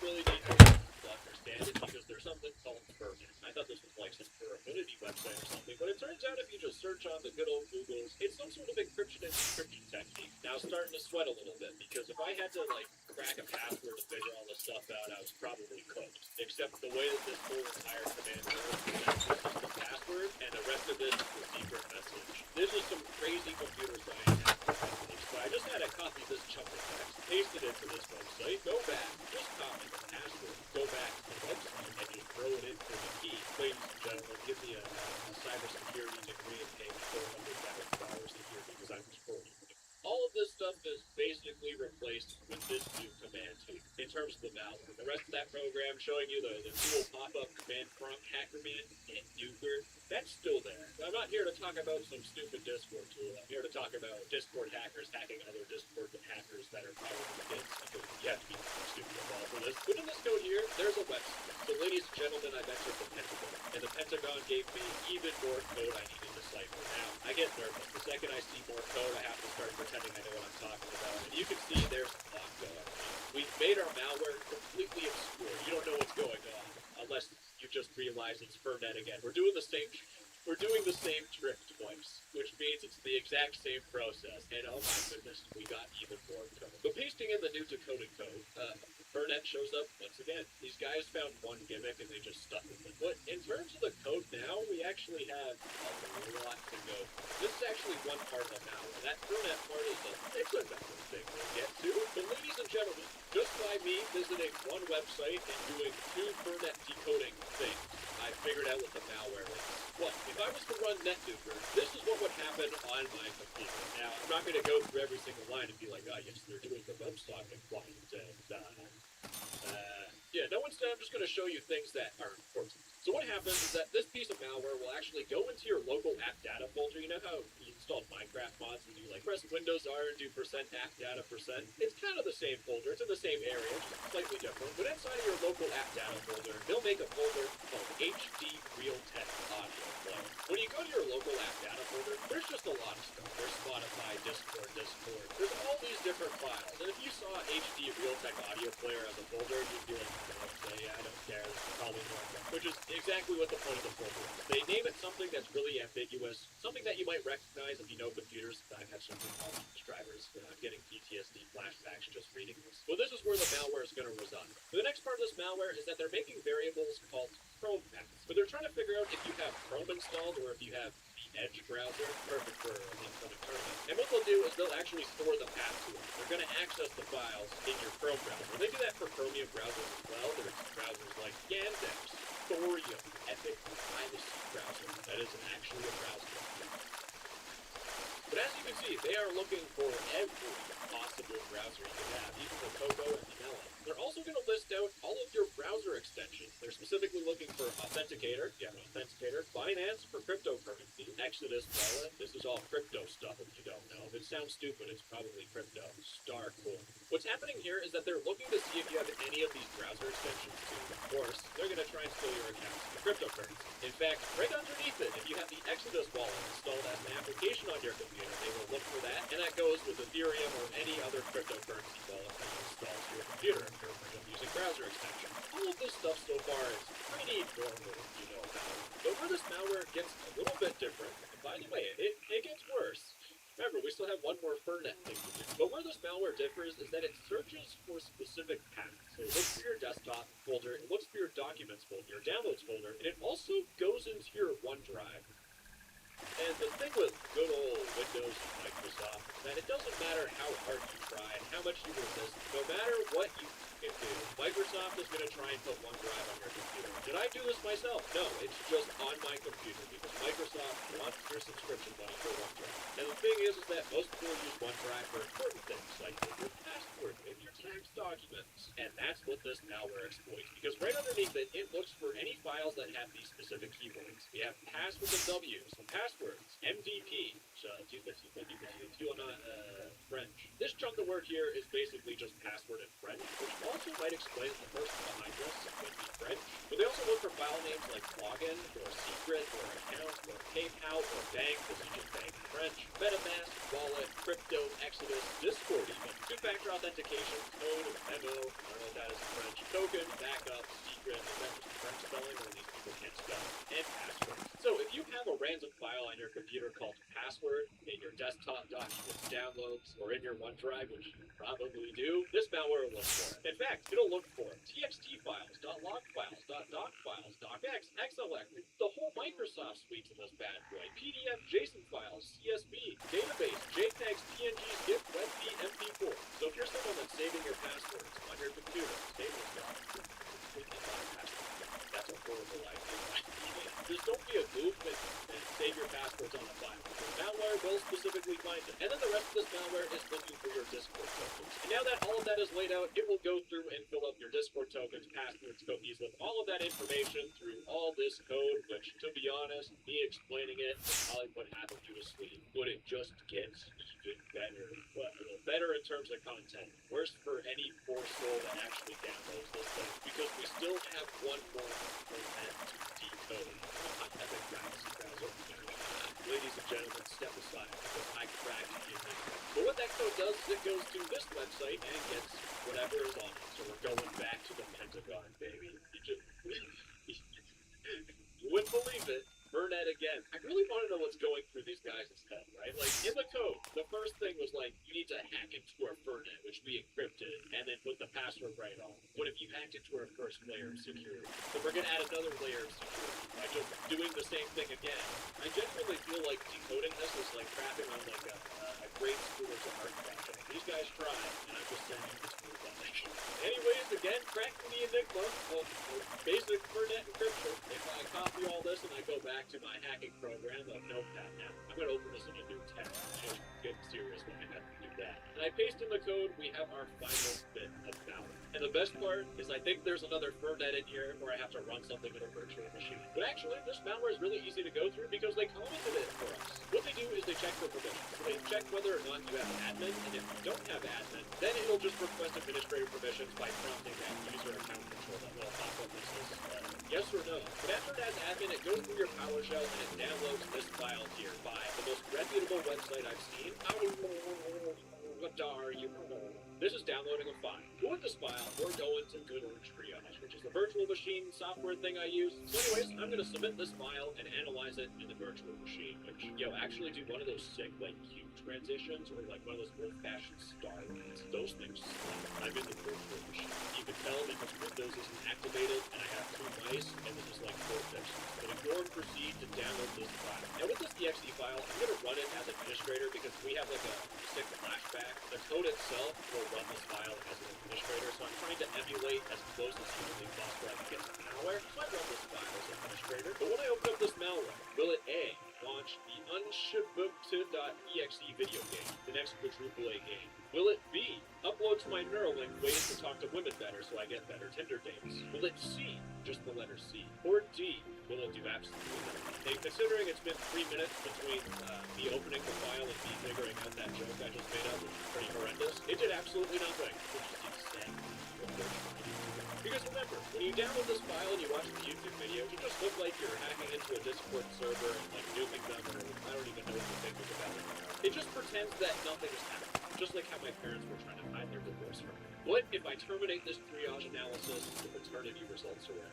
really need to understand it because there's something called Furman. I thought this was like some Affinity website or something, but it turns out if you just search on the good old Googles, it's some sort of encryption and decryption technique. Now it's starting to sweat a little bit because if I had to like crack a password to figure all this stuff out, I was probably cooked. Except the way that this whole entire command works is that this is the password and the rest of this is the secret message. This is some crazy computer science techniques, but I just had to copy this chunk of text, paste it into this website, go back, just copy the password, go back to the website, and just throw it into the key. Ladies and gentlemen, give me a cybersecurity degree and pay me $400,000 a year because I'm just fully. All of this stuff is basically replaced with this new command here in terms of the malware. The rest of that program showing you the cool pop-up command prompt hackerman and nuker, that's still there. I'm not here to talk about some stupid Discord tool. I'm here to talk about Discord hackers hacking other Discord hackers that are probably kids because you have to be stupid involved for this. Within this code here, there's a website. So ladies and gentlemen, I've entered the Pentagon. And the Pentagon gave me even more code I needed to decipher. Now, I get nervous. The second I see more code, I have to start pretending I know what I'm talking about. And you can see there's a lot going on. We've made our malware completely obscure. You don't know what's going on unless you just realize it's Furnet again. We're doing the same trick twice, which means it's the exact same process. And oh my goodness, we got even more code. But pasting in the new decoded code, Furnet shows up once again. These guys found one gimmick and they just stuck with it. But in terms of the code now, we actually have a lot to go. This is actually one part of the malware. That Furnet part is another thing we'll get to. But ladies and gentlemen, just by me visiting one website and doing 2 Furnet decoding things, I figured out what the malware is. What? If I was to run NetNuker, this is what would happen on my computer. Now, I'm not going to go through every single line and be like, oh yes, they're doing the web stalking client. I'm just going to show you things that are important. So what happens is that this piece of malware will actually go into your local app data folder. You know how you install Minecraft mods and you like press Windows R and do %app data %? It's kind of the same folder. It's in the same area, just slightly different. But inside of your local app data folder, they'll make a folder called HD Realtek Audio Player. When you go to your local app data folder, there's just a lot of stuff. There's Spotify, Discord. There's all these different files. And if you saw HD Realtek Audio Player as a folder, you'd be like, okay, I don't care. This is probably normal. Which is exactly what the point of the folder is. They name it something that's really ambiguous, something that you might recognize if you know computers. I have something called drivers. I'm getting PTSD flashbacks just reading this. Well, this is where the malware is going to reside. The next part of this malware is that they're making variables called Chrome paths. But they're trying to figure out if you have Chrome installed or if you have the Edge browser, perfect for an incoming tournament. And what they'll do is they'll actually store the path to it. They're going to access the files in your Chrome browser. They do that for Chromium browsers as well. There's browsers like Yandex, Thorium, Epic Privacy Browser. That isn't actually a browser. But as you can see, they are looking for every possible browser you can have, even the Coco and the Melon. They're also going to list out all of your browser extensions. They're specifically looking for Authenticator, Binance for cryptocurrency, Exodus wallet. This is all crypto stuff if you don't know. If it sounds stupid, it's probably crypto. Star cool. What's happening here is that they're looking to see if you have any of these browser extensions too. Of course, they're going to try and steal your accounts for cryptocurrency. In fact, right underneath it, if you have the Exodus wallet installed as an application on your computer, they will look for that, and that goes with Ethereum or any other cryptocurrency wallet that you install to your computer if you're using browser extension. All of this stuff so far is pretty normal if you know about it. But where this malware gets a little bit different, and by the way, it gets worse. Remember, we still have one more Furnet thing to do. But where this malware differs is that it searches for specific paths. So it looks for your desktop folder, it looks for your documents folder, your downloads folder, and it also goes into your OneDrive. And the thing with good old Windows and Microsoft is that it doesn't matter how hard you try and how much you resist, no matter what you can do, Microsoft is going to try and put OneDrive on your computer. Did I do this myself? No, it's just on my computer because Microsoft wants your subscription money for OneDrive. And the thing is that most people use OneDrive for important things like your password and your tax documents. And that's what this malware exploits because right underneath it, it looks for any files that have these specific keywords. We have pass with a W, some passwords, MDP, French. This chunk of word here is basically just password in French, which also might explain the person behind this would be French. But they also look for file names like login, or secret, or account, or PayPal, or bank, because you just bank in French, MetaMask, wallet, crypto, Exodus, Discord even, two-factor authentication, code, memo, I don't know what that is in French, token, backup, secret, is that just French spelling, or these people can't spell, and password. So if you have a random file on your computer called password in your desktop documents downloads, or in your OneDrive, which you probably do, this malware will look for it. In fact, it'll look for txt files, .log files, .doc files, .docx, XLX, the whole Microsoft suite in this bad boy, PDF, JSON files, CSV, database, JPEGs, PNGs, GIF, WebP, MP4. So if you're someone that's saving your passwords on your computer, save this stuff. That's a horrible idea. Just don't be a goof and save your passwords on the file. Malware will specifically find it. And then the rest of this malware is looking for your Discord tokens. And now that all of that is laid out, it will go through and fill up your Discord tokens, passwords, cookies, with all of that information through all this code, which, to be honest, me explaining it will probably put half of you to sleep. But it just gets even better. But a little better in terms of content. Worse for any poor soul that actually downloads this thing, because we still have one more event to decode. Ladies and gentlemen, step aside, because I cracked the enigma. But what that code does is it goes to this website and gets whatever is on it. So we're going back to the Pentagon, baby. You wouldn't believe it. Burnett again. I really want to know what's going through these guys' head, right? Like, in the code, the first thing was like, you need to hack into our Burnett, which we encrypted, and then put the password right on. What if you hacked into our first layer of security? So we're going to add another layer of security by just doing the same thing again. I genuinely feel like decoding this is like crapping on like a grade schooler's art project. These guys tried, and I'm just sending this to the Anyways, again, cracking the enigma of basic Burnett encryption. If I copy all this and I go back to my hacking program of Notepad now, I'm going to open this in a new tab. Just get serious when I have to do that. And I paste in the code, we have our final bit of malware. And the best part is I think there's another Burnett in here where I have to run something in a virtual machine. But actually, this malware is really easy to go through because they commented it for us. What they do is they check for permissions. So they check whether or not you have admin, and if you don't have admin, then it'll just request administrator permissions by prompting that user account control that will pop up that says yes or no. But after it has admin, it goes through your PowerShell and it downloads this file here by the most reputable website I've seen. What are you? This is downloading a file. But with this file, we're going to good old Triage, which is the virtual machine software thing I use. So anyways, I'm going to submit this file and analyze it in the virtual machine, which, actually do one of those sick, like, cube transitions, or like one of those old-fashioned star lines. Those things slap. I'm in the virtual machine. You can tell because Windows isn't activated, and I have 2 mice, and this is like 4 pixels. But ignore and proceed to download this file. Now with this exe file, I'm going to run it as administrator because we have like a sick flashback. The code itself will run this file as an administrator, so I'm trying to emulate as close as humanly possible I can get to malware. So I run this file as administrator. But when I open up this malware, will it A, launch the unshibuku.exe video game, the next quadruple A game? Will it B, upload to my Neuralink ways to talk to women better so I get better Tinder dates? Will it C, just the letter C? Or D, will it do absolutely nothing? And considering it's been 3 minutes between me opening the file and me figuring out that joke I just made up, which is pretty horrendous, it did absolutely nothing, which is insane. Because remember, when you download this file and you watch the YouTube video, you just look like you're hacking into a Discord server and like nuking them, or I don't even know what the thing was about it. It just pretends that nothing is happening, just like how my parents were trying to hide their divorce from me. What if I terminate this triage analysis, the paternity results are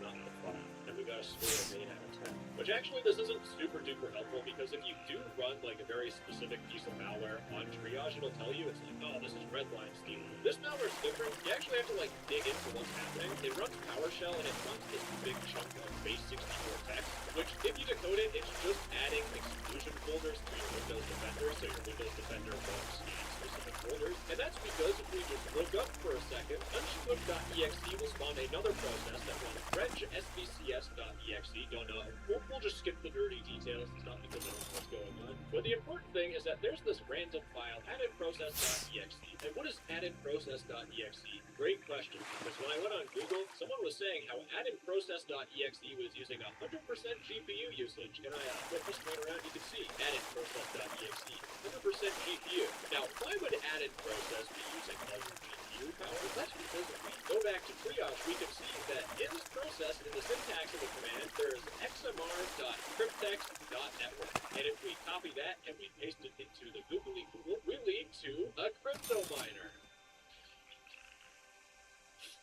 not the file, and we got a score of 8 out of 10. Which actually this isn't super duper helpful, because if you do run like a very specific piece of malware on triage, it'll tell you, it's like, oh, this is redline stealing. This malware is different. You actually have to like dig into what's happening. It runs PowerShell and it runs this big chunk of base 64 text, which if you decode it, it's just adding exclusion folders to your Windows Defender, so your Windows Defender won't scan specific folders. And that's because if we just look up for a second, unshibuku.exe will spawn another process that runs regSBCS.exe. Don't know. We'll just skip the dirty details. It's not because I don't know what's going on. But the important thing is that there's this random file, added process.exe. And what is addinprocess.exe? Great question, because when I went on Google, someone was saying how addinprocess.exe was using 100% GPU usage, and I flipped the screen around, you can see addinprocess.exe, 100% GPU. Now, why would addinprocess be using all your GPU power? That's because if we go back to triage, we can see that in this process, in the syntax of the command, there's xmr.cryptex.network. And if we copy that and we paste it into the googly Google, we lead to a crypto miner.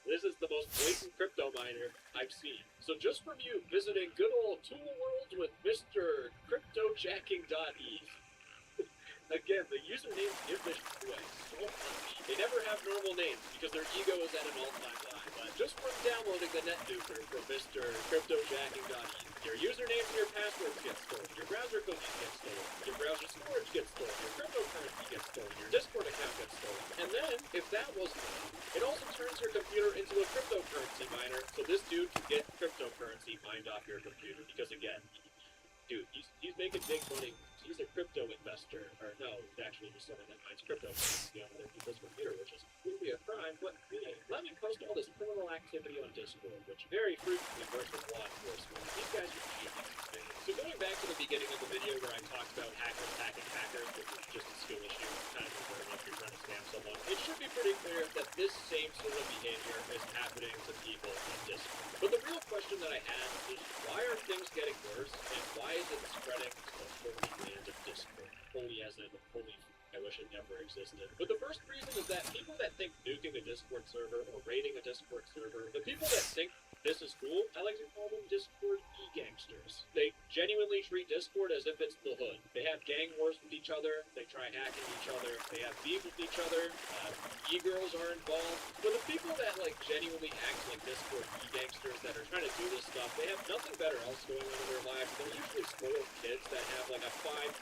This is the most blatant crypto miner I've seen. So just from you visiting good old Tool World with Mr. CryptoJacking.eth, again, the usernames give this away so much. They never have normal names because their ego is at an all-time high. But just from downloading the NetNuker from Mr. CryptoJacking.eth, your usernames and your passwords get stolen, your browser cookies get stolen, your browser storage gets stolen, your cryptocurrency gets stolen, your Discord account gets stolen. And then, if that wasn't enough, it also turns your computer into a cryptocurrency miner, so this dude can get cryptocurrency mined off your computer. Because again, dude, he's making big money. He's a crypto investor, or no, he's actually just someone that mines cryptocurrency on other people's computer, which is completely a crime. But hey, let me post all this criminal activity on Discord, which very frequently works with law enforcement. These guys are genius. So going back to the beginning of the video where I talked about hackers hacking hackers, which is just a skill issue, kind of important if you're trying to scam someone, it should be pretty clear that this same sort of behavior is happening to people in Discord. But the real question that I had is, why are things getting worse, and why is it spreading to the holy land of Discord? Holy as in holy, I wish it never existed. But the first reason is that people that think nuking a Discord server or raiding a Discord server, the people that think this is cool, I like to call them Discord e-gangsters. They genuinely treat Discord as if it's the hood. They have gang wars with each other, they try hacking each other, they have beef with each other, e-girls are involved. But the people that genuinely act like Discord e-gangsters that are trying to do this stuff, they have nothing better else going on in their lives. They're usually spoiled kids that have a $5,000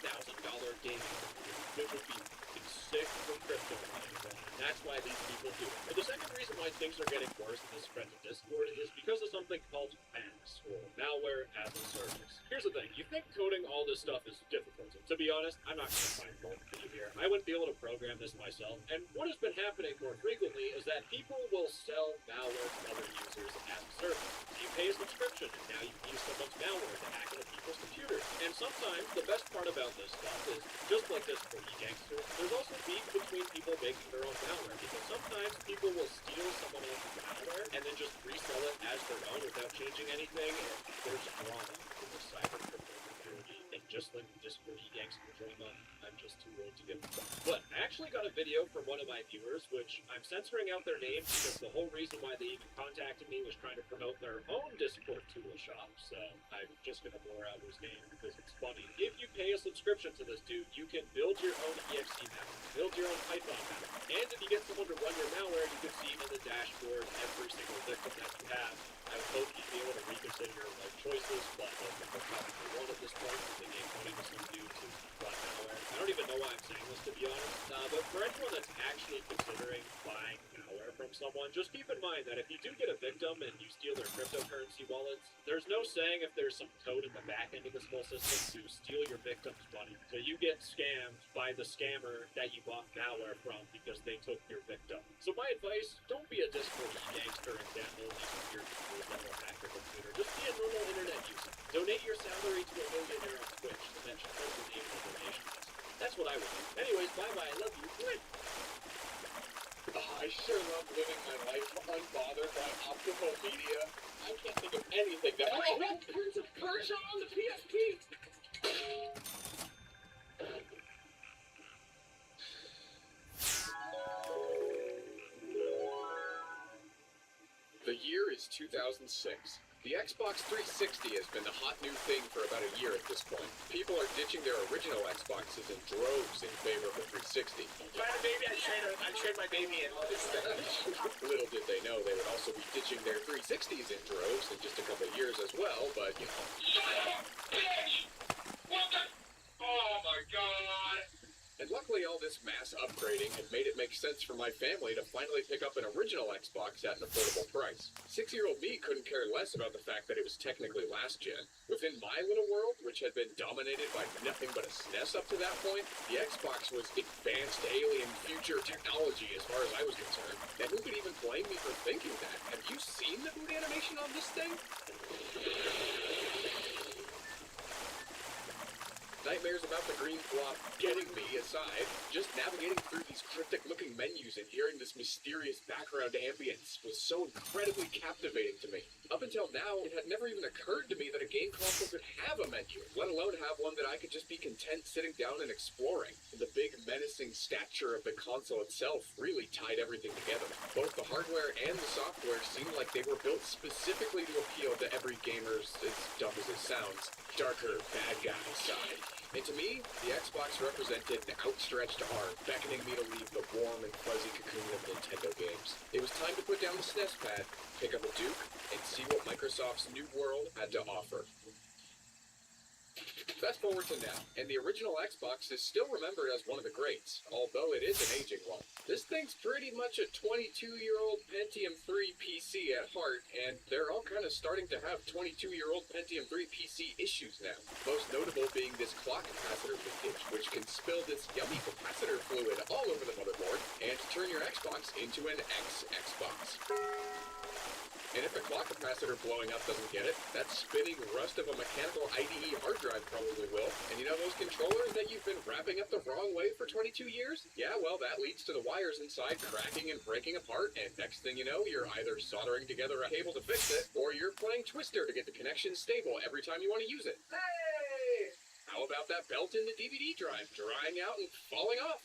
gaming computer, which would be sick for crypto mining. That's why these people do it. But the second reason why things are getting worse in this spread of Discord is because of something called MAS, or Malware as a Service. Here's the thing, you think coding all this stuff is difficult. To be honest, I'm not going to find fault with you here. I wouldn't be able to program this myself, and what has been happening more frequently is that people will sell malware to other users as a service. So you pay a subscription, and now you can use someone's malware to hack into people's computers. And sometimes, the best part about this stuff is, just like this for e-gangsters, there's also beef between people making their own malware, because sometimes people will steal someone else's malware and then just resell it as their own without changing anything, and there's drama in the cyber crypto community. And just like the Discord e-gangster drama, I'm just too old to get involved. But I actually got a video from one of my viewers, which I'm censoring out their names because the whole reason why they even contacted me was trying to promote their own Discord tool shop, so I'm just gonna blur out his name because it's funny. If you pay a subscription to this dude, you can build your own exe malware, build your own Python malware, and if you get someone to run your malware, you can see in the dashboard every single victim that you have. I would hope you'd be able to reconsider your life choices, but most people probably won't at this point because they gave money to some dude to run malware. I don't even know why I'm saying this, to be honest, but for anyone that's actually considering buying malware from someone, just keep in mind that if you do get a victim and you steal their cryptocurrency wallets, there's no saying if there's some code in the back end of this whole system to steal your victim's money. So you get scammed by the scammer that you bought malware from because they took your victim. So my advice, don't be a Discord gangster and download these weird tools that will hack your computer. Just be a normal internet user. Donate your salary to a millionaire on Twitch to mention that's the name of the donation list. That's what I would do. Anyways, bye-bye, I love you. I sure love living my life unbothered by optical media. I can't think of anything that... Oh, Prince of Persia on the PSP! The year is 2006. The Xbox 360 has been the hot new thing for about a year at this point. People are ditching their original Xboxes in droves in favor of the 360. If I had a baby, I'd trade my baby in this thing. Little did they know they would also be ditching their 360s in droves in just a couple of years as well, but you know. Shut up, bitch! What the? Oh my god! And luckily all this mass upgrading had made it make sense for my family to finally pick up an original Xbox at an affordable price. 6-year-old me couldn't care less about the fact that it was technically last gen. Within my little world, which had been dominated by nothing but a SNES up to that point, the Xbox was advanced alien future technology as far as I was concerned. And who could even blame me for thinking that? Have you seen the boot animation on this thing? Nightmares about the green blob getting me aside, just navigating through these cryptic-looking menus and hearing this mysterious background ambience was so incredibly captivating to me. Up until now, it had never even occurred to me that a game console could have a menu, let alone have one that I could just be content sitting down and exploring. The big menacing stature of the console itself really tied everything together. Both the hardware and the software seemed like they were built specifically to appeal to every gamer's, as dumb as it sounds, darker bad guy side. And to me, the Xbox represented an outstretched arm, beckoning me to leave the warm and fuzzy cocoon of Nintendo games. It was time to put down the SNES pad, pick up a Duke, and see what Microsoft's new world had to offer. Fast forward to now, and the original Xbox is still remembered as one of the greats, although it is an aging one. This thing's pretty much a 22-year-old Pentium 3 PC at heart, and they're all kind of starting to have 22-year-old Pentium 3 PC issues now. Most notable being this clock capacitor leakage, which can spill this yummy capacitor fluid all over the motherboard and turn your Xbox into an Xbox. And if the clock capacitor blowing up doesn't get it, that spinning rust of a mechanical IDE hard drive probably will. And you know those controllers that you've been wrapping up the wrong way for 22 years? Yeah, well, that leads to the wires inside cracking and breaking apart, and next thing you know, you're either soldering together a cable to fix it, or you're playing Twister to get the connection stable every time you want to use it. Hey! How about that belt in the DVD drive drying out and falling off?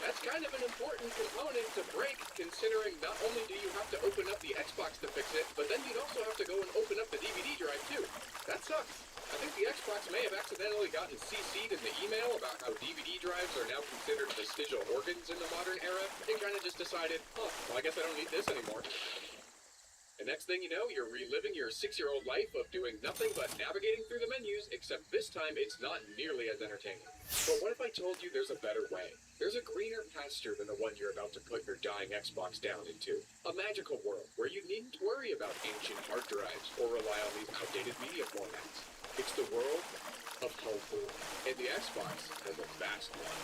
That's kind of an important component to break, considering not only do you have to open up the Xbox to fix it, but then you'd also have to go and open up the DVD drive too. That sucks. I think the Xbox may have accidentally gotten CC'd in the email about how DVD drives are now considered vestigial organs in the modern era. It kind of just decided, well, I guess I don't need this anymore. And next thing you know, you're reliving your 6-year-old life of doing nothing but navigating through the menus, except this time it's not nearly as entertaining. But what if I told you there's a better way? There's a greener pasture than the one you're about to put your dying Xbox down into. A magical world where you needn't worry about ancient hard drives or rely on these outdated media formats. It's the world of homebrew, and the Xbox has a vast one.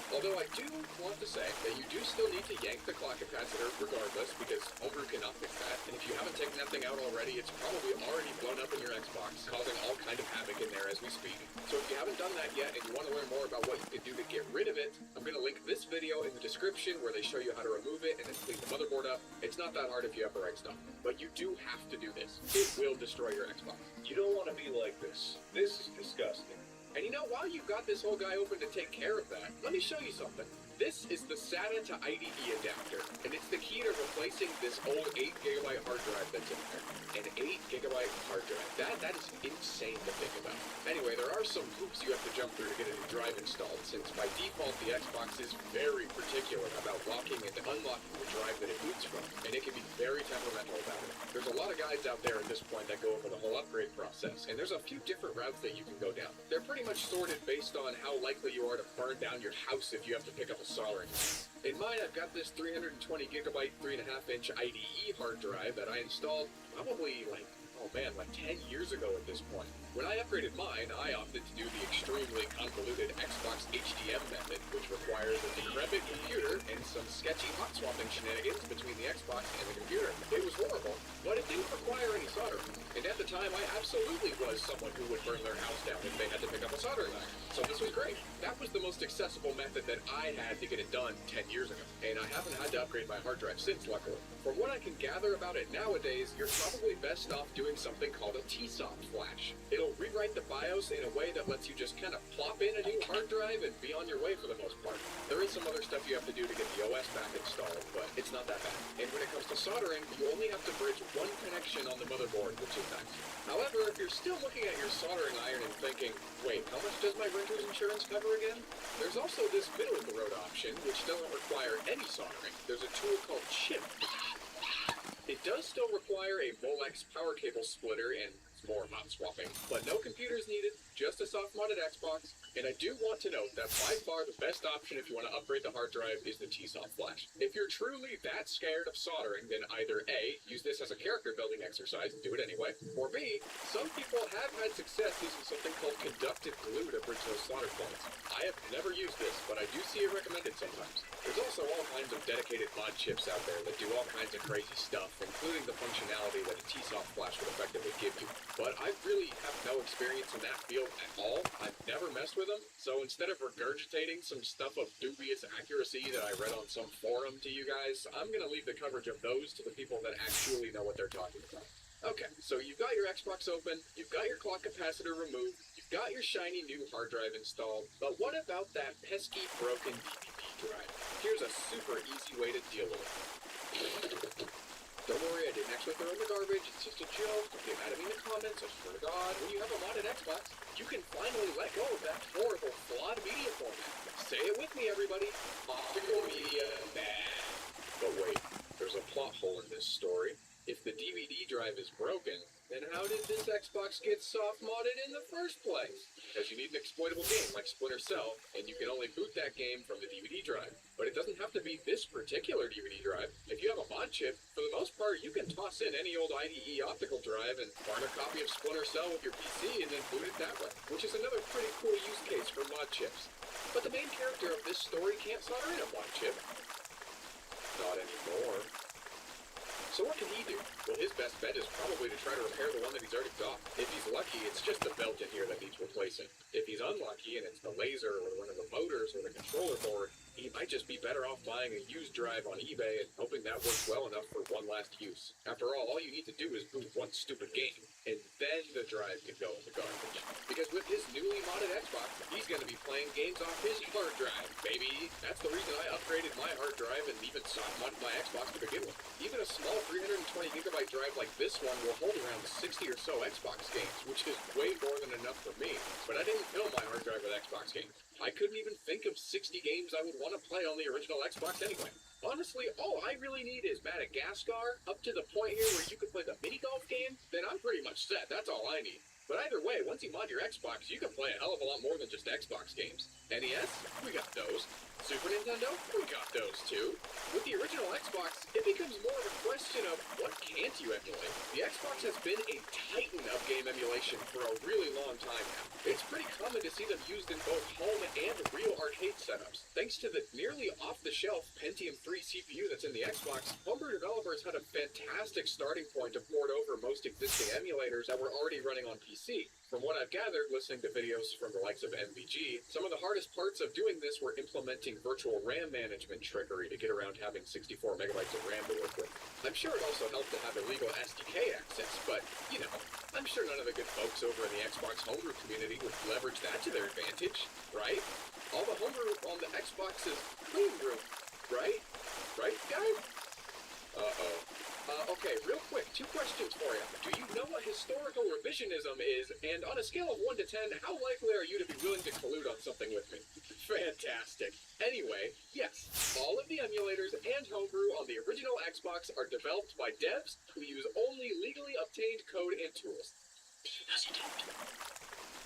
Although I do want to say that you do still need to yank the clock capacitor regardless, because homebrew cannot fix that, and if you haven't taken that thing out already, it's probably already blown up in your Xbox, causing all kind of havoc in there as we speak. So if you haven't done that yet and you want to learn more about what you can do to get rid of it, I'm going to link this video in the description where they show you how to remove it and then clean the motherboard up. It's not that hard if you have the right stuff, but you do have to do this. It will destroy your Xbox. You don't want to be like this. This is disgusting. And you know, while you've got this whole guy open to take care of that, let me show you something. This is the SATA to IDE adapter, and it's the key to replacing this old 8GB hard drive that's in there. An 8GB hard drive. That is insane to think about. Anyway, there are some hoops you have to jump through to get a new drive installed, since by default the Xbox is very particular about locking and unlocking the drive that it boots from, and it can be very temperamental about it. There's a lot of guides out there at this point that go over the whole upgrade process, and there's a few different routes that you can go down. They're pretty much sorted based on how likely you are to burn down your house if you have to pick up a soldering iron. In mine, I've got this 320GB 3.5-inch IDE hard drive that I installed probably like 10 years ago at this point. When I upgraded mine, I opted to do the extremely convoluted Xbox HDM method, which requires a decrepit computer and some sketchy hot swapping shenanigans between the Xbox and the computer. It was horrible, but it didn't require any soldering. And at the time, I absolutely was someone who would burn their house down if they had to pick up a soldering iron. So this was great. That was the most accessible method that I had to get it done 10 years ago. And I haven't had to upgrade my hard drive since, luckily. From what I can gather about it nowadays, you're probably best off doing something called a T-soft flash. It'll rewrite the BIOS in a way that lets you just kind of plop in a new hard drive and be on your way for the most part. There is some other stuff you have to do to get the OS back installed, but it's not that bad. And when it comes to soldering, you only have to bridge one connection on the motherboard, which is nice. However, if you're still looking at your soldering iron and thinking, wait, how much does my renter's insurance cover again? There's also this middle-of-the-road option, which doesn't require any soldering. There's a tool called Chip. It does still require a Molex power cable splitter and It's more hot swapping. But no computers needed, just a soft-modded Xbox. And I do want to note that by far the best option if you want to upgrade the hard drive is the T-Soft flash. If you're truly that scared of soldering, then either A, use this as a character building exercise and do it anyway, or B, some people have had success using something called conductive glue to bridge those solder points. I have never used this, but I do see it recommended sometimes. There's also all kinds of dedicated mod chips out there that do all kinds of crazy stuff, including the functionality that a T-Soft flash would effectively give you. But I really have no experience in that field at all. I've never messed with them, so instead of regurgitating some stuff of dubious accuracy that I read on some forum to you guys, I'm gonna leave the coverage of those to the people that actually know what they're talking about. Okay, so you've got your Xbox open, you've got your clock capacitor removed, you've got your shiny new hard drive installed, but what about that pesky broken DVD drive? Here's a super easy way to deal with it. Don't worry, I didn't actually throw it in the garbage, it's just a joke. Don't get mad at me in the comments, I swear to God. When you have a modded Xbox, you can finally let go of that horrible, flawed media format. Say it with me, everybody. Optical media bad. But wait, there's a plot hole in this story. If the DVD drive is broken, then how did this Xbox get soft modded in the first place? Because you need an exploitable game like Splinter Cell, and you can only boot that game from the DVD drive. But it doesn't have to be this particular DVD drive. If you have a mod chip, for the most part, you can toss in any old IDE optical drive and farm a copy of Splinter Cell with your PC and then boot it that way, which is another pretty cool use case for mod chips. But the main character of this story can't solder in a mod chip. Not anymore. So what can he do? Well, his best bet is probably to try to repair the one that he's already got. If he's lucky, it's just the belt in here that needs replacing. If he's unlucky and it's the laser or one of the motors or the controller board, he might just be better off buying a used drive on eBay and hoping that works well enough for one last use. After all you need to do is boot one stupid game, and then the drive can go in the garbage. Because with his newly modded Xbox, he's going to be playing games off his hard drive, baby. That's the reason I upgraded my hard drive and even soft modded my Xbox to begin with. Even a small 320 gigabyte drive like this one will hold around 60 or so Xbox games, which is way more than enough for me. But I didn't fill my hard drive with Xbox games. I couldn't even think of 60 games I would want to play on the original Xbox anyway. Honestly, all I really need is Madagascar up to the point here where you can play the mini golf game, then I'm pretty much set. That's all I need. But either way, once you mod your Xbox, you can play a hell of a lot more than just Xbox games. NES? We got those. Super Nintendo? We got those too. With the original Xbox, it becomes more of a question of what can't you emulate? The Xbox has been a titan of game emulation for a really long time now. It's pretty common to see them used in both home and real arcade setups. Thanks to the nearly off-the-shelf Pentium 3 CPU that's in the Xbox, homebrew developers had a fantastic starting point to port over most existing emulators that were already running on PC. From what I've gathered, listening to videos from the likes of MVG, some of the hardest parts of doing this were implementing virtual RAM management trickery to get around having 64 megabytes of RAM to work with. I'm sure it also helped to have illegal SDK access, but, you know, I'm sure none of the good folks over in the Xbox homebrew community would leverage that to their advantage, right? All the homebrew on the Xbox is clean brew, right? Right, guys? Uh-oh. Okay, real quick, 2 questions for you. Do you know what historical revisionism is? And on a scale of 1 to 10, how likely are you to be willing to collude on something with me? Fantastic. Anyway, yes, all of the emulators and homebrew on the original Xbox are developed by devs who use only legally obtained code and tools. Because you don't.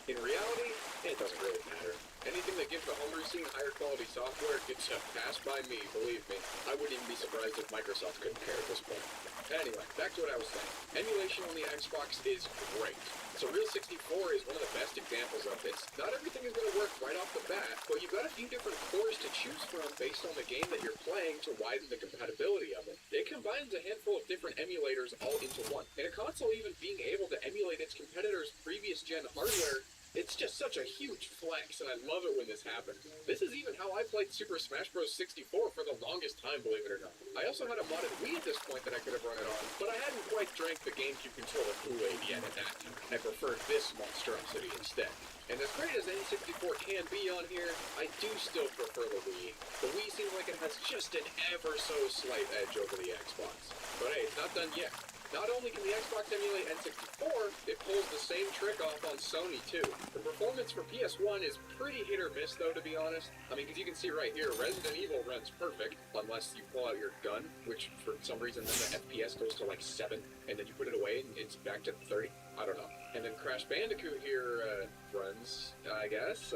In reality, it doesn't really matter. Anything that gives the homebrew scene higher quality software gets a pass by me, believe me. I wouldn't even be surprised if Microsoft couldn't care at this point. Anyway, back to what I was saying. Emulation on the Xbox is great. So Real 64 is one of the best examples of this. Not everything is going to work right off the bat, but you've got a few different cores to choose from based on the game that you're playing to widen the compatibility of it. It combines a handful of different emulators all into one. And a console even being able to emulate its competitor's previous gen hardware, it's just such a huge flex, and I love it when this happens. This is even how I played Super Smash Bros. 64 for the longest time, believe it or not. I also had a modded Wii at this point that I could have run it on, but I hadn't quite drank the GameCube controller Kool-Aid yet at that time. I preferred this monstrosity instead. And as great as N64 can be on here, I do still prefer the Wii. The Wii seems like it has just an ever so slight edge over the Xbox. But hey, it's not done yet. Not only can the Xbox emulate N64, it pulls the same trick off on Sony too. The performance for PS1 is pretty hit or miss though, to be honest. I mean, because you can see right here, Resident Evil runs perfect, unless you pull out your gun, which for some reason then the FPS goes to like 7, and then you put it away and it's back to 30. I don't know. And then Crash Bandicoot here runs, I guess.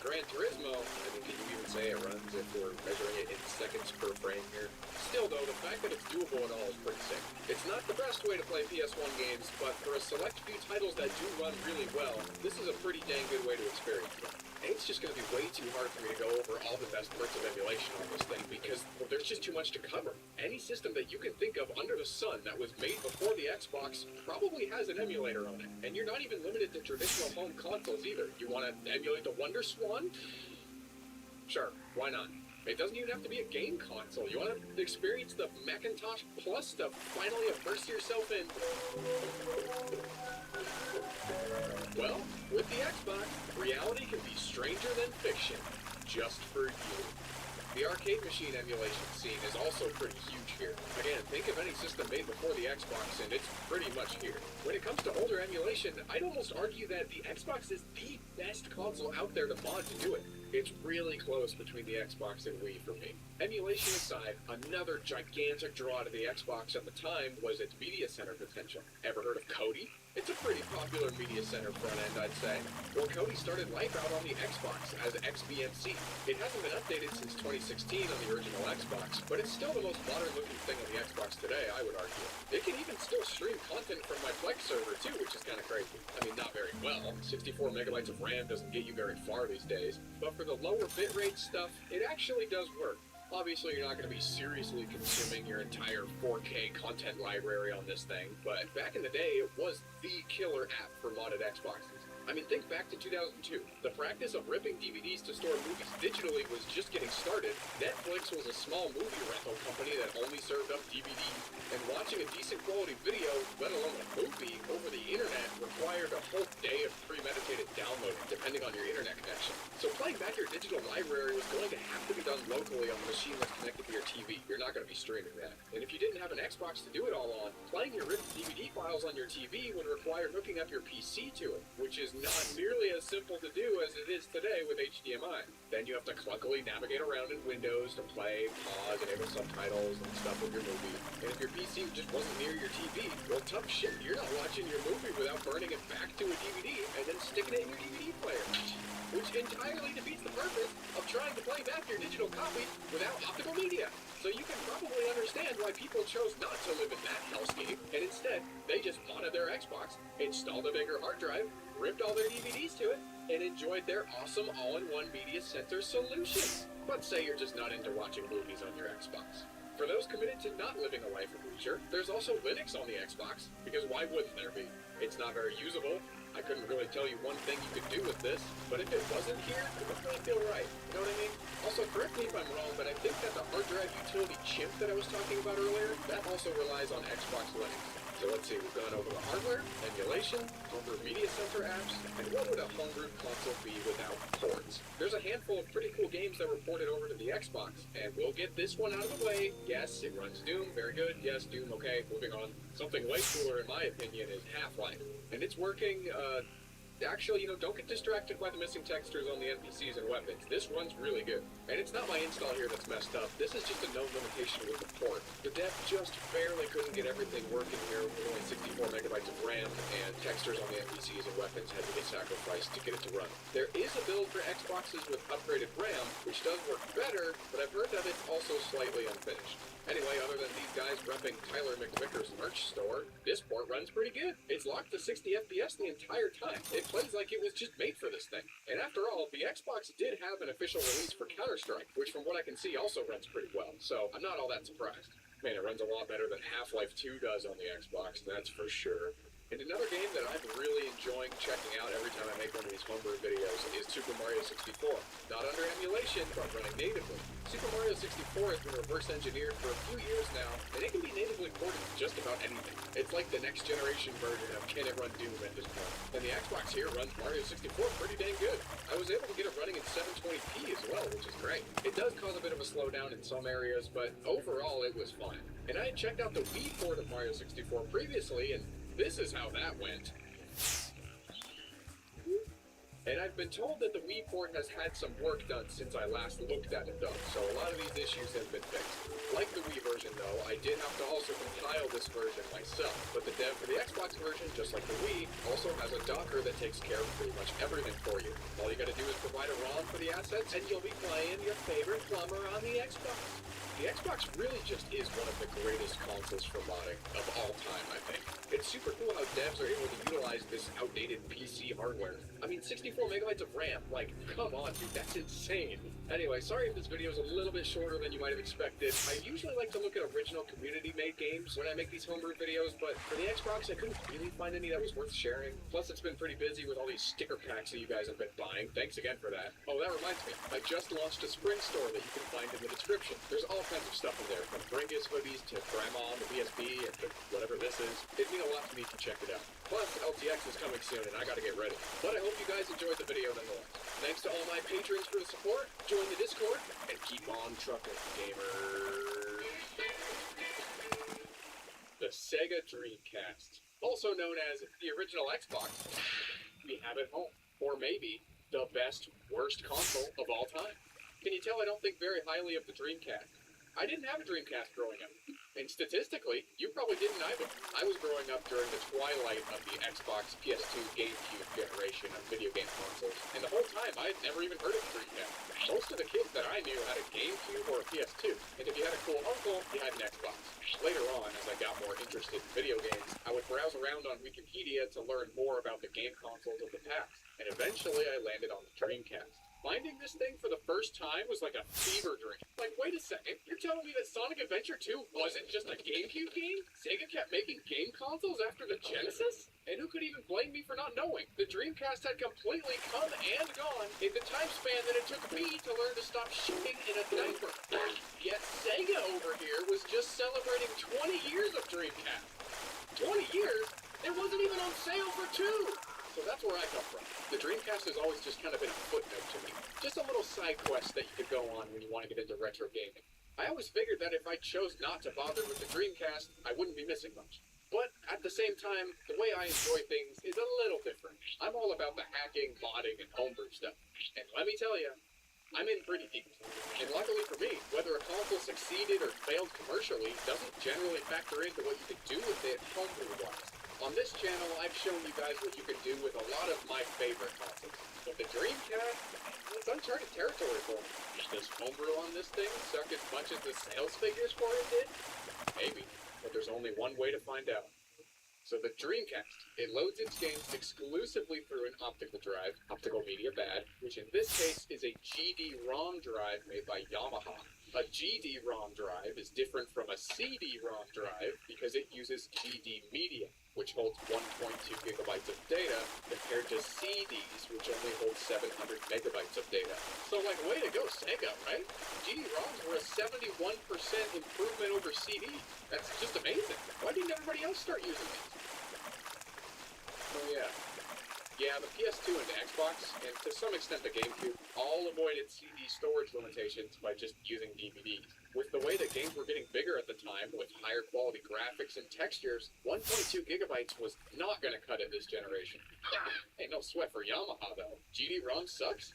Gran Turismo, I mean, can you even say it runs if we're measuring it in seconds per frame here? Still, though, the fact that it's doable at all is pretty sick. It's not the best way to play PS1 games, but for a select few titles that do run really well, this is a pretty dang good way to experience them. And it's just going to be way too hard for me to go over all the best parts of emulation on this thing because, well, there's just too much to cover. Any system that you can think of under the sun that was made before the Xbox probably has an emulator on it. And you're not even limited to traditional home consoles either. You want to emulate the Wonder Swan? Sure, why not? It doesn't even have to be a game console. You want to experience the Macintosh Plus to finally immerse yourself in? Well, with the Xbox, reality can be stranger than fiction, just for you. The arcade machine emulation scene is also pretty huge here. Again, think of any system made before the Xbox and it's pretty much here. When it comes to older emulation, I'd almost argue that the Xbox is the best console out there to mod to do it. It's really close between the Xbox and Wii for me. Emulation aside, another gigantic draw to the Xbox at the time was its media center potential. Ever heard of Kodi? It's a pretty popular media center front end, I'd say. Well, Kodi started life out on the Xbox as XBMC. It hasn't been updated since 2016 on the original Xbox, but it's still the most modern looking thing on the Xbox today, I would argue. It can even still stream content from my Plex server too, which is kind of crazy. I mean, not very well. 64 megabytes of RAM doesn't get you very far these days, but for the lower bitrate stuff, it actually does work. Obviously, you're not going to be seriously consuming your entire 4K content library on this thing, but back in the day, it was the killer app for modded Xboxes. I mean, think back to 2002. The practice of ripping DVDs to store movies digitally was just getting started. Netflix was a small movie rental company that only served up DVDs, and watching a decent quality video, let alone a movie, over the internet required a whole day of premeditated downloading, depending on your internet connection. So playing back your digital library was going to have to be done locally on the machine that's connected to your TV. You're not going to be streaming that. And if you didn't have an Xbox to do it all on, playing your ripped DVD files on your TV would require hooking up your PC to it, which is not nearly as simple to do as it is today with HDMI. Then you have to clunkily navigate around in Windows to play, pause, enable subtitles and stuff with your movie. And if your PC just wasn't near your TV, well, tough shit, you're not watching your movie without burning it back to a DVD and then sticking it in your DVD player. Which entirely defeats the purpose of trying to play back your digital copy without optical media. So you can probably understand why people chose not to live in that hellscape, and instead, they just modded their Xbox, installed a bigger hard drive, ripped all their DVDs to it, and enjoyed their awesome all-in-one media center solution. But say you're just not into watching movies on your Xbox. For those committed to not living a life of leisure, there's also Linux on the Xbox, because why wouldn't there be? It's not very usable. I couldn't really tell you one thing you could do with this, but if it wasn't here, it wouldn't really feel right. You know what I mean? Also, correct me if I'm wrong, but I think that the hard drive utility chimp that I was talking about earlier, that also relies on Xbox Linux. So let's see, we've gone over the hardware, emulation, homebrew media center apps, and what would a homebrew console be without ports? There's a handful of pretty cool games that were ported over to the Xbox, and we'll get this one out of the way. Yes, it runs Doom, very good. Yes, Doom, okay, moving on. Something way cooler, in my opinion, is Half-Life. And it's working, actually, don't get distracted by the missing textures on the NPCs and weapons. This runs really good. And it's not my install here that's messed up. This is just a known limitation with the port. The dev just barely couldn't get everything working here with only 64 megabytes of RAM, and textures on the NPCs and weapons had to be sacrificed to get it to run. There is a build for Xboxes with upgraded RAM, which does work better, but I've heard that it's also slightly unfinished. Anyway, other than these guys repping Tyler McVicker's merch store, this port runs pretty good. It's locked to 60 FPS the entire time. It plays like it was just made for this thing. And after all, the Xbox did have an official release for Counter-Strike, which from what I can see also runs pretty well, so I'm not all that surprised. Man, it runs a lot better than Half-Life 2 does on the Xbox, that's for sure. And another game that I'm really enjoying checking out every time I make one of these homebrew videos is Super Mario 64. Not under emulation, but running natively. Super Mario 64 has been reverse engineered for a few years now, and it can be natively ported to just about anything. It's like the next generation version of Can It Run Doom at this point. And the Xbox here runs Mario 64 pretty dang good. I was able to get it running in 720p as well, which is great. It does cause a bit of a slowdown in some areas, but overall it was fine. And I had checked out the Wii port of Mario 64 previously, and this is how that went. And I've been told that the Wii port has had some work done since I last looked at it though, so a lot of these issues have been fixed. Like the Wii version though, I did have to also compile this version myself, but the dev for the Xbox version, just like the Wii, also has a Docker that takes care of pretty much everything for you. All you gotta do is provide a ROM for the assets, and you'll be playing your favorite plumber on the Xbox. The Xbox really just is one of the greatest consoles for modding of all time, I think. It's super cool how devs are able to utilize this outdated PC hardware. I mean, 64 megabytes of RAM, like, come on, dude, that's insane. Anyway, sorry if this video is a little bit shorter than you might have expected. I usually like to look at original community-made games when I make these homebrew videos, but for the Xbox, I couldn't really find any that was worth sharing. Plus, it's been pretty busy with all these sticker packs that you guys have been buying. Thanks again for that. Oh, that reminds me, I just launched a Spring store that you can find in the description. There's all kinds of stuff in there, from Bringus hoodies to Grandma on the PSP and to whatever this is. It'd mean a lot to me if you check it out. Plus, LTX is coming soon and I gotta get ready. But I hope you guys enjoyed the video nonetheless. Thanks to all my patrons for the support. Join the Discord and keep on trucking, gamers. The Sega Dreamcast, also known as the original Xbox, we have at home. Or maybe the best, worst console of all time. Can you tell I don't think very highly of the Dreamcast? I didn't have a Dreamcast growing up. And statistically, you probably didn't either. I was growing up during the twilight of the Xbox, PS2, GameCube generation of video game consoles. And the whole time, I had never even heard of the Dreamcast. Most of the kids that I knew had a GameCube or a PS2. And if you had a cool uncle, you had an Xbox. Later on, as I got more interested in video games, I would browse around on Wikipedia to learn more about the game consoles of the past. And eventually, I landed on the Dreamcast. Finding this thing for the first time was like a fever dream. Like, wait a second, you're telling me that Sonic Adventure 2 wasn't just a GameCube game? Sega kept making game consoles after the Genesis? And who could even blame me for not knowing? The Dreamcast had completely come and gone in the time span that it took me to learn to stop shitting in a diaper. Yet Sega over here was just celebrating 20 years of Dreamcast. 20 years? It wasn't even on sale for 2! So that's where I come from. The Dreamcast has always just kind of been a footnote to me. Just a little side quest that you could go on when you want to get into retro gaming. I always figured that if I chose not to bother with the Dreamcast, I wouldn't be missing much. But at the same time, the way I enjoy things is a little different. I'm all about the hacking, modding, and homebrew stuff. And let me tell you, I'm in pretty deep. And luckily for me, whether a console succeeded or failed commercially doesn't generally factor into what you can do with it homebrew-wise. On this channel, I've shown you guys what you can do with a lot of my favorite consoles. But the Dreamcast, it's uncharted territory for me. Does homebrew on this thing suck as much as the sales figures for it did? Maybe, but there's only one way to find out. So the Dreamcast, it loads its games exclusively through an optical drive, optical media bad, which in this case is a GD-ROM drive made by Yamaha. A GD-ROM drive is different from a CD-ROM drive because it uses GD media, which holds 1.2 gigabytes of data, compared to CDs, which only hold 700 megabytes of data. So, like, way to go, Sega, right? GD-ROMs were a 71% improvement over CDs. That's just amazing. Why didn't everybody else start using these? Oh, yeah. Yeah, the PS2 and the Xbox, and to some extent the GameCube, all avoided CD storage limitations by just using DVDs. With the way that games were getting bigger at the time, with higher quality graphics and textures, 1.2 gigabytes was not going to cut it this generation. Hey, no sweat for Yamaha, though. GD-ROM sucks?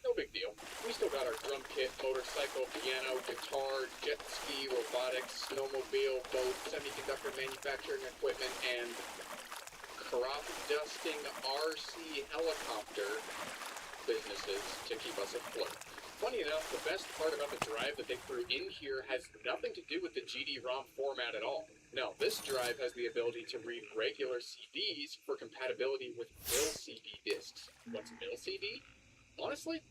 No big deal. We still got our drum kit, motorcycle, piano, guitar, jet ski, robotics, snowmobile, boat, semiconductor manufacturing equipment, and crop dusting RC helicopter businesses to keep us afloat. Funny enough, the best part about the drive that they threw in here has nothing to do with the GD-ROM format at all. No, this drive has the ability to read regular CDs for compatibility with mil-CD discs. What's mil-CD? Honestly,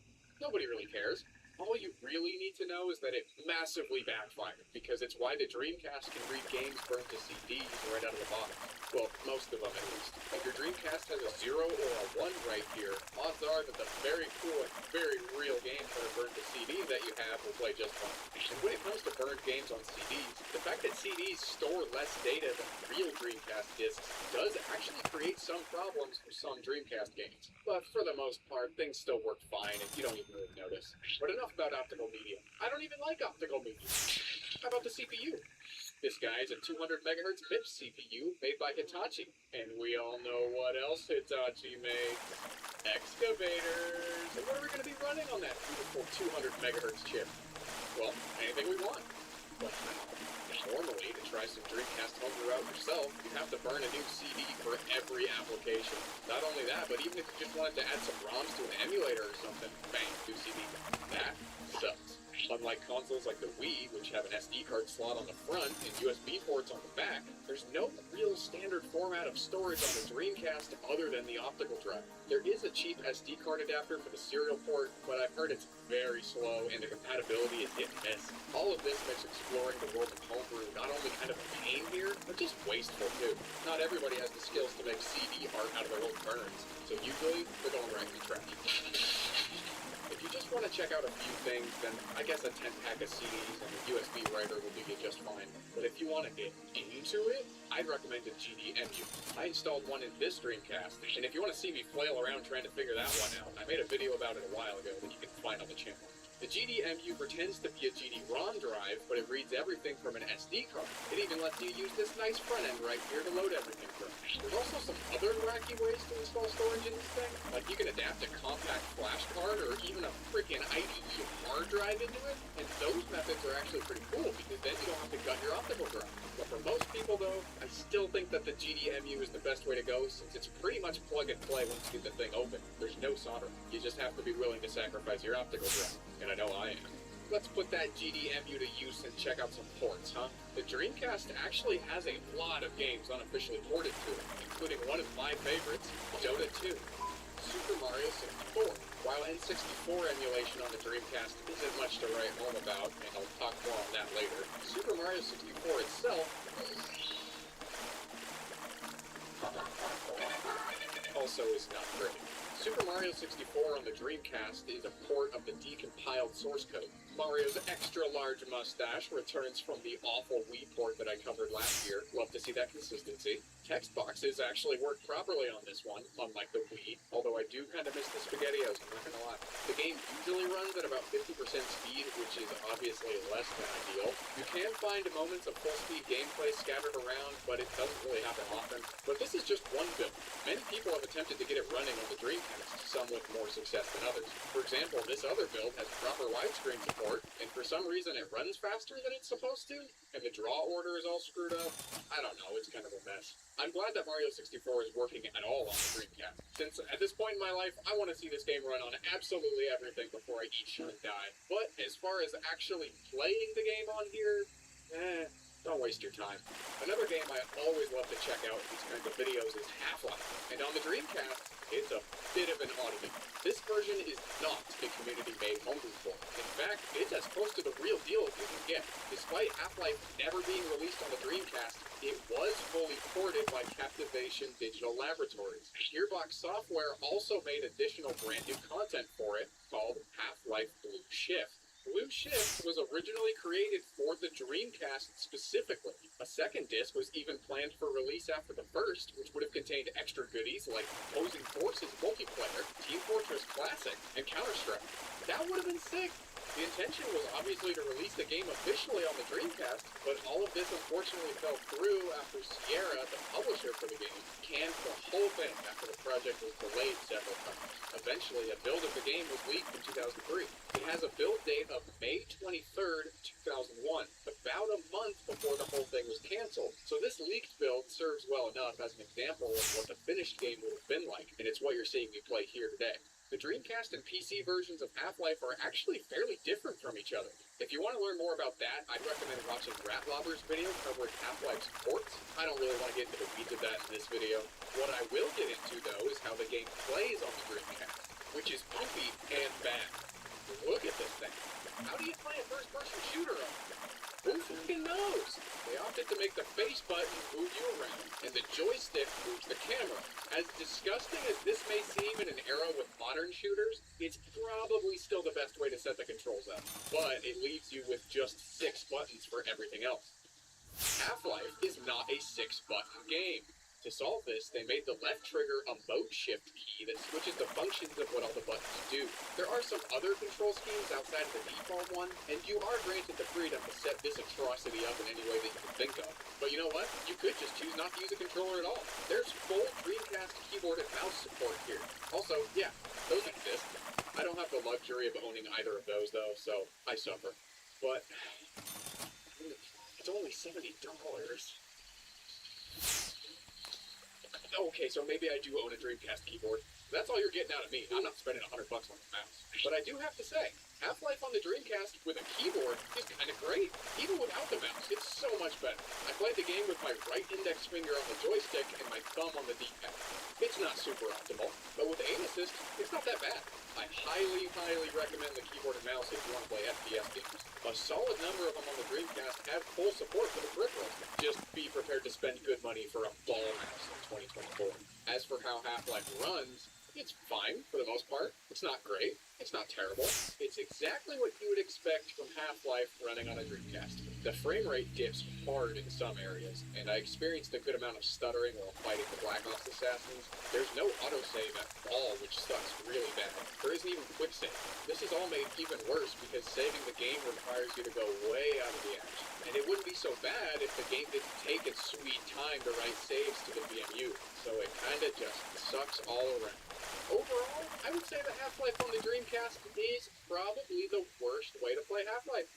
nobody really cares. All you really need to know is that it massively backfired, because it's why the Dreamcast can read games burned to CDs right out of the box. Well, most of them at least. If your Dreamcast has a 0 or a 1 right here, odds are that the very cool and very real games that are burned to CDs that you have will play just fine. And when it comes to burned games on CDs, the fact that CDs store less data than real Dreamcast discs does actually create some problems for some Dreamcast games. But for the most part, things still work fine and you don't even really notice. But enough about optical media. I don't even like optical media. How about the CPU? This guy is a 200 megahertz MIPS CPU made by Hitachi. And we all know what else Hitachi makes. Excavators. And what are we going to be running on that beautiful 200 megahertz chip? Well, anything we want. But normally, to try some Dreamcast homebrew out yourself, you have to burn a new CD for every application. Not only that, but even if you just wanted to add some ROMs to an emulator or something, bang, new CD. That sucks. Unlike consoles like the Wii, which have an SD card slot on the front and USB ports on the back, there's no real standard format of storage on the Dreamcast other than the optical drive. There is a cheap SD card adapter for the serial port, but I've heard it's very slow and the compatibility is hit and miss. All of this makes exploring the world of homebrew not only kind of a pain here, but just wasteful too. Not everybody has the skills to make CD art out of their old burns, so usually they're going right in the trash. If you just want to check out a few things, then I guess a 10-pack of CDs and a USB writer will do you just fine. But if you want to get into it, I'd recommend a GDMU. I installed one in this Dreamcast, and if you want to see me flail around trying to figure that one out, I made a video about it a while ago that you can find on the channel. The GDMU pretends to be a GD-ROM drive, but it reads everything from an SD card. It even lets you use this nice front end right here to load everything from. There's also some other wacky ways to install storage in this thing. Like you can adapt a compact flash card or even a freaking IDE hard drive into it. And those methods are actually pretty cool because then you don't have to gut your optical drive. But for most people though, I still think that the GDMU is the best way to go since it's pretty much plug and play once you get the thing open. There's no soldering. You just have to be willing to sacrifice your optical drive. And I know I am. Let's put that GDMU to use and check out some ports, huh? The Dreamcast actually has a lot of games unofficially ported to it, including one of my favorites, Dota 2. Super Mario 64. While N64 emulation on the Dreamcast isn't much to write home about, and I'll talk more on that later, Super Mario 64 itself also is not great. Super Mario 64 on the Dreamcast is a port of the decompiled source code. Mario's extra-large mustache returns from the awful Wii port that I covered last year. Love to see that consistency. Text boxes actually work properly on this one, unlike the Wii, although I do kind of miss the SpaghettiOs, I'm not gonna lie. The game usually runs at about 50% speed, which is obviously less than ideal. You can find moments of full-speed gameplay scattered around, but it doesn't really happen often. But this is just one build. Many people have attempted to get it running on the Dreamcast, some with more success than others. For example, this other build has proper widescreen support, and for some reason it runs faster than it's supposed to, and the draw order is all screwed up. I don't know, it's kind of a mess. I'm glad that Mario 64 is working at all on the Dreamcast, since at this point in my life, I want to see this game run on absolutely everything before I eat, shit, and die. But as far as actually playing the game on here, don't waste your time. Another game I always love to check out in these kinds of videos is Half-Life, and on the Dreamcast, it's a bit of an oddity. This version is not a community-made homebrew port. In fact, it's as close to the real deal as you can get. Despite Half-Life never being released on the Dreamcast, it was fully ported by Captivation Digital Laboratories. Gearbox Software also made additional brand new content for it called Half-Life Blue Shift. Blue Shift was originally created for the Dreamcast specifically. A second disc was even planned for release after the first, which would have contained extra goodies like Opposing Forces multiplayer, Team Fortress Classic, and Counter-Strike. That would have been sick! The intention was obviously to release the game officially on the Dreamcast, but all of this unfortunately fell through after Sierra, the publisher for the game, canned the whole thing after the project was delayed several times. Eventually, a build of the game was leaked in 2003. It has a build date of May 23rd, 2001, about a month before the whole thing was canceled. So this leaked build serves well enough as an example of what the finished game would have been like, and it's what you're seeing me play here today. The Dreamcast and PC versions of Half-Life are actually fairly different from each other. If you want to learn more about that, I'd recommend watching Ratlobber's video covering Half-Life's ports. I don't really want to get into the weeds of that in this video. What I will get into, though, is how the game plays on the Dreamcast, which is goofy and bad. Look at this thing. How do you play a first-person shooter on it? Who fucking knows? They opted to make the face button move you around, and the joystick moves the camera. As disgusting as this may seem in an era with modern shooters, it's probably still the best way to set the controls up. But it leaves you with just 6 buttons for everything else. Half-Life is not a 6-button game. To solve this, they made the left trigger a mode shift key that switches the functions of what all the buttons do. There are some other control schemes outside of the default one, and you are granted the freedom to set this atrocity up in any way that you can think of. But you know what? You could just choose not to use a controller at all. There's full Dreamcast keyboard and mouse support here. Also, yeah, those exist. I don't have the luxury of owning either of those, though, so I suffer. But it's only $70. Okay, so maybe I do own a Dreamcast keyboard. That's all you're getting out of me. I'm not spending $100 on a mouse. But I do have to say, Half-Life on the Dreamcast with a keyboard is kind of great. Even without the mouse, it's so much better. I played the game with my right index finger on the joystick and my thumb on the D-pad. It's not super optimal, but with aim assist, it's not that bad. I highly, highly recommend the keyboard and mouse if you want to play FPS games. A solid number of them on the Dreamcast have full support for the peripheral. Just be prepared to spend good money for a ball mouse in 2024. As for how Half-Life runs, it's fine for the most part. It's not great. It's not terrible. It's exactly what you would expect from Half-Life running on a Dreamcast. The frame rate dips hard in some areas, and I experienced a good amount of stuttering while fighting the Black Ops assassins. There's no autosave at all, which sucks really bad. There isn't even quick save. This is all made even worse because saving the game requires you to go way out of the edge. And it wouldn't be so bad if the game didn't take its sweet time to write saves to the VMU. So it kinda just sucks all around. Overall, I would say that Half-Life on the Dreamcast is probably the worst way to play Half-Life.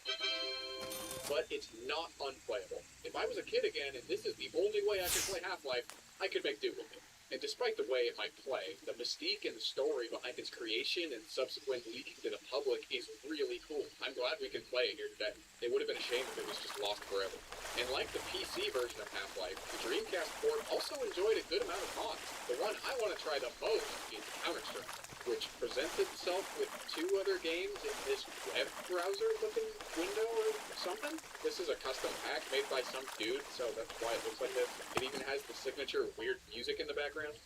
But it's not unplayable. If I was a kid again and this is the only way I could play Half-Life, I could make do with it. And despite the way it might play, the mystique and the story behind its creation and subsequent leaking to the public is really cool. I'm glad we can play it here today. It would have been a shame if it was just lost forever. And like the PC version of Half-Life, the Dreamcast port also enjoyed a good amount of mods. The one I want to try the most is Counter-Strike, which presents itself with 2 other games in this web browser-looking window or something. This is a custom pack made by some dude, so that's why it looks like this. It even has the signature weird music in the background.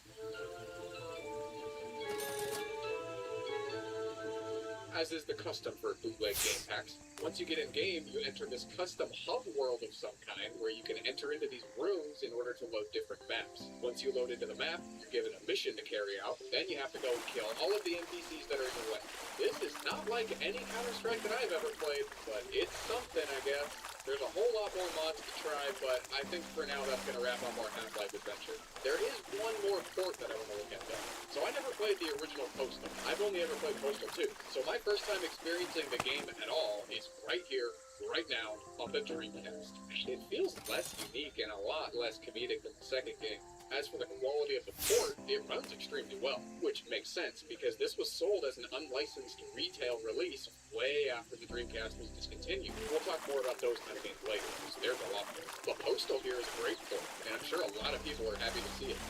As is the custom for bootleg game packs. Once you get in game, you enter this custom hub world of some kind where you can enter into these rooms in order to load different maps. Once you load into the map, you're given a mission to carry out, then you have to go and kill all of the NPCs that are in your way. This is not like any Counter-Strike that I've ever played, but it's something, I guess. There's a whole lot more mods to try, but I think for now that's going to wrap up our Half-Life adventure. There is one more port that I want to look at though. So I never played the original Postal. I've only ever played Postal 2. So my first time experiencing the game at all is right here, right now, on the Dreamcast. It feels less unique and a lot less comedic than the second game. As for the quality of the port, it runs extremely well, which makes sense because this was sold as an unlicensed retail release way after the Dreamcast was discontinued. We'll talk more about those kind of games later, because there's a lot more. The Postal here is a great port, and I'm sure a lot of people are happy to see it.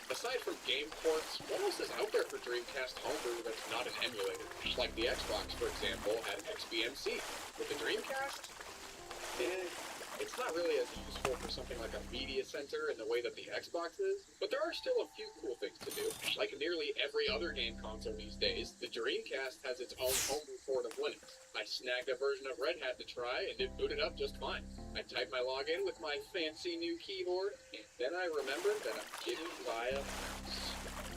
Aside from game ports, what else is out there for Dreamcast homebrew that's not an emulator? Like the Xbox, for example, had XBMC. With the Dreamcast, it's not really as useful for something like a media center in the way that the Xbox is, but there are still a few cool things to do. Like nearly every other game console these days, the Dreamcast has its own homebrew port of Linux. I snagged a version of Red Hat to try, and it booted up just fine. I typed my login with my fancy new keyboard, and then I remembered that I didn't buy a mouse.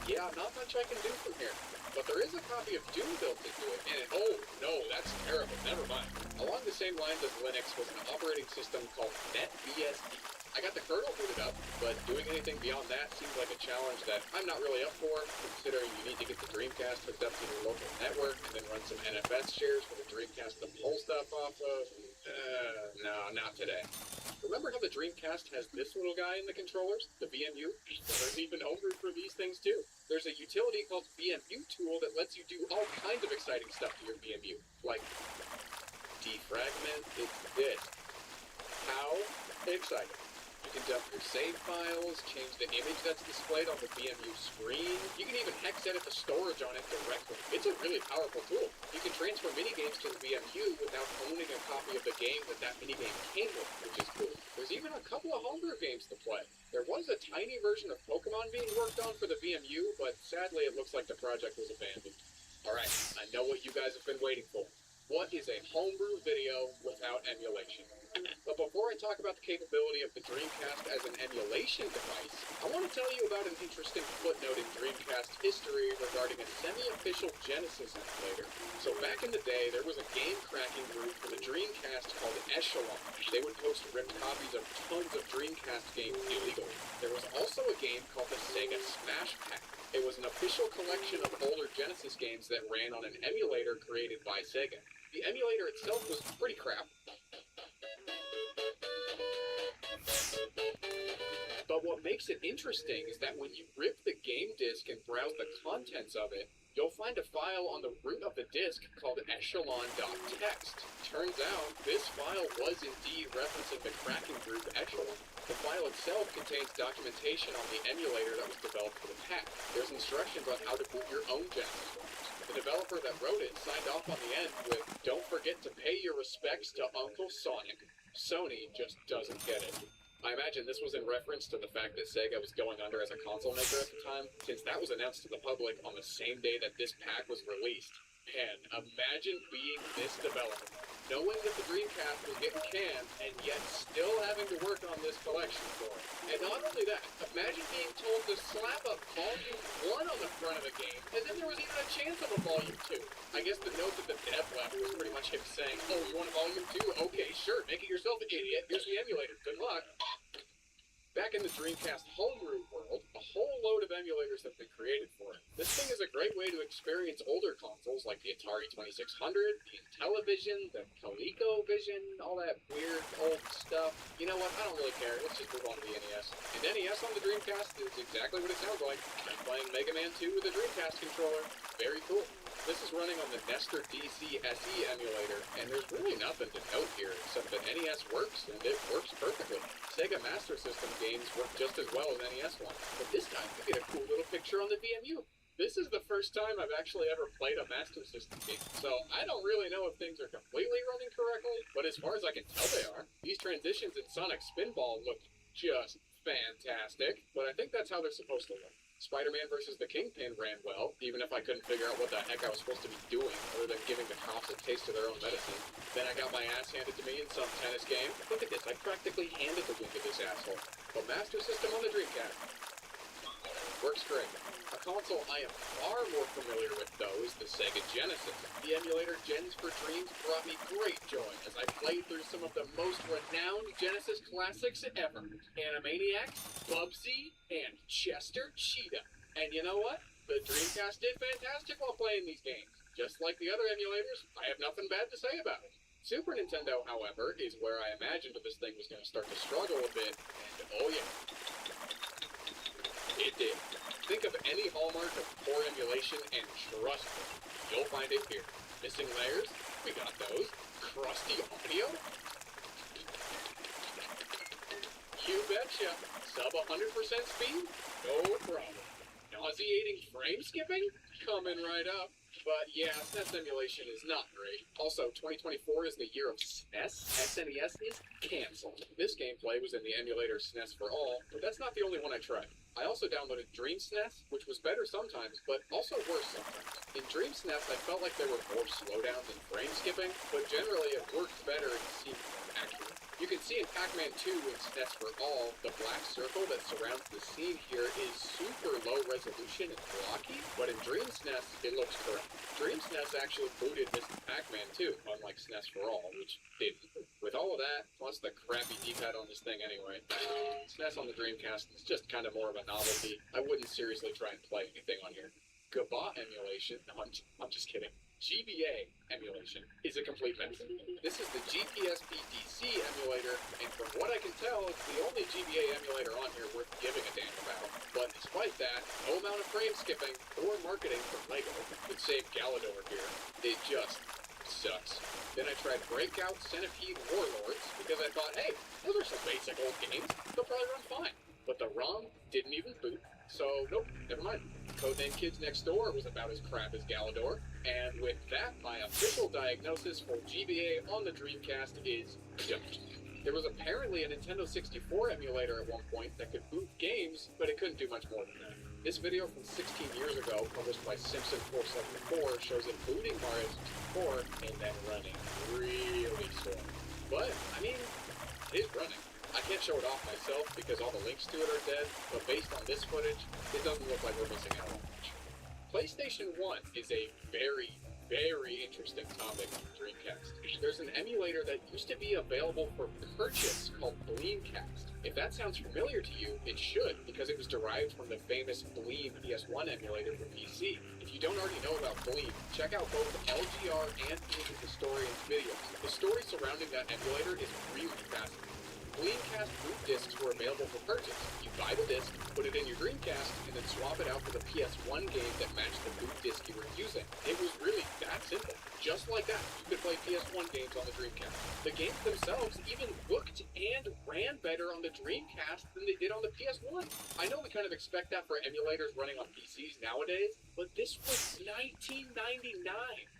Yeah, not much I can do from here. But there is a copy of Doom built into it, and oh no, that's terrible, never mind. Along the same lines as Linux was an operating system called NetBSD. I got the kernel booted up, but doing anything beyond that seems like a challenge that I'm not really up for, considering you need to get the Dreamcast hooked up to your local network and then run some NFS shares for the Dreamcast to pull stuff off of. No, not today. Remember how the Dreamcast has this little guy in the controllers, the VMU? Well, there's even homebrew for these things too. There's a utility called VMU tool that lets you do all kinds of exciting stuff to your VMU, like defragment. It's this. How exciting. You can dump your save files, change the image that's displayed on the VMU screen. You can even hex edit the storage on it directly. It's a really powerful tool. You can transfer minigames to the VMU without owning a copy of the game that minigame came with, which is cool. There's even a couple of homebrew games to play. There was a tiny version of Pokemon being worked on for the VMU, but sadly it looks like the project was abandoned. Alright, I know what you guys have been waiting for. What is a homebrew video without emulation? But before I talk about the capability of the Dreamcast as an emulation device, I want to tell you about an interesting footnote in Dreamcast history regarding a semi-official Genesis emulator. So back in the day, there was a game cracking group for the Dreamcast called Echelon. They would post ripped copies of tons of Dreamcast Dreamcast games illegally. There was also a game called the Sega Smash Pack. It was an official collection of older Genesis games that ran on an emulator created by Sega. The emulator itself was pretty crap. But what makes it interesting is that when you rip the game disc and browse the contents of it, you'll find a file on the root of the disc called echelon.txt. Turns out, this file was indeed referencing the cracking group Echelon. The file itself contains documentation on the emulator that was developed for the pack. There's instructions on how to boot your own Genesis ROMs. The developer that wrote it signed off on the end with, "Don't forget to pay your respects to Uncle Sonic." Sony just doesn't get it. I imagine this was in reference to the fact that Sega was going under as a console maker at the time, since that was announced to the public on the same day that this pack was released. Man, imagine being this developer, knowing that the Dreamcast was getting canned, and yet still having to work on this collection for it. And not only that, imagine being told to slap a Volume 1 on the front of a game, and then there was even a chance of a Volume 2. I guess the note that the dev left was pretty much him saying, "Oh, you want a Volume 2? Okay, sure, make it yourself, idiot. Here's the emulator. Good luck." Back in the Dreamcast homebrew world, a whole load of emulators have been created for it. This thing is a great way to experience older consoles like the Atari 2600, the Intellivision, the ColecoVision, all that weird old stuff. You know what? I don't really care. Let's just move on to the NES. And NES on the Dreamcast is exactly what it sounds like. I'm playing Mega Man 2 with a Dreamcast controller. Very cool. This is running on the Nestor DC SE emulator, and there's really nothing to note here except that NES works, and it works perfectly. Sega Master System games work just as well as NES ones, but this time you get a cool little picture on the VMU. This is the first time I've actually ever played a Master System game, so I don't really know if things are completely running correctly, but as far as I can tell they are. These transitions in Sonic Spinball look just fantastic, but I think that's how they're supposed to look. Spider-Man vs. the Kingpin ran well, even if I couldn't figure out what the heck I was supposed to be doing other than giving the cops a taste of their own medicine. Then I got my ass handed to me in some tennis game. Look at this, I practically handed the win to this asshole. But Master System on the Dreamcast works great. A console I am far more familiar with, though, is the Sega Genesis. The emulator Gens for Dreams brought me great joy as I played through some of the most renowned Genesis classics ever. Animaniacs, Bubsy, and Chester Cheetah. And you know what? The Dreamcast did fantastic while playing these games. Just like the other emulators, I have nothing bad to say about it. Super Nintendo, however, is where I imagined this thing was going to start to struggle a bit, and oh yeah, it did. Think of any hallmark of poor emulation and trust me, you'll find it here. Missing layers? We got those. Crusty audio? You betcha. Sub 100% speed? No problem. Nauseating frame skipping? Coming right up. But yeah, SNES emulation is not great. Also, 2024 is the year of SNES. SNES is canceled. This gameplay was in the emulator SNES for All, but that's not the only one I tried. I also downloaded Dream SNES, which was better sometimes, but also worse sometimes. In Dream SNES, I felt like there were more slowdowns and frame skipping, but generally it worked better and seemed more accurate. You can see in Pac-Man 2 in SNES for All, the black circle that surrounds the scene here is super low resolution and blocky, but in Dream SNES, it looks correct. Dream SNES actually booted Mr. Pac-Man 2, unlike SNES for All, which didn't. With all of that, plus the crappy D-pad on this thing anyway, SNES on the Dreamcast is just kind of more of a novelty. I wouldn't seriously try and play anything on here. GBA emulation, no, I'm just kidding. GBA emulation is a complete mess. This is the GPSP-DC emulator, and from what I can tell, it's the only GBA emulator on here worth giving a damn about. But despite that, no amount of frame skipping or marketing from LEGO could save Galador here. It just sucks. Then I tried Breakout, Centipede, Warlords, because I thought, hey, those are some basic old games. They'll probably run fine. But the ROM didn't even boot, so nope, never mind. Codename Kids Next Door was about as crap as Galador, and with that, my official diagnosis for GBA on the Dreamcast is done. There was apparently a Nintendo 64 emulator at one point that could boot games, but it couldn't do much more than that. This video from 16 years ago, published by Simpson474, shows it booting Mario 64 and then running really slow. But, I mean, it is running. I can't show it off myself because all the links to it are dead, but based on this footage, it doesn't look like we're missing out on much. PlayStation 1 is a very, very interesting topic on the Dreamcast. There's an emulator that used to be available for purchase called Dreamcast. If that sounds familiar to you, it should, because it was derived from the famous Bleem PS1 emulator for PC. If you don't already know about Bleem, check out both LGR and Music Historian's videos. The story surrounding that emulator is really fascinating. Dreamcast boot discs were available for purchase. You buy the disc, put it in your Dreamcast, and then swap it out for the PS1 game that matched the boot disc you were using. It was really that simple. Just like that, you could play PS1 games on the Dreamcast. The games themselves even looked and ran better on the Dreamcast than they did on the PS1. I know we kind of expect that for emulators running on PCs nowadays, but this was 1999.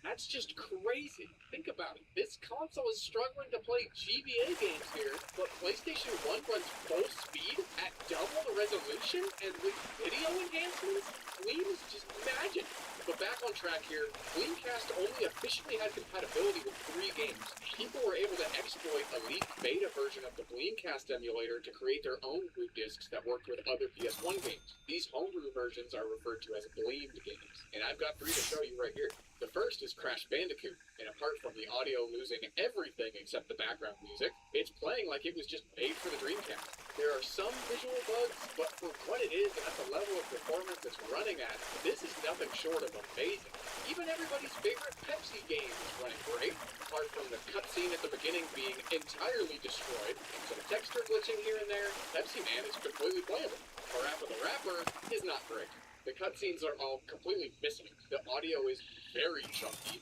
That's just crazy. Think about it. This console is struggling to play GBA games here, but PlayStation 1 runs full speed at double the resolution and with video enhancements? Bleem is just magic. But back on track here, Dreamcast only officially had compatibility with 3 games. People were able to exploit a leaked beta version of the Dreamcast emulator to create their own boot discs that worked with other PS1 games. These homebrew versions are referred to as Bleemed games, and I've got 3 to show you right here. The first is Crash Bandicoot, and apart from the audio losing everything except the background music, it's playing like it was just made for the Dreamcast. There are some visual bugs, but for what it is and at the level of performance it's running at, this is nothing short of amazing. Even everybody's favorite Pepsi game is running great, apart from the cutscene at the beginning being entirely destroyed, and some texture glitching here and there. Pepsi Man is completely playable. Parappa the Rapper is not great. The cutscenes are all completely missing. The audio is very chunky.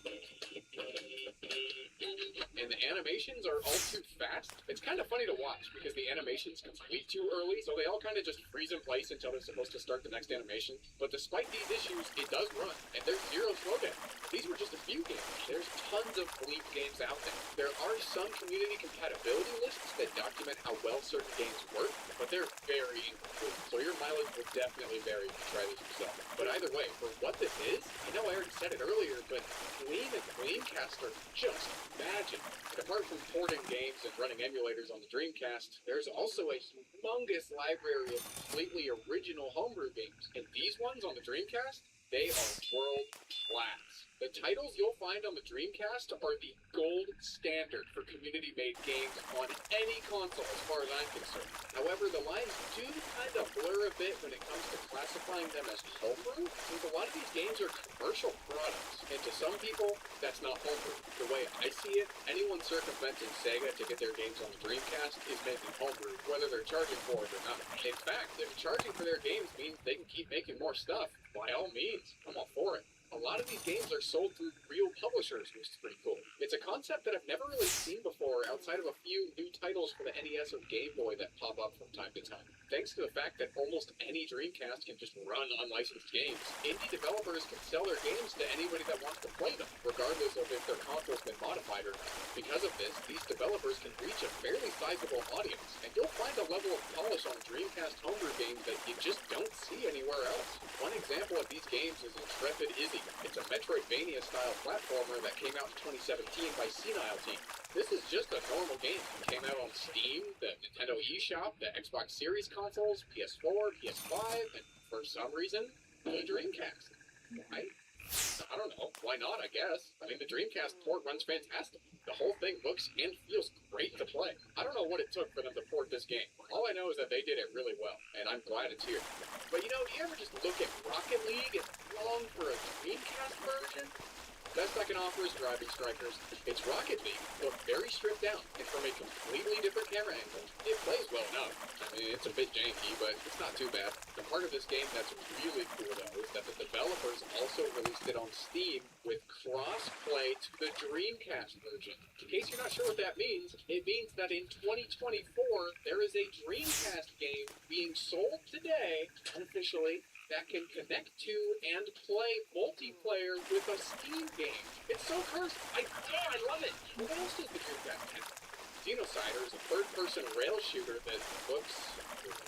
And the animations are all too fast. It's kind of funny to watch because the animations complete too early, so they all kind of just freeze in place until they're supposed to start the next animation. But despite these issues, it does run, and there's zero slowdown. These were just a few games. There's tons of Bleep games out there. There are some community compatibility lists that document how well certain games work, but they're very incomplete, so your mileage will definitely vary if you try these yourself. But either way, for what this is, I know I already said it earlier, but Bleem and Bleemcast are just magic. And apart from porting games and running emulators on the Dreamcast, there's also a humongous library of completely original homebrew games. And these ones on the Dreamcast, they are world class. The titles you'll find on the Dreamcast are the gold standard for community-made games on any console as far as I'm concerned. However, the lines do kind of blur a bit when it comes to classifying them as homebrew, since a lot of these games are commercial products, and to some people, that's not homebrew. The way I see it, anyone circumventing Sega to get their games on the Dreamcast is making homebrew, whether they're charging for it or not. In fact, if charging for their games means they can keep making more stuff, by all means, I'm all for it. A lot of these games are sold through real publishers, which is pretty cool. It's a concept that I've never really seen before outside of a few new titles for the NES or Game Boy that pop up from time to time. Thanks to the fact that almost any Dreamcast can just run unlicensed games, indie developers can sell their games to anybody that wants to play them, regardless of if their console's been modified or not. Because of this, these developers can reach a fairly sizable audience, and you'll find a level of polish on Dreamcast homebrew games that you just don't see anywhere else. One example of these games is Intrepid Izzy. It's a Metroidvania-style platformer that came out in 2017 by Senile Team. This is just a normal game. It came out on Steam, the Nintendo eShop, the Xbox Series consoles, PS4, PS5, and for some reason, the Dreamcast. Why? I don't know. Why not, I guess? I mean, the Dreamcast port runs fantastic. The whole thing looks and feels great to play. I don't know what it took for them to port this game. All I know is that they did it really well, and I'm glad it's here. But you know, do you ever just look at Rocket League and long for a Dreamcast version? Best I can offer is Driving Strikers. It's Rocket League, but very stripped down, and from a completely different camera angle. It plays well enough. I mean, it's a bit janky, but it's not too bad. The part of this game that's really cool, though, is that the developers also released it on Steam with cross-play to the Dreamcast version. In case you're not sure what that means, it means that in 2024, there is a Dreamcast game being sold today, unofficially, that can connect to and play multiplayer with a Steam game. It's so cursed. I love it. What else does the Dreamcast have? Genocider is a third-person rail shooter that looks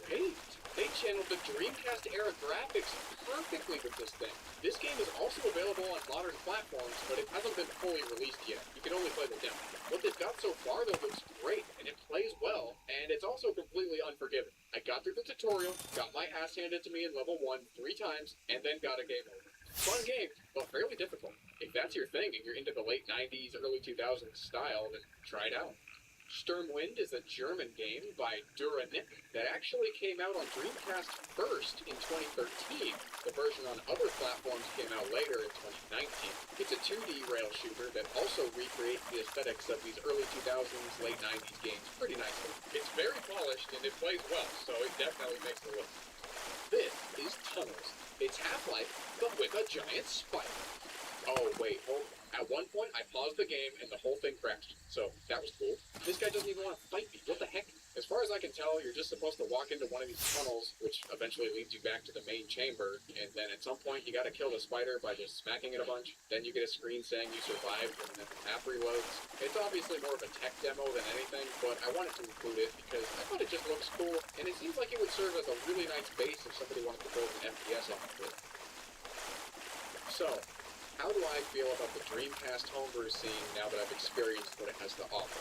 great. They channeled the Dreamcast-era graphics perfectly with this thing. This game is also available on modern platforms, but it hasn't been fully released yet. You can only play the demo. What they've got so far, though, looks great, and it plays well, and it's also completely unforgiving. I got through the tutorial, got my ass handed to me in level 1 3 times, and then got a game over. Fun game, but fairly difficult. If that's your thing and you're into the late 90s, early 2000s style, then try it out. Sturmwind is a German game by Duranick that actually came out on Dreamcast first in 2013. The version on other platforms came out later in 2019. It's a 2D rail shooter that also recreates the aesthetics of these early 2000s, late 90s games pretty nicely. It's very polished and it plays well, so it definitely makes the list. This is Tunnels. It's Half-Life, but with a giant spider. Oh, wait, hold on. At one point, I paused the game and the whole thing crashed, so that was cool. This guy doesn't even want to fight me. What the heck? As far as I can tell, you're just supposed to walk into one of these tunnels, which eventually leads you back to the main chamber, and then at some point you gotta kill the spider by just smacking it a bunch. Then you get a screen saying you survived, and then the map reloads. It's obviously more of a tech demo than anything, but I wanted to include it because I thought it just looks cool, and it seems like it would serve as a really nice base if somebody wanted to build an FPS off of it. So, how do I feel about the Dreamcast homebrew scene now that I've experienced what it has to offer?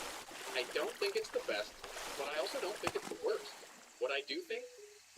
I don't think it's the best, but I also don't think it's the worst. What I do think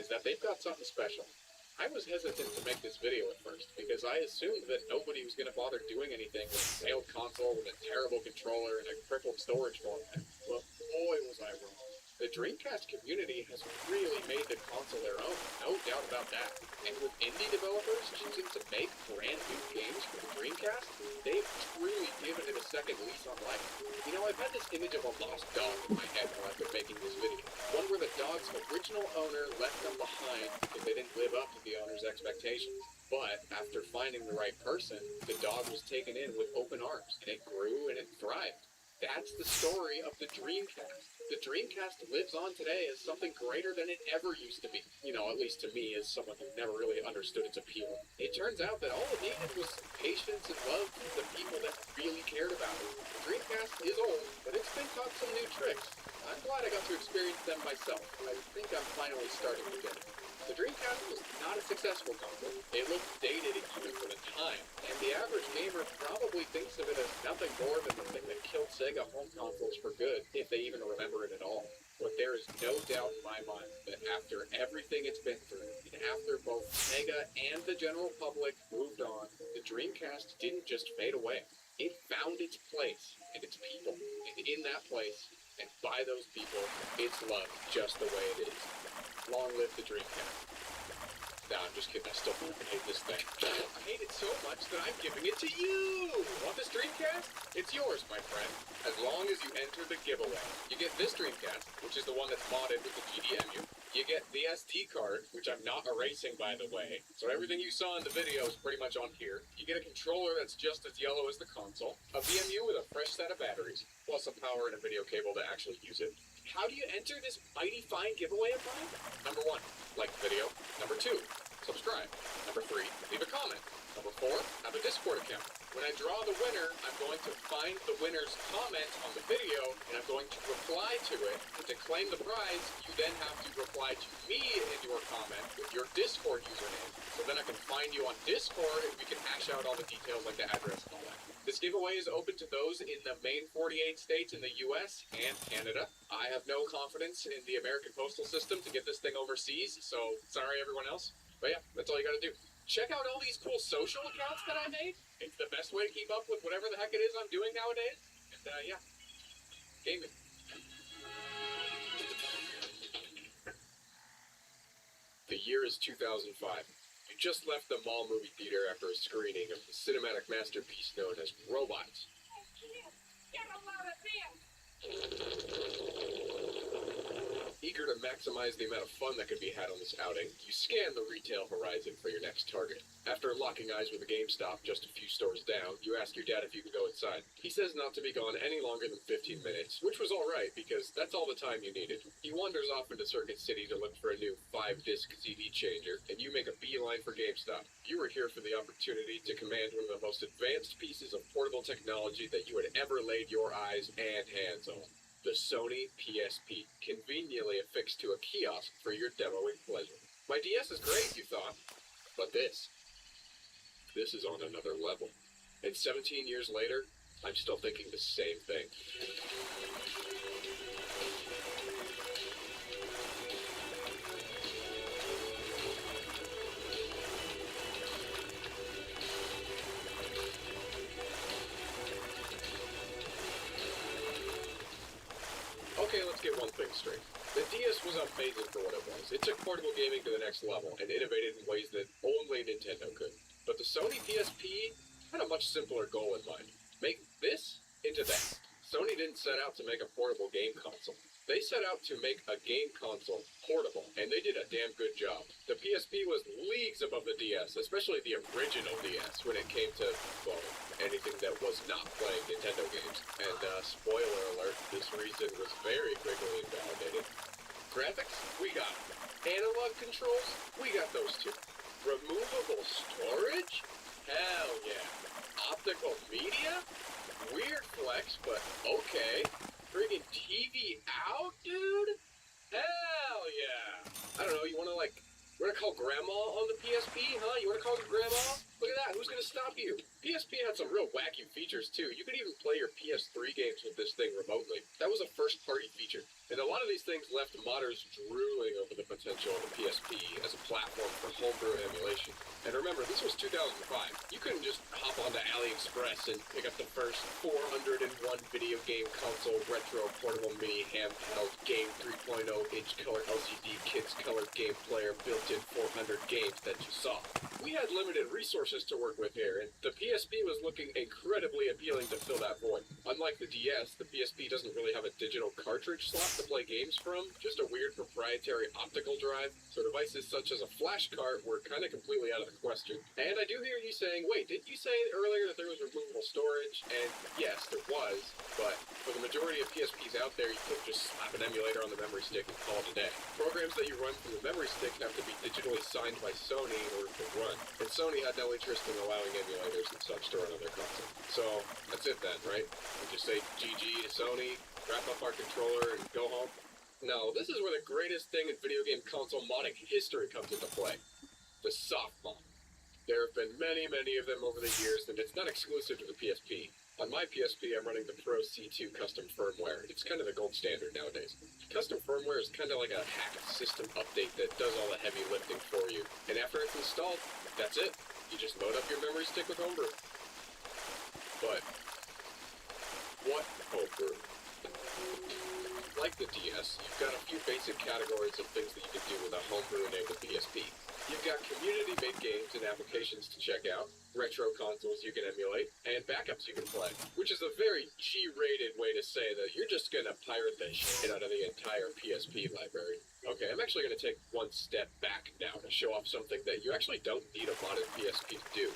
is that they've got something special. I was hesitant to make this video at first because I assumed that nobody was going to bother doing anything with a failed console with a terrible controller and a crippled storage format. But boy was I wrong. The Dreamcast community has really made the console their own, no doubt about that. And with indie developers choosing to make brand new games for the Dreamcast, they've truly given it a second lease on life. You know, I've had this image of a lost dog in my head while I've been making this video. One where the dog's original owner left them behind because they didn't live up to the owner's expectations. But after finding the right person, the dog was taken in with open arms, and it grew and it thrived. That's the story of the Dreamcast. The Dreamcast lives on today as something greater than it ever used to be. You know, at least to me, as someone who never really understood its appeal. It turns out that all it needed was some patience and love from the people that really cared about it. The Dreamcast is old, but it's been taught some new tricks. I'm glad I got to experience them myself. I think I'm finally starting to get it. The Dreamcast was not a successful console. It looked dated even for the time, and the average gamer probably thinks of it as nothing more than the thing that killed Sega home consoles for good, if they even remember it at all. But there is no doubt in my mind that after everything it's been through, and after both Sega and the general public moved on, the Dreamcast didn't just fade away. It found its place and its people, and in that place, and by those people, it's loved just the way it is. Long live the Dreamcast. Nah, I'm just kidding. I still fucking hate this thing. I hate it so much that I'm giving it to you! Want this Dreamcast? It's yours, my friend. As long as you enter the giveaway. You get this Dreamcast, which is the one that's modded with the GDMU. You get the SD card, which I'm not erasing, by the way. So everything you saw in the video is pretty much on here. You get a controller that's just as yellow as the console. A VMU with a fresh set of batteries. Plus some power and a video cable to actually use it. How do you enter this mighty fine giveaway of mine? Number 1, like the video. Number 2, subscribe. Number 3, leave a comment. Number 4, have a Discord account. When I draw the winner, I'm going to find the winner's comment on the video, and I'm going to reply to it. And to claim the prize, you then have to reply to me in your comment with your Discord username. So then I can find you on Discord, and we can hash out all the details like the address and all that. This giveaway is open to those in the main 48 states in the US and Canada. I have no confidence in the American postal system to get this thing overseas, so sorry everyone else. But yeah, that's all you gotta do. Check out all these cool social accounts that I made. It's the best way to keep up with whatever the heck it is I'm doing nowadays. And yeah, gaming. The year is 2005. You just left the mall movie theater after a screening of the cinematic masterpiece known as Robots. Eager to maximize the amount of fun that could be had on this outing, you scan the retail horizon for your next target. After locking eyes with a GameStop just a few stores down, you ask your dad if you can go inside. He says not to be gone any longer than 15 minutes, which was alright because that's all the time you needed. He wanders off into Circuit City to look for a new 5-disc CD changer, and you make a beeline for GameStop. You were here for the opportunity to command one of the most advanced pieces of portable technology that you had ever laid your eyes and hands on. The Sony PSP, conveniently affixed to a kiosk for your demoing pleasure. My DS is great, you thought, but this is on another level. And 17 years later, I'm still thinking the same thing. amazing for what it was. It took portable gaming to the next level and innovated in ways that only Nintendo could. But the Sony PSP had a much simpler goal in mind. Make this into that. Sony didn't set out to make a portable game console. They set out to make a game console portable, and they did a damn good job. The PSP was leagues above the DS, especially the original DS, when it came to, well, anything that was not playing Nintendo games. And, spoiler alert, this reason was very quickly invalidated. Graphics? We got them. Analog controls? We got those too. Removable storage? Hell yeah. Optical media? Weird flex, but okay. Friggin' TV out, dude? Hell yeah! I don't know, you wanna call grandma on the PSP, huh? You wanna call your grandma? Look at that, who's gonna stop you? PSP had some real wacky features too. You could even play your PS3 games with this thing remotely. That was a first-party feature. And a lot of these things left modders drooling over the potential of the PSP as a platform for homebrew emulation. And remember, this was 2005. You couldn't just hop onto AliExpress and pick up the first 401 video game console retro portable mini handheld game 3.0 inch color LCD kids color game player built-in 400 games that you saw. We had limited resources to work with here, and the PSP was looking incredibly appealing to fill that void. Unlike the DS, the PSP doesn't really have a digital cartridge slot to play games from, just a weird proprietary optical drive, so devices such as a flash cart were kind of completely out of the question. And I do hear you saying, wait, didn't you say earlier that there was removable storage? And yes, there was, but for the majority of PSPs out there, you couldn't just slap an emulator on the memory stick and call it a day. Programs that you run from the memory stick have to be digitally signed by Sony in order to run, and Sony had no interest in allowing emulators and such to run on their console. So that's it then, right? We just say GG to Sony, wrap up our controller, and go home? No, this is where the greatest thing in video game console modding history comes into play. The soft mod. There have been many of them over the years, and it's not exclusive to the PSP. On my PSP, I'm running the Pro C2 custom firmware. It's kind of the gold standard nowadays. Custom firmware is kind of like a hack system update that does all the heavy lifting for you. And after it's installed, that's it. You just load up your memory stick with homebrew. But what homebrew? Like the DS, you've got a few basic categories of things that you can do with a homebrew-enabled PSP. You've got community-made games and applications to check out, retro consoles you can emulate, and backups you can play, which is a very G-rated way to say that you're just gonna pirate the shit out of the entire PSP library. Okay, I'm actually gonna take one step back now to show off something that you actually don't need a modded PSP to do.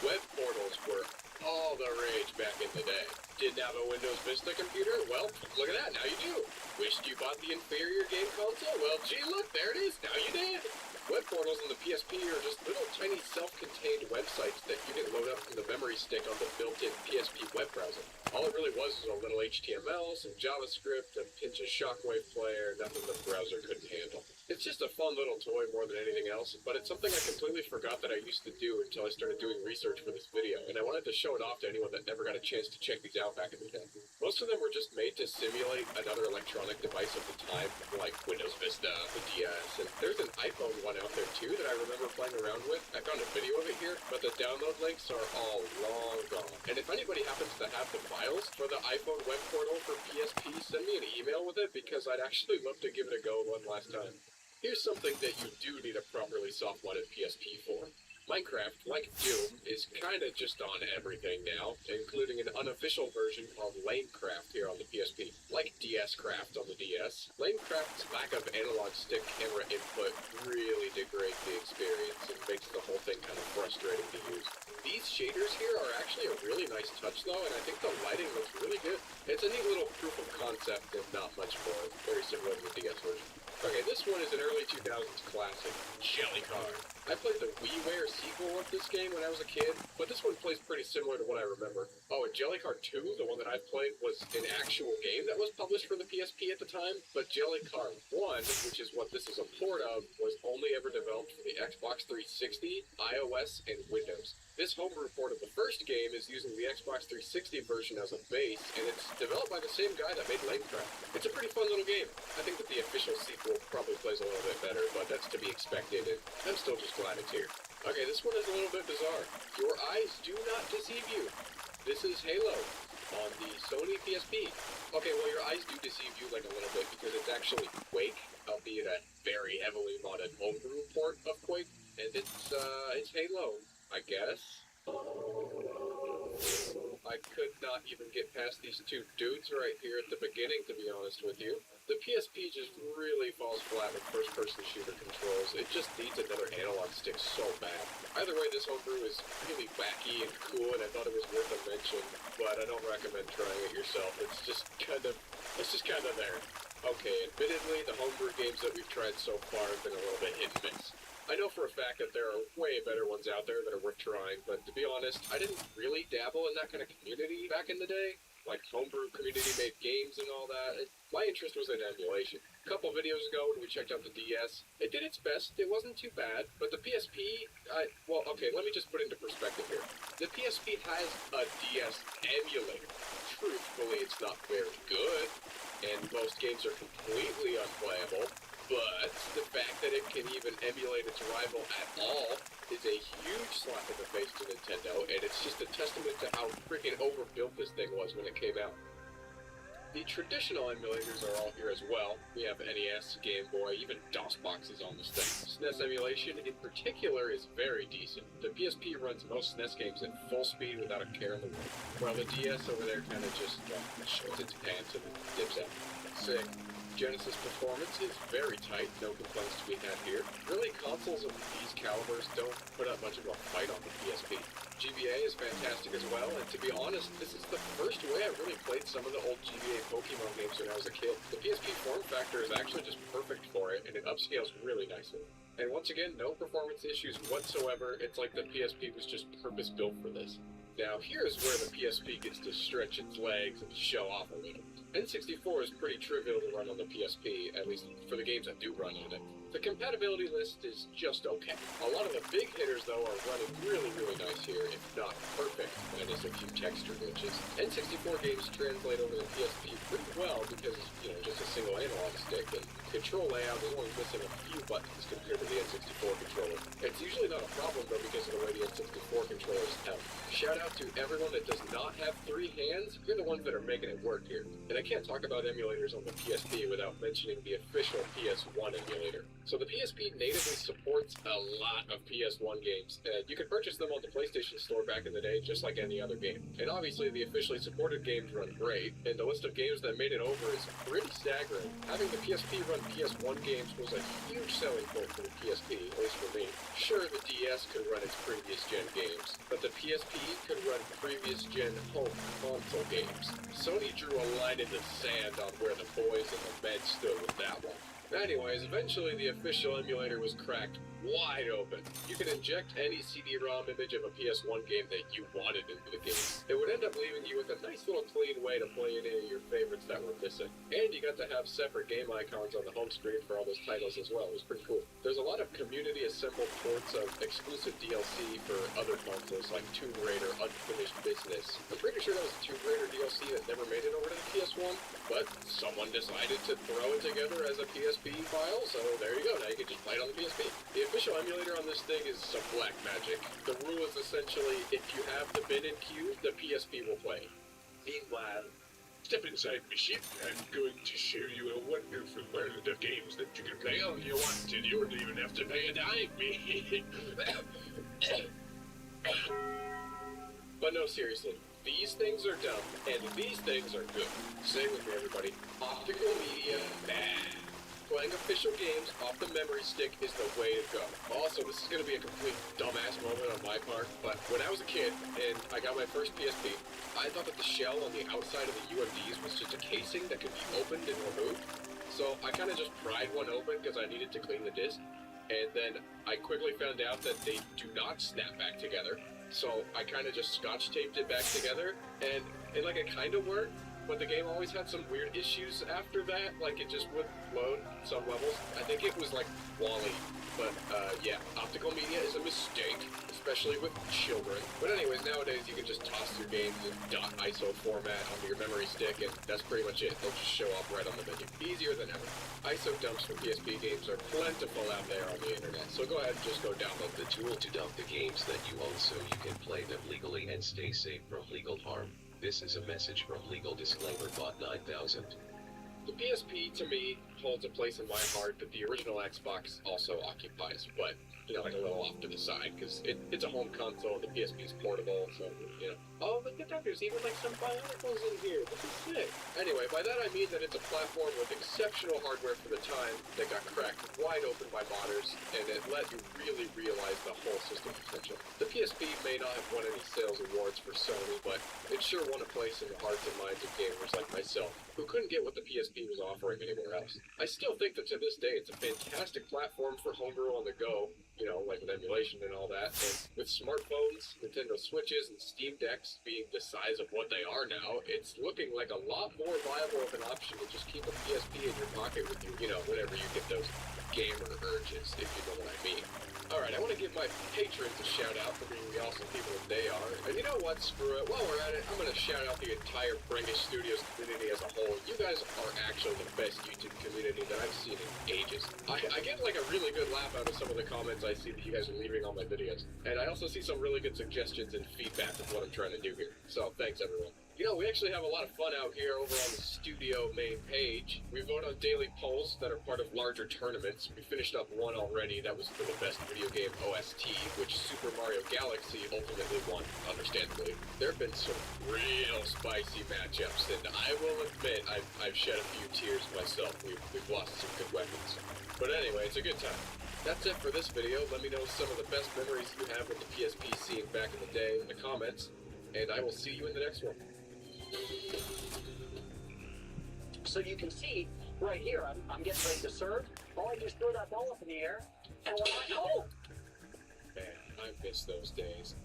Web portals were all the rage back in the day. Didn't have a Windows Vista computer? Well, look at that, now you do. Wished you bought the inferior game console? Well, gee, look, there it is, now you did. Web portals on the PSP are just little tiny self-contained websites that you can load up from the memory stick on the built-in PSP web browser. All it really was a little HTML, some JavaScript, a pinch of shockwave player, nothing the browser couldn't handle. It's just a fun little toy more than anything else, but it's something I completely forgot that I used to do until I started doing research for this video, and I wanted to show it off to anyone that never got a chance to check these out back in the day. Most of them were just made to simulate another electronic device of the time, like Windows Vista, the DS, and there's an iPhone one out there too that I remember playing around with. I found a video of it here, but the download links are all long gone. And if anybody happens to have the files for the iPhone web portal for PSP, send me an email with it, because I'd actually love to give it a go one last time. Here's something that you do need a properly soft-modded PSP for. Minecraft, like Doom, is kinda just on everything now, including an unofficial version called Lanecraft here on the PSP. Like DScraft on the DS, Lanecraft's lack of analog stick camera input really degrades the experience and makes the whole thing kind of frustrating to use. These shaders here are actually a really nice touch though, and I think the lighting looks really good. It's a neat little proof of concept and not much more, very similar to the DS version. Okay, this one is an early 2000s classic, Jellycard. I played the WiiWare sequel of this game when I was a kid, but this one plays pretty similar to what I remember. Oh, and Jellycard 2, the one that I played, was an actual game that was published for the PSP at the time, but Jellycard 1, which is what this is a port of, was only ever developed for the Xbox 360, iOS, and Windows. This homebrew port of the first game is using the Xbox 360 version as a base, and it's developed by the same guy that made Lanecraft. It's a pretty fun little game. I think that the official sequel probably plays a little bit better, but that's to be expected, and I'm still just glad it's here. Okay, this one is a little bit bizarre. Your eyes do not deceive you. This is Halo. on the Sony PSP. Okay, well, your eyes do deceive you like a little bit because it's actually Quake, albeit a very heavily modded homebrew port of Quake, and it's Halo, I guess. I could not even get past these two dudes right here at the beginning, to be honest with you. The PSP just really falls flat with first-person shooter controls. It just needs another analog stick so bad. Either way, this homebrew is really wacky and cool, and I thought it was worth a mention, but I don't recommend trying it yourself. It's just kind of there. Okay, admittedly, the homebrew games that we've tried so far have been a little bit hit and miss. I know for a fact that there are way better ones out there that are worth trying, but to be honest, I didn't really dabble in that kind of community back in the day. Like homebrew community-made games and all that. My interest was in emulation. A couple videos ago when we checked out the DS, it did its best. It wasn't too bad, but the PSP, well, okay, let me just put it into perspective here. The PSP has a DS emulator. Truthfully, it's not very good, and most games are completely unplayable. But the fact that it can even emulate its rival at all is a huge slap in the face to Nintendo, and it's just a testament to how freaking overbuilt this thing was when it came out. The traditional emulators are all here as well. We have NES, Game Boy, even DOS boxes on this thing. SNES emulation in particular is very decent. The PSP runs most SNES games at full speed without a care in the world, while the DS over there kind of just shows its pants and dips out. Sick. Genesis performance is very tight, no complaints to be had here. Really, consoles of these calibers don't put up much of a fight on the PSP. GBA is fantastic as well, and to be honest, this is the first way I really played some of the old GBA Pokemon games when I was a kid. The PSP form factor is actually just perfect for it, and it upscales really nicely. And once again, no performance issues whatsoever. It's like the PSP was just purpose-built for this. Now, here's where the PSP gets to stretch its legs and show off a little. N64 is pretty trivial to run on the PSP, at least for the games that do run on it. The compatibility list is just okay. A lot of the big hitters, though, are running really, really nice here, if not perfect, minus a few texture glitches. N64 games translate over the PSP pretty well because, just a single analog stick, and control layout is only missing a few buttons compared to the N64 controller. It's usually not a problem, though, because of the way the N64 controller is held. Shout out to everyone that does not have three hands. You're the ones that are making it work here. And I can't talk about emulators on the PSP without mentioning the official PS1 emulator. So the PSP natively supports a lot of PS1 games, and you could purchase them on the PlayStation Store back in the day, just like any other game. And obviously, the officially supported games run great, and the list of games that made it over is pretty staggering. Having the PSP run PS1 games was a huge selling point for the PSP, at least for me. Sure, the DS could run its previous gen games, but the PSP could run previous gen home console games. Sony drew a line in the sand on where the boys and the men stood with that one. Anyways, eventually the official emulator was cracked wide open. You could inject any CD-ROM image of a PS1 game that you wanted into the game. It would end up leaving you with a nice little clean way to play any of your favorites that were missing. And you got to have separate game icons on the home screen for all those titles as well. It was pretty cool. There's a lot of community-assembled ports of exclusive DLC for other consoles like Tomb Raider Unfinished Business. I'm pretty sure that was a Tomb Raider DLC that never made it over to the PS1, but someone decided to throw it together as a PSP file, so there you go. Now you can just play it on the PSP. The official emulator on this thing is some black magic. The rule is essentially, if you have the bin and queue, the PSP will play. Meanwhile, step inside my ship. I'm going to show you a wonderful world of games that you can play all you want, and you don't even have to pay a dime. But no, seriously. These things are dumb, and these things are good. Say with me, everybody. Optical media, bad. Playing official games off the memory stick is the way to go. Also, this is going to be a complete dumbass moment on my part, but when I was a kid and I got my first PSP, I thought that the shell on the outside of the UMDs was just a casing that could be opened and removed. So I kind of just pried one open because I needed to clean the disc, and then I quickly found out that they do not snap back together. So I kind of just scotch taped it back together, and it kind of worked. But the game always had some weird issues after that, like it just wouldn't load some levels. I think it was like Wall-E, but yeah, optical media is a mistake, especially with children. But anyways, nowadays you can just toss your games in .ISO format onto your memory stick, and that's pretty much it. They'll just show up right on the menu. Easier than ever. ISO dumps for PSP games are plentiful out there on the internet, so go ahead and just go download The tool to dump the games that you own so you can play them legally and stay safe from legal harm. This is a message from Legal Disclaimer Bot 9000. The PSP, to me, holds a place in my heart that the original Xbox also occupies, but, you know, like a little off to the side, because it's a home console, the PSP is portable, so, you know. Oh, look at that, there's even, like, some bionicles in here, this is sick. Anyway, by that I mean that it's a platform with exceptional hardware for the time that got cracked wide open by modders, and it let you really realize the whole system potential. The PSP may not have won any sales awards for Sony, but it sure won a place in the hearts and minds of gamers like myself, who couldn't get what the PSP was offering anywhere else. I still think that to this day it's a fantastic platform for homebrew on the go, you know, like with emulation and all that, and with smartphones, Nintendo Switches, and Steam Decks being the size of what they are now, it's looking like a lot more viable of an option to just keep a PSP in your pocket with you know, whenever you get those gamer urges, if you know what I mean. Alright, I want to give my patrons a shout out for being the awesome people that they are. And you know what, screw it, while we're at it, I'm going to shout out the entire Bringish Studios community as a whole. You guys are actually the best YouTube community that I've seen in ages. I get like a really good laugh out of some of the comments I see that you guys are leaving on my videos. And I also see some really good suggestions and feedback of what I'm trying to do here. So, thanks everyone. You know, we actually have a lot of fun out here over on the studio main page. We vote on daily polls that are part of larger tournaments. We finished up one already that was for the best video game OST, which Super Mario Galaxy ultimately won, understandably. There have been some real spicy matchups, and I will admit I've shed a few tears myself. We've lost some good weapons. But anyway, it's a good time. That's it for this video. Let me know some of the best memories you have with the PSP scene back in the day in the comments, and I will see you in the next one. So you can see right here, I'm getting ready to serve. All I do is throw that ball up in the air, and when oh! Man, I miss those days.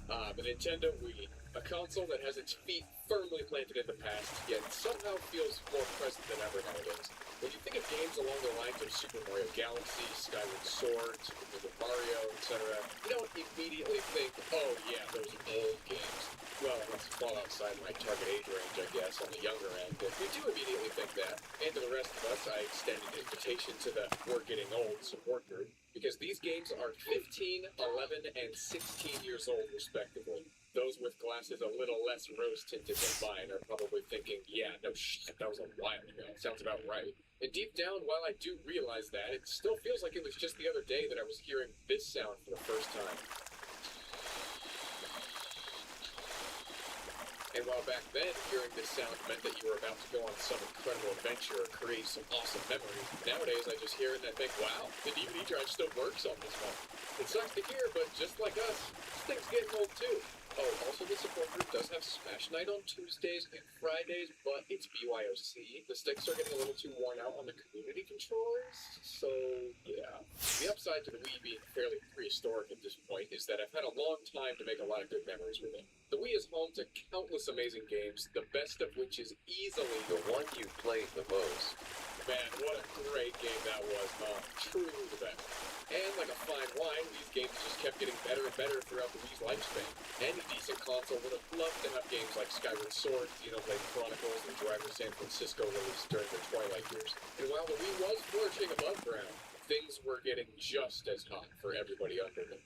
The Nintendo Wii, a console that has its feet firmly planted in the past, yet somehow feels more present than ever nowadays. When you think of games along the lines of Super Mario Galaxy, Skyward Sword, Super Mario, etc., you don't immediately think, oh yeah, those old games. Well, let's fall outside my target age range, I guess, on the younger end, but we do immediately think that. And to the rest of us, I extend an invitation to the We're Getting Old support group, because these games are 15, 11, and 16 years old, respectively. Those with glasses a little less rose-tinted than mine are probably thinking, yeah, no shit, that was a while ago. Sounds about right. And deep down, while I do realize that, it still feels like it was just the other day that I was hearing this sound for the first time. And while back then, hearing this sound meant that you were about to go on some incredible adventure or create some awesome memories, nowadays I just hear it and I think, wow, the DVD drive still works on this one. It sucks to hear, but just like us, this thing's getting old too. Oh, also the support group does have Smash Night on Tuesdays and Fridays, but it's BYOC. The sticks are getting a little too worn out on the community controllers, so yeah. The upside to the Wii being fairly prehistoric at this point is that I've had a long time to make a lot of good memories with it. The Wii is home to countless amazing games, the best of which is easily The one you played the most. Man, what a great game that was, huh? Truly the best. And like a fine wine, these games just kept getting better and better throughout the Wii's lifespan. Any decent console would have loved to have games like Skyward Sword, Xenoblade Chronicles, and Driver San Francisco released during their twilight years. And while the Wii was flourishing above ground, things were getting just as hot for everybody under them.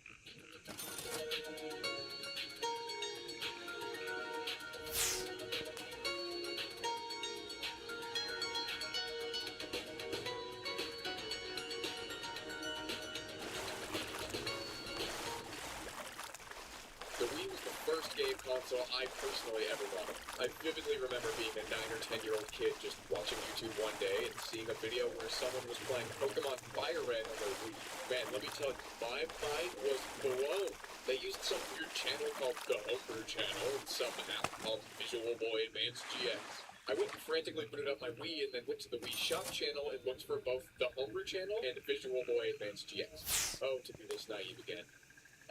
The Wii was the first game console I personally ever wanted. I vividly remember being a 9 or 10-year-old kid just watching YouTube one day and seeing a video where someone was playing Pokemon Fire Red on their Wii. Man, let me tell you, my mind was blown. They used some weird channel called the Homebrew Channel and some app called Visual Boy Advance GX. I went and frantically booted up my Wii and then went to the Wii Shop channel and looked for both the Homebrew Channel and Visual Boy Advance GX. Oh, to be this naive again.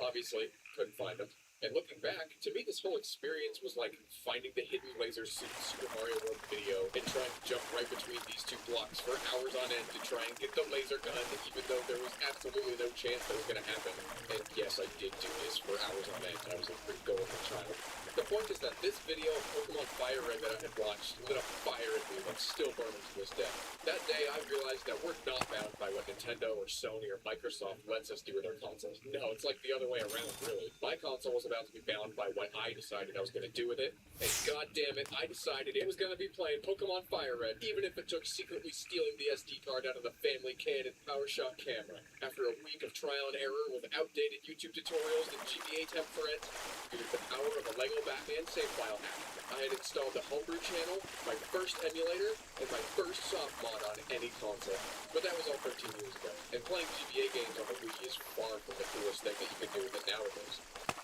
Obviously, couldn't find them. And looking back, to me this whole experience was like finding the hidden laser suit in Super Mario World video and trying to jump right between these two blocks for hours on end to try and get the laser gun, even though there was absolutely no chance that was going to happen. And yes, I did do this for hours on end. I was a pretty gullible child. The point is that this video of Pokemon Fire Red that I had watched lit a fire in me that's still burning to this day. That day I realized that we're not bound by what Nintendo or Sony or Microsoft lets us do with our consoles. No, it's like the other way around, really. My console was about to be bound by what I decided I was going to do with it. And god damn it, I decided it was going to be playing Pokemon Fire Red, even if it took secretly stealing the SD card out of the family Canon PowerShot camera. After a week of trial and error with outdated YouTube tutorials and GBA temp threads, using the power of a LEGO Batman save file hack, I had installed the Homebrew channel, my first emulator, and my first soft mod on any console. But that was all 13 years ago, and playing GBA games on the Wii is far from the coolest thing that you can do with it nowadays.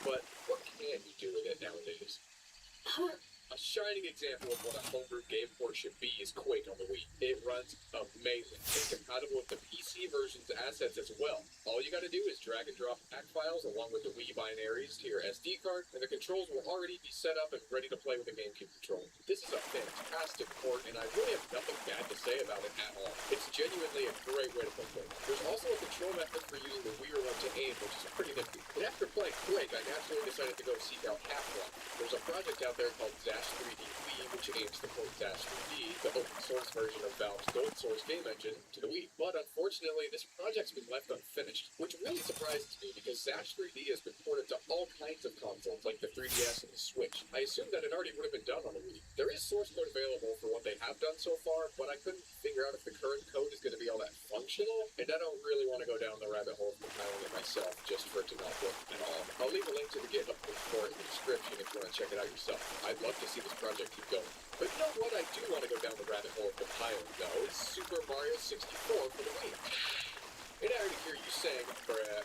But what can you do with it nowadays? A shining example of what a homebrew game port should be is Quake on the Wii. It runs amazing. It's compatible with the PC version's assets as well. All you gotta do is drag and drop pack files along with the Wii binaries to your SD card, and the controls will already be set up and ready to play with the GameCube controller. This is a fantastic port, and I really have nothing bad to say about it at all. It's genuinely a great way to play Quake. There's also a control method for using the Wii remote to aim, which is pretty nifty. And after playing Quake, I naturally decided to go seek out Half-Life. There's a project out there called Dash 3D Wii, which aims to port Dash 3D, the open source version of Valve's gold source game engine, to the Wii. But unfortunately, this project's been left unfinished, which really surprises me because Dash 3D has been ported to all kinds of consoles like the 3DS and the Switch. I assumed that it already would have been done on the Wii. There is source code available for what they have done so far, but I couldn't figure out if the current code is going to be all that functional, and I don't really want to go down the rabbit hole of compiling it myself just for it to not work at all. I'll leave a link to the GitHub page for it in the description if you want to check it out yourself. I'd love to see this project keep going. But you know what I do want to go down the rabbit hole of compiling, though? It's Super Mario 64 for the Wii. And I already hear you saying,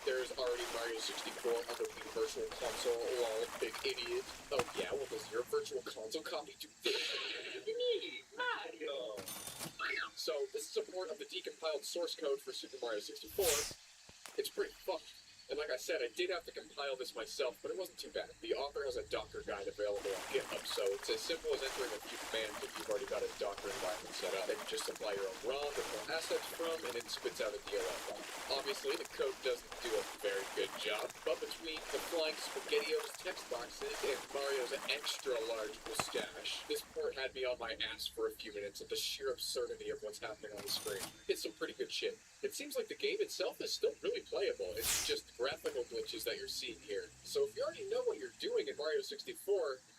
there's already Mario 64 on the Wii Virtual Console, lol, big idiot. Oh yeah, well does your Virtual Console copy do this? Me, Mario. So, this is a port of the decompiled source code for Super Mario 64. It's pretty fucked. And like I said, I did have to compile this myself, but it wasn't too bad. The author has a Docker guide available on GitHub, so it's as simple as entering a few commands if you've already got a Docker environment set up. Then you just supply your own ROM to pull assets from, and it spits out a DLL file. Obviously, the code doesn't do a very good job, but between the flying SpaghettiOs text boxes and Mario's extra large mustache, this port had me on my ass for a few minutes at the sheer absurdity of what's happening on the screen. It's some pretty good shit. It seems like the game itself is still really playable. It's just graphical glitches that you're seeing here. So if you already know what you're doing in Mario 64,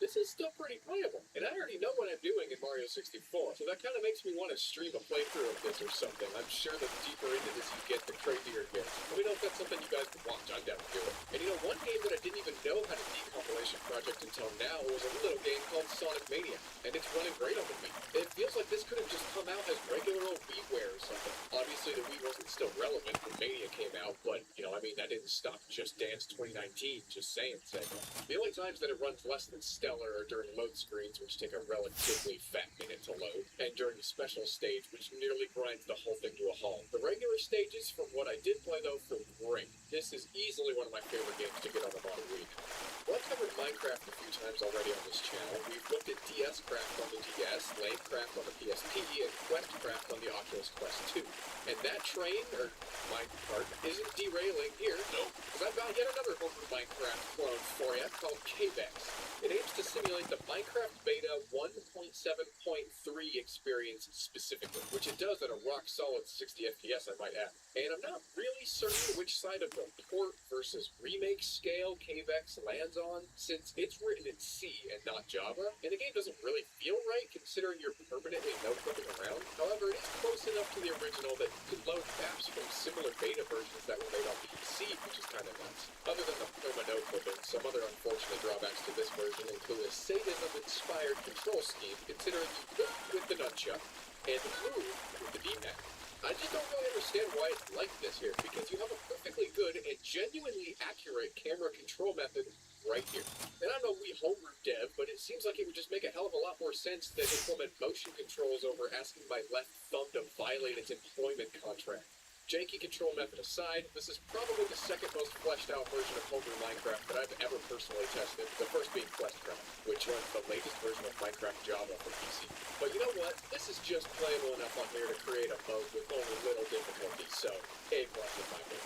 this is still pretty playable. And I already know what I'm doing in Mario 64, so that kind of makes me want to stream a playthrough of this or something. I'm sure the deeper into this you get, the crazier it gets. Let me know if that's something you guys would watch. I'm down to do it. And you know, one game that I didn't even know had a decompilation project until now was a little game called Sonic Mania, and it's running great on the Wii. It feels like this could have just come out as regular old WiiWare or something. Obviously, the Wii wasn't still relevant when Mania came out, but, you know, I mean, that didn't stop Just Dance 2019, just saying, Sega. The only times that it runs less than stellar are during load screens, which take a relatively fat minute to load, and during the special stage, which nearly grinds the whole thing to a halt. The regular stages, from what I did play, though, feel great. This is easily one of my favorite games to get on the modern Wii. Well, I've covered Minecraft a few times already on this channel. We've looked at DS Craft on the DS, Landcraft on the PSP, and Questcraft on the Oculus Quest 2. And that train, or minecart, isn't derailing here. No, because I've got yet another homebrew Minecraft clone for you called KBEX. It aims to simulate the Minecraft Beta 1.7.3 experience specifically, which it does at a rock-solid 60 FPS, I might add. And I'm not really certain which side of the port versus remake scale KBEX lands on, since it's written in C and not Java, and the game doesn't really feel right considering you're permanently no-clicking around. However, it is close enough to the original that you can load maps from similar beta versions that were made on PC, which is kind of nuts. Other than the perma-no-clipping, some other unfortunate drawbacks to this version include a sadism-inspired control scheme, considering you click with the nunchuck and move with the D-pad. I just don't really understand why it's like this here, because you have a perfectly good and genuinely accurate camera control method right here. And I'm no Wii homebrew dev, but it seems like it would just make a hell of a lot more sense than implement motion controls over asking my left thumb to violate its employment contract. Janky control method aside, this is probably the second most fleshed out version of homebrew Minecraft that I've ever personally tested, the first being Questcraft, which runs the latest version of Minecraft Java for PC. But you know what? This is just playable enough on here to create a mode with only little difficulty, so A+ in my book.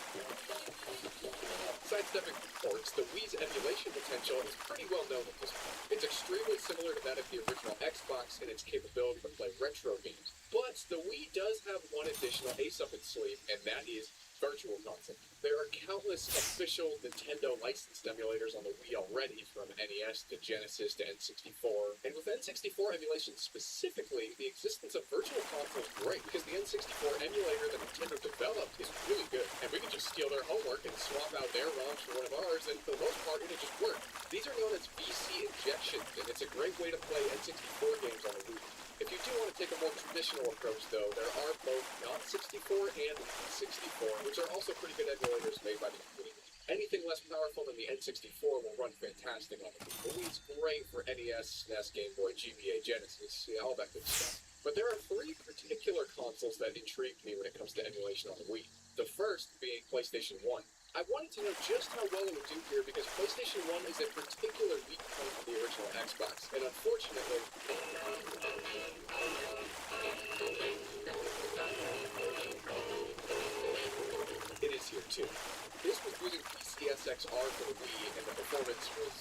Sidestepping ports, the Wii's emulation potential is pretty well known at this point. It's extremely similar to that of the original Xbox in its capability to play retro games. But the Wii does have one additional ace up its sleeve, and that is Virtual Console. There are countless official Nintendo licensed emulators on the Wii already, from NES to Genesis to N64. And with N64 emulation specifically, the existence of Virtual Console is great because the N64 emulator that Nintendo developed is really good. And we can just steal their homework and swap out their ROMs for one of ours, and for the most part, it'll just work. These are known as VC injections, and it's a great way to play N64 games on the Wii. If you do want to take a more traditional approach, though, there are both not 64 and 64, which are also pretty good emulators made by the community. Anything less powerful than the N64 will run fantastic on the Wii. The Wii's great for NES, SNES, Game Boy, GBA, Genesis, all that good stuff. But there are three particular consoles that intrigued me when it comes to emulation on the Wii. The first being PlayStation 1. I wanted to know just how well it would do here because PlayStation 1 is a particular weak point of the original Xbox, and unfortunately, it is here too. This was using PCSXR for the Wii, and the performance was,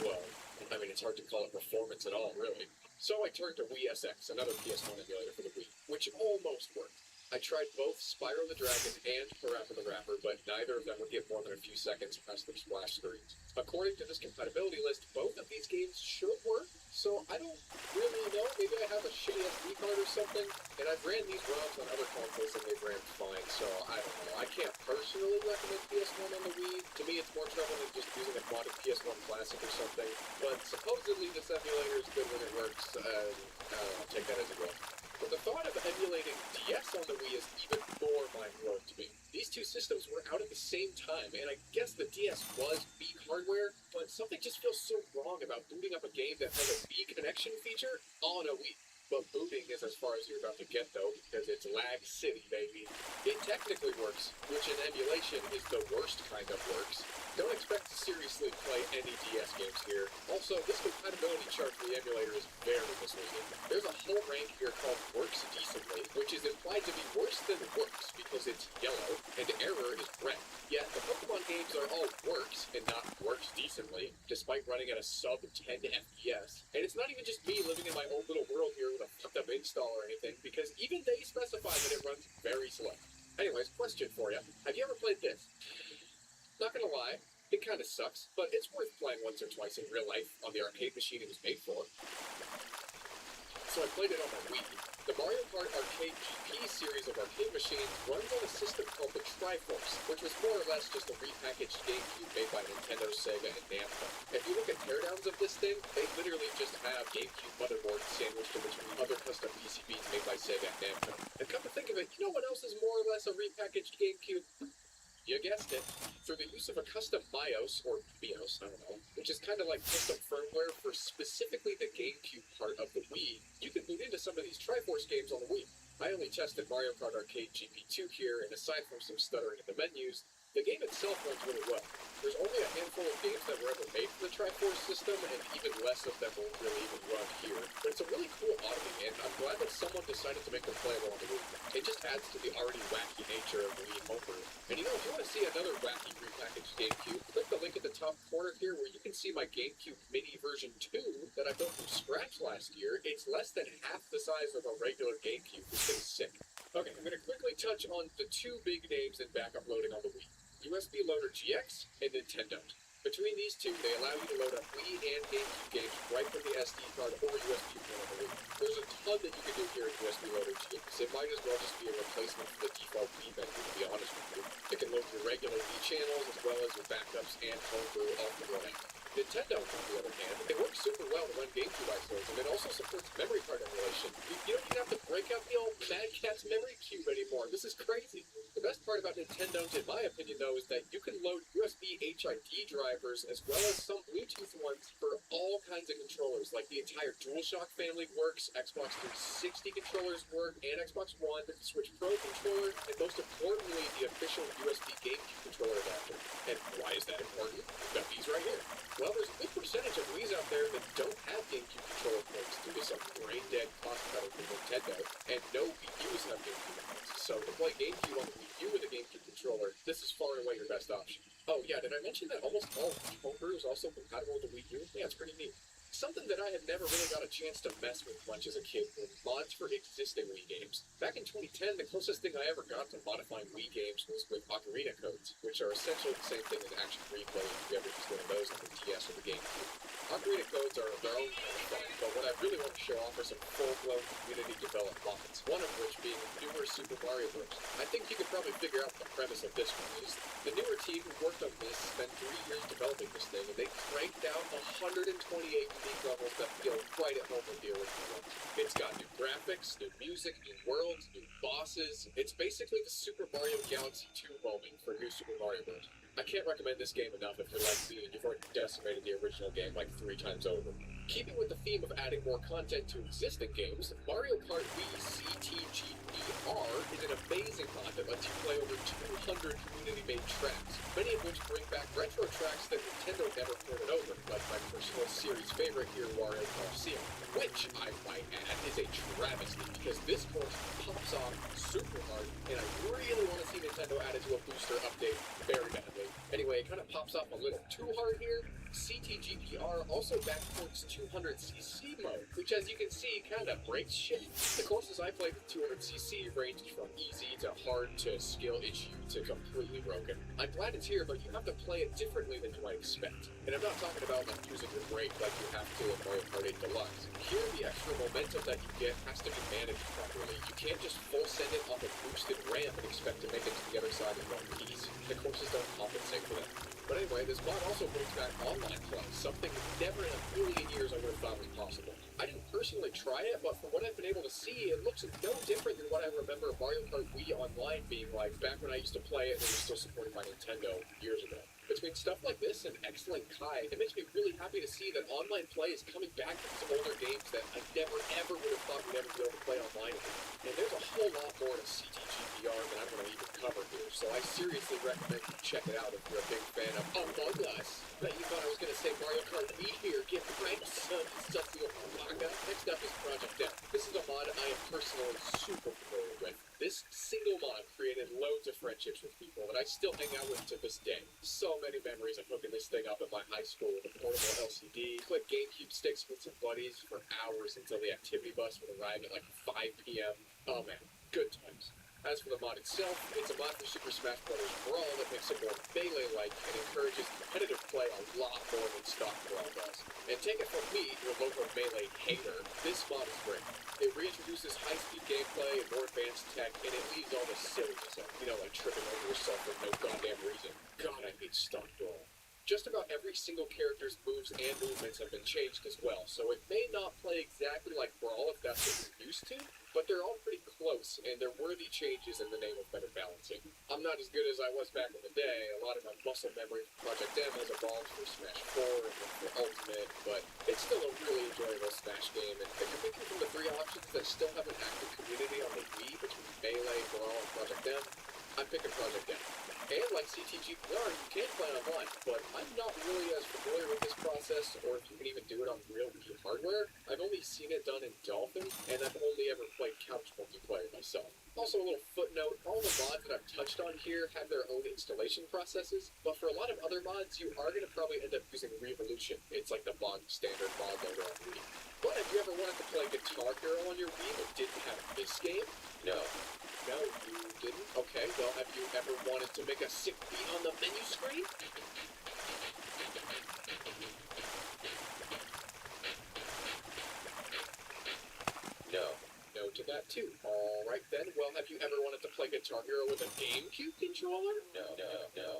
well, I mean, it's hard to call it performance at all, really. So I turned to Wii SX, another PS1 emulator for the Wii, which almost worked. I tried both Spyro the Dragon and Parappa the Rapper, but neither of them would get more than a few seconds past their splash screens. According to this compatibility list, both of these games should work, so I don't really know. Maybe I have a shitty SD card or something, and I've ran these ROMs on other consoles and they've ran fine, so I don't know. I can't personally recommend PS1 on the Wii. To me, it's more trouble than just using a modded PS1 Classic or something, but supposedly this emulator is good when it works, I'll take that as it will. But the thought of emulating DS on the Wii is even more mind-blowing to me. These two systems were out at the same time, and I guess the DS was weak hardware, but something just feels so wrong about booting up a game that has a Wii connection feature on a Wii. But booting is as far as you're about to get, though, because it's lag city, baby. It technically works, which in emulation is the worst kind of works. Don't expect to seriously play any DS games here. Also, this compatibility chart for the emulator is very misleading. There's a whole rank here called Works Decently, which is implied to be worse than works because it's yellow, and error is red. Yet, the Pokemon games are all works and not works decently, despite running at a sub-10 FPS. And it's not even just me living in my own little world here with a fucked up install or anything, because even they specify that it runs very slow. Anyways, question for you. Have you ever played this? Not gonna lie, it kinda sucks, but it's worth playing once or twice in real life on the arcade machine it was made for. So I played it on my Wii. The Mario Kart Arcade GP series of arcade machines runs on a system called the Triforce, which was more or less just a repackaged GameCube made by Nintendo, Sega, and Namco. If you look at teardowns of this thing, they literally just have GameCube motherboards sandwiched in between other custom PCBs made by Sega and Namco. And come to think of it, you know what else is more or less a repackaged GameCube? You guessed it. Through the use of a custom BIOS, or BIOS, I don't know, which is kind of like custom firmware for specifically the GameCube part of the Wii, you can boot into some of these Triforce games on the Wii. I only tested Mario Kart Arcade GP2 here, and aside from some stuttering in the menus, the game itself runs really well. There's only a handful of games that were ever made for the Triforce system, and even less of them will really even run here. But it's a really cool oddity, and I'm glad that someone decided to make them playable on the Wii. It just adds to the already wacky nature of Wii homebrew. And you know, if you want to see another wacky repackaged GameCube, click the link at the top corner here where you can see my GameCube Mini version 2 that I built from scratch last year. It's less than half the size of a regular GameCube. This thing's sick. Okay, I'm going to quickly touch on the two big names in backup loading on the Wii. USB Loader GX and Nintendo. Between these two, they allow you to load up Wii and GameCube games right from the SD card or USB port on the Wii. There's a ton that you can do here in USB Loader GX. It might as well just be a replacement for the default Wii menu, to be honest with you. It can load your regular Wii channels as well as your backups and homebrew all from one app. Nintendo, on the other hand, it works super well to run GameCube ISOs, and it also supports memory card emulation. You don't even have to break out the old Mad Catz memory cube anymore. This is crazy. The best part about Nintendo, in my opinion, though, is that you can load USB HID drivers as well as some Bluetooth ones for all kinds of controllers, like the entire DualShock family works, Xbox 360 controllers work, and Xbox One, the Switch Pro controller, and most importantly, the official USB GameCube controller adapter. And why is that important? We've got these right here. Well, there's a good percentage of Wii's out there that don't have GameCube controller ports due to some brain-dead cost cutting from Nintendo, and no Wii U's have GameCube ports. So to play GameCube on the Wii U with a GameCube controller, this is far and away your best option. Oh yeah, did I mention that almost all homebrew is also compatible with the Wii U? Yeah, it's pretty neat. Something that I had never really got a chance to mess with much as a kid were mods for existing Wii games. Back in 2010, the closest thing I ever got to modifying Wii games was with ocarina codes, which are essentially the same thing as action replay if you ever used one of those on the DS or the GameCube. Ocarina codes are their own kind of fun, but what I really want to show off are some full-blown community-developed mods, one of which being newer Super Mario Bros. I think you could probably figure out what the premise of this one is. The newer team who worked on this spent 3 years developing this thing, and they cranked out 128 unique levels that feel right at home with the original ones. It's got new graphics, new music, new worlds, new bosses. It's basically the Super Mario Galaxy 2 moment for new Super Mario Bros. I can't recommend this game enough if you're like me and you've already decimated the original game like 3 times over. Keeping with the theme of adding more content to existing games, Mario Kart Wii CTGBR is an amazing mod that lets you play over 200 community-made tracks, many of which bring back retro tracks that Nintendo never ported over, like my personal series favorite here, Wario Coliseum, which, I might add, is a travesty because this course pops off super hard, and I really want to see Nintendo add it to a booster update very badly. Anyway, it kind of pops off a little too hard here. CTGPR also backports 200cc mode, which as you can see kind of breaks shit. The courses I played with 200cc ranged from easy to hard to skill issue to completely broken. I'm glad it's here, but you have to play it differently than you might expect. And I'm not talking about like using your brake like you have to in Mario Kart 8 Deluxe. Here, the extra momentum that you get has to be managed properly. You can't just full send it off a boosted ramp and expect to make it to the other side in one piece. The courses don't compensate for that. But anyway, this mod also brings back online play, something never in a million years I would have thought was possible. I didn't personally try it, but from what I've been able to see, it looks no different than what I remember Mario Kart Wii Online being like back when I used to play it and it was still supported by Nintendo years ago. Between stuff like this and excellent Kai, it makes me really happy to see that online play is coming back to some older games that I never ever would have thought we'd ever be able to play online again. And there's a whole lot more to CTGPR than I'm going to even cover here, so I seriously recommend you check it out if you're a big fan of Among Us. Bet you thought I was going to say Mario Kart Wii here, get pranked, son, Satsuo Manga. Next up is Project M. This is a mod I am personally super familiar with. This single mod created loads of friendships with people that I still hang out with to this day. So many memories of hooking this thing up at my high school with a portable LCD, click GameCube sticks with some buddies for hours until the activity bus would arrive at like 5 p.m. Oh man, good times. As for the mod itself, it's a mod for Super Smash Bros. Brawl that makes it more Melee-like and encourages competitive play a lot more than stock Brawl does. And take it from me, your local Melee hater, this mod is great. It reintroduces high-speed gameplay and more advanced tech, and it leaves all the silliness out. You know, like tripping over yourself for no goddamn reason. God, I hate stock Brawl. Just about every single character's moves and movements have been changed as well, so it may not play exactly like Brawl if that's what you're used to, but they're all pretty close, and they're worthy changes in the name of better balancing. I'm not as good as I was back in the day. A lot of my muscle memory from Project M has evolved for Smash 4 and for Ultimate, but it's still a really enjoyable Smash game, and if you're picking from the 3 options that still have an active community on the Wii between Melee, Brawl, and Project M, I'm picking Project M. And like CTGPR, you can play online, but I'm not really as familiar with this process, or if you can even do it on real Wii hardware. I've only seen it done in Dolphin, and I've only ever played couch multiplayer myself. Also, a little footnote, all the mods that I've touched on here have their own installation processes, but for a lot of other mods, you are going to probably end up using Revolution. It's like the bog standard mod loader on Wii. But have you ever wanted to play Guitar Hero on your Wii but didn't have this game? No. No, you didn't? Okay, well, have you ever wanted to make a sick beat on the menu screen? No. No to that too. Alright then, well, have you ever wanted to play Guitar Hero with a GameCube controller? No.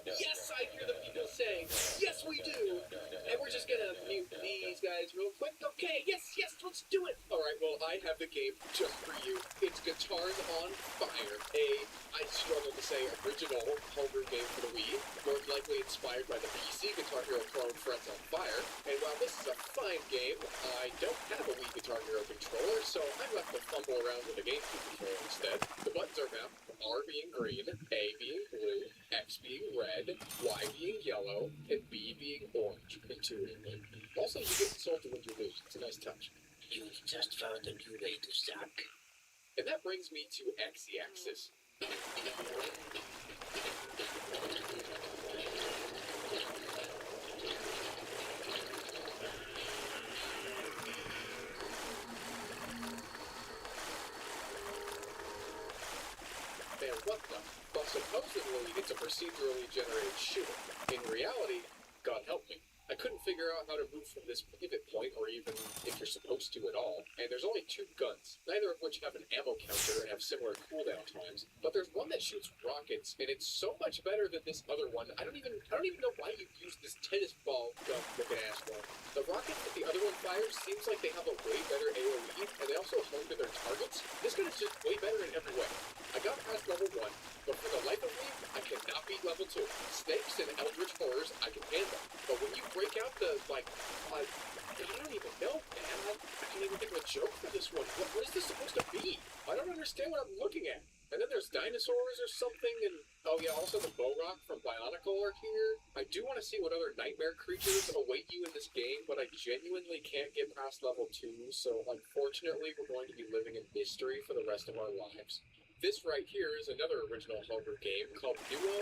Yes, I hear the people saying, yes we do! And we're just gonna mute these guys real quick. Okay, yes, let's do it! Alright, well, I have the game just for you. It's Guitars on Fire, I struggle to say original homebrew game for the Wii, more likely inspired by the PC Guitar Hero clone Friends on Fire. And while this is a fine game, I don't have a Wii Guitar Hero controller, so I'm left to fumble around with a GameCube controller instead. The buttons are mapped R being green, A being blue, X being red, Y being yellow, and B being orange, intuitively. Also, you get insulted when you lose. It's a nice touch. You've just found a new way to suck. And that brings me to X-axis. supposedly it's a procedurally generated shooter. In reality, God help me, I couldn't figure out how to move from this pivot point, or even if you're supposed to at all. And there's only 2 guns, neither of which have an ammo counter and have similar cooldown times. But there's one that shoots rockets, and it's so much better than this other one. I don't even know why you use this tennis ball gun looking ass one. The rockets that the other one fires seems like they have a way better AoE, and they also home to their targets. This gun is just way better in every way. I got past level 1, but for the life of me, I cannot beat level 2. Snakes and eldritch horrors I can handle, but when you break out the, I don't even know, man. I can't even think of a joke for this one. What is this supposed to be? I don't understand what I'm looking at. And then there's dinosaurs or something, and oh yeah, also the bow rock from Bionicle are here. I do want to see what other nightmare creatures await you in this game, but I genuinely can't get past level 2, so unfortunately we're going to be living in mystery for the rest of our lives. This right here is another original Hunger game called Nuo?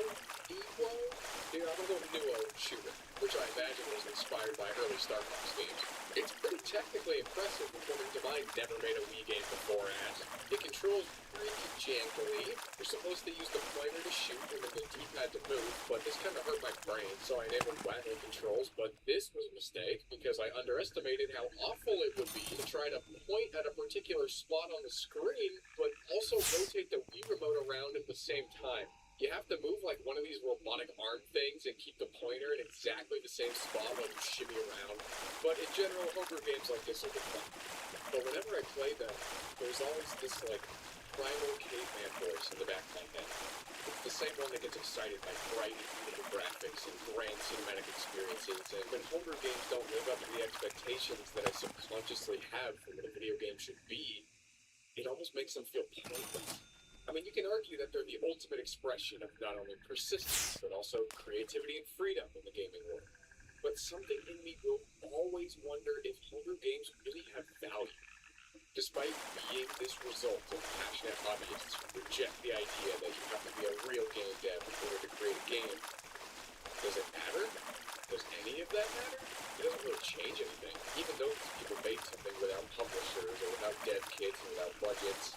Yeah, I'm gonna go Nuo Shooter, which I imagine was inspired by early Star Fox games. It's pretty technically impressive, according to my never made a Wii game before ass. It controls pretty jankily. You're supposed to use the pointer to shoot and then the D-pad to move, but this kind of hurt my brain, so I enabled waggling controls. But this was a mistake because I underestimated how awful it would be to try to point at a particular spot on the screen, but also rotate the Wii remote around at the same time. You have to move like one of these robotic arm things and keep the pointer in exactly the same spot while you shimmy around. But in general, Hunger games like this are good fun. But whenever I play them, there's always this primal caveman voice in the back of my head. It's the same one that gets excited by bright and beautiful graphics and grand cinematic experiences, and when Hunger games don't live up to the expectations that I subconsciously have for what a video game should be, it almost makes them feel pointless. I mean, you can argue that they're the ultimate expression of not only persistence, but also creativity and freedom in the gaming world. But something in me will always wonder if Hunger games really have value. Despite being this result of passionate hobbyists who reject the idea that you have to be a real game dev in order to create a game, does it matter? Does any of that matter? It doesn't really change anything, even though people made something without publishers or without dev kits and without budgets.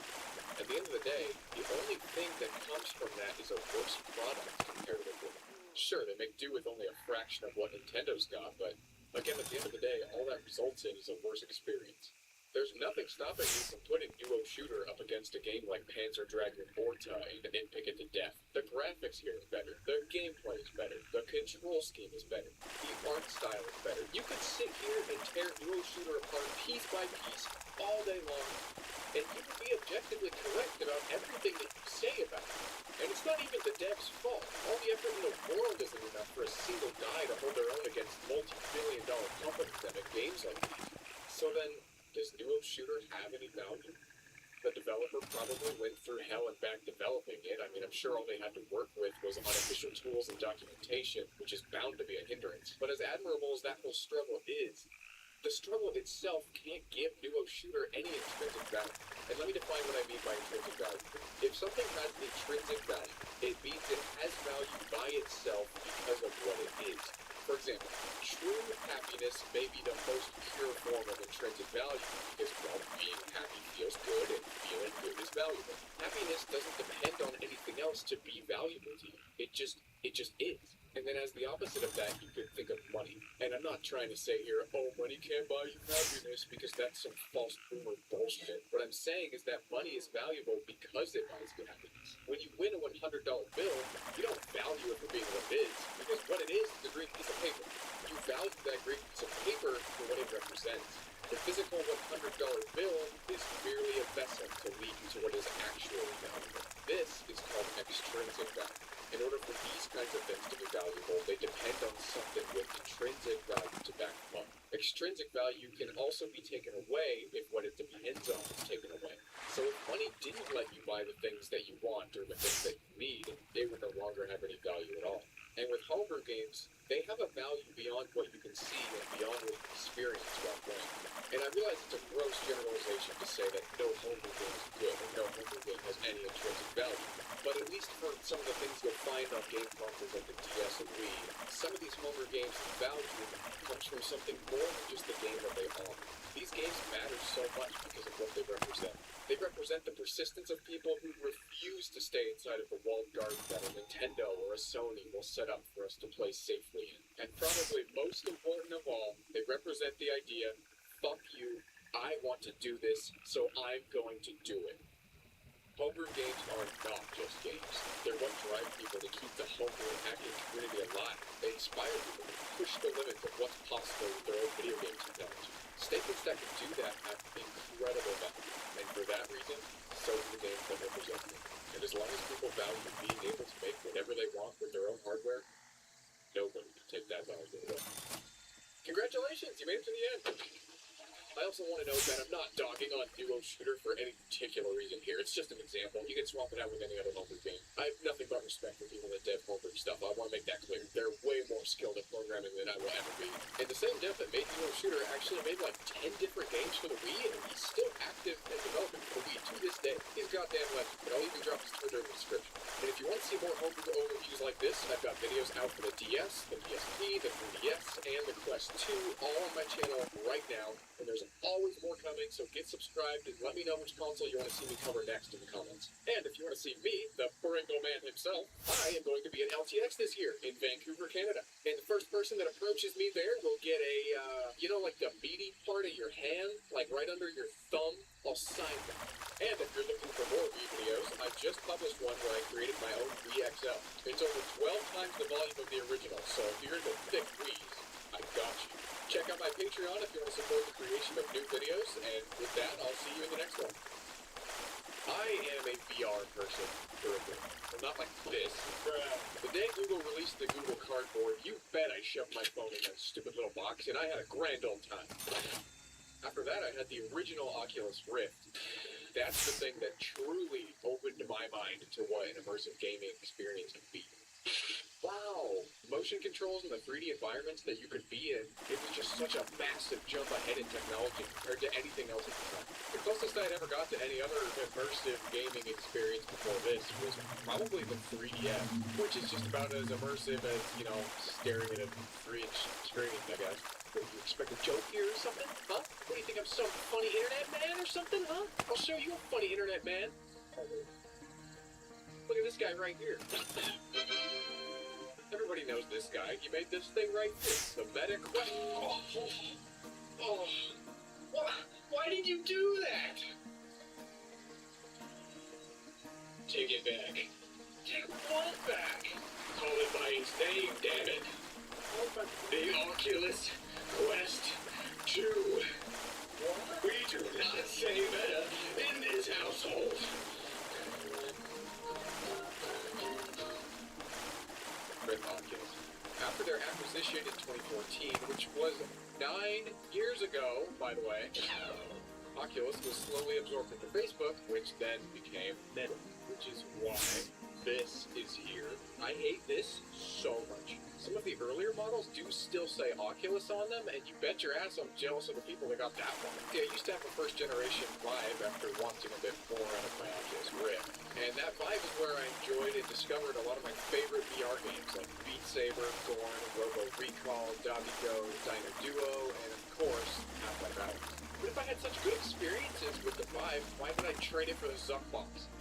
At the end of the day, the only thing that comes from that is a worse product comparatively. Sure, they make do with only a fraction of what Nintendo's got, but again, at the end of the day, all that results in is a worse experience. There's nothing stopping you from putting Nuo Shooter up against a game like Panzer Dragoon Orta and nitpick it to death. The graphics here is better, the gameplay is better, the control scheme is better, the art style is better. You could sit here and tear Nuo Shooter apart piece by piece all day long, and you would be objectively correct about everything that you say about it. And it's not even the devs' fault. All the effort in the world isn't enough for a single guy to hold their own against multi-billion-dollar companies that make games like these. So then, does Nuo Shooter have any value? The developer probably went through hell and back developing it. I mean, I'm sure all they had to work with was unofficial tools and documentation, which is bound to be a hindrance. But as admirable as that whole struggle is, the struggle itself can't give Nuo Shooter any intrinsic value. And let me define what I mean by intrinsic value. If something has intrinsic value, it means it has value by itself because of what it is. For example, true happiness may be the most pure form of intrinsic value because, well, being happy feels good and feeling good is valuable. Happiness doesn't depend on anything else to be valuable to you. It just is. And then as the opposite of that, you could think of money. And I'm not trying to say here, oh, money can't buy you happiness, because that's some false boomer bullshit. What I'm saying is that money is valuable because it buys you happiness. When you win a $100 bill, you don't value it for being what it is, because what it is a green piece of paper. You value that green piece of paper for what it represents. The physical $100 bill is merely a vessel to lead you to what is actually valuable. This is called extrinsic value. In order for these kinds of things to be valuable, they depend on something with intrinsic value to back them up. Extrinsic value can also be taken away if what it depends on is taken away. So if money didn't let you buy the things that you want or the things that you need, they would no longer have any value at all. And with Hunger games, they have a value beyond what you can see and beyond what you experience while playing. And I realize it's a gross generalization to say that no Hunger game is good or no Hunger game has any intrinsic value. But at least for some of the things you'll find on game consoles like the DS and Wii, some of these Hunger games' value comes from something more than just the game that they are. These games matter so much because of what they represent. They represent the persistence of people who refuse to stay inside of the walled garden that a Nintendo or a Sony will set up for us to play safely in. And probably most important of all, they represent the idea, fuck you, I want to do this, so I'm going to do it. Homebrew games are not just games. They're what drive people to keep the homebrew and hacking community alive. They inspire people to push the limits of what's possible with their own video game technology. Statements that can do that have incredible value, and for that reason, so do the games that represent them. And as long as people value being able to make whatever they want with their own hardware, nobody can take that value away. Congratulations, you made it to the end! I also want to note that I'm not dogging on Duo Shooter for any particular reason here. It's just an example. You can swap it out with any other homebrew game. I have nothing but respect for people that dev homebrew stuff. I want to make that clear. They're way more skilled at programming than I will ever be. And the same dev that made Duo Shooter actually made like 10 different games for the Wii, and he's still active in development for the Wii to this day. He's goddamn legend, but I'll even drop his Twitter in the description. And if you want to see more homebrew overviews like this, I've got videos out for the DS, the PSP, the 3DS, and the Quest 2 all on my channel right now. And there's always more coming, so get subscribed and let me know which console you want to see me cover next in the comments. And if you want to see me, the Pringle Man himself, I am going to be at LTX this year in Vancouver, Canada. And the first person that approaches me there will get a, you know, like the meaty part of your hand, like right under your thumb. I'll sign that. And if you're looking for more Wii videos, I just published one where I created my own Wii XL. It's over 12 times the volume of the original, so if you're into thick Wii's, I got you. Check out my Patreon if you want to support the creation of new videos, and with that, I'll see you in the next one. I am a VR person, currently. Well, not like this. The day Google released the Google Cardboard, you bet I shoved my phone in that stupid little box, and I had a grand old time. After that, I had the original Oculus Rift. That's the thing that truly opened my mind to what an immersive gaming experience can be. Wow! Motion controls and the 3D environments that you could be in, it was just such a massive jump ahead in technology compared to anything else at the time. The closest I'd ever got to any other immersive gaming experience before this was probably the 3DS, which is just about as immersive as, you know, staring at a 3-inch screen, I guess. What, you expect a joke here or something? Huh? What do you think, I'm some funny internet man or something, huh? I'll show you a funny internet man. Look at this guy right here. Everybody knows this guy. He made this thing right here. The Meta Quest. Why did you do that? Take it back. Take what back? Call it by its name, damn it. The Oculus Quest 2. We do not say Meta in this household. With Oculus. After their acquisition in 2014, which was 9 years ago, by the way, Oculus was slowly absorbed into Facebook, which then became Meta, which is why this is here. I hate this so much. Some of the earlier models do still say Oculus on them, and you bet your ass I'm jealous of the people that got that one. Yeah, I used to have a first generation Vive after wanting a bit more out of my Oculus Rift. And that Vive is where I enjoyed and discovered a lot of my favorite VR games like Beat Saber, Gorn, Robo Recall, Dabigo, Diner Duo, and of course, Half-Life Alyx. But if I had such good experiences with the Vive, why would I trade it for the Zuck box?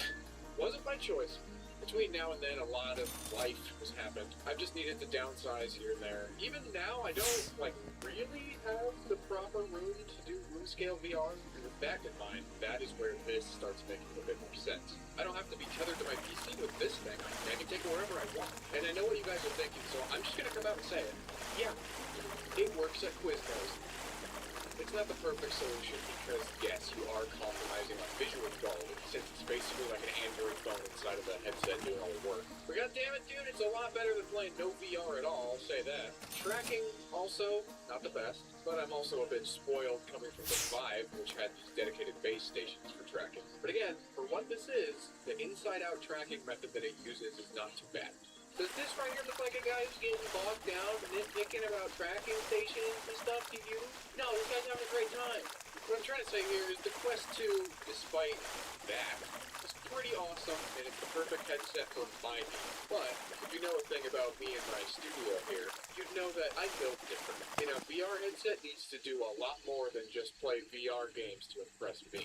Wasn't my choice. Between now and then, a lot of life has happened. I've just needed to downsize here and there. Even now, I don't, really have the proper room to do room scale VR. And with that in mind, that is where this starts making a bit more sense. I don't have to be tethered to my PC with this thing. I can take it wherever I want. And I know what you guys are thinking, so I'm just gonna come out and say it. Yeah, it works at Quiznos. It's not the perfect solution because, yes, you are compromising on visual quality since it's basically like an Android phone inside of a headset doing all the work. But goddammit, dude, it's a lot better than playing no VR at all, I'll say that. Tracking, also, not the best, but I'm also a bit spoiled coming from the Vive, which had these dedicated base stations for tracking. But again, for what this is, the inside-out tracking method that it uses is not too bad. Does this right here look like a guy who's getting bogged down nitpicking about tracking stations and stuff to you? No, this guy's having a great time. What I'm trying to say here is the Quest 2, despite that, is pretty awesome, and it's the perfect headset for my needs. But, if you know a thing about me and my studio here, you'd know that I built different. And a VR headset needs to do a lot more than just play VR games to impress me.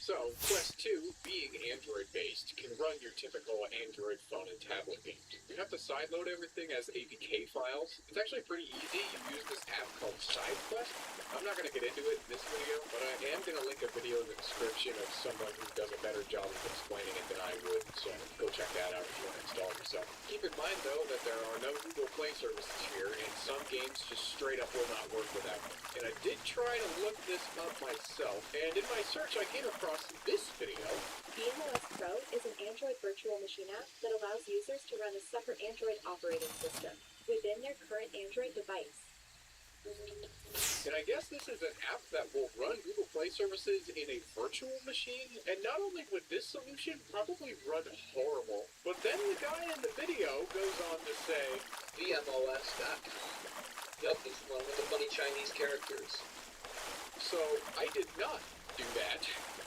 So, Quest 2, being Android-based, can run your typical Android phone and tablet games. You have to sideload everything as APK files. It's actually pretty easy. You use this app called SideQuest. I'm not going to get into it in this video, but I am going to link a video in the description of someone who does a better job of explaining it than I would, so go check that out if you want to install it yourself. Keep in mind, though, that there are no Google Play services here, and some games just straight up will not work without them. And I did try to look this up myself, and in my search I came across this video. VMOS Pro is an Android virtual machine app that allows users to run a separate Android operating system within their current Android device. And I guess this is an app that will run Google Play services in a virtual machine, and not only would this solution probably run horrible, but then the guy in the video goes on to say, VMOS.com. Yup, it's one with the funny Chinese characters. so I did not do that.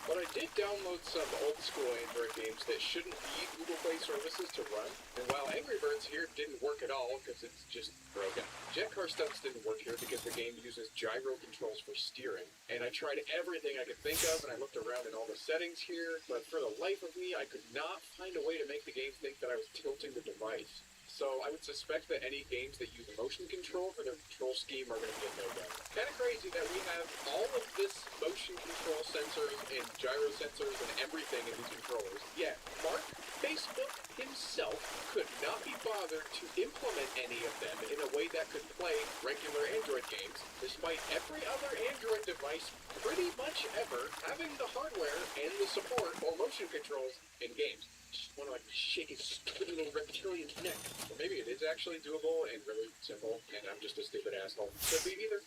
But I did download some old school Android games that shouldn't need Google Play services to run. And while Angry Birds here didn't work at all because it's just broken, Jet Car Stunts didn't work here because the game uses gyro controls for steering. And I tried everything I could think of, and I looked around in all the settings here, but for the life of me, I could not find a way to make the game think that I was tilting the device. So I would suspect that any games that use motion control for their control scheme are going to be a no-go. Kind of crazy that we have all of this motion control sensors and gyro sensors and everything in these controllers. Yet Mark Facebook himself could not be bothered to implement any of them in a way that could play regular Android games, despite every other Android device pretty much ever having the hardware and the support for motion controls in games. Just want to shake his stupid little reptilian neck. Or maybe it is actually doable and really simple, and I'm just a stupid asshole. Could be either.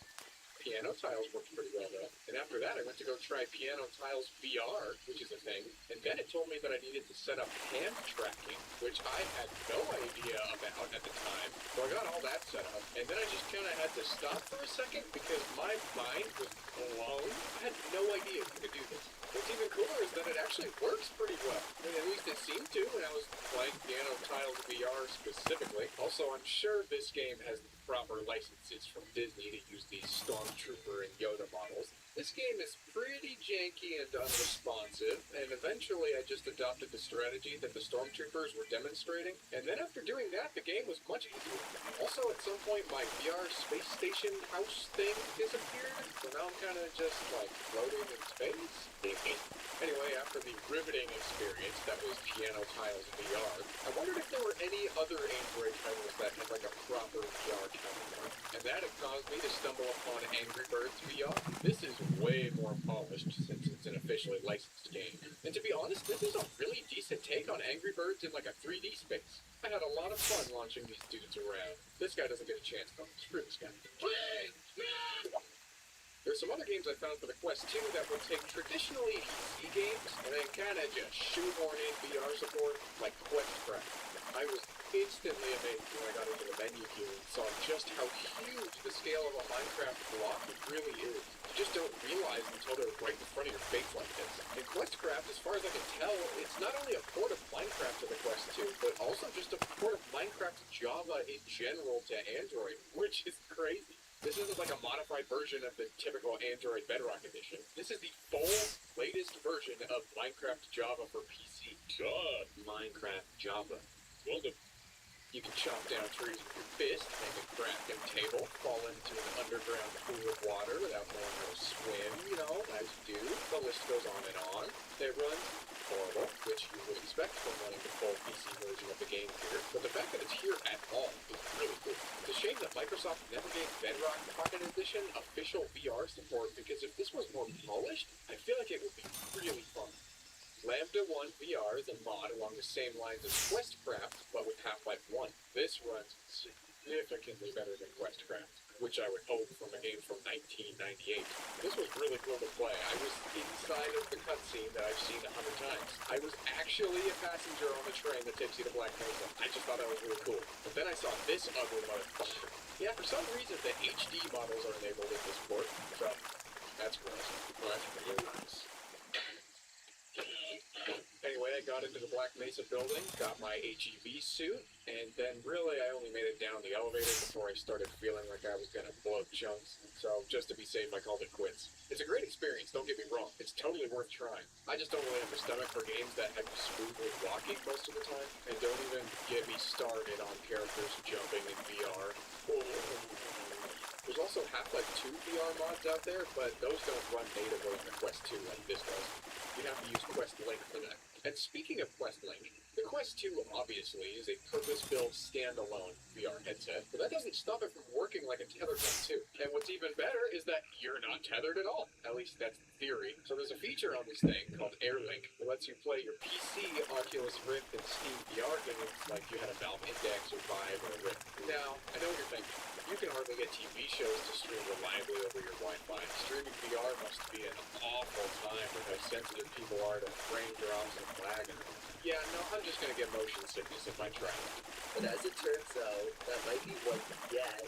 Piano Tiles worked pretty well though. And after that, I went to go try Piano Tiles VR, which is a thing, and then it told me that I needed to set up hand tracking, which I had no idea about at the time. So I got all that set up, and then I just kind of had to stop for a second because my mind was blown. I had no idea you could do this. What's even cooler is that it actually works pretty well. I mean, at least it seemed to when I was playing Piano Tiles VR specifically. Also, I'm sure this game has the proper licenses from Disney to use these Stormtrooper and Yoda models. This game is pretty janky and unresponsive, and eventually I just adopted the strategy that the Stormtroopers were demonstrating, and then after doing that, the game was much easier. Also, at some point, my VR space station house thing disappeared, so now I'm kind of just, like, floating in space. Anyway, after the riveting experience that was Piano Tiles VR, I wondered if there were any other Android titles that had, like, a proper VR counterpart, and that had caused me to stumble upon Angry Birds VR. This is way more polished since it's an officially licensed game. And to be honest, this is a really decent take on Angry Birds in like a 3D space. I had a lot of fun launching these dudes around. This guy doesn't get a chance though. Screw this guy. There's some other games I found for the Quest 2 that will take traditionally PC games and then kind of just shoehorn in VR support like Questcraft. I was instantly amazed when I got into the menu here and saw just how huge the scale of a Minecraft block really is. You just don't realize until they're right in front of your face like this. In Questcraft, as far as I can tell, it's not only a port of Minecraft to the Quest 2, but also just a port of Minecraft Java in general to Android, which is crazy. This isn't like a modified version of the typical Android Bedrock edition. This is the full, latest version of Minecraft Java for PC. God, Minecraft Java. well, the You can chop down trees with your fist, make a crafting table, fall into an underground pool of water without knowing how to swim, you know, as you do. The list goes on and on. It runs horrible, which you would expect from running the full PC version of the game here, but the fact that it's here at all is really cool. It's a shame that Microsoft never gave Bedrock Pocket Edition official VR support, because if this was more polished, I feel like it would be really fun. Lambda 1 VR is a mod along the same lines as Questcraft, but with Half-Life 1. This runs significantly better than Questcraft, which I would hope from a game from 1998. This was really cool to play. I was inside of the cutscene that I've seen 100 times. I was actually a passenger on the train that takes you to Black Mesa. I just thought that was really cool. But then I saw this ugly motherfucker. Yeah, for some reason the HD models are enabled in this port, so that's gross. well, that's real nice. Anyway, I got into the Black Mesa building, got my HEV suit, and then really I only made it down the elevator before I started feeling like I was gonna blow chunks. So just to be safe, I called it quits. It's a great experience, don't get me wrong. It's totally worth trying. I just don't really have a stomach for games that have you smoothly walking most of the time, and don't even get me started on characters jumping in VR. There's also Half-Life 2 VR mods out there, but those don't run natively on the Quest 2 like this does. You have to use Quest Link for that. And speaking of Quest Link, the Quest 2 obviously is a purpose-built standalone VR headset, but that doesn't stop it from working like a tethered one too. And what's even better is that you're not tethered at all. At least that's the theory. So there's a feature on this thing called AirLink that lets you play your PC, Oculus Rift, and Steam VR games like you had a Valve Index or Vive or a Rift. Now, I know what you're thinking. You can hardly get TV shows to stream reliably over your Wi-Fi. Streaming VR must be an awful time with how sensitive people are to frame drops and lag. Yeah, no, I'm just gonna get motion sickness if I try that. But as it turns out, that might be what you get.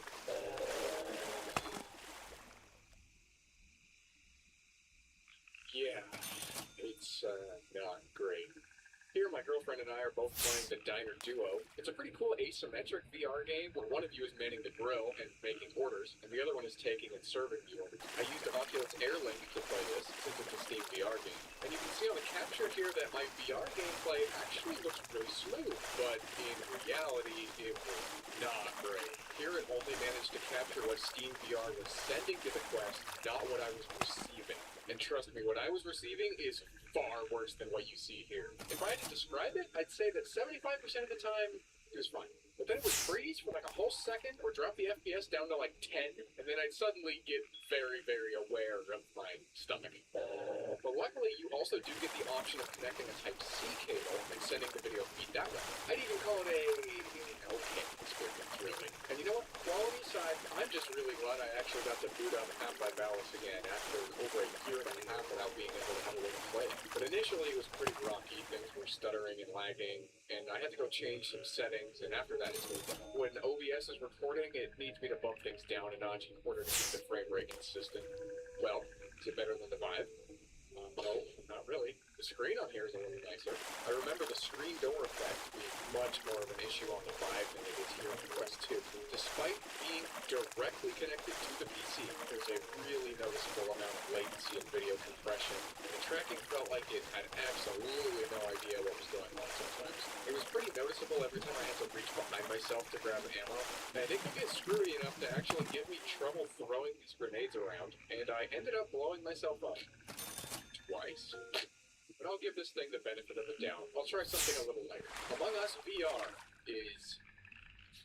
Yeah, it's not great. Here, my girlfriend and I are both playing the Diner Duo. It's a pretty cool asymmetric VR game where one of you is manning the grill and making orders, and the other one is taking and serving the orders. I used an Oculus AirLink to play this, since it's a Steam VR game. And you can see on the capture here that my VR gameplay actually looks really smooth, but in reality, it was not great. Here, it only managed to capture what Steam VR was sending to the Quest, not what I was receiving. And trust me, what I was receiving is far worse than what you see here. If I had to describe it, I'd say that 75% of the time, it was fine. But then it would freeze for like a whole second or drop the FPS down to like 10, and then I'd suddenly get very, very aware of my stomach. But luckily, you also do get the option of connecting a Type-C cable and sending the video feed that way. I'd even call it a okay experience, really. And you know what? Quality aside, I'm just really glad I actually got to boot up Half-Life Alyx again after over a year and a half without being able to have a way to play it. But initially, it was pretty rocky. Things were stuttering and lagging, and I had to go change some settings, and after that, it's moved on. When OBS is recording, it needs me to bump things down a notch in order to keep the frame rate consistent. Well, is it better than the Vive? No, not really. The screen on here is a little nicer. I remember the screen door effect being much more of an issue on the Vive than it is here on the Quest 2. Despite being directly connected to the PC, there's a really noticeable amount of latency and video compression, and the tracking felt like it had absolutely no idea what was going on sometimes. It was pretty noticeable every time I had to reach behind myself to grab ammo, and it could get screwy enough to actually give me trouble throwing these grenades around, and I ended up blowing myself up. Twice. But I'll give this thing the benefit of the doubt. I'll try something a little lighter. Among Us VR is...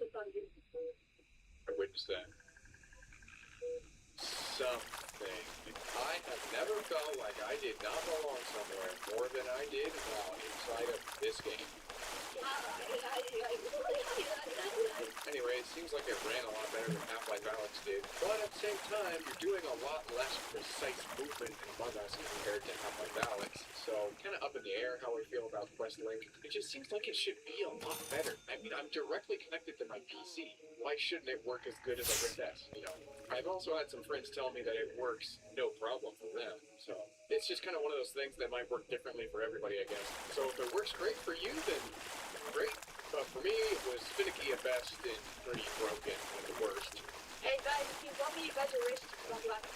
I witnessed that. Something. I have never felt like I did not belong somewhere more than I did while inside of this game. Anyway, it seems like it ran a lot better than Half-Life Alyx did, but at the same time, you're doing a lot less precise movement in Among Us compared to Half-Life Alyx, so kind of up in the air how I feel about Quest Link. It just seems like it should be a lot better. I mean, I'm directly connected to my PC. Why shouldn't it work as good as a Rift S, you know? I've also had some friends tell me that it works no problem for them, so it's just kind of one of those things that might work differently for everybody, I guess. So if it works great for you, then great. But for me, it was finicky at best and pretty broken at the worst. Hey guys, if you want me, you guys are racist. Don't laugh.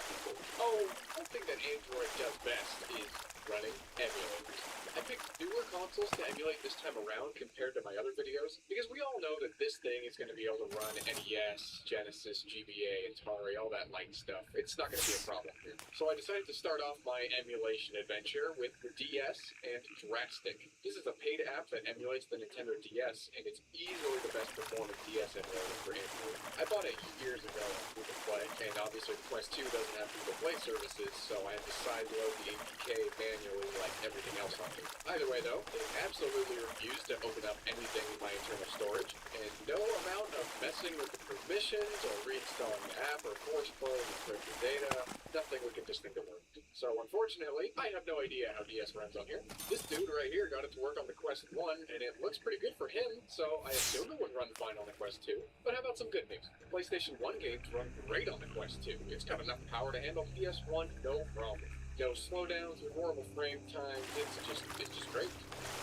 Oh, one thing that Android does best is running emulators. I picked newer consoles to emulate this time around compared to my other videos, because we all know that this thing is going to be able to run NES, Genesis, GBA, Atari, all that light stuff. It's not going to be a problem here. So I decided to start off my emulation adventure with the DS and Drastic. This is a paid app that emulates the Nintendo DS, and it's easily the best performing DS emulator for Android. I bought it years ago on Google Play, and obviously the Quest 2 doesn't have Google Play services, so I had to sideload the APK manually like everything else on it. Either way though, it absolutely refused to open up anything in my internal storage, and no amount of messing with the permissions or reinstalling the app or force close encrypted data, nothing would get this thing to work. So unfortunately, I have no idea how DS runs on here. This dude right here got it to work on the Quest 1, and it looks pretty good for him, so I assume it would run fine on the Quest 2. But how about some good news? PlayStation 1 games run great on the Quest 2. It's got enough power to handle PS1, no problem. no slowdowns or horrible frame times. It's just great.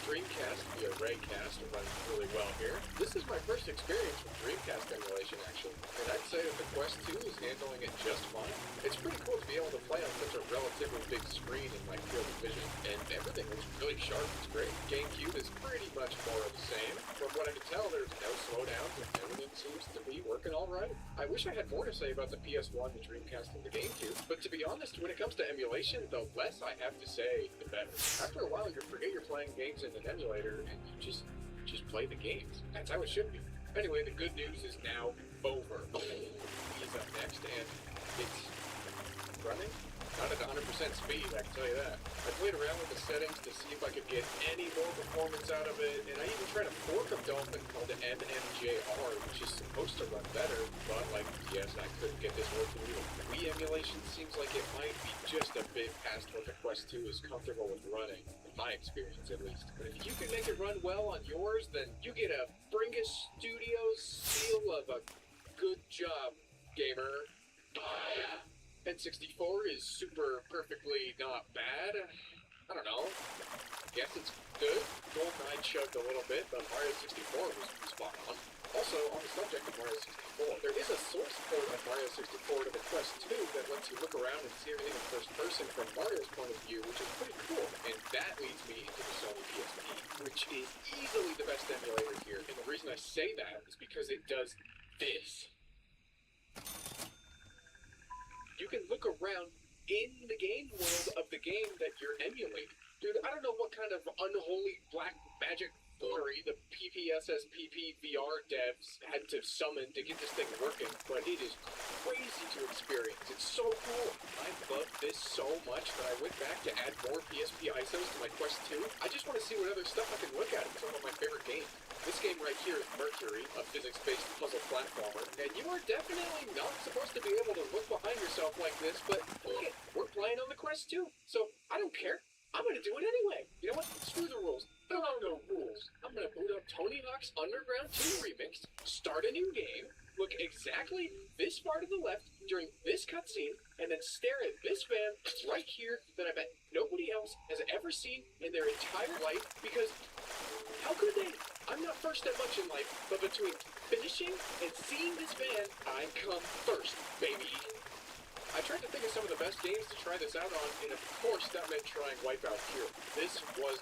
Dreamcast via Raycast runs really well here. This is my first experience with Dreamcast emulation, actually, and I'd say that the Quest 2 is handling it just fine. It's pretty cool to be able to play on such a relatively big screen in my field of vision, and everything looks really sharp. It's great. GameCube is pretty much more of the same. From what I can tell, there's no slowdowns, and everything seems to be working all right. I wish I had more to say about the PS1, the Dreamcast, and the GameCube, but to be honest, when it comes to emulation, the less I have to say, the better. After a while, you forget you're playing games in an emulator, and you just play the games. That's how it should be. Anyway, the good news is now over. He's up next, and it's running. Not at 100% speed, I can tell you that. I played around with the settings to see if I could get any more performance out of it, and I even tried a fork of Dolphin called the MMJR, which is supposed to run better, but yes, I couldn't get this working either. Wii emulation seems like it might be just a bit past what the Quest 2 is comfortable with running, in my experience at least. But if you can make it run well on yours, then you get a Bringus Studios seal of a good job, gamer. N64 is super perfectly not bad. I don't know. Guess it's good. GoldenEye chugged a little bit, but Mario 64 was spot on. Also, on the subject of Mario 64, there is a source port of Mario 64 to the Quest 2 that lets you look around and see everything in first person from Mario's point of view, which is pretty cool. And that leads me into the Sony PSP, which is easily the best emulator here. And the reason I say that is because it does this. You can look around in the game world of the game that you're emulating. Dude, I don't know what kind of unholy black magic foolery the PPSSPP VR devs had to summon to get this thing working, but it is crazy to experience. It's so cool. I love this so much that I went back to add more PSP ISOs to my Quest 2. I just want to see what other stuff I can look at in some of my favorite games. This game right here is Mercury, a physics-based puzzle platformer, and you are definitely not supposed to be able to look behind yourself like this, but look it, we're playing on the Quest 2, so I don't care. I'm gonna do it anyway. You know what? Screw the rules. There are no rules. I'm gonna boot up Tony Hawk's Underground 2 Remix, start a new game, look exactly this far to the left during this cutscene, and then stare at this van right here that I bet nobody else has ever seen in their entire life, because how could they? I'm not first at much in life, but between finishing and seeing this van, I come first, baby. I tried to think of some of the best games to try this out on, and of course that meant trying Wipeout Pure. This was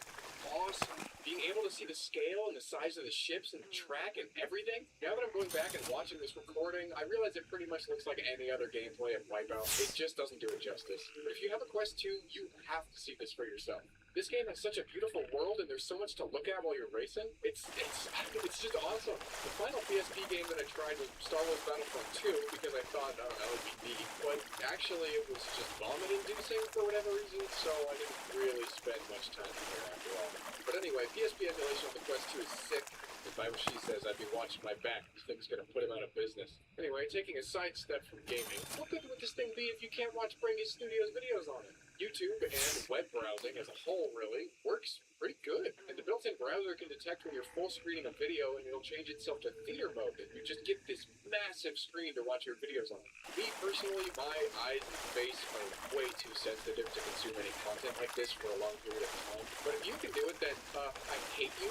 awesome. Being able to see the scale and the size of the ships and the track and everything. Now that I'm going back and watching this recording, I realize it pretty much looks like any other gameplay of Wipeout. It just doesn't do it justice. But if you have a Quest 2, you have to see this for yourself. This game has such a beautiful world, and there's so much to look at while you're racing. It's just awesome. The final PSP game that I tried was Star Wars Battlefront 2, because I thought, I don't know, it'd be neat. But actually, it was just vomit-inducing for whatever reason, so I didn't really spend much time in here after all. But anyway, PSP emulation on the Quest 2 is sick. If by what she says, I'd be watching my back. This thing's gonna put him out of business. Anyway, taking a sidestep from gaming, what good would this thing be if you can't watch Bringus Studios videos on it? YouTube and web browsing as a whole really works pretty good. And the built-in browser can detect when you're full screening a video, and it'll change itself to theater mode, and you just get this massive screen to watch your videos on. Me personally, my eyes and face are way too sensitive to consume any content like this for a long period of time. But if you can do it, then I hate you.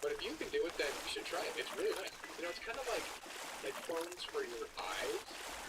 But if you can do it, then you should try it. It's really nice. You know, it's kind of like headphones for your eyes,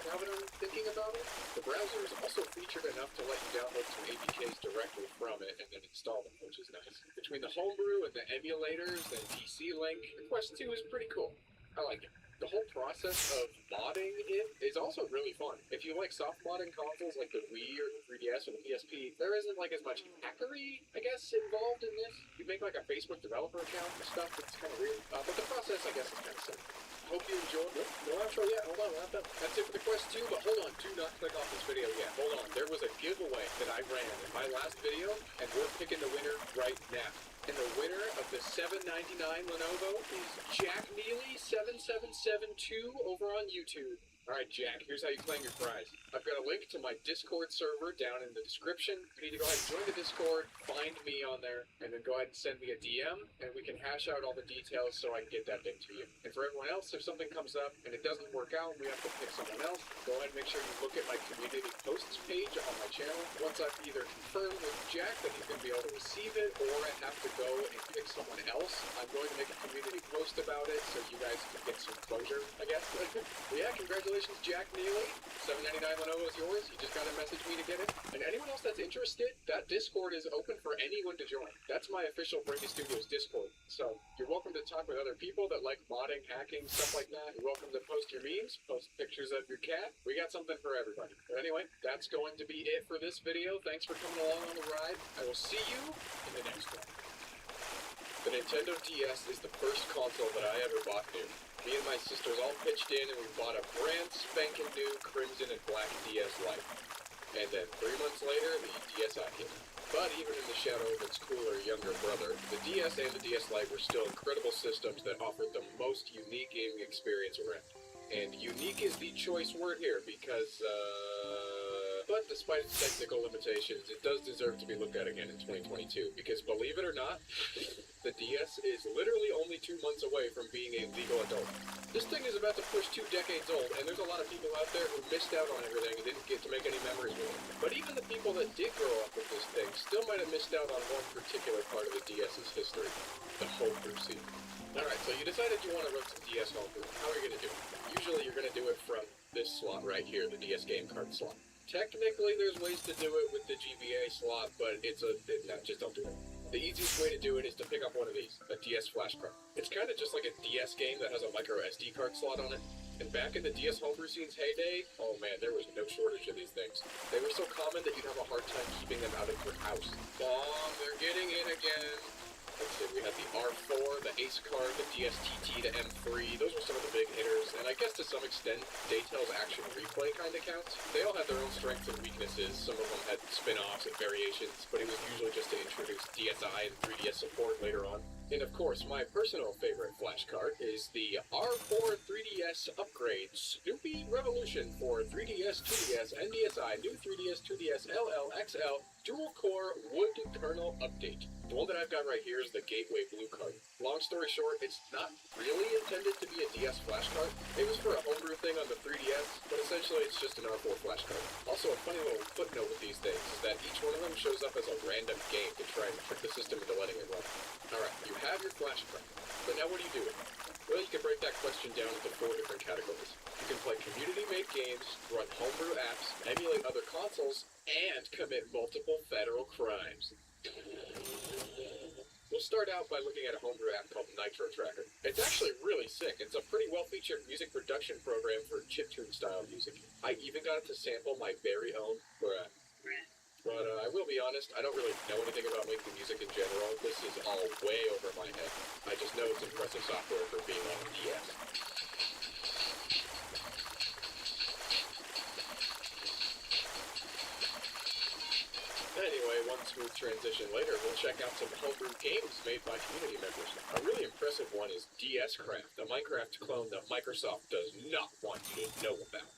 now that I'm thinking about it. The browser is also featured enough to let you download some APKs directly from it and then install them, which is nice. Between the homebrew and the emulators and PC Link, the Quest 2 is pretty cool. I like it. The whole process of modding it is also really fun. If you like soft modding consoles like the Wii or the 3DS or the PSP, there isn't like as much hackery, I guess, involved in this. You make like a Facebook developer account and stuff. It's kind of weird. But the process, I guess, is kind of simple. Hope you enjoyed. No outro yet. Hold on, not done. That's it for the Quest 2, but hold on. Do not click off this video yet. Hold on. There was a giveaway that I ran in my last video, and we're picking the winner right now. And the winner of the $7.99 Lenovo is Jack Neely 7772 over on YouTube. Alright, Jack, here's how you claim your prize. I've got a link to my Discord server down in the description. You need to go ahead and join the Discord, find me on there, and then go ahead and send me a DM, and we can hash out all the details so I can get that thing to you. And for everyone else, if something comes up and it doesn't work out, we have to pick someone else, go ahead and make sure you look at my community posts page on my channel. Once I've either confirmed with Jack that he's going to be able to receive it, or I have to go and pick someone else, I'm going to make a community post about it so you guys can get some closure, I guess. Yeah, congratulations, Jack Neely. $7.99 is yours. You just gotta message me to get it. And anyone else that's interested, that Discord is open for anyone to join. That's my official Brainy Studios Discord. So you're welcome to talk with other people that like modding, hacking, stuff like that. You're welcome to post your memes, post pictures of your cat. We got something for everybody. But anyway, that's going to be it for this video. Thanks for coming along on the ride. I will see you in the next one. The Nintendo DS is the first console that I ever bought new. Me and my sisters all pitched in and we bought a brand spanking new Crimson and Black DS Lite. And then 3 months later, the DSi came out. But even in the shadow of its cooler younger brother, the DS and the DS Lite were still incredible systems that offered the most unique gaming experience around. And unique is the choice word here because, but despite its technical limitations, it does deserve to be looked at again in 2022. Because believe it or not, the DS is literally only 2 months away from being a legal adult. This thing is about to push 2 decades old, and there's a lot of people out there who missed out on everything and didn't get to make any memories with it. But even the people that did grow up with this thing still might have missed out on one particular part of the DS's history, the homebrew scene. Alright, so you decided you want to run some DS homebrew. How are you going to do it? Usually you're going to do it from this slot right here, the DS game card slot. Technically, there's ways to do it with the GBA slot, but just don't do it. The easiest way to do it is to pick up one of these, a DS flash card. It's kind of just like a DS game that has a micro SD card slot on it. And back in the DS homebrew scene's heyday, oh man, there was no shortage of these things. They were so common that you'd have a hard time keeping them out of your house. Bomb, they're getting in again. Let's see, we had the R4, the Ace card, the DSTT, the M3. Those were some of the big hitters, and I guess to some extent, Daytel's Action Replay kind of counts. They all had their own strengths and weaknesses. Some of them had spin-offs and variations, but it was usually just to introduce DSi and 3DS support later on. And of course, my personal favorite flash card is the R4 3DS Upgrade Snoopy Revolution for 3DS, 2DS, and DSi New 3DS, 2DS, LL, XL Dual Core Wood Kernel Update. The one that I've got right here is the Gateway Blue card. Long story short, it's not really intended to be a DS flash card. It was for a homebrew thing on the 3DS, but essentially it's just an R4 flash card. Also, a funny little footnote with these things is that each one of them shows up as a random game to try and trick the system into letting it run. Alright, you have your flash card, but now what do you do with it? Well, you can break that question down into 4 different categories. You can play community-made games, run homebrew apps, emulate other consoles, and commit multiple federal crimes. We'll start out by looking at a homebrew app called Nitro Tracker. It's actually really sick. It's a pretty well-featured music production program for chiptune-style music. I even got it to sample my very own bruh. But I will be honest, I don't really know anything about making music in general. This is all way over my head. I just know it's impressive software for being on a DS. Anyway, one smooth transition later, we'll check out some homebrew games made by community members. A really impressive one is DS Craft, a Minecraft clone that Microsoft does not want you to know about.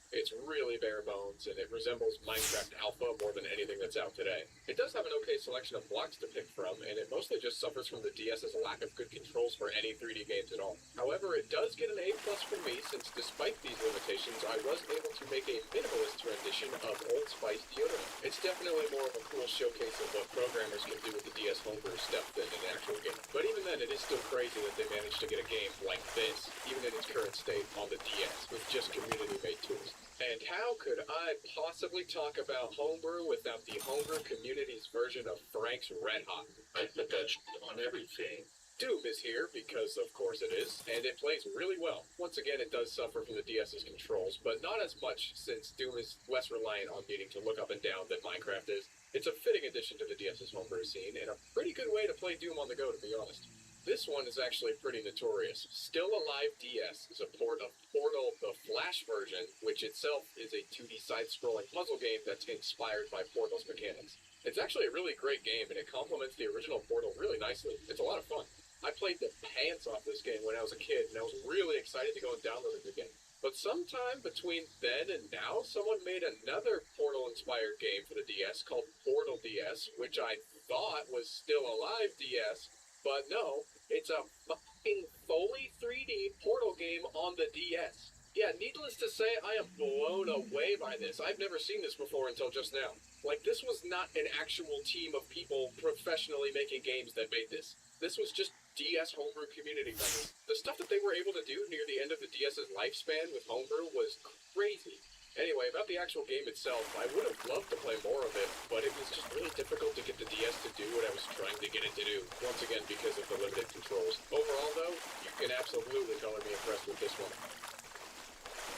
It's really bare bones, and it resembles Minecraft Alpha more than anything that's out today. It does have an okay selection of blocks to pick from, and it mostly just suffers from the DS's lack of good controls for any 3D games at all. However, it does get an A+ from me, since despite these limitations, I was able to make a minimalist rendition of Old Spice deodorant. It's definitely more of a cool showcase of what programmers can do with the DS homebrew stuff than an actual game. But even then, it is still crazy that they managed to get a game like this, even in its current state, on the DS, with just community-made tools. And how could I possibly talk about homebrew without the homebrew community's version of Frank's Red Hot? I put that on everything. Doom is here, because of course it is, and it plays really well. Once again, it does suffer from the DS's controls, but not as much, since Doom is less reliant on needing to look up and down than Minecraft is. It's a fitting addition to the DS's homebrew scene, and a pretty good way to play Doom on the go, to be honest. This one is actually pretty notorious. Still Alive DS is a port of Portal, the Flash version, which itself is a 2D side-scrolling puzzle game that's inspired by Portal's mechanics. It's actually a really great game, and it complements the original Portal really nicely. It's a lot of fun. I played the pants off this game when I was a kid, and I was really excited to go and download it again. But sometime between then and now, someone made another Portal-inspired game for the DS called Portal DS, which I thought was still alive DS, but no, it's a fucking fully 3D Portal game on the DS. Yeah, needless to say, I am blown away by this. I've never seen this before until just now. Like, this was not an actual team of people professionally making games that made this. This was just DS homebrew community members. The stuff that they were able to do near the end of the DS's lifespan with homebrew was crazy. Anyway, about the actual game itself, I would have loved to play more of it, but it was just really difficult to get the DS to do what I was trying to get it to do, once again because of the limited controls. Overall though, you can absolutely color me impressed with this one.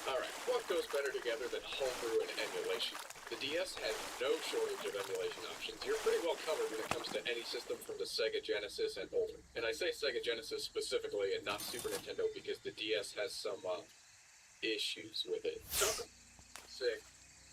Alright, what goes better together than homebrew and emulation? The DS has no shortage of emulation options. You're pretty well covered when it comes to any system from the Sega Genesis and older. And I say Sega Genesis specifically and not Super Nintendo because the DS has some, issues with it. Sick.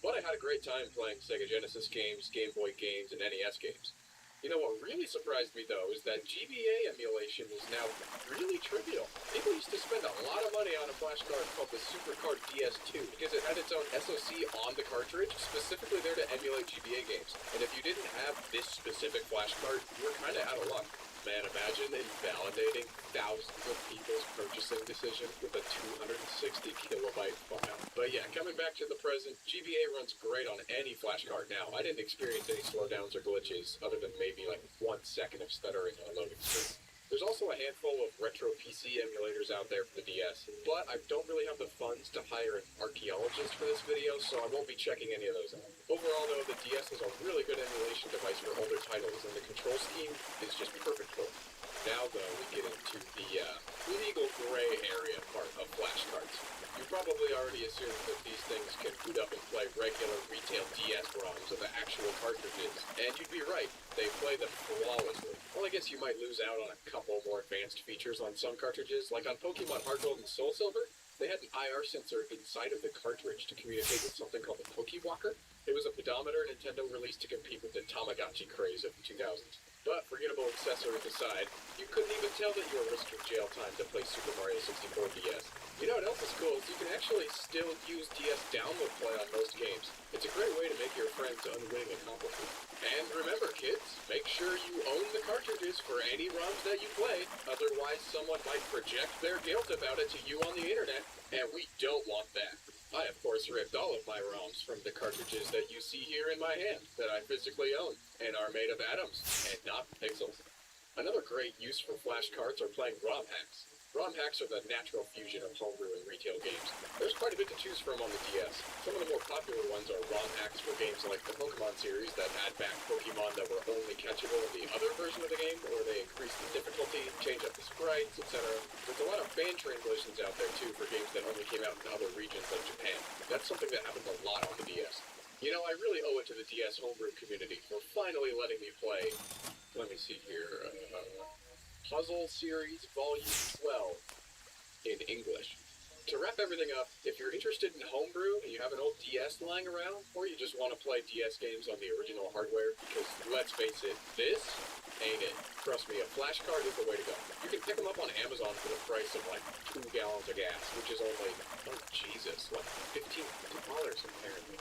But I had a great time playing Sega Genesis games, Game Boy games, and NES games. You know what really surprised me though is that GBA emulation is now really trivial. People used to spend a lot of money on a flash card called the Super Card DS2 because it had its own SoC on the cartridge, specifically there to emulate GBA games. And if you didn't have this specific flash card, you were kinda out of luck. Man, imagine invalidating thousands of people's purchasing decisions with a 260 kilobyte file. But yeah, coming back to the present, GBA runs great on any flash card now. I didn't experience any slowdowns or glitches, other than maybe like 1 second of stuttering on a loading screen. There's also a handful of retro PC emulators out there for the DS, but I don't really have the funds to hire an archaeologist for this video, so I won't be checking any of those out. Overall though, the DS is a really good emulation device for older titles, and the control scheme is just perfect for it. Now though, we get into the legal gray area part of flash cards. You probably already assumed that these things can boot up and play regular retail DS ROMs of the actual cartridges, and you'd be right, they play them flawlessly. Well, I guess you might lose out on a couple more advanced features on some cartridges, like on Pokemon Heart Gold and Soul Silver. They had an IR sensor inside of the cartridge to communicate with something called the Pokewalker. It was a pedometer Nintendo released to compete with the Tamagotchi craze of the 2000s. But forgettable accessories aside, you couldn't even tell that you were risking jail time to play Super Mario 64 DS. You know what else is cool is you can actually still use DS download play on most games. It's a great way to make your friends unwitting accomplishment. And remember kids, make sure you own the cartridges for any ROMs that you play, otherwise someone might project their guilt about it to you on the internet, and we don't want that. I, of course, ripped all of my ROMs from the cartridges that you see here in my hand, that I physically own, and are made of atoms, and not pixels. Another great use for flash cards are playing ROM hacks. ROM hacks are the natural fusion of homebrew and retail games. There's quite a bit to choose from on the DS. Some of the more popular ones are ROM hacks for games like the Pokemon series that add back Pokemon that were only catchable in the other version of the game, or they increase the difficulty, change up the sprites, etc. There's a lot of fan translations out there too for games that only came out in other regions like Japan. That's something that happens a lot on the DS. You know, I really owe it to the DS homebrew community for finally letting me play, let me see here, Puzzle Series Volume 12 in English. To wrap everything up, if you're interested in homebrew and you have an old DS lying around, or you just want to play DS games on the original hardware, because let's face it, this ain't it. Trust me, a flash card is the way to go. You can pick them up on Amazon for the price of like 2 gallons of gas, which is only, oh Jesus, like $15 apparently.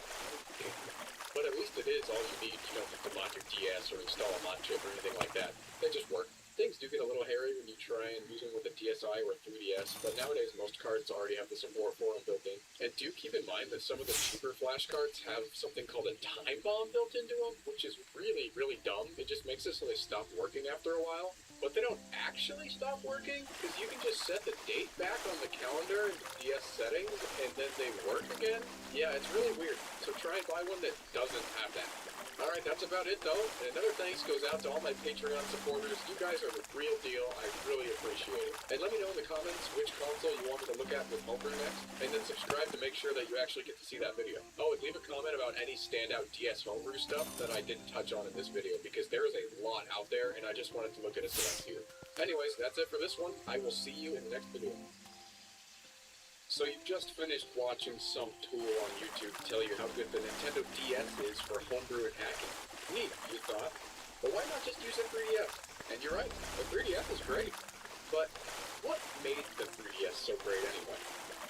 But at least it is all you need. You don't have to mod your DS or install a mod chip or anything like that. They just work. Things do get a little hairy when you try and use them with a DSi or a 3DS, but nowadays most cards already have the support for them built in. And do keep in mind that some of the cheaper flash cards have something called a time bomb built into them, which is really, really dumb. It just makes it so they stop working after a while. But they don't actually stop working, because you can just set the date back on the calendar in the DS settings, and then they work again. Yeah, it's really weird, so try and buy one that doesn't have that. Alright, that's about it though, and another thanks goes out to all my Patreon supporters. You guys are the real deal, I really appreciate it. And let me know in the comments which console you want me to look at with homebrew next, and then subscribe to make sure that you actually get to see that video. Oh, and leave a comment about any standout DS homebrew stuff that I didn't touch on in this video, because there is a lot out there, and I just wanted to look at a select few. Anyways, that's it for this one. I will see you in the next video. So you just finished watching some tool on YouTube tell you how good the Nintendo DS is for homebrew and hacking. Neat, you thought. But why not just use a 3DS? And you're right, the 3DS is great. But what made the 3DS so great anyway?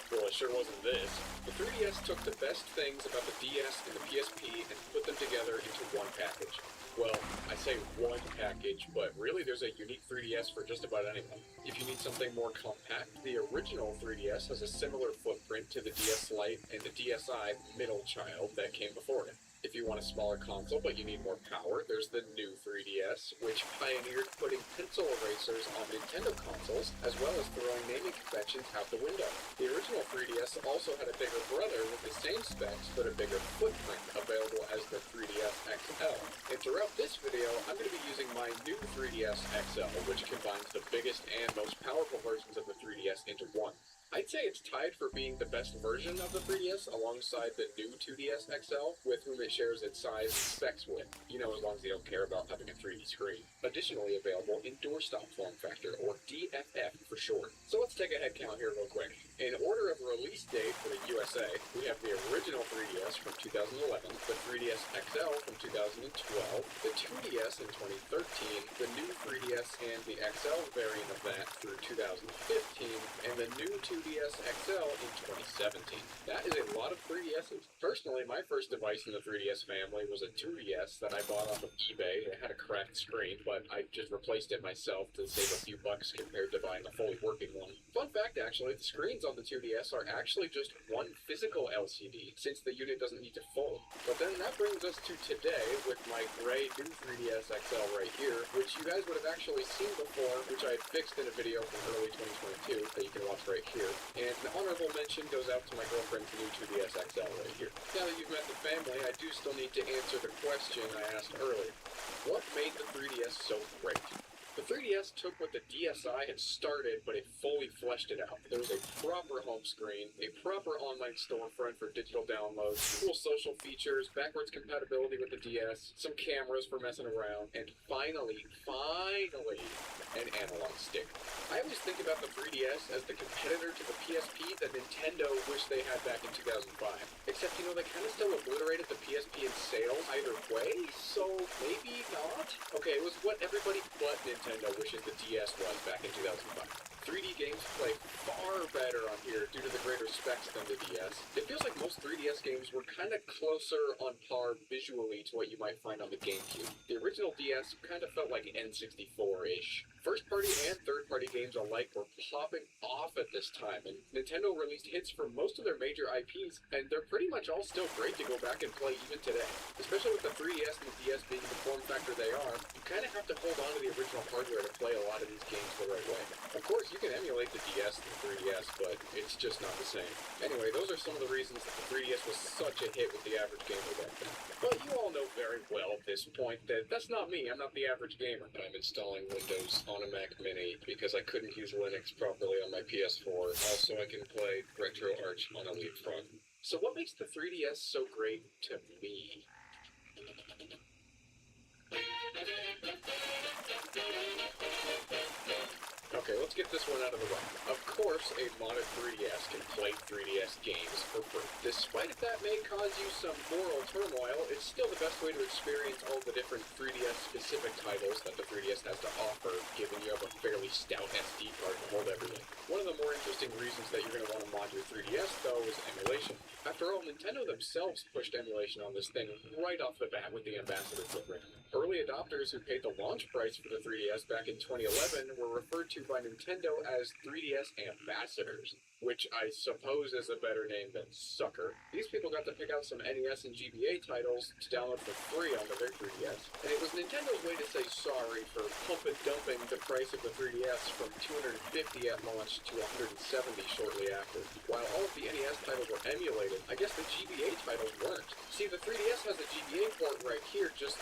Boy, it sure wasn't this. The 3DS took the best things about the DS and the PSP and put them together into one package. Well, I say one package, but really there's a unique 3DS for just about anyone. If you need something more compact, the original 3DS has a similar footprint to the DS Lite and the DSi middle child that came before it. If you want a smaller console but you need more power, there's the new 3DS, which pioneered putting pencil erasers on Nintendo consoles, as well as throwing naming conventions out the window. The original 3DS also had a bigger brother with the same specs but a bigger footprint, available as the 3DS XL. And throughout this video, I'm going to be using my new 3DS XL, which combines the biggest and most powerful versions of the 3DS into one. I'd say it's tied for being the best version of the 3DS alongside the new 2DS XL, with whom it shares its size and specs with. You know, as long as they don't care about having a 3D screen. Additionally available in doorstop form factor, or DFF for short. So let's take a head count here real quick. In order of release date for the USA, we have the original 3DS from 2011, the 3DS XL from 2012, the 2DS in 2013, the new 3DS and the XL variant of that through 2015, and the new 2DS XL in 2017. That is a lot of 3DSs. Personally, my first device in the 3DS family was a 2DS that I bought off of eBay. It had a cracked screen, but I just replaced it myself to save a few bucks compared to buying a fully working one. Fun fact, actually, the screens on the 2DS are actually just one physical LCD, since the unit doesn't need to fold. But then that brings us to today with my gray new 3DS XL right here, which you guys would have actually seen before, which I had fixed in a video from early 2022 that you can watch right here. And an honorable mention goes out to my girlfriend's new 2DS XL right here. Now that you've met the family, I do still need to answer the question I asked earlier. What made the 3DS so great? The 3DS took what the DSi had started, but it fully fleshed it out. There was a proper home screen, a proper online storefront for digital downloads, cool social features, backwards compatibility with the DS, some cameras for messing around, and finally, an analog stick. I always think about the 3DS as the competitor to the PSP that Nintendo wished they had back in 2005. Except, you know, they kind of still obliterated the PSP in sales either way, so maybe not? Okay, it was what everybody but Nintendo wishes the DS was back in 2005. 3D games play far better on here due to the greater specs than the DS. It feels like most 3DS games were kind of closer on par visually to what you might find on the GameCube. The original DS kind of felt like N64-ish. First-party and third-party games alike were popping off at this time, and Nintendo released hits for most of their major IPs, and they're pretty much all still great to go back and play even today. Especially with the 3DS and the DS being the form factor they are, you kind of have to hold on to the original hardware to play a lot of these games the right way. Of course, you can emulate the DS and the 3DS, but it's just not the same. Anyway, those are some of the reasons that the 3DS was such a hit with the average gamer back then. But you all know very well at this point that that's not me. I'm not the average gamer. I'm installing Windows on a Mac Mini because I couldn't use Linux properly on my PS4. Also, I can play RetroArch on a Leapfrog. So what makes the 3DS so great to me? Okay, let's get this one out of the way. Of course, a modded 3DS can play 3DS games for free. Despite that may cause you some moral turmoil, it's still the best way to experience all the different 3DS-specific titles that the 3DS has to offer, given you have a fairly stout SD card to hold everything. One of the more interesting reasons that you're going to want to mod your 3DS, though, is emulation. After all, Nintendo themselves pushed emulation on this thing right off the bat with the Ambassador program. Early adopters who paid the launch price for the 3DS back in 2011 were referred to by Nintendo as 3DS ambassadors, which I suppose is a better name than sucker. These people got to pick out some NES and GBA titles to download for free onto their 3DS, and it was Nintendo's way to say sorry for pump and dumping the price of the 3DS from $250 at launch to $170 shortly after. While all of the NES titles were emulated, I guess the GBA titles weren't. See, the 3DS has a GBA port right here, just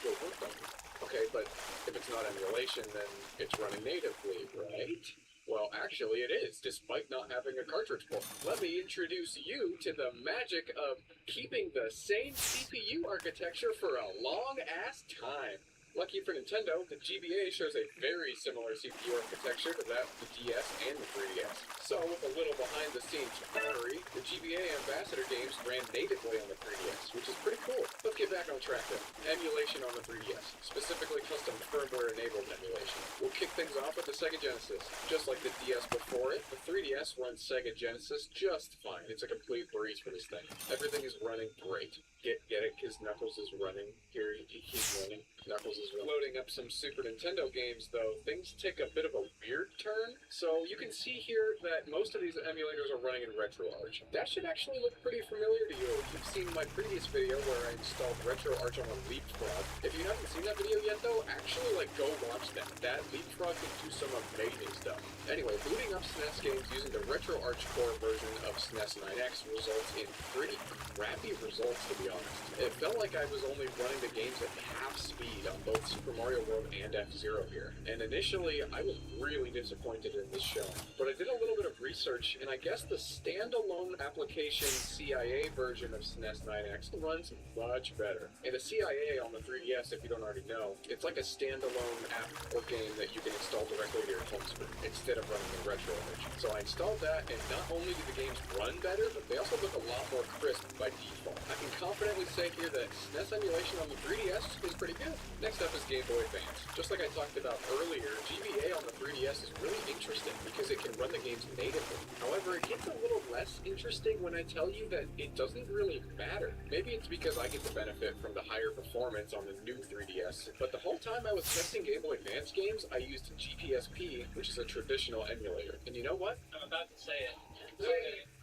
go work on it. Okay, but if it's not emulation, then it's running natively, right? Well, actually it is, despite not having a cartridge port. Let me introduce you to the magic of keeping the same CPU architecture for a long-ass time. Lucky for Nintendo, the GBA shares a very similar CPU architecture to that of the DS and the 3DS. So, with a little behind-the-scenes battery, the GBA Ambassador games ran natively on the 3DS, which is pretty cool. Let's get back on track though. Emulation on the 3DS, specifically custom firmware-enabled emulation. We'll kick things off with the Sega Genesis. Just like the DS before it, the 3DS runs Sega Genesis just fine. It's a complete breeze for this thing. Everything is running great. Get it? Because Knuckles is running. Here, he's running. Knuckles is loading up some Super Nintendo games, though. Things take a bit of a weird turn. So you can see here that most of these emulators are running in RetroArch. That should actually look pretty familiar to you. You've seen my previous video where I installed RetroArch on a Leapfrog. If you haven't seen that video yet, though, actually, go watch that. That Leapfrog can do some amazing stuff. Anyway, booting up SNES games using the RetroArch Core version of SNES 9X results in pretty crappy results, to be honest. It felt like I was only running the games at half speed on both Super Mario World and F-Zero here. And initially, I was really disappointed in this showing. But I did a little bit of research, and I guess the standalone application CIA version of SNES 9X runs much better. And the CIA on the 3DS, if you don't already know, it's like a standalone app or game that you can install directly to your home screen instead of running in RetroArch. So I installed that, and not only do the games run better, but they also look a lot more crisp by default. I can confidently say here that SNES emulation on the 3DS is pretty good. Next up is Game Boy Advance. Just like I talked about earlier, GBA on the 3DS is really interesting because it can run the games natively. However, it gets a little less interesting when I tell you that it doesn't really matter. Maybe it's because I get the benefit from the higher performance on the new 3DS, but the whole time I was testing Game Boy Advance games, I used GPSP, which is a traditional emulator. And you know what? I'm about to say it.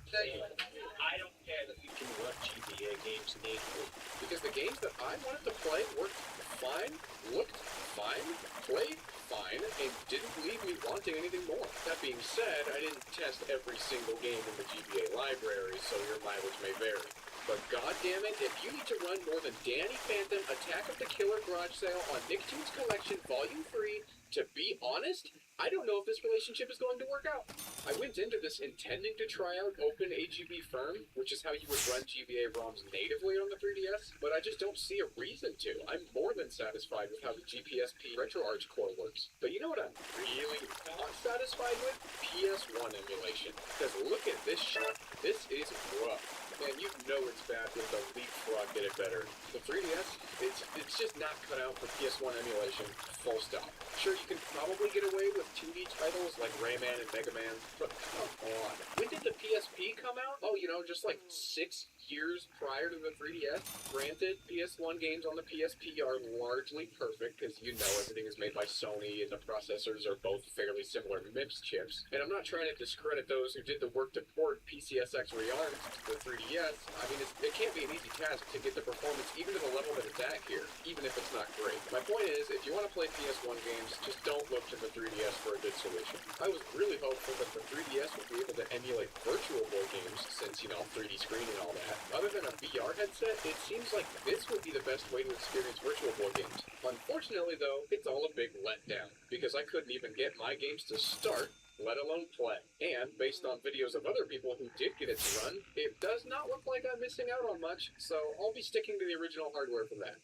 I don't care that you can run GBA games natively. Because the games that I wanted to play worked fine, looked fine, played fine, and didn't leave me wanting anything more. That being said, I didn't test every single game in the GBA library, so your mileage may vary. But goddammit, if you need to run more than Danny Phantom Attack of the Killer Garage Sale on Nicktoons Collection Volume 3, to be honest, I don't know if this relationship is going to work out. I went into this intending to try out OpenAGB Firm, which is how you would run GBA ROMs natively on the 3DS, but I just don't see a reason to. I'm more than satisfied with how the GPSP RetroArch core works. But you know what I'm really not satisfied with? PS1 emulation. Because look at this shit. This is rough. Man, you know it's bad when the Leapfrog did it better. The 3DS, it's just not cut out for PS1 emulation, full stop. Sure, you can probably get away with 2D titles like Rayman and Mega Man, but come on. When did the PSP come out? Oh, just like 6 years prior to the 3DS. Granted, PS1 games on the PSP are largely perfect because everything is made by Sony and the processors are both fairly similar MIPS chips. And I'm not trying to discredit those who did the work to port PCSX Rearmed to the 3DS. I mean, it can't be an easy task to get the performance even to the level that it's at here, even if it's not great. My point is, if you want to play PS1 games, just don't look to the 3DS for a good solution. I was really hopeful that the 3DS would be able to emulate Virtual Boy games since, 3D screen and all that. Other than a VR headset, it seems like this would be the best way to experience Virtual Boy games. Unfortunately, though, it's all a big letdown, because I couldn't even get my games to start, let alone play. And, based on videos of other people who did get it to run, it does not look like I'm missing out on much, so I'll be sticking to the original hardware for that.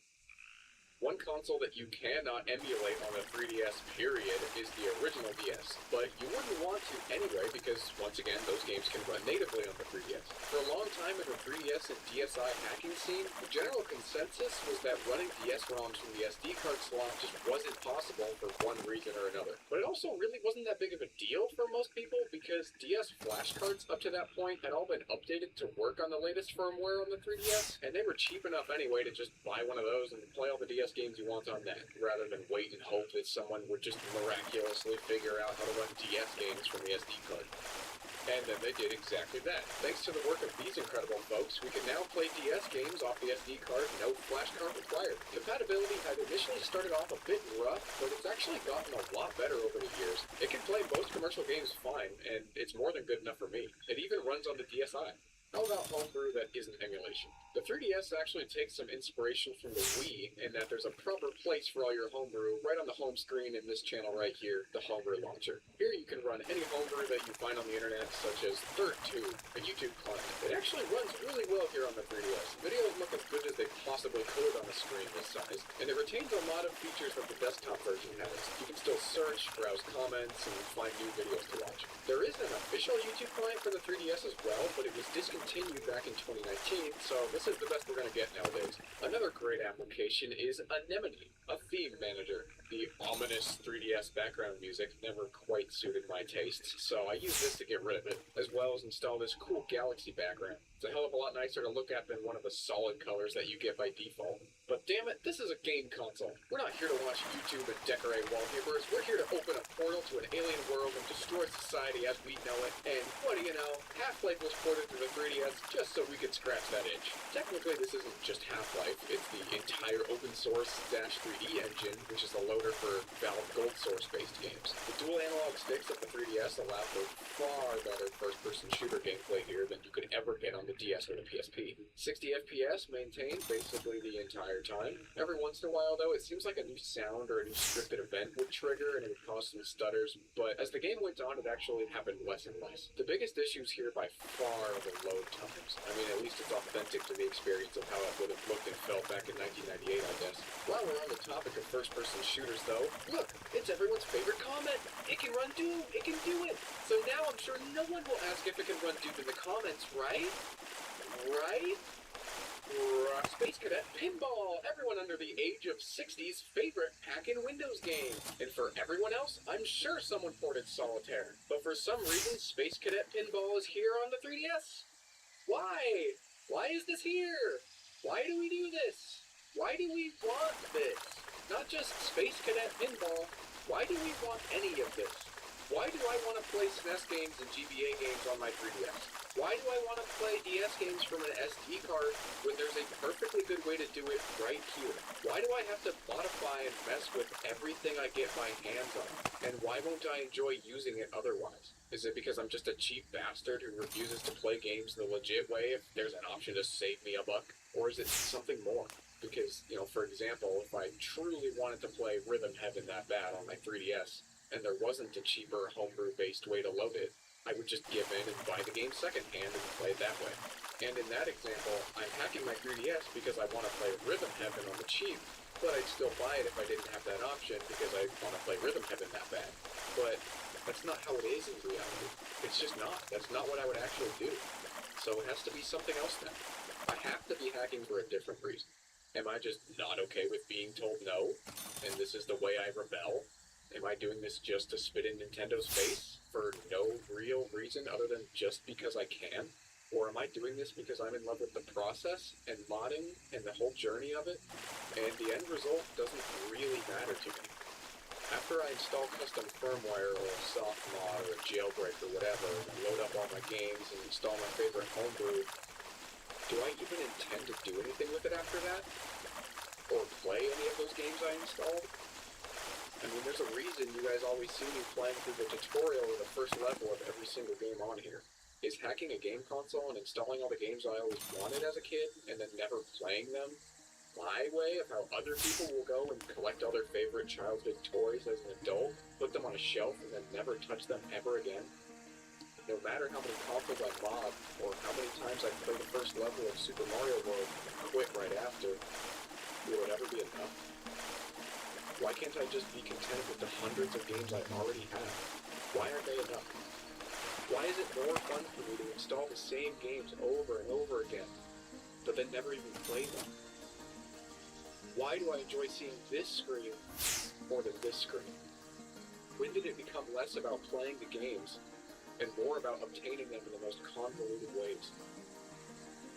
One console that you cannot emulate on the 3DS period is the original DS, but you wouldn't want to anyway because, once again, those games can run natively on the 3DS. For a long time in the 3DS and DSi hacking scene, the general consensus was that running DS ROMs from the SD card slot just wasn't possible for one reason or another. But it also really wasn't that big of a deal for most people because DS flash cards up to that point had all been updated to work on the latest firmware on the 3DS, and they were cheap enough anyway to just buy one of those and play all the DS games you want on that, rather than wait and hope that someone would just miraculously figure out how to run DS games from the SD card. And then they did exactly that. Thanks to the work of these incredible folks, we can now play DS games off the SD card, no flash card required. Compatibility had initially started off a bit rough, but it's actually gotten a lot better over the years. It can play most commercial games fine, and it's more than good enough for me. It even runs on the DSi. How about homebrew that isn't emulation? The 3DS actually takes some inspiration from the Wii in that there's a proper place for all your homebrew right on the home screen in this channel right here, the Homebrew Launcher. Here you can run any homebrew that you find on the internet, such as ThirdTube, a YouTube client. It actually runs really well here on the 3DS. Videos look as good as they possibly could on a screen this size, and it retains a lot of features that the desktop version has. You can still search, browse comments, and find new videos to watch. There is an official YouTube client for the 3DS as well, but it was discontinued back in 2019, so this is the best we're going to get nowadays. Another great application is Anemone, a theme manager. The ominous 3DS background music never quite suited my tastes, so I used this to get rid of it, as well as install this cool galaxy background. It's a hell of a lot nicer to look at than one of the solid colors that you get by default. But damn it, this is a game console. We're not here to watch YouTube and decorate wallpapers. We're here to open a portal to an alien world and destroy society as we know it. And what do you know? Half-Life was ported to the 3DS just so we could scratch that itch. Technically, this isn't just Half-Life. It's the entire open-source -3D engine, which is a loader for Valve Gold Source-based games. The dual analog sticks of the 3DS allow for far better first-person shooter gameplay here than you could ever get on the DS or the PSP. 60 FPS maintained basically the entire time. Every once in a while, though, it seems like a new sound or a new scripted event would trigger and it would cause some stutters, but as the game went on, it actually happened less and less. The biggest issues here by far are the load times. I mean, at least it's authentic to the experience of how it would have looked and felt back in 1998, I guess. While we're on the topic of first-person shooters, though, look, it's everyone's favorite comment. It can run Doom. It can do it. So now I'm sure no one will ask if it can run Doom in the comments, right? Right? Space Cadet Pinball, everyone under the age of 60's favorite pack-in Windows game. And for everyone else, I'm sure someone ported Solitaire. But for some reason, Space Cadet Pinball is here on the 3DS. Why? Why is this here? Why do we do this? Why do we want this? Not just Space Cadet Pinball. Why do we want any of this? Why do I want to play SNES games and GBA games on my 3DS? Why do I want to play DS games from an SD card when there's a perfectly good way to do it right here? Why do I have to modify and mess with everything I get my hands on? And why won't I enjoy using it otherwise? Is it because I'm just a cheap bastard who refuses to play games the legit way if there's an option to save me a buck? Or is it something more? Because, for example, if I truly wanted to play Rhythm Heaven that bad on my 3DS, and there wasn't a cheaper homebrew-based way to load it, I would just give in and buy the game secondhand and play it that way. And in that example, I'm hacking my 3DS because I want to play Rhythm Heaven on the cheap, but I'd still buy it if I didn't have that option because I want to play Rhythm Heaven that bad. But that's not how it is in reality. It's just not. That's not what I would actually do. So it has to be something else then. I have to be hacking for a different reason. Am I just not okay with being told no? And this is the way I rebel? Am I doing this just to spit in Nintendo's face for no real reason other than just because I can? Or am I doing this because I'm in love with the process and modding and the whole journey of it? And the end result doesn't really matter to me. After I install custom firmware or a soft mod or a jailbreak or whatever, and I load up all my games and install my favorite homebrew, do I even intend to do anything with it after that? Or play any of those games I installed? I mean, there's a reason you guys always see me playing through the tutorial or the first level of every single game on here. Is hacking a game console and installing all the games I always wanted as a kid and then never playing them my way of how other people will go and collect all their favorite childhood toys as an adult, put them on a shelf, and then never touch them ever again? No matter how many consoles I mod, or how many times I play the first level of Super Mario World and quit right after, will it ever be enough? Why can't I just be content with the hundreds of games I already have? Why aren't they enough? Why is it more fun for me to install the same games over and over again, but then never even play them? Why do I enjoy seeing this screen more than this screen? When did it become less about playing the games and more about obtaining them in the most convoluted ways?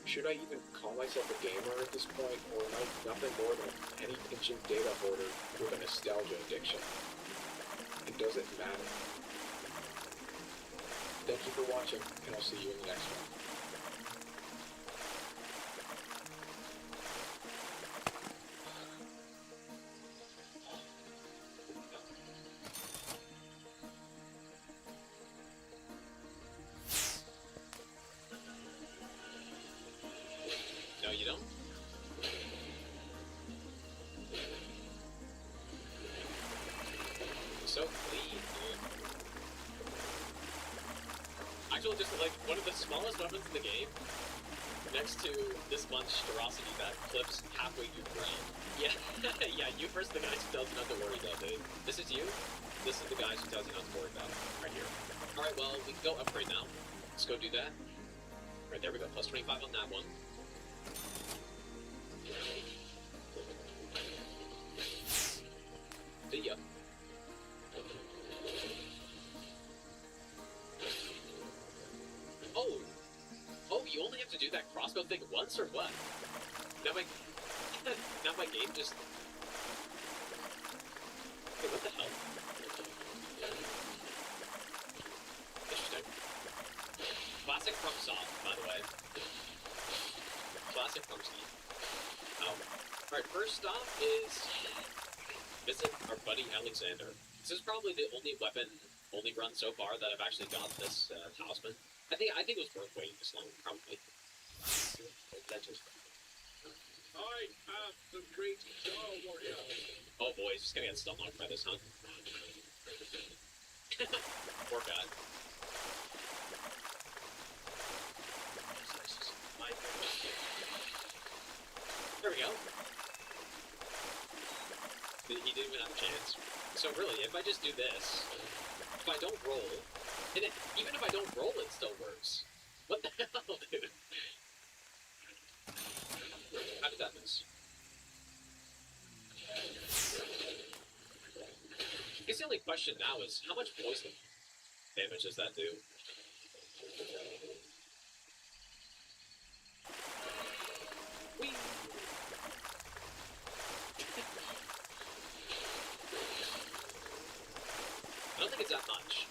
Should I even call myself a gamer at this point, or am I nothing more than a penny-pinching data hoarder with a nostalgia addiction? And does it matter? Thank you for watching, and I'll see you in the next one. smallest weapons in the game, next to this monstrosity that clips halfway through the ground. Yeah, yeah, you versus the guys who tells you not to worry about, dude. This is you. This is the guys who tells you not to worry about. Right here. Alright, well, we can go upgrade now. Let's go do that. Right, there we go. Plus 25 on that one. See ya. Oh! Oh, you only have to do that crossbow thing once, or what? Now my... now my game just... Wait, what the hell? Interesting. Classic FromSoft, by the way. Classic FromSoft. Alright, first stop is... visit our buddy Alexander. This is probably the only weapon, only run so far that I've actually got this talisman. I think it was worth waiting this long, probably. That just... I am the great Star Warrior. Oh boy, he's just gonna get stunlocked by this, huh? Poor guy. There we go. He didn't even have a chance. So really, if I just do this, if I don't roll, and even if I don't roll, it still works. What the hell, dude? How did that miss? I guess the only question now is, how much poison damage does that do? Whee! I don't think it's that much.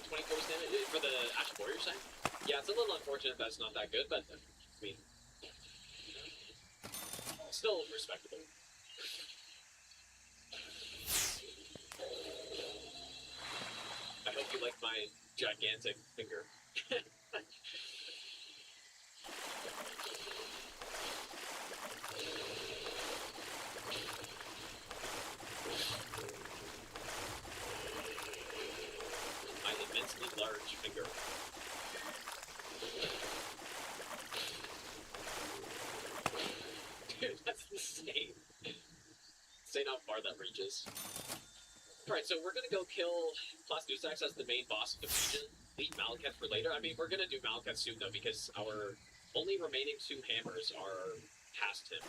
20 poison damage for the Ash Warrior side? Yeah, it's a little unfortunate that it's not that good, but I mean, still respectable. I hope you like my gigantic finger. My immensely large finger. Dude, that's insane. Insane how far that reaches. Alright, so we're gonna go kill Plasdusax as the main boss of the region. Leave Malakath for later. I mean, we're gonna do Malakath soon though, because our only remaining 2 hammers are past him.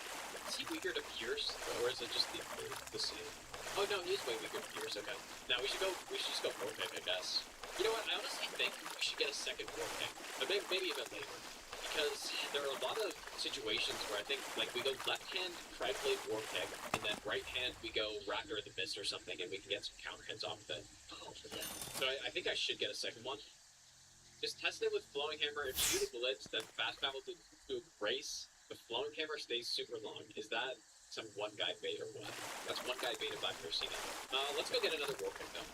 Is he weaker to Pierce, or is it just the same? Oh no, he is way weaker to Pierce, okay. Now we should just go Warpick, I guess. You know what, I honestly think we should get a second Warpick, but maybe a bit later. Because there are a lot of situations where I think, like, we go left hand Tri-Blade Warpick, and then right hand we go Raptor of the Mist or something, and we can get some counter hits off of it. So I think I should get a second one. Just test it with Flowing Hammer. If you do the Blitz, then fast travel to Brace. The Flowing Hammer stays super long. Is that some one guy bait or what? That's one guy bait if I've ever seen it. Let's go get another Warpick though.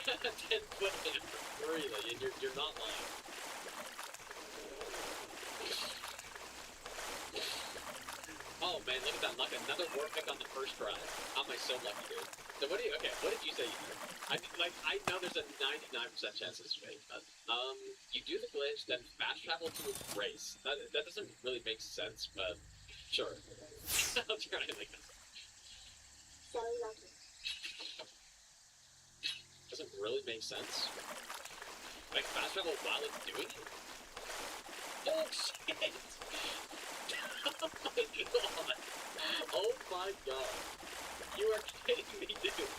10-foot hammer, really, and you're not lying. Oh man, look at that luck! Another Warpick on the first try. How am I so lucky, dude? So what did you say you did? I know there's a 99% chance it's fake, but you do the glitch, then fast travel to a race. That doesn't really make sense, but sure. I'll try it like this. So lucky. Doesn't really make sense. Like fast travel while it's doing it? Oh shit! Oh my god! Oh my god! You are kidding me, dude!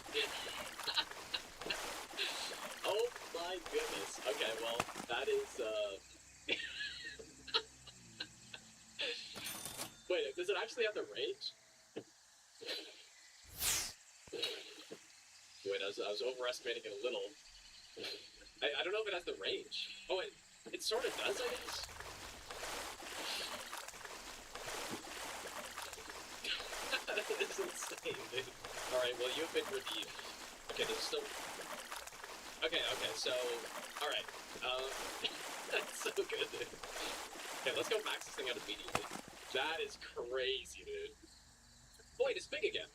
Oh my goodness. Okay, well, that is, Wait, does it actually have the range? Wait, I was overestimating it a little. I don't know if it has the range. Oh, it sort of does, I guess. This is insane, dude. Alright, well, you have been redeemed. Okay, there's still... Okay, so... Alright, that's so good, dude. Okay, let's go max this thing out immediately. That is crazy, dude. Wait, it's big again.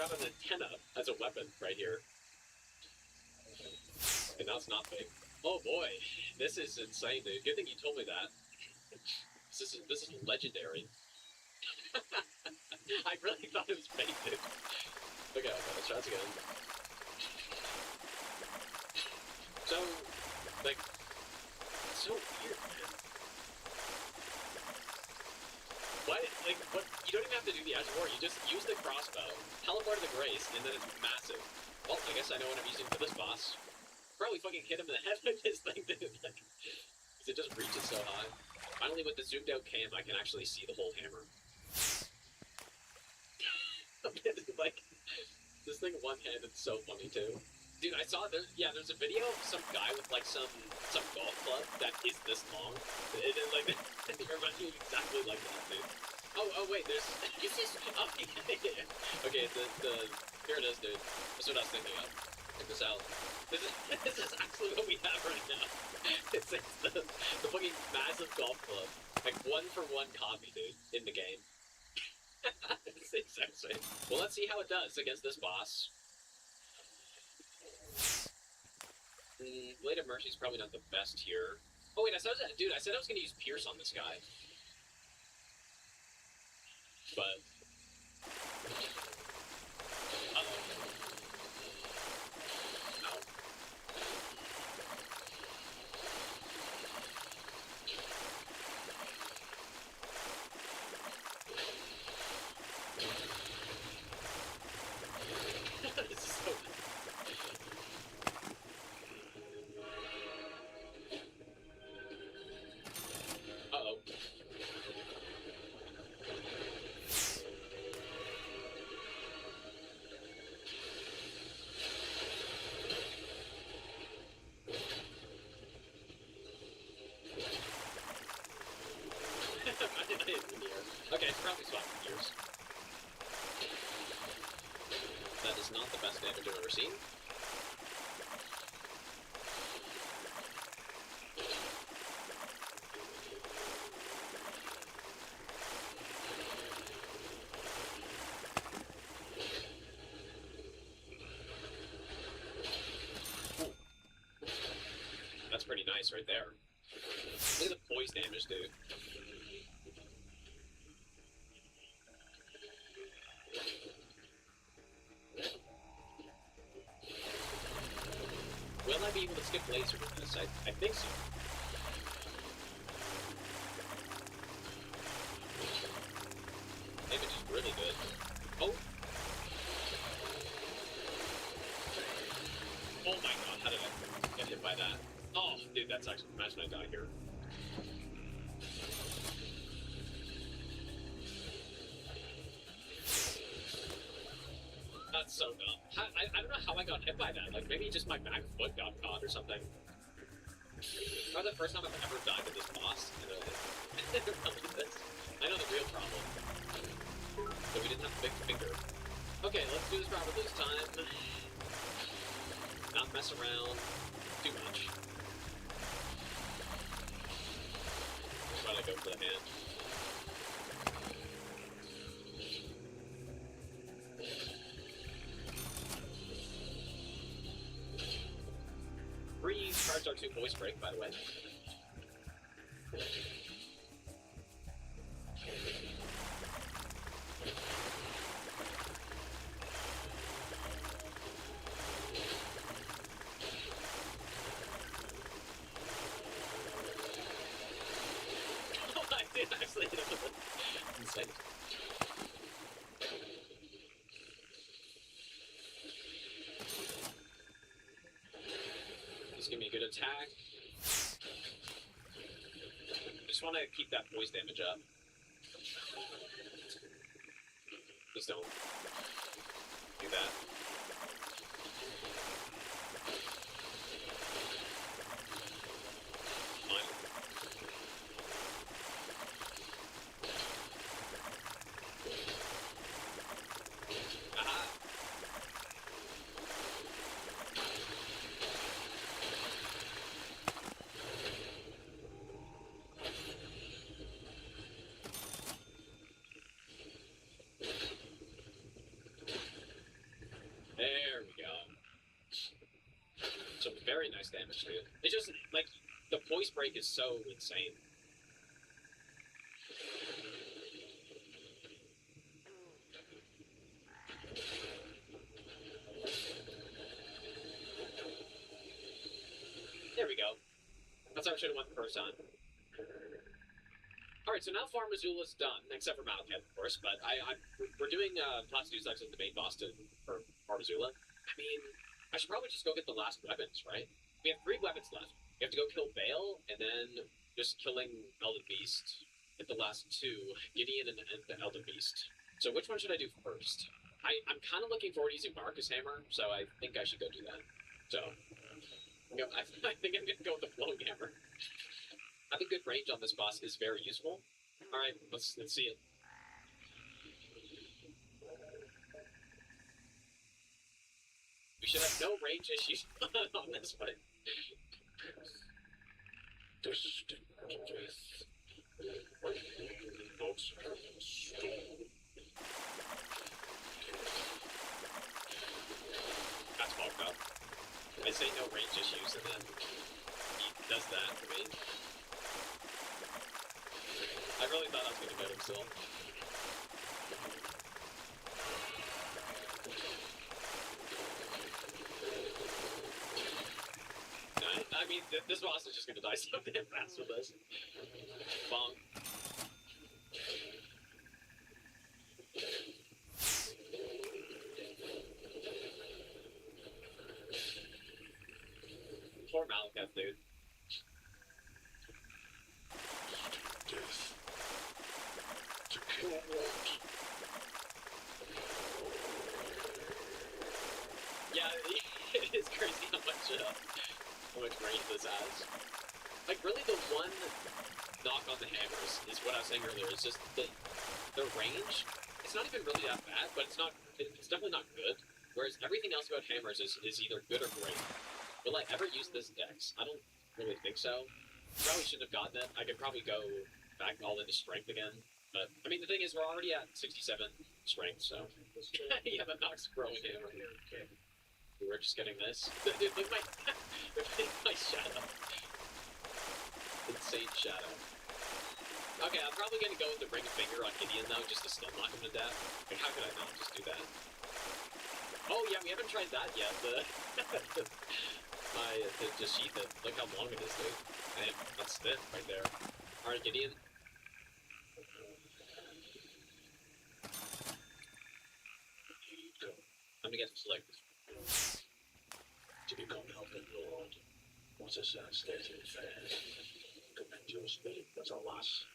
got an antenna as a weapon right here. And now it's not big. Oh boy, this is insane, dude. Good thing you told me that. This is legendary. I really thought it was fake, dude. Okay, let's try this again. So, like, it's so weird, man. Why, like, what? You don't even have to do the Edge War. You just use the crossbow, teleport to the Grace, and then it's massive. Well, I guess I know what I'm using for this boss. Probably fucking hit him in the head with this thing, dude. Like, because it just reaches so high. Finally, with the zoomed out cam, I can actually see the whole hammer. Like, this thing one-handed so funny too. Dude, I saw there's a video of some guy with like some golf club that is this long. It like it reminds me exactly like that, dude. Oh wait, there's this is oh, yeah. Okay, the here it is, dude. That's what I was thinking of. Check this out. This is actually what we have right now. It's the fucking massive golf club. Like 1-for-1 copy, dude, in the game. It's the exact same. Well, let's see how it does against this boss. Blade of Mercy is probably not the best here. Oh wait, I said I was gonna use Pierce on this guy. But no. This is so uh-oh. Okay, it's probably swapping gears. That is not the best damage I've ever seen. Ooh. That's pretty nice right there. Look at the poise damage, dude. Will I be able to skip laser with this? I think so. Damage is really good. Oh! Oh my god, how did I get hit by that? Oh, dude, that's actually, imagine I die here. That's so dumb. I don't know how I got hit by that. Like, maybe just my back foot got caught or something. Probably the first time I've ever died to this boss. I know the real problem. But we didn't have a big finger. Okay, let's do this properly this time. Not mess around too much. Try to go for the hand. Recharged our 2 voice break, by the way. Oh, I did actually hit him with it. Insane. Give me a good attack. Just want to keep that poise damage up. Just don't do that. Fine. Aha! nice damage, dude. It just, like, the voice break is so insane. There we go. That's how I should have went the first time. Alright, so now Farm Missoula's done, except for Malachi, of course, but we're doing Plastidusax as the main boss for Farm Missoula. I mean, I should probably just go get the last weapons, right? We have 3 weapons left. We have to go kill Bale, and then just killing Elden Beast. Get the last 2, Gideon and the Elden Beast. So which one should I do first? I'm kind of looking forward to using Marcus Hammer, so I think I should go do that. So, I think I'm gonna go with the Flowing Hammer. Having good range on this boss is very useful. Alright, let's see it. We should have no range issues on this fight. That's fucked up. I say no range issues and then he does that to me. I really thought I was gonna get him still. I mean, this boss is just gonna die so damn fast with this. Bonk. Poor Malekith, dude. Death. To kill what? Yeah, it is crazy how much range this has. Like, really, the one knock on the hammers is what I was saying earlier. It's just the range. It's not even really that bad, but it's definitely not good. Whereas everything else about hammers is either good or great. Will I ever use this dex? I don't really think so. Probably shouldn't have gotten it. I could probably go back all into strength again. But, I mean, the thing is, we're already at 67 strength, so... yeah, the knock's growing hammer. We're just getting this. Dude, look at my shadow. Insane shadow. Okay, I'm probably gonna go with the ring finger on Gideon, though, just to stun lock him to death. Like, how could I not just do that? Oh, yeah, we haven't tried that yet. To sheath it. Look how long it is, dude. Man, that's it right there. Alright, Gideon. I'm gonna get flicked. To become helping Lord, what a sad state of affairs. Commend your spirit, but alas.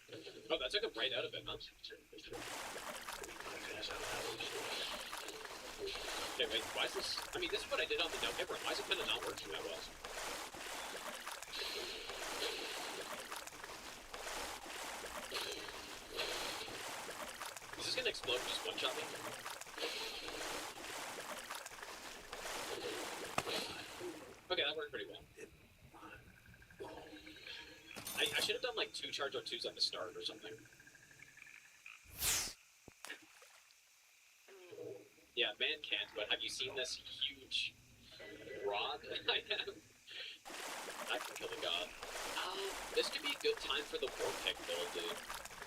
Oh, that took him right out of it, huh? Okay, wait, why is this? I mean, this is what I did on the no hit run. Why is it kind of not working that well? Is this gonna explode and just one-shot me? Okay, that worked pretty well. I should have done like 2 charge R2s at the start or something. Yeah, man can't, but have you seen this huge rod I have? I can kill the god. This could be a good time for the war pick build, dude.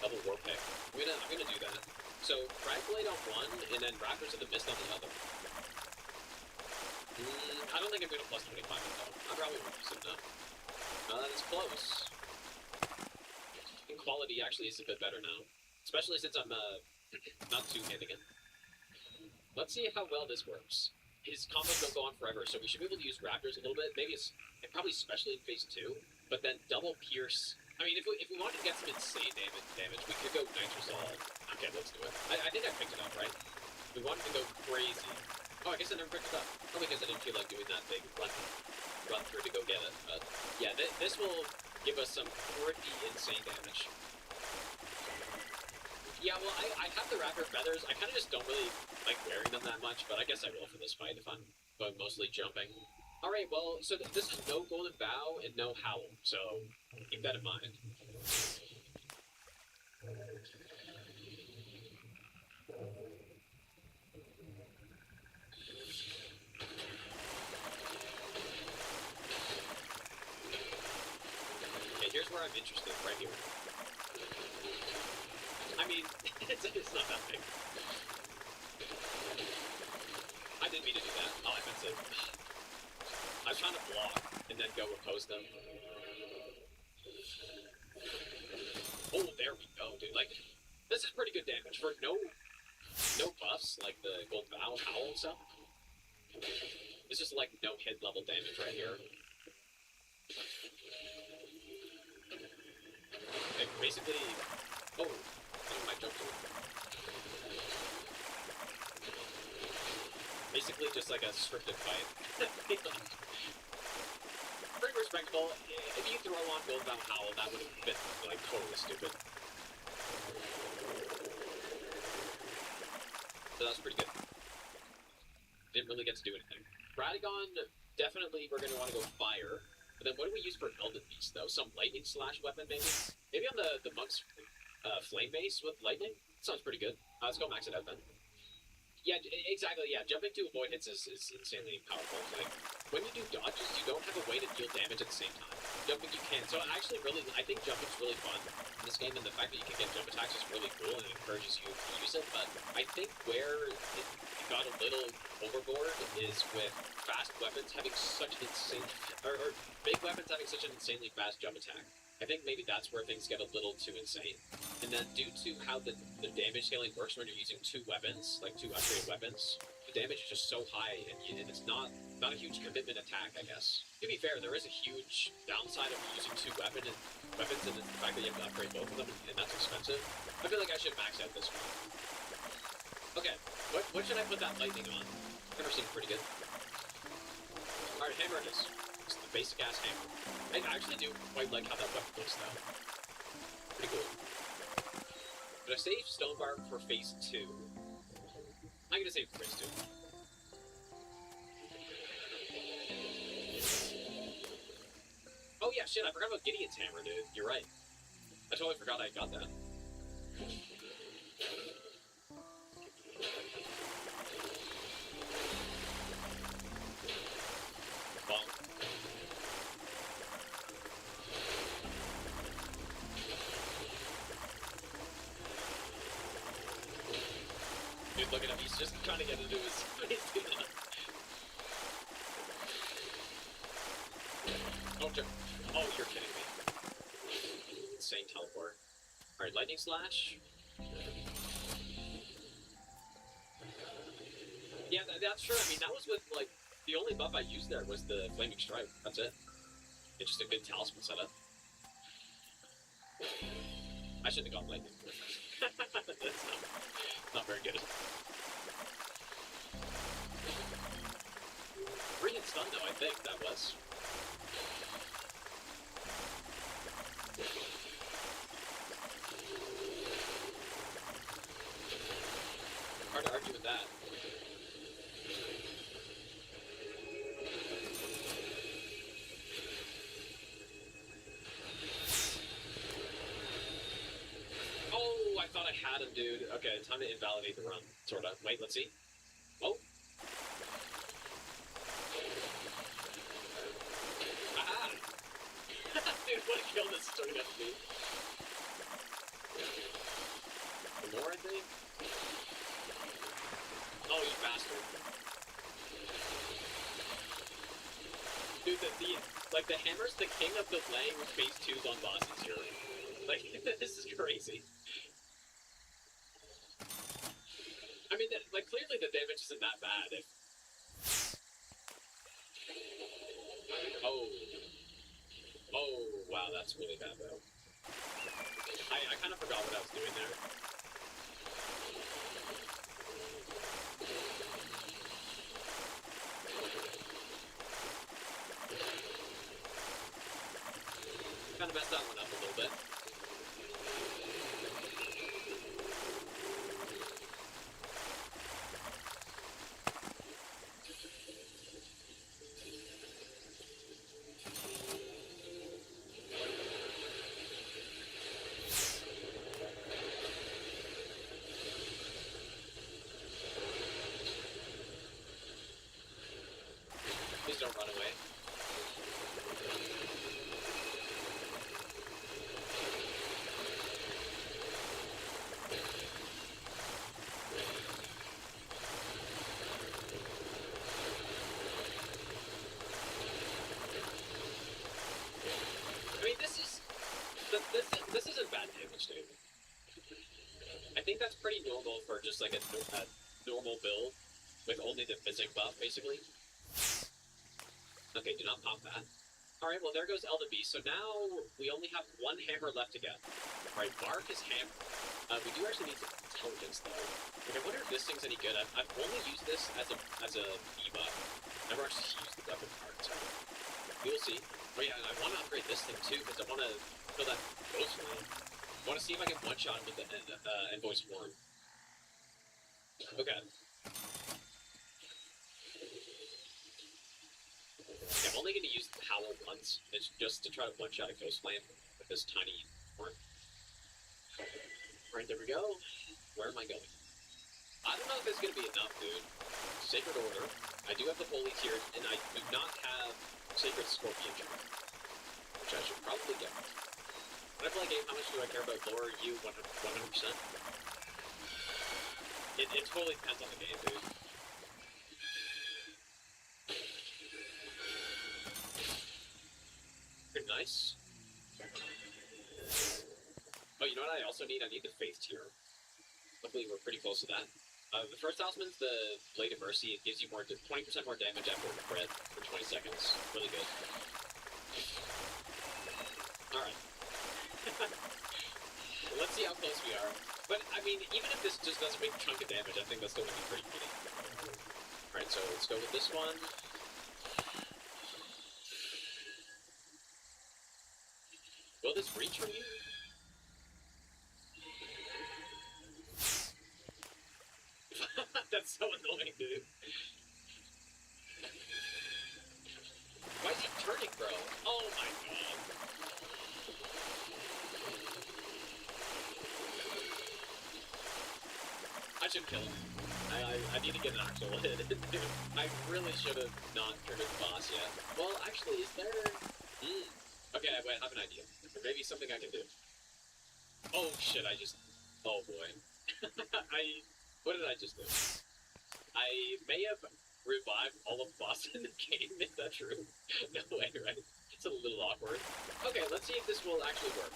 Double war pick. I'm gonna do that. So, Frag Blade on one, and then Raptors of the Mist on the other. I don't think I'm gonna plus 25 it though. I probably won't use it now. That's close. And quality actually is a bit better now. Especially since I'm not two-handing it. Let's see how well this works. His combos don't go on forever, so we should be able to use Raptors a little bit. Maybe and probably especially in phase 2. But then double pierce. I mean, if we wanted to get some insane damage, we could go Nitrosol. Okay, let's do it. I think I picked it up, right? We wanted to go crazy. Oh, I guess I never picked it up. Probably because I didn't feel like doing that big run through to go get it. But yeah, this will give us some pretty insane damage. Yeah, well, I have the Raptor Feathers. I kind of just don't really like wearing them that much, but I guess I will for this fight if I'm mostly jumping. Alright, well, so this is no Golden Bow and no Howl, so keep that in mind. where I'm interested, right here. I mean, it's not that big. I didn't mean to do that. Oh, I meant to. I was trying to block and then go oppose them. Oh, there we go, dude. Like, this is pretty good damage for no buffs like the gold howl and stuff. This is like no hit level damage right here. Like basically, oh, I might jump to it. Basically, just like a scripted fight. Pretty respectable. If you throw on gold howl, that would have been like totally stupid. So that's pretty good. Didn't really get to do anything. Radagon, definitely we're going to want to go fire. But then what do we use for Elden Beast, though? Some lightning slash weapon, maybe? Maybe on the monk's flame base with lightning? Sounds pretty good. Let's go max it out then. Yeah, exactly, yeah. Jumping to avoid hits is insanely powerful. Like, when you do dodges, you don't have a way to deal damage at the same time. Jumping, you can. So I think jumping's really fun in this game, and the fact that you can get jump attacks is really cool, and it encourages you to use it. But I think where it got a little overboard is with fast weapons having such an insane, or big weapons having such an insanely fast jump attack. I think maybe that's where things get a little too insane. And then due to how the damage scaling works when you're using two weapons, like two upgraded weapons, the damage is just so high, and it's not a huge commitment attack, I guess. To be fair, there is a huge downside of using two weapons, and it's the fact that you have to upgrade both of them, and that's expensive. I feel like I should max out this one. Okay, what should I put that lightning on? Hammer seems pretty good. Alright, hammer it is. It's the basic ass hammer. I actually do quite like how that weapon looks though. Pretty cool. But I save Stone Barb for phase 2. I'm gonna save for phase 2. Oh yeah, shit, I forgot about Gideon's hammer, dude. You're right. I totally forgot I got that. Well. Dude, look at him, he's just trying to get into his face. Oh, oh, you're kidding me. Insane teleport. Alright, lightning slash. Yeah, that's true. I mean, that was with, like, the only buff I used there was the Flaming Strike. That's it. It's just a good talisman setup. I shouldn't have gone lightning. That's not very good. Brilliant stun, though, I think that was. Hard to argue with that. Oh, I thought I had him, dude. Okay, time to invalidate the run. Sorta. Wait, let's see. Oh. Aha! Dude, what a kill this is turning out to be. More, I think? Oh, you bastard. Dude, the hammer's the king of delaying phase 2s on bosses here. Like, this is crazy. I mean, like, clearly the damage isn't that bad. Oh. Oh, wow, that's really bad, though. I kind of forgot what I was doing there. Kind of messed that one up a little bit. Please don't run away. pretty normal for just like a normal build with only the physic buff, basically. Okay, do not pop that. Alright, well there goes Elder Beast. So now we only have one hammer left to get. Alright, Bark is hammer. We do actually need some intelligence though. Like, I wonder if this thing's any good. I've only used this as a debuff. Never actually used the weapon part, so we will see. Oh yeah, and I want to upgrade this thing too, because I want to fill that ghost flame. I want to see if I can one-shot him with the Envoy's Horn. Okay. I'm only going to use the Howl once. It's just to try to one-shot a ghost flame with this tiny horn. Alright, there we go. Where am I going? I don't know if it's going to be enough, dude. Sacred Order. I do have the Holy here, and I do not have Sacred Scorpion Charm, which I should probably get. When I play a game, how much do I care about lore? You 100%? It totally depends on the game, dude. Pretty nice. Oh, you know what I also need? I need the Faith tier. Luckily, we're pretty close to that. The first talisman's the Blade of Mercy. It gives you 20% more damage after a crit for 20 seconds. Really good. Alright. Let's see how close we are. But, I mean, even if this just does a big chunk of damage, I think that's still going to be pretty funny. Alright, so let's go with this one. Will this reach from you? That's so annoying, dude. Why is he turning, bro? Oh my god. I should kill him. I need to get an actual hit. I really should have not triggered the boss yet. Well, actually, is there... Okay, wait, I have an idea. There may be something I can do. Oh shit, oh boy. What did I just do? I may have revived all of the bosses in the game. Is that true? No way, right? It's a little awkward. Okay, let's see if this will actually work.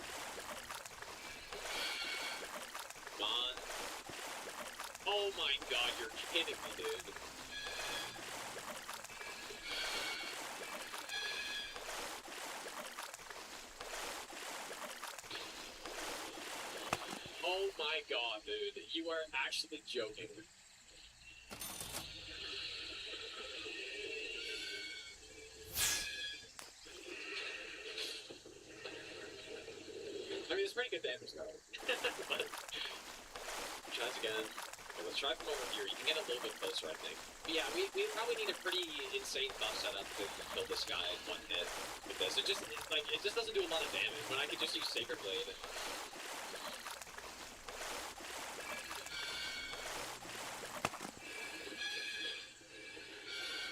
Come on. Oh my god, you're kidding me, dude. Oh my god, dude. You are actually joking. I mean, it's pretty good damage, though. But, try this again. Okay, let's try from over here. You can get a little bit closer, I think. But yeah, we probably need a pretty insane buff setup to kill this guy in one hit with this. It just doesn't do a lot of damage, when I could just use Sacred Blade.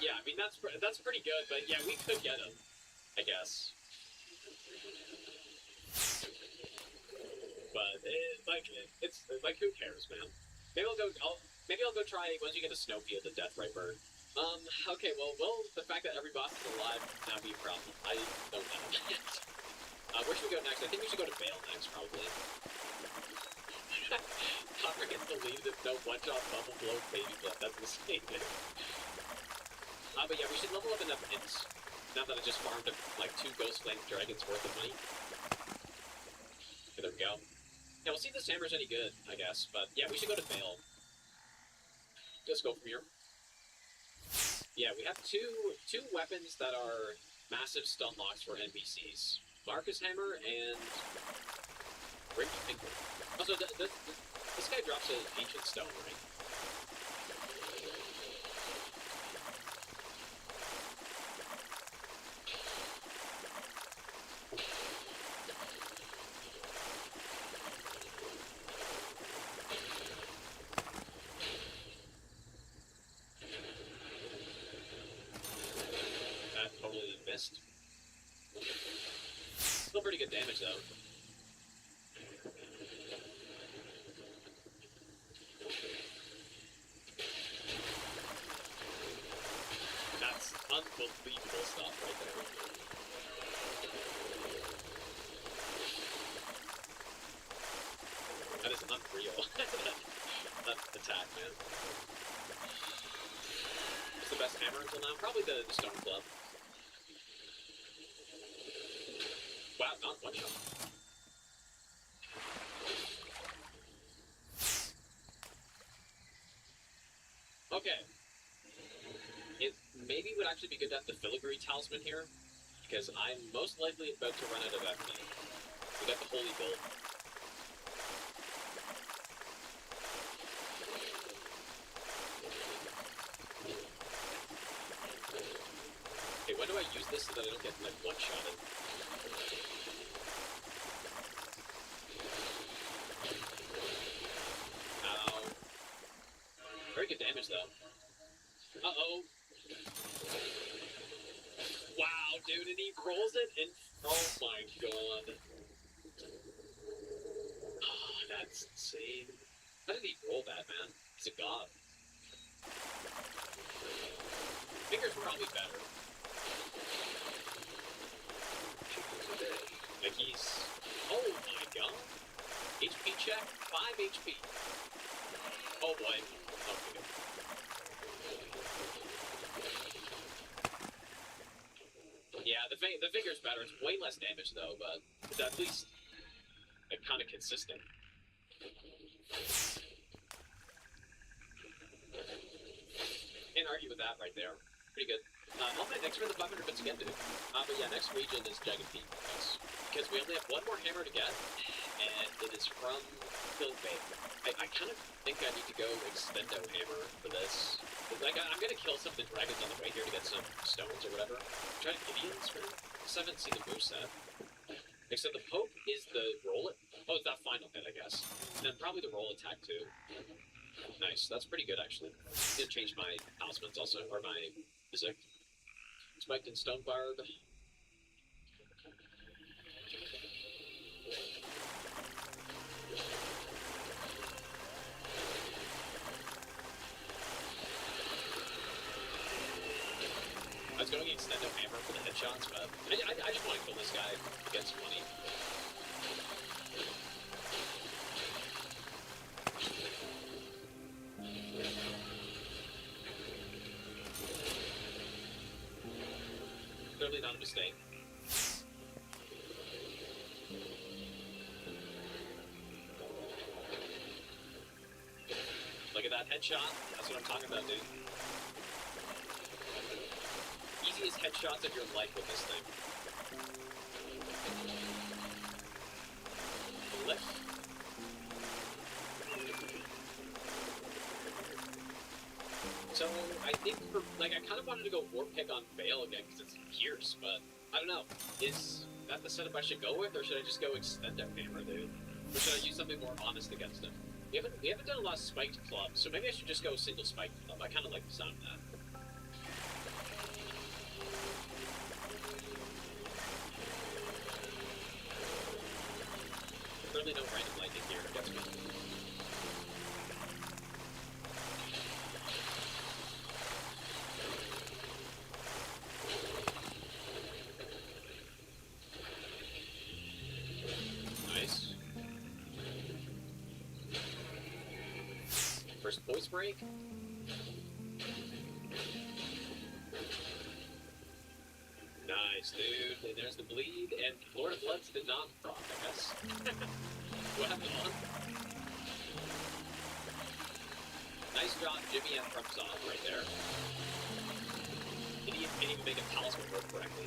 Yeah, I mean, that's pretty good, but yeah, we could get him, I guess. But it's like, who cares, man? Maybe I'll go try once you get a Snowfield, the Deathrite Bird. Okay, well, will the fact that every boss is alive now be a problem? I don't know. Where should we go next? I think we should go to Bale next, probably. Copper gets the lead with no one-shot bubble blow baby blood. That's insane, dude. But yeah, we should level up enough hints. Now that I just farmed like 2 Ghost Flame Dragons worth of money. Okay, there we go. Yeah, we'll see if this hammer's any good, I guess. But yeah, we should go to Bale. Just go from here. Yeah, we have two weapons that are massive stun locks for NPCs. Marcus Hammer and Ringed Finger. Also, this guy drops an ancient stone, right? Still pretty good damage, though. That's unbelievable stuff right there. That is unreal. attack, man. What's the best hammer until now? Probably the stone club. Wow, not one shot. Okay. It maybe would actually be good to have the filigree talisman here, because I'm most likely about to run out of FP. We got the holy build. Okay, when do I use this so that I don't get like one-shotted? Ow. Very good damage though. Uh-oh. Wow, dude, and he rolls it and oh my god. Oh, that's insane. How did he roll that, man? He's a god. Finger's probably better. Like he's... Oh my god. HP check, 5 HP. Oh boy. Okay. Yeah, the Vigor's better. It's way less damage though, but it's at least like, kind of consistent. Can't argue with that right there. Pretty good. Okay, thanks for the 500 bits again, dude. But yeah, next region is Jagged Peak. Yes. Because we only have one more hammer to get, and it is from Killing Bay. I kind of think I need to go Extendo Hammer for this. Like, I'm gonna kill some of the dragons on the way here to get some stones or whatever. Try Gideon's, man. I just haven't seen the moveset. Except the Pope is the roll it. Oh, it's that final hit, I guess. And then probably the roll attack, too. Nice. That's pretty good, actually. I'm gonna change my talismans also, or my physic. Spiked and Stone Barb. I was going Extendo Hammer for the headshots, but I just want to kill this guy to get some money. Clearly not a mistake. Look at that headshot. That's what I'm talking about, dude. Easiest headshots of your life with this thing. Lift. So, I think for, like, I kind of wanted to go Warp Pick on Veil again because it's Pierce, but I don't know. Is that the setup I should go with, or should I just go Extendo Hammer, dude? Or should I use something more honest against him? We haven't done a lot of spiked clubs, so maybe I should just go single spiked club. I kind of like the sound of that. Clearly no random lightning here. Gets me. Nice. First voice break. Nice, dude. And there's the bleed, and Lord of Bloods did not proc, I guess. What happened on? Nice job, Jimmy and Trump's off right there. Idiot can't even make a talisman work correctly.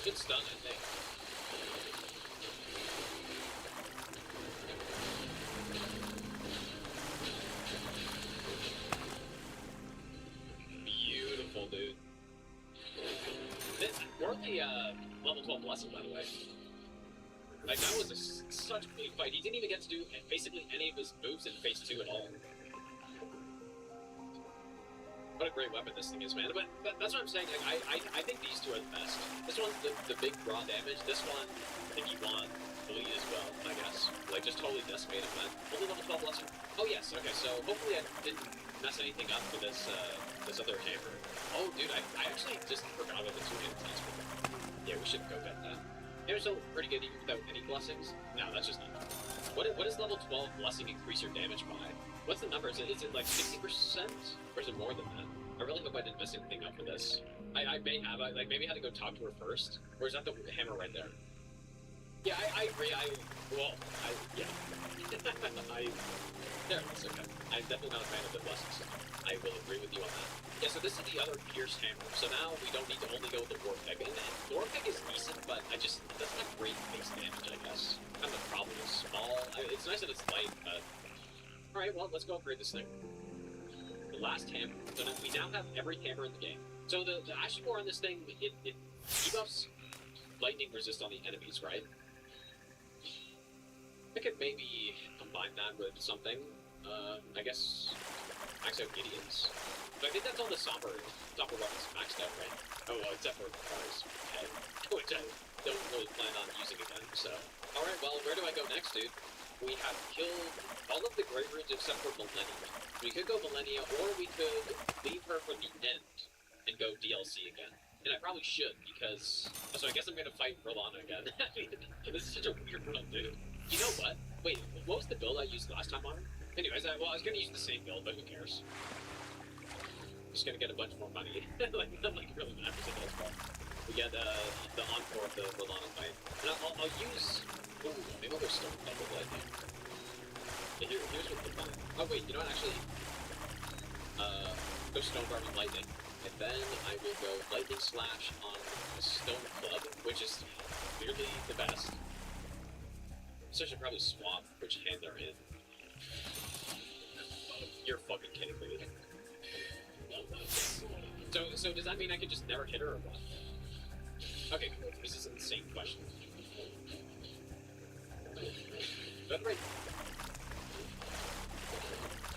Good stun, I think. Beautiful, dude. We're only level 12 blessing, by the way. Like, that was such a big fight. He didn't even get to do basically any of his moves in phase 2 at all. What a great weapon this thing is, man. But that's what I'm saying. Like, I think these two are the best. This one's the big raw damage. This one, if you want, bleed as well, I guess. Like, just totally decimate him, man. Only level 12 blessing. Oh, yes. Okay, so hopefully I didn't mess anything up for this, this other hammer. Oh, dude, I actually just forgot about the two-handed attacks. Yeah, we should go get that. Hammer's still pretty good even without any blessings. No, that's just not. What does level 12 blessing increase your damage by? What's the number? Is it like 60%? Or is it more than that? I really hope I didn't mess anything up for this. I may have. I maybe had to go talk to her first. Or is that the hammer right there? Yeah, I agree. Yeah. There it is, okay. I'm definitely not a fan of the blessings. I will agree with you on that. Yeah, so this is the other Pierce hammer. So now we don't need to only go with the Warpeg. And Warpeg is decent, but it doesn't have great base damage, I guess. Kind of the problem is small. It's nice that it's light, but... Alright, well, let's go upgrade this thing. The last hammer. So now, we now have every hammer in the game. So the Ashmore on this thing, it debuffs lightning resist on the enemies, right? I could maybe combine that with something. I guess max out Gideon's. But I think that's all the somber weapons maxed out, right? Oh, well, except for Mars. Okay. Which I don't really plan on using again, so. Alright, well, where do I go next, dude? We have killed all of the Grey Runes except for Millennia. We could go Millennia, or we could leave her for the end and go DLC again. And I probably should, because... So I guess I'm gonna fight Rolana again. This is such a weird run, dude. You know what? Wait, what was the build I used last time on her? Anyways, I was gonna use the same build, but who cares? Just gonna get a bunch more money. like really matters at this point. We get the encore of the Rolana fight. And I'll use... Ooh, maybe I'll go Stone Double Lightning. Yeah, here's what the plan. Oh wait, you know what, actually... Go Stone Barb and Lightning. And then I will go Lightning Slash on a Stone Club, which is clearly the best. So I should probably swap which hand they're in. You're fucking kidding me. So does that mean I could just never hit her or what? Okay, cool. This is an insane question. But right.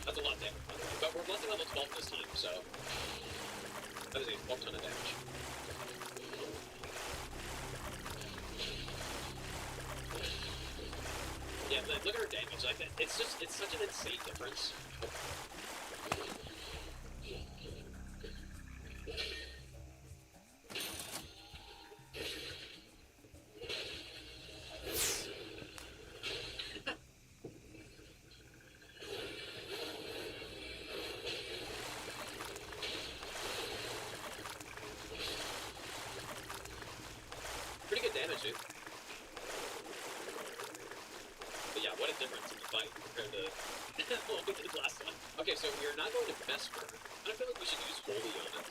That's a lot of damage, by the way. But we're blessing level 12 this time, so... That is a fuck ton of damage. Yeah, look at her damage. Like, it's such an insane difference. Pretty good damage, dude. But yeah, what a difference in the fight compared to what we did last time. Okay, so we are not going to Vesper. I feel like we should use Holy on it.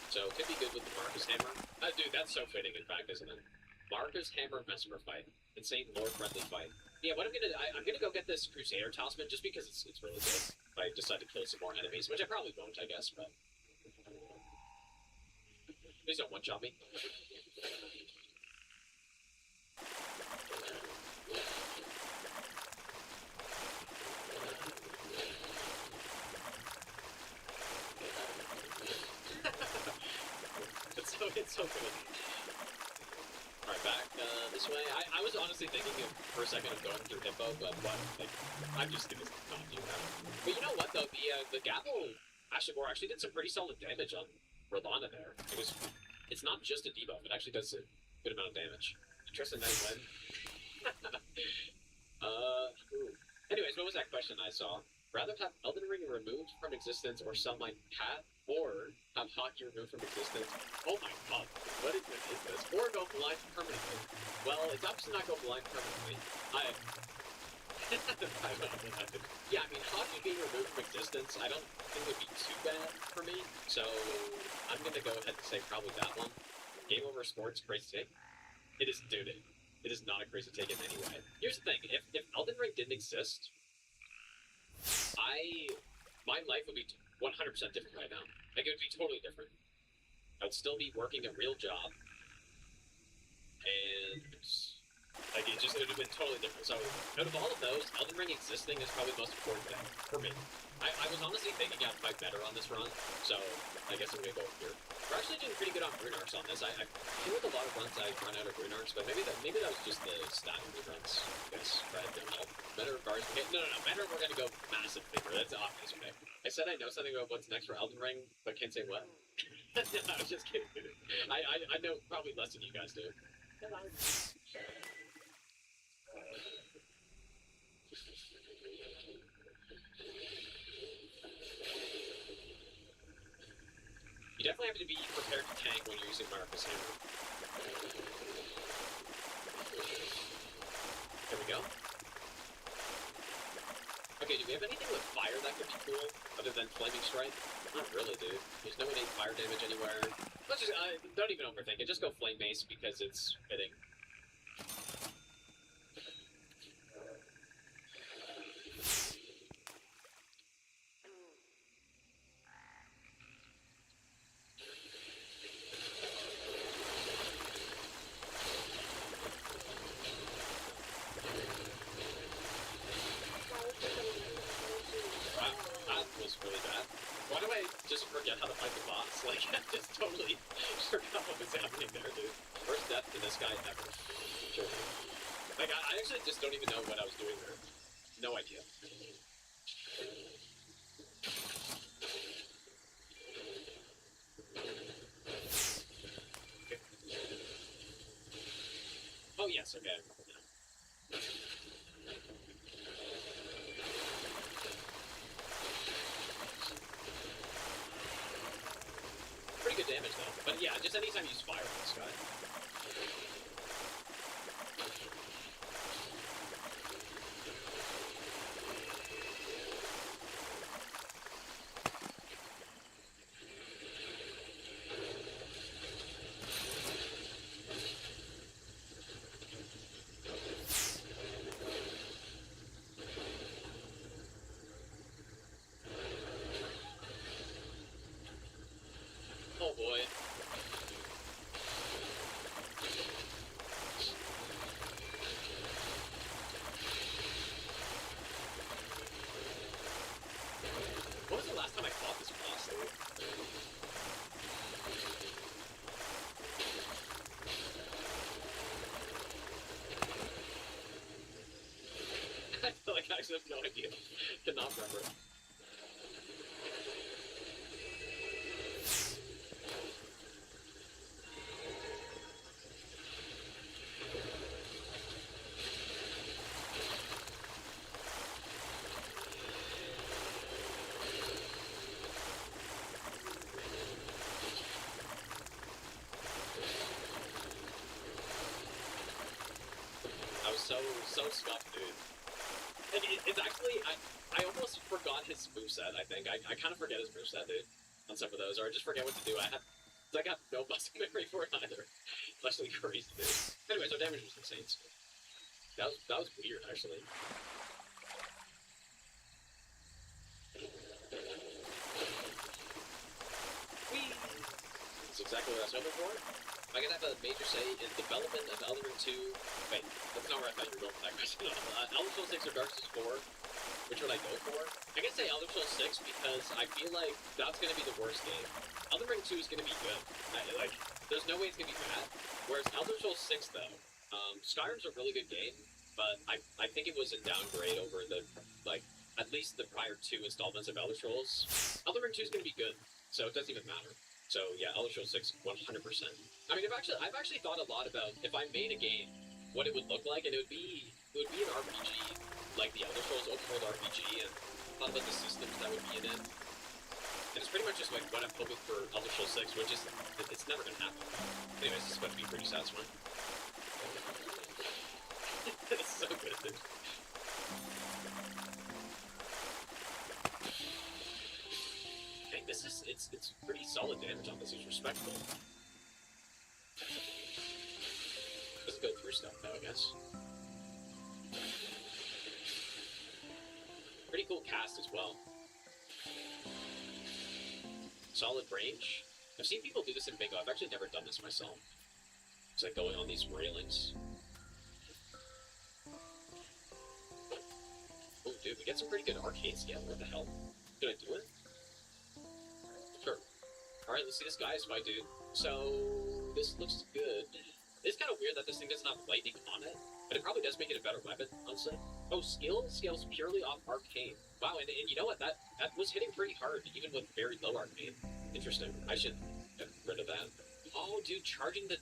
So, it could be good with the Marcus Hammer. Dude, that's so fitting, in fact, isn't it? Marcus Hammer Vesper fight. Insane lore-friendly fight. Yeah, what I'm gonna do, I'm gonna go get this Crusader Talisman just because it's really good. If I decide to kill some more enemies, which I probably won't, I guess, but... Please don't one-shot me. It's so good. Alright, back this way. I was honestly thinking for a second of going through Hippo, but what? Like, I'm just gonna not do that. But you know what, though? The Gavel Ashigor actually did some pretty solid damage on Rolana there. It's not just a debuff, it actually does a good amount of damage. Interesting night win. Anyways, what was that question I saw? Rather have Elden Ring removed from existence or some like Pat, or have Hockey removed from existence. Oh my god, what even is this? Or go blind permanently. Well, it's obviously not go blind permanently. I don't know what happened. Yeah, I mean, Hockey being removed from existence, I don't think would be too bad for me. So, I'm gonna go ahead and say probably that one. Game Over Sports, crazy take. It is, dude, it is not a crazy take in any way. Here's the thing, if Elden Ring didn't exist, my life would be 100% different right now. Like, it would be totally different. I would still be working a real job. And Like, it would have been totally different. So, out of all of those, Elden Ring existing is probably the most important thing for me. I was honestly thinking I'd fight better on this run, so I guess I'm gonna go here. We're actually doing pretty good on rune arcs on this. I feel like a lot of runs I run out of rune arcs, but maybe that was just the stat of the runs. I guess, but I don't know. Better regards. Okay, no. Better, we're gonna go massive favor. That's obvious, okay? I said I know something about what's next for Elden Ring, but can't say what. No, I was just kidding. I know probably less than you guys do. You definitely have to be prepared to tank when you're using Marcus Hammer. There we go. Okay, do we have anything with fire that could be cool, other than Flaming Strike? Not really, dude. There's no innate fire damage anywhere. Let's just, don't even overthink it. Just go Flame Mace because it's fitting. That was really bad. Why do I just forget how to fight the boss? Like, I just totally forgot what was happening there, dude. First death to this guy ever. Sure. Like, I actually just don't even know what I was doing there. No idea. Okay. Oh, yes, okay. Pretty good damage, though. But yeah, just anytime you use fire on this guy. Oh boy. When was the last time I fought this boss, dude? I feel like I actually have no idea. Cannot remember. I was so scuffed, dude. And it's actually, I almost forgot his moveset, I think. I kind of forget his moveset, dude, on some of those, or I just forget what to do. I got no muscle memory for it either. It's actually crazy, dude. Anyways, our damage was insane. So that was weird, actually. Whee! That's exactly what I was hoping for. If I could have a major say in development of Elden Ring 2... Wait, that's not where I thought you were going with that question. Elder Scrolls 6 or Dark Souls 4? Which would I go for? I can say Elder Scrolls 6 because I feel like that's going to be the worst game. Elden Ring 2 is going to be good. There's no way it's going to be bad. Whereas Elder Scrolls 6, though, Skyrim's a really good game, but I think it was a downgrade over the, at least the prior 2 installments of Elder Scrolls. Elden Ring 2 is going to be good, so it doesn't even matter. So yeah, Elder Scrolls 6, 100%. I mean, I've actually thought a lot about if I made a game, what it would look like, and it would be an RPG, like the Elder Scrolls open world RPG, and thought about the systems that would be in it. And it's pretty much just like what I'm hoping for Elder Scrolls 6, which is it's never gonna happen. Anyways, this is going to be pretty satisfying. It's so good, dude. It's pretty solid damage on this. It's respectable. Doesn't go through stuff though, I guess. Pretty cool cast as well. Solid range. I've seen people do this in bingo. I've actually never done this myself. It's like going on these railings. get some pretty good arcade skill. What the hell? Did I do it? Sure. Alright, let's see this guy's fight, dude. So, this looks good. It's kind of weird that this thing doesn't have lightning on it, but it probably does make it a better weapon, honestly. Oh, skill scales purely off arcane. Wow, and you know what? That was hitting pretty hard, even with very low arcane. Interesting. I should get rid of that. Oh, dude, charging the...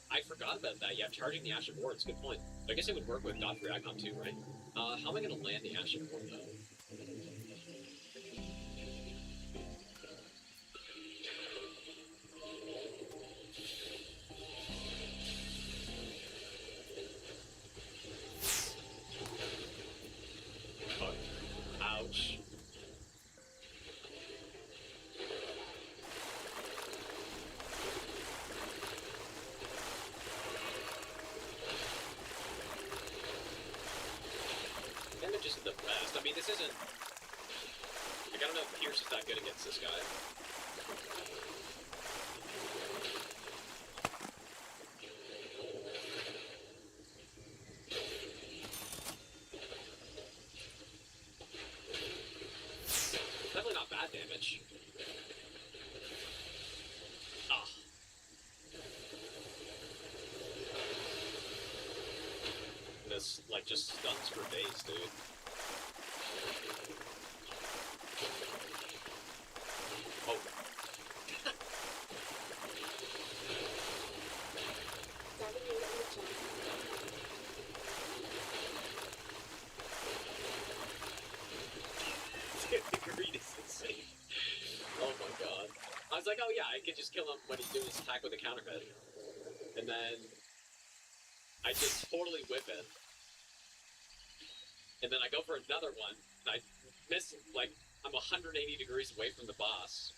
I forgot about that. Yeah, charging the Ashen Wards. Good point. I guess it would work with Godfrey Icon too, right? How am I going to land the Ashen Ward, though? Ouch. Damage isn't the best. I mean, this isn't... Like, I don't know if Pierce is that good against this guy. Definitely not bad damage. Ah. This, like, just stuns for days, dude. Oh. The greed is insane. Oh my god. I was like, oh yeah, I could just kill him when he's doing his attack with a counter hit. And then I just totally whip it. And then I go for another one, and I miss, like, I'm 180 degrees away from the boss.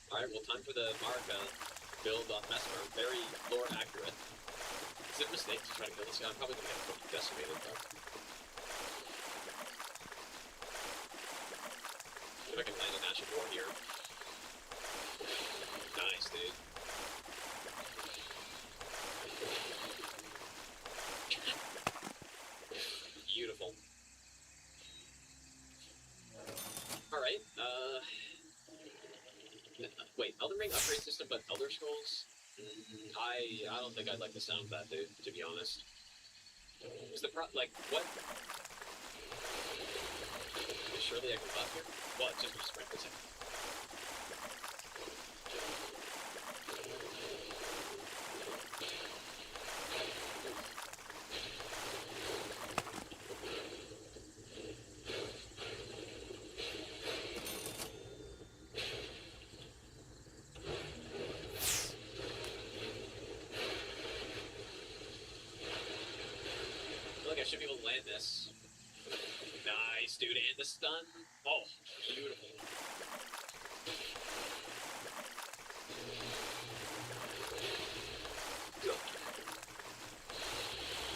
Alright, well, time for the Marika build on Mesmer. Very lore accurate. Is it a mistake to try to kill this guy? I'm probably gonna get fucking decimated, though. See if I can land an Ashen War here. Nice, dude. Beautiful. Alright, wait, Elden Ring upgrade system, but Elder Scrolls? I don't think I'd like the sound of that, dude, to be honest. What's the like, what? Surely I can buff here? Well, it's just a sprint, isn't it? I should be able to land this. Nice, dude, and the stun. Oh, beautiful. Good.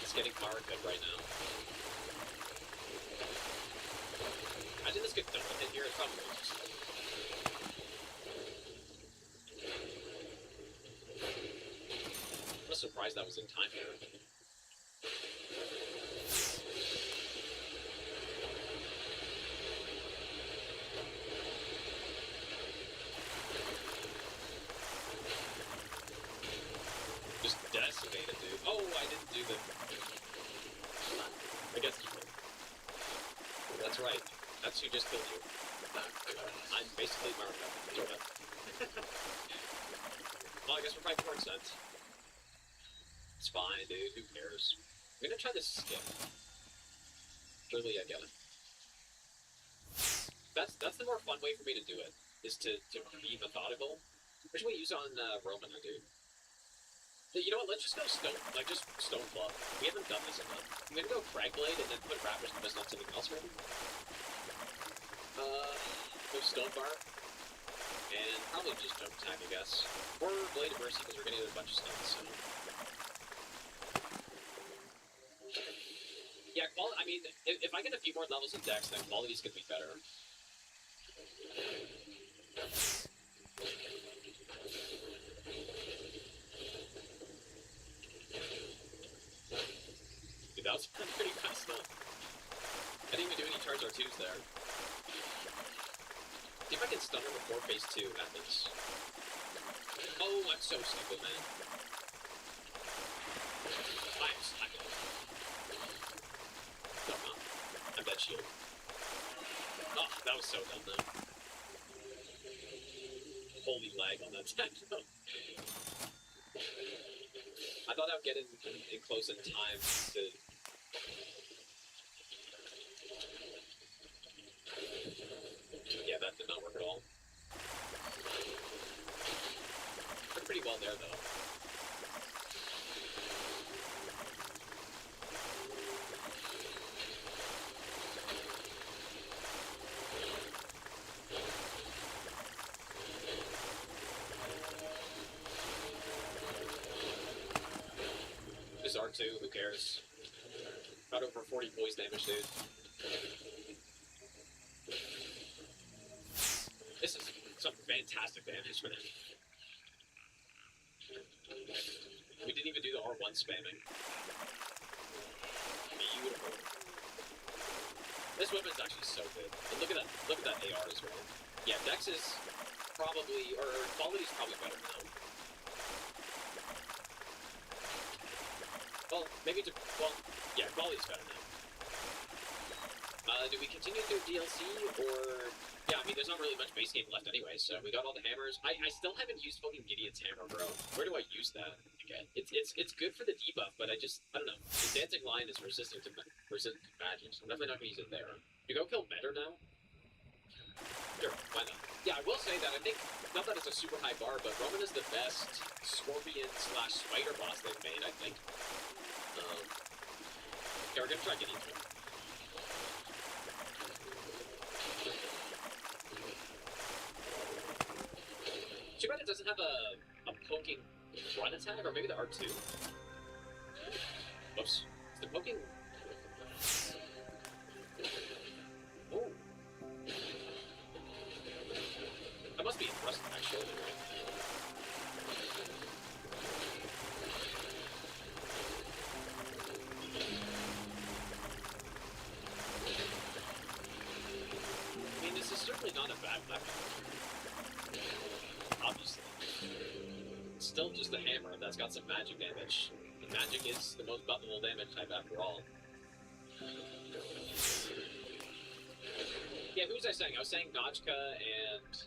It's getting Marika right now. Imagine this could double hit here. It's probably just... I'm surprised that was in time here. Just decimated, dude. Oh, I didn't do the... I guess... That's right. That's who just killed you. I'm basically Marika. Sort of. Well, I guess we're fighting for sense. It's fine, dude. Who cares? I'm gonna try this skip. Surely I get it. That's the more fun way for me to do it. Is to be methodical. Which we use on Roman, dude. You know what? Let's just go stone. Like just stone club. We haven't done this enough. I'm gonna go frag blade and then put Raptor's Mist on something else, maybe. Go stone bar. And probably just jump attack, I guess. Or Blade of Mercy because we're gonna get a bunch of stuns. So. Yeah, I mean, if I get a few more levels of Dex, then quality's gonna be better. Dude, that was pretty fast though. I didn't even do any charge R2s there. See if I can stun her before phase 2 happens. Oh, I'm so stupid, man. I'm slacking. No, I'm not. I'm dead shield. Oh, that was so dumb, though. Holy lag on that time, though. I thought I would get in close in time to... Yeah, that did not work at all. They're pretty well there, though. Just R2, who cares? Got over 40 voice damage, dude. This is some fantastic damage, man. We didn't even do the R1 spamming. Beautiful. This weapon's actually so good. And look at that AR as well. Yeah, Dex is probably, or quality's probably better now. Well, maybe yeah, quality's better now. Do we continue through DLC, or... Yeah, I mean, there's not really much base game left anyway, so we got all the hammers. I still haven't used fucking Gideon's hammer, bro. Where do I use that again? It's good for the debuff, but I don't know. The dancing line is resistant to magic, so I'm definitely not gonna use it there. You go kill better now? Sure, why not? Yeah, I will say that I think, not that it's a super high bar, but Roman is the best scorpion/spider boss they've made, I think. Okay, we're gonna try Gideon's one. Too bad it doesn't have a poking run attack, or maybe the R2. Oops. Is the poking... Oh. That must be impressive, actually. I mean, this is certainly not a bad weapon. Obviously. It's still just a hammer that's got some magic damage. And magic is the most buffable damage type after all. Yeah, who was I saying? I was saying Notchka and...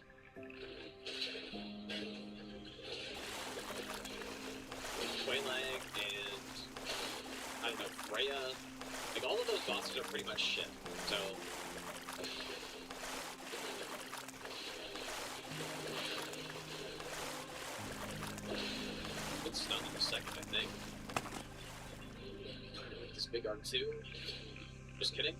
Quaylag and... I don't know, Freya. Like, all of those bosses are pretty much shit. So... It's stun in a second, I think. This big R2. Just kidding.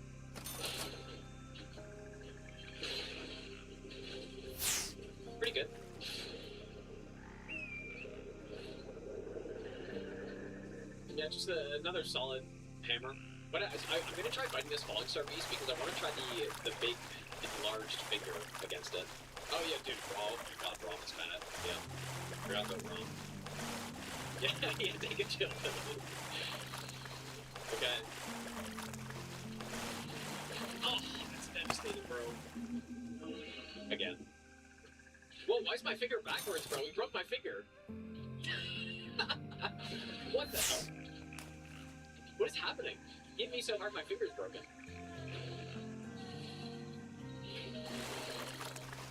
Pretty good. Yeah, just another solid hammer. But I'm gonna try fighting this Falling Star Beast because I want to try the big enlarged figure against it. Oh yeah, dude, Brawl. Oh my god, Brawl is bad. Yeah. Forgot about Brawl. Yeah, yeah, take a chill. Okay. Oh, that's devastating, bro. Again. Whoa, why is my finger backwards, bro? He broke my finger. What the hell? What is happening? He hit me so hard my finger's broken.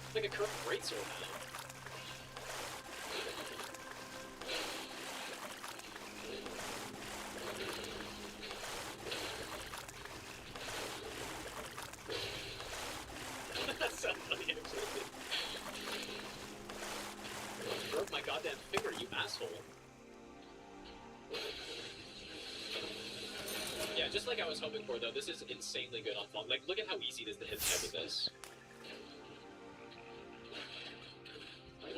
It's like a curved greatsword now. That's so funny, actually. Broke my goddamn finger, you asshole. Yeah, just like I was hoping for, though, this is insanely good on Falling. Like, look at how easy it is to hit the head with this.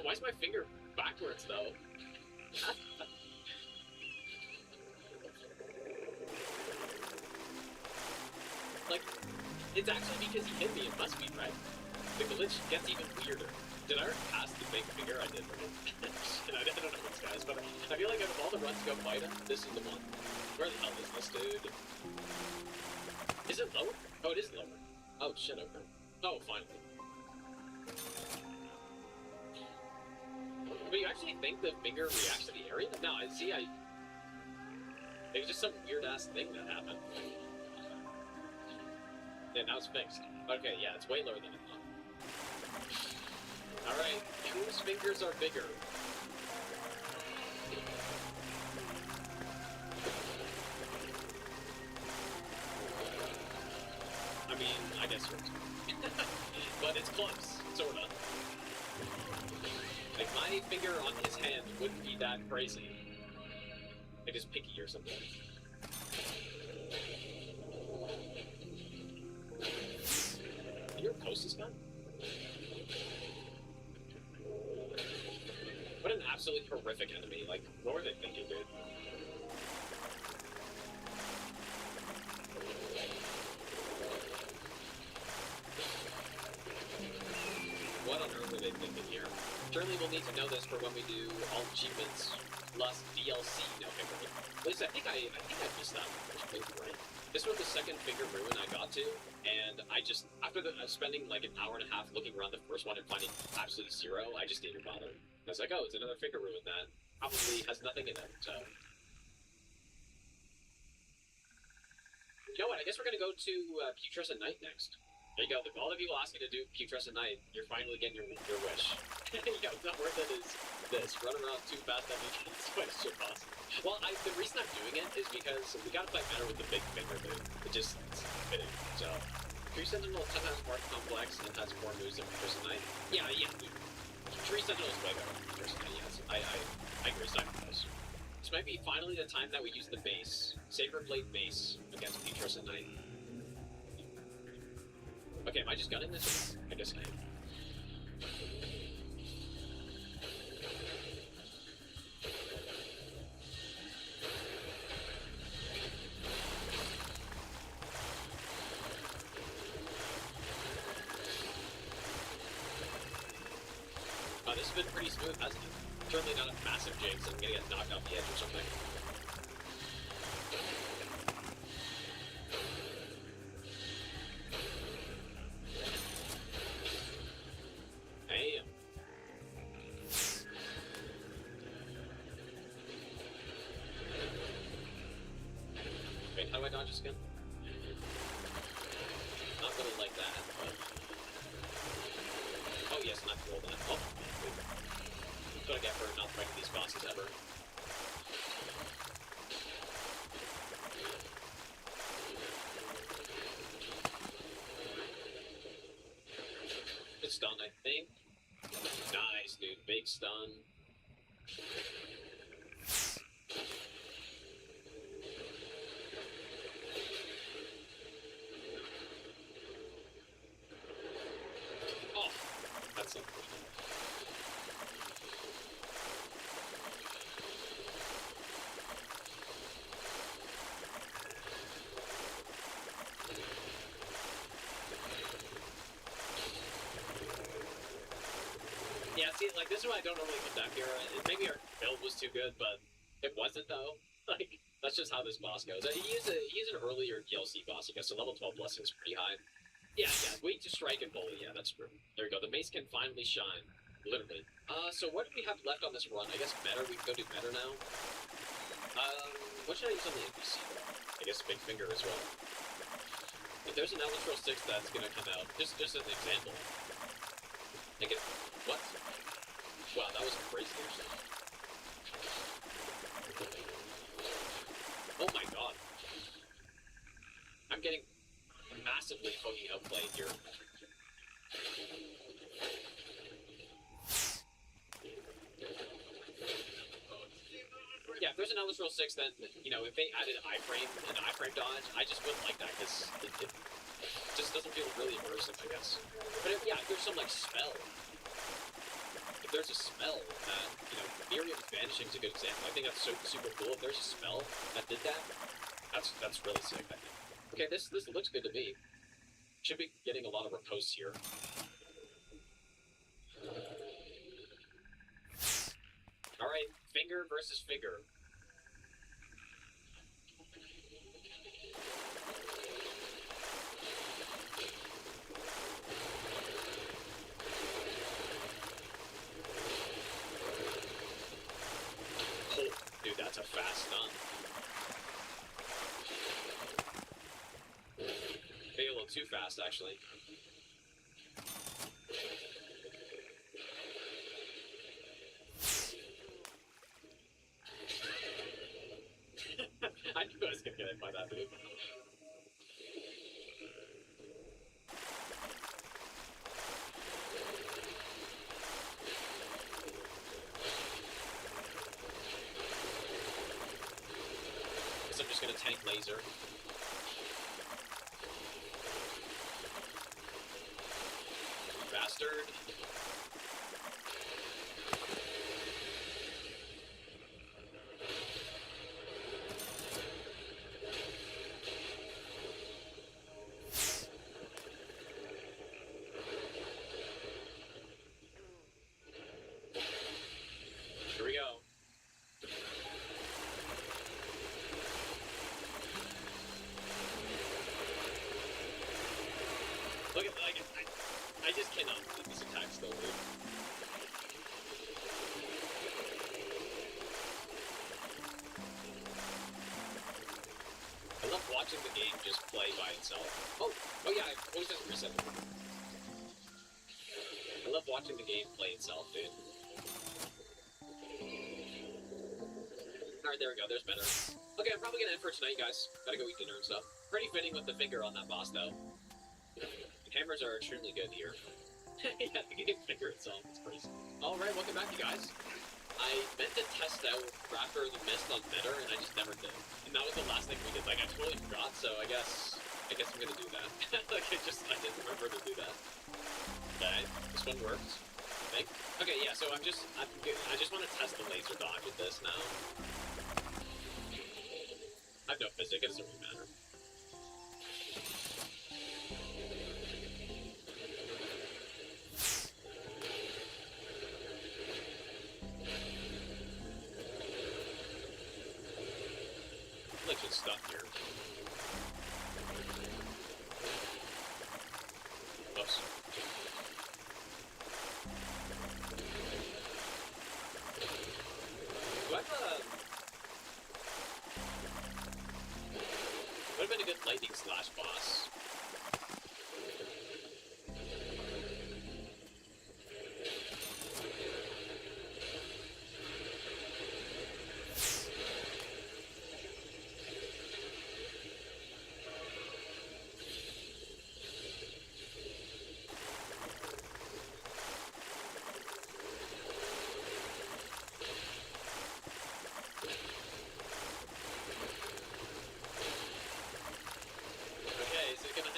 Why is my finger backwards, though? Like, it's actually because he hit me, it must be, right? The glitch gets even weirder. Did I already pass the big finger? I did, right? I don't know this, guys, but I feel like out of all the runs to go fight him, this is the one. Where the hell is this dude? Is it lower? Oh, it is lower. Oh, shit, okay. Oh, finally. But you actually think the finger reacts to the area? No, I see, it was just some weird-ass thing that happened. Yeah, now it's fixed. Okay, yeah, it's way lower than I thought. Alright, whose fingers are bigger? I mean, I guess yours. But it's close, sorta. Like, my finger on his hand wouldn't be that crazy. Like his pinky or something. Your post is gone? What an absolutely horrific enemy. Like, what were they thinking, dude? What on earth were they thinking here? Surely we'll need to know this for when we do all achievements plus DLC November. At least I think I missed that one. Right? This was the second finger ruin I got to, and I just, after spending like an hour and a half looking around the first one and finding absolutely zero, I just didn't bother. I was like, oh, it's another finger ruin that probably has nothing in it, so. You know what, I guess we're gonna go to Putrescent Night next. There you go, if all of you ask you to do Putrescent Night, you're finally getting your wish. You know, it's not worth it is this, run around too fast that we can switch shit boss. Well, the reason I'm doing it is because we gotta play better with the big finger, dude. It's fitting, so. Tree Sentinel is 10 times more complex and has more moves than Putrescent Night. Yeah. Tree Sentinel is way better than Putrescent Night, yes. I agree, sacrifice. This might be finally the time that we use the base, Saber Blade base, against Putrescent Night. Okay, am I just gunning this? I guess I am. Oh, this has been pretty smooth, hasn't it? Certainly not a massive jinx, I'm gonna get knocked off the edge or something. Damn. Wait, how do I dodge this again? Not really like that, but... Oh yes, not roll that. Oh, that's what I get for not fighting these bosses ever. It's stun, I think. Nice, dude. Big stun. Oh, that's unfortunate. Yeah, see, like, this is why I don't normally come back here. Maybe our build was too good, but it wasn't, though. Like, that's just how this boss goes. He's an earlier DLC boss, I guess, so level 12 blessing is pretty high. Yeah, wait to strike and bully, yeah, that's true. There you go, the mace can finally shine. Literally. So what do we have left on this run? I guess better, we can go do better now. What should I use on the NPC, though? I guess Big Finger as well. If there's an Elemental 6 that's gonna come out, just as an example. Like it, what? Wow, that was crazy, actually. Oh my god. I'm getting massively fucking outplayed here. Yeah, if there's an Elemental 6, then, you know, if they added an iframe dodge, I just wouldn't like that, because it just doesn't feel really immersive, I guess. But if there's some, like, spell. If there's a spell that, you know, Theory of Vanishing is a good example. I think that's super cool. If there's a spell that did that, that's really sick, I think. Okay, this looks good to me. Should be getting a lot of riposte here. Alright, finger versus finger. fast stun. Maybe a little too fast, actually. I knew I was gonna get hit by that move. Guess I'm just gonna tank laser. Bastard. Here we go. Look at like I just cannot believe this attack still, dude. I love watching the game just play by itself. Oh yeah, voice doesn't reset. I love watching the game play itself, dude. Alright, there we go, there's better. Okay, I'm probably gonna end for tonight, guys. Gotta go eat dinner and stuff. Pretty fitting with the finger on that boss, though. The hammers are extremely good here. Yeah, the game finger itself is crazy. Alright, welcome back, you guys. I meant to test out Rapper the Mist on better, and I just never did. And that was the last thing we did. Like, I totally forgot, so I guess I'm gonna do that. Like, I didn't remember to do that. Okay, this one worked. I think. Okay, yeah, so I just want to test the laser dodge with this now. I have no physics, it doesn't really matter. Like good stuff here. Oops. Do I have would have been a good lightning slash boss.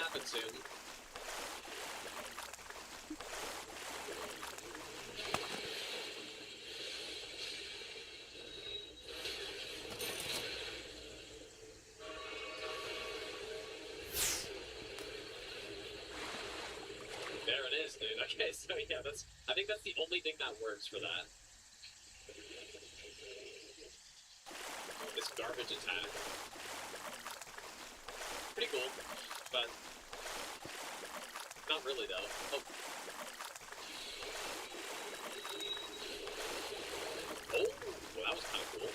Happen soon. There it is, dude. Okay, so yeah, I think that's the only thing that works for that. This garbage attack. Pretty cool, but not really, though. Oh. Oh, well, that was kind of cool.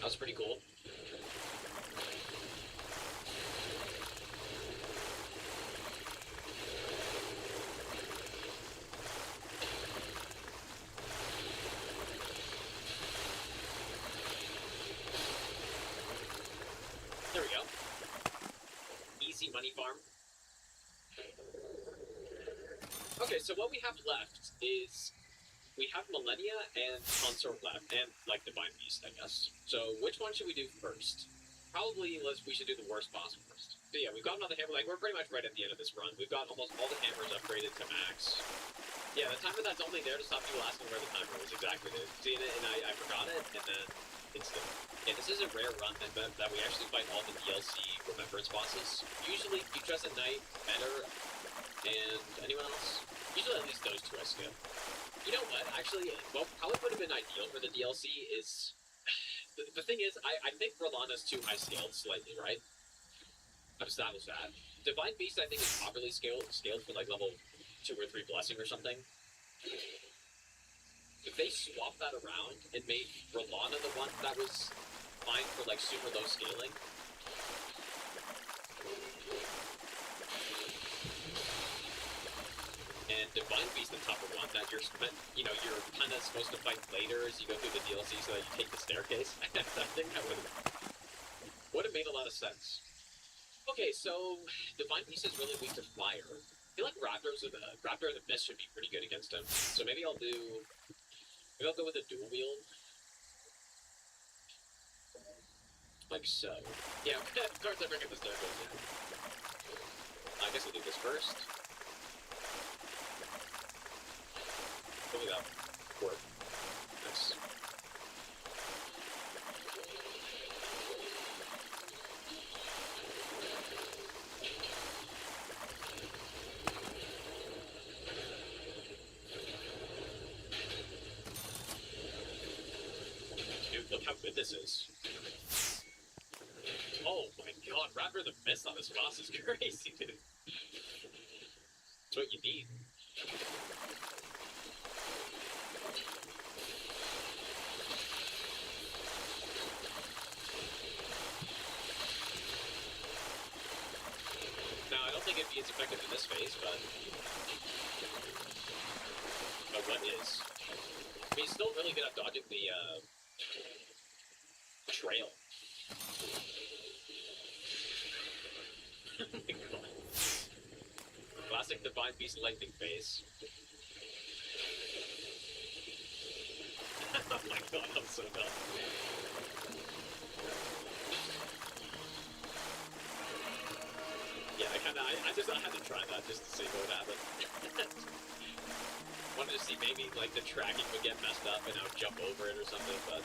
That was pretty cool. There we go. Easy money farm. Okay, so what we have left is we have Millennia and Consort left, and like Divine Beast, I guess. So which one should we do first? Probably we should do the worst boss first. So yeah, we've got another hammer. Like, we're pretty much right at the end of this run. We've got almost all the hammers upgraded to max. Yeah, the timer that's only there to stop people asking where the timer is. Exactly. Seeing it, and I forgot it, and then instant. Yeah, this is a rare run that we actually fight all the DLC Remembrance bosses. Usually, Futures at Night, Better, and anyone else? Usually at least those two I skip. You know what? Actually, what probably would have been ideal for the DLC is the thing is, I think Rolana's too high scaled slightly, right? I've established that. Divine Beast, I think, is properly scaled for like level 2 or 3 blessing or something. If they swapped that around and made Rolana the one that was fine for like super low scaling, and Divine Beast the tougher one that you're kind of supposed to fight later as you go through the DLC so that you take the staircase. I think that would have made a lot of sense. Okay, so Divine Beast is really weak to fire. I feel like Raptor of the Mist should be pretty good against him. So maybe I'll go with a dual wield. Like so. Yeah, of course I bring up the staircase, yeah. I guess I'll do this first. Look at that. Work. Nice. Dude, look how good this is. Oh my god, Raptor the Mist on this boss is crazy, dude. That's what you need. Now, I don't think it'd be as effective in this phase, but what is? I mean, he's still really good at dodging the, trail. Oh my god. Classic Divine Beast lightning phase. Oh my god, I'm so dumb. Yeah, I had to try that just to see what would happen. Wanted to see maybe like the tracking would get messed up and I would jump over it or something, but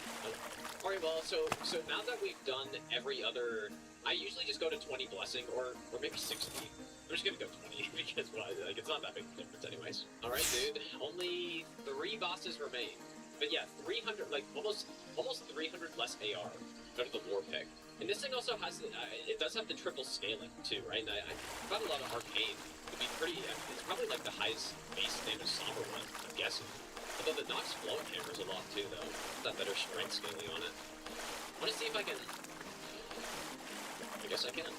alright, well, so now that we've done every other, I usually just go to 20 blessing or maybe 60. I'm just gonna go 20 because well, like it's not that big a difference anyways. Alright, dude, only 3 bosses remain. But yeah, 300, like almost 300 less AR. Go to the war pick. And this thing also has, it does have the triple scaling too, right? And I found a lot of arcane would be pretty, it's probably like the highest base standard somber one, I'm guessing. Although the Nox flowing hammer is a lot too, though. That better strength scaling on it. I want to see if I can, I guess I can.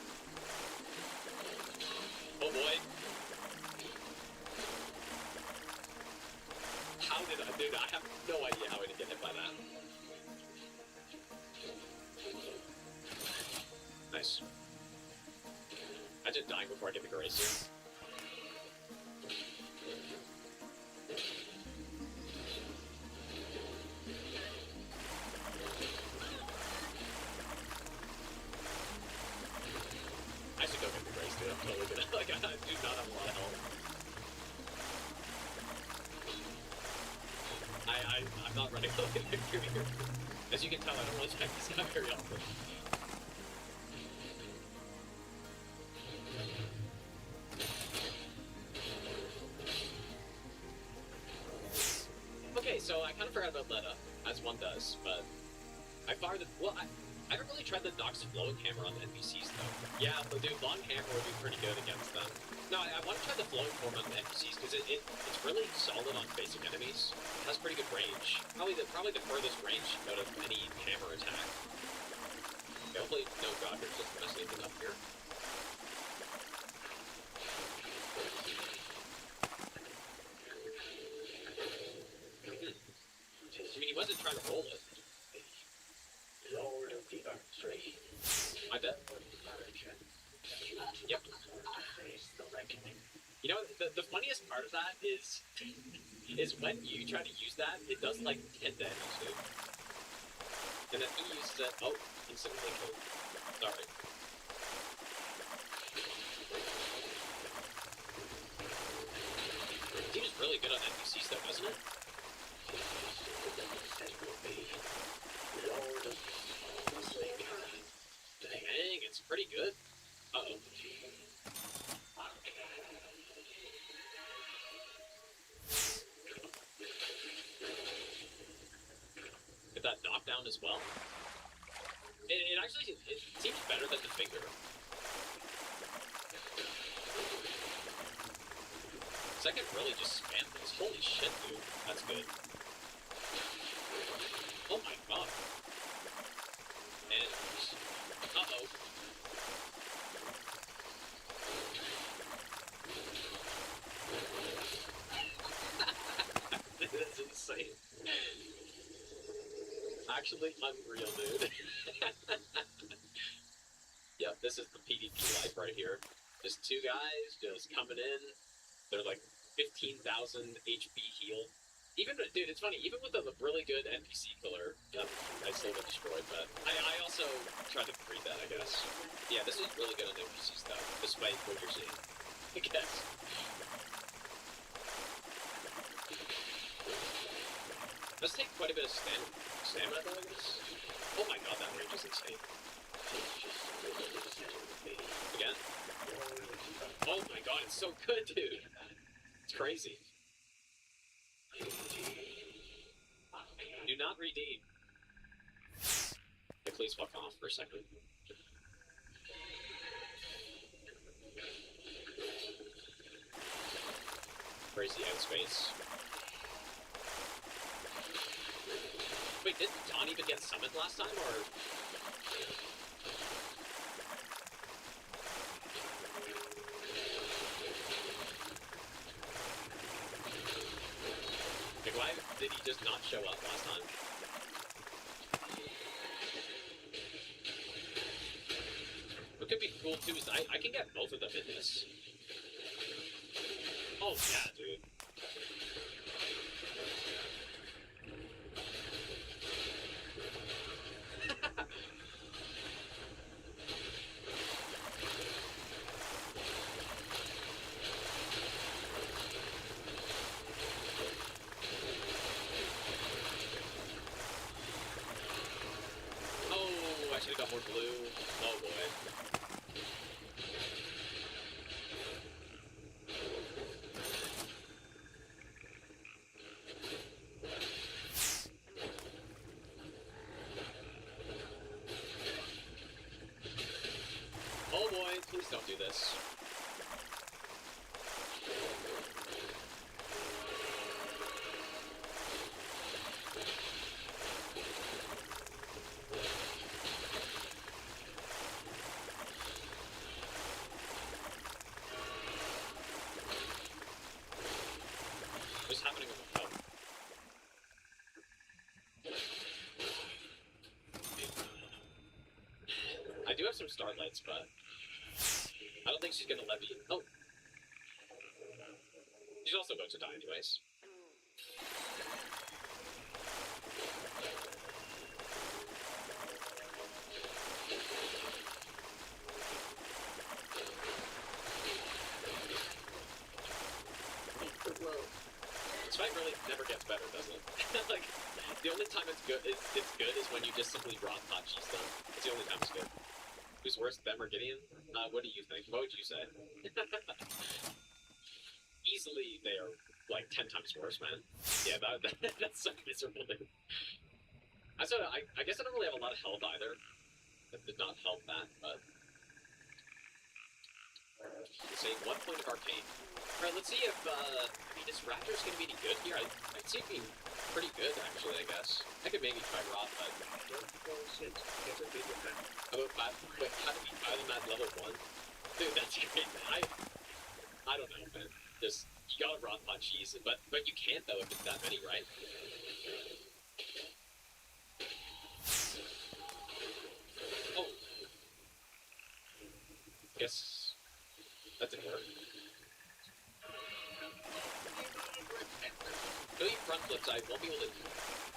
Oh boy. How did I, dude, I have no idea how I didn't get hit by that. Nice. Imagine dying before I get the grace here. I should go get the grace, dude. I'm totally gonna, like, I do not have a lot of health. I'm not running away from here. As you can tell, I don't really check this out very often. Okay, so I kind of forgot about Letta, as one does, but I fired the, well, I haven't really tried the Nox flowing hammer on the NPCs though. Yeah, but dude, long hammer would be pretty good against them. No, I want to try the flowing form on the NPCs because it's really solid on basic enemies. It has pretty good range. Probably the furthest range out of any hammer attack. Okay, hopefully no Godric doesn't mess anything up here. I mean, he wasn't trying to roll it. Lord of the Archery. I bet. Yep. You know, the funniest part of that is when you try to use that, it does like 10 damage, dude. And then he uses it, oh, instantly killed. Sorry. Team is really good on NPC stuff, doesn't it? Dang, it's pretty good. Uh-oh. as well. It actually it seems better than the finger. So I can really just spam this. Holy shit, dude. That's good. Oh my god. And uh-oh. That's insane. Actually unreal, dude. Yep, this is the PvP life right here. Just two guys just coming in. They're like 15,000 HP healed. Even, dude, it's funny, even with a really good NPC killer, I still get destroyed, but I also try to read that, I guess. Yeah, this is really good on NPCs, though, despite what you're seeing, I guess. Does take quite a bit of stamina, though, I guess. Oh my god, that range is insane. Again? Oh my god, it's so good, dude. It's crazy. Do not redeem. Okay, please fuck off for a second. Crazy outspace. Wait, didn't Don even get summoned last time, or...? Like, why did he just not show up last time? What could be cool, too, is I can get both of them in this. Oh, yeah, dude. Oh, I should have got more blue. Oh, boy. Oh boy, please don't do this. What's happening with the health? I do have some starlights, but I don't think she's gonna levy. Oh. She's also going to die anyways. This fight really never gets better, doesn't it? Like, the only time it's good is when you just simply raw Tachi's them. It's the only time it's good. Who's worse, them or Gideon? What do you think? What would you say? Easily, they are like 10 times worse, man. Yeah, that's so miserable, dude. I guess I don't really have a lot of health either. That did not help that, but... Let's see, 1 point of arcane. Alright, let's see if, I mean, is Raptor's gonna be any good here? I'd see it being pretty good, actually, I guess. I could maybe try Roth, but... How about 5? Wait, how to beat 5 in that level 1? Dude, that's great, man. I don't know, man. Just, you gotta Roth Punchies, but you can't, though, if it's that many, right? Oh. Guess... that didn't work. Billion front flips, I won't be able to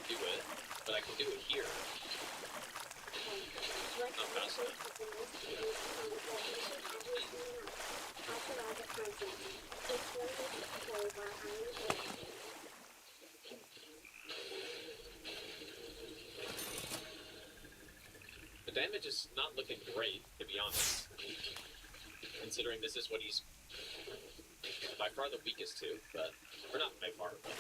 do it, but I can do it here. Not fast enough. The damage is not looking great, to be honest. Considering this is what he's by far the weakest to, but... or not by far, but...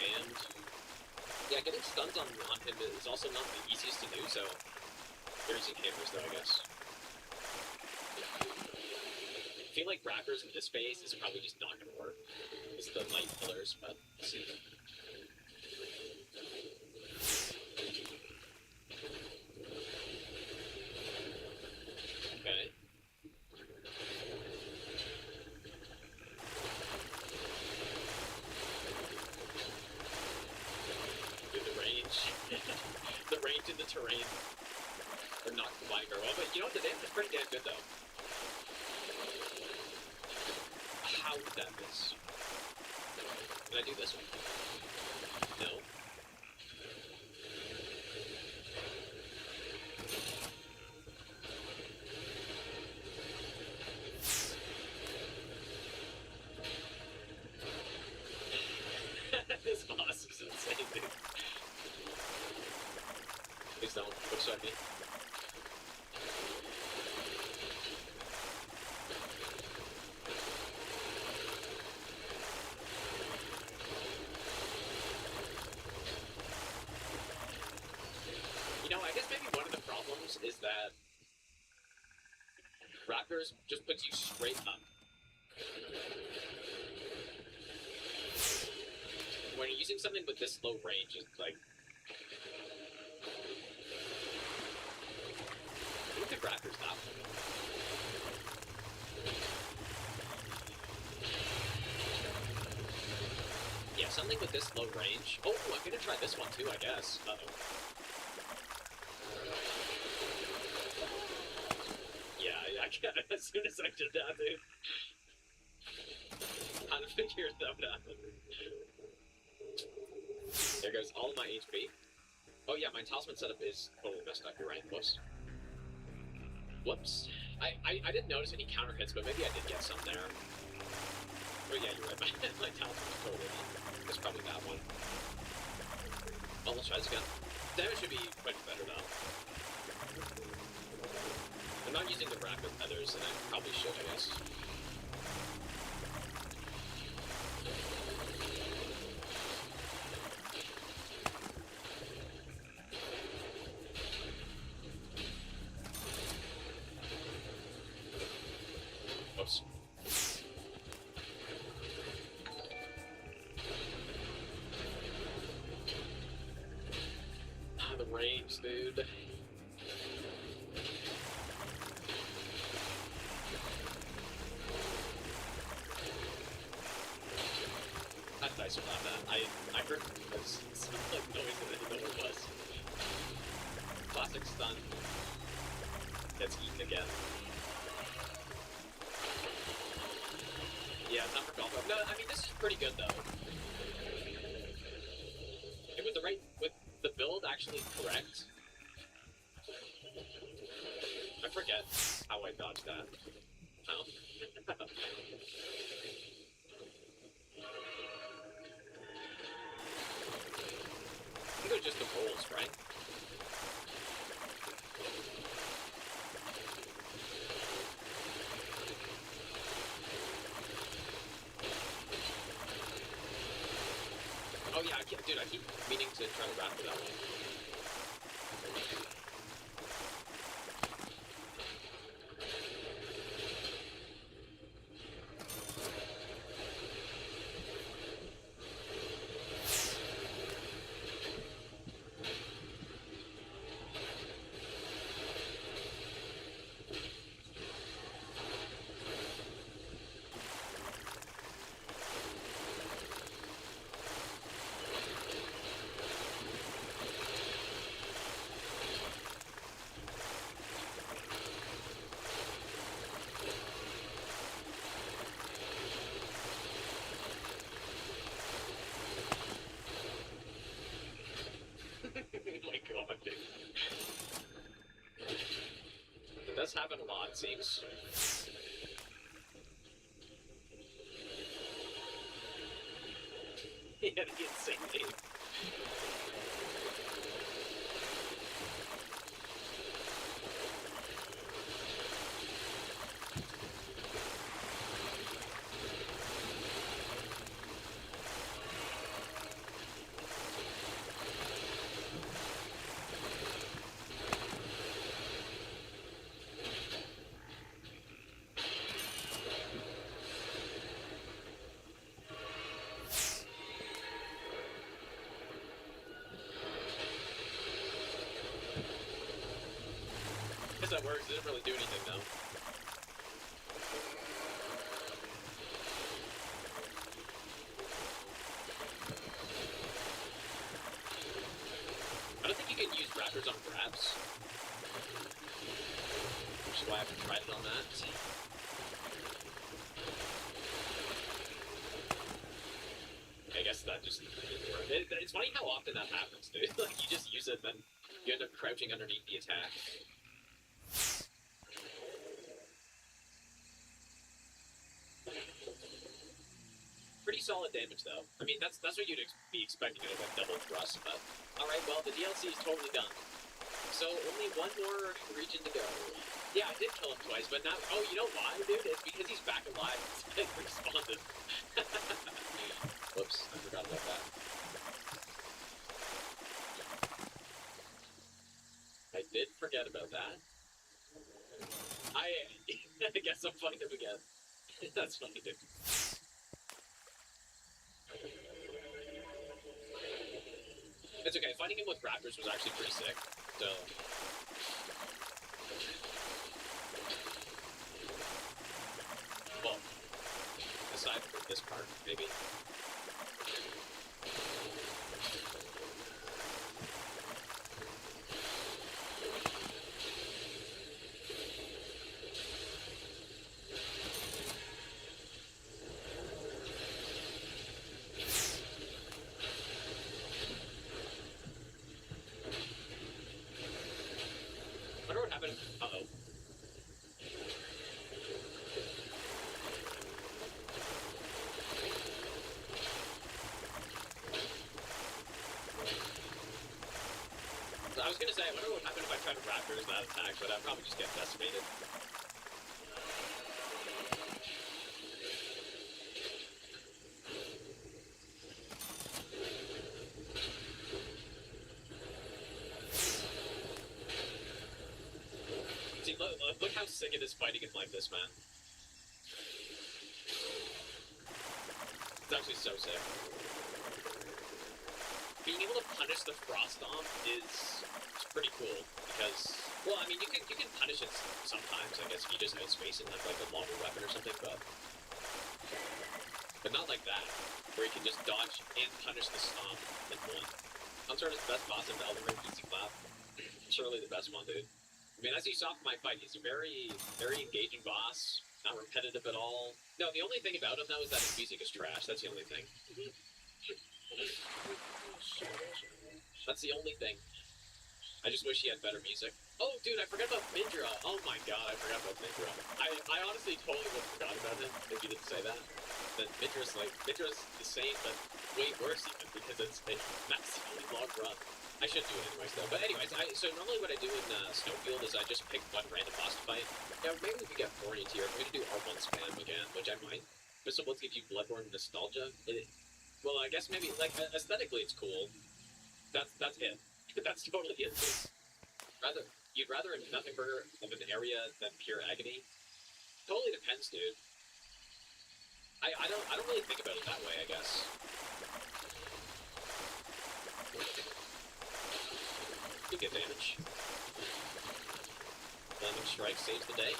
and yeah, getting stuns on him is also not the easiest to do, so they're using hammers though, I guess. I feel like Raptors in this phase is probably just not gonna work. It's the light pillars, but let's see. Okay. Dude, the range. The range in the terrain. Or not quite very well, but you know what, the damage is pretty damn good though. How did that miss? Can I do this one? No. This boss is insane, dude. Please don't. What should I be? You know, I guess maybe one of the problems is that Raptors just puts you straight up. When you're using something with this low range, it's like... Look at Raptors now. Yeah, something with this low range. Oh, I'm gonna try this one too, I guess. Uh-oh. Yeah, I get it as soon as I did that, dude. Kind of figured that would happen. There goes all my HP. Oh yeah, my talisman setup is totally messed up. You're right, whoops. Whoops. I didn't notice any counter hits, but maybe I did get some there. Oh yeah, you're right. My talisman's totally off. It's probably that one. Oh, let's try this again. Damage should be quite better now. I'm not using the rapid feathers, and I probably should, I guess. Oops. Ah, the range, dude. That dice was not bad. I heard some like noise and I didn't know what it was. Classic stun. Gets eaten again. Yeah, it's not for golf. No, I mean this is pretty good though. And with the build actually correct. I forget how I dodged that. Oh. I think it was just the rolls, right? Oh yeah, dude, I keep meaning to try to wrap it up. It does happen a lot, it seems. He had the insane name. that works. It doesn't really do anything though. I don't think you can use raptors on grabs, which is why I haven't tried it on that. I guess that just didn't work. It's funny how often that happens, dude. Like, you just use it, then you end up crouching underneath the attack. Pretty solid damage, though. I mean, that's what you'd be expecting out of a double thrust, but... Alright, well, the DLC is totally done. So, only one more region to go. Yeah, I did kill him twice, but now... Oh, you know why, dude? It's because he's back alive. He's respawned. Whoops, I forgot about that. I did forget about that. I guess I'm fighting him again. That's funny, dude. It's okay, fighting him with raptors was actually pretty sick, so... Well, aside from this part, maybe. I wonder what happened. Uh-oh. I was gonna say, I wonder what happened if I tried to raptors that attack, but I'd probably just get decimated. See, look how sick it is fighting him like this, man. It's actually so sick. Being able to punish the frost stomp is pretty cool because, well, I mean, you can punish it sometimes, I guess, if you just outspace it and have like a longer weapon or something, but not like that, where you can just dodge and punish the stomp in one. I'm sort of the best boss in the Elden Ring easy clap. Surely the best one, dude. I mean, as you saw from my fight, he's a very engaging boss, not repetitive at all. No, the only thing about him though is that his music is trash. That's the only thing. That's the only thing. I just wish he had better music. Oh, dude, I forgot about Mindra. Oh my god, I forgot about Mindra. I honestly totally would have forgotten about him if you didn't say that. But Mindra's the same, but way worse even, because it's a massively long run. I should do it anyways, though. But anyways, so normally what I do in Snowfield is I just pick one random boss to fight. Now, maybe we get Thorny tier. I'm going to do R1 spam again, which I might. Missile Blitz gives you Bloodborne nostalgia. Well, I guess maybe, like, aesthetically it's cool. That's it. That's totally it. You'd rather nothing burger of an area than pure agony? Totally depends, dude. I don't really think about it that way, I guess. Big advantage. Lemon Strike saves the day.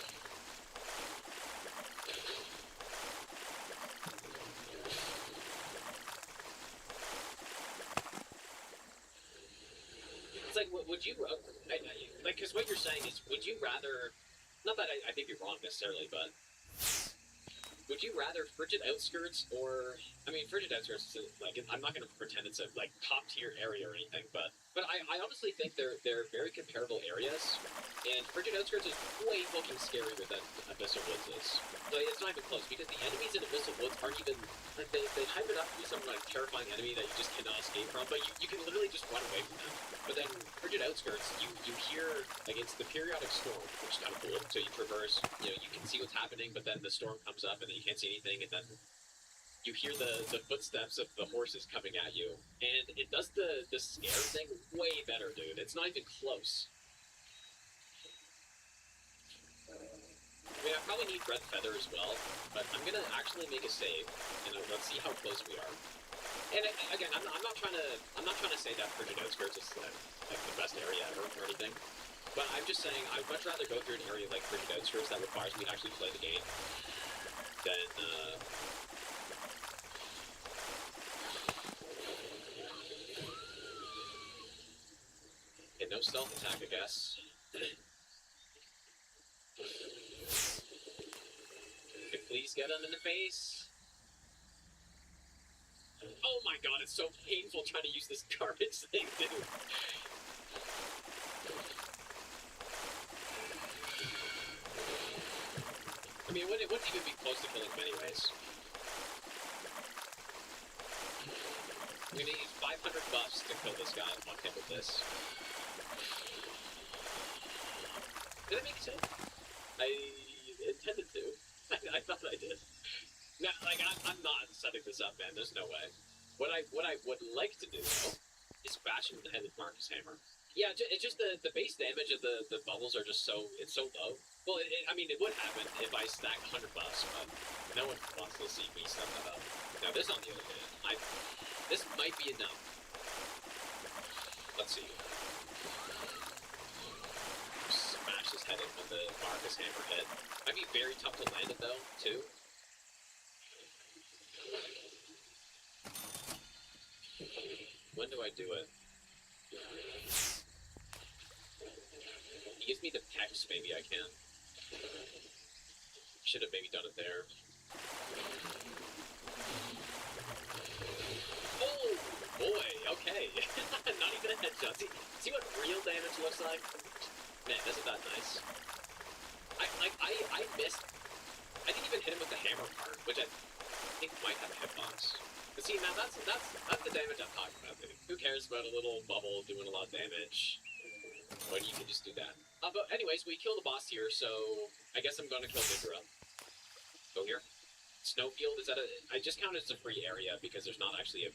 It's like, would you, like, because what you're saying is, would you rather, not that I think you're wrong necessarily, but would you rather Frigid Outskirts or, I mean, Frigid Outskirts is, like, I'm not going to pretend it's a, like, top-tier area or anything, but I honestly think they're very comparable areas, and Frigid Outskirts is way fucking scarier than Abyssal Woods is. Like, it's not even close, because the enemies in Abyssal Woods aren't even, like, they hype it up to be some, like, terrifying enemy that you just cannot escape from, but you can literally just run away from them. But then, Frigid Outskirts, you hear, like, it's the periodic storm, which is kind of cool. So you traverse, you know, you can see what's happening, but then the storm comes up and then you can't see anything, and then you hear the footsteps of the horses coming at you. And it does the scare thing way better, dude. It's not even close. I mean, I probably need Red Feather as well, but I'm gonna actually make a save, and let's see how close we are. And again, I'm not trying to say that Frigid Outskirts is like the best area ever or anything. But I'm just saying, I'd much rather go through an area like Frigid Outskirts that requires me to actually play the game than, no stealth attack, I guess. Please get him in the face. Oh my god, it's so painful trying to use this garbage thing, dude. I mean, it wouldn't even be close to killing him anyways. I'm gonna need 500 buffs to kill this guy in one hit with this. Did I make sense? I intended to. I thought I did. No, like, I'm not setting this up, man. There's no way. What I would like to do, though, is bash him in the head with Marcus Hammer. Yeah, it's just the base damage of the bubbles are just so low. Well, I mean, it would happen if I stack 100 buffs, but no one wants to see me step that up. Now, this, on the other hand, this might be enough. Let's see. Smash his head in with the Marcus Hammer hit. Might be very tough to land it, though, too. When do I do it? He gives me the text, maybe I can. Should have maybe done it there. Oh, boy, okay. Not even a headshot. See what real damage looks like? Man, isn't that nice? I missed... I didn't even hit him with the hammer part, which I think might have a hitbox. But see, now that's the damage I'm talking about, dude. Who cares about a little bubble doing a lot of damage when you can just do that? But anyways, we kill the boss here, so I guess I'm gonna kill Vigora. Go here. Snowfield is I just count it as a free area because there's not actually a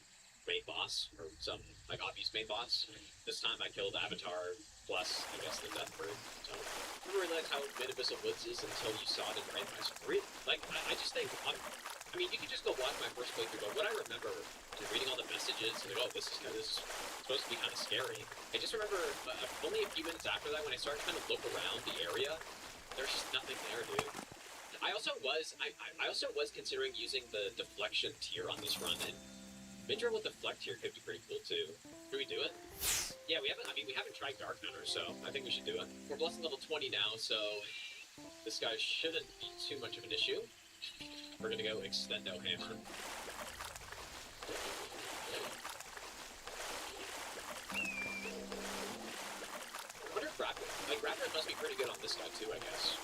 main boss, or some, like, obvious main boss. This time I killed Avatar, plus, I guess, the Death Bird. So, I never realized how Mid-Abyssal Woods is until you saw it in Randomizer 3. Like, I just think, I mean, you can just go watch my first playthrough, but what I remember is reading all the messages, and like, oh, this is supposed to be kind of scary. I just remember, only a few minutes after that, when I started trying to look around the area, there's just nothing there, dude. I also was considering using the deflection tier on this run, and Midra with deflect here could be pretty cool too. Should we do it? Yeah, we haven't tried Dark Hunter, so I think we should do it. We're blessing level 20 now, so this guy shouldn't be too much of an issue. We're gonna go Extendo Hammer. I wonder if Grappler must be pretty good on this guy too, I guess.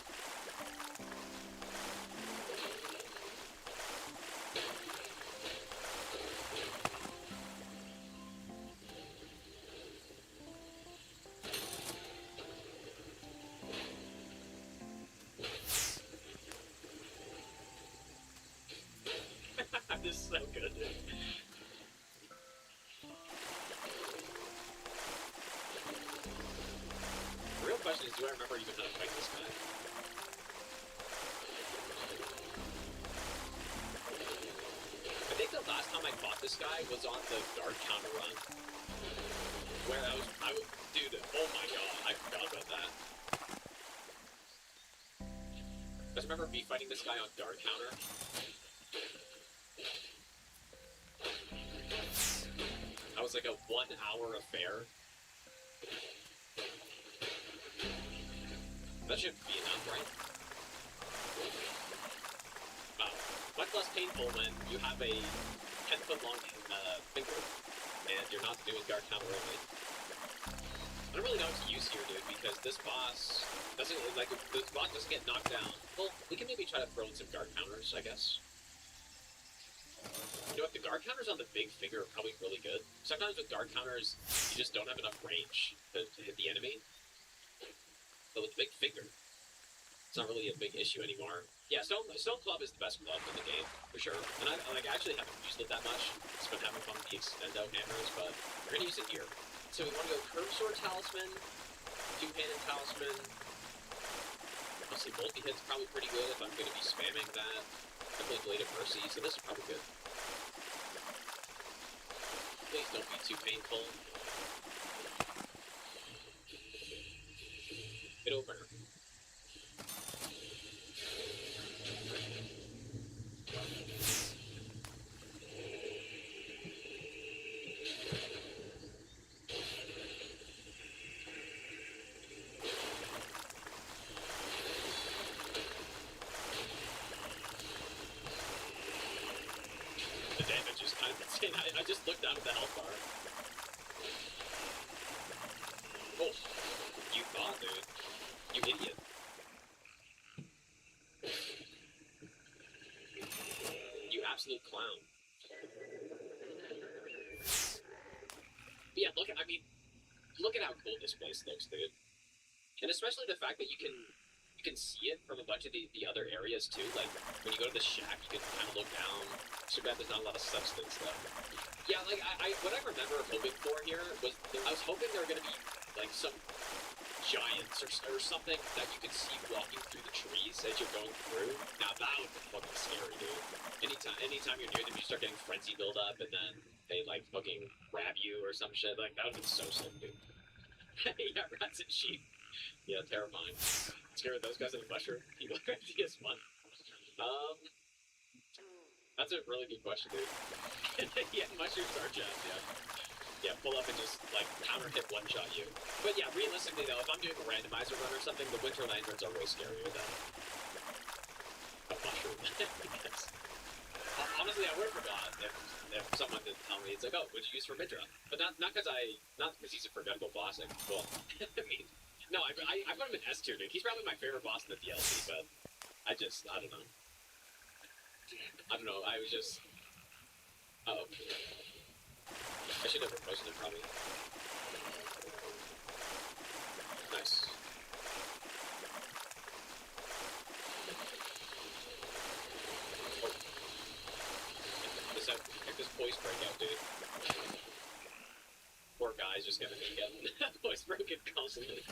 This is so good, dude. The real question is, do I remember even how to fight this guy? I think the last time I fought this guy was on the guard counter run. Where I was, dude, oh my god, I forgot about that. I just remember me fighting this guy on guard counter. That was like a 1 hour affair. That should be enough, right? Wow. Much less painful when you have a 10-foot long finger and you're not doing guard counter only. I don't really know what to use here, dude, because this boss doesn't get knocked down. Well, we can maybe try to throw in some guard counters, I guess. You know what, the guard counters on the big finger are probably really good. Sometimes with guard counters, you just don't have enough range to hit the enemy. But with the big finger, it's not really a big issue anymore. Yeah, Stone Club is the best club in the game, for sure. And I actually haven't used it that much. It's been having fun with the Extendo Hammers, but we're gonna use it here. So we want to go Curve Sword Talisman, Two-Handed Talisman. Obviously, Multi-Hit's probably pretty good if I'm gonna be spamming that. Definitely Blade of Mercy, so this is probably good. Please don't be too painful. down at the health bar. Oh, you thought, dude. You idiot. You absolute clown. But yeah, look at how cool this place looks, dude. And especially the fact that you can see it from a bunch of the other areas too. Like when you go to the shack, you can kind of look down. Too bad there's not a lot of substance though. Yeah, like what I remember hoping for here was I was hoping there were gonna be like some giants or something that you could see walking through the trees as you're going through. Now that would be fucking scary, dude. Anytime you're near them, you start getting frenzy build up, and then they like fucking grab you or some shit. Like that would be so sick, dude. Yeah, rats and sheep. Yeah, terrifying. Scare those guys in the mushroom. People are as fun. That's a really good question, dude. Yeah, mushrooms are just, yeah, pull up and just, like, counter hit one-shot you. But yeah, realistically, though, if I'm doing a randomizer run or something, the winter lanterns are way scarier than a mushroom. Because, honestly, I would have forgot if someone did tell me, it's like, oh, what'd you use for Midra? But not because he's a forgettable boss. Like, well, I mean, no, I put him in S tier, dude. He's probably my favorite boss in the DLC, but I don't know. I was just... Uh-oh. I should have reposted it, probably. Nice. Oh. Check this voice breakout, dude. Poor guy's just gonna be getting voice broken constantly.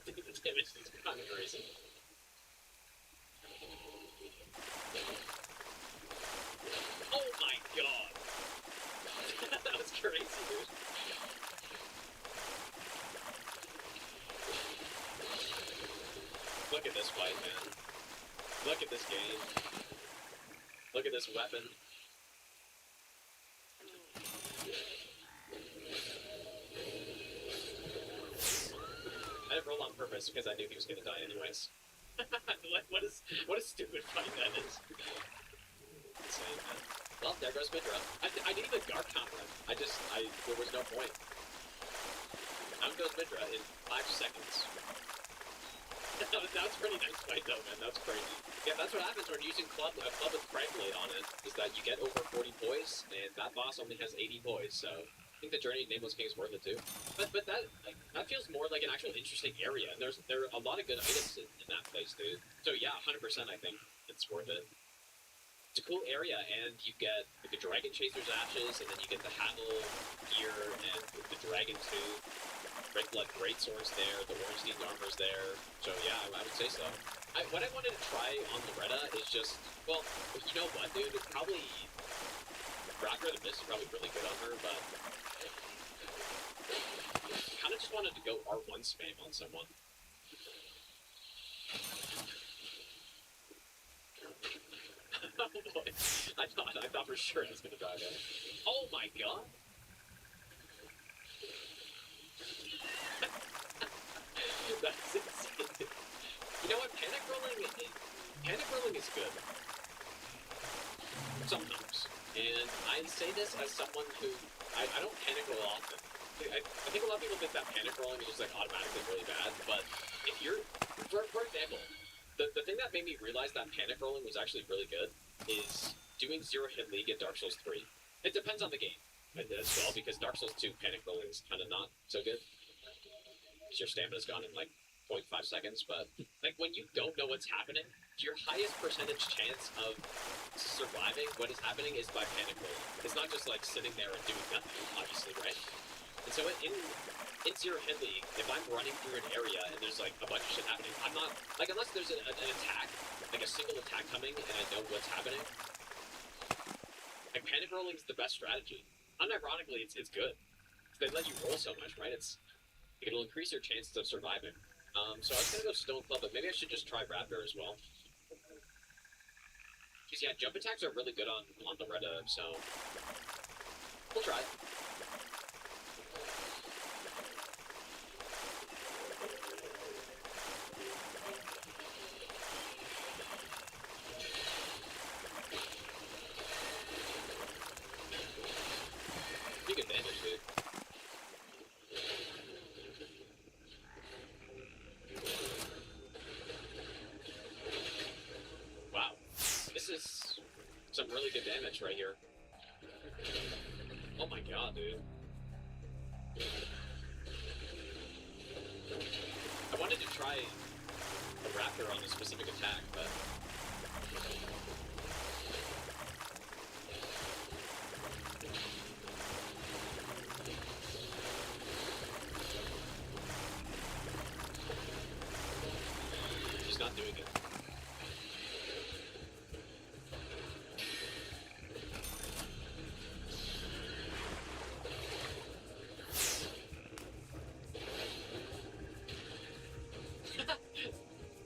Dude, the damage is kind of crazy. Oh my god! That was crazy, dude. Look at this fight, man. Look at this game. Look at this weapon. I didn't roll on purpose because I knew he was gonna die anyways. What a stupid fight that is. Insane, man. Well, there goes Midra. I didn't even guard counter him. There was no point. Down goes Midra in 5 seconds. That was a pretty nice fight though, man. That was crazy. Yeah, that's what happens when using a club with Craig Blade on it, is that you get over 40 poise, and that boss only has 80 poise, so I think the Journey to Nameless King is worth it too. But that feels more like an actual interesting area, and there are a lot of good items in that place, dude. So yeah, 100% I think it's worth it. It's a cool area, and you get like, the Dragon Chaser's Ashes, and then you get the Havel gear, and the Dragon Tooth. Red Blood Greatsword's there, the Ornstein armor's there, so yeah, I would say so. What I wanted to try on Loretta is just, well, you know what, dude, it's probably, Rocker the Mist is probably really good on her, but I kind of just wanted to go R1 spam on someone. Oh boy, I thought for sure I was gonna die there. Oh my god! That's insane. You know what? Panic rolling is good. Sometimes. And I say this as someone who I don't panic roll often. I think a lot of people think that panic rolling is just like automatically really bad, but if you're for example, the thing that made me realize that panic rolling was actually really good is doing Zero Hit League in Dark Souls 3. It depends on the game as well, because Dark Souls 2 panic rolling is kind of not so good. Your stamina's gone in like 0.5 seconds, but like when you don't know what's happening, your highest percentage chance of surviving what is happening is by panic rolling. It's not just like sitting there and doing nothing, obviously, right? And so in Zero Hit League, if I'm running through an area and there's like a bunch of shit happening, I'm not like, unless there's an attack, like a single attack coming and I know what's happening, like panic rolling is the best strategy. Unironically, it's good. They let you roll so much, right? It'll increase your chances of surviving. So I was gonna go Stone Club, but maybe I should just try Raptor as well. Because yeah, jump attacks are really good on Loretta, so we'll try it. is some really good damage right here. Oh my god, dude. I wanted to try a raptor on a specific attack, but... She's not doing it.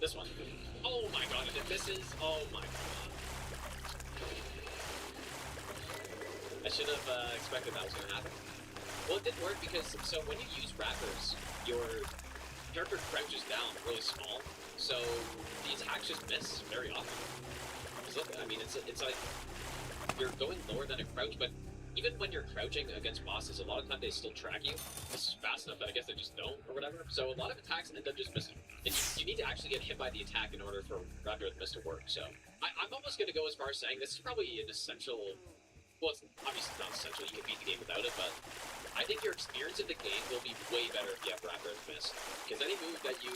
This one. Oh my god, and it misses. Oh my god. I should have expected that was going to happen. Well, it didn't work because, so when you use rappers, your character crouches down really small, so the attacks just miss very often. So, I mean, it's like you're going lower than a crouch, but even when you're crouching against bosses, a lot of time they still track you. This is fast enough that I guess they just don't, or whatever. So a lot of attacks end up just missing. And you need to actually get hit by the attack in order for Raptor Miss to work. So I'm almost going to go as far as saying this is probably an essential... Well, it's obviously not essential, you can beat the game without it, but I think your experience of the game will be way better if you have Raptor Miss. Because any move that you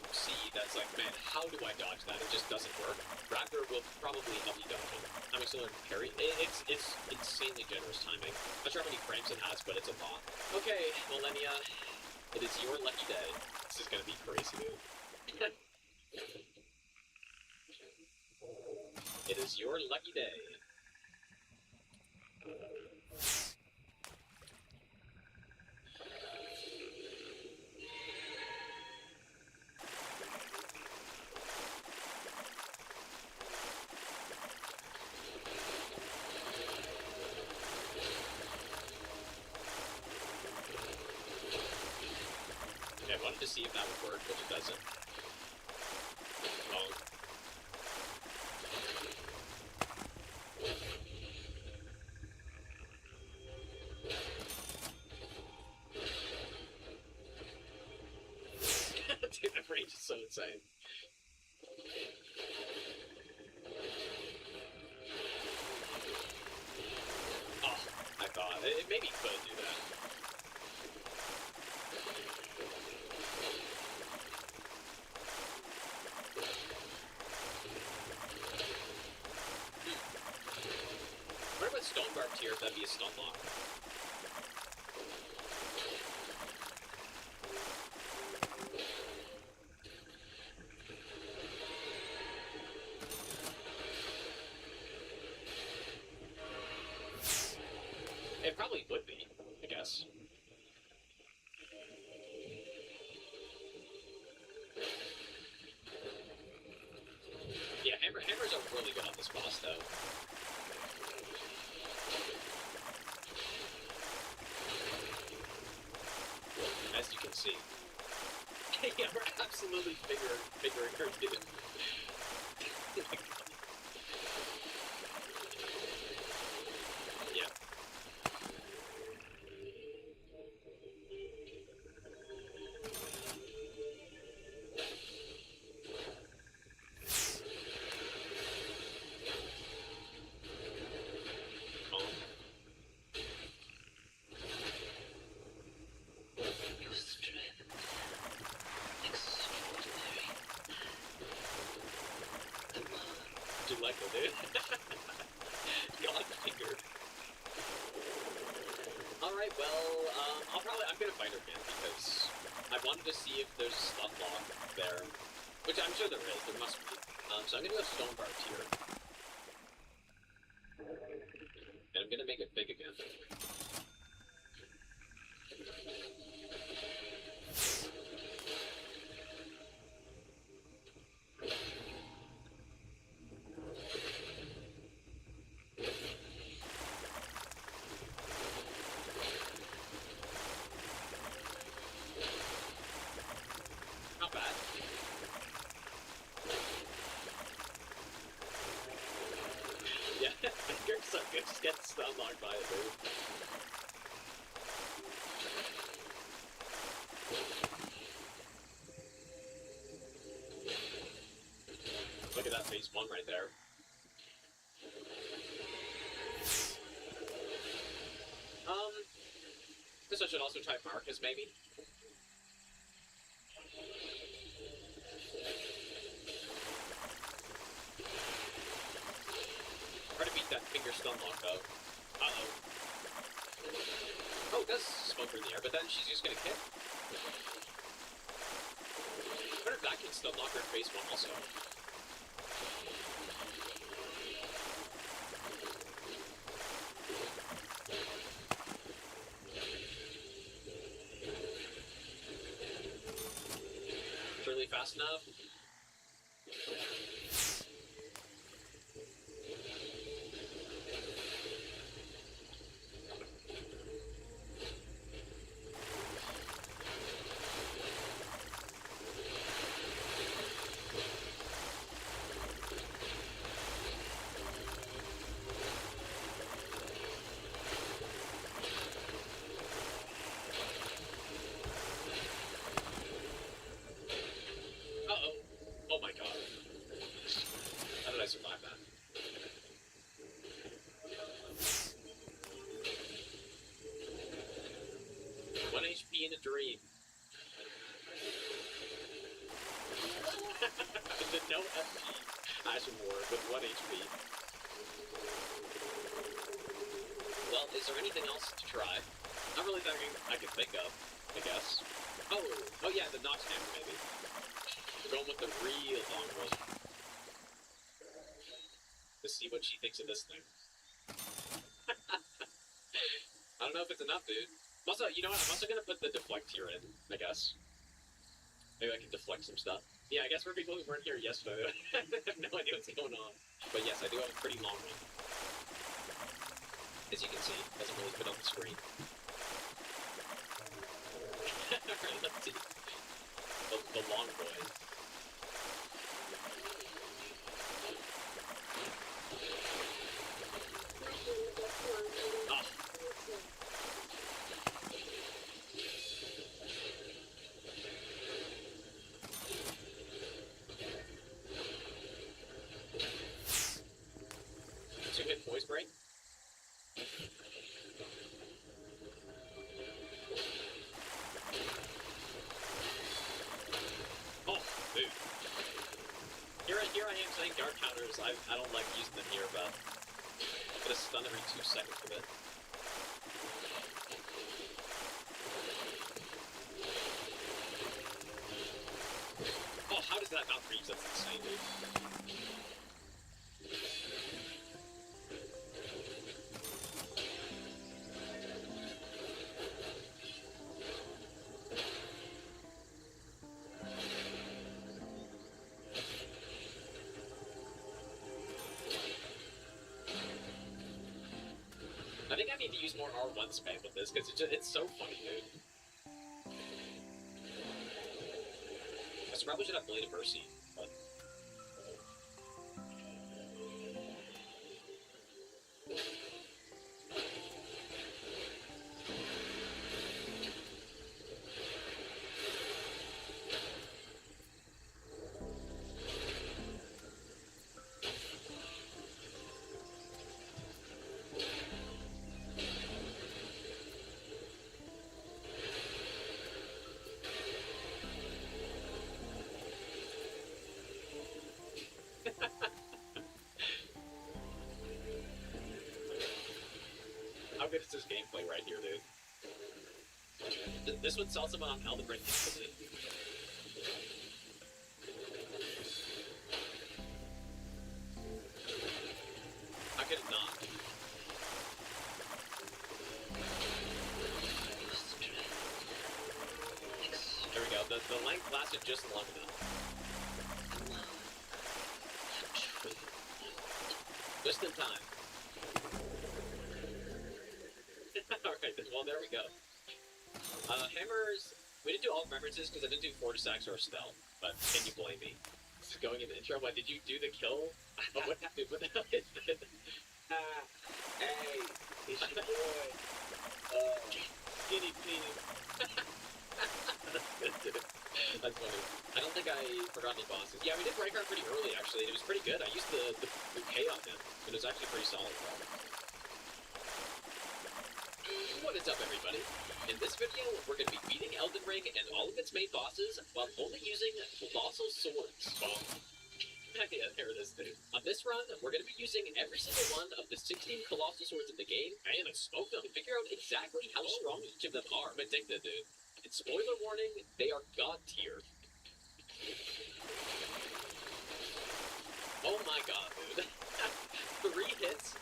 see that's like, man, how do I dodge that? It just doesn't work. Raptor will probably help you dodge it. I'm still learning parry. It's insanely generous timing. I'm not sure how many frames it has, but it's a lot. Okay, Millennia, it is your lucky day. This is gonna be crazy, dude. It is your lucky day. Okay, I wanted to see if that would work, but it doesn't. Oh. Dude, that range is so insane. Oh, I thought. It maybe could do that. What about Stone Barbed here if that'd be a stun lock? It probably would be, I guess. Yeah, hammers are really good on this boss, though. As you can see. Yeah, we're absolutely figuring her dude. Yeah. Oh. Your strength. Extraordinary. Do you like it, dude? God fingered. Alright, well, I'm gonna fight her again because I wanted to see if there's a stun lock there. Which I'm sure there is, there must be. So I'm gonna go Stone Barbed here. And I'm gonna make it big again. Not bad. Yeah, you're so good, just get stun locked by it, dude. Look at that phase one right there. Guess I should also try Marcus, maybe. Try to beat that finger stun lock, though. Uh-oh. Oh, it does smoke her in the air, but then she's just gonna kick. I wonder if that can stun lock her in phase 1 also. Really fast enough. Uh-oh. Oh my god. How did I survive that? One HP in a dream. The no FP Ashen Ward with 1 HP. Well, is there anything else to try? Not really that I can think of, I guess. Oh yeah, the Nox Hammer maybe. We're going with the real long one. To see what she thinks of this thing. I don't know if it's enough, dude. Also, you know what? I'm also gonna put the deflect here in, I guess. Maybe I can deflect some stuff. Yeah, I guess for people who weren't here yesterday, I have no idea what's going on. But yes, I do have a pretty long one. As you can see, it doesn't really fit on the screen. Alright, let's see. The long boy. Oh. Two-hit voice break. Oh, dude. Here I am saying dart counters. I don't like using them here, but I'm gonna stun every 2 seconds with it. Oh, how does that not reach? That's insane, dude. I think I need to use more R1 spam with this, because it's so funny, dude. I probably should have Blade of Mercy, but... How good is this gameplay right here, dude? This would sell someone on Elden Ring instantly. How could it not? There we go. The length lasted just long enough. Just in time. Alright, well, there we go. Hammers, we didn't do all references because I didn't do Fortissax or Stealth, but can you blame me? So going in the intro, what, did you do the kill? What happened? What the hell is this? Hey, it's your boy. Skinny penis. That's good, dude. That's funny. I don't think I forgot any bosses. Yeah, we did Rykard pretty early, actually, and it was pretty good. I used the bouquet on him, and it was actually pretty solid, bro. What is up, everybody? In this video, we're going to be beating Elden Ring and all of its main bosses while only using colossal swords. Yeah, there it is, dude. On this run, we're going to be using every single one of the 16 colossal swords in the game and smoke them to figure out exactly how strong each of them are. I'm addicted, dude. And spoiler warning, they are god tier. Oh my god, dude. 3 hits,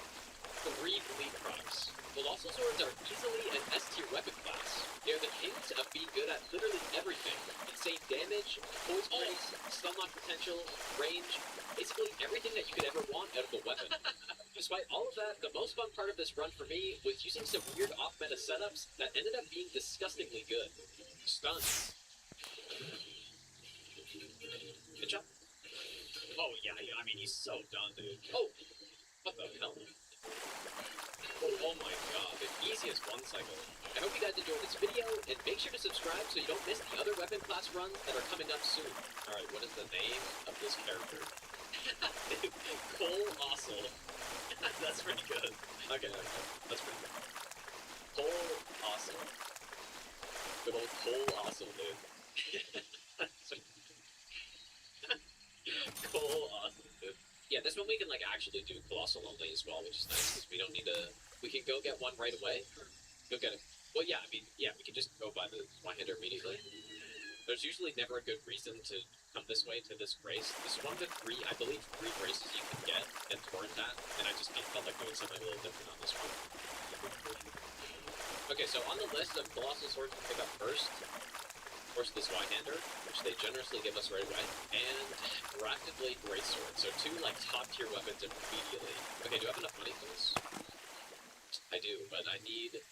3 bleed procs. Colossal swords are easily an S tier weapon class. They're the kings of being good at literally everything. Insane damage, poison rates, stun lock potential, range, basically everything that you could ever want out of a weapon. Despite all of that, the most fun part of this run for me was using some weird off-meta setups that ended up being disgustingly good. Stun. Good job. Oh yeah, I mean he's so done, dude. Oh, what the hell? Oh my god, the easiest one cycle. I hope you guys enjoyed this video, and make sure to subscribe so you don't miss the other weapon class runs that are coming up soon. Alright, what is the name of this character? Cole Ossel. That's pretty good. Okay, that's pretty good. Cole Ossel. Good old Cole Ossel, dude. Cole Ossel, dude. Yeah, this one we can like actually do colossal only as well, which is nice because we don't need to. We can go get one right away. Go get it. Well, yeah, I mean, yeah, we can just go buy the one-hander immediately. There's usually never a good reason to come this way to this race. This is one of the 3, I believe, 3 races you can get torrent at, and I just kind of felt like doing something a little different on this one. Okay, so on the list of colossal swords to pick up first, of course, this one-hander, which they generously give us right away, and Grafted Blade Greatsword. So 2 like top-tier weapons immediately. Okay, do I have enough money for this? I do, but I need.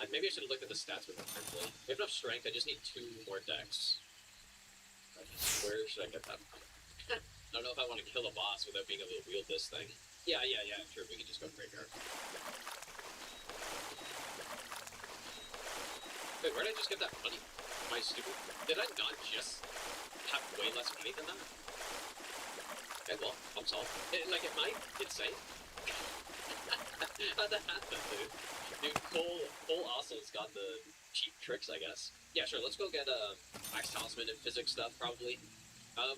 Maybe I should have looked at the stats more carefully. We have enough strength. I just need 2 more decks. Where should I get that from? I don't know if I want to kill a boss without being able to wield this thing. Yeah. Sure, we can just go graveyard. Wait, where did I just get that money? Am I stupid? Did I not just have way less money than that? Okay, well, I'm solved. Like, am I insane? How'd that happen, dude? Dude, Cole Ossel's got the cheap tricks, I guess. Yeah, sure, let's go get Max Talisman and physics stuff, probably.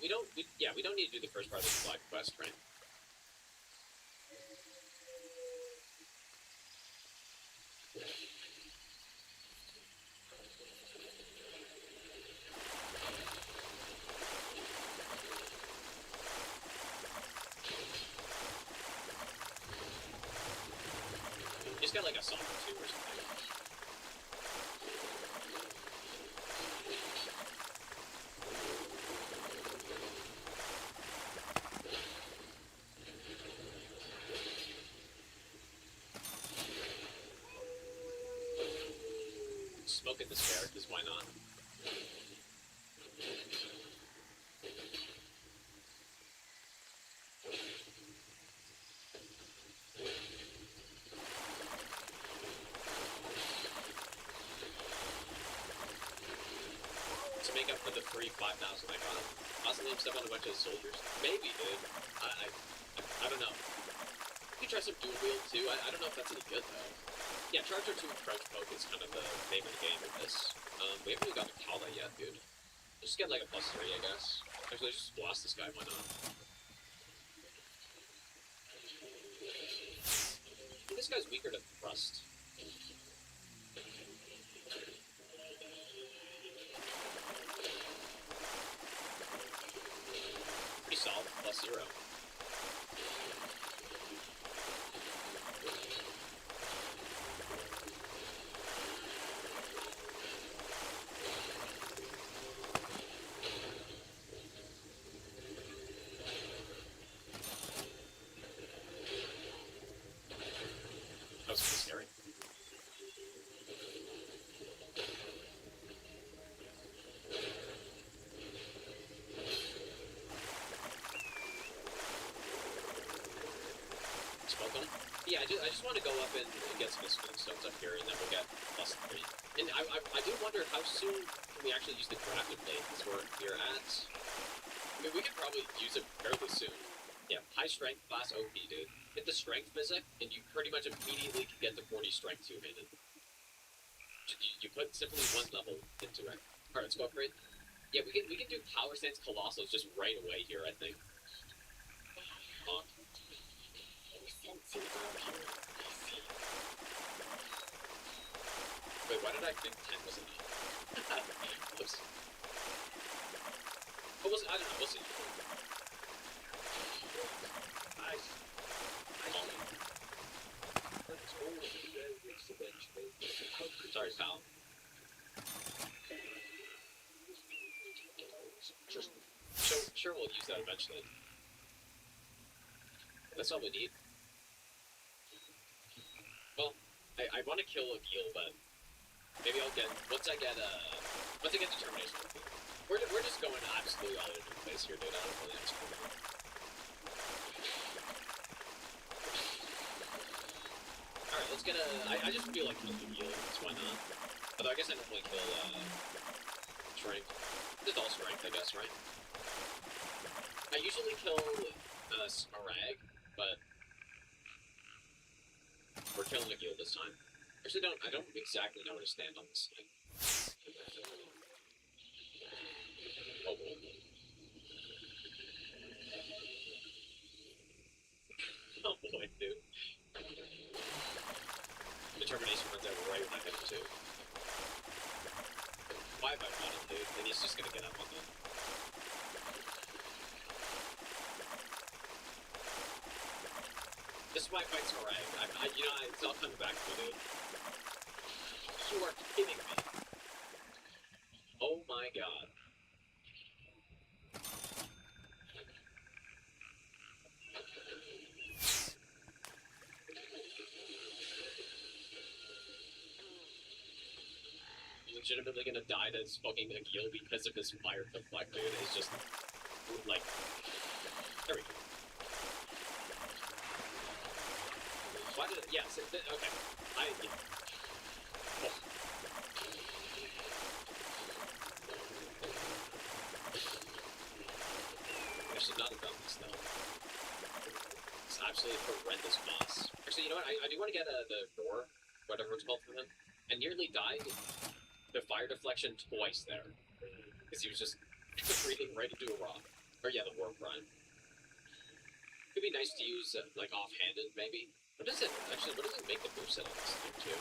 We don't need to do the first part of the flag quest, right? He's got like a song or 2 or something. Smoke at the spare, because why not? To make up for the free 5,000 I got. Possibly stuff on a bunch of soldiers. Maybe, dude. I don't know. You can try some dual wield too. I don't know if that's any good though. Yeah, Charger 2 Crouch Poke is kind of the name of the game with this. We haven't even got to Kala yet, dude. Just get like a +3, I guess. Actually, just blast this guy, why not? I think this guy's weaker to Thrust. Pretty solid, +0. That was pretty scary. Smoke on it? Yeah, I just want to go up and get some spinning stones up here, and then we'll get +3. And I do wonder how soon can we actually use the Grafted Blade, because we're at. I mean, we could probably use it fairly soon. Yeah, high strength class OP, dude. Hit the strength physic, and you pretty much immediately can get to 40 strength 2-handed. You put simply one level into it. Alright, let's go upgrade. Yeah, we can do Power Stance Colossals just right away here, I think. Wait, why did I think 10 was enough? Whoops. What was it? I don't know, we'll see. Sorry, pal. Sure, we'll use that eventually. That's all we need. Well, I want to kill a Geel, but maybe I'll get once I get determination. We're just going absolutely all over the place here, dude. I don't really ask for it. Alright, let's get a. I just feel like killing a Geel. So why not? Although I guess I don't really kill strength. Just all strength, I guess, right? I usually kill Smarag, but we're killing a Geel this time. Actually, I don't exactly know where to stand on this thing. Oh boy. Oh boy, dude. Determination runs out right when I hit him too. Why have I fought him, dude? And he's just gonna get up on them. This is why I fight Smarag. It's all coming back to me, dude. You are kidding me. Oh my god. Legitimately gonna die to smoking a Geel because of his fire deflect, dude. It's just like, there we go. Why did it? Yes. Okay. Yeah. Oh. I should not have done this though. It's absolutely horrendous boss. Actually, you know what? I do want to get the roar, whatever it's called from him. And nearly died. The fire deflection twice there. Because he was just breathing right into a rock. Or yeah, the warp run. Could be nice to use, like, offhanded, maybe. What does it make the moveset on this thing, too?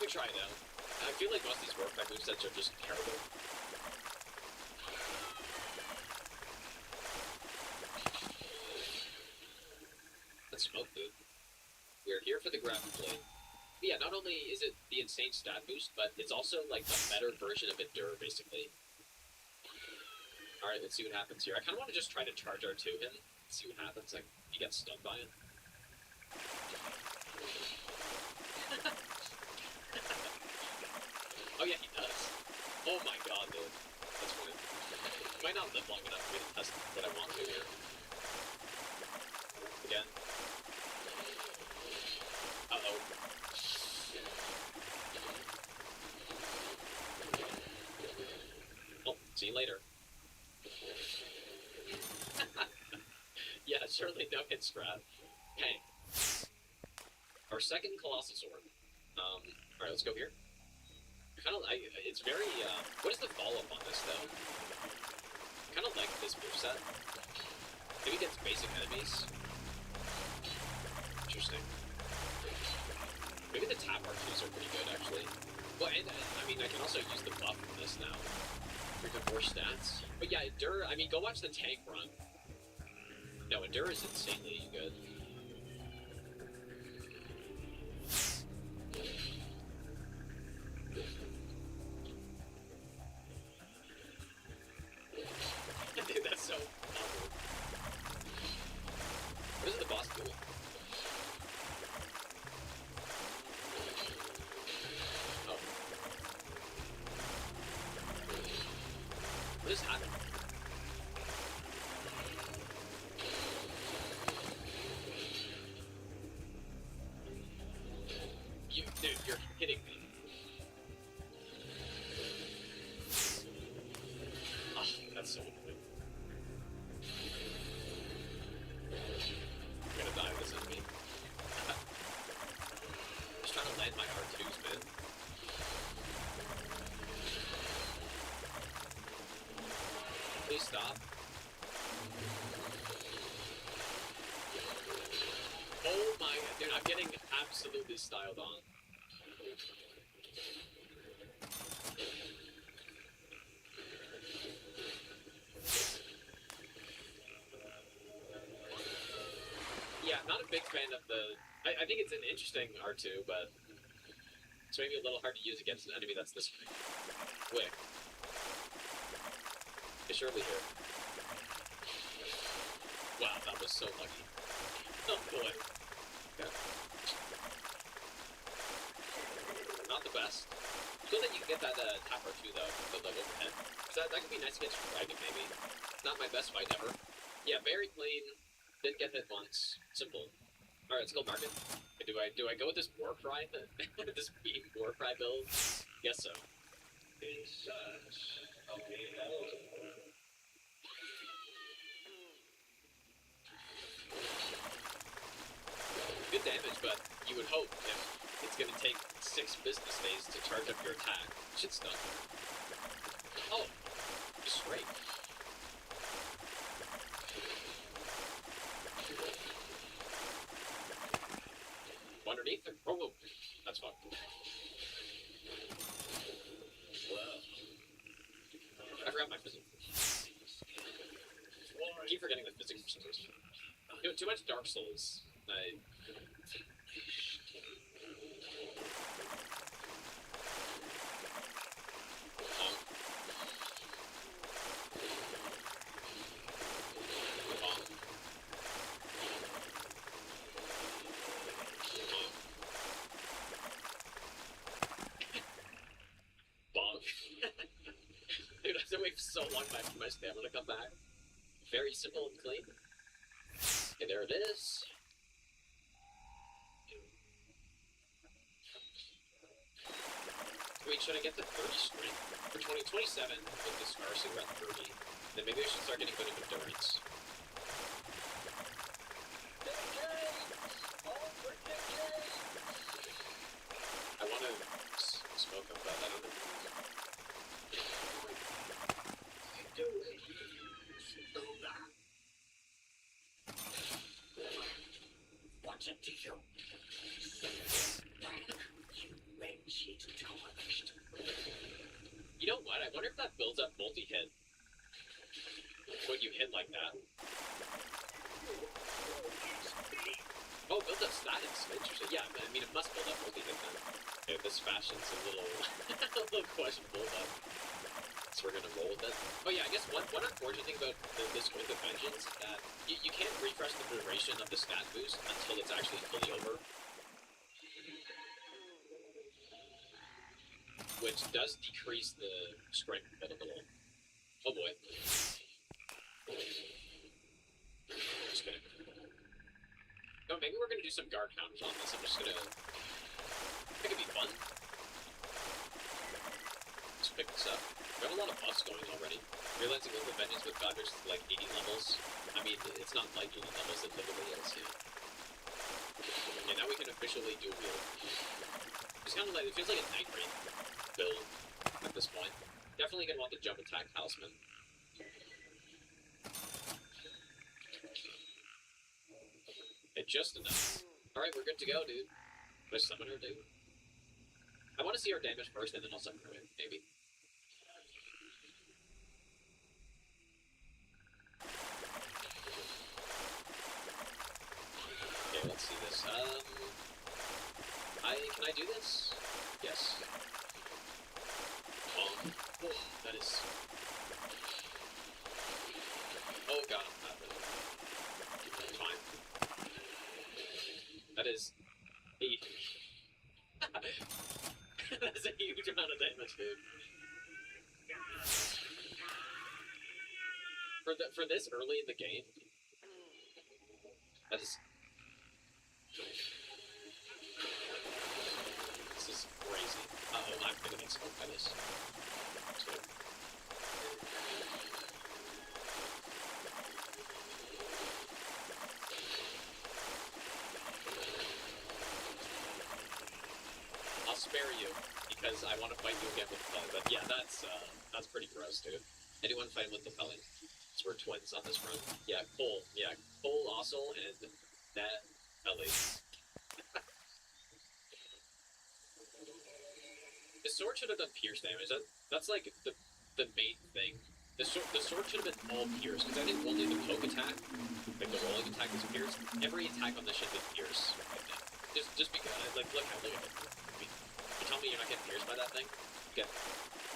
We try it out. I feel like most of these warp back movesets are just terrible. Smoke food. We're here for the gravity blade. But yeah, not only is it the insane stat boost, but it's also like a better version of Endure, basically. Alright, let's see what happens here. I kind of want to just try to charge R2 him, see what happens. Like, he gets stunned by it. Oh yeah, he does. Oh my god, dude. That's funny. He might not live long enough for me to test what I want to here. Again. Uh-oh. Oh, see you later. Yeah, surely no hit strat. Hey. Our second Colossal Sword. Alright, let's go here. It's very, what is the follow-up on this, though? I kind of like this moveset. Maybe against basic enemies. Interesting. Maybe the tap R2s are pretty good, actually. Well, and, I mean, I can also use the buff from this now. For more stats. But yeah, Endure, I mean, go watch the tank run. No, Endure is insanely good. Dude, that's so awful. What is the boss doing? Oh. What is happening? Dude, you're kidding me. Please stop. Oh my god, dude, I'm getting absolutely styled on. Yeah, not a big fan of the... I think it's an interesting R2, but it's maybe a little hard to use against an enemy that's this quick. It's surely here. Wow, that was so lucky. Oh boy. Yeah. Not the best. Good that you can get that tap R2 though, but like overhead. That could be nice against Dragon maybe. Not my best fight ever. Yeah, very clean. Didn't get hit once. Simple. Alright, let's go market. Do I go with this Warcry? This beam Warcry build? Guess so. In search of the elder. Good damage, but you would hope if it's gonna take 6 business days to charge up your attack. Shit's done. Oh, just straight. Underneath them? Oh, that's fun. Well, I forgot my physics. I keep forgetting the physics for some reason. Too much Dark Souls. Dude, I have to wait so long for my stamina to come back. Very simple and clean. Okay, there it is. Wait, should I get the 30 strength? For 2027, with the scarcity around 30, then maybe I should start getting good at endurance. I want to smoke them, but I don't know. What's it to you? You men cheat tarnished. You know what? I wonder if that builds up multi-hit. When you hit like that. Oh, builds up status. Interesting. Yeah, I mean, it must build up multi-hit then. Okay, this fashion's a little, a little questionable, but so we're gonna roll with it. Oh yeah, I guess one unfortunate thing about this Oath of Vengeance is that you can't refresh the duration of the stat boost until it's actually fully over. Which does decrease the strength a little. Oh boy. Just kidding. No, maybe we're gonna do some guard counters on this. I'm just gonna... It could be fun. Let's pick this up. We have a lot of buffs going already. Realizing Oath of Vengeance with God versus like 80 levels. I mean, it's not like 80 levels it typically is, yeah. Okay, now we can officially do wield. It's kind of like, it feels like a Night Rain build at this point. Definitely gonna want the jump attack talisman. It just enough. Alright, we're good to go, dude. Let's summon her, dude. I want to see our damage first, and then I'll summon her in, maybe. Okay, let's see this. Can I do this? Yes. Oh, that is... Oh god, not really. Fine. That is... That's a huge amount of damage, dude. For this early in the game, that is... This is crazy. Uh-oh, I'm gonna get smoked by this. So... I'll spare you, because I want to fight you again with the Pelly, but yeah, that's pretty gross, dude. Anyone fighting with the Pelly? we're twins on this run. Yeah, Cole. Yeah, Cole, Ossel, and that Ellie. The sword should have done pierce damage. That's like the main thing. The sword should have been all pierce, because I think only the poke attack, like the rolling attack, is pierce. Every attack on this should have been pierce, I think. Just because, like, look at it. I mean, you tell me you're not getting pierced by that thing? You get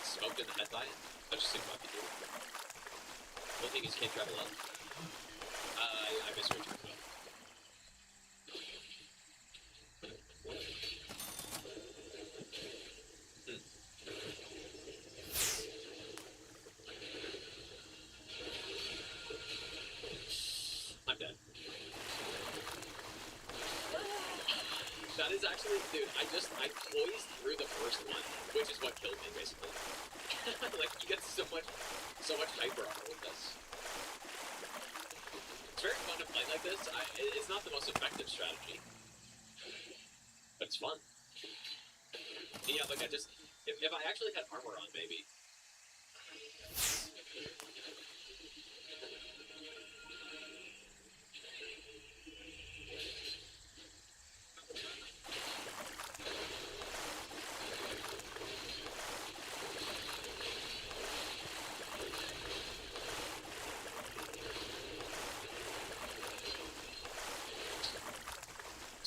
smoked in the head by it? I'll just think about you. The thing is, can't travel up. I miss what you're talking about. I'm dead. That is actually, dude, I poised through the first one, which is what killed me, basically. Like, you get so much hyper armor with this. It's very fun to play like this. It's not the most effective strategy, but it's fun. Yeah, look, if I actually had armor on, maybe.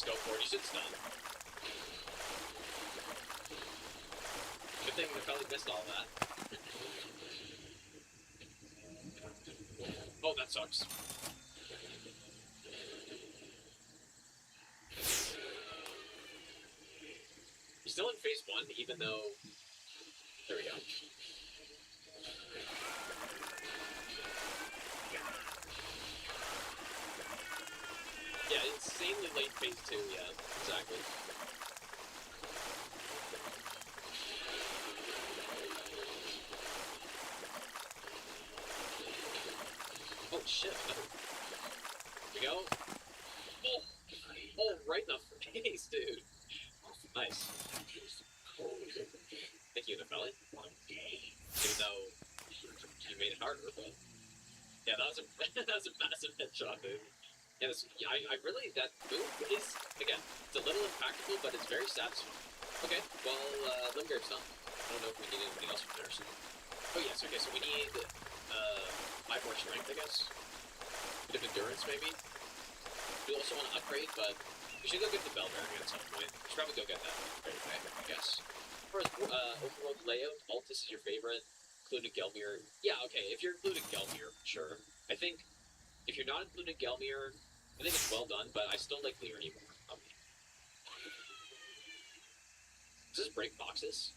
Go for it. You should stun. Good thing the Felly missed all that. Oh, that sucks. He's still in phase 1, even though... There we go. Yeah, insanely late phase 2, yeah, exactly. Oh shit, here we go. Oh, right in the face, dude. Nice. Thank you, Nefelli. Even though you made it harder, but... Yeah, that was a massive headshot, dude. Yeah, I really, that move is, again, it's a little impractical, but it's very satisfying. Okay, well, Limgrave's done. I don't know if we need anything else from there, so... Oh yes, okay, so we need, 5 more strength, I guess. A bit of endurance, maybe. We also want to upgrade, but we should go get the bell bearing at some point. We should probably go get that right away, I guess. As far as, overworld layout, Altus is your favorite, including Gelmir. Yeah, okay, if you're including Gelmir, sure. I think, if you're not including Gelmir, I think it's well done, but I still like Leerny more. Does this break boxes?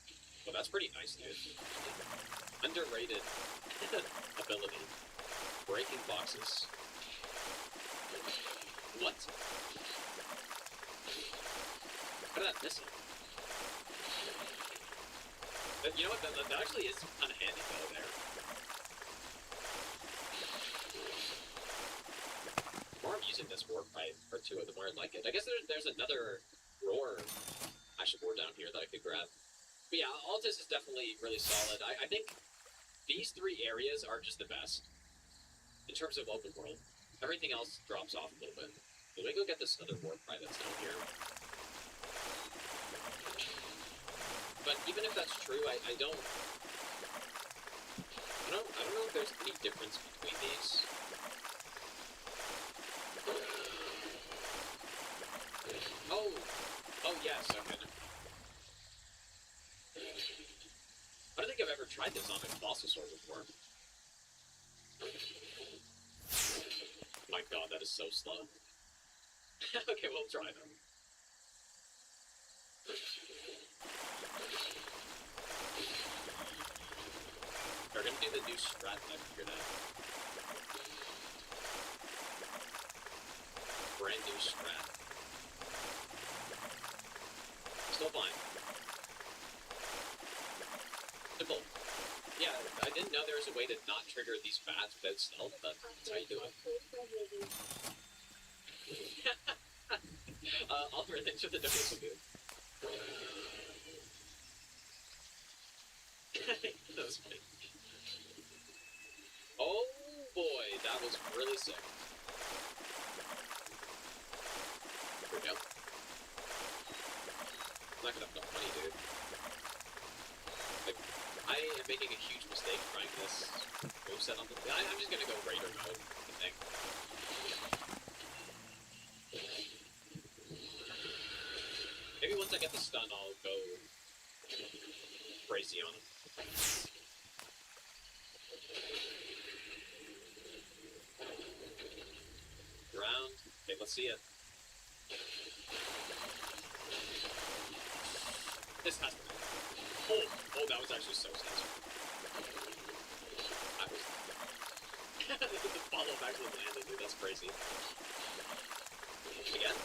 Well, that's pretty nice, dude. Underrated ability. Breaking boxes. What? How did that miss it? But you know what? That actually is kind of handy, though, there. The more I'm using this warp pipe, or 2 of the more I like it. I guess there's another roar Ash of War down here that I could grab. But yeah, Altus is definitely really solid. I think these 3 areas are just the best in terms of open world. Everything else drops off a little bit. Let me go get this other warp pipe that's down here. But even if that's true, I don't know if there's any difference between these. Oh yes, okay. I don't think I've ever tried this on a fossil sword before. My god, that is so slow. Okay, we'll try them. We're gonna do the new strat, I figured out. Brand new strat. Still fine. Simple. Yeah, I didn't know there was a way to not trigger these bats without stealth, but that's how you do it. Oliver, thanks for the donation, dude. That was funny. Oh boy. That was really sick. Here we go. I'm not gonna have enough money, dude. Like, I am making a huge mistake trying this moveset on the... I'm just gonna go Raider mode, I think. Maybe once I get the stun, I'll go crazy on him. Round. Okay, let's see it. This has to be. Oh, that was actually so censored. I was... the follow-up actually landed, dude. That's crazy. Again?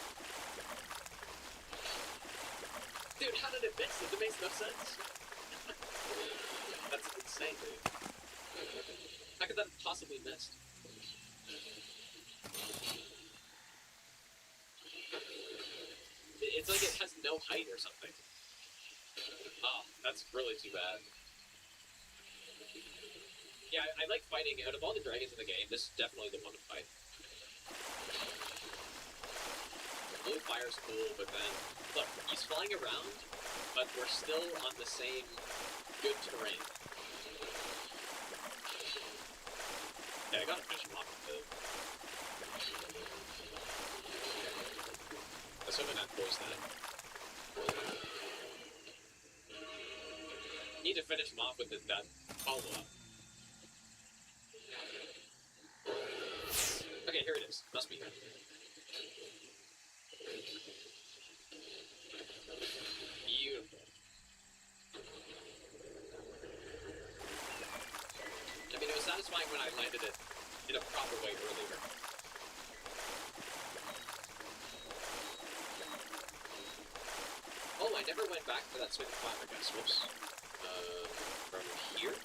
Dude, how did it miss? It makes no sense. That's insane, dude. How could that have possibly missed? It's like it has no height or something. Oh, that's really too bad. Yeah, I like fighting. Out of all the dragons in the game, this is definitely the one to fight. Blue fire's cool, but then... Look, he's flying around, but we're still on the same good terrain. Yeah, I gotta finish him off with the... Assuming that voice that. Need to finish him off with that follow-up. Okay, here it is. Must be here. Beautiful. I mean, it was satisfying when I landed it in a proper way earlier. Oh, I never went back for that swing climb, I guess. Whoops. From here?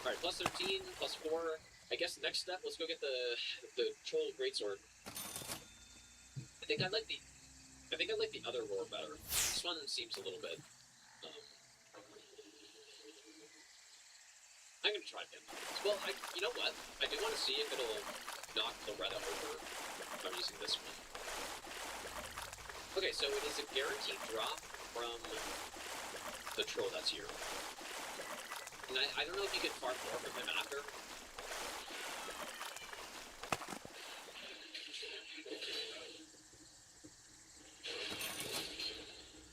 Alright, plus 13, plus 4. I guess next step, let's go get the troll greatsword. I think I like the other roar better. This one seems a little bit. I'm gonna try again. Well, you know what? I do want to see if it'll knock Loretta over if I'm using this one. Okay, so it is a guaranteed drop from the troll that's here. And I don't know if you can farm more from him after.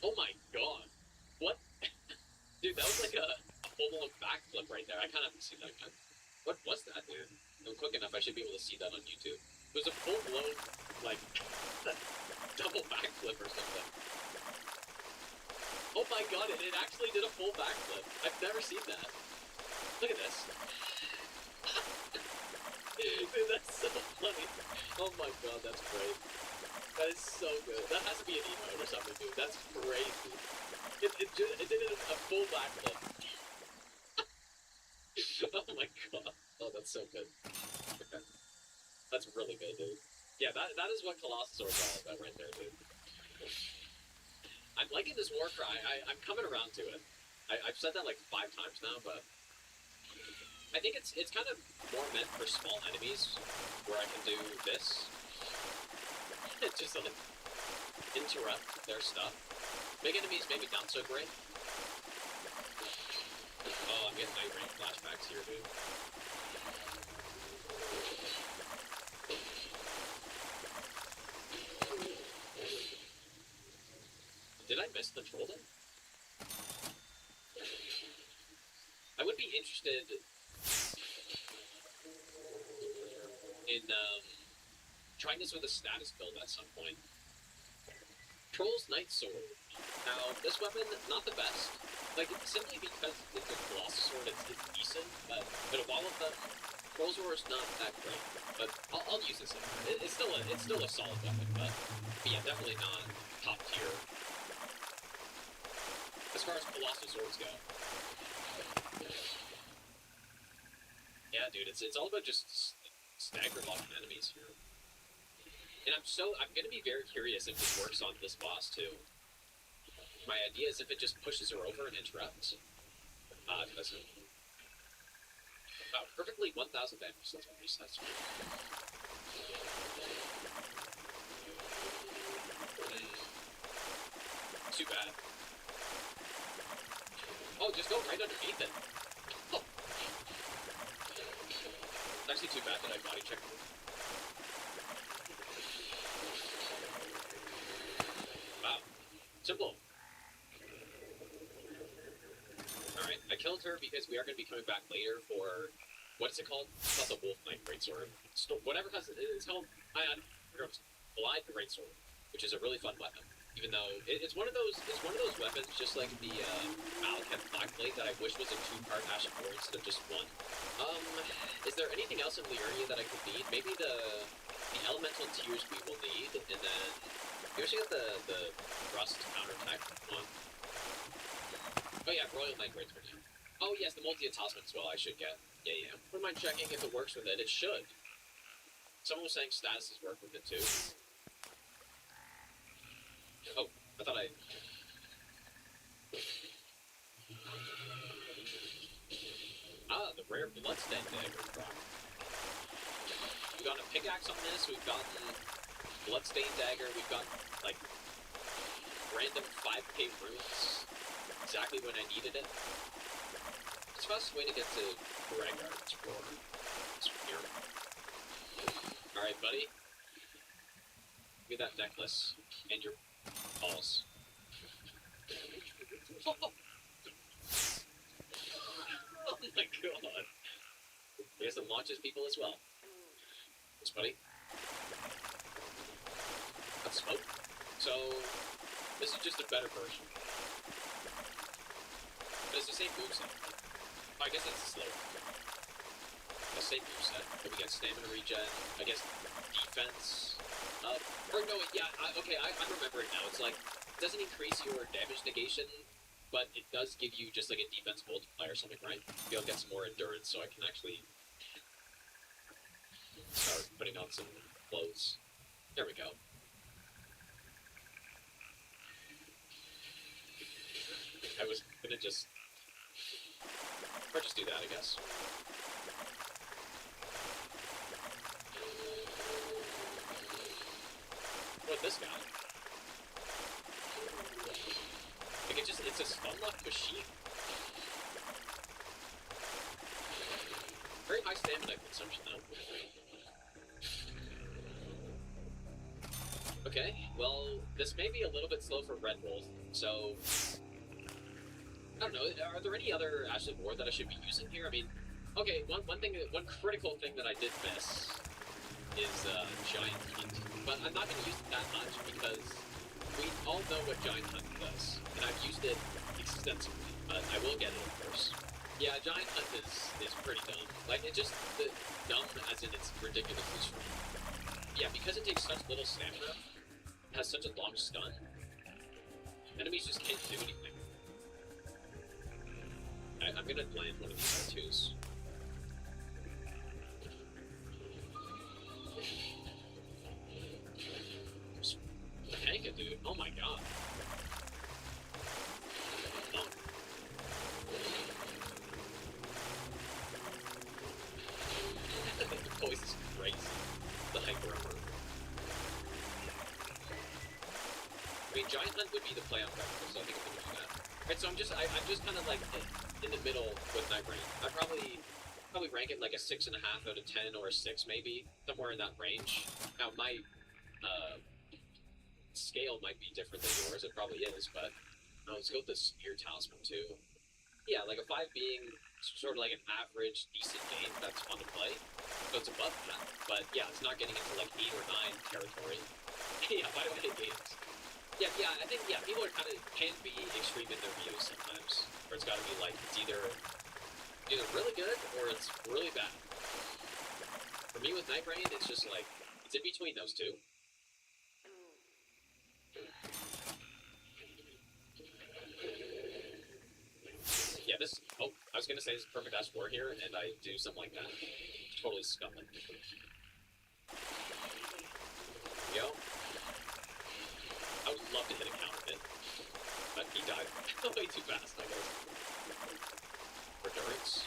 Oh my god. What? Dude, that was like a full-blown backflip right there. I kind of haven't seen that again. What was that, dude? I'm quick enough, I should be able to see that on YouTube. It was a full-blown, like, double backflip or something. Oh my god, it actually did a full backflip. I've never seen that. Look at this. Dude, that's so funny. Oh my god, that's great. That is so good. That has to be an emote or something, dude. That's crazy. It did a full backflip. Oh my god. Oh, that's so good. Okay. That's really good, dude. Yeah, that is what Colossus is all about right there, dude. I'm liking this war cry. I'm coming around to it. I've said that like 5 times now, but I think it's kind of more meant for small enemies, where I can do this. Just like interrupt their stuff. Big enemies maybe not so great. Oh, I'm getting Night Rain flashbacks here, dude. Did I miss the troll then? I would be interested in trying this with a status build at some point. Troll's Knight Sword. Now, this weapon, not the best. Like, simply because it's a Colossus Sword, it's decent, but of all of them, Troll's Roar is not that great. But I'll use this in there. It's still a solid weapon, but yeah, definitely not top tier. As far as Colossus Swords go. Yeah, dude, it's all about just stagger blocking enemies here. And I'm gonna be very curious if this works on this boss too. My idea is if it just pushes her over and interrupts. It doesn't. Wow, perfectly 1,000 damage. That's pretty nice. Too bad. Oh, just go right underneath it. Oh. It's actually too bad that I body checked him. Wow. Simple. Alright, I killed her because we are going to be coming back later for... What is it called? It's not the Wolf Knight Greatsword. Whatever has it, it's called... Glide Greatsword, which is a really fun weapon. Even though it's one of those weapons, just like the Malekith Blackblade, that I wish was a 2-part Ash of War instead of just one. Is there anything else in Lyria that I could need? Maybe the elemental tears we will need, and then you actually got the rust counterattack one. Oh yeah, Royal Knight Greatsword. Oh yes, the multi-talisman as well. I should get. Yeah. Wouldn't mind checking if it works with it. It should. Someone was saying statuses work with it too. Oh, I thought I... Ah, the rare Bloodstained Dagger drop. We've gotten a pickaxe on this, we've gotten Bloodstained Dagger, we've got, like, random 5k runes. Exactly when I needed it. It's the fastest way to get to Gregard's for here. Alright, buddy. Give me that necklace and your balls. Oh my god. I guess it launches people as well. Thanks, buddy. That's smoke. So, this is just a better version. But it's the same moveset. Oh, I guess it's slower. The same moveset. But we get stamina regen. I guess defense. Or no, yeah, okay, I'm remembering now. It's like, it doesn't increase your damage negation, but it does give you just like a defense multiplier or something, right? Be able to get some more endurance so I can actually start putting on some clothes. There we go. I was gonna just... Or just do that, I guess. What this guy? Like it's a stun lock machine. Very high stamina consumption though. Okay, well, this may be a little bit slow for Red Bull, so... I don't know, are there any other Ash of War that I should be using here? I mean, okay, one critical thing that I did miss is Giant Hunt. But I'm not going to use it that much because we all know what Giant Hunt does, and I've used it extensively, but I will get it, of course. Yeah, Giant Hunt is pretty dumb. Like, it's just dumb as in it's ridiculously strong. Yeah, because it takes such little stamina, it has such a long stun, enemies just can't do anything. I'm gonna land one of these R2s. Tank it, dude. Oh my god. Oh. The voice is crazy. The hyper armor. I mean, Giant Hunt would be the play on Predator, so I think I'm gonna do that. Alright, so I'm just kind of like in the middle with Night Rain. I'd probably rank it like a 6.5 out of 10 or a 6 maybe, somewhere in that range. Now my scale might be different than yours, it probably is, but let's go with the Spear Talisman too. Yeah, like a 5 being sort of like an average, decent game that's fun to play. So it's above that, but yeah, it's not getting into like 8 or 9 territory. Yeah, why do I hate games? Yeah, I think, people are can be extreme in their views sometimes. Or it's gotta be like, it's either really good, or it's really bad. For me with Night Rain, it's just like, it's in between those two. Yeah, I was gonna say this is perfect Ash War here, and I do something like that. Totally scum it. Yo. I would love to hit a counter hit, but he died way too fast, I guess. Endurance.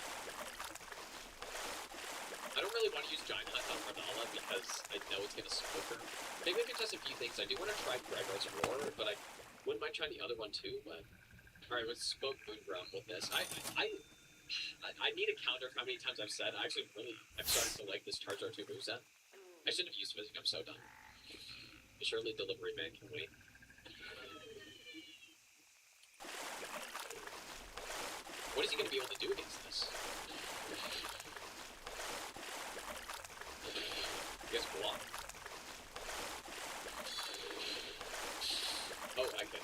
really want to use Giant Hunt on Renala because I know it's gonna smoke her. Maybe I can test a few things. I do want to try Gregor's Roar, but I wouldn't mind trying the other one too. But alright, let's smoke Moonground with this. I need a counter for how many times I've said I'm starting to like this Charizard 2 moveset. I shouldn't have used Physic, I'm so done. Surely Delivery Man can wait. What is he going to be able to do against this? I guess block. Oh, I can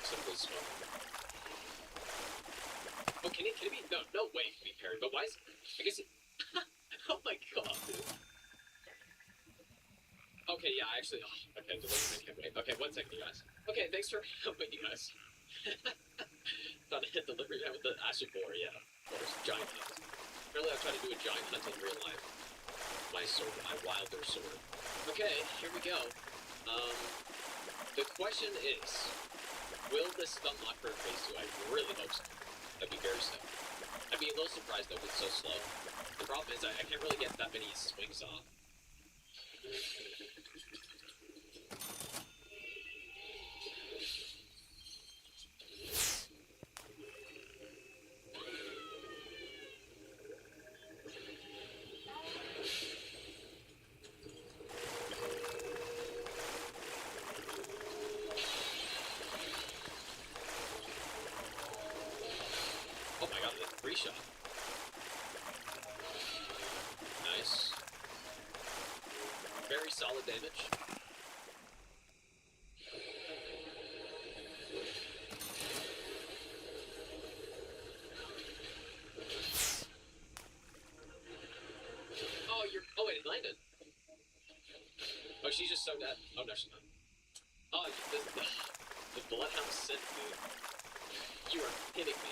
simply smoke. Oh, can it be? No way it can be parried, but why is I guess it... Oh my god, dude. Okay, yeah, actually, okay, Delivery Man can't wait. Okay, 1 second, you guys. Okay, thanks for helping, you guys. Thought I hit Delivery Man with the Acid Boar, yeah, of course, Giant Hunt. Apparently I've tried to do a Giant Hunt in real life. My sword, my wilder sword. Okay, here we go. The question is, will this stun lock for phase 2? I really hope so. That'd be very sick. I'd be a little surprised though, it's so slow. The problem is I can't really get that many swings off. Oh my god, that's 3 shot. Nice. Very solid damage. Oh wait, it landed. Oh, she's just so dead. Oh no, she's not. Oh, the Bloodhound sent dude. You are kidding me.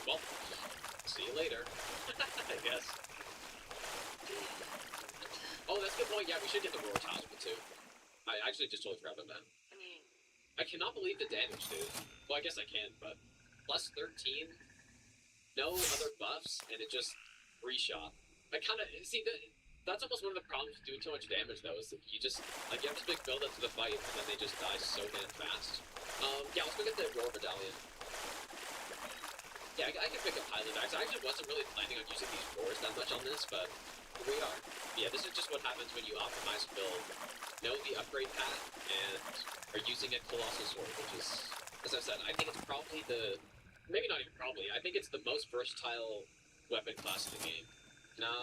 Well, see you later. I guess. Oh, that's a good point. Yeah, we should get the Roar Talisman too. I actually just totally forgot about that. I cannot believe the damage, dude. Well, I guess I can, but plus 13, no other buffs, and it just reshot. I kind of see that's almost one of the problems with doing so much damage, though, is that you just like you have this big build up to the fight, and then they just die so damn fast. Yeah, let's look at the Roar Medallion. Yeah, I can pick up Highland Axe. I actually wasn't really planning on using these roars that much on this, but here we are. Yeah, this is just what happens when you optimize a build, know the upgrade path, and are using a Colossal Sword, which is, as I said, I think it's probably maybe not even probably, I think it's the most versatile weapon class in the game.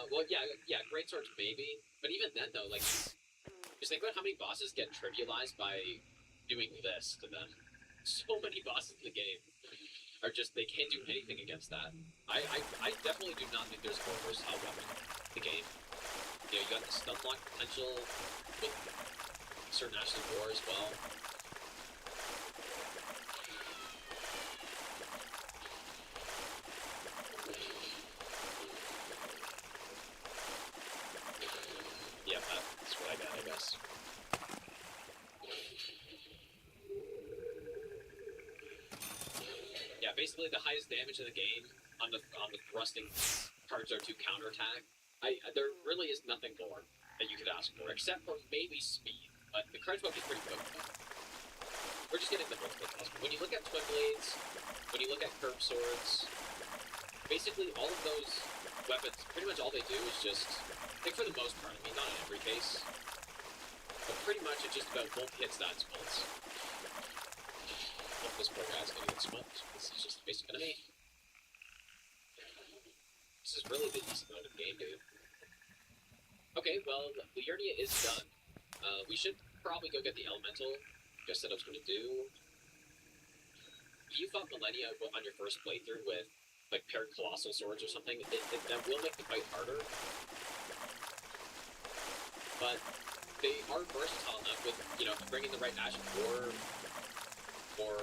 Well, yeah, Great Swords maybe, but even then though, like, just think about how many bosses get trivialized by doing this to them. So many bosses in the game are just, they can't do anything against that. I definitely do not think there's a more versatile weapon in the game. You know, you got the stun lock potential with certain Ashley War as well. Yeah, that's what I got, I guess. Yeah, basically the highest damage in the game on the thrusting Charizard 2 counterattack. There really is nothing more that you could ask for, except for maybe speed. But the Charizard is pretty quick. We're just getting the multiple plus. When you look at Twin Blades, when you look at Curved Swords, basically all of those weapons, pretty much all they do is just, I think for the most part, I mean not in every case, but pretty much it's just about multi-hit stats builds. Oh, this poor guy's gonna get smoked. This is just the basic enemy. This is really the easy mode of the game, dude. Okay, well, Liurnia is done. We should probably go get the Elemental. Just said I was gonna do. If you fought Millennia on your first playthrough with, like, paired Colossal Swords or something, that will make the fight harder. But they are versatile enough with, you know, bringing the right Ashen War, or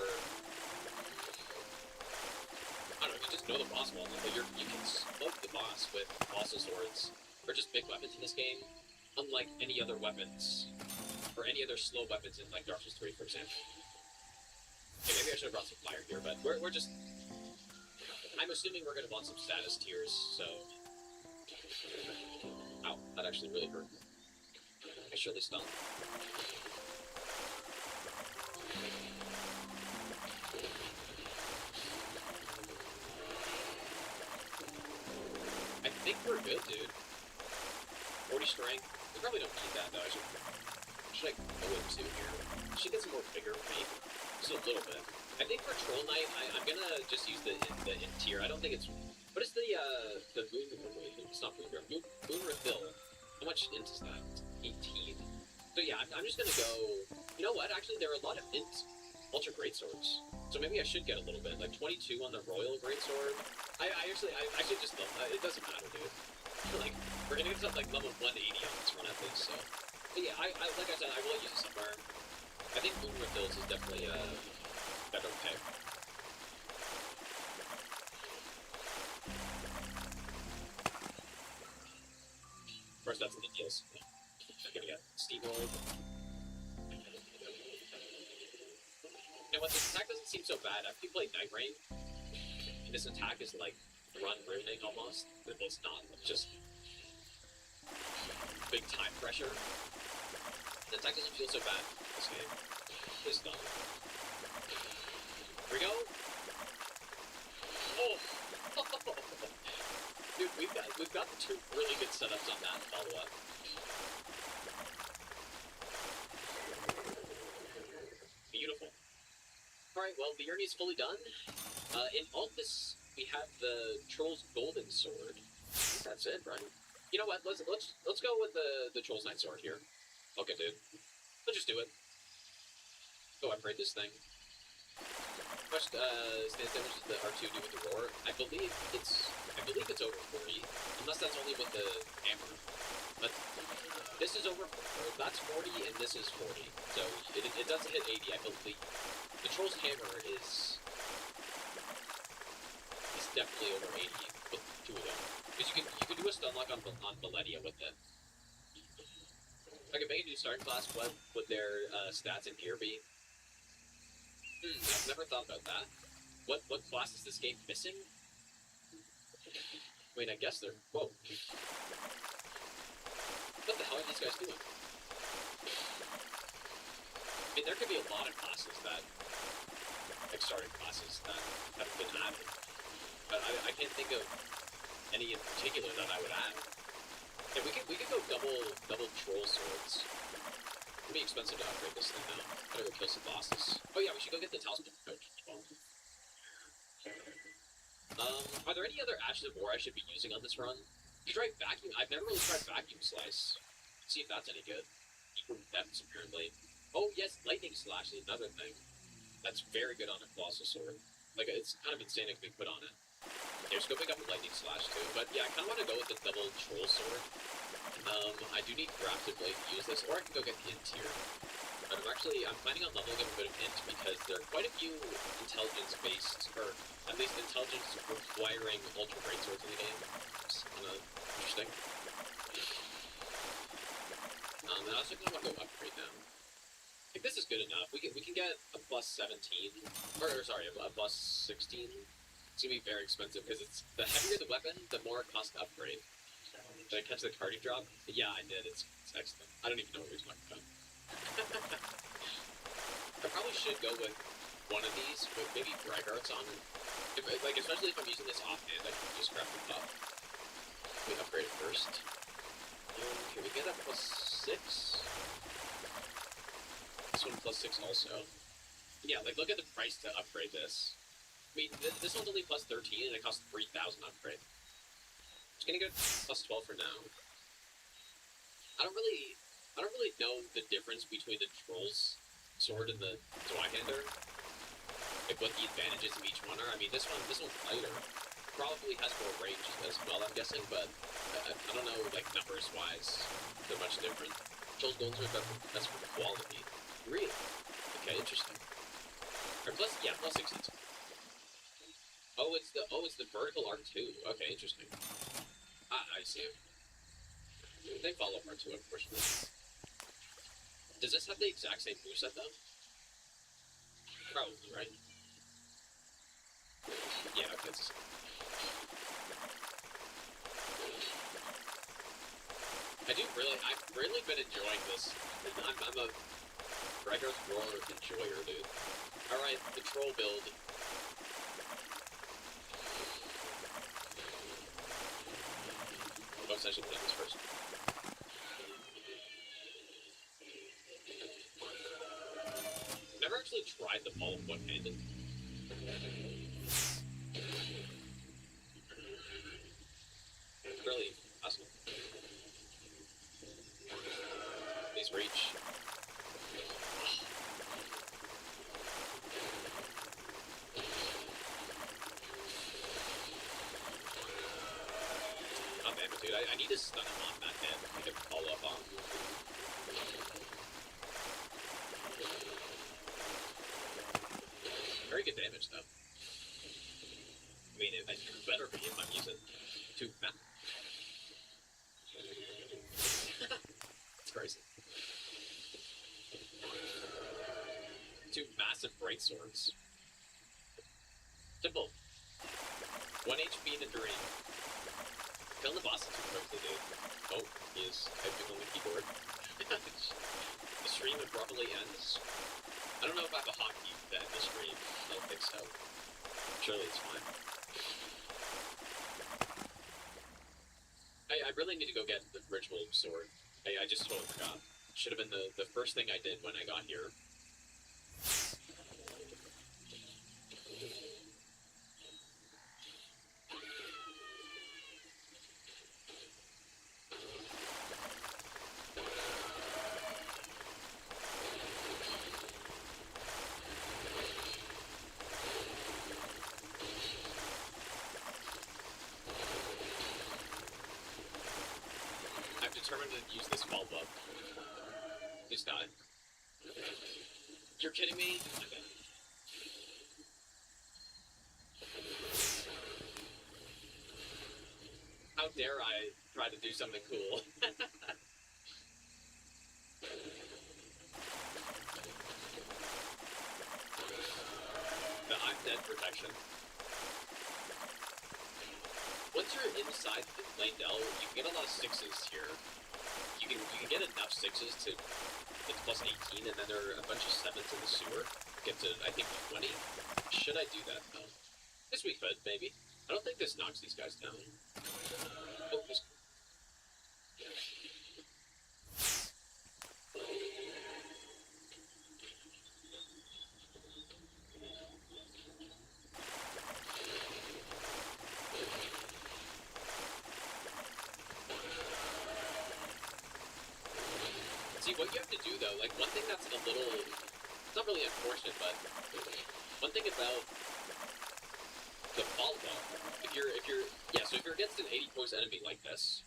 I don't know, you just know the boss well enough that you can smoke the boss with Colossal Swords, or just big weapons in this game, unlike any other weapons, or any other slow weapons in, like, Dark Souls 3, for example. Okay, maybe I should have brought some fire here, but we're just... I'm assuming we're gonna want some status tiers, so... Ow, that actually really hurt. I surely stunned. I think we're good, dude. 40 strength. We probably don't need that, though. Should I go into here? Should get some more vigor for me. Just a little bit. I think for Troll Knight, I'm gonna just use the in tier. I don't think it's... What is the moon... Wait, it's not moon... Moon refill. How much int is that? 18. So yeah, I'm just gonna go... You know what? Actually, there are a lot of int Ultra Greatswords. So maybe I should get a little bit. Like 22 on the Royal Greatsword. I should just... it doesn't matter, dude. Like, we're gonna get to like level 180 on this run at least, so... But yeah, like I said, I will use it somewhere. I think moon refills is definitely, better pick. Of course, that's in the deals. I'm gonna get steamrolled. You know what, this attack doesn't seem so bad. After you play Night Rain, this attack is like run ruining almost. But it's not, it's just big time pressure. The attack doesn't feel so bad this game. It's done. Here we go. Oh! Dude, we've got the two really good setups on that follow-up. Beautiful. Alright, well, the journey's fully done. In Alphys, we have the Troll's Golden Sword. That's it, right? You know what? Let's go with the Troll's Knight Sword here. Okay, dude. Let's just do it. Go upgrade this thing. Much stance damage does the R2 do with the roar? I believe it's over 40, unless that's only with the hammer. But this is over, that's 40 and this is 40. So it doesn't hit 80, I believe. The Troll's hammer is definitely over 80 with two of them. Because you can do a stun lock on Valedia with it. Like a main new starting class, what would their stats and gear be? I've never thought about that. What class is this game missing? I mean, I guess they're... Whoa. What the hell are these guys doing? I mean, there could be a lot of classes that... Like, starting classes that haven't been added. But I can't think of any in particular that I would add. Yeah, we could go double troll swords. It'd be expensive to upgrade this thing now. Gotta go kill some bosses. Oh yeah, we should go get the talisman coach as well. Are there any other Ashes of War I should be using on this run? You tried vacuum? I've never really tried vacuum slice. Let's see if that's any good. Equal depths apparently. Oh yes, lightning slash is another thing. That's very good on a colossal sword. Like it's kind of insane it can be put on it. Here's go pick up a lightning slash too. But yeah, I kind of want to go with the double troll sword. I do need crafted blade to use this, or I can go get the int tier. But I'm planning on leveling up a bit of int because there are quite a few intelligence-based, or at least intelligence-requiring ultra greatswords in the game. It's kind of interesting. And I also kind of want to go upgrade them. I think this is good enough. We can get a plus 17, or sorry, a plus 16. It's gonna be very expensive because it's the heavier the weapon, the more it costs to upgrade. Did I catch the cardi drop? Yeah, I did. It's excellent. I don't even know what we're talking about. I probably should go with one of these, with maybe Bragarts on it. Especially if I'm using this offhand, I can just grab them up. We upgrade it first. Can we get a plus 6? This one plus 6 also. Yeah, like look at the price to upgrade this. I mean, this one's only plus 13 and it costs 3,000 upgrade. Just gonna go plus 12 for now. I don't really know the difference between the Troll's sword and the Zweihander. Like what the advantages of each one are. I mean, this one's lighter. Probably has more range as well, I'm guessing, but I don't know, like numbers wise, they're much different. Troll's golden sword that's for the quality. Really? Okay, interesting. Or plus 16. Oh, it's the vertical arc too. Okay, interesting. I see. They follow R2, unfortunately. Does this have the exact same moveset though? Probably, right? Yeah, okay. I've really been enjoying this. I'm a Gregor's Roar enjoyer, dude. Alright, the troll build. Oh, I should put this first. Never actually tried the ball one-handed. Really awesome. Please reach. Oh man, but dude, I need to stun him on that hit. I can follow up on. Very good damage though. I mean, it better be if I'm using two. It's crazy. Two massive bright swords. Simple. 1 HP in a dream. Killing the boss too quickly, dude. Oh, he is typing on the keyboard. The stream abruptly ends. I don't know if I have a hotkey to end the stream. I don't think so. Surely it's fine. I really need to go get the ritual sword. I just totally forgot. Should have been the first thing I did when I got here. Determined to use this follow-up. Please die. You're kidding me? Okay. How dare I try to do something cool? The I'm dead protection. Once you're inside the Landell, you can get a lot of 6s here. You can get enough 6s to it's plus 18, and then there are a bunch of 7s in the sewer. Get to, I think, 20. Should I do that, though? Guess we could, maybe. I don't think this knocks these guys down. Oh, this... See, what you have to do, though, like, one thing that's a little... It's not really unfortunate, but... One thing about the follow-up, if you're... Yeah, so if you're against an 80 poise enemy like this,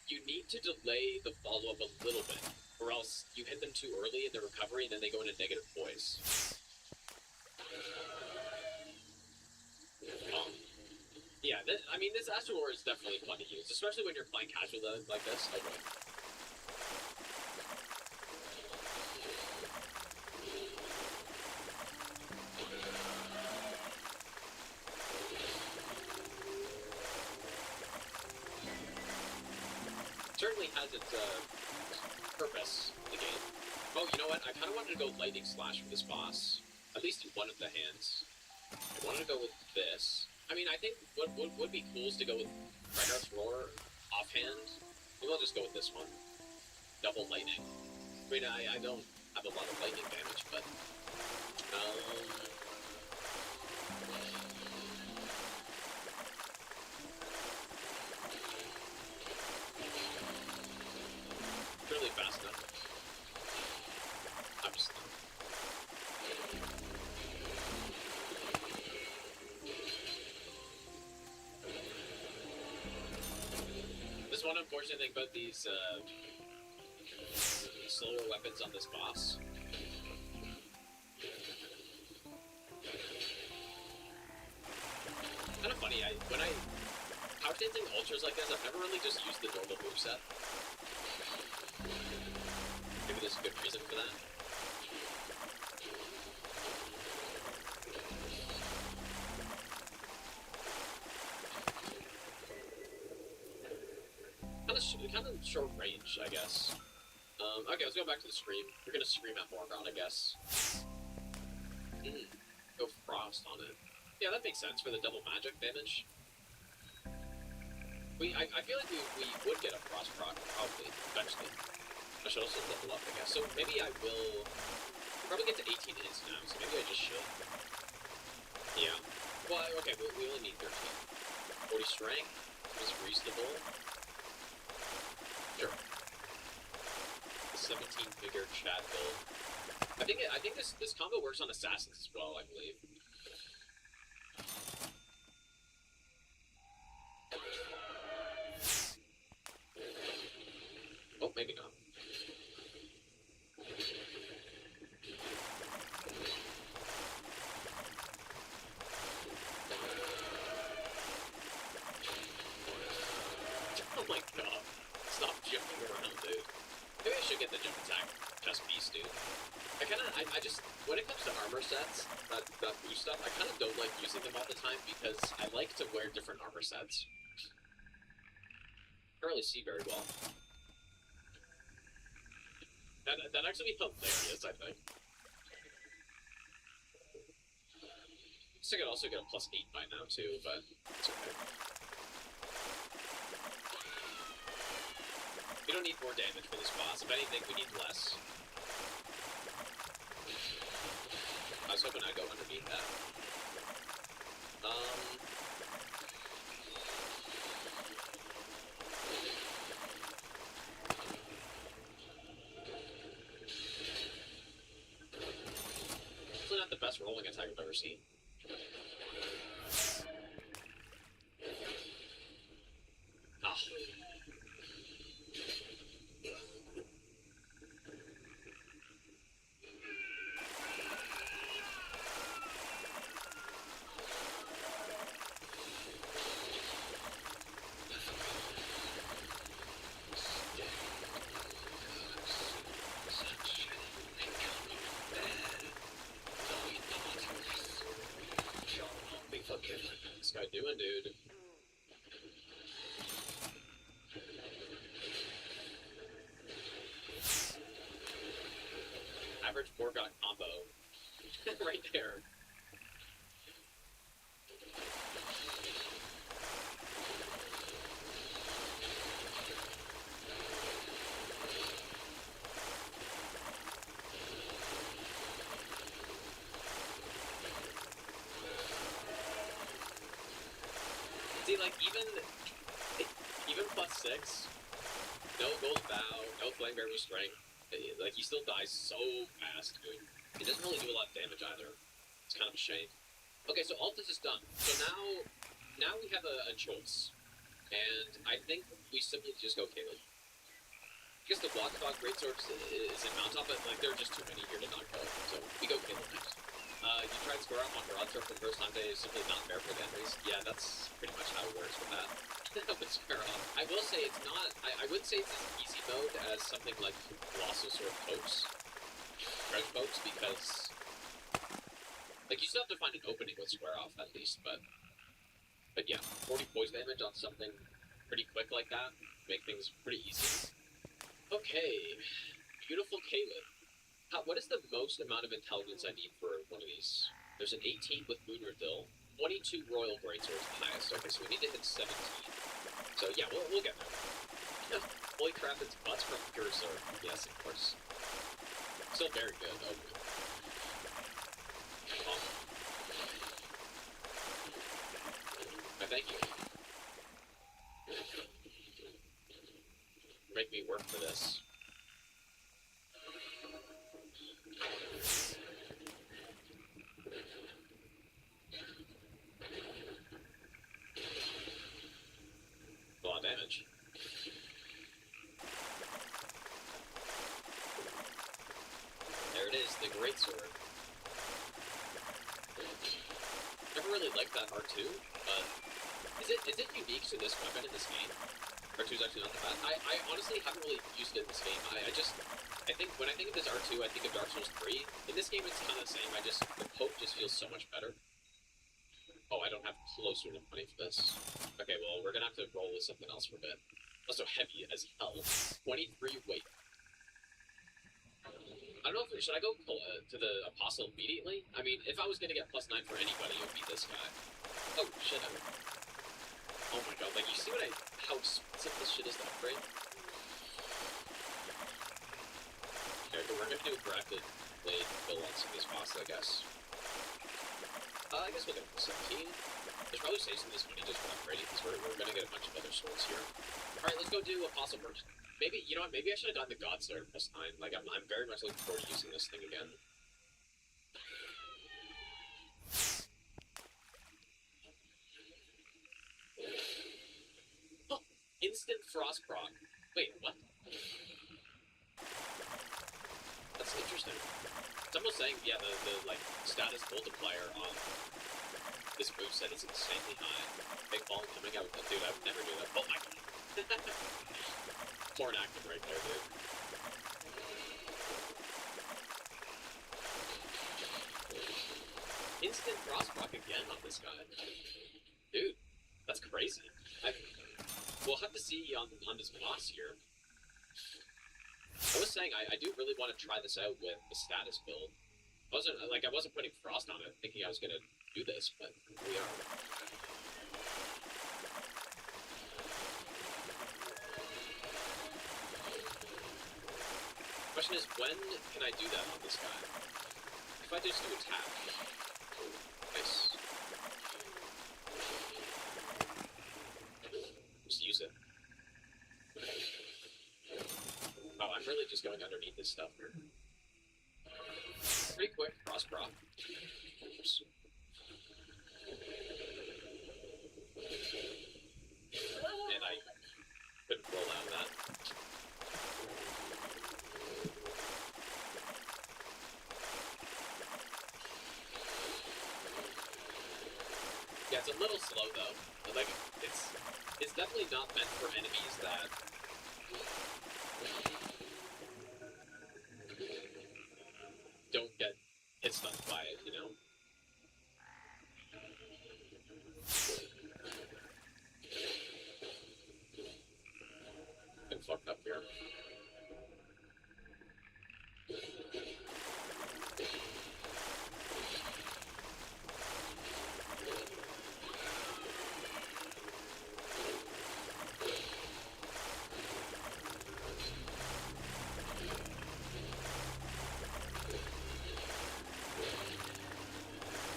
you need to delay the follow-up a little bit, or else you hit them too early in the recovery, and then they go into negative poise. Yeah, I mean, this Astral War is definitely fun to use, especially when you're playing casual like this. Oh, boy. Certainly has its purpose in the game. Oh, you know what? I kind of wanted to go Lightning Slash for this boss, at least in one of the hands. I wanted to go with this. I mean, I think what would be cool is to go with Reinhardt's Roar offhand. Maybe I'll just go with this one. Double Lightning. I mean, I don't have a lot of lightning damage, but... really fast enough. I'm just... There's one unfortunate thing about these slower weapons on this boss. Kind of funny, when I power dancing ultras like this, I've never really just used the normal moveset. Maybe there's a good reason for that. Kind of kind of short range, I guess. Okay, let's go back to the scream. We're gonna scream at Morgon, I guess. Go frost on it. Yeah, that makes sense for the double magic damage. I feel like we would get a frost proc probably eventually. I should also level up, I guess. So maybe I will probably get to 18 hits now. So maybe I just should. Yeah. Well, okay. We only need 13. 40 strength is reasonable. Sure. 17 vigor chat build. I think this combo works on assassins as well, I believe. Oh, maybe not. Oh my god. Stop jumping around, dude. Maybe I should get the jump attack just beast, dude. I just, when it comes to armor sets, that boost stuff, I kind of don't like using them all the time because I like to wear different armor sets. Can't really see very well. That'd actually be hilarious, I think. I could also get a +8 by now too, but it's okay. We don't need more damage for this boss. If anything, we need less. I was hoping I'd go underneath that. It's not the best rolling attack I've ever seen. Ah. What's this guy doing, dude? Average Morgon combo. Right there. See, like, even +6, no gold bow, no flame bearer strength, like, he still dies so fast, dude. It doesn't really do a lot of damage either. It's kind of a shame. Okay, so all this is done. So now we have a choice. And I think we simply just go Caleb. I guess the Block Dog Greatsword is in Mount Top, but, like, there are just too many here to not go. So we go Caleb next. You tried square off on Broadsword for the first time today, is simply not fair for the enemies. Yeah, that's pretty much how it works with that. With square off. I will say it's not, I wouldn't say it's as easy mode as something like Colossal Sword Pokes, Dredge Pokes, because, like, you still have to find an opening with square off at least, but yeah, 40 poison damage on something pretty quick like that, make things pretty easy. Okay, beautiful Caleb. What is the most amount of intelligence I need for one of these? There's an 18 with Moonradill, 22 Royal Greatswords the highest. Okay, so we need to hit 17. So yeah, we'll get there. Holy crap, it's butts from Pure Sword. Yes, of course. Still very good. Oh, good. Oh. Thank you. Make me work for this. A lot of damage. There it is, the Greatsword. Never really liked that R2, but is it unique to this weapon in this game? R2 is actually not that bad. I honestly haven't really used it in this game. I think when I think of this R2, I think of Dark Souls 3. In this game, it's kind of the same. The poke just feels so much better. Oh, I don't have closer enough money for this. Okay, well, we're gonna have to roll with something else for a bit. Also heavy as hell. 23 weight. I don't know if should I go to the apostle immediately? I mean, if I was gonna get +9 for anybody, it would be this guy. Oh shit! Oh my god! Like you see how expensive this shit is to upgrade? Okay, we're gonna do a grafted blade build on some of these bosses, I guess. I guess we'll get 17. There's probably saves in this money just for upgrading because we're gonna get a bunch of other swords here. All right, let's go do apostle first. Maybe, you know what, maybe I should have done the God Slayer +9. Like, I'm very much looking forward to using this thing again. Oh, instant frost proc. Wait, what? That's interesting. It's almost saying, yeah, the like, status multiplier on this moveset is insanely high. Big ball coming out. Dude, I would never do that. Oh my god. Porn active right there, dude. Instant frost proc again on this guy. Dude, that's crazy. We'll have to see on this boss here. I was saying I do really want to try this out with the status build. I wasn't putting frost on it thinking I was gonna do this, but we are. Question is, when can I do that on this guy? If I just do attack. Nice. Just use it. Oh, I'm really just going underneath this stuff here. Pretty quick, cross proc. Oops. And I couldn't roll out of that. Yeah, it's a little slow though. But like, it's definitely not meant for enemies that don't get hit stunned by it, you know? Been fucked up here.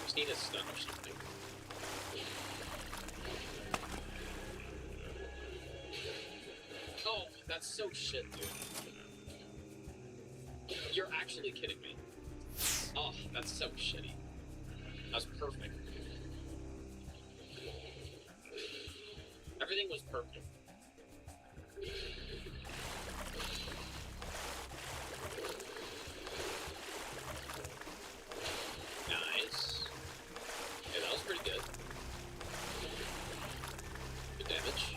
Just need a stun or something. Oh, that's so shit, dude. You're actually kidding me. Oh, that's so shitty. That was perfect. Everything was perfect. Nice. Yeah, that was pretty good. Good damage.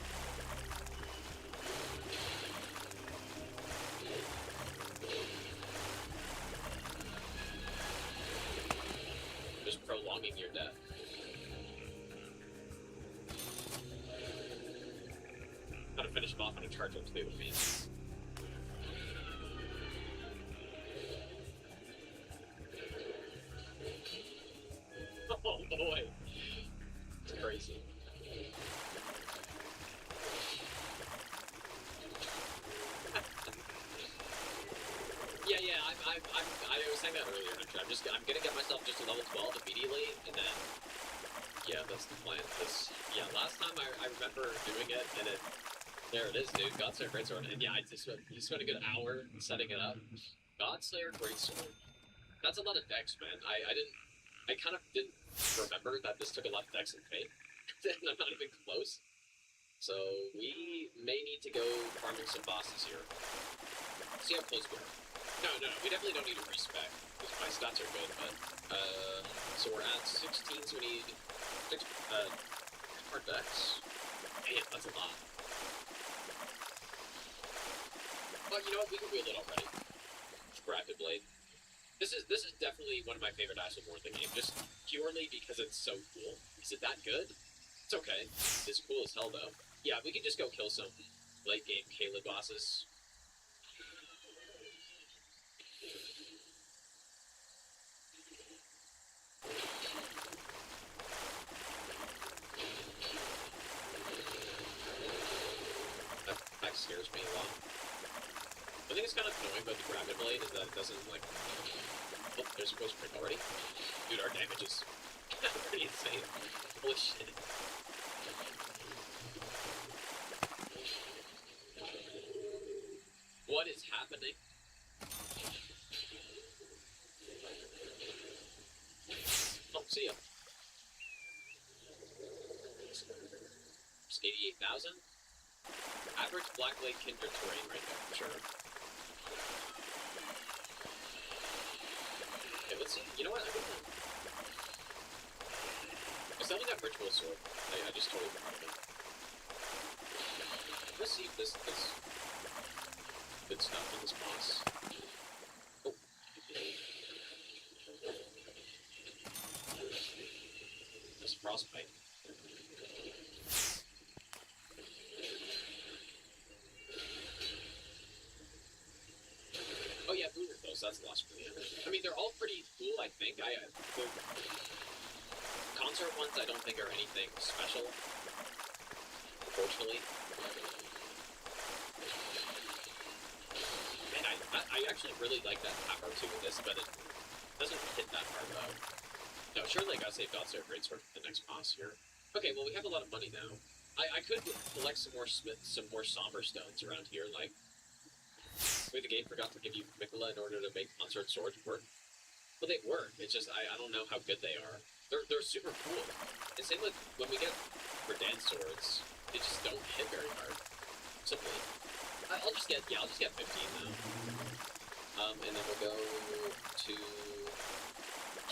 Just prolonging your death. Gotta finish him off on a charge up too, man. Oh boy. It's crazy. Yeah, I was saying that earlier. I'm gonna get myself just to level 12 immediately, and then, yeah, that's the plan. Because, yeah, last time I remember doing it, and there it is, dude. Godslayer Greatsword, and yeah, you spent a good hour setting it up. Godslayer Greatsword. That's a lot of dex, man. I kind of didn't remember that this took a lot of dex and faith, and I'm not even close. So we may need to go farming some bosses here. See how close we are. No, we definitely don't need to respec, because my stats are good, but, so we're at 16, so we need 6, more dex. Damn, that's a lot. But you know what, we can wheel it already. Rapid Blade. This is definitely one of my favorite Iceborne in the game, just purely because it's so cool. Is it that good? It's okay. It's cool as hell, though. Yeah, we can just go kill some late game Caleb bosses. That scares me a lot. I think it's kind of annoying about the Rapid Blade is that it doesn't, like... Oh, there's a ghost prick already. Dude, our damage is pretty insane. Holy shit. What is happening? Oh, see ya. It's 88,000? Average Blackblade Kindred terrain right there, for sure. Okay, let's see. You know what? I still got Virtual Sword. I just totally forgot of it. Let's see if this good stuff on this boss. Oh. There's Frostbite. Oh yeah, Boomer those. That's the last one. I mean, they're all pretty cool. I think. The concert ones I don't think are anything special. Unfortunately. Man, I actually really like that half R2 with this, but it doesn't hit that hard though. No, surely I gotta save God Save Greatsword for the next boss here. Okay, well we have a lot of money now. I could collect some more somber stones around here, like. Maybe the game forgot to give you Mikola in order to make Unsword swords work. But they work. It's just I don't know how good they are. They're super cool. And same with when we get Verdan swords, they just don't hit very hard. Simply. I'll just get 15 now. And then we'll go to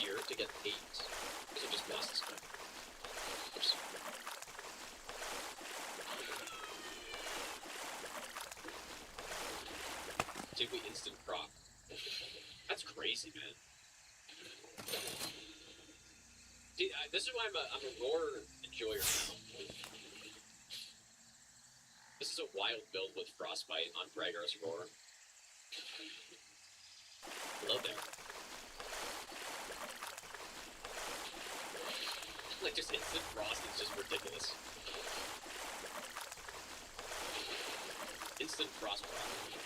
gear to get 8. This will just blast this guy. Oops. Did we instant proc? That's crazy, man. See, this is why I'm a roar enjoyer now. This is a wild build with Frostbite on Bragar's Roar. Hello there. Like, just instant frost is just ridiculous. Instant frost proc.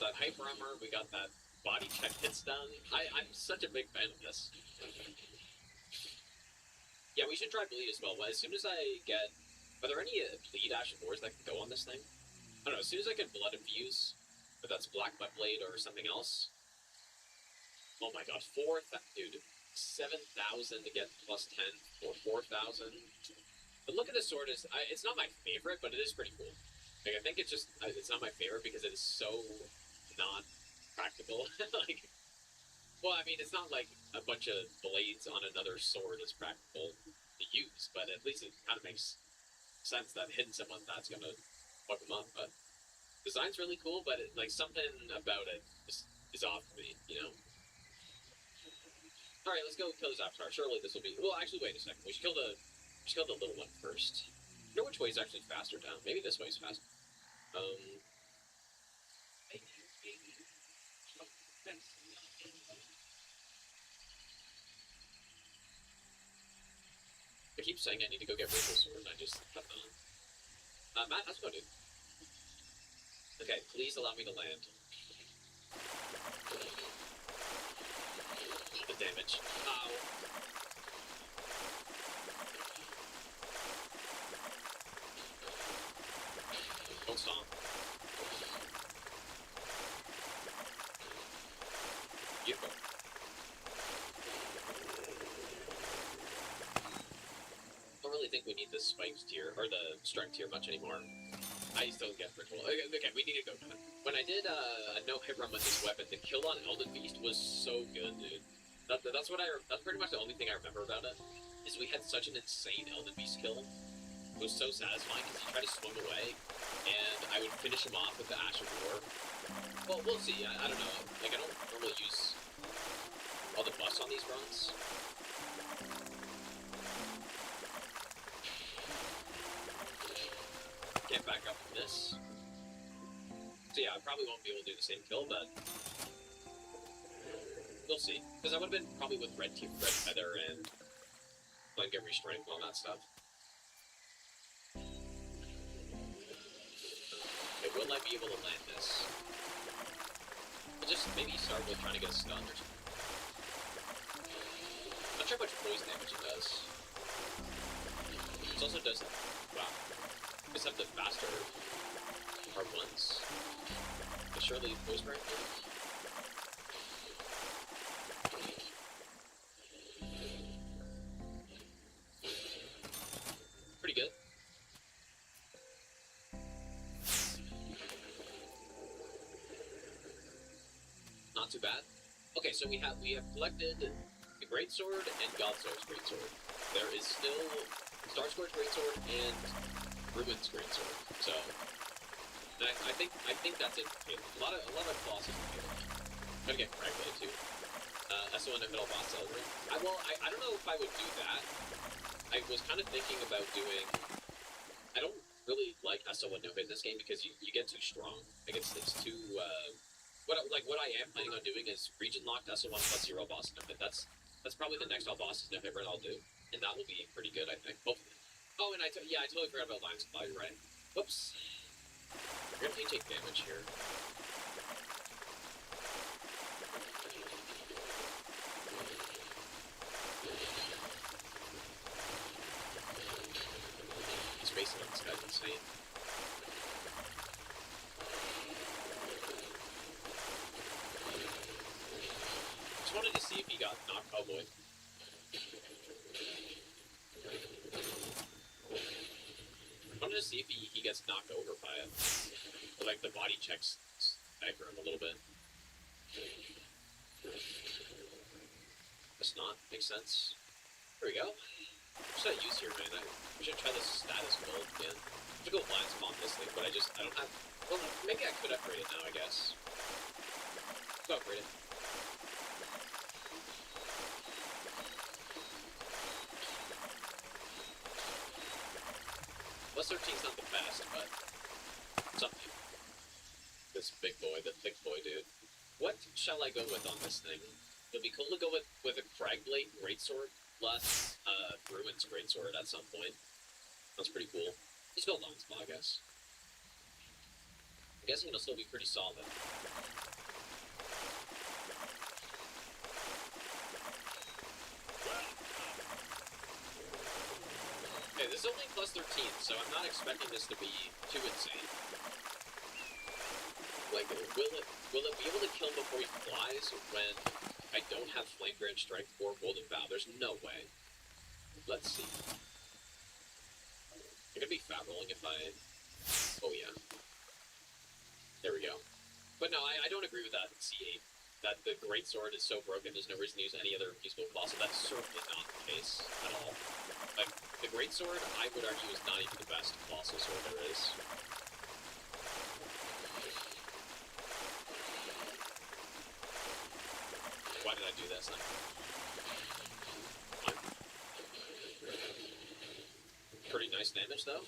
That hyper armor, we got that body check hits done. I'm such a big fan of this. Yeah, we should try bleed as well. As soon as I get... Are there any bleed Ashen Wars that can go on this thing? I don't know, as soon as I get blood infuse, if that's Black Butt Blade or something else. Oh my god, 4,000, dude. 7,000 to get plus 10, or 4,000. The look of the sword is... it's not my favorite, but it is pretty cool. Like, I think it's just... it's not my favorite because it is so... not practical. Like, well, I mean, it's not like a bunch of blades on another sword is practical to use, but at least it kind of makes sense that hitting someone that's gonna fuck them up. But design's really cool, but like something about it is off to me, you know. All right, let's go kill this Avatar. Surely this will be. Well, actually, wait a second. We should kill the little one first. You know which way is actually faster down? Maybe this way is faster. I keep saying I need to go get Ritual Sword, and I just have not. Matt, let's go, dude. Okay, please allow me to land. The damage. Ow. Don't stomp. Beautiful. I don't really think we need the spikes tier, or the strength tier much anymore. I still get ritual. Okay, we need to go. When I did a no-hit run with this weapon, the kill on Elden Beast was so good, dude. That's pretty much the only thing I remember about it, is we had such an insane Elden Beast kill. It was so satisfying because he tried to swim away, and I would finish him off with the Ash of War. Well, we'll see. I don't know. Like, I don't normally use all the buffs on these runs. Get back up from this. So yeah, I probably won't be able to do the same kill, but we'll see. Because I would have been probably with red feather and like every strength and all that stuff. Okay, will I be able to land this? I'll just maybe start with trying to get a stun or something. Not sure how much poison damage it does. It also does, wow, just have the faster R1s. But surely poison right there. Pretty good. Not too bad. Okay, so we have collected the Greatsword and Godsoul's Greatsword. There is still Starscourge Greatsword and Ruin's Greatsword. So I think that's it. A lot of bosses in Halo. Gotta get Frag Blade too. SO1 and Middle Boss Celebrate. I don't know if I would do that. I was kind of thinking about doing. I don't really like SO1 no hit in this game because you get too strong. Like it's too. What I am planning on doing is region locked SO1 plus 0 boss no hit. That's probably the next all bosses no hit run I'll do, and that will be pretty good, I think. Hopefully. Oh, and I totally forgot about Lion Supply. You're right. Whoops. You're gonna take damage here. Spacing on this guy's insane. Just wanted to see if he got knocked. Oh boy. Wanted to see if he gets knocked over by it. Or like the body checks stagger him a little bit. Guess not. Makes sense. There we go. What's that use here, man? I should try this status build again. I should go blind spawn this thing, but I don't have. Well, maybe I could upgrade it now, I guess. Let's upgrade it. Plus 13's not the best, but something. This big boy, the thick boy dude. What shall I go with on this thing? It'd be cool to go with a Frag Blade Greatsword plus Ruin's Greatsword at some point. That's pretty cool. Just go long spot, I guess. I'm guessing it'll still be pretty solid. Okay, this is only plus 13, so I'm not expecting this to be too insane. Like, will it be able to kill him before he flies when I don't have Flame Grand Strike or Golden Vow? There's no way. Let's see. I'm gonna be fat rolling if I... Oh yeah. There we go. But no, I don't agree with that C8. That the Greatsword is so broken there's no reason to use any other useful colossal. That's certainly not the case at all. Like, the Greatsword, I would argue, is not even the best colossal sword there is. Why did I do this? Pretty nice damage, though.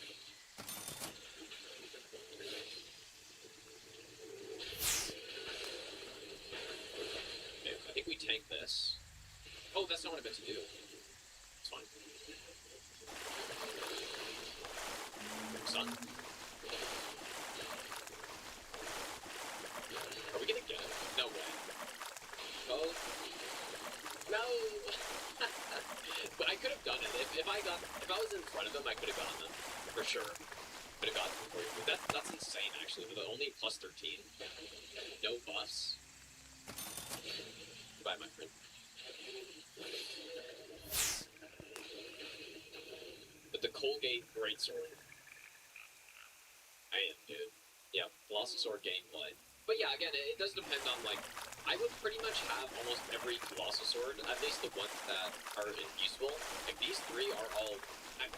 Okay, I think we tank this. Oh, that's not what I meant to do. It's fine. Stun. Are we gonna get it? No way. Oh. No! But I could have done it. If I was in front of him, I could have gotten him. For sure. Could have gotten him before he moved. That's insane, actually. With only plus 13. No buffs. Goodbye, my friend. With the Colgate Greatsword. I am, dude. Yeah, Colossasaur gameplay. But yeah, again, it does depend on, like, I would pretty much have almost every Colossal Sword, at least the ones that are useful. Like, these three are all,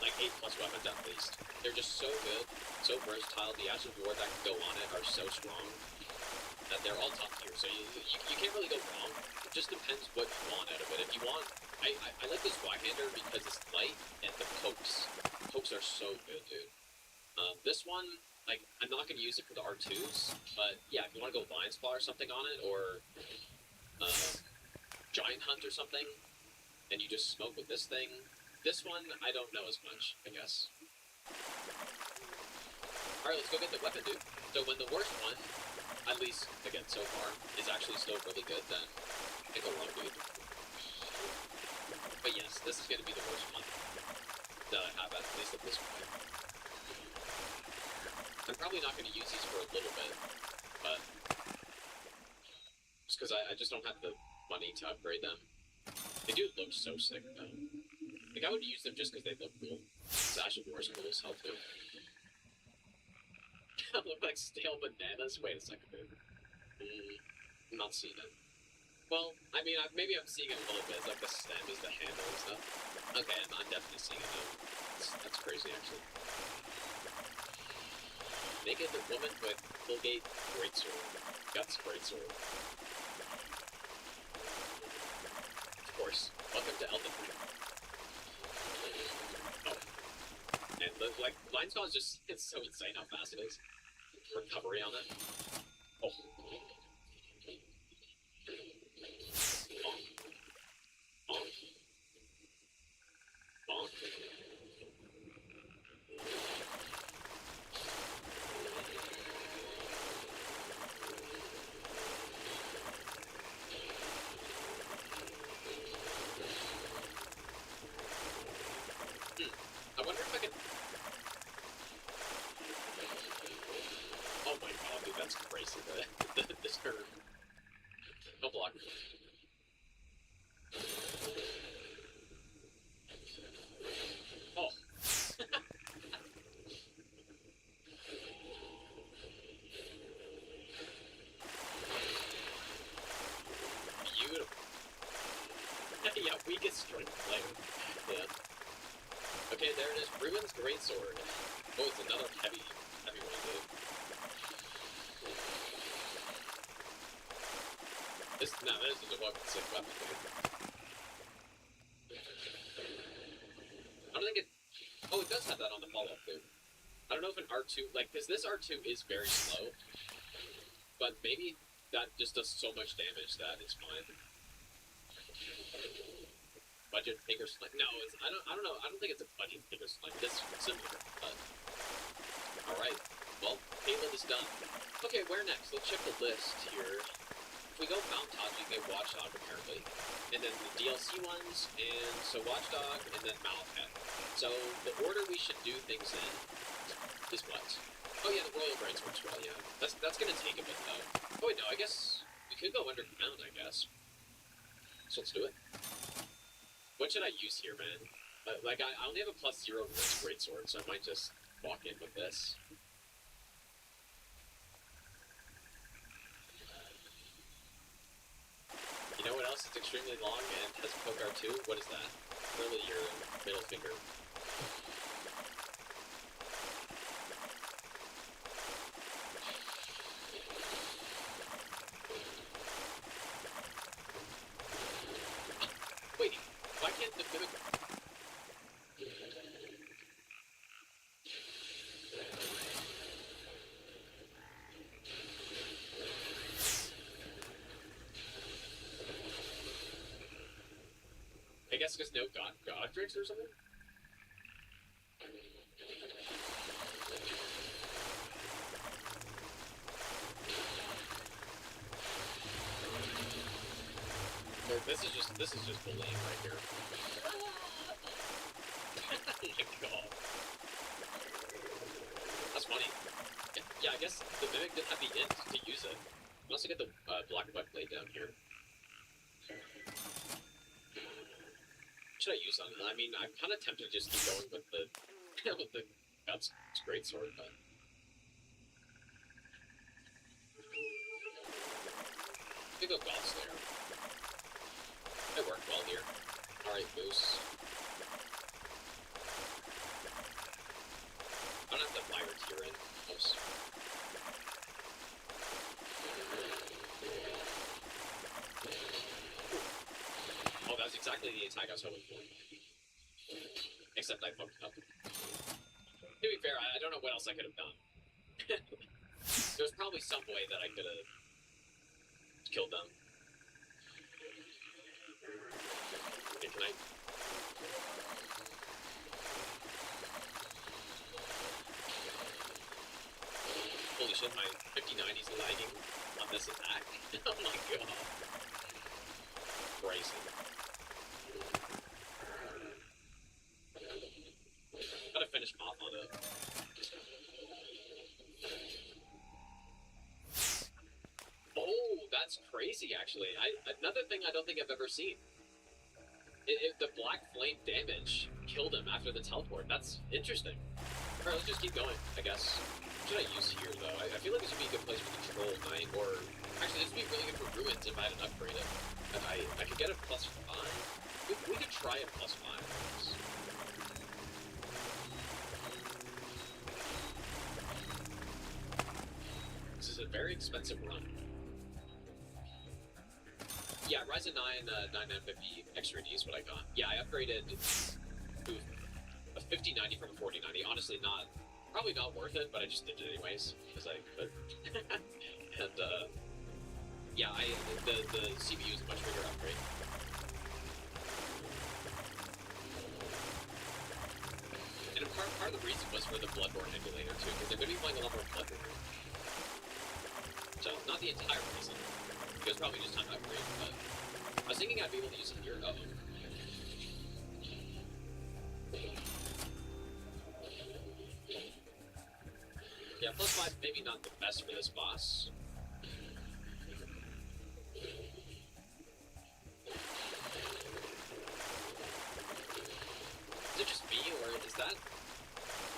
like, 8+ weapons at least. They're just so good, so versatile. The Ashes of War that can go on it are so strong that they're all top tier. So you can't really go wrong just depends what you want out of it. If you want, I like this Y-hander because it's light and the pokes. The pokes are so good, dude. This one, like, I'm not going to use it for the R2s, but yeah, if you want to go Lion's Claw or something on it, or Giant Hunt or something, and you just smoke with this thing, this one, I don't know as much, I guess. Alright, let's go get the weapon, dude. So when the worst one, at least, again, so far, is actually still really good, then pick a low, dude. But yes, this is going to be the worst one that I have, at least at this point. I'm probably not going to use these for a little bit, but just because I just don't have the money to upgrade them. They do look so sick, though. Like, I would use them just because they look cool. Sash of War's cool as hell, too. I look like stale bananas. Wait a second, dude. I'm not seeing it. Well, I mean, maybe I'm seeing it a little bit. It's like the stem is the handle and stuff. Okay, I'm definitely seeing it now. That's crazy, actually. Naked the woman with Fullgate Greatsword. Guts Greatsword. Of course. Welcome to Elden Ring. Oh. And the, like, Lion's Claw is just, it's so insane how fast it is. Recovery on it. Oh. Bonk. Bonk. Bonk. I wonder if I can... Oh my god, dude, that's crazy, this curve. No block. Oh. Beautiful. Yeah, weakest strength player. Yeah. Okay, there it is. Ruin's Greatsword. Oh, it's another heavy one, dude. This is a fucking sick weapon, dude. I don't think it... Oh, it does have that on the follow-up, dude. I don't know if an R2... Like, because this R2 is very slow, but maybe that just does so much damage that it's fine. Budget Bigger Slam. No, it's... I don't know. I don't think it's a Budget Bigger Slam. It's similar, but... Alright. Well, Caitlyn is done. Okay, where next? Let's check the list here. If we go Mount Taji, we get Watchdog, apparently. And then the DLC ones, and so Watchdog, and then Malachite. So, the order we should do things in is what? Oh yeah, the Royal Greatsword as well, yeah. That's gonna take a bit, though. Oh wait, no, I guess we could go underground, I guess. So let's do it. What should I use here, man? Like, I only have a +0 with this Greatsword, so I might just walk in with this. You know what else is extremely long and has a poke R2? What is that? Really your middle finger. Wait, why can't the mimic... I guess because no God tricks or something? No, this is just bullying right here. Oh my god. That's funny. Yeah, I guess the Mimic didn't have the int to use it. I also get the Black Butt Blade down here. Should I use on it? I mean, I'm kind of tempted to just keep going with the with the Guts Greatsword, but I think I'll go Slayer. It worked well here. Alright, Moose. I don't have to fire tier in. Close. attack I was hoping for. Except I fucked up. To be fair, I don't know what else I could have done. There's probably some way that I could have killed them. Okay, can I... Holy shit, my 59 is lagging on this attack. Oh my god. Crazy. Gotta finish him off on it. Oh, that's crazy, actually. Another thing I don't think I've ever seen. The black flame damage killed him after the teleport. That's interesting. Alright, let's just keep going, I guess. What should I use here, though? I feel like this would be a good place for the Troll Knight, or... Actually, this would be really good for Ruins if I had an upgrade it. And I could get a +5. We could try a +5. This is a very expensive run. Yeah, Ryzen 9 9950 extra D is what I got. Yeah, I upgraded to a 5090 from a 4090. Honestly, probably not worth it, but I just did it anyways because I could. And yeah, the CPU is a much bigger upgrade. And part of the reason was for the Bloodborne emulator too, because I'm going to be playing a lot more Bloodborne. So not the entire reason. Because probably just time to upgrade, but I was thinking I'd be able to use it here. Uh-oh. Yeah, +5 maybe not the best for this boss. Is it just me, or is that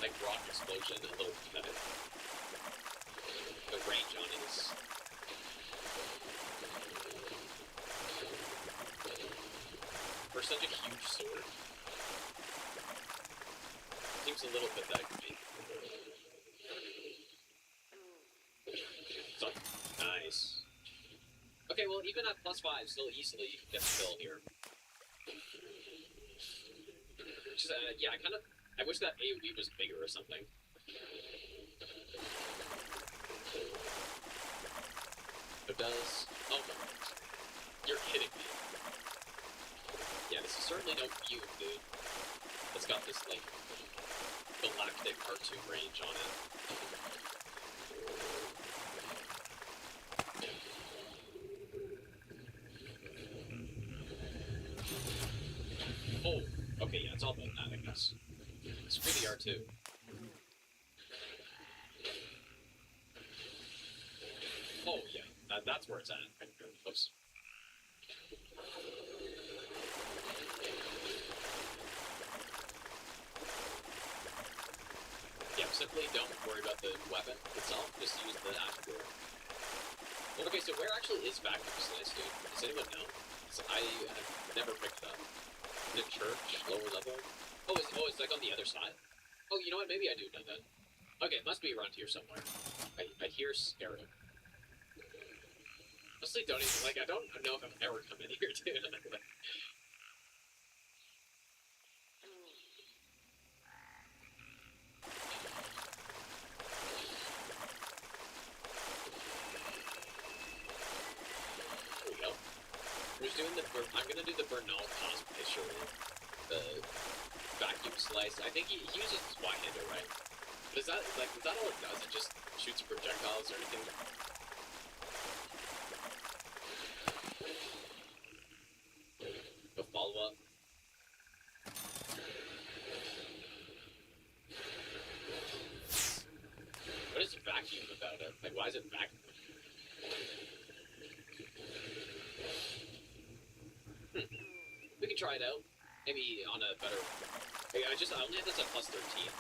like rock explosion a little pathetic? The range on it is... For such a huge sword. Seems a little pathetic to me. So, nice. Okay, well, even at +5, still easily get the kill here. Just, yeah, I wish that AoE was bigger or something. It does. Oh no. You're kidding me. Yeah, this is certainly no fume, dude. It's got this, like, galactic R2 range on it. Oh, okay, yeah, it's all about that, I guess. Screw the R2. Oh, yeah, that's where it's at. Oops. Yeah, simply don't worry about the weapon itself, just use the afterglow. Well, okay, so where actually is Vacuum Slice, dude? Does anyone know? I have never picked it up. The church, lower level? Oh, it's like on the other side? Oh, you know what? Maybe I do know that. Okay, it must be around here somewhere. I hear Scarab. Honestly, don't even, like, I don't know if I've ever come in here, dude. I'm gonna do the Bernal cosplay, surely. The vacuum slice. I think he uses his Y-hander, right? But is that all it does? It just shoots projectiles or anything? A follow-up. What is vacuum about it? Like, why is it vacuum? We can try it out. Maybe on a better... I only have this at +13,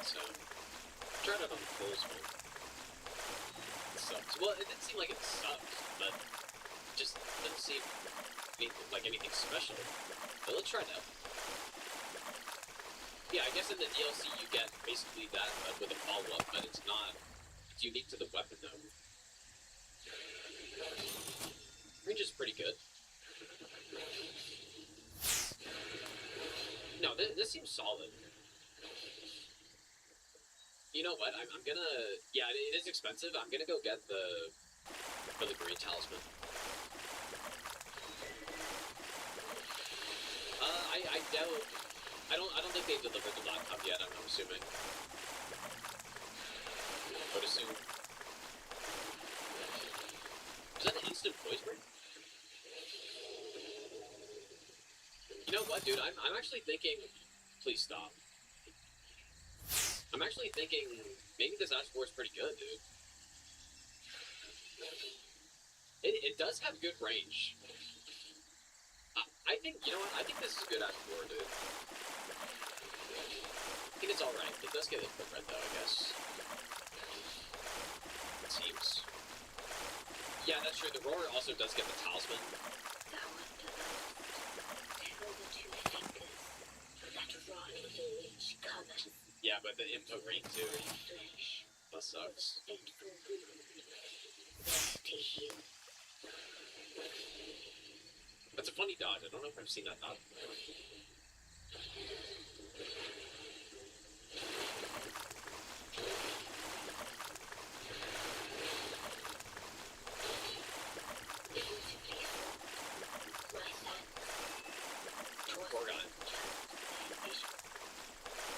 so... Try it out on the close one. It sucks. Well, it didn't seem like it sucked, but... Just didn't seem like anything special. But let's try it out. Yeah, I guess in the DLC you get basically that, but with a follow-up, but it's not... It's unique to the weapon, though. Range is pretty good. this seems solid. You know what? I'm gonna. Yeah, it is expensive. I'm gonna go get the green talisman. I doubt. I don't think they delivered the laptop yet. I'm assuming. I would assume. Is that an instant voice break? You know what, dude? I'm actually thinking. Please stop. I'm actually thinking maybe this Ash 4 is pretty good, dude. It does have good range. I think, you know what? I think this is a good Ash 4, dude. I think it's alright. It does get input red, though, I guess. It seems. Yeah, that's true. The roar also does get the talisman. Yeah, but the input rate too. That sucks. That's a funny dodge. I don't know if I've seen that dodge before.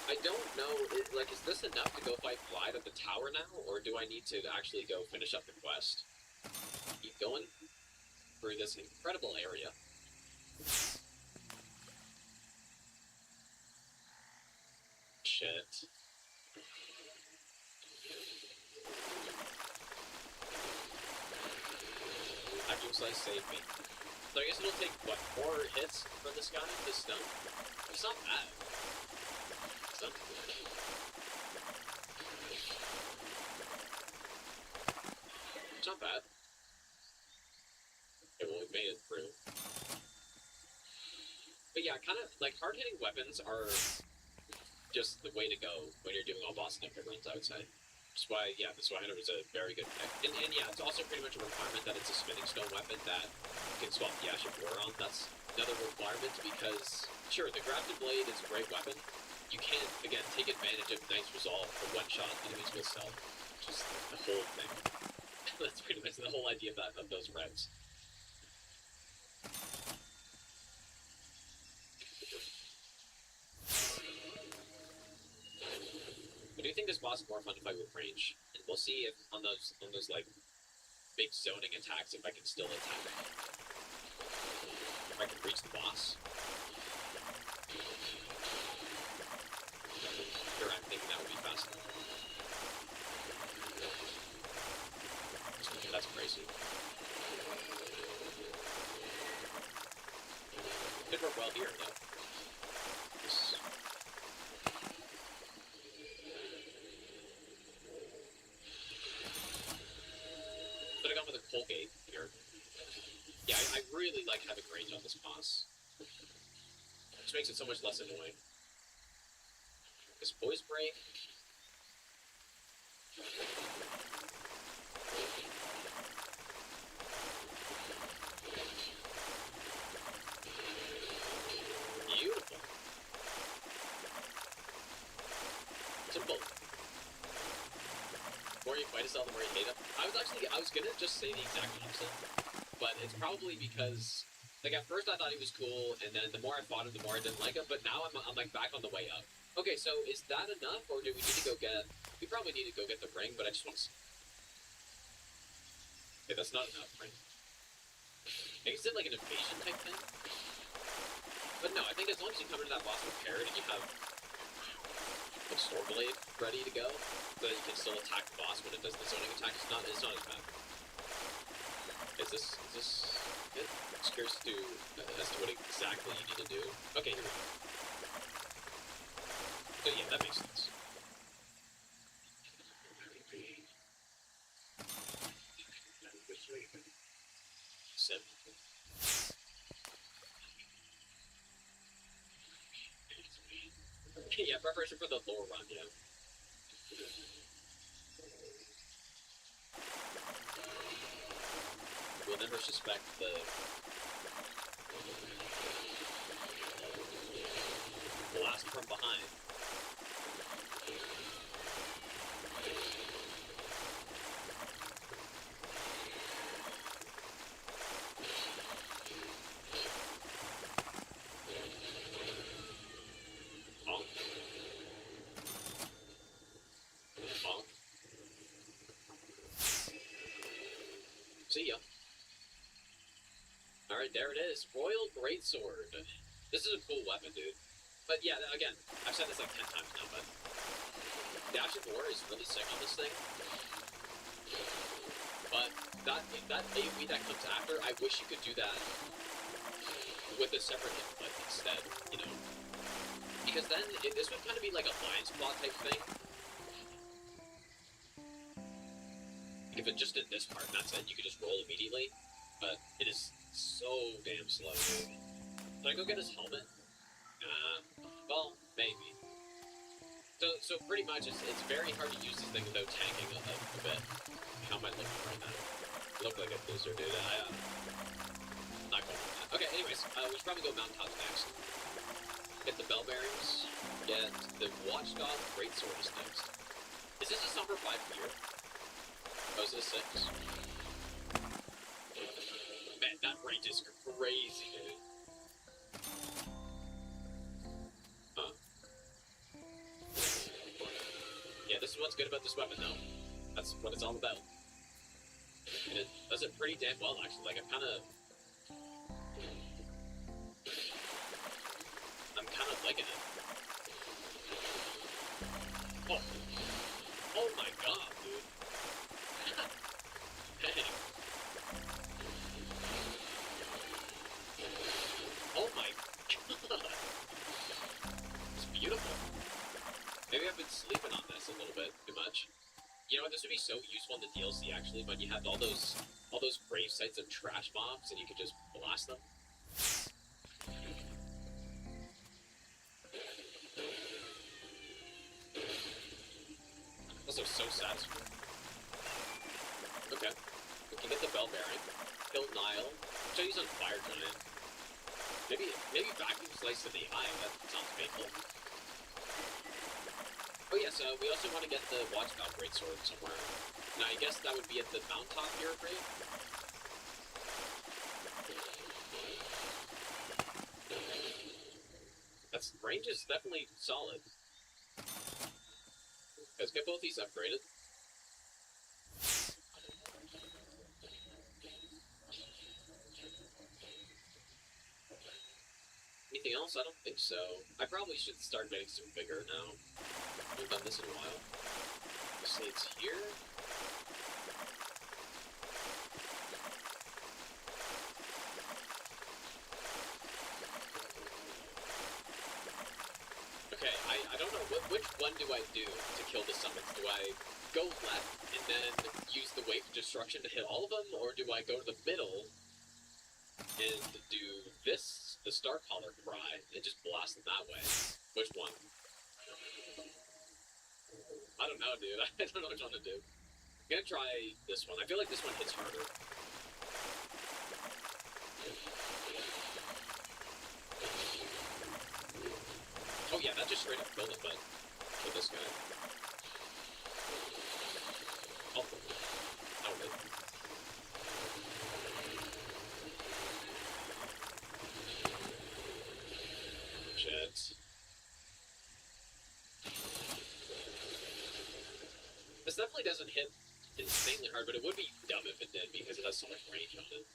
I don't know, like, is this enough to go fight Glide at the tower now, or do I need to actually go finish up the quest? Keep going through this incredible area. Shit. Actual size saved me. So I guess it'll take, what, 4 hits for this guy to stun? It's not bad. It's not bad. Okay, well, we made it through. But yeah, kind of, like, hard-hitting weapons are just the way to go when you're doing all boss and runs, I would say. That's why, yeah, the Swihunter is a very good pick. And yeah, it's also pretty much a requirement that it's a spinning stone weapon that you can swap the Ash of War on. That's another requirement because, sure, the Grafted Blade is a great weapon. You can, again, take advantage of Knight's Resolve for one-shot enemies with stealth. Just the whole thing. That's pretty much the whole idea of those reds. I do think this boss is more fun to fight with range. And we'll see if on those like big zoning attacks if I can still attack. If I can reach the boss. Sure, I'm thinking that would be fast enough. That's crazy. Could work well here, though. This... Could have gone with a Colgate here. Yeah, I really like having range on this boss. Which makes it so much less annoying. This Poise Break. Beautiful. Simple. The more you fight yourself, the more you hate him. I was gonna just say the exact opposite, but it's probably because, like, at first I thought he was cool, and then the more I fought him, the more I didn't like him, but now I'm like back on the way up. Okay, so is that enough, or do we need to go get... We probably need to go get the ring, but I just want to... Okay, that's not enough, right? I guess it's like an evasion type thing? But no, I think as long as you come into that boss prepared and you have the Sword Blade ready to go, so that you can still attack the boss when it does the zoning attack, it's not as bad. Is this good? I'm just curious as to what exactly you need to do. Okay, here we go. So yeah, that makes sense. Sim. Yeah, preparation for the lore run, yeah. We'll never suspect the last Alright, there it is. Royal Greatsword. This is a cool weapon, dude. But yeah, again, I've said this like 10 times now, but Dash of War is really sick on this thing. But that AoE that comes after, I wish you could do that with a separate input instead, you know? Because then this would kind of be like a Lion's Claw type thing. If it just did this part and that's it, you could just roll immediately. But it is so damn slow, dude. Should I go get his helmet? Well, maybe. So pretty much, it's very hard to use this thing without tanking a bit. How am I looking right now? I look like a loser, dude. Not going with that. Okay, anyways, we should probably go mountaintops next. Get the bell bearings. Get the Watchdog Greatsword is next. Is this a Somber 5 here? Oh, is this 6? Man, that range is crazy, dude. Huh. Yeah, this is what's good about this weapon, though. That's what it's all about. And it does it pretty damn well, actually. Like, I'm kind of liking it. Oh. Oh my god, dude. Dang. Oh my god. It's beautiful. Maybe I've been sleeping on this a little bit too much. You know what, this would be so useful in the DLC actually, when you have all those grave sites of trash mobs and you could just blast them. Also so satisfying. Okay. We can get the bell bearing. Kill Nile. Which I use on Fire Giant. Maybe vacuum slice to the eye. That sounds painful. Oh yes, we also want to get the Watchdog Greatsword somewhere. Now I guess that would be at the mountaintop here, right? That's range is definitely solid. Let's get both these upgraded. Anything else? I don't think so. I probably should start getting some bigger now. I haven't done this in a while. See, it's here. Okay, I don't know, which one do I do to kill the summons? Do I go left and then use the Wave of Destruction to hit all of them, or do I go to the middle and do this, the Starcaller Cry, and just blast them that way? Which one? I don't know, dude. I don't know which one to do. I'm gonna try this one. I feel like this one hits harder. Oh yeah, that just straight up killed him, but kill this guy. Oh, that would. Shit. This definitely doesn't hit insanely hard, but it would be dumb if it did because it has so much range on it.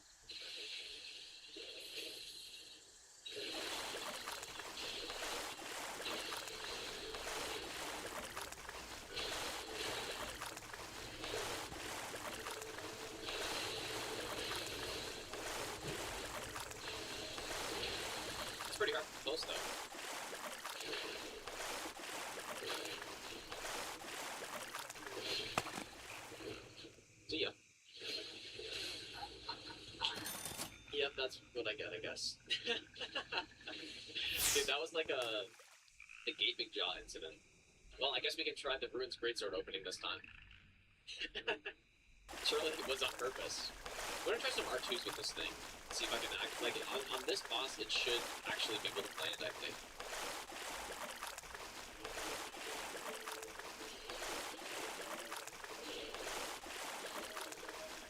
It's pretty hard close though. See ya. Yep, that's what I get, I guess. Dude, that was like a gaping jaw incident. Well, I guess we can try the Ruins Greatsword opening this time. Surely it was on purpose. I'm gonna try some R2s with this thing. See if I can act like it. On this boss, it should actually be able to play it, I think.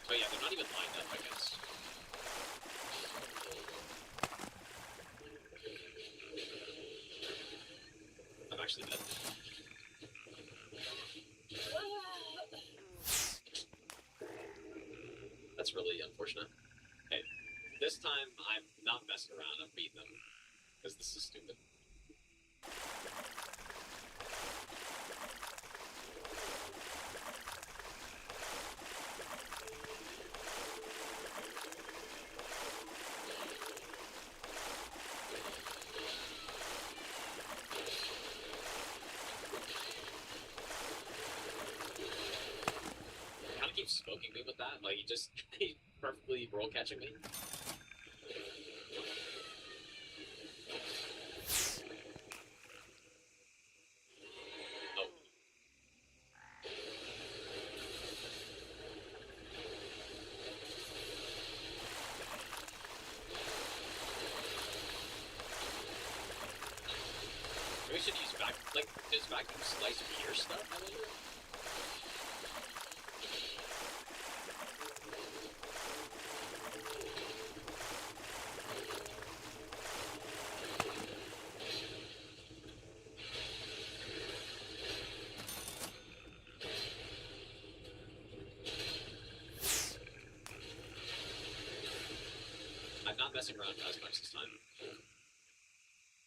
Oh yeah, they're not even lined up, I guess. I'm actually dead. That's really unfortunate. Hey, this time, I'm not messing around. I'm beating them. Because this is stupid. Kind of keeps smoking me with that. Like, he's perfectly roll catching me. Oh. We should use does vacuum slice beer stuff, I wonder? I'm not messing around as much this time.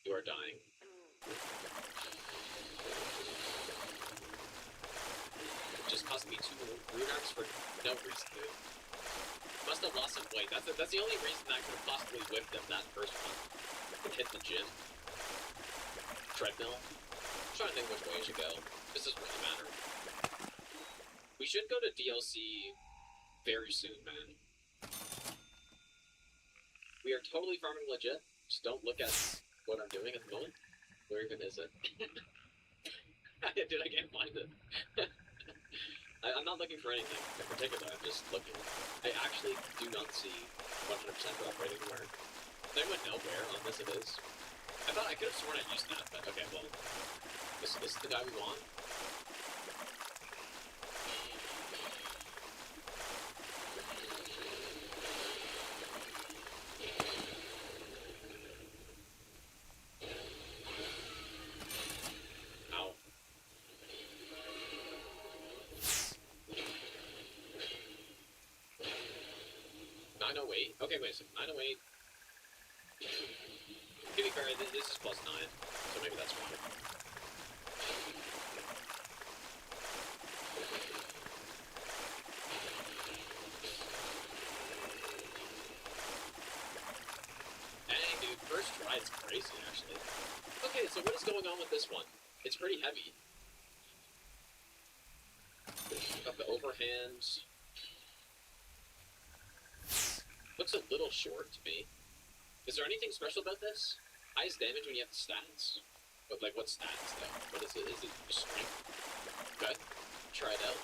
You are dying. Just cost me 2 rune arcs for no reason, dude. Must have lost some weight. That's the only reason I could have possibly whipped up that first one. And hit the gym. Treadmill. I'm trying to think which way I should go. This doesn't really matter. We should go to DLC very soon, man. We are totally farming legit. Just don't look at what I'm doing at the moment. Where even is it? Dude, I can't find it. I'm not looking for anything in particular, I'm just looking. I actually do not see 100% drop rate anywhere. They went nowhere, on this it is. I thought I could have sworn I used that, but okay, well. This is the guy we want. Ow. 908. Okay, wait a second. 908. To be fair, this is +9, so maybe that's fine. Dang, dude, first try is crazy, actually. Okay, so what is going on with this one? It's pretty heavy. Got the overhand. Looks a little short to me. Is there anything special about this? Highest damage when you have the stats? But like, what stats though? What is it? Is it just strength? Okay. Try it out.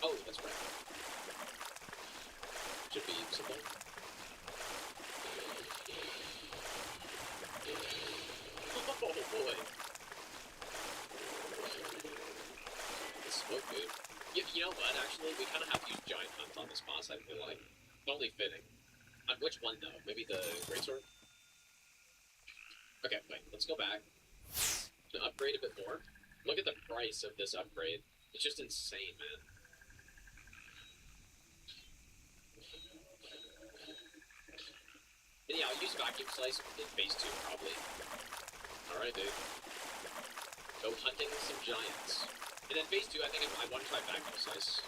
Oh, that's right. Should be simple. Oh boy. The smoke, dude. You know what, actually? We kind of have to use Giant Hunt on this boss, I feel like. Only fitting. On which one, though? Maybe the Greatsword? Okay, wait. Let's go back. To upgrade a bit more. Look at the price of this upgrade. It's just insane, man. And yeah, I'll use Vacuum Slice in phase 2, probably. Alright, dude. Go hunting some giants. And then phase 2, I think I want to try Vacuum Slice.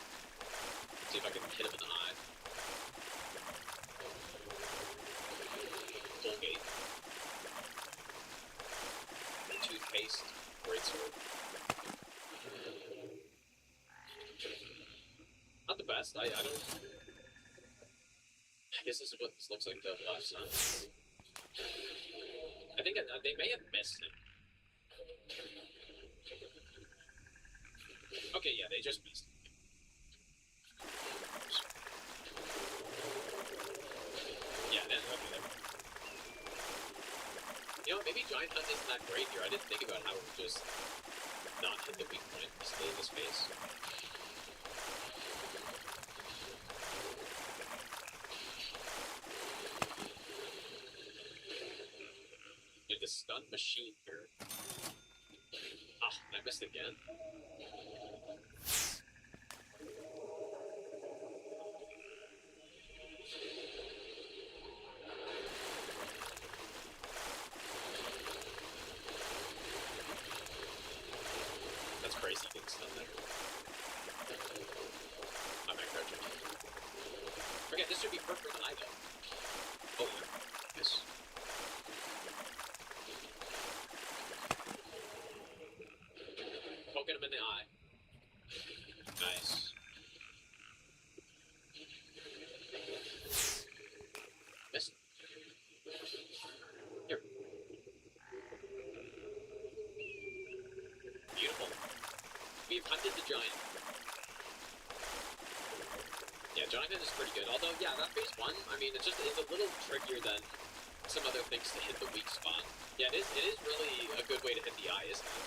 See if I can hit him in the eye. Colgate. Toothpaste. Greatsword. Not the best. I don't... I guess this is what this looks like the left side. I think they may have missed him. Okay, yeah, they just missed him. Yeah, okay, there. You know, maybe Giant Hunt isn't that great here. I didn't think about how it would just not hit the weak point, stay in the space. Dude, the stun machine here. Ah, I missed again. this should be perfect for the eye, though. Oh, yeah. Yes. Poking him in the eye. Nice. Missed. Here. Beautiful. We've hunted the giant. Yeah, Jonathan is pretty good. Although, yeah, that phase 1, I mean, it's a little trickier than some other things to hit the weak spot. Yeah, it is really a good way to hit the eye, isn't it?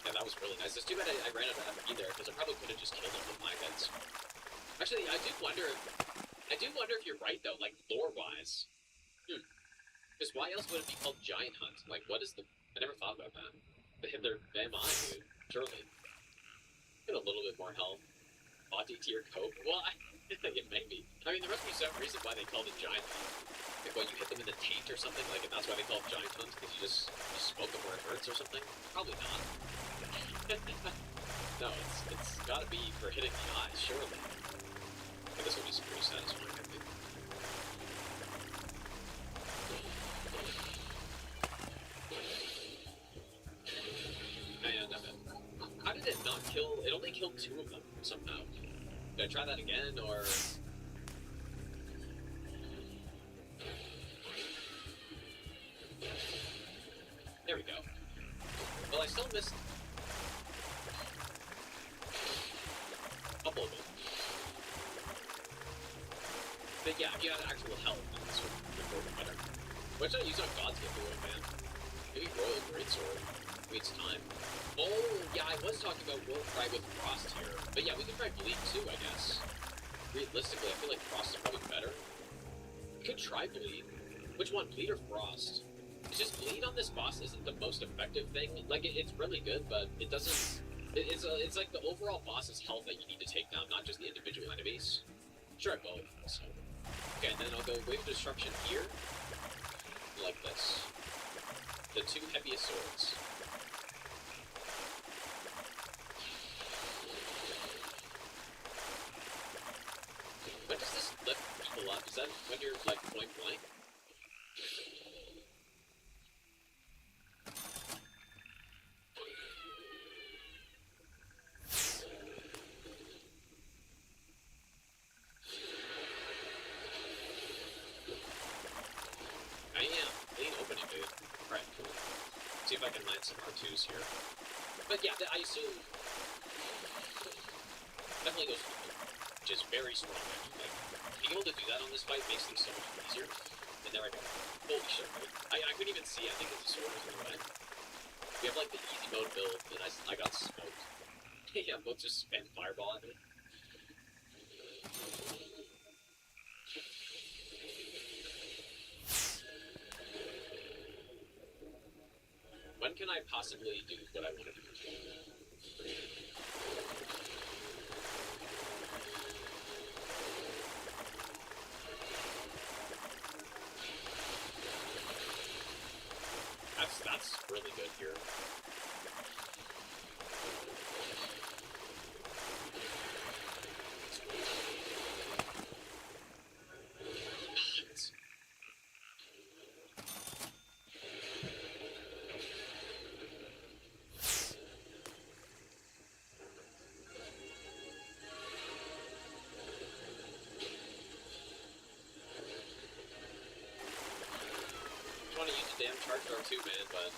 Yeah, that was really nice. It's too bad I ran out of FP there, because I probably could have just killed him with my heads. Actually, I do wonder if you're right, though, like, lore-wise. Because why else would it be called Giant Hunt? Like, what is the... I never thought about that. They hit their MI, dude. Surely. Get a little bit more health. Body tier cope? Well, it may be. I mean, there must be some reason why they called it Giant Hunt. Like, what, you hit them in the taint or something? Like, and that's why they call it Giant Hunt? Because you just smoke them where it hurts or something? Probably not. No, it's gotta be for hitting the eyes, surely. But this would be pretty satisfying, I think. And, how did it not kill? It only killed 2 of them, somehow. Did I try that again, or... There we go. Well, I still missed... a couple of them. But yeah, if you had actual health, then this would work better. Why should I use on God's Gift away, man? Maybe Royal Greatsword. Maybe it's time. Oh, yeah, I was talking about World Try with Frost here. But yeah, we could try Bleed too, I guess. Realistically, I feel like Frost is probably better. We could try Bleed. Which one, Bleed or Frost? It's just Bleed on this boss isn't the most effective thing. Like, it's really good, but it doesn't... It's like the overall boss's health that you need to take down, not just the individual enemies. Sure, both. So. Okay, and then I'll go Wave of Destruction here. Like this. The 2 heaviest swords. When does this lift people up? Is that when you're, like, point blank? See if I can land some R2s here. But yeah, I assume... Definitely goes which is very strong, actually. Like, being able to do that on this fight makes things so much easier. And there I go. Holy shit, right? I couldn't even see, I think the sword was in the way. We have like the easy mode build, and I got smoked. Yeah, both just spam fireball at me. When can I possibly do what I want to do? That's really good here. Want to use a damn charge dart too, man, but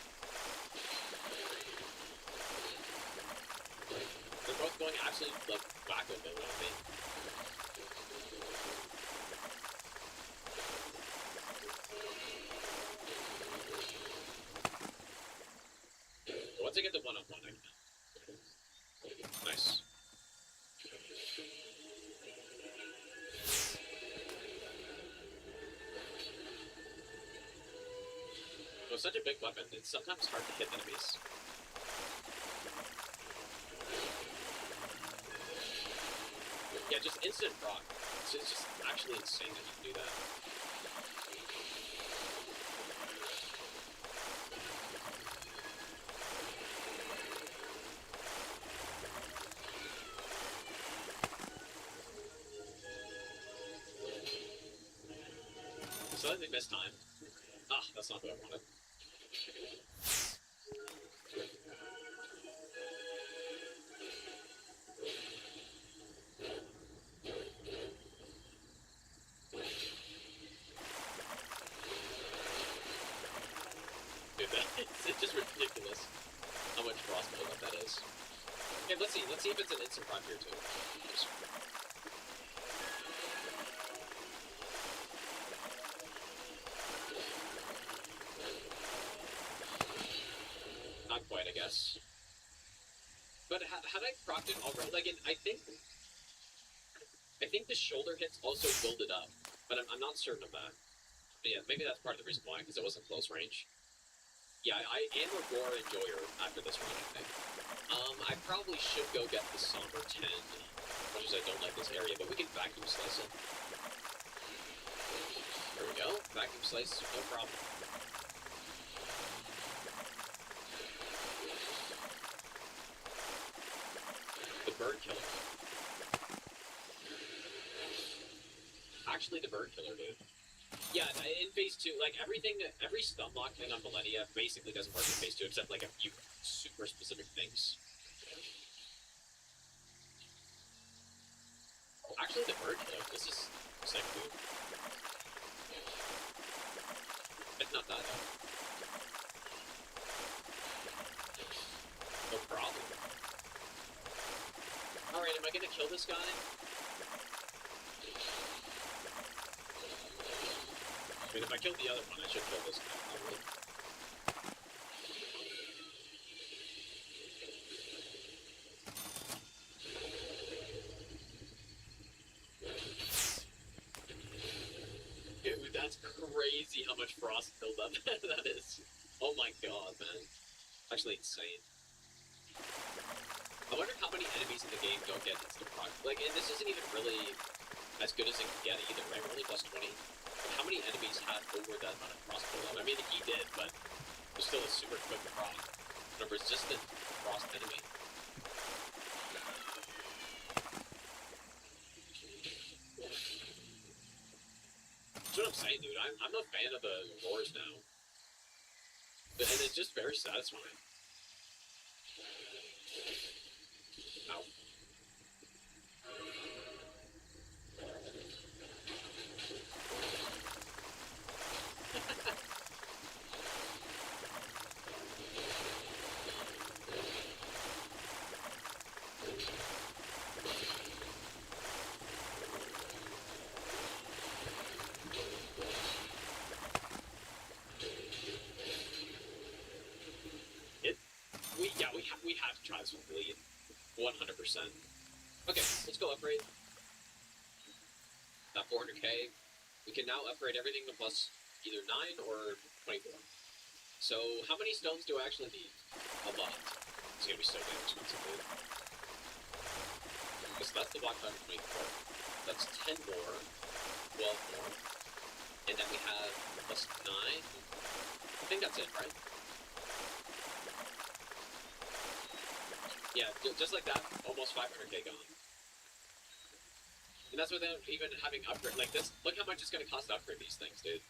they're both going absolute like wacko mode on me. Once I get the one-on-one, I can. Nice. It was such a big weapon, it's sometimes hard to hit enemies. Yeah, just instant proc. It's just actually insane that you can do that. Slightly missed time. Ah, that's not what I wanted. Dude, it's just ridiculous how much frost buildup that is. Okay, let's see if it's an instant prime here too. Just- Not quite, I guess. But had I procced it already, like, I think the shoulder hits also build it up, but I'm not certain of that. But yeah, maybe that's part of the reason why, because it wasn't close range. Yeah, I am a Roar Enjoyer after this run, I think. I probably should go get the Somber 10, much as I don't like this area, but we can vacuum slice it. There we go, vacuum slice, no problem. The bird killer. Actually, the bird killer, dude. Yeah, in phase 2, like, every stun lock thing on Millennia basically doesn't work in phase 2, except, like, a few super specific things. Actually, the bird killer, this is sick, dude. It's not that, though. No problem. Alright, am I gonna kill this guy? I mean, if I killed the other one, I should kill this guy, probably. Dude, that's crazy how much frost buildup that is. Oh my god, man. Actually insane. I wonder how many enemies in the game don't get instant proc. Like, and this isn't even really as good as it can get either, right? We're only plus 20. But how many enemies had over that amount of frost buildup? I mean, he did, but it was still a super quick proc. And a resistant frost enemy. That's what I'm saying, dude. I'm a fan of the roars now. And it's just very satisfying. Ow. We have to try this one bleed. 100%. Okay, let's go upgrade. That 400k. We can now upgrade everything to plus either 9 or 24. So, how many stones do I actually need? A lot. It's gonna be so damn expensive, dude. Okay, so that's the block time 24. That's 10 more. 12 more. And then we have plus 9. I think that's it, right? Yeah, just like that, almost 500k gone. And that's without even having upgrade. Like this, look how much it's going to cost to upgrade these things, dude.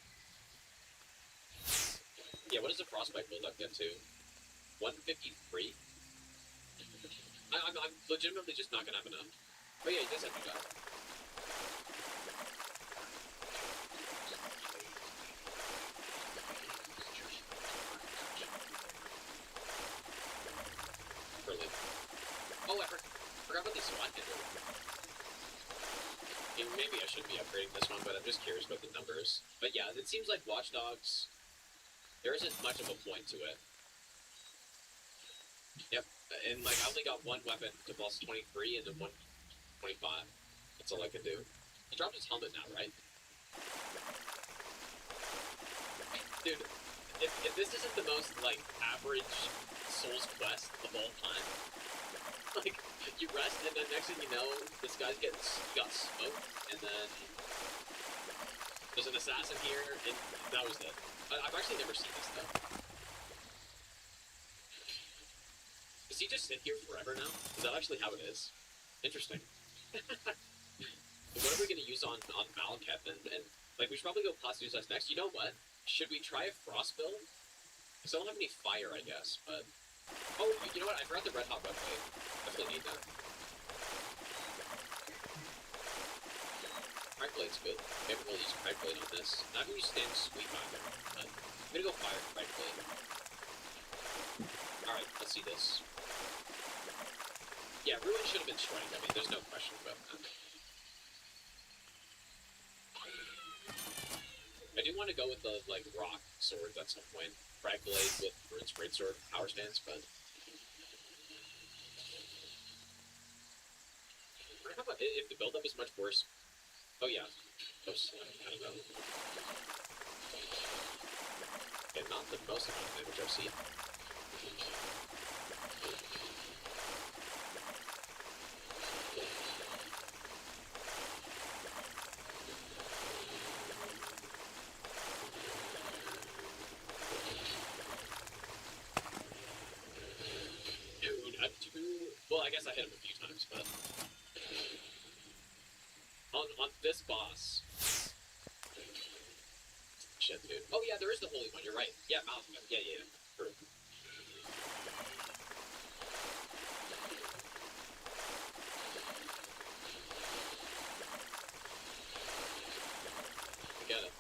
Yeah, what does the frostbite build up get to? 153? I'm legitimately just not going to have enough. But yeah, he does have to die. Brilliant. Oh, I forgot about the SWAT hitter. Maybe I shouldn't be upgrading this one, but I'm just curious about the numbers. But yeah, it seems like Watch Dogs, there isn't much of a point to it. Yep, and like I only got one weapon to plus 23 and then 125. That's all I can do. He dropped his helmet now, right? Dude, if this isn't the most, like, average Souls quest of all time, like, you rest, and then next thing you know, this guy's got smoked, and then there's an assassin here, and that was it. I've actually never seen this stuff. Does he just sit here forever now? Is that actually how it is? Interesting. What are we going to use on Malekith and Like, we should probably go Pasta News next. You know what? Should we try a frost build? Because I don't have any fire, I guess, but... Oh, you know what? I forgot the red hot red blade. Definitely need that. Crack blade's good. We haven't really used crack blade on this. Not gonna use stand sweep either. But I'm gonna go fire crack blade. Alright, let's see this. Yeah, Ruin should have been strike. I mean, there's no question about that. I do want to go with the, like, rock swords at some point. Frag blade with Ruin's greatsword power stance, but... How about if the build-up is much worse? Oh, yeah. Those, I don't know. Yeah, not the most amount of damage I've seen. Well, I guess I hit him a few times, but on this boss, shit, dude. Oh yeah, there is the holy one. You're right. Yeah, Mouth. Yeah. True. I get it.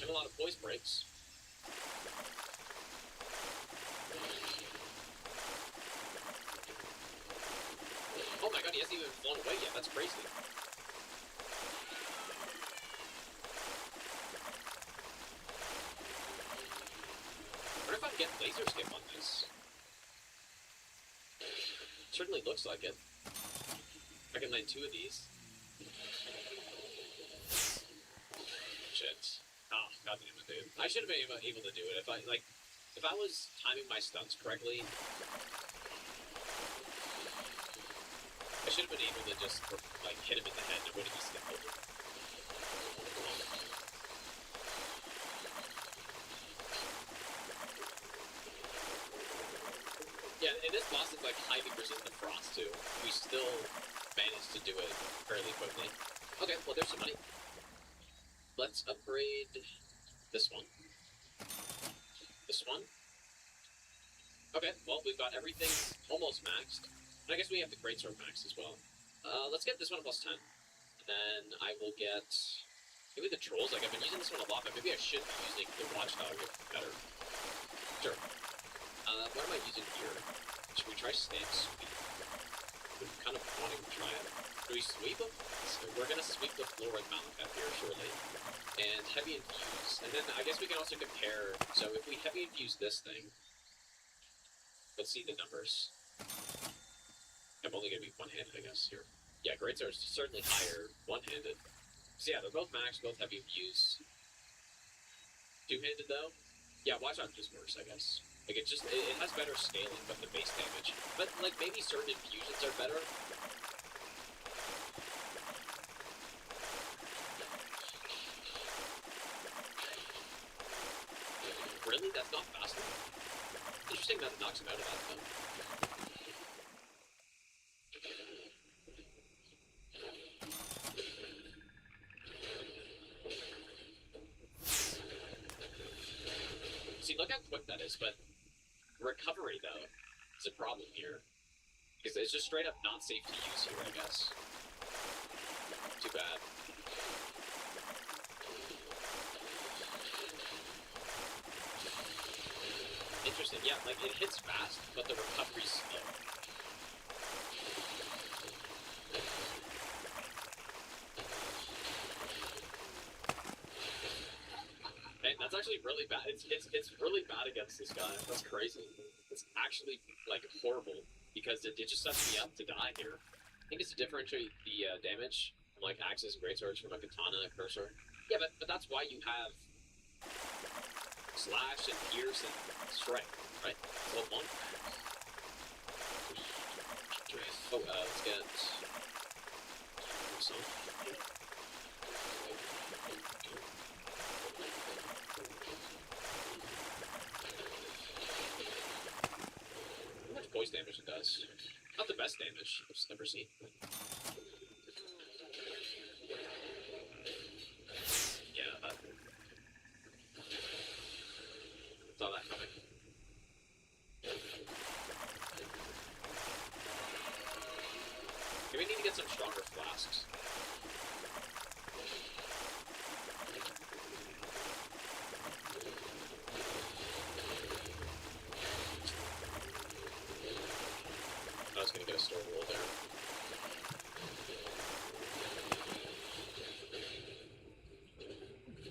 A lot of voice breaks. Oh my god, he hasn't even flown away yet. That's crazy. I wonder if I can get laser skip on this. Certainly looks like it. I can land 2 of these. Shit. Oh, god damn it, dude. I should have been able to do it if I was timing my stunts correctly. I should have been able to just, like, hit him in the head and it would have just skipped over. Yeah, and this boss is, like, highly resistant to frost, too. We still managed to do it fairly quickly. Okay, well, there's some money. Let's upgrade this one. This one. Okay, well, we've got everything almost maxed. And I guess we have the greatsword maxed as well. Let's get this one plus 10. And then I will get... Maybe the trolls. Like, I've been using this one a lot, but maybe I should be using the watchdog better. Sure. What am I using here? Should we try stand sweep? I'm kind of wanting to try it. Do we sweep them? So we're gonna sweep the floor with Malachite here, surely. And heavy infuse. And then I guess we can also compare. So if we heavy infuse this thing, let's see the numbers. I'm only gonna be one-handed, I guess, here. Yeah, greatsword is certainly higher one-handed. So yeah, they're both max, both heavy infuse. Two-handed though? Yeah, watchdog just worse, I guess. Like it has better scaling, but the base damage. But like maybe certain infusions are better. Really? That's not fast enough? Interesting that it knocks him out of that, though. See, look how quick that is, but recovery, though, is a problem here. Because it's just straight up not safe to use here, I guess. Too bad. Interesting, yeah, like it hits fast, but the recovery's slow. Man, that's actually really bad. It's really bad against this guy. That's crazy. It's actually like horrible because it just sets me up to die here. I think it's to differentiate the damage from like axes and greatswords from a katana and a cursor. Yeah, but that's why you have slash and pierce and strike, right? So one. Oh, let's get some. How much voice damage it does? Not the best damage I've ever seen. Yeah, saw that coming. Maybe we need to get some stronger flasks. I was gonna get a store roll there.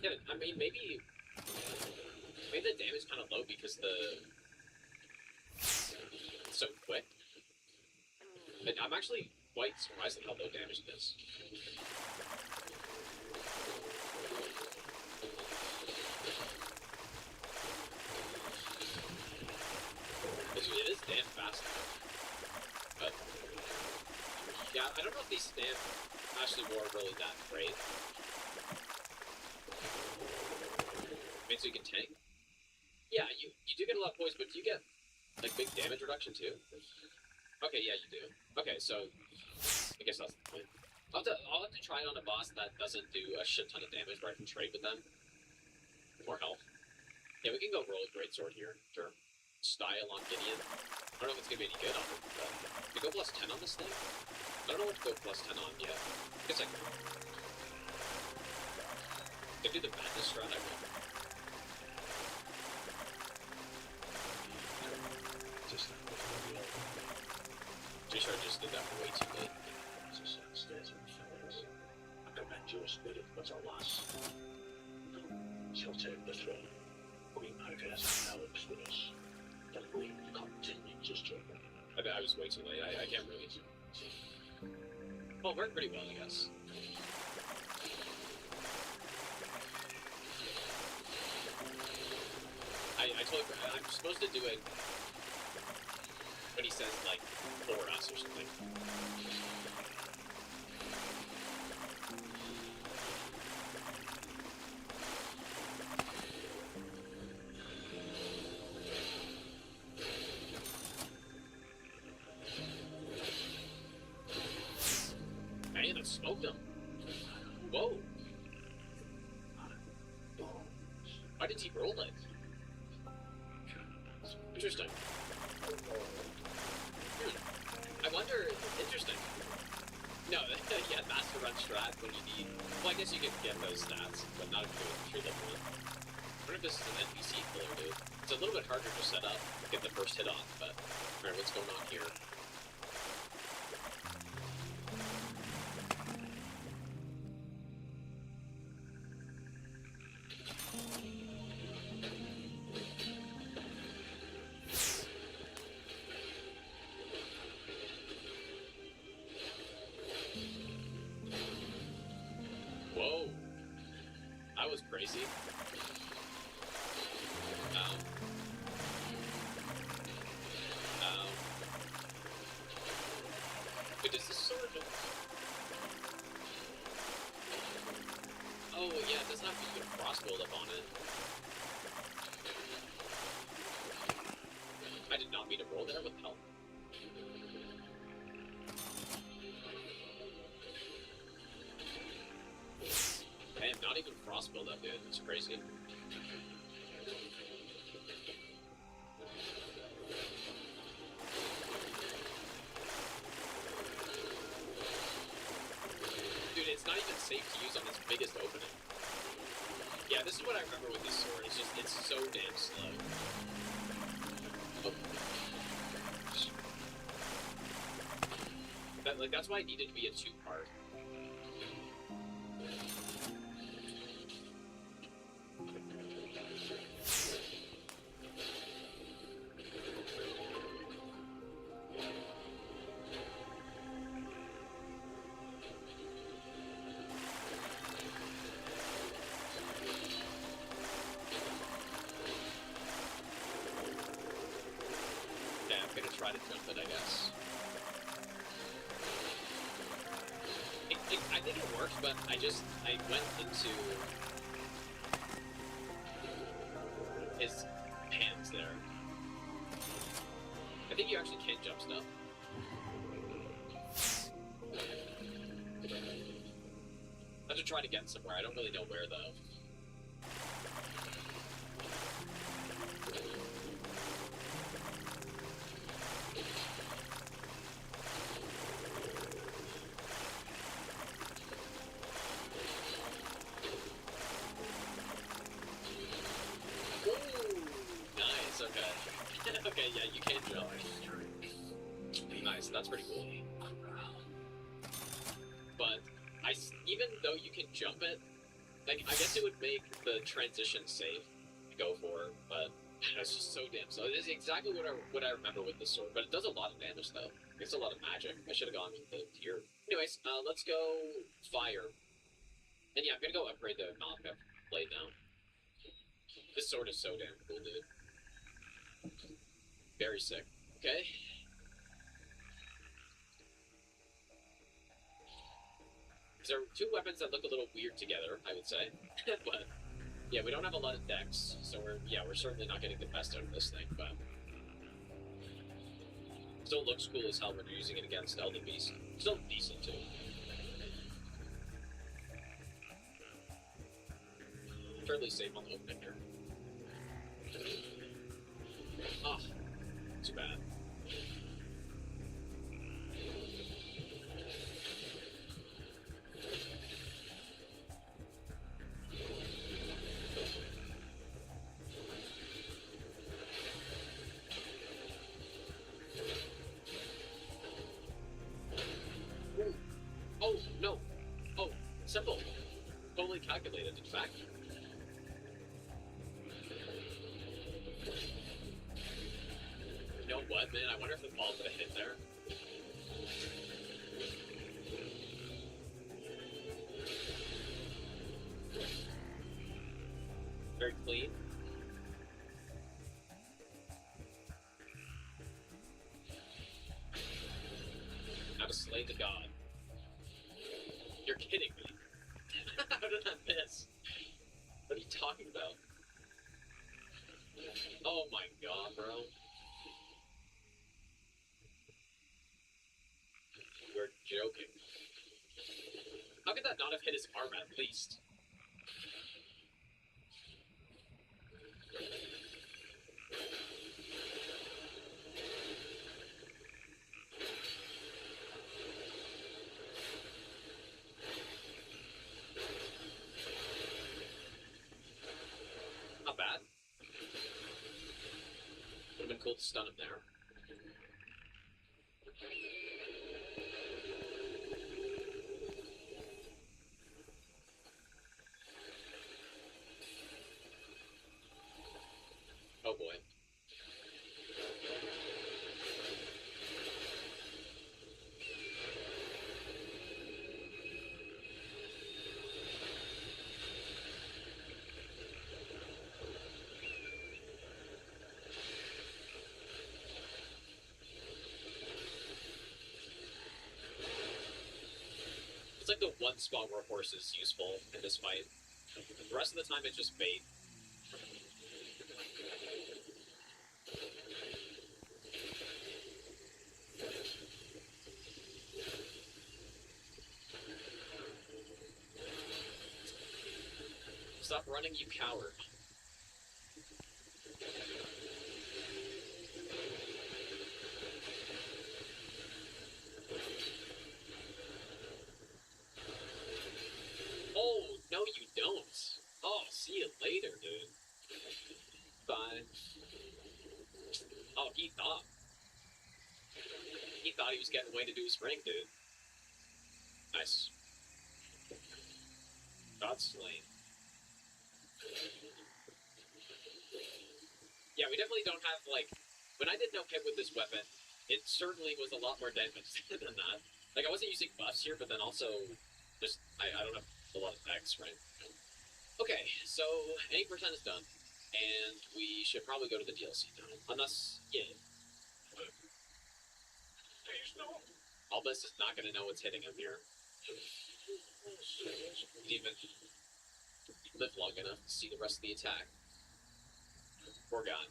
Yeah, I mean, maybe the damage kind of low because it's so quick. And I'm actually quite surprised at how low damage it is. It is damn fast now. But yeah, I don't know if these stamp actually were really that great. I mean, so you can tank. Yeah, you do get a lot of points, but do you get like big damage reduction too? Okay, yeah, you do. Okay, so I guess that's the point. I'll have to try it on a boss that doesn't do a shit ton of damage where I can trade with them. More health. Yeah, we can go roll a greatsword here. Sure. Style on Gideon. I don't know if it's gonna be any good on it, but to go plus 10 on this thing? I don't know what to go plus 10 on yet. I guess I can. If I do the madness strat, I will. Just like before the old Pretty sure I just did that way too late. just upstairs and fellas. I commend your spirit, but alas, shall take the throne. Queen Margaret helps with us. The queen continues to struggle. I bet I was way too late. I can't really. Well, it worked pretty well, I guess. I totally forgot. I'm supposed to do it when he says, like, for us or something. Man, I smoked him. Whoa. Why did he roll it? Interesting. I wonder. Interesting. No, yeah, master run strat when you need. Well, I guess you could get those stats, but not if you're level 1. I wonder if this is an NPC killer, dude. It's a little bit harder to set up, get the first hit off, but alright, what's going on here? Whoa. That was crazy. Wait, does this sword... Oh, yeah, it doesn't have to put a cross build up on it. I did not mean to roll there. What the hell? Man, not even frost build up, dude. It's crazy. Dude, it's not even safe to use on its biggest opening. Yeah, this is what I remember with this sword. It's just, it's so damn slow. Oh. That's why it needed to be a 2-part. try to jump it, I guess. I think it worked, but I went into his hands there. I think you actually can jump stuff. I have to try to get somewhere. I don't really know where, though. Okay, yeah, you can jump. Nice, that's pretty cool. But even though you can jump it, like, I guess it would make the transition safe to go for, but it's just so damn so. It is exactly what I remember with the sword, but it does a lot of damage though. It's a lot of magic. I should have gone with the tier. Anyways, let's go fire. And yeah, I'm gonna go upgrade the Malika blade now. This sword is so damn cool, dude. Very sick. Okay. There are two weapons that look a little weird together, I would say. But yeah, we don't have a lot of decks, so we're certainly not getting the best out of this thing, but still looks cool as hell when you're using it against Elden Beast. Still decent too. Fairly safe on the opening here. Ah, too bad. Oh, no. Oh, simple. Totally calculated, in fact. You know what, man? I wonder if the ball would have hit there. Very clean. How to slay the god. You're kidding me. How did that miss? What are you talking about? Oh my god, bro. You're joking. How could that not have hit his arm at least? Not bad. Would have been cool to stun him there. Oh boy. It's like the one spot where a horse is useful in this fight. The rest of the time it's just bait. Stop running, you coward. Oh, no you don't. Oh, see you later, dude. Bye. Oh, he thought. He thought he was getting away to do his ring, dude. Nice. God slain. Yeah, we definitely don't have, like... When I did no hit with this weapon, it certainly was a lot more damage than that. Like, I wasn't using buffs here, but then also... Just, I don't have a lot of X, right? Okay, so 80% is done. And we should probably go to the DLC now. Unless, yeah. Albus is not gonna know what's hitting him here. Didn't even live long enough to see the rest of the attack. Poor guy.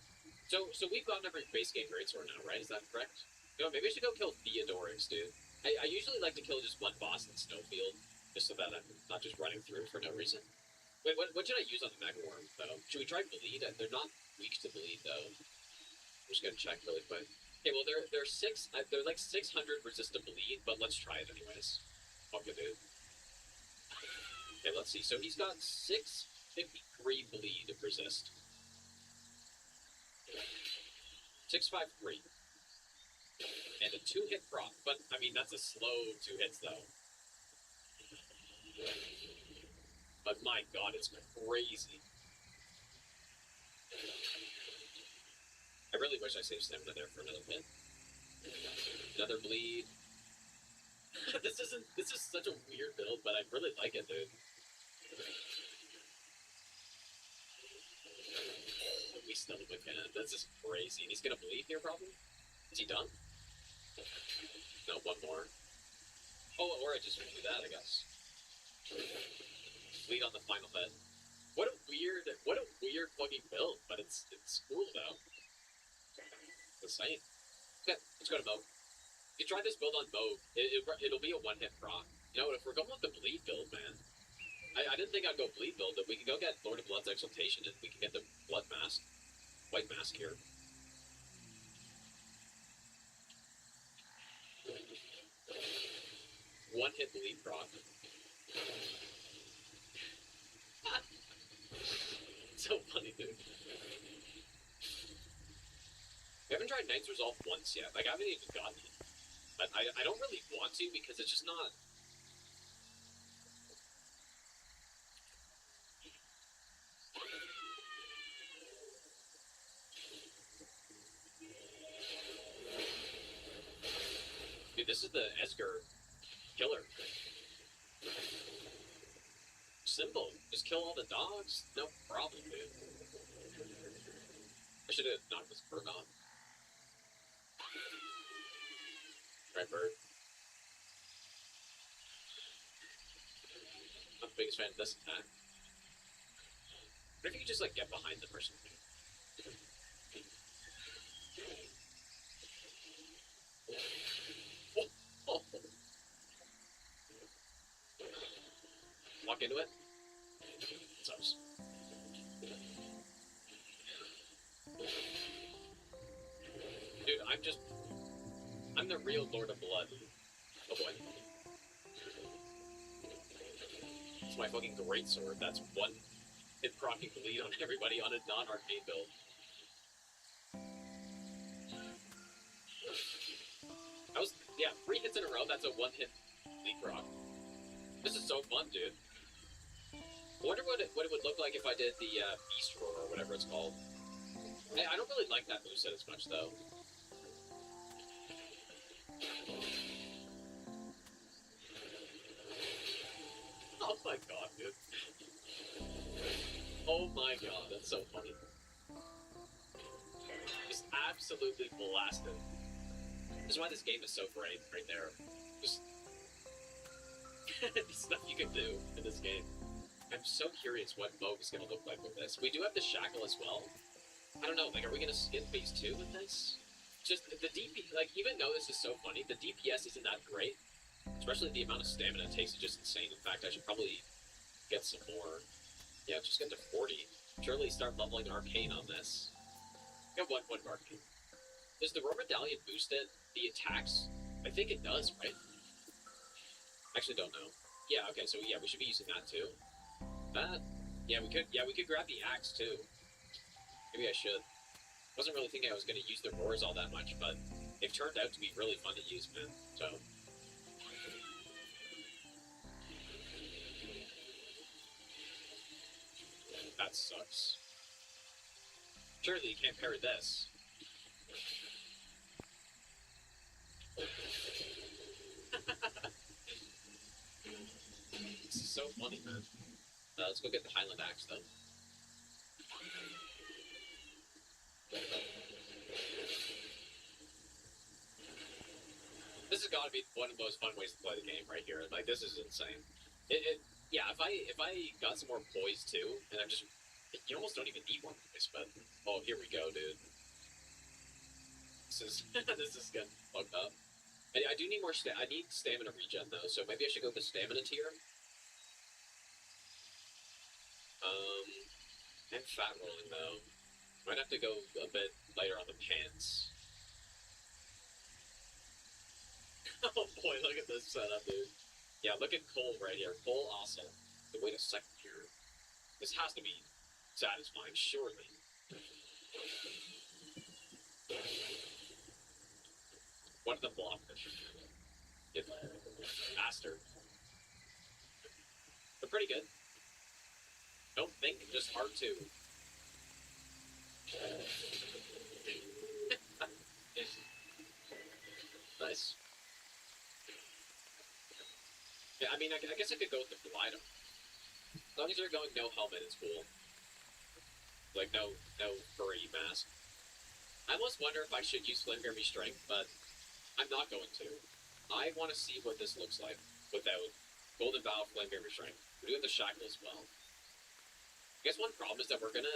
So we've gotten every base game greatsword now, right? Is that correct? You know, maybe I should go kill Theodorix, dude. I usually like to kill just one boss in Snowfield, just so that I'm not just running through for no reason. Wait, what should I use on the Mega Worm, though? Should we try Bleed? They're not weak to Bleed, though. I'm just gonna check really quick. Okay, well, they're like 600 resist to Bleed, but let's try it anyways. Fuck it, dude. Okay, let's see. So he's got 653 Bleed resist. 653. And a 2-hit proc, but I mean that's a slow 2 hits though. But my god, it's crazy. I really wish I saved stamina there for another hit. Another bleed. This is such a weird build, but I really like it, dude. We stunned him again. This is crazy. And he's gonna bleed here, probably? Is he done? No, one more. Oh, or I just do that, I guess. Bleed on the final hit. What a weird fucking build, but it's cool though. Insane. Okay, let's go to Moog. If you try this build on Moog, it'll be a 1-hit proc. You know, if we're going with the bleed build, man, I didn't think I'd go bleed build, but we can go get Lord of Blood's Exaltation and we can get the Blood Mask. White Mask here. One-hit bleed proc. So funny, dude. We haven't tried Knight's Resolve once yet. Like, I haven't even gotten it. But I don't really want to because it's just not... Dude, this is the Esger killer. Simple. Just kill all the dogs. No problem, dude. I should have knocked this bird off. Right, bird. I'm the biggest fan of this attack. What if you could just, like, get behind the person? Oh. Walk into it. Sucks. Dude, I'm the real Lord of Blood. Oh boy. It's my fucking greatsword. That's one hit proccing bleed on everybody on a non-arcade build. That was, yeah, 3 hits in a row, that's a 1-hit bleed proc. This is so fun, dude. I wonder what it would look like if I did the Beast Roar or whatever it's called. I don't really like that moveset as much, though. Oh my god, dude. Oh my god, that's so funny. Just absolutely blasted. This is why this game is so great, right there. Just... the stuff you can do in this game. I'm so curious what Moog is going to look like with this. We do have the Shackle as well. I don't know, like, are we going to skip phase 2 with this? Just, the DP, like, even though this is so funny, the DPS isn't that great. Especially the amount of stamina it takes is just insane. In fact, I should probably get some more. Yeah, just get to 40. Surely start leveling Arcane on this. Got one Arcane. Does the Roar Medallion boost it? The attacks? I think it does, right? Actually, don't know. Yeah, okay, so yeah, we should be using that too. Yeah, we could grab the axe too. Maybe I should. Wasn't really thinking I was going to use the roars all that much, but they've turned out to be really fun to use, man. So. That sucks. Surely you can't parry this. This is so funny, man. Let's go get the Highland Axe, though. has got to be one of the most fun ways to play the game right here. Like, this is insane. Yeah, if I got some more poise too, and I'm just, you almost don't even need more poise, but, oh, here we go, dude. This is, this is getting fucked up. I do need more I need stamina regen though, so maybe I should go with the stamina tier. And fat rolling though. Might have to go a bit lighter on the pants. Oh boy, look at this setup, dude. Yeah, look at Cole right here. Cole also. Wait a second here. This has to be satisfying, surely. What the block? Get faster. But pretty good. Don't think, just R2. Nice. Yeah, I mean, I guess I could go with the Glide. As long as you're going no helmet, it's cool. Like, no furry mask. I almost wonder if I should use Flame Bear Strength, but I'm not going to. I want to see what this looks like without Golden Bow, Flame Bear Strength. We're doing the Shackle as well. I guess one problem is that we're gonna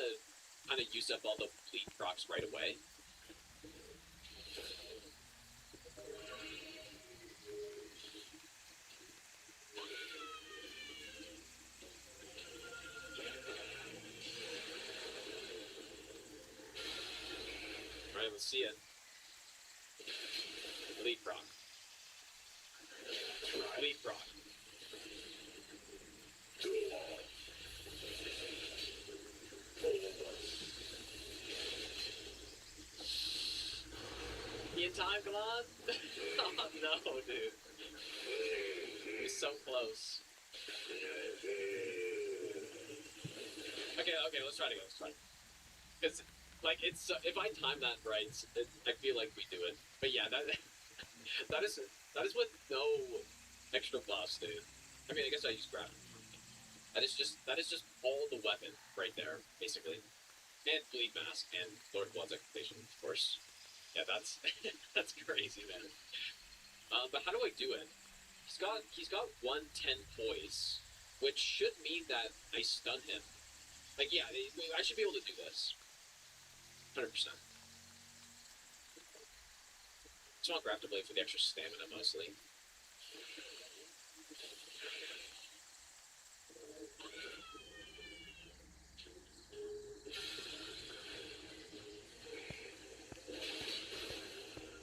kind of use up all the bleed procs right away. Alright, let's see it. Bleed proc. Bleed proc. In time, come on! Oh no, dude. He's so close. Okay, let's try to go. Because, like, it's if I time that right, I feel like we do it. But yeah, that is with no extra buffs, dude. I mean, I guess I use grab. That is just all the weapon right there, basically. And bleed mask and Lord of Blood's Execution, of course. Yeah, that's that's crazy, man. But how do I do it? He's got 110 poise, which should mean that I stun him. Like, yeah, I should be able to do this. 100%. Just want Grab to Blade for the extra stamina, mostly.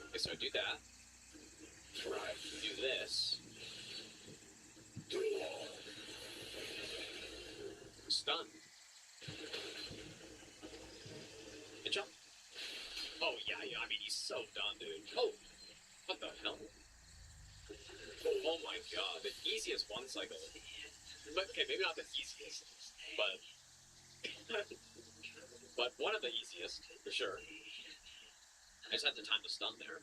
Okay, so I do that. Do this. Stun. Good job. Oh, yeah, I mean, he's so done, dude. Oh, what the hell? Oh my god, the easiest one cycle. But, okay, maybe not the easiest, but... but one of the easiest, for sure. I just had the time to stun there.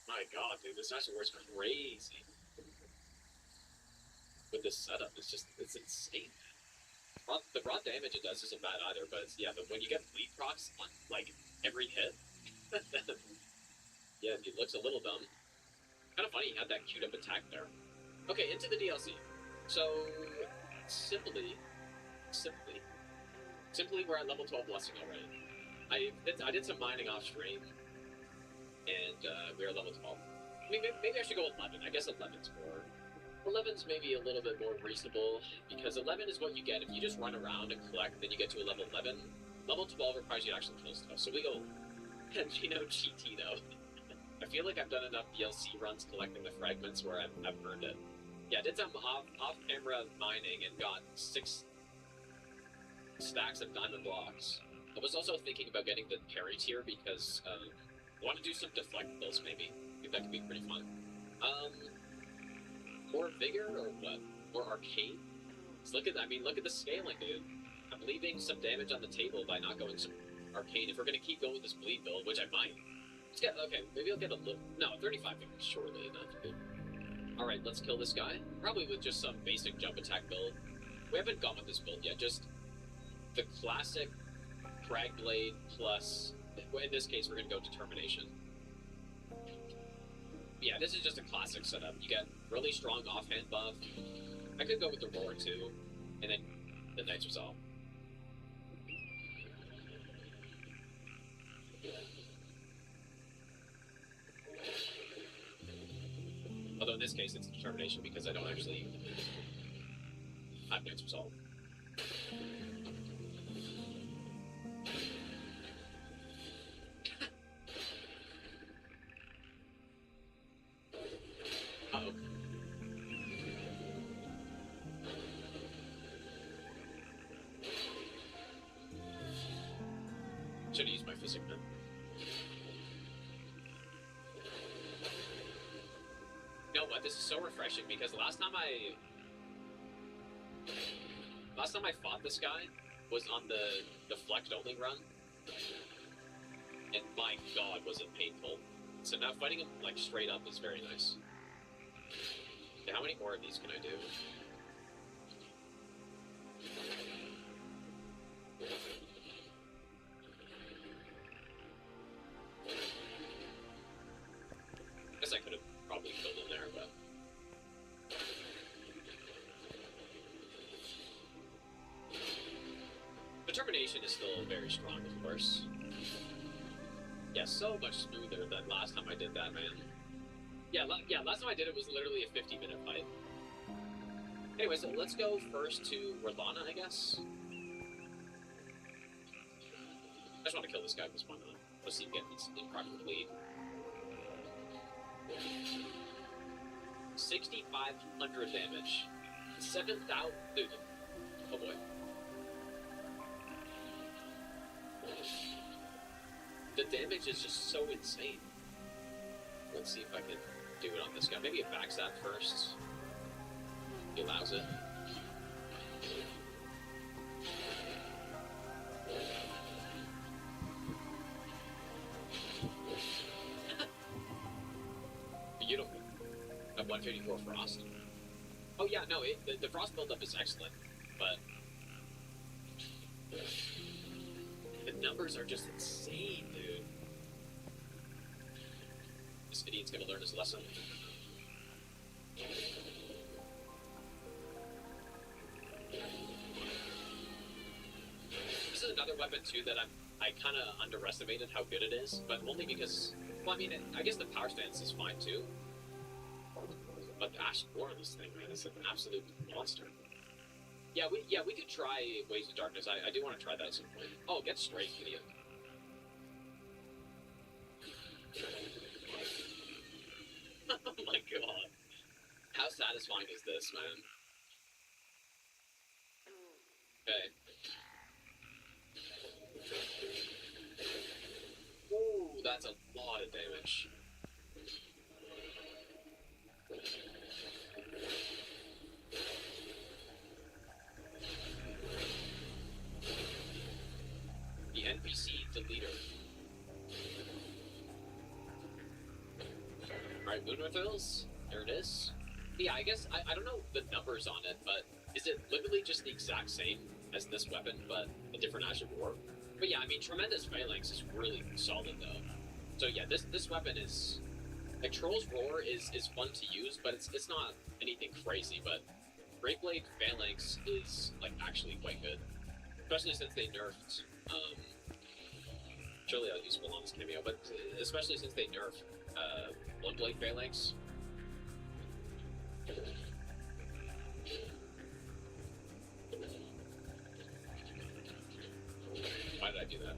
My god, dude, this actually works crazy. With this setup, it's insane. The raw damage it does isn't bad either, but yeah, but when you get bleed procs on, like, every hit, yeah, it looks a little dumb. Kind of funny he had that queued up attack there. Okay, into the DLC. So, simply, we're at level 12 blessing already. I did some mining off stream, and we are level 12. I mean, maybe I should go 11. I guess 11's more. 11's maybe a little bit more reasonable, because 11 is what you get if you just run around and collect, then you get to a level 11. Level 12 requires you to actually kill stuff, so we go Geno GT though. I feel like I've done enough DLC runs collecting the fragments where I've earned it. Yeah, I did some off-camera mining and got 6 stacks of diamond blocks. I was also thinking about getting the parry tier because I want to do some deflectables maybe. I think that could be pretty fun. More vigor or what? More arcane? Look at the scaling, dude. I'm leaving some damage on the table by not going some arcane. If we're gonna keep going with this bleed build, which I might. Okay, maybe I'll get a little. No, 35 vigor, surely enough, dude. All right, let's kill this guy. Probably with just some basic jump attack build. We haven't gone with this build yet. Just the classic Crag Blade plus. In this case, we're gonna go Determination. Yeah, this is just a classic setup. You get really strong offhand buff. I could go with the Roar too, and then the Knight's Resolve. Although in this case it's Determination because I don't actually have Knight's Resolve. Uh-oh. Should have used my physic then. You know what? This is so refreshing because last time I fought this guy was on the Flex only run, and my god, was it painful. So now fighting him like straight up is very nice. Now, how many more of these can I do? Guess I could have probably killed him there, but Determination is still very strong, of course. Yeah, so much smoother than last time I did that, man. Yeah, last time I did it was literally a 50-minute fight. Anyway, so let's go first to Orlana, I guess. I just want to kill this guy because why not? Let's see him get his improper bleed. 6,500 damage. 7,000. Dude. Oh boy. The damage is just so insane. Let's see if I can do it on this guy. Maybe a backstab first. He allows it. Beautiful. At 154 frost. Oh yeah, no, the frost buildup is excellent, but the numbers are just insane, dude. This idiot's gonna learn his lesson. This is another weapon too that I kind of underestimated how good it is, but only because, well, I mean, I guess the power stance is fine too. But the Ash War on this thing, man, is an absolute monster. Yeah, we could try Waves of Darkness. I do want to try that at some point. Oh, get straight, idiot. Oh my god. How satisfying is this, man? Okay. Ooh, that's a lot of damage. The NPC, the leader. Alright, Moonwithills. There it is. Yeah, I guess, I don't know the numbers on it, but is it literally just the exact same as this weapon, but a different Ash of War? But yeah, I mean, Tremendous Phalanx is really solid, though. So yeah, this weapon is... Like, Troll's Roar is fun to use, but it's not anything crazy, but Great Blade Phalanx is, like, actually quite good. Especially since they nerfed, surely I'll use Milan's cameo, but especially since they nerfed, One Blade Phalanx. Why did I do that?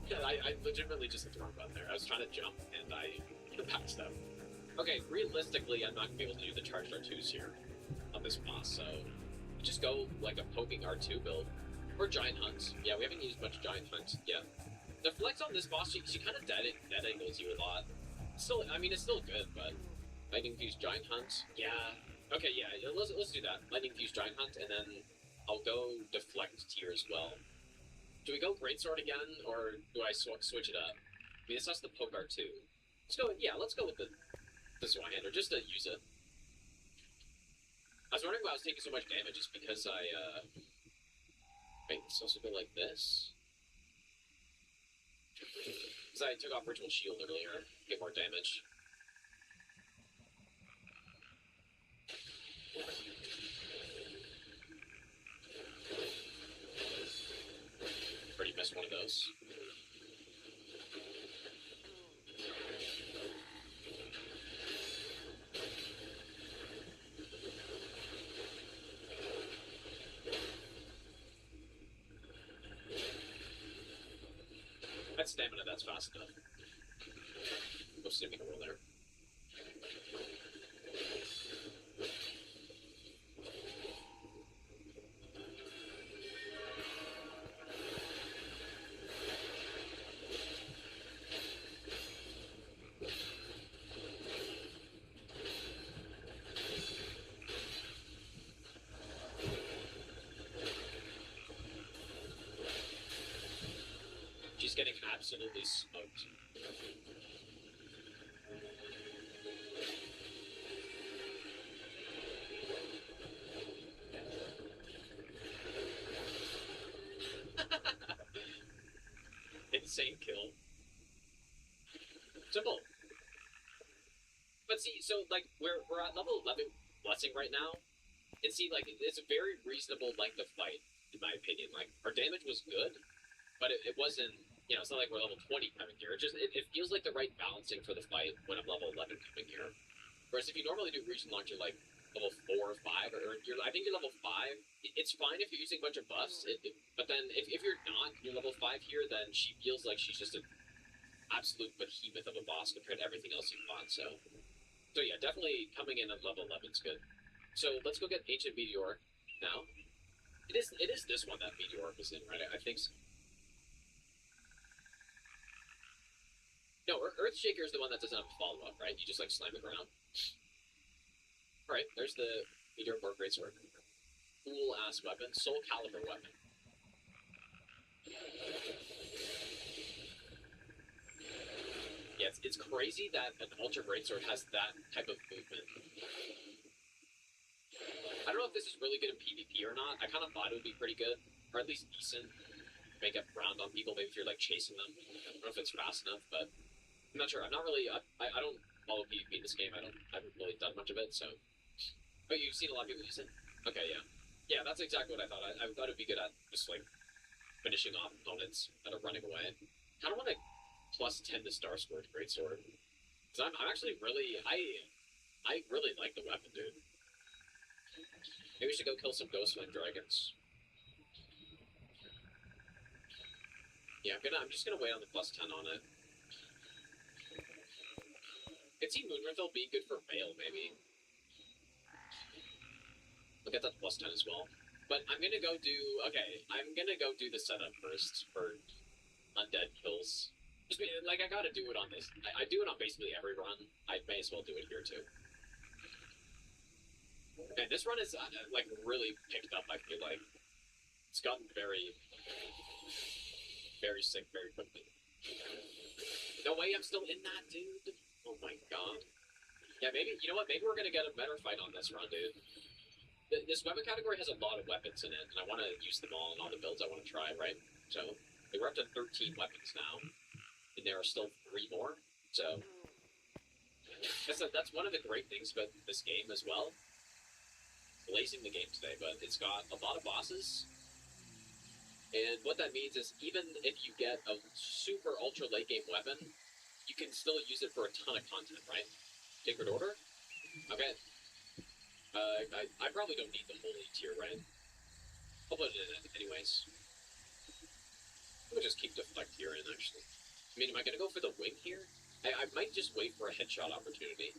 Yeah, I legitimately just hit the wrong button there. I was trying to jump, and I passed up. Okay, realistically, I'm not going to be able to do the Charged R2s here on this boss, so just go, like, a poking R2 build. Or Giant Hunt. Yeah, we haven't used much Giant Hunt yet. The flex on this boss, she kind of dead angles you a lot. Still, I mean, it's still good, but Lightning Fuse Giant Hunt, yeah. Okay, yeah, let's do that. Lightning Fuse Giant Hunt, and then I'll go Deflect tier as well. Do we go Greatsword again, or do I switch it up? I mean, this has the poke R2. Let's go with the Zweihander, just to use it. I was wondering why I was taking so much damage, just because wait, it's also go like this? Because I took off Ritual Shield earlier, get more damage. close. That's stamina, that's fast enough. No stamina roll there. She's getting absolutely smoked. Insane kill. Simple. But see, so like we're at level 11 blessing right now, and see like it's a very reasonable length of fight in my opinion. Like our damage was good, but it wasn't. You know, it's not like we're level 20 coming here. It feels like the right balancing for the fight when I'm level 11 coming here. Whereas if you normally do region launch, you're like level 4 or 5, or I think you're level 5. It's fine if you're using a bunch of buffs, but then if you're not, you're level 5 here, then she feels like she's just an absolute behemoth of a boss compared to everything else you've fought. So yeah, definitely coming in at level 11 is good. So let's go get Ancient Meteor now. It is this one that Meteor was in, right? I think so. No, Earthshaker is the one that doesn't have a follow-up, right? You just, like, slam the ground. Alright, there's the Meteor Borg Greatsword. Cool-ass weapon. Soul Calibur weapon. Yeah, it's crazy that an Ultra Greatsword has that type of movement. I don't know if this is really good in PvP or not. I kind of thought it would be pretty good, or at least decent. Make up ground on people, maybe if you're, like, chasing them. I don't know if it's fast enough, but I'm not sure. I'm not really. I don't follow PvP in this game. I haven't really done much of it. So, but you've seen a lot of people use it. Okay, yeah. That's exactly what I thought. I thought it'd be good at just like finishing off opponents that are running away. Kind of want to plus 10 to Star Scourge Greatsword because I'm actually really I really like the weapon, dude. Maybe we should go kill some Ghostflame dragons. Yeah, I'm just gonna wait on the plus 10 on it. I could see Moonreveal being good for Veil, maybe. We'll get that plus 10 as well. But I'm gonna go do... Okay, I'm gonna go do the setup first for undead kills. Just like, I gotta do it on this. I do it on basically every run. I may as well do it here, too. And this run is, like, really picked up, I feel like. It's gotten very sick very quickly. No way I'm still in that, dude. Oh my god. Yeah, maybe, you know what, maybe we're gonna get a better fight on this run, dude. This weapon category has a lot of weapons in it, and I want to use them all in all the builds I want to try, right? So, we're up to 13 weapons now, and there are still 3 more, so... That's one of the great things about this game as well. Blazing the game today, but it's got a lot of bosses, and what that means is even if you get a super ultra late game weapon, you can still use it for a ton of content, right? Sacred Order? Okay. I probably don't need the Holy Tier, right? I'll put it in anyways. I'll just keep Deflect here in, actually. I mean, am I gonna go for the Wing here? I might just wait for a headshot opportunity.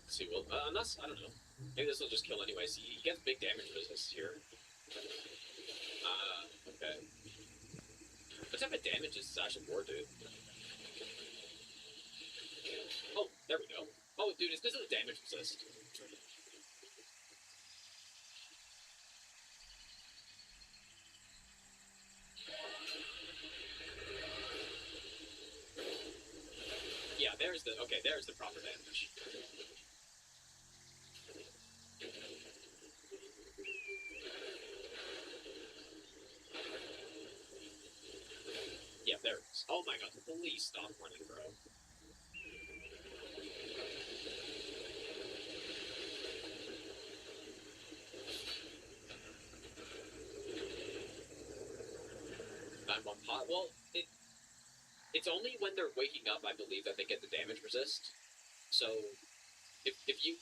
Let's see, well, unless, I don't know. Maybe this will just kill anyways. He gets big damage resist here. Okay. What type of damage is Sash of War, dude? Oh, there we go. Oh, dude, it's because of the damage resist. Yeah, there's the proper damage. Yeah, there it is. Oh my god, please stop running, bro. well, it's only when they're waking up, I believe, that they get the damage resist. So, if you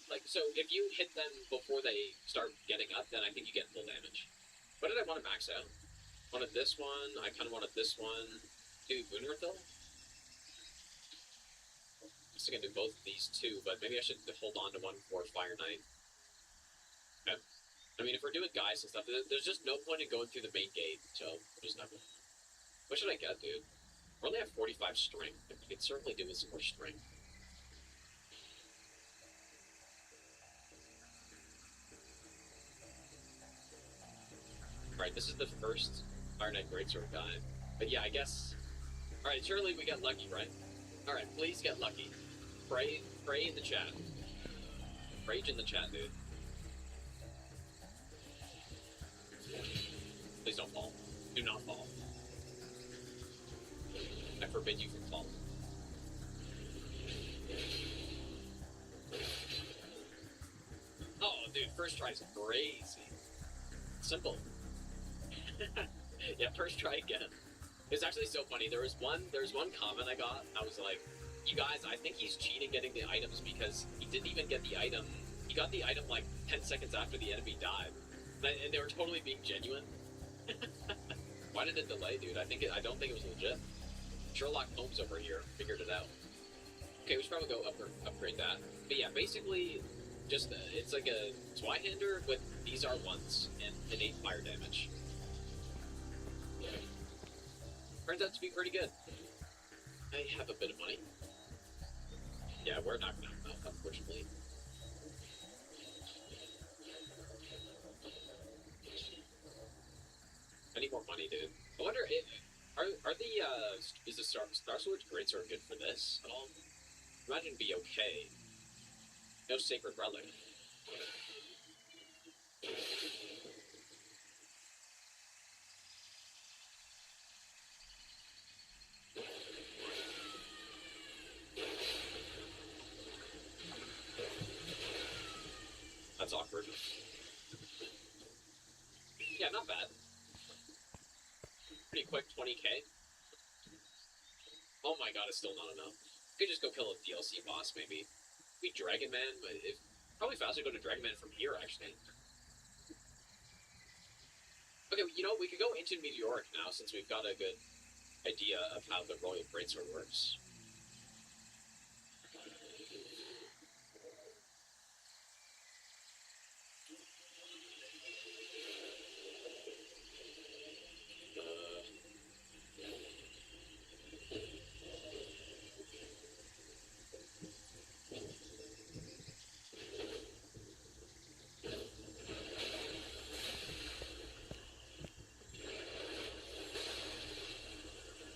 hit them before they start getting up, then I think you get full damage. What did I want to max out? Wanted this one. I kind of wanted this one. Do Moonrefill? I was gonna do both of these too, but maybe I should hold on to one for Fire Knight. Okay. I mean, if we're doing guys and stuff, there's just no point in going through the main gate, so we're just not. What should I get, dude? We only have 45 strength. I could certainly do with some more strength. Alright, this is the first Fire Knight Greatsword guy. But yeah, I guess... Alright, surely we get lucky, right? Alright, please get lucky. Pray in the chat. Rage in the chat, dude. Please don't fall. Do not fall. I forbid you from falling. Oh, dude, first try is crazy. Simple. Yeah, first try again. It's actually so funny. There's one comment I got. I was like, you guys, I think he's cheating getting the items because he didn't even get the item. He got the item like 10 seconds after the enemy died. And they were totally being genuine. Why did it delay, dude? I don't think it was legit. Sherlock Holmes over here figured it out. Okay, we should probably go upgrade that. But yeah, basically, just it's like a Twyhander with these R1s and innate fire damage. Turns out to be pretty good. I have a bit of money. Yeah, we're not gonna have enough, unfortunately. I need more money, dude. I wonder, is the Star Sword's Greatsword good for this at all? Imagine it'd be okay. No Sacred Relic. That's awkward. Yeah, not bad. Pretty quick, 20k. Oh my god, it's still not enough. Could just go kill a DLC boss, maybe. Maybe Dragon Man, but probably faster to go to Dragon Man from here, actually. Okay, you know, we could go into Meteoric now, since we've got a good idea of how the Royal Greatsword works.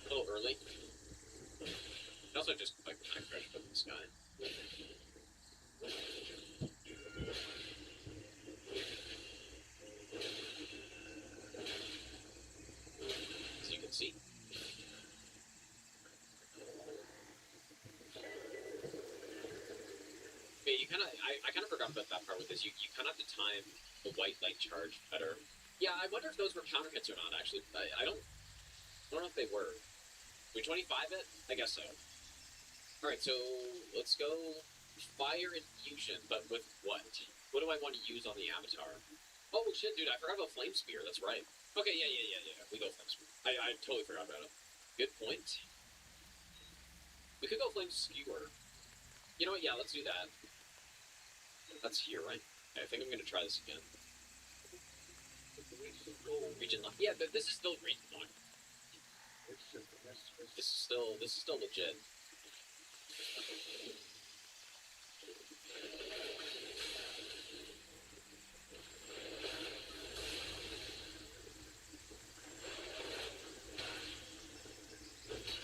A little early. And also just like time pressure from this guy. As you can see. Yeah, you kind of, I kind of forgot about that part with this. You kind of have to time the white light charge better. Yeah, I wonder if those were counter hits or not, actually. I don't know if they were. We 25 it? I guess so. Alright, so let's go Fire Infusion, but with what? What do I want to use on the Avatar? Oh shit, dude, I forgot about Flame Spear, that's right. Okay, yeah. We go Flame Spear. I totally forgot about it. Good point. We could go Flame Skewer. You know what, yeah, let's do that. That's here, right? I think I'm gonna try this again. Region lock. Yeah, this is still region lock. This is still legit.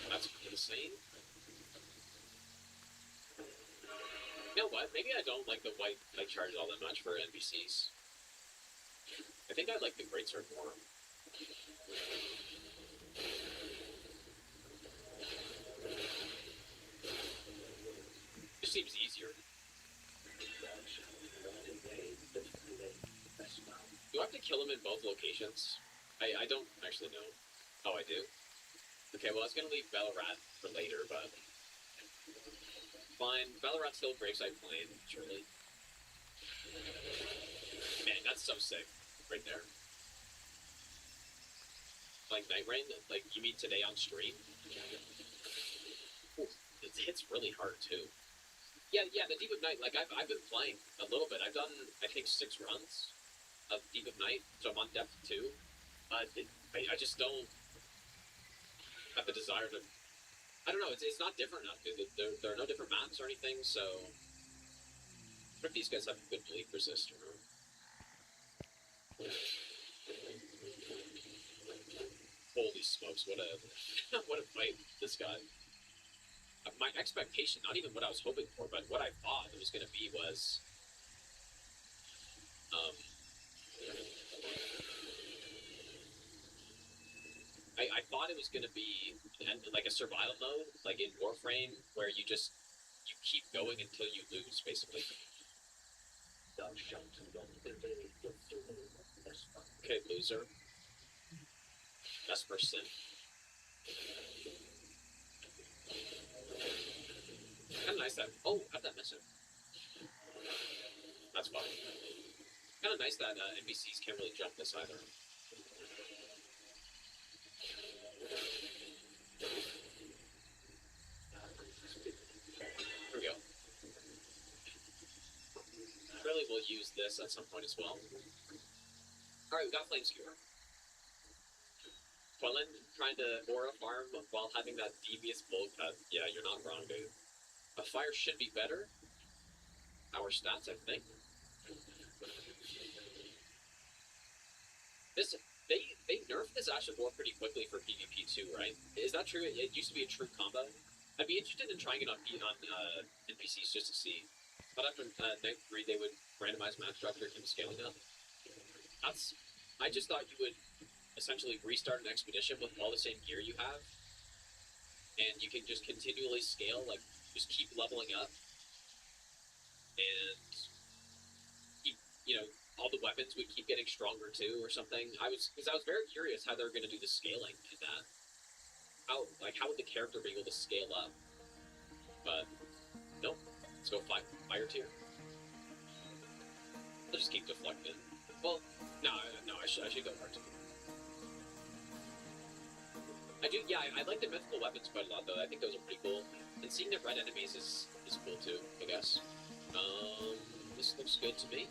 That's insane. You know what? Maybe I don't like the white light charge all that much for NPCs. I think I like the Greatsword more. It seems easier. Do I have to kill him in both locations? I don't actually know. Oh, I do. Okay, well, I was gonna leave Ballarat for later, but fine. Ballarat still breaks I plane, surely. Man, that's so sick, right there. Like Night Rain, like you mean today on stream? Ooh, it hits really hard too. Yeah, the Deep of Night. Like I've been playing a little bit. I've done I think 6 runs of Deep of Night, so I'm on depth 2. I just don't have the desire to. I don't know. It's not different enough. There are no different maps or anything. So what if these guys have a good bleed resist? Or... Holy smokes! What a what a fight this guy. My expectation, not even what I was hoping for, but what I thought it was going to be was, I thought it was going to be like a survival mode, like in Warframe, where you keep going until you lose, basically. Thou shalt not evade the doom of Espa. Okay, loser. Best person. Kind of nice that. Oh, how'd that miss him? That's fine. Kind of nice that NPCs can't really jump this either. Here we go. Really, we'll use this at some point as well. Alright, we got Flame Skewer. Quellen trying to aura farm while having that devious bull cut. Yeah, you're not wrong, dude. A fire should be better. Our stats, I think. They nerfed this Ash of War pretty quickly for PvP too, right? Is that true? It used to be a true combo. I'd be interested in trying it on NPCs just to see. But after Night 3, they would randomize map structure and scaling up. I just thought you would essentially restart an expedition with all the same gear you have, and you can just continually scale, like just keep leveling up, and keep, all the weapons would keep getting stronger too, or something. I was very curious how they were going to do the scaling in that. How would the character be able to scale up? But nope. Let's go fire tier. I'll just keep deflecting. Well, no, I should go hard too. I do, yeah, I like the mythical weapons quite a lot though. I think those are pretty cool. And seeing the red enemies is cool too, I guess. This looks good to me.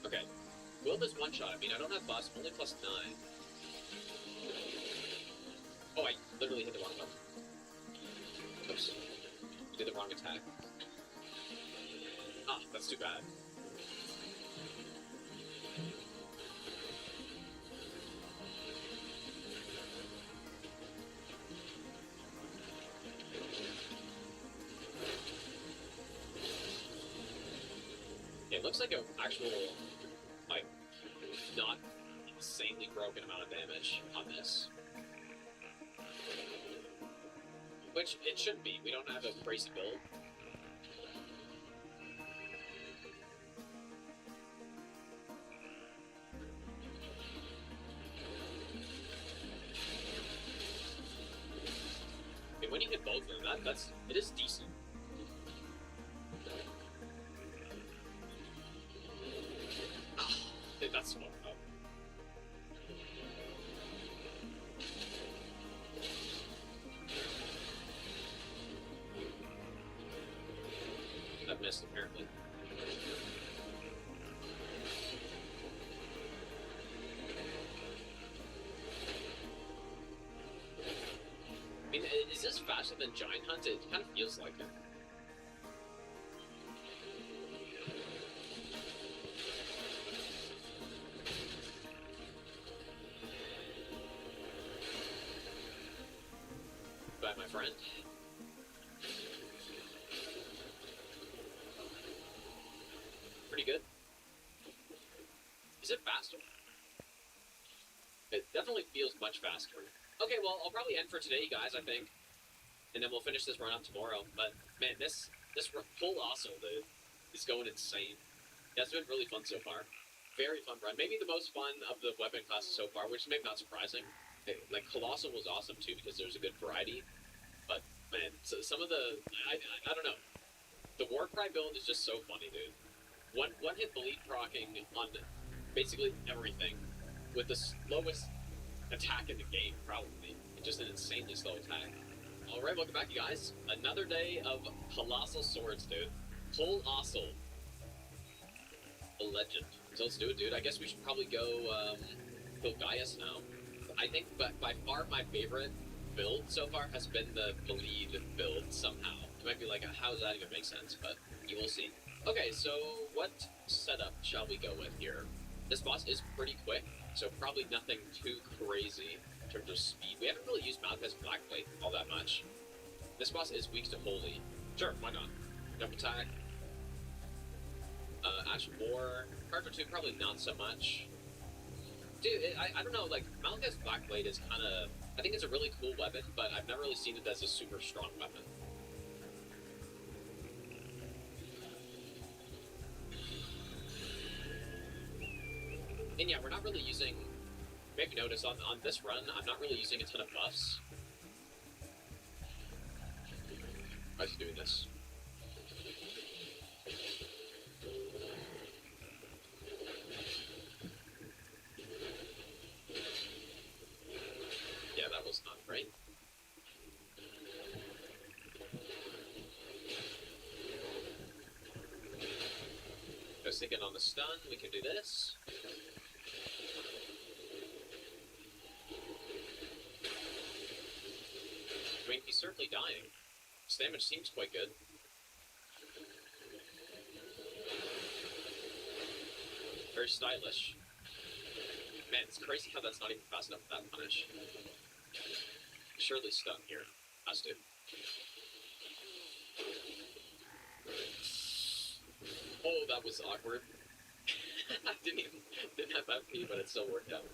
Okay. Will this one shot? I mean, I don't have buffs, I'm only +9. Oh, I literally hit the wrong button. Oops. Did the wrong attack. Ah, that's too bad. It looks like an actual, like, not insanely broken amount of damage on this. Which it shouldn't be. We don't have a crazy build. And when you hit both of them, it is decent. That's fucked up. That missed, apparently. I mean, is this faster than Giant Hunt? It kind of feels like it. Bye, my friend. Pretty good. Is it faster? It definitely feels much faster. Okay, well, I'll probably end for today, guys, I think. And then we'll finish this run up tomorrow. But, man, this pull also, dude, is going insane. Yeah, it's been really fun so far. very fun run. Maybe the most fun of the weapon classes so far, which is maybe not surprising. Like, Colossal was awesome, too, because there's a good variety. But, man, so some of the... I don't know. The Warcry build is just so funny, dude. One hit bleed procking on basically everything with the slowest attack in the game, probably. And just an insanely slow attack. Alright, welcome back, you guys. Another day of Colossal Swords, dude. Colossal. A legend. So let's do it, dude. I guess we should probably go Gaius now. I think by far my favorite build so far has been the bleed build somehow. You might be like, how does that even make sense? But you will see. Okay, so what setup shall we go with here? This boss is pretty quick, so probably nothing too crazy in terms of speed. We haven't really used Malka's Blackblade all that much. This boss is weak to Holy. Sure, why not? Jump attack. Ash War. Charger 2, probably not so much. Dude, I don't know, like, Malka's Blackblade is kind of... I think it's a really cool weapon, but I've never really seen it as a super strong weapon. And yeah, we're not really using... Maybe notice on this run, I'm not really using a ton of buffs. Why is he doing this? Yeah, that was not great. I was thinking on the stun, we can do this. I mean, he's certainly dying. His damage seems quite good. Very stylish. Man, it's crazy how that's not even fast enough for that punish. Surely stun here. Has to. Oh, that was awkward. I didn't have FP, but it still worked out.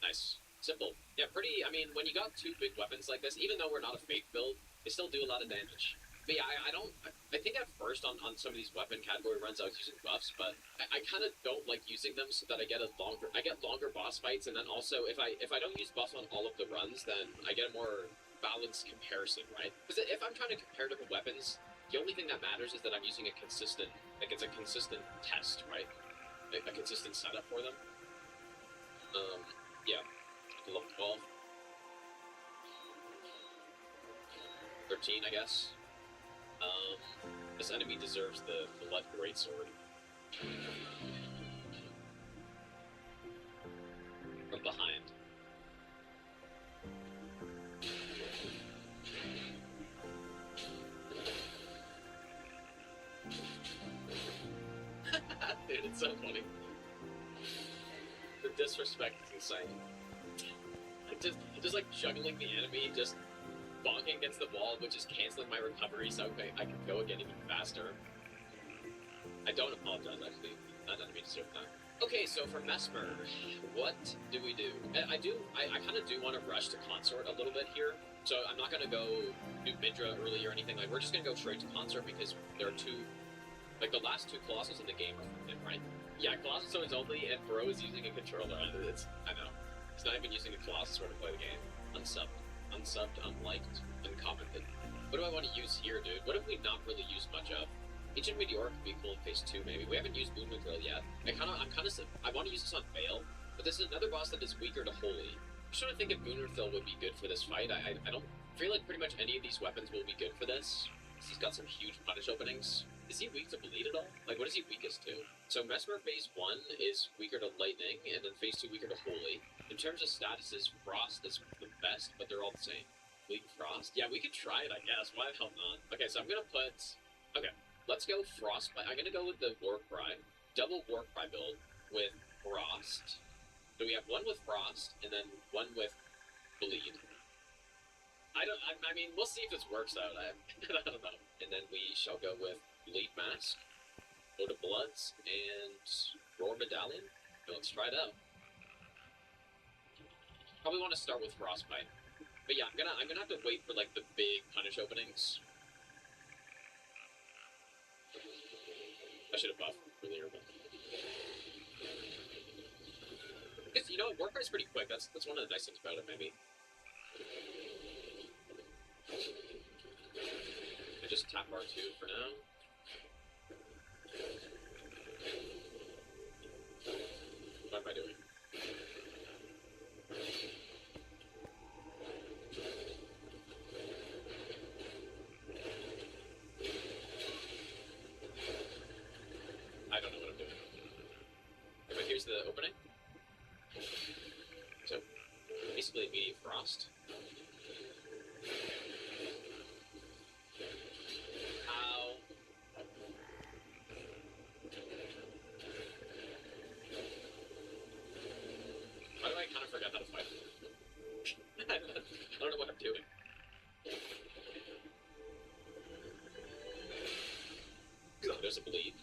Nice. Simple. Yeah, pretty, I mean, when you got two big weapons like this, even though we're not a fake build, they still do a lot of damage. But yeah, I think at first on some of these weapon category runs I was using buffs, but I kind of don't like using them so that I get longer boss fights, and then also if I don't use buffs on all of the runs, then I get a more balanced comparison, right? Because if I'm trying to compare different weapons, the only thing that matters is that I'm using a consistent, like it's a consistent test, right? A consistent setup for them. Yeah. Level 12. 13, I guess. This enemy deserves the Blood Greatsword. From behind. Dude, it's so funny. The disrespect is insane. Just like juggling the enemy, just bonking against the wall, which is canceling my recovery so I can go again even faster. I don't apologize, actually. That enemy deserved that. Okay, so for Mesmer, what do we do? I kind of do want to rush to Consort a little bit here, so I'm not going to go do Midra early or anything. Like, we're just going to go straight to Consort because there are two, like, the last two Colossals in the game are from him, right? Yeah, Colossus Swords only, and Bro is using a controller. I know. He's not even using a Colossus Sword to play the game. Unsubbed, unliked, uncommented. What do I want to use here, dude? What have we not really used much of? Ancient Meteor could be cool in Phase 2, maybe. We haven't used Moon Drill yet. I want to use this on Veil, but this is another boss that is weaker to Holy. I'm just trying to think if Moonfill would be good for this fight. I don't feel like pretty much any of these weapons will be good for this. He's got some huge punish openings. Is he weak to Bleed at all? Like, what is he weakest to? So Mesmer Phase 1 is weaker to Lightning, and then Phase 2 weaker to Holy. In terms of statuses, Frost is the best, but they're all the same. Bleed Frost? Yeah, we could try it, I guess. Why the hell not? Okay, so I'm gonna put... Okay, let's go Frostbite. I'm gonna go with the Warcry. Double Warcry build with Frost. So we have one with Frost, and then one with Bleed. I mean, we'll see if this works out. I don't know. And then we shall go with Bleed Mask, Go to Bloods, and Roar Medallion. So let's try it out. Probably want to start with Frostbite. But yeah, I'm gonna have to wait for like the big punish openings. I should have buffed earlier, but you know, Warcry's pretty quick. That's one of the nice things about it, maybe. I just tap R2 for now. What am I doing? I don't know what I'm doing. But here's the opening. So, basically immediate frost. Ow. Why do I kind of forget how to fight? I don't know what I'm doing. Oh, there's a bleed.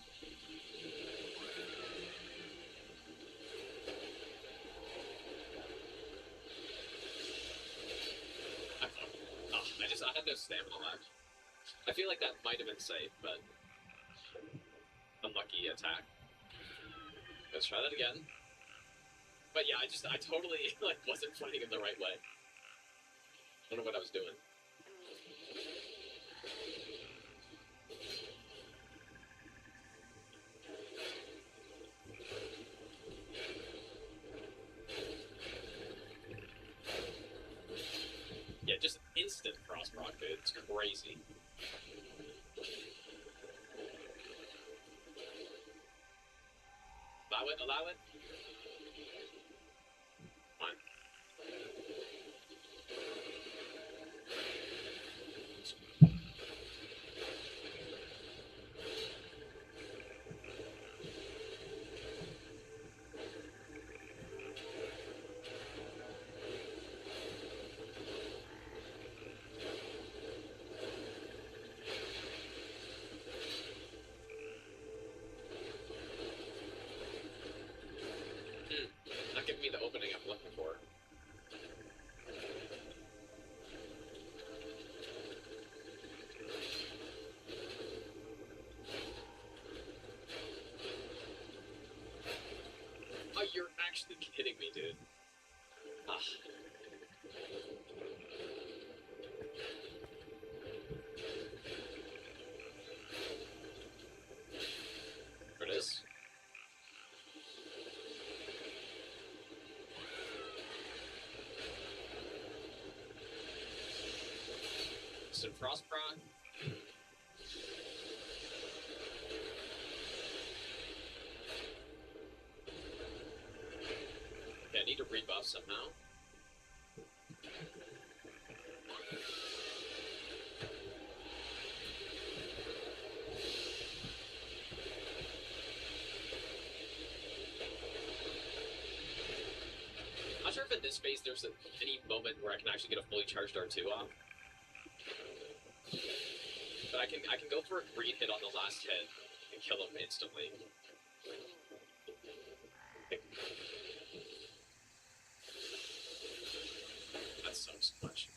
I had no stamina left. I feel like that might have been safe, but unlucky attack. Let's try that again. But yeah, I totally like wasn't fighting in the right way. I don't know what I was doing. Yeah, just instant cross proc, dude. It's crazy. Allow it, allow it. Fine. Not giving me the opening I'm looking for. Oh, you're actually kidding me, dude. Ah. There it is. Some frost proc. Yeah, I need to rebuff somehow. I'm not sure if in this phase there's any moment where I can actually get a fully charged R2 off. But I can go for a green hit on the last hit and kill him instantly. That sucks much.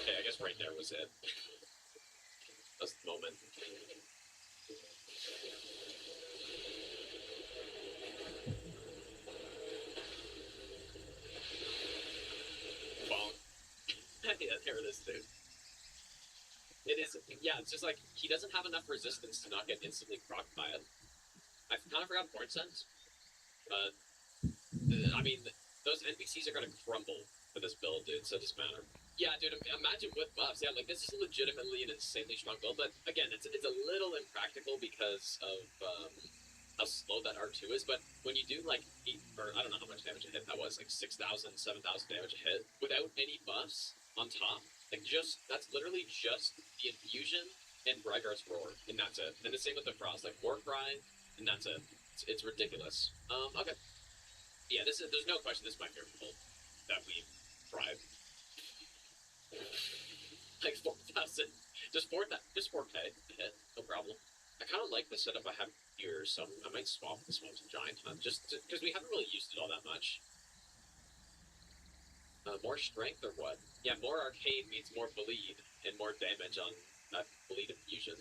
Okay, I guess right there was it. That's the moment. Bonk. Yeah, there it is, dude. It is, yeah, it's just like, he doesn't have enough resistance to not get instantly procced by it. I kind of forgot Porn Sense, but, I mean, those NPCs are gonna crumble for this build, dude, so it doesn't matter. Yeah, dude, imagine with buffs, yeah, like, this is legitimately an insanely strong build, but, again, it's a little impractical because of, how slow that R2 is, but when you do, like, or I don't know how much damage a hit that was, like 6,000, 7,000 damage a hit, without any buffs on top, like, that's literally just the infusion and Rygar's Roar, and that's it. And the same with the Frost, like, Warcry, and that's it. It's ridiculous. Okay. Yeah, there's no question this is my favorite build that we've tried. Like, 4,000, just 4K hit, no problem. I kind of like the setup I have here, so I might swap this one to Giant Hunt, just because we haven't really used it all that much. More strength or what? Yeah, more arcane means more bleed, and more damage on that bleed infusion.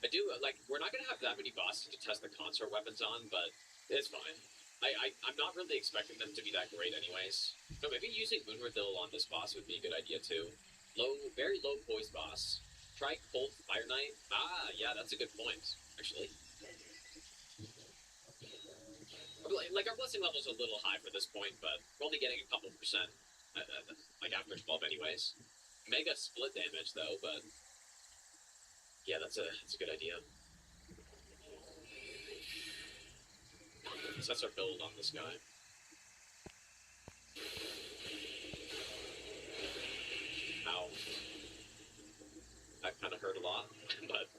I do, like, we're not gonna have that many bosses to test the consort weapons on, but it's fine. I'm not really expecting them to be that great anyways. So maybe using Moonradil on this boss would be a good idea too. Very low poise boss. Try Cold Fire Knight. Ah, yeah, that's a good point, actually. Like, our blessing level's a little high for this point, but we're only getting a couple percent, like, after 12 anyways. Mega split damage, though, but... yeah, that's a good idea. So that's our build on this guy. Ow. That kind of hurt a lot, but...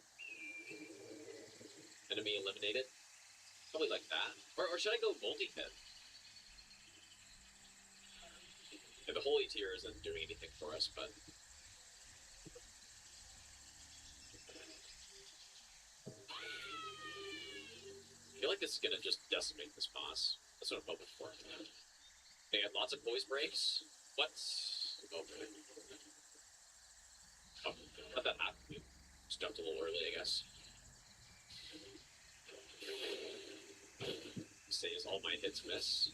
enemy eliminated. Probably like that. Or should I go multi-hit? Yeah, the holy tier isn't doing anything for us, but... I feel like this is gonna just decimate this boss. That's what I'm hoping for. They have lots of poise breaks. What? Okay. Oh, let that happen. We just jumped a little early, I guess. Say as all my hits miss.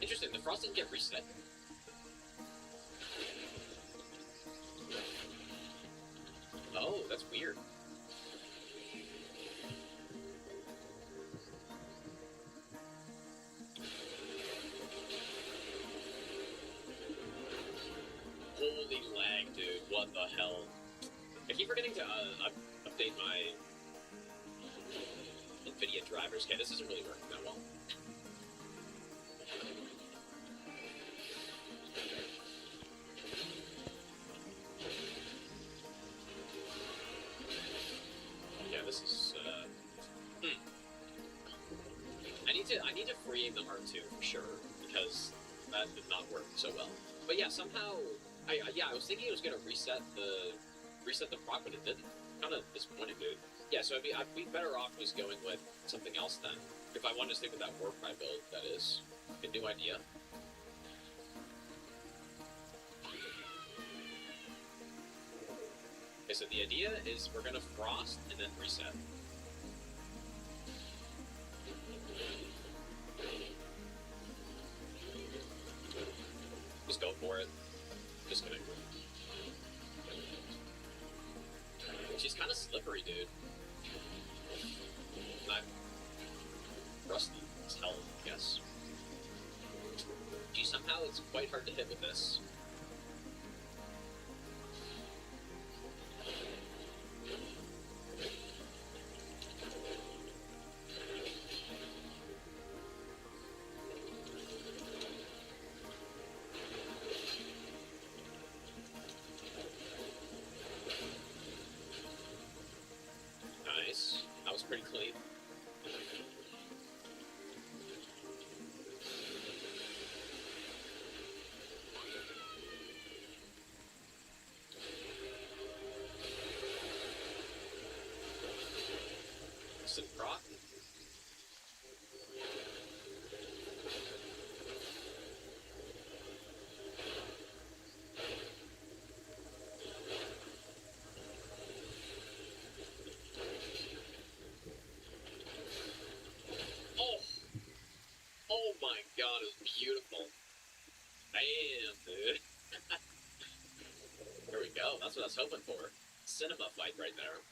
Interesting, the frost didn't get reset. Oh, that's weird. Holy lag, dude. What the hell? I keep forgetting to update my NVIDIA drivers. Okay, this isn't really working that well. Yeah, this is, I need to free the R2 for sure, because that did not work so well. But yeah, somehow, I was thinking it was gonna reset the proc, but it didn't. Kind of disappointed, dude. Yeah, so I'd be better off just going with something else then. If I wanted to stick with that Warcry build, that is. A new idea. Okay, so the idea is we're gonna frost and then reset. Just go for it. Just kidding. She's kind of slippery, dude. Not rusty as hell, I guess. Gee, somehow it's quite hard to hit with this. Nice. That was pretty clean. Some proc. Oh my god, it was beautiful. Bam, dude. There we go. That's what I was hoping for. Cinema fight right there.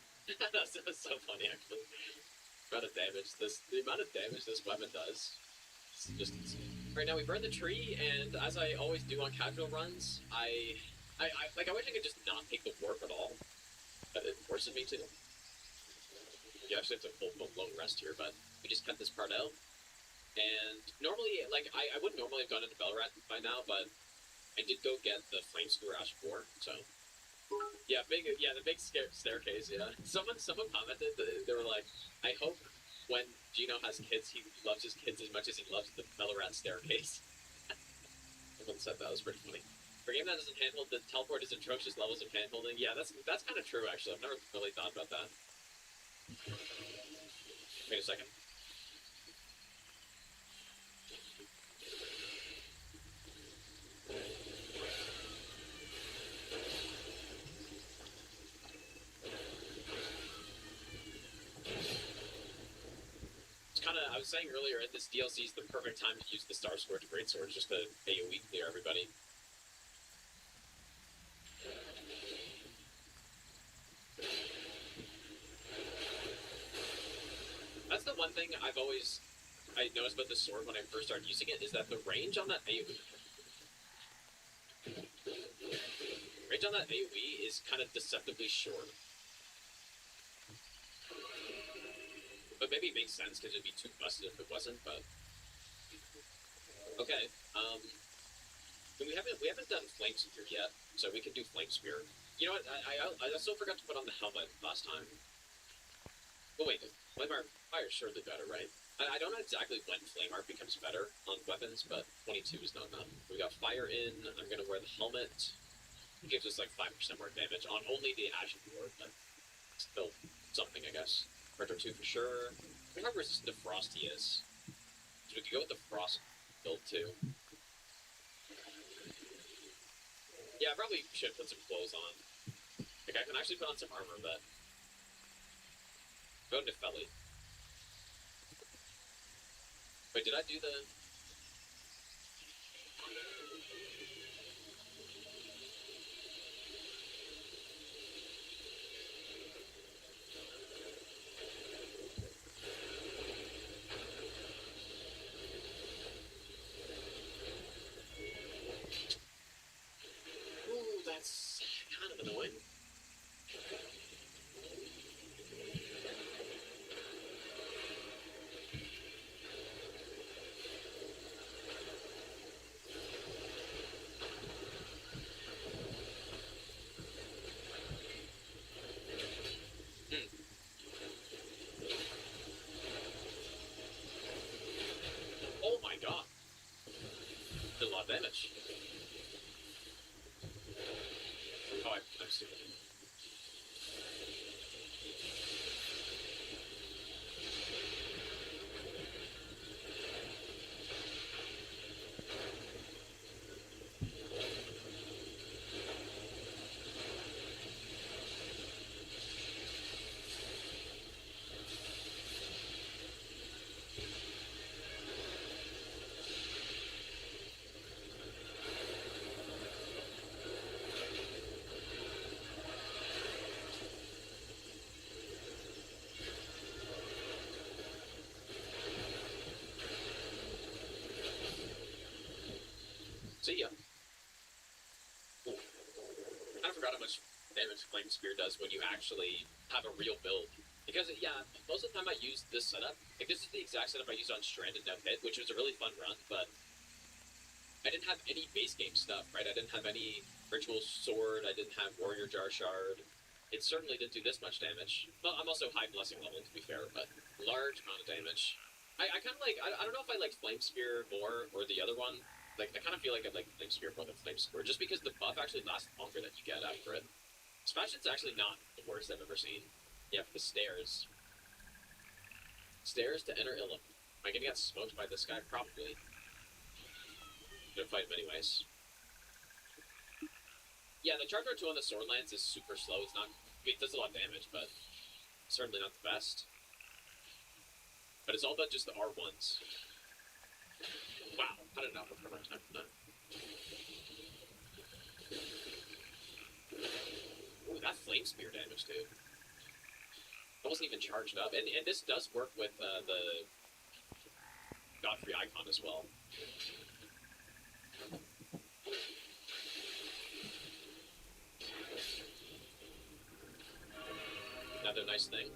That's so funny, actually. The amount of damage this weapon does. It's just insane. Right now, we burned the tree, and as I always do on casual runs, I wish I could just not take the warp at all. But it forces me to. You actually have to full long rest here, but we just cut this part out. And normally, like, I wouldn't normally have gone into Belrat by now, but I did go get the Flame Skewer Ash 4, so. Yeah, the big staircase, yeah. Someone commented, they were like, I hope when Gino has kids, he loves his kids as much as he loves the Belrat staircase. Someone said that was pretty funny. For a game that doesn't handhold, the teleport is atrocious levels of handholding. Yeah, that's kind of true, actually. I've never really thought about that. Wait a second. It's kind of, I was saying earlier, this DLC is the perfect time to use the Star Scourge Greatsword just to AoE clear everybody. That's the one thing I noticed about the sword when I first started using it, is that the range on that AoE is kind of deceptively short. But maybe it makes sense because it'd be too busted if it wasn't. But okay, we haven't done Flame Spear yet, so we can do Flame Spear. You know what? I still forgot to put on the helmet last time. But wait, Flame Art Fire is surely better, right? I don't know exactly when Flame Art becomes better on weapons, but 22 is not enough. We got Fire in. I'm gonna wear the helmet. It gives us like 5% more damage on only the Ashen Ward, but still something, I guess. Retro 2 for sure. I wonder how resistant to Frost he is. So we could go with the Frost build too. Yeah, I probably should put some clothes on. Like, I can actually put on some armor, but... Go into Felly. Wait, did I do the... Ooh, that's kind of annoying. Oh my god. Did a lot of damage. Oh, I'm stupid. See ya. Ooh. I forgot how much damage Flame Spear does when you actually have a real build. Because, yeah, most of the time I use this setup. Like, this is the exact setup I used on Stranded No Hit, which was a really fun run, but I didn't have any base game stuff, right? I didn't have any Ritual Sword, I didn't have Warrior Jar Shard. It certainly didn't do this much damage. Well, I'm also high blessing level, to be fair, but large amount of damage. I kind of like, I don't know if I liked Flame Spear more or the other one. Like, I kind of feel like I'd like Flame Spear more than Flame Sword, just because the buff actually lasts longer than you get after it. Sebastian's actually not the worst I've ever seen. Yeah, for the stairs. Stairs to enter Ilum. Am I gonna get smoked by this guy? Probably. Gonna fight him anyways. Yeah, the Charge R2 on the Sword Lance is super slow. It's not... I mean, it does a lot of damage, but certainly not the best. But it's all about just the R1s. Wow, I did not prefer my time for that. Ooh, that Flame Spear damage, dude. I wasn't even charged up. And this does work with the Godfrey icon as well. Another nice thing.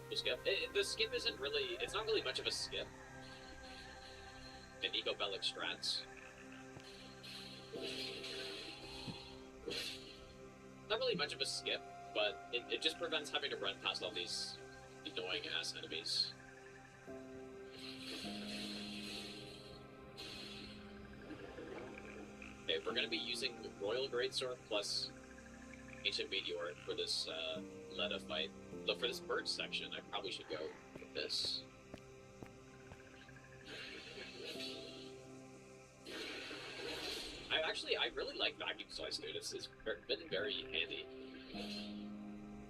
The skip. The skip isn't really... It's not really much of a skip. In Eco Bellic strats. Not really much of a skip, but it just prevents having to run past all these annoying ass enemies. Okay, we're gonna be using Royal Greatsword plus Ancient Meteor for this meta fight. Though for this bird section, I probably should go with this. I really like vacuum slice, dude. It's been very handy.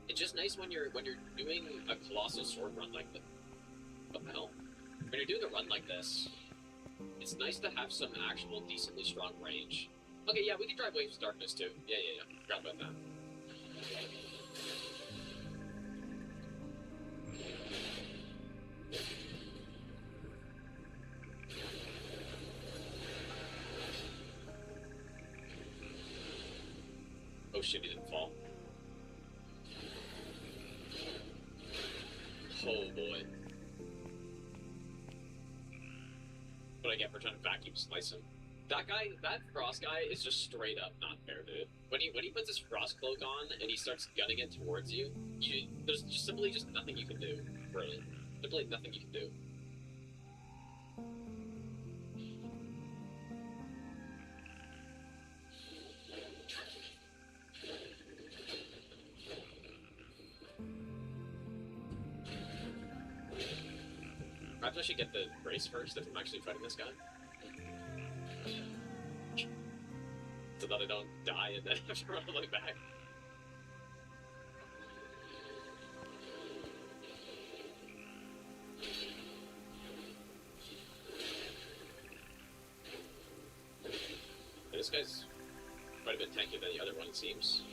It's just nice when you're doing a colossal sword run like this. What the hell? When you're doing a run like this, it's nice to have some actual decently strong range. Okay, yeah, we can drive Waves of Darkness too. Yeah. Forgot about that. Oh shit, he didn't fall. Oh boy. What I get for trying to vacuum slice him. That frost guy is just straight up not fair, dude. When he puts his frost cloak on and he starts gunning it towards you, there's just simply nothing you can do. Really. Simply nothing you can do. Perhaps I should get the brace first if I'm actually fighting this guy. So that I don't die and then have to run all the way back. Yeah, this guy's quite a bit tankier than the other one, it seems.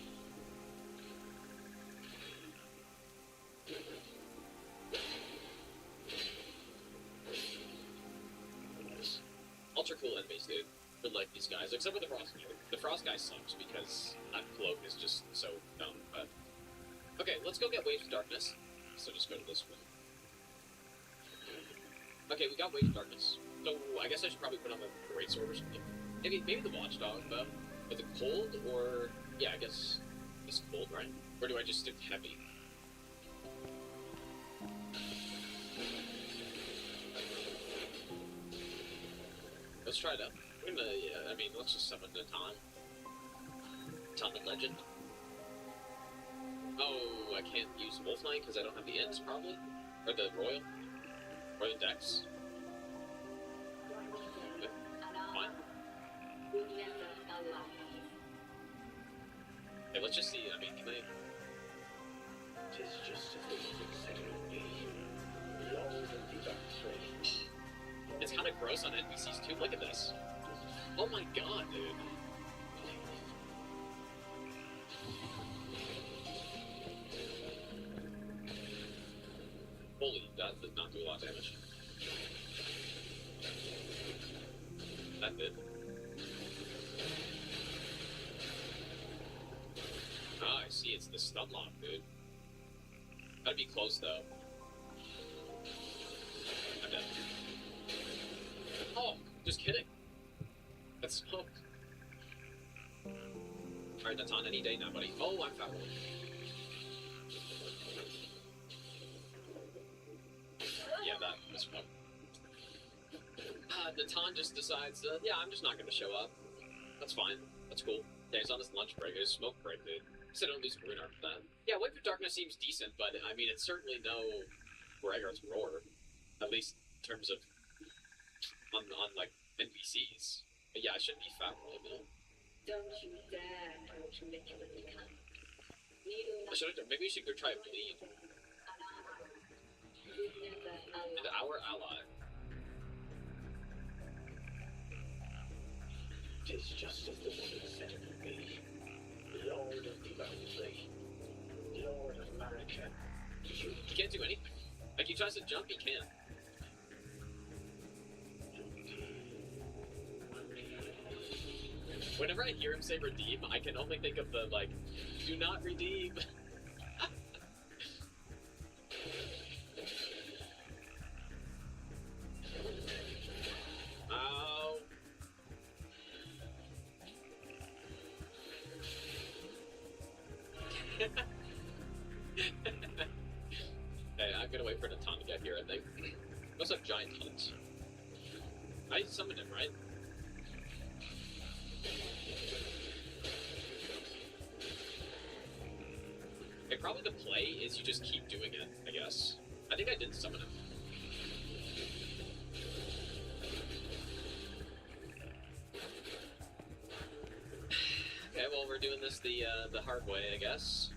Ultra cool enemies, dude. Would like these guys, except for the frost guy. The frost guy sucks because that cloak is just so dumb. But okay, let's go get Waves of Darkness. So just go to this one. Okay, we got Waves of Darkness. So I guess I should probably put on the great sword or something. Maybe the watchdog though. With the cold, or yeah, I guess it's cold, right? Or do I just stick heavy? Let's try it out. We're gonna, yeah, I mean, let's just summon the Tom the Legend. Oh, I can't use Wolf Knight because I don't have the ends, probably? Or the Royal? Or the Dex? Okay, fine. Okay, let's just see, I mean, can I... Tis just as the music said it would be. Long and deep straight. It's kind of gross on NPCs too, look at this. Oh my god, dude. Holy, that did not do a lot of damage. That did. Ah, I see, it's the stun lock, dude. Gotta be close, though. I'm dead. Oh, just kidding. That's smoked. Alright, that's on any day now, buddy. Oh, I'm foul. Yeah, that was fun. Natan just decides, yeah, I'm just not gonna show up. That's fine. That's cool. Yeah, he's on his lunch break. His smoke break, dude. So don't lose Rune Arm for that. Yeah, Wave of Darkness seems decent, but I mean, it's certainly no Rhaegar's Roar. At least in terms of on like NPCs. But yeah, I shouldn't be fat really, man. Don't you dare approach me with the cunt. Maybe we should go try a bleed. And our ally. Tis just as the music said it would be. Lord of the Bounty. Lord of America. He can't do anything. Like, he tries to jump, he can't. Whenever I hear him say redeem, I can only think of the, like, do not redeem. Ow. Hey, I'm gonna wait for Natan to get here, I think. Must have giant hunts. I summoned him, right? probably the play is you just keep doing it, I guess. I think I did summon him. Okay, well, we're doing this the hard way, I guess.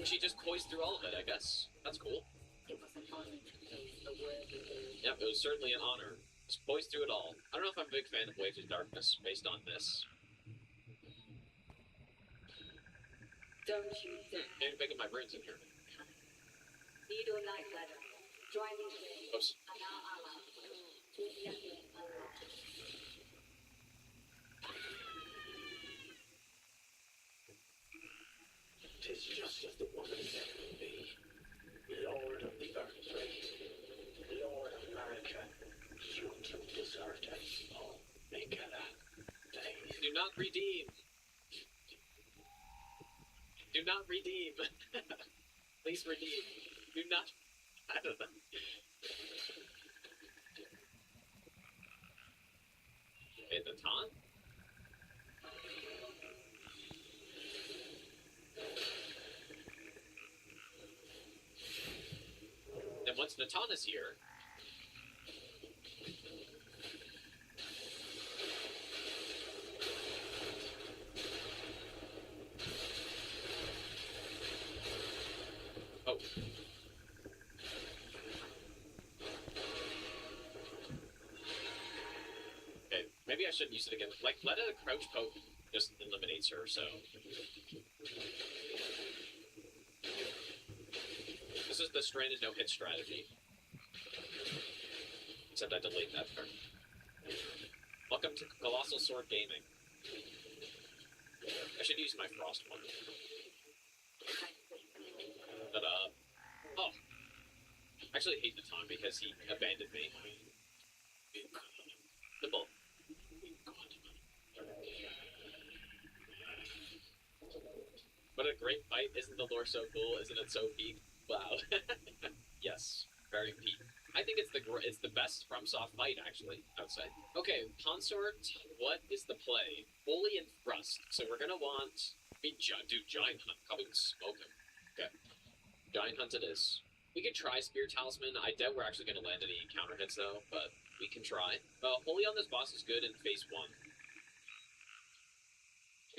She just poised through all of it, I guess. That's cool. It was an honor to face a worthy age. Yep, it was certainly an honor. Just poised through it all. I don't know if I'm a big fan of Waves of Darkness based on this. Don't you dare. I'm making my brains in here. Needle light ladder. Driving away. Oops. Tis just as the woman said it would be. Lord of the Earth Race, Lord of America, you to desert a small Megala. Do not redeem. Do not redeem. Please redeem. Do not. I don't know. Okay, the taunt? And once Natan is here, oh. Okay, maybe I shouldn't use it again. Like, let a crouch poke just eliminates her, so. This is the stranded no-hit strategy. Except I delayed that part. Welcome to Colossal Sword Gaming. I should use my Frost one. But, oh. I actually hate Natan because he abandoned me. The bull. What a great fight. Isn't the lore so cool? Isn't it so peak? Wow. Yes, very peak. I think it's the best FromSoft fight, actually, I would say. Okay, Consort, what is the play? Bully and Thrust. So we're gonna want... do Giant Hunt. Probably can smoke him. Okay. Giant Hunt it is. We could try Spear Talisman. I doubt we're actually gonna land any counter hits, though, but we can try. Bully on this boss is good in phase 1.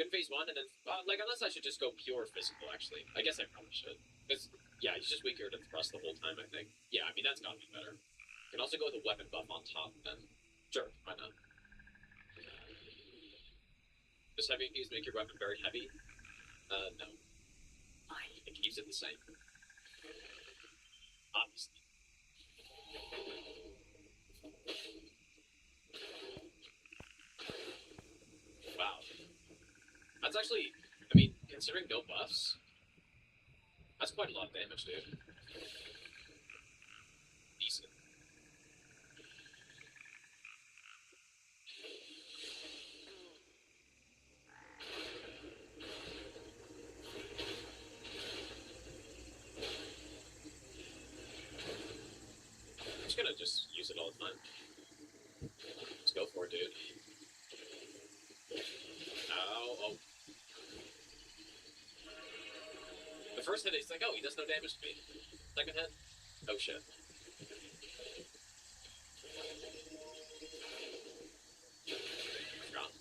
Good in phase 1, and then... like, unless I should just go pure physical, actually. I guess I probably should. Because... yeah, he's just weaker to thrust the whole time, I think. Yeah, I mean, that's gotta be better. You can also go with a weapon buff on top, then. Sure, why not? Does heavy infuse make your weapon very heavy? No. It keeps it the same. Obviously. Wow. That's actually, I mean, considering no buffs, that's quite a lot of damage, dude. Decent. I'm just gonna use it all the time. Let's go for it, dude. Ow, oh. The first hit, he's like, oh, he does no damage to me. Second hit, oh shit. Forgot.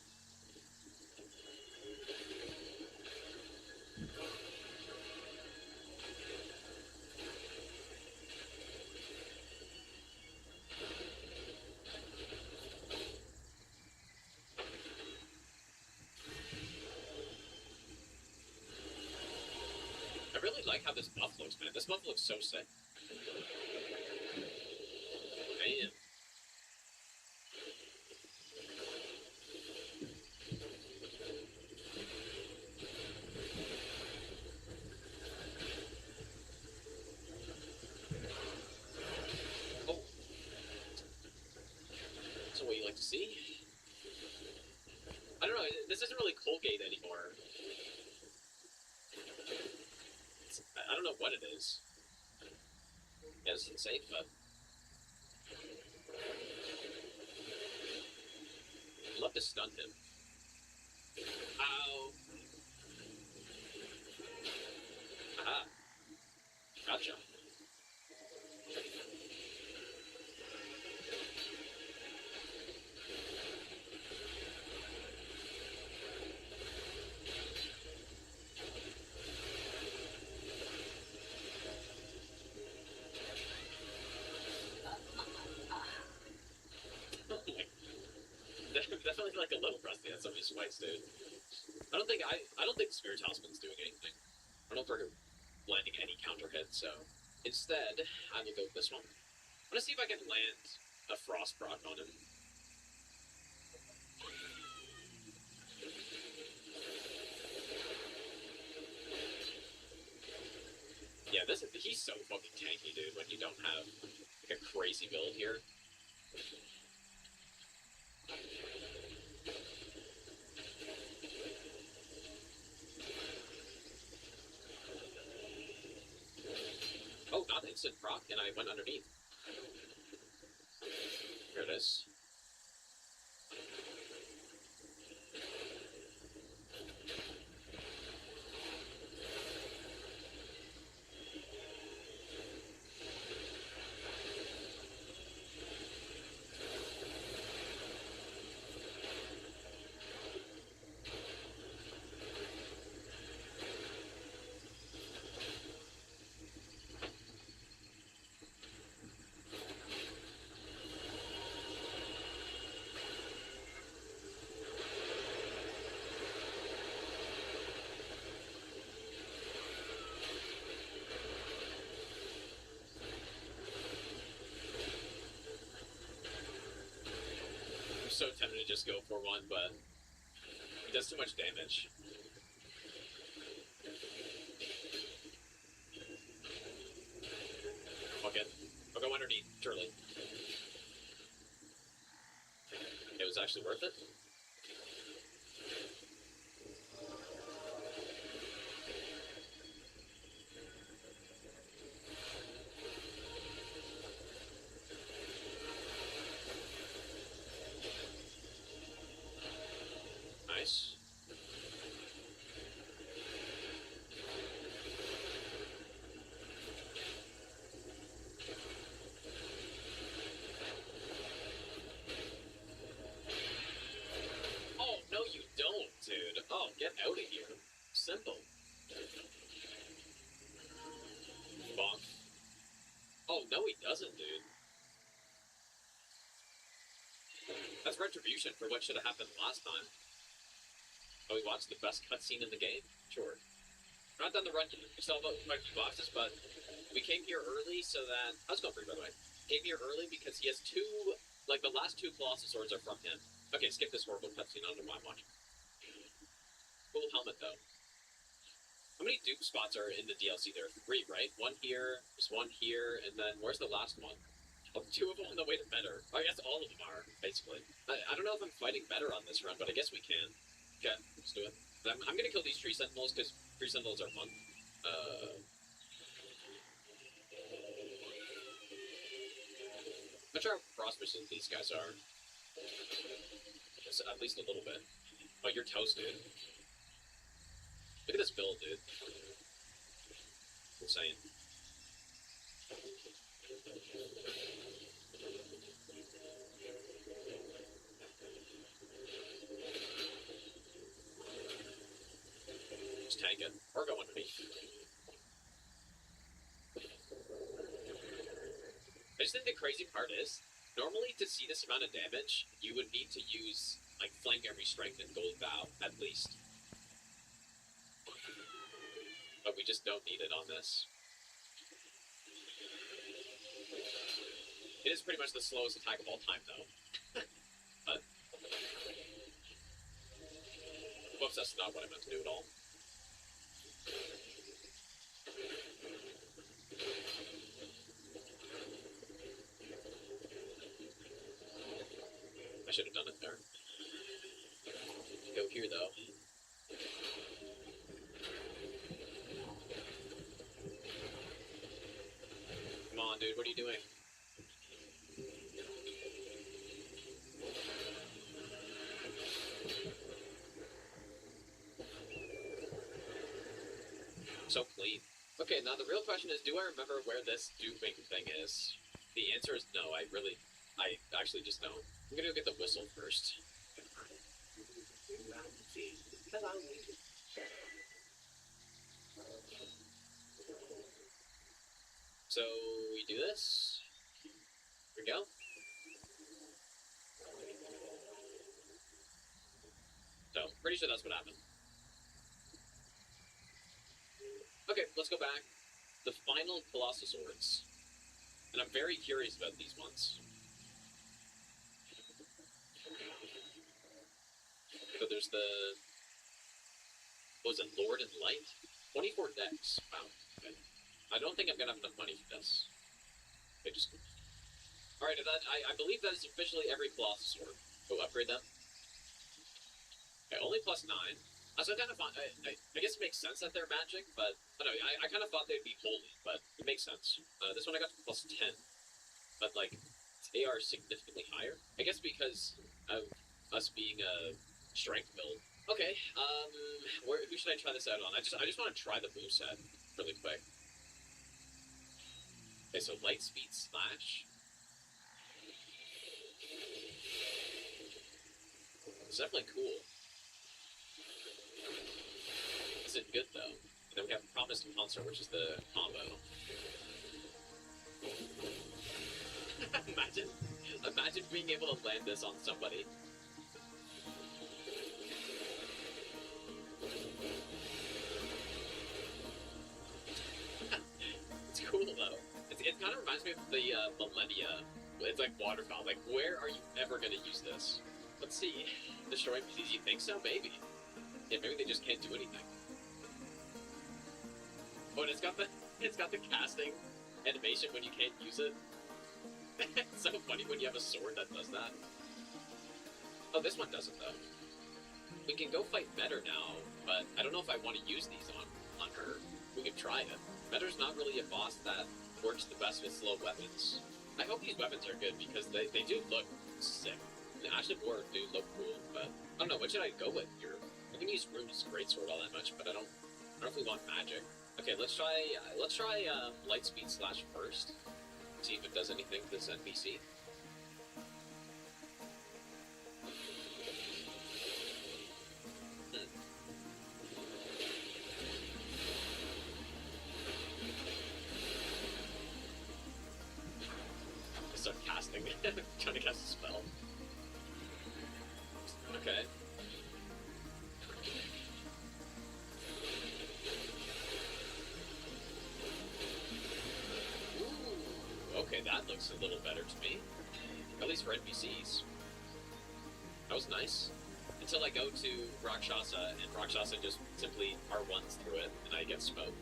I really like how this buff looks, man. This buff looks so sick. Man. Oh. That's what you like to see. I don't know, this isn't really Colgate anymore. I don't know what it is. Yeah, this isn't safe, but... I'd love to stun him. Ow. Gotcha. Definitely like a little rusty on some of these fights, dude. I don't think the Spirit Talisman's doing anything. I don't know if we're landing any counter hits, so instead I will go with this one. I'm gonna see if I can land a Frost proc on him. Yeah, he's so fucking tanky, dude, when you don't have like a crazy build here. Oh, not instant proc, and I went underneath. Here it is. So tempted to just go for one, but it does too much damage. Fuck it. I'll go underneath, surely. It was actually worth it. Nice. Oh, no you don't, dude. Oh, get out of here. Simple. Bonk. Oh, no he doesn't, dude. That's retribution for what should have happened last time. Oh, we watched the best cutscene in the game? Sure. We're not done the run. We still have quite a few boxes, but we came here early so that... I was going free, by the way. Came here early because he has two... Like, the last two Colossus Swords are from him. Okay, skip this horrible cutscene under my watch. Cool helmet, though. How many dupe spots are in the DLC? There are 3, right? One here, there's one here, and then where's the last one? Oh, 2 of them on the way to better. I guess all of them are, basically. I don't know if I'm fighting better on this run, but I guess we can. Okay, let's do it. I'm gonna kill these tree sentinels because tree sentinels are fun. I'm not sure how prosperous these guys are. Just at least a little bit. Oh, you're toasted. Look at this build, dude. Insane. Just tank it. Or go underneath. I just think the crazy part is, normally to see this amount of damage, you would need to use, like, Flame Every Strength and Gold Vow, at least. But we just don't need it on this. It is pretty much the slowest attack of all time, though. But... whoops, that's not what I meant to do at all. I should have done it there. Go here, though. Come on, dude, what are you doing? So clean. Okay, now the real question is, do I remember where this duping thing is? The answer is no, I actually just don't. I'm gonna go get the whistle first. So, we do this. Here we go. So, pretty sure that's what happened. Okay, let's go back. The final Colossal Swords. And I'm very curious about these ones. So there's the... What was it? Lord and Light? 24 decks. Wow. Okay. I don't think I'm gonna have enough money for this. Okay, just... Alright, I believe that is officially every Colossal Sword. Go upgrade them. Okay, only +9. So I kind of I guess it makes sense that they're magic, but I don't know, I kind of thought they'd be holy, but it makes sense. This one I got to +10, but like its AR is significantly higher. I guess because of us being a strength build. Okay, who should I try this out on? I just want to try the moveset really quick. Okay, so light speed slash. It's definitely cool. This is good though. And then we have Promised Concert, which is the combo. Imagine being able to land this on somebody. It's cool though. It kind of reminds me of the Millennia. It's like waterfowl. Like, where are you ever gonna use this? Let's see. Destroy NPCs? You think so? Maybe. Yeah, maybe they just can't do anything. Oh, and it's got the casting animation when you can't use it. It's so funny when you have a sword that does that. Oh, this one doesn't though. We can go fight Metter now, but I don't know if I want to use these on her. We can try it. Metter's not really a boss that works the best with slow weapons. I hope these weapons are good because they do look sick. The Ashley War do look cool, but I don't know, what should I go with here? I can use Rune's Greatsword all that much, but I don't know if we want magic. Okay, let's try Lightspeed slash first. See if it does anything to this NPC. Start casting, trying to cast a spell. Okay. Ooh, okay, that looks a little better to me. At least for NPCs. That was nice. Until I go to Rakshasa, and Rakshasa just simply R1s through it, and I get smoked.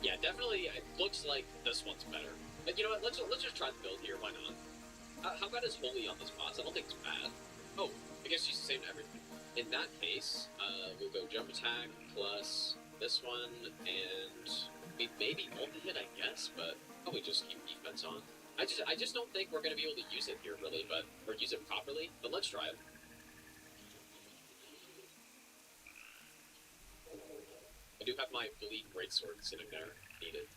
Yeah, definitely, it looks like this one's better. But you know what, let's just try the build here, why not? How bad is Holy on this boss? I don't think it's bad. Oh, I guess she's the same to everything. In that case, we'll go jump attack plus this one, and maybe ultimate, I guess, but probably just keep defense on. I just don't think we're going to be able to use it here, really, or use it properly, but let's try it. I do have my Bleed Greatsword sitting there, needed.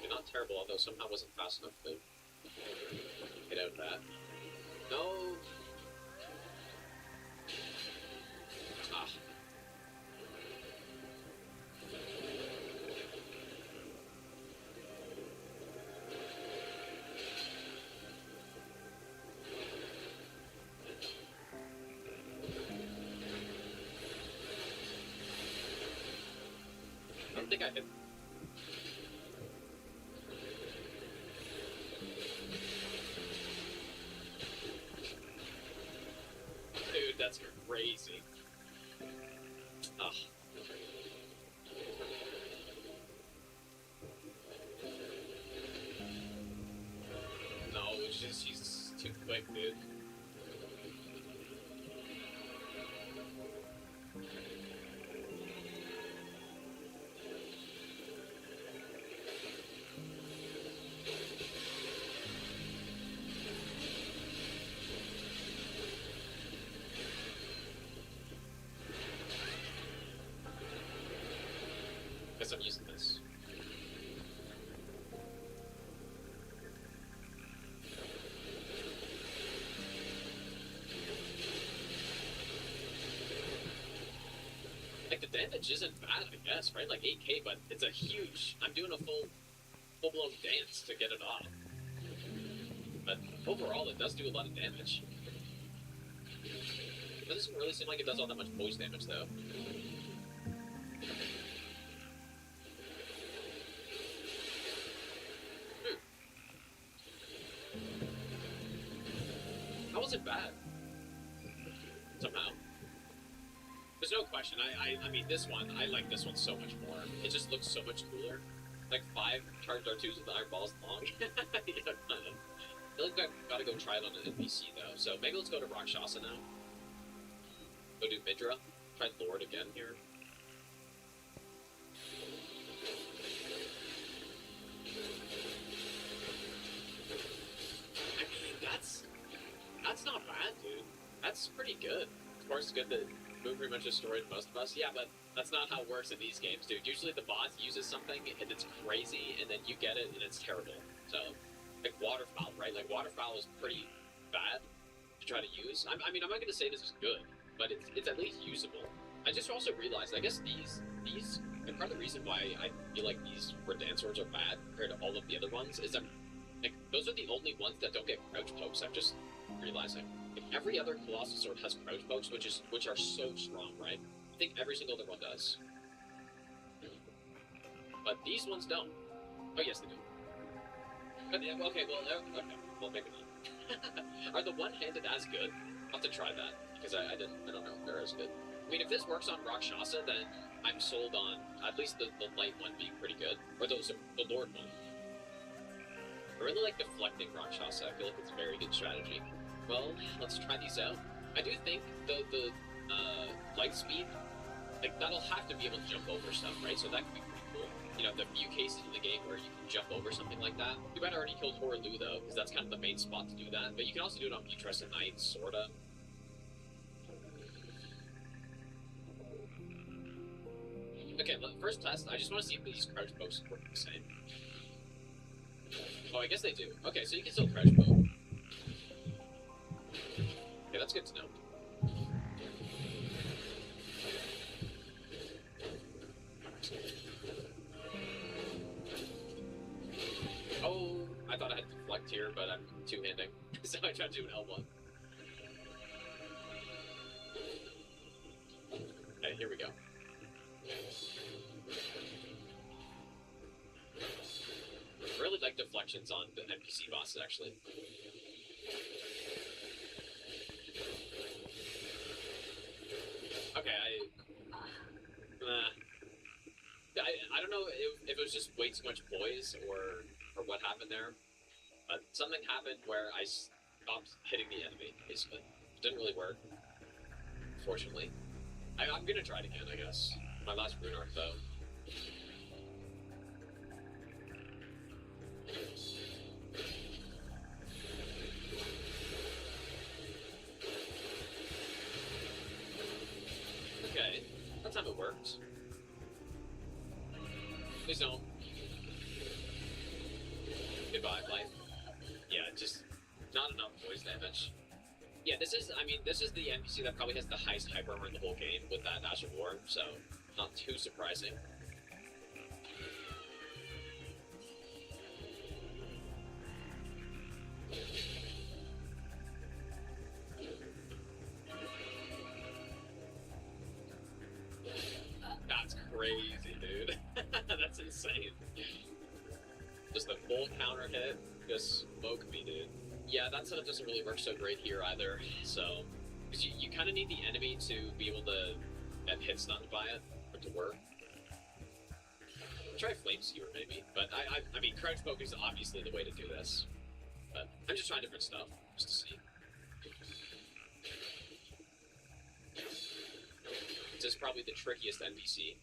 Not terrible, although somehow wasn't fast enough to get out of that. No! Ah. I don't think I hit. Dude, that's crazy. Ugh. No, it's just he's too quick, dude. guess I'm using this. Like, the damage isn't bad, I guess, right? Like 8k, but it's a huge... I'm doing a full-blown dance to get it off. But overall, it does do a lot of damage. It doesn't really seem like it does all that much voice damage, though. That wasn't bad. Somehow. There's no question. I mean, this one, I like this one so much more. It just looks so much cooler. Like 5 charged R2s with iron balls long. Yeah, I feel like I've got to go try it on an NPC, though. So maybe let's go to Rakshasa now. Go do Midra. Try Lord again here. I mean, that's not bad, dude. That's pretty good. Of course, it's good that Moon pretty much destroyed most of us. Yeah, but that's not how it works in these games, dude. Usually the boss uses something and it's crazy, and then you get it and it's terrible. So, like Waterfowl, right? Like Waterfowl is pretty bad to try to use. I mean, I'm not gonna say this is good, but it's at least usable. I just also realized, I guess these, and part of the reason why I feel like these Redan swords are bad compared to all of the other ones is that, like, those are the only ones that don't get crouch pokes. I'm just realizing. Like, every other Colossal sword has crouch pokes, which are so strong, right? I think every single other one does. But these ones don't. Oh, yes, they do. But, okay, well, maybe not. Are the one-handed as good? I'll have to try that, because I don't know if they're as good. I mean, if this works on Rakshasa, then I'm sold on at least the light one being pretty good. Or the Lord one. I really like deflecting Rakshasa. I feel like it's a very good strategy. Well, let's try these out. I do think the light speed, like, that'll have to be able to jump over stuff, right? So that could be pretty cool. You know, the few cases in the game where you can jump over something like that. You might already killed Horlu, though, because that's kind of the main spot to do that. But you can also do it on Beatrice and Knight, sorta. Okay, first test, I just want to see if these crouch pokes work the same. Oh, I guess they do. Okay, so you can still crouch poke. Okay, that's good to know. Oh, I thought I had deflect here, but I'm two-handing. So I tried to do an L1. Okay, here we go. I really like deflections on the NPC bosses, actually. Okay, I don't know if it was just way too much poise or what happened there, but something happened where I stopped hitting the enemy, basically. It didn't really work, fortunately. I'm gonna try it again, I guess. My last rune arc, though. Okay, that time it worked. Please don't. Goodbye, life. Yeah, just not enough voice damage. Yeah, this is the NPC that probably has the highest hyper armor in the whole game with that Ash of War, so not too surprising. That's crazy, dude. That's insane. Just the full counter hit, just smoke me, dude. Yeah, that setup doesn't really work so great here either, so... Because you kind of need the enemy to be able to get hit stunned by it, for it to work. Try Flame Skewer, maybe, but I mean, Crouch Poke is obviously the way to do this. But I'm just trying different stuff, just to see. This is probably the trickiest NPC.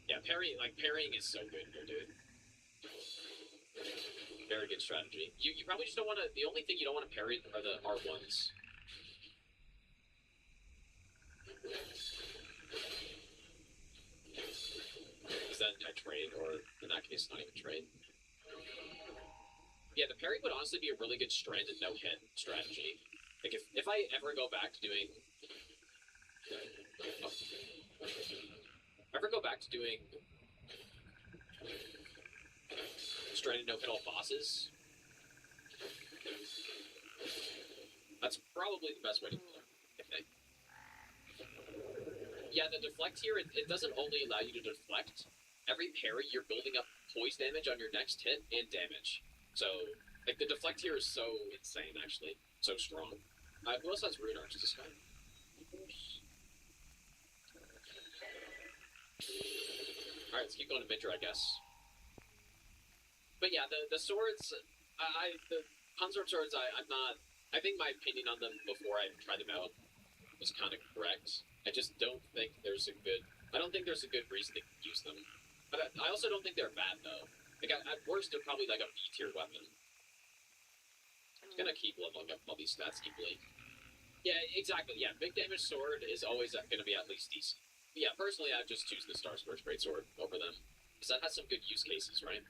Yeah, parrying is so good here, dude. Very good strategy. You probably just don't want to... The only thing you don't want to parry are the R1s. trade, or in that case, not even trade. Yeah, the parry would honestly be a really good stranded no-hit strategy. Like, if I ever go back to doing... Oh. If I ever go back to doing stranded no-hit all bosses, that's probably the best way to do it, I think. Yeah, the deflect here, it doesn't only allow you to deflect. Every parry, you're building up poise damage on your next hit and damage. So, like, the deflect here is so insane, actually. So strong. Who else has Rune Arch? This guy? Alright, let's keep going to Midra, I guess. But yeah, the swords, the consort swords, I'm not... I think my opinion on them before I tried them out was kind of correct. I just don't think there's a good... I don't think there's a good reason to use them. But I also don't think they're bad, though. Like, at worst, they're probably like a B-tier weapon. I'm gonna keep leveling up all these stats equally. Yeah, exactly. Yeah, big damage sword is always gonna be at least decent. But yeah, personally, I'd just choose the Star Scourge Greatsword over them. Because that has some good use cases, right?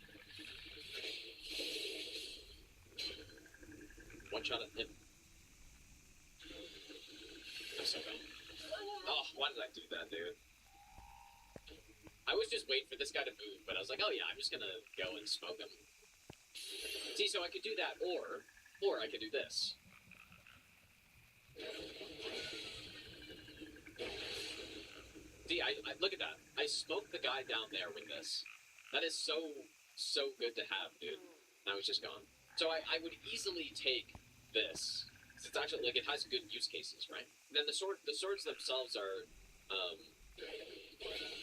One shot at him. That's so bad. Oh, why did I do that, dude? I was just waiting for this guy to move, but I was like, oh yeah, I'm just gonna go and smoke him. See, so I could do that, or I could do this. See, I look at that. I smoked the guy down there with this. That is so good to have, dude. Now he's just gone. So I would easily take this. It's actually, like, it has good use cases, right? And then the swords themselves are,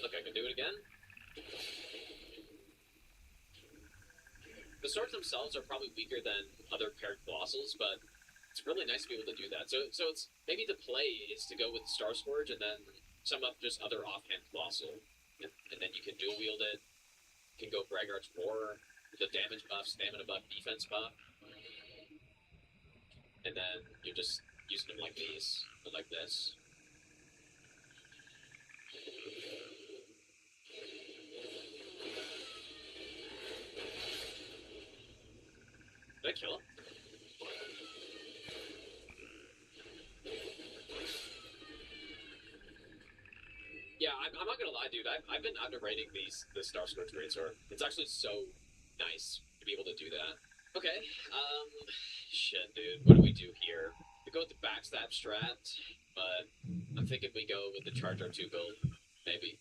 look, I can do it again. The swords themselves are probably weaker than other paired colossals, but it's really nice to be able to do that. So it's, maybe the play is to go with Star Scourge and then some of just other offhand colossal, and then you can dual wield it. You can go Braggart's Roar, the damage buff, stamina buff, defense buff. And then you're just using them like these, or like this. Did I kill him? Yeah, I'm not gonna lie, dude. I've been underrating the Star Scourge Greatsword. It's actually so nice to be able to do that. Okay, shit, dude. What do we do here? We go with the backstab strat, but I'm thinking we go with the Charge R2 build, maybe.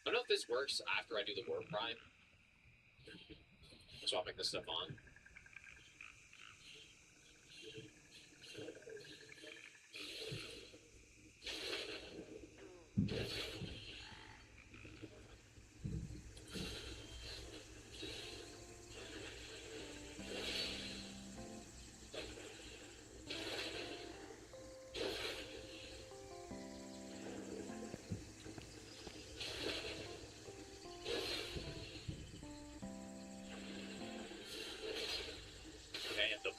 I don't know if this works after I do the War Prime. Swapping this stuff on.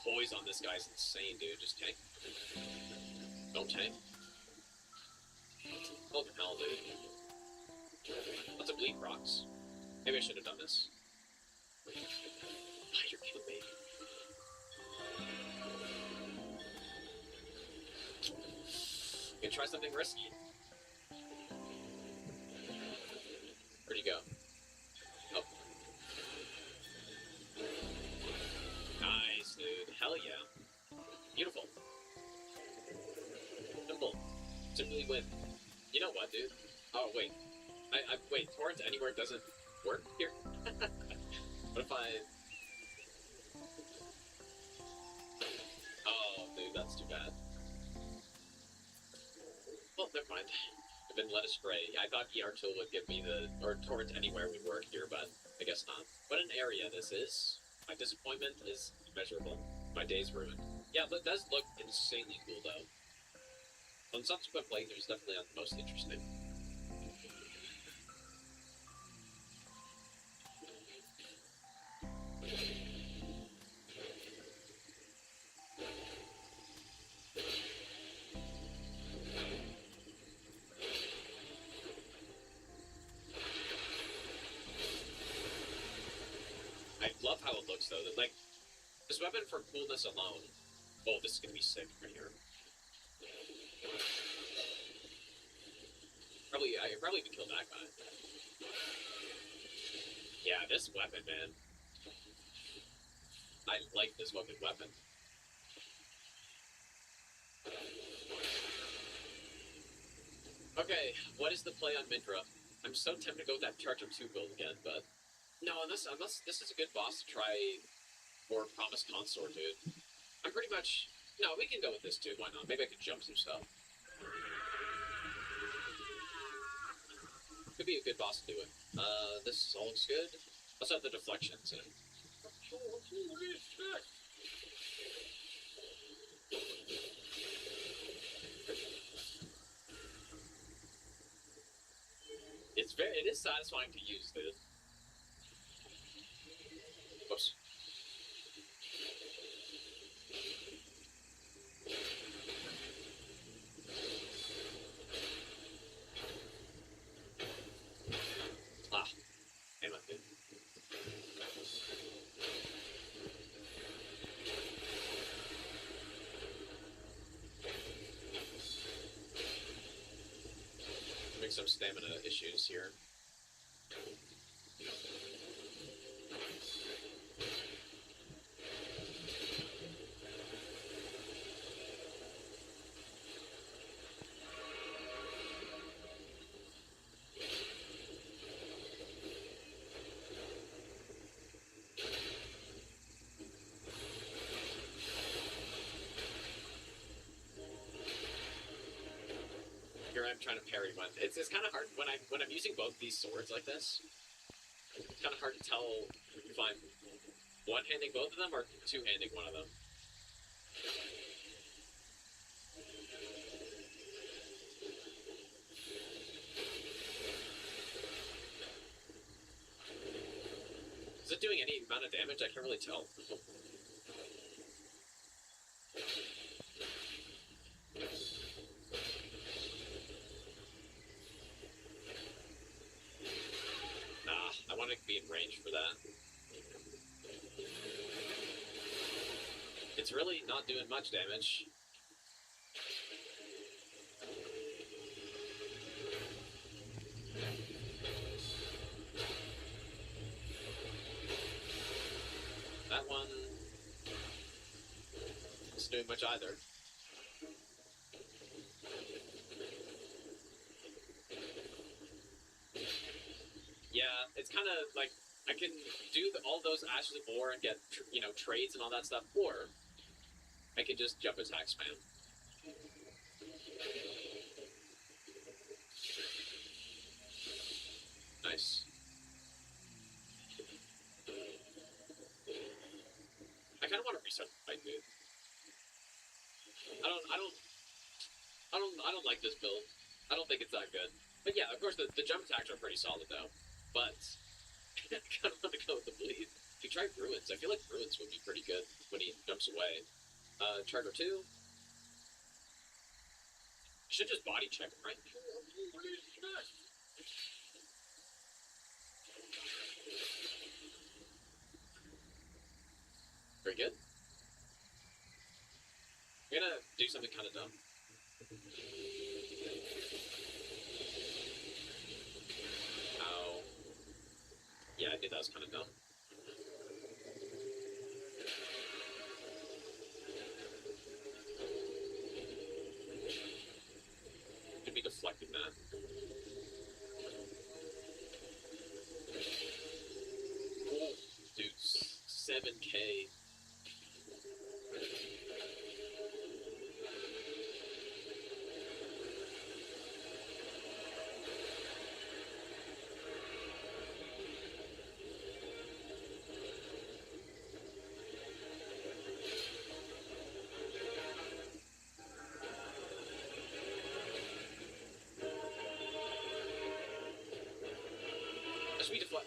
Poise on this guy's insane, dude. Just tank. Don't tank. Holy hell, dude. Lots of bleed rocks. Maybe I should have done this. Ah, you're killing me. You can try something risky. Where'd you go? Oh. Nice, dude. Hell yeah. Beautiful. Simple. Simply win. You know what, dude? Oh, wait. Wait, Torrent Anywhere doesn't work here? What if I... Oh, dude, that's too bad. Well, never mind. I've been led astray. I thought ER Tool would give me or Torrent Anywhere would work here, but I guess not. What an area this is. My disappointment is immeasurable. My day's ruined. Yeah, but it does look insanely cool, though. On subsequent playthroughs, definitely not the most interesting. though. That, like, this weapon for coolness alone. Oh, this is gonna be sick right here. I probably even killed that guy. Yeah, this weapon, man. I like this weapon. Okay, what is the play on Mindra? I'm so tempted to go with that Charger 2 build again, but no, unless this is a good boss to try for Promise Consort, dude. I'm pretty much no. We can go with this too. Why not? Maybe I could jump some stuff. Could be a good boss to do it. This all looks good. Let's have the deflections in. It is satisfying to use, dude. Whoops. Ah, damn it, dude. Having some stamina issues here. Here I'm trying to parry one. It's kind of hard when I'm using both these swords like this. It's kind of hard to tell if I'm one-handing both of them or two-handing one of them. Is it doing any amount of damage? I can't really tell. I want to be in range for that. It's really not doing much damage. That one isn't doing much either. Yeah, it's kind of like I can do all those Ashes of War and get, trades and all that stuff, or I can just jump attack spam. Nice. I kind of want to reset the fight, dude. I don't like this build. I don't think it's that good. But yeah, of course the jump attacks are pretty solid though. But I kind of want to go with the bleed. If you try Ruins, I feel like Ruins would be pretty good when he jumps away. Charger 2. Should just body check him, right? Very good. I'm gonna do something kind of dumb. Ow. Yeah, I did. That was kind of dumb. Could be deflecting that. Oh, dude, 7K.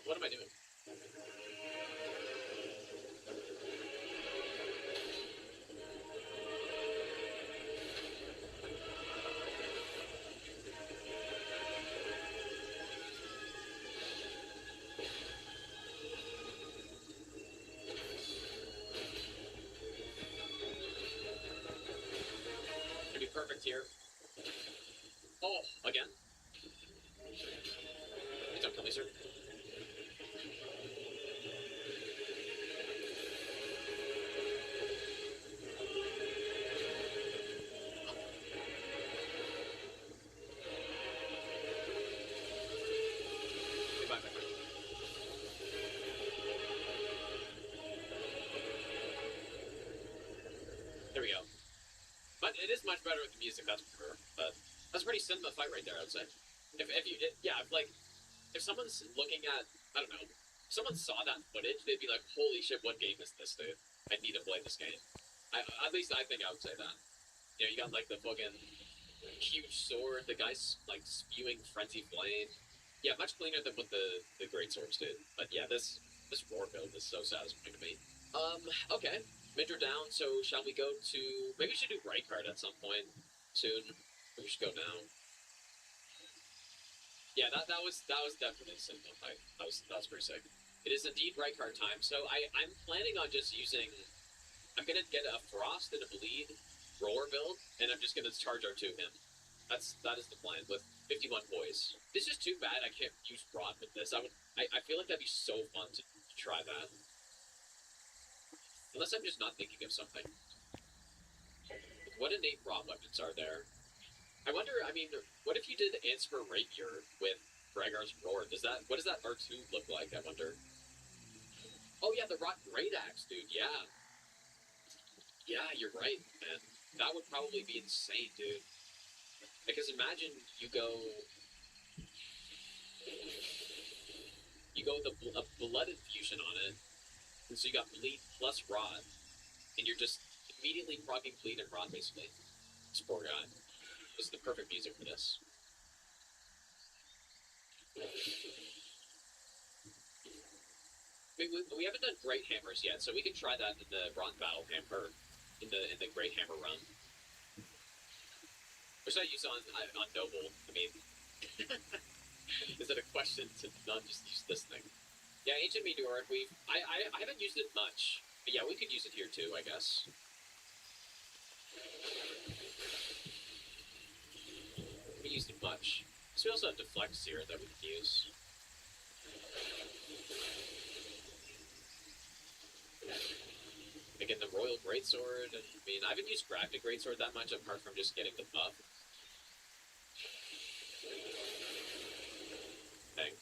What am I doing? here. Oh, again. Please don't kill me, sir. Goodbye, my friend. There we go. But it is much better with the music, that's for sure. But that's a pretty cinema fight right there, I would say. If someone's looking at, I don't know, if someone saw that footage, they'd be like, holy shit, what game is this, dude? I need to play this game. At least I think I would say that. You know, you got like the fucking huge sword, the guy's like spewing frenzy flame. Yeah, much cleaner than what the great swords did. But yeah, this war build is so satisfying to me. Okay. Mid are down, so shall we go to, maybe we should do right card at some point soon. We should go now. Yeah, that was definitely a simple fight. That was pretty sick. It is indeed right card time, so I'm planning on just using, I'm gonna get a Frost and a Bleed roar build, and I'm just gonna charge R2 him. That is the plan with 51 poise. It's just too bad I can't use Rod with this. I feel like that'd be so fun to try that. Unless I'm just not thinking of something. What innate Rod weapons are there? I wonder, I mean, what if you did Answer Rapier with Bragar's Roar? What does that R2 look like, I wonder? Oh yeah, the Rock Great Axe, dude, yeah. Yeah, you're right, man. That would probably be insane, dude. Because imagine you go with a Blood Infusion on it, and so you got Bleed plus Rod, and you're just immediately proccing Bleed and Rod, basically. This poor guy. This is the perfect music for this. We haven't done Great Hammers yet, so we can try that in the Bronze Battle Hammer, in the Great Hammer run. Which I use on Noble. I mean, is it a question to not just use this thing? Yeah, Ancient Meteoric, I haven't used it much. But yeah, we could use it here too, I guess. We used it much. So we also have Deflects here that we can use. Again, the Royal Greatsword. I mean, I haven't used Graphic Greatsword that much apart from just getting the buff. Dang.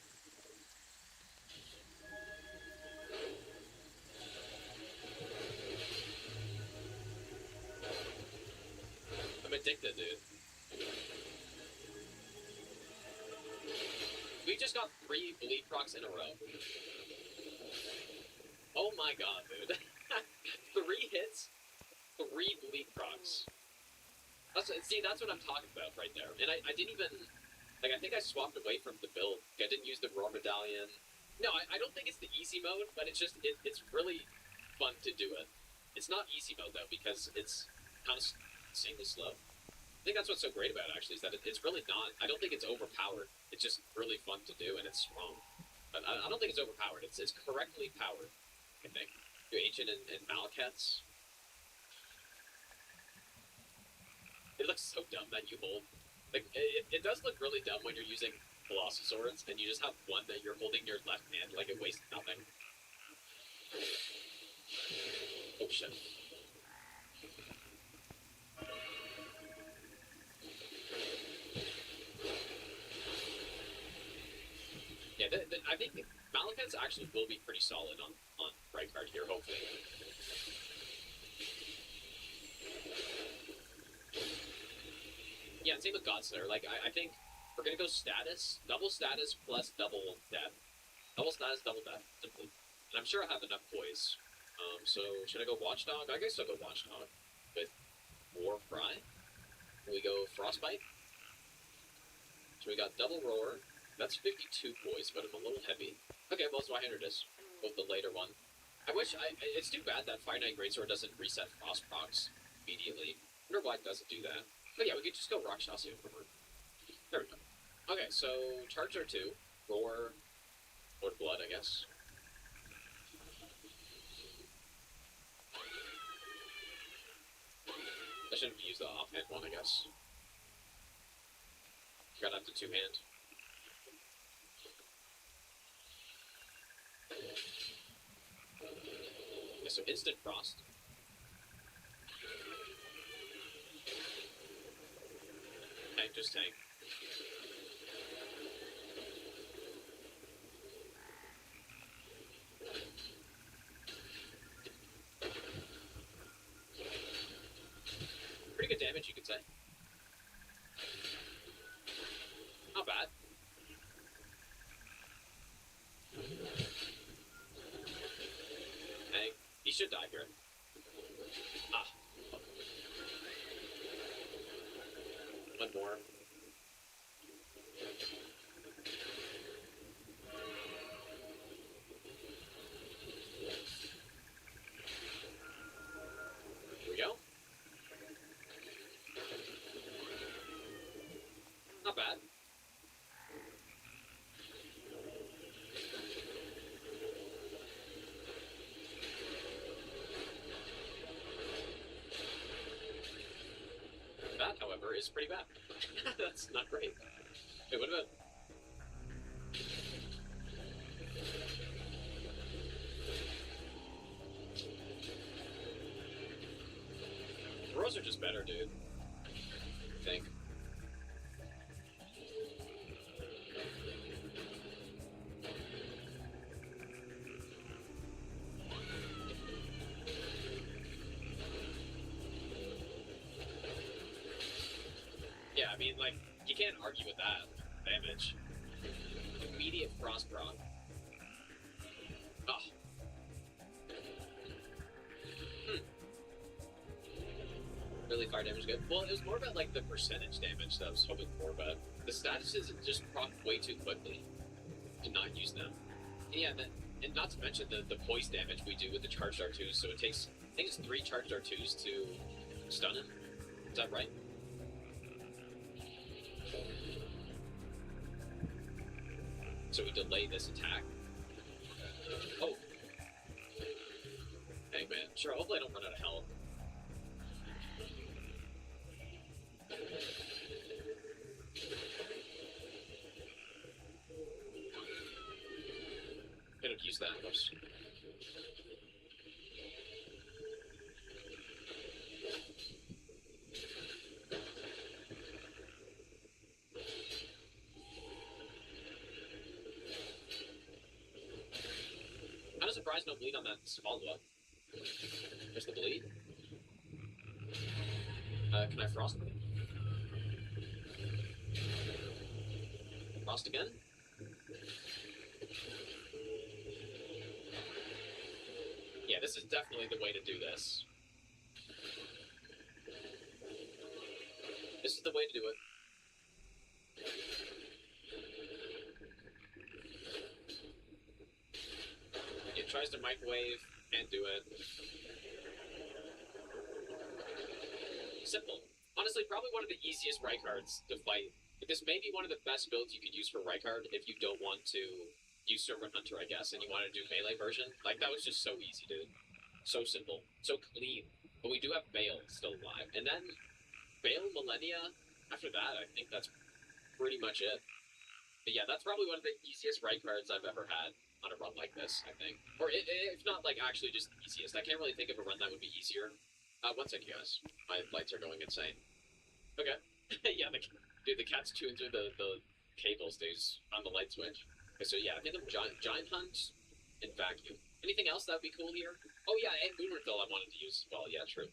I'm addicted, dude. We just got 3 Bleed procs in a row. Oh my god, dude. 3 hits, 3 Bleed procs. That's what I'm talking about right there. And I didn't even, like, I think I swapped away from the build. I didn't use the Roar Medallion. No, I don't think it's the easy mode, but it's really fun to do it. It's not easy mode, though, because it's kind of insanely slow. I think that's what's so great about it, actually, is that it's really not, I don't think it's overpowered. It's just really fun to do, and it's strong. But I don't think it's overpowered. It's correctly powered, I think. Do Ancient and Malekiths. It looks so dumb that you hold. Like, it does look really dumb when you're using Colossal Swords, and you just have one that you're holding in your left hand, like it wastes nothing. Oh shit. Yeah, I think Malekiths actually will be pretty solid on right card here, hopefully. Yeah, same with Godslayer. Like, I think we're gonna go status, double status plus double death. Double status, double death, simply. And I'm sure I have enough poise. So should I go Watchdog? I guess I'll go Watchdog. With War Fry. We go Frostbite. So we got double Roar. That's 52 poise, but I'm a little heavy. Okay, well, so I entered this. Both the later one. It's too bad that Fire Knight Greatsword doesn't reset Frost procs immediately. I wonder why it doesn't do that. But yeah, we could just go Rakshasi over. There we go. Okay, so charge R2. Roar. Lord Blood, I guess. I shouldn't use the offhand one, I guess. Gotta have the two-hand. Yeah, so instant frost. Tank, just tank. Pretty good damage, you could say. Not bad. Hey, he should die here. Ah. One more. Here we go. Not bad. That, however, is pretty bad. That's not great. It would have been. Throws are just better, dude. I think. Yeah, I mean, like, you can't argue with that damage. Immediate frost proc. Oh. Really fire damage good. Well, it was more about like the percentage damage that I was hoping for, but the statuses just proc way too quickly to not use them. And yeah, and not to mention the poise damage we do with the charged R2s, so it takes, I think it's 3 charged R2s to stun him. Is that right? So we delay this attack. Oh. Hey man, sure, hopefully I don't run out of health. I don't use that much. Kind of surprised no bleed on that follow-up. There's the bleed. Can I frost? Frost again? Yeah, this is definitely the way to do this. This is the way to do it. It tries to microwave and do it. Simple. Honestly, probably one of the easiest Reikards to fight. This may be one of the best builds you could use for Rykard if you don't want to use Servant Hunter, I guess, and you want to do melee version. Like, that was just so easy, dude. So simple. So clean. But we do have Bale still alive. And then Bale Millennia, after that, I think that's pretty much it. But yeah, that's probably one of the easiest Reikards I've ever had on a run like this, I think. Or if not, like, actually just the easiest. I can't really think of a run that would be easier. One second, guys. My lights are going insane. Okay. Yeah, dude, the cat's chewing through the cables, dude, on the light switch. Okay, so yeah, I think of Giant Hunt and Vacuum. Anything else that would be cool here? Oh yeah, and Boomerfill I wanted to use as well. Yeah, true.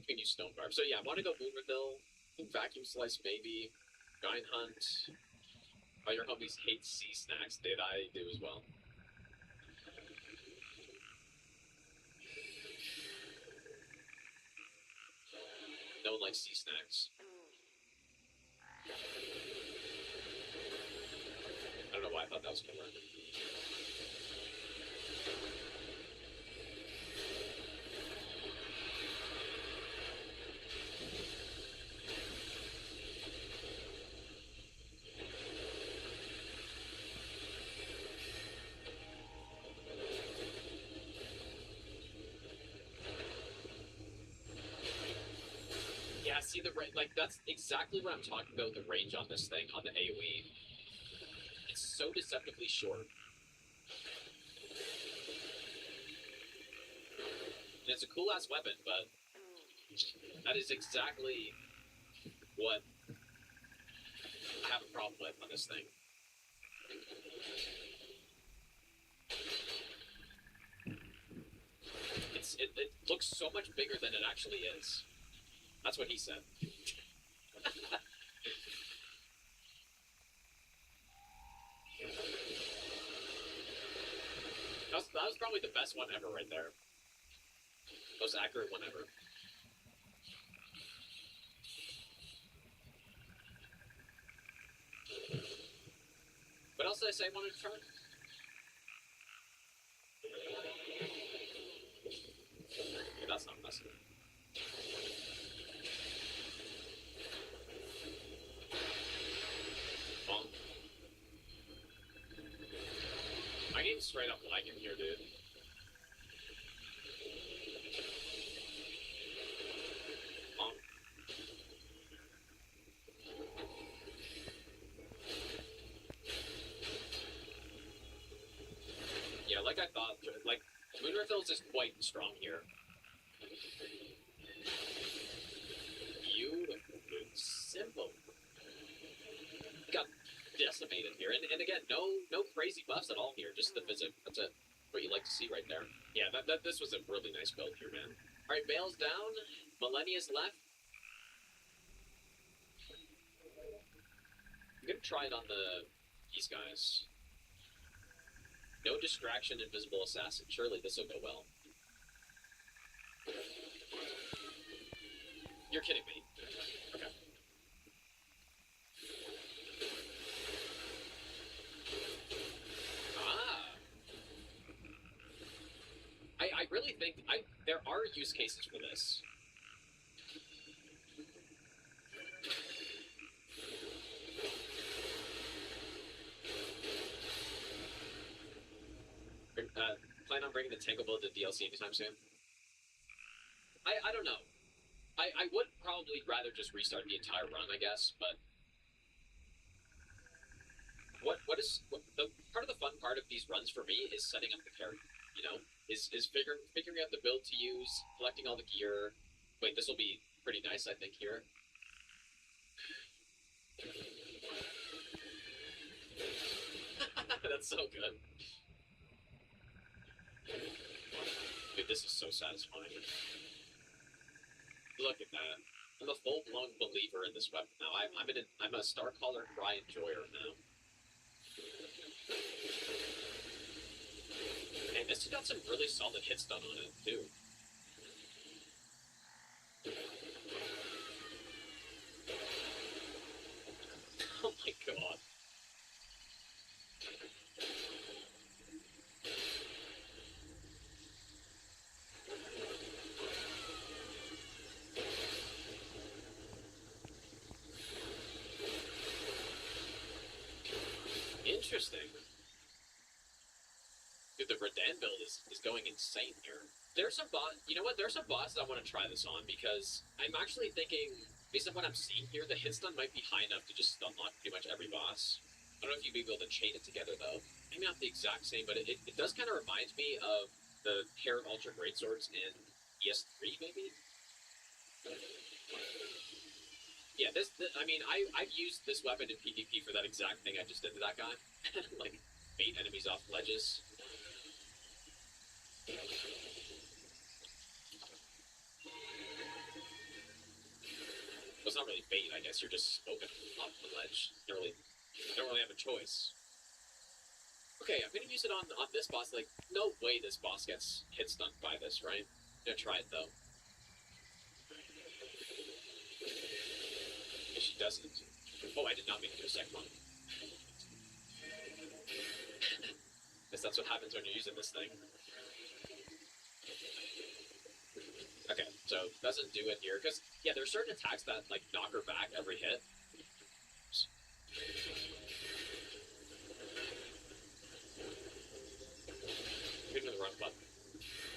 You can use Stone Barb. So yeah, I want to go Boomerfill, Vacuum Slice maybe, Giant Hunt. Oh, your homies hate sea snacks. Did I do as well? No one likes sea snacks. I don't know why I thought that was gonna work. Yeah, see the range. Like, that's exactly what I'm talking about, the range on this thing, on the AoE. It's so deceptively short. And it's a cool-ass weapon, but that is exactly what I have a problem with on this thing. It looks so much bigger than it actually is. That's what he said. That was probably the best one ever right there. Most accurate one ever. What else did I say I wanted to try? Okay, that's not messing. Bonk. My game's straight up lagging here, dude. Bonk. Yeah, like I thought, like, Moonrifil's is quite strong here. Beautiful, dude. Simple. Got decimated here, and again, no crazy buffs at all here, just the physic. That's it. What you like to see right there. Yeah, this was a really nice build here, man. All right, Bale's down. Millennia's left. I'm gonna try it on these guys. No distraction, invisible assassin. Surely this will go well. You're kidding me. Okay. I really think there are use cases for this. Plan on bringing the Tangle Build to DLC anytime soon? I don't know. I would probably rather just restart the entire run, I guess, but the part of the fun part of these runs for me is setting up the character, you know? Is figuring out the build to use, collecting all the gear. Wait, this will be pretty nice, I think, here. That's so good. Dude, this is so satisfying. Look at that. I'm a full-blown believer in this weapon now. I'm a Starcaller Cry enjoyer now. And this has got some really solid hits done on it, too. Oh my god. Interesting. Dude, the Redan build is going insane here. There's some you know what? There's some bosses I want to try this on because I'm actually thinking, based on what I'm seeing here, the hit stun might be high enough to just unlock pretty much every boss. I don't know if you'd be able to chain it together though. Maybe not the exact same, but it does kind of remind me of the pair of Ultra Greatswords in ES3, maybe? Yeah, I mean, I've used this weapon in PvP for that exact thing I just did to that guy. Like, bait enemies off ledges. Well, it's not really bait, I guess. You're just smoking off the ledge. You don't really have a choice. Okay, I'm gonna use it on this boss. Like, no way this boss gets hit stunned by this, right? I'm gonna try it, though. If she doesn't. Oh, I did not make it to a second one. Guess that's what happens when you're using this thing. Okay, so doesn't do it here, because, yeah, there's certain attacks that, like, knock her back every hit. Hitting the wrong button.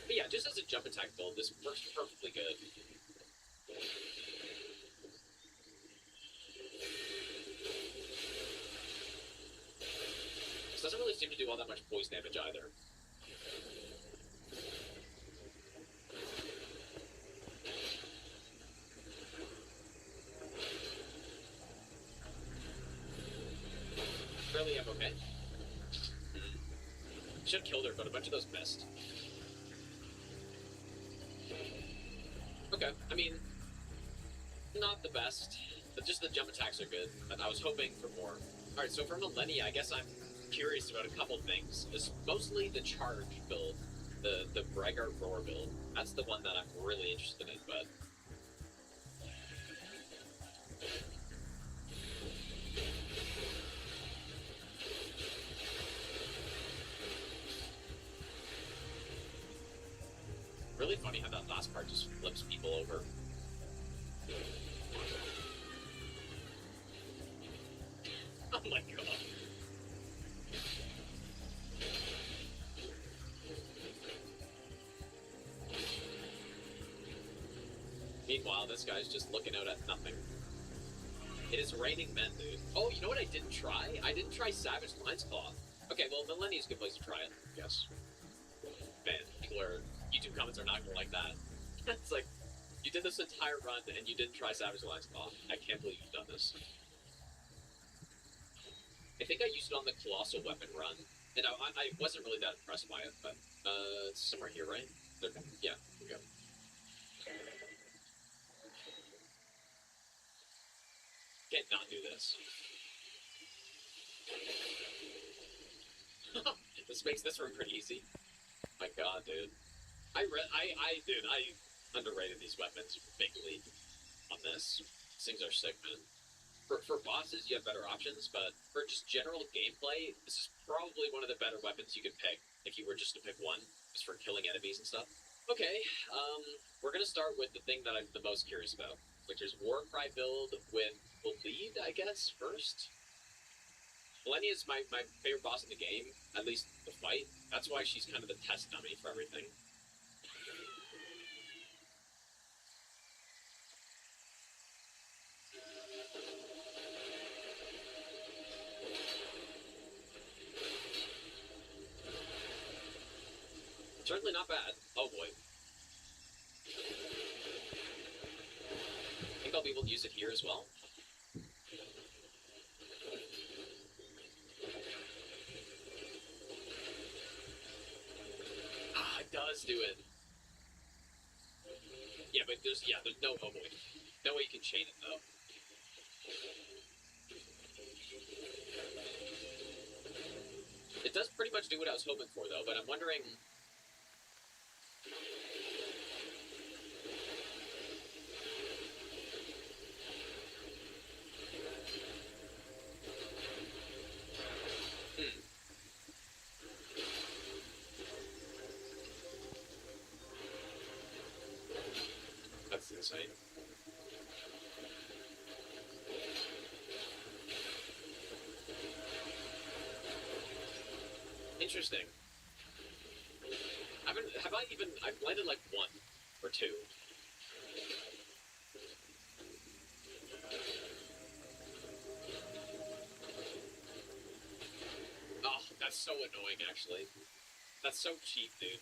But yeah, just as a jump attack build, this works perfectly good. seem to do all that much poise damage either. Really, I'm okay. Should have killed her, but a bunch of those missed. Okay, I mean, not the best, but just the jump attacks are good, and I was hoping for more. Alright, so for Millennia, I guess I'm curious about a couple things. It's mostly the charge build, the Braggart Roar build. That's the one that I'm really interested in, but... Really funny how that last part just flips people over. Oh my god. Meanwhile, this guy's just looking out at nothing. It is raining men, dude. Oh, you know what I didn't try? I didn't try Savage Lion's Claw. Okay, well, Millennia's a good place to try it, I guess. Man, YouTube comments are not gonna like that. It's like, you did this entire run and you didn't try Savage Lion's Claw. I can't believe you've done this. I think I used it on the Colossal Weapon run, and I wasn't really that impressed by it, but, it's somewhere here, right? Yeah, here we go. Can't not do this. This makes this room pretty easy. My god, dude. I underrated these weapons bigly on this. These things are sick, man. For bosses, you have better options, but for just general gameplay, this is probably one of the better weapons you could pick if you were just to pick one, just for killing enemies and stuff. Okay, we're gonna start with the thing that I'm the most curious about, which is Warcry build with Bleed, I guess, first. Millennia is my favorite boss in the game, at least the fight. That's why she's kind of the test dummy for everything. Certainly not bad. Oh boy. I think I'll be able to use it here as well. Ah, it does do it. Yeah, but there's no way. No way you can chain it though. It does pretty much do what I was hoping for though, but I'm wondering. That's insane. Interesting. I've landed like one or two. Oh, that's so annoying actually. That's so cheap, dude.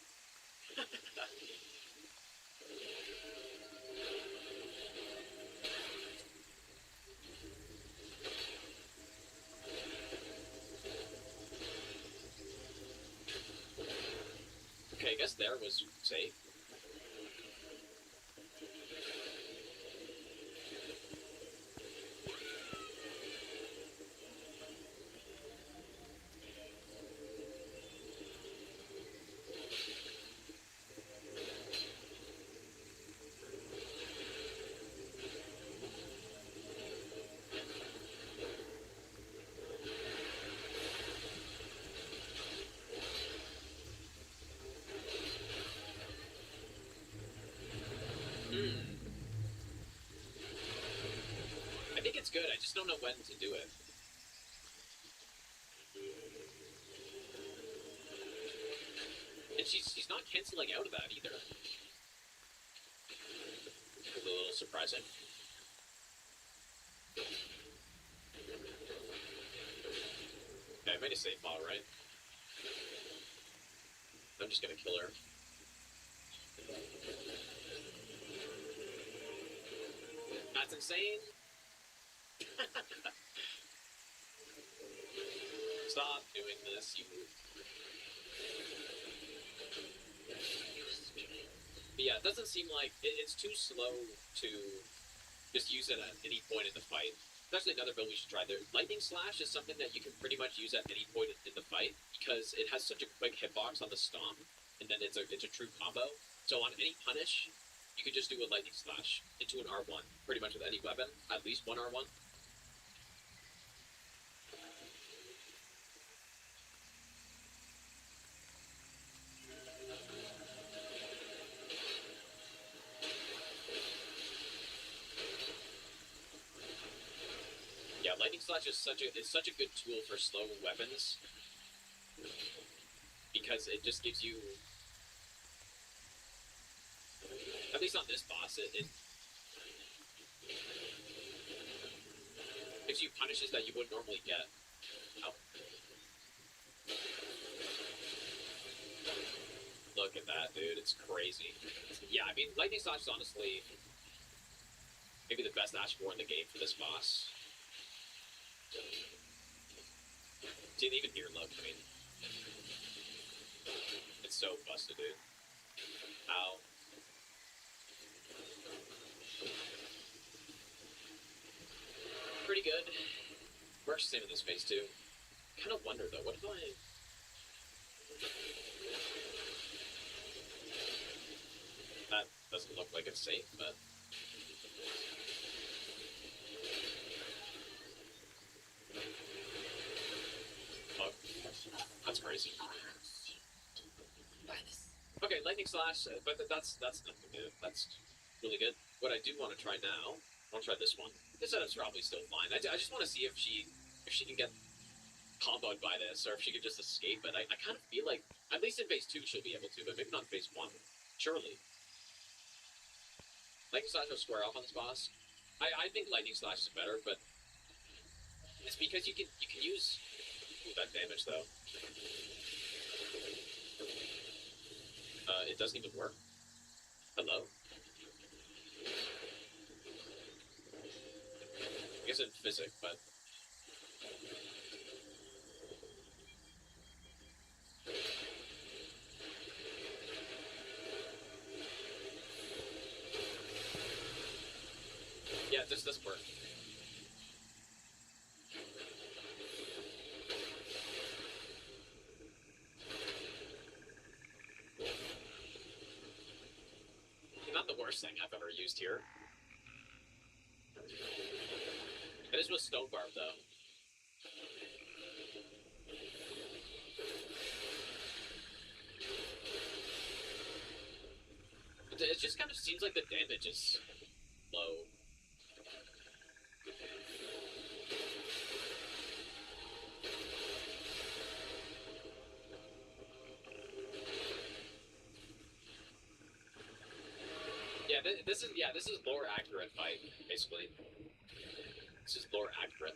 Okay, I guess there was safe. I think it's good, I just don't know when to do it. And she's not canceling out of that either. It's a little surprising. Okay, I made a safe model, right? I'm just gonna kill her. That's insane. Stop doing this, you. But yeah, it doesn't seem like it's too slow to just use it at any point in the fight. There's actually another build we should try there. Lightning Slash is something that you can pretty much use at any point in the fight because it has such a quick hitbox on the stomp, and then it's a true combo. So on any punish, you can just do a Lightning Slash into an R1, pretty much with any weapon, at least one R1. Yeah, Lightning Slash is such a good tool for slow weapons because it just gives you, at least on this boss, it gives you punishes that you wouldn't normally get. Oh. Look at that, dude. It's crazy. Yeah, I mean, Lightning Slash is honestly maybe the best Ash 4 in the game for this boss. Didn't even hear look, I mean. It's so busted, dude. Ow. Pretty good. Works the same in this phase too. Kind of wonder though, what if I... That doesn't look like it's safe, but... Oh, that's crazy. Okay, Lightning Slash, but that's nothing new. That's really good. What I do want to try now, I want to try this one. This setup's probably still fine. I just want to see if she can get comboed by this, or if she can just escape it. I kind of feel like, at least in phase 2 she'll be able to, but maybe not in phase 1. Surely. Lightning Slash will square off on this boss. I think Lightning Slash is better, but it's because you can use... Ooh, that damage though. It doesn't even work. Hello? I guess in physics, but... Yeah, this doesn't work. Not the worst thing I've ever used here. It is with Stone Barb, though. It just kind of seems like the damage is low. Yeah, this is lore accurate fight, basically. This is lore accurate.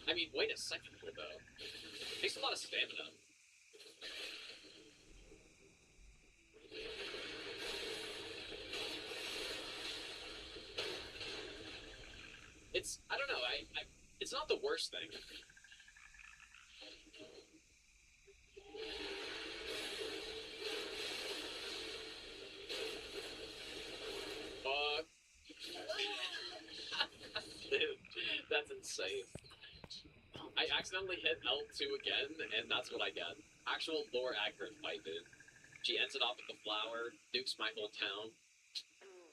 I mean, wait a second here, though. Takes a lot of stamina. I don't know, it's not the worst thing. Fuck. Dude, that's insane. I accidentally hit L2 again, and that's what I get. Actual lore accurate fight, dude. She ends it off with the flower, nukes my whole town.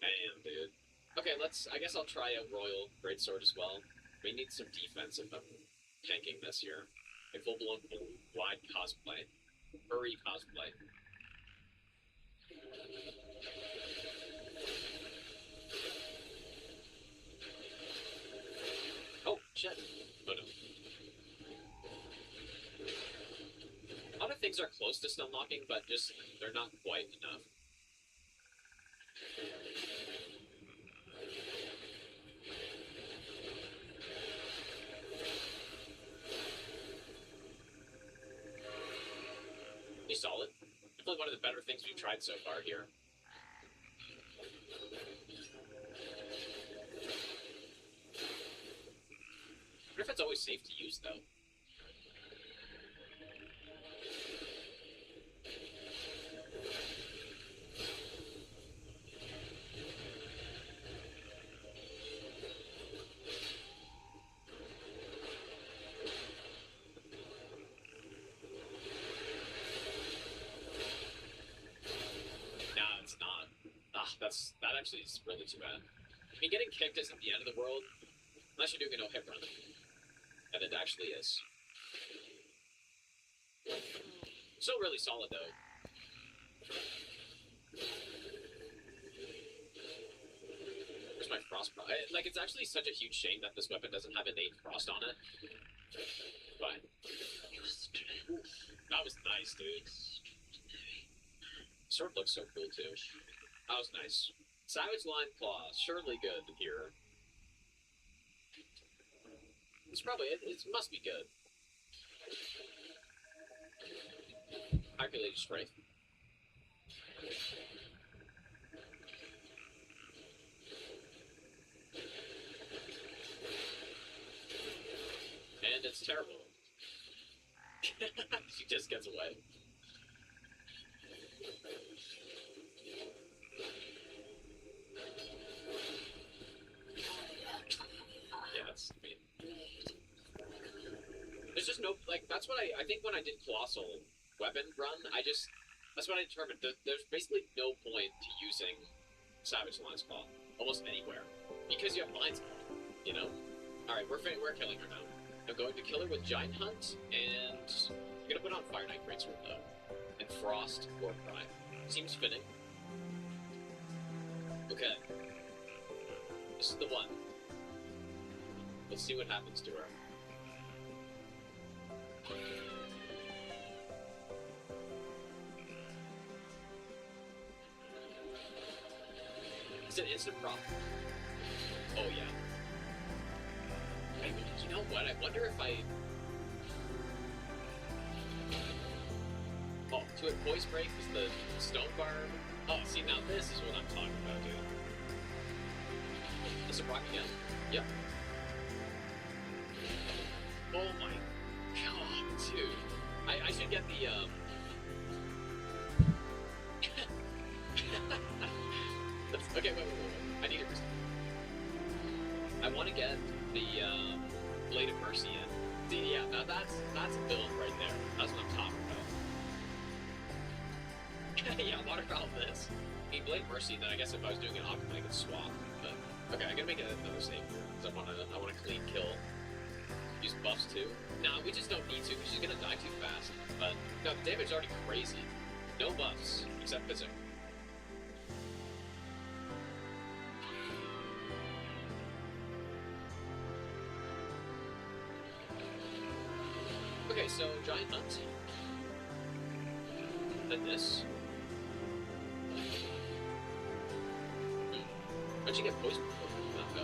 Damn, dude. Okay, I guess I'll try a Royal Greatsword as well. We need some defense if I'm tanking this here. A full-blown wide cosplay. Furry cosplay. Oh, shit. Oh, no. A lot of things are close to stun locking, but just, they're not quite enough. one of the better things we've tried so far here. I wonder if it's always safe to use, though. Nah, it's not. That actually is really too bad. I mean, getting kicked isn't the end of the world, unless you're doing a no-hit run. And it actually is. Still really solid, though. Where's my frost? Like, it's actually such a huge shame that this weapon doesn't have innate frost on it. But Your strength. that was nice, dude. Sword looks so cool, too. That was nice. Savage Line Claw, surely good here. It's probably, it must be good. Calculated strength. And it's terrible. She just gets away. Yeah, it's, I mean, there's just no, like, that's what I think when I did Colossal Weapon Run, that's what I determined. There's basically no point to using Savage Lion's Claw almost anywhere. Because you have Lion's Claw, you know? Alright, we're killing her now. I'm going to kill her with Giant Hunt, and I'm gonna put on Fire Knight Greatsword, though. And Frost or Cry. Seems fitting. Okay. This is the one. Let's see what happens to her. It's an instant prop. Oh, yeah. You know what? I wonder if I... Oh, to it Poise Break is the Stone Bar. Oh, see, now this is what I'm talking about, dude. Is it rock again? Yep. Oh my god, dude. I should get the, okay, wait. I need a reason. I want to get the, Blade of Mercy in. See, yeah, now that's a build right there. That's what I'm talking about. Yeah, waterfowl this. I mean, Blade of Mercy, then I guess if I was doing an option, I could swap. But, okay, I gotta make another save here. Because I want a clean kill. Use buffs too. Nah, we just don't need to, because she's gonna die too fast. But, no, the damage is already crazy. No buffs, except physical. Okay, so Giant Hunt. Then this. Why'd you get poisoned before? Not go.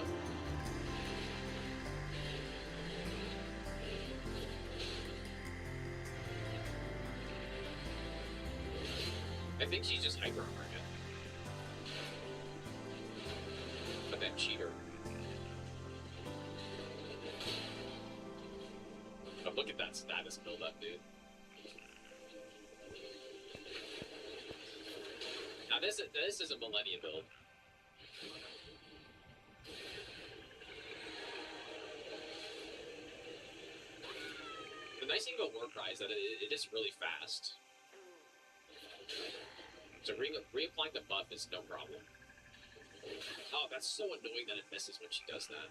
I think she's just hyper armored. But that cheater. Oh, look at that status build up, dude. Now this is a Millennia build. The nice thing about Warcry is that it is really fast. So reapplying the buff is no problem. Oh, that's so annoying that it misses when she does that.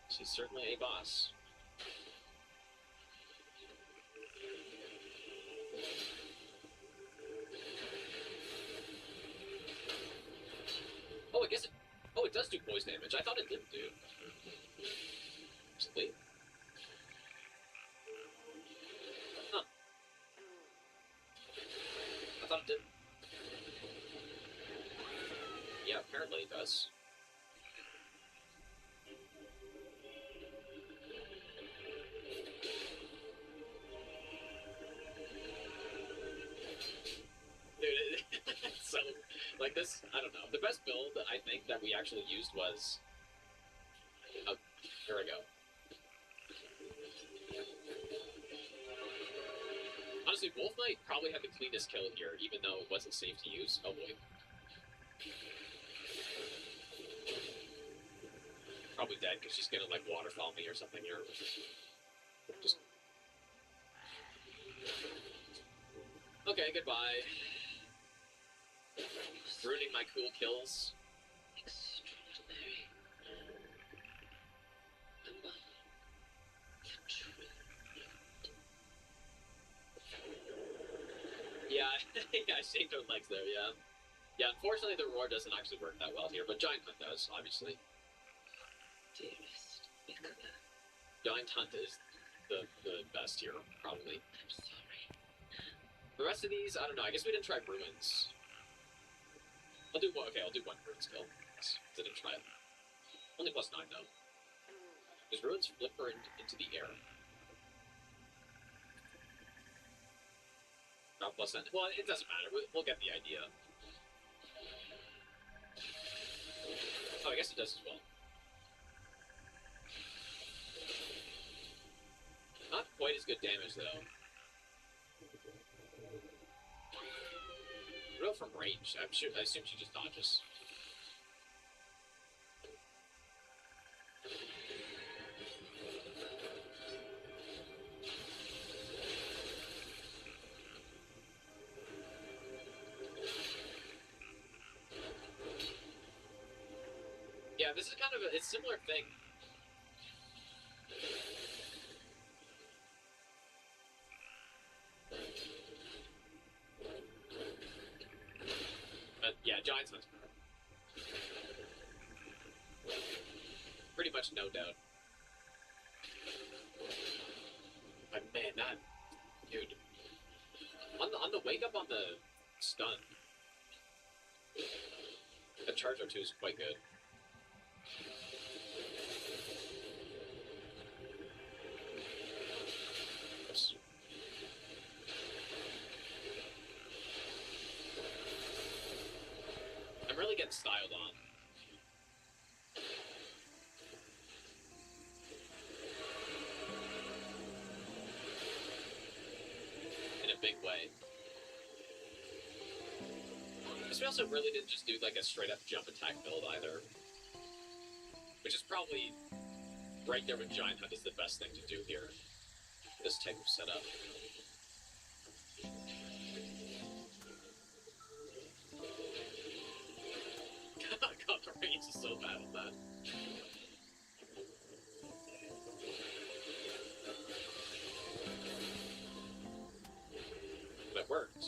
She's certainly a boss. Oh, I guess it... Oh, it does do poise damage. I thought it didn't do. Wait. Huh. I thought it didn't. apparently it does. Dude, so, like this, I don't know. The best build I think that we actually used was... Oh, here we go. Honestly, Wolf Knight probably had the cleanest kill here, even though it wasn't safe to use. Oh boy. Probably dead because she's gonna like waterfall me or something here. Just... Okay, goodbye. Ruining my cool kills. Extraordinary. The one, the truth. Yeah, yeah, I shaved her legs there, yeah. Yeah, unfortunately the roar doesn't actually work that well here, but Giant Hunt does, obviously. Dearest Nicola, Giant Hunt is the best here, probably. I'm sorry. The rest of these, I don't know, I guess we didn't try Ruins. I'll do one Ruins kill. Didn't try it. Only +9 though. Does Ruins flip her into the air? Not +10. Well, it doesn't matter. We'll get the idea. Oh, I guess it does as well. Not quite as good damage though. Real from range. I assume she just dodges. Yeah, this is kind of a similar thing. Yeah, Giants Hunt's pretty much no doubt. But man, that dude on the wake up on the stun, the charge R2 is quite good. Oops. I'm really getting styled on. In a big way. This we also really didn't just do like a straight up jump attack build either. Which is probably right there with Giant Hunt is the best thing to do here. This type of setup. God, the range is so bad on that. But it worked.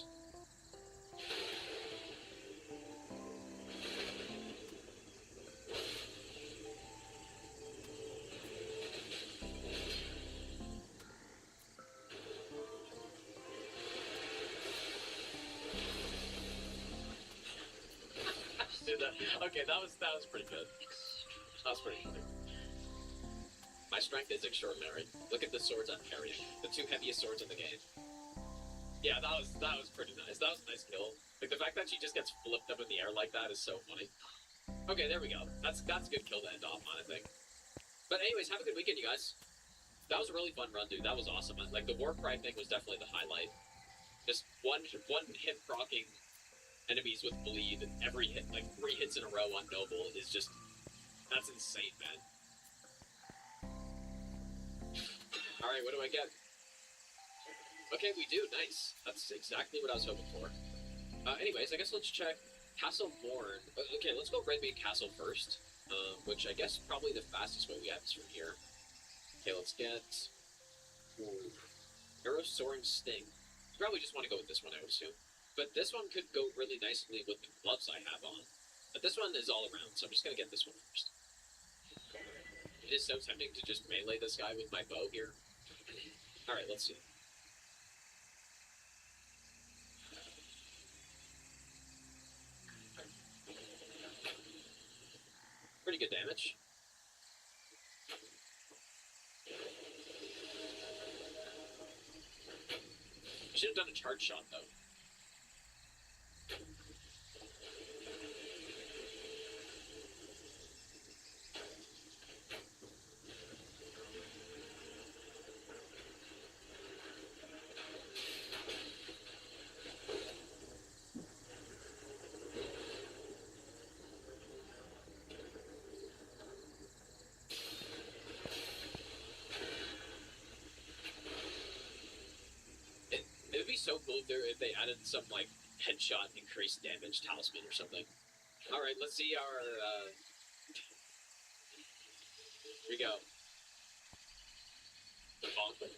Dude, okay, that was pretty good. That was pretty funny. My strength is extraordinary. Look at the swords I'm carrying. The 2 heaviest swords in the game. Yeah, that was pretty nice. That was a nice kill. Like the fact that she just gets flipped up in the air like that is so funny. Okay, there we go. That's a good kill to end off on, I think. But anyways, have a good weekend, you guys. That was a really fun run, dude. That was awesome. Like the war cry thing was definitely the highlight. Just one hit proccing enemies with bleed every hit, like 3 hits in a row on Noble is just, that's insane, man. Alright, what do I get? Okay, we do, nice. That's exactly what I was hoping for. Anyways, I guess let's check Castle Morn. Okay, let's go Red Bait Castle first, which I guess probably the fastest way we have is from here. Okay, let's get... Ooh. Arrow Soaring Sting. Probably just want to go with this one, I would assume. But this one could go really nicely with the gloves I have on. But this one is all around, so I'm just going to get this one first. It is so tempting to just melee this guy with my bow here. Alright, let's see. pretty good damage. Should have done a charge shot though. It would be so cool if they added some like headshot increased damage talisman or something. All right, let's see our. Here we go. Bonk.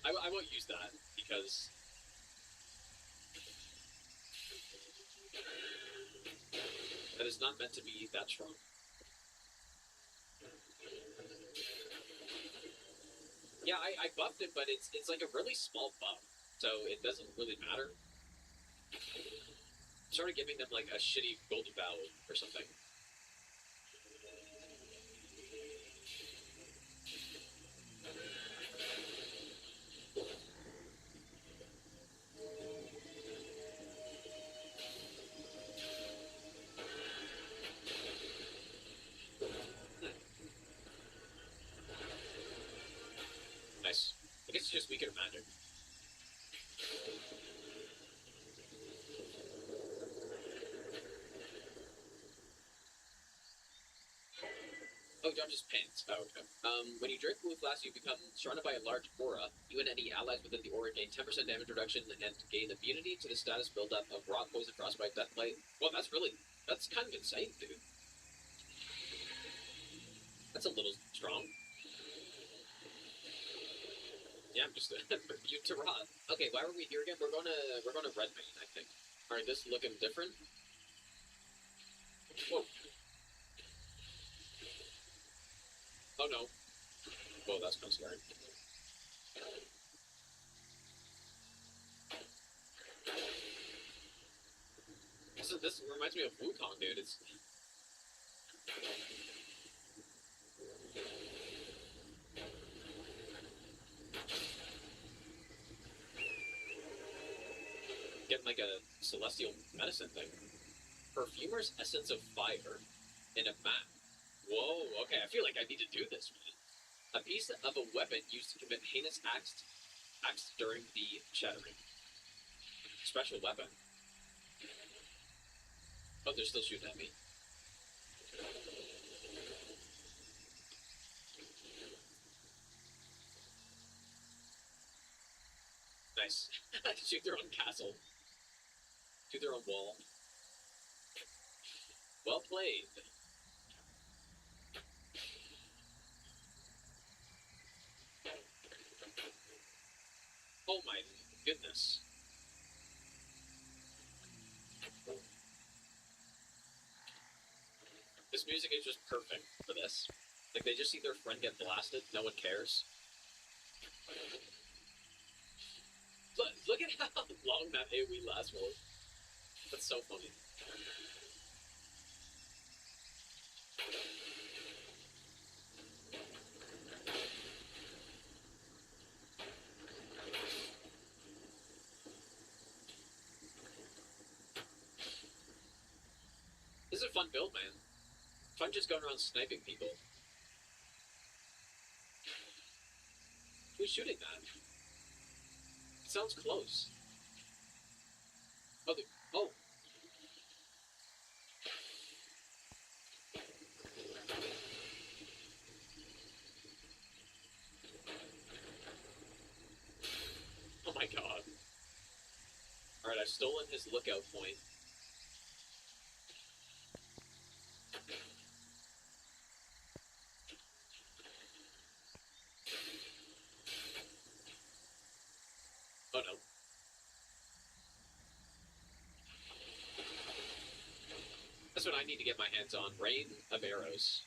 I won't use that because that is not meant to be that strong. Yeah, I buffed it, but it's like a really small buff, so it doesn't really matter. Started giving them like a shitty golden bow or something. Nice. I guess it's just weaker magic. Oh, dodges pants. Oh, okay. When you drink Blue Flask, you become surrounded by a large aura. You and any allies within the aura gain 10% damage reduction and gain immunity to the status buildup of rock, poison, frostbite, deathlight. Well, that's kind of insane, dude. That's a little strong. Yeah, I'm just you to rot. Okay, why were we here again? We're going to Redmane, I think. All right, this looking different. Whoa. Oh no. Whoa, that's kind of scary. This reminds me of Wukong, dude. It's getting like a celestial medicine thing. Perfumer's essence of fire in a map. Whoa, okay, I feel like I need to do this, man. A piece of a weapon used to commit heinous acts during the shattering. Special weapon. Oh, they're still shooting at me. Nice. Shoot their own castle. Shoot their own wall. Well played. Oh my goodness. This music is just perfect for this. Like, they just see their friend get blasted, no one cares. Look at how long that AoE lasts for. That's so funny. This is a fun build, man. Fun just going around sniping people. Who's shooting that? It sounds close. Oh, oh. Oh my god. Alright, I've stolen his lookout point. Oh no. That's what I need to get my hands on. Rain of arrows.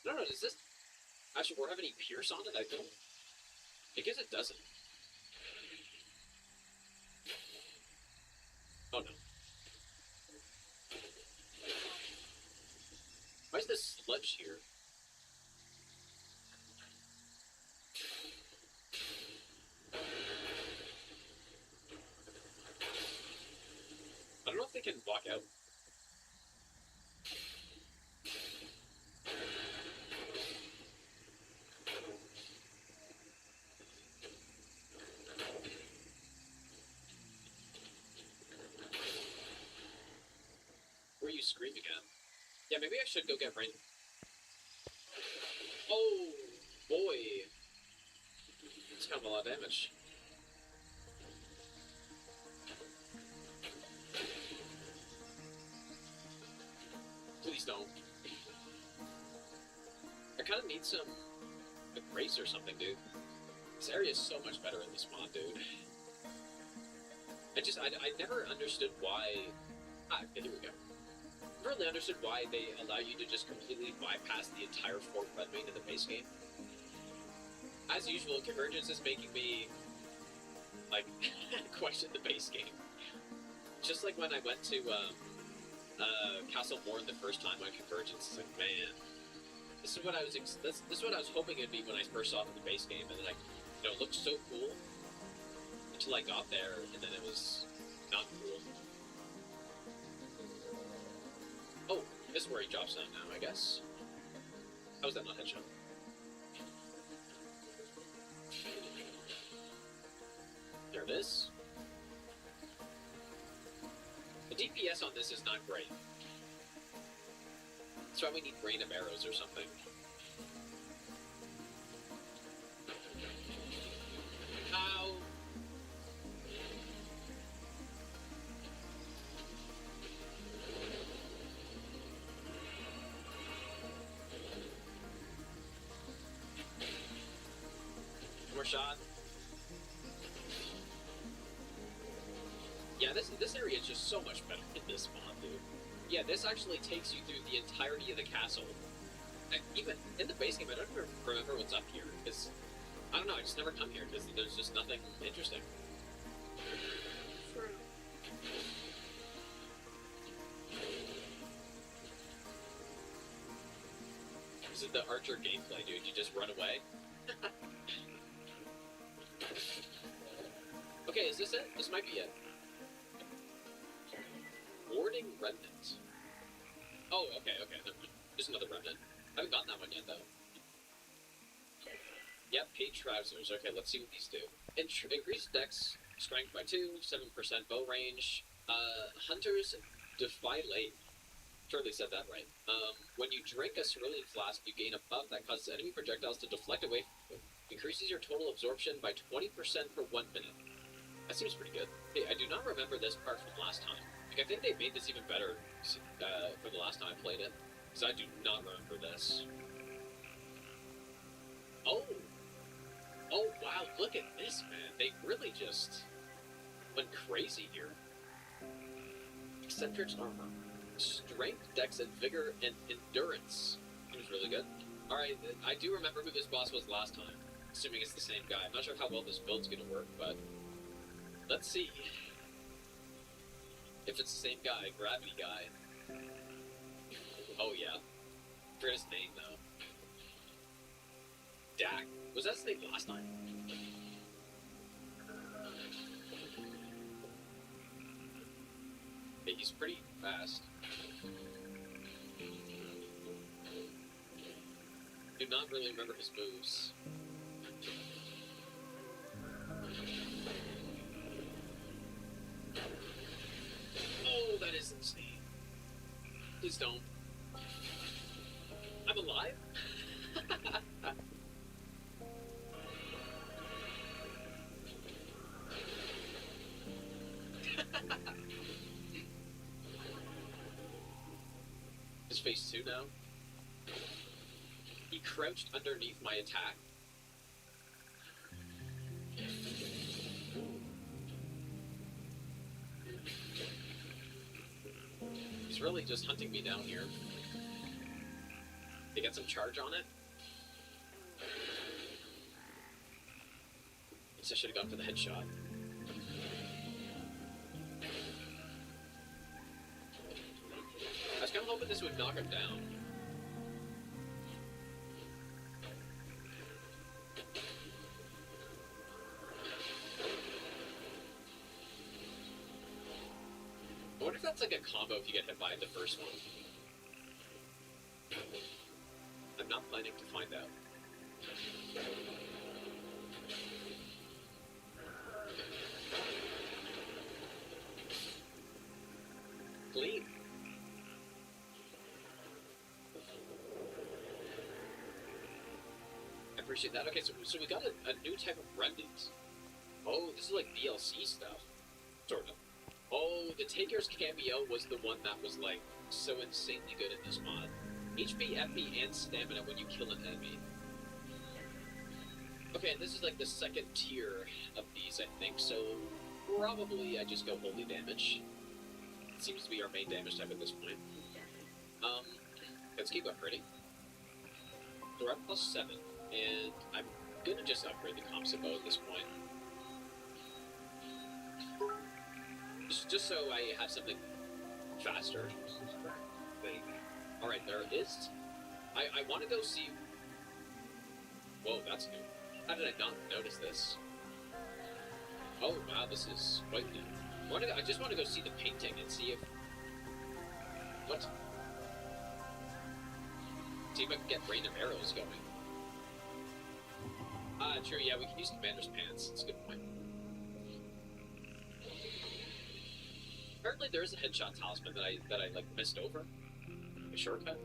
No, does this actually have any pierce on it? I don't I guess it doesn't. Oh no. Why is this sludge here? I don't know if they can walk out. Were you screaming at? Yeah, maybe I should go get Rain. Oh, boy. It's kind of a lot of damage. Please don't. I kind of need some grace or something, dude. This area is so much better in this mod, dude. I never understood why... here we go. I never really understood why they allow you to just completely bypass the entire Fort Redmayne in the base game. As usual, Convergence is making me, like, question the base game. Just like when I went to, Castle Morn the first time on Convergence, it's like, man, this is what I was this is what I was hoping it'd be when I first saw it in the base game, and then it looked so cool until I got there, and then it was not cool. Oh, this is where he drops down now, I guess. How is that not headshot? There it is. The DPS on this is not great. That's why we need Rain of Arrows or something. Ow! One more shot. Yeah, this area is just so much better in this mod, dude. Yeah, this actually takes you through the entirety of the castle. Even in the base game, I don't even remember what's up here, because, I don't know, I just never come here, because there's just nothing interesting. True. This is the Archer gameplay, dude. You just run away. Okay, is this it? This might be it. Warding Remnant. Oh, okay. Just another Remnant. I haven't gotten that one yet, though. Yep, paid trousers. Okay, let's see what these do. Increased dex strength by 2, 7% bow range. Hunters defy late. Surely said that right. When you drink a cerulean flask, you gain a buff that causes enemy projectiles to deflect away. Increases your total absorption by 20% for 1 minute. That seems pretty good. Hey, I do not remember this part from last time. Like, I think they made this even better from the last time I played it. Because I do not remember this. Oh! Oh, wow, look at this, man. They really just went crazy here. Eccentric's armor. Strength, dex, and vigor, and endurance. It was really good. Alright, I do remember who this boss was last time. Assuming it's the same guy. I'm not sure how well this build's gonna work, but... let's see. If it's the same guy, Gravity Guy. Oh yeah. Forget his name though. Dak. Was that his name last time? Yeah, he's pretty fast. Do not really remember his moves. Oh, that is insane. Please don't. I'm alive? Is phase 2 now? He crouched underneath my attack. He's really just hunting me down here. To get some charge on it. Guess I should have gone for the headshot. I was kind of hoping this would knock him down. I wonder if that's like a combo if you get hit by the first one. I'm not planning to find out. Clean. I appreciate that. Okay, so we got a new type of remnants. Oh, this is like DLC stuff. Sort of. Oh, the Taker's cameo was the one that was like so insanely good in this mod. HP, FP, and stamina when you kill an enemy. Okay, and this is like the second tier of these, I think, so probably I just go holy damage. It seems to be our main damage type at this point. Let's keep upgrading. So we're at +7, and I'm gonna just upgrade the comps bow at this point. Just so I have something faster. Alright, there it is. I want to go see... Whoa, that's new. How did I not notice this? Oh, wow, this is quite new. I just want to go see the painting and see if... What? See if I can get rain of arrows going. True, yeah, we can use Commander's Pants. That's a good point. Apparently there is a headshot talisman that I like missed over. A shortcut.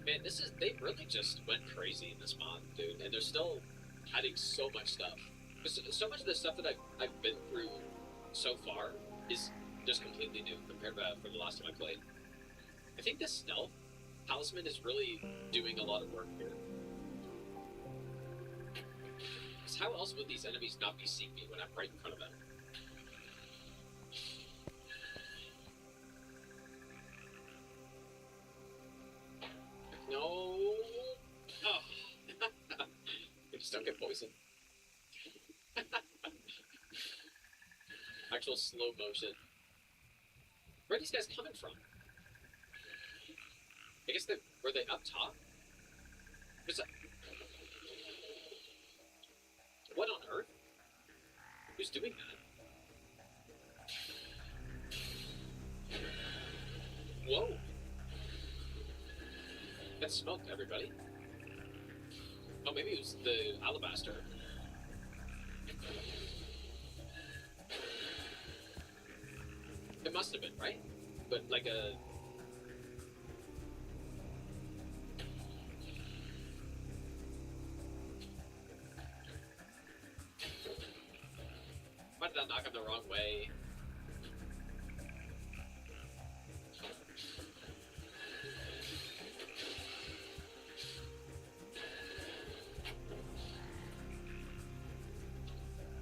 Man, they really just went crazy in this mod, dude, and they're still adding so much stuff. So much of the stuff that I've been through so far is just completely new compared to from the last time I played. I think this stealth talisman is really doing a lot of work here. Because how else would these enemies not be seeing me when I'm right in front of them? No. Oh. You just don't get poisoned. Actual slow motion. Where are these guys coming from? I guess were they up top? What on earth? Who's doing that? Whoa. That smoked everybody. Oh, maybe it was the alabaster. It must have been, right? But like a... Why did that knock him the wrong way?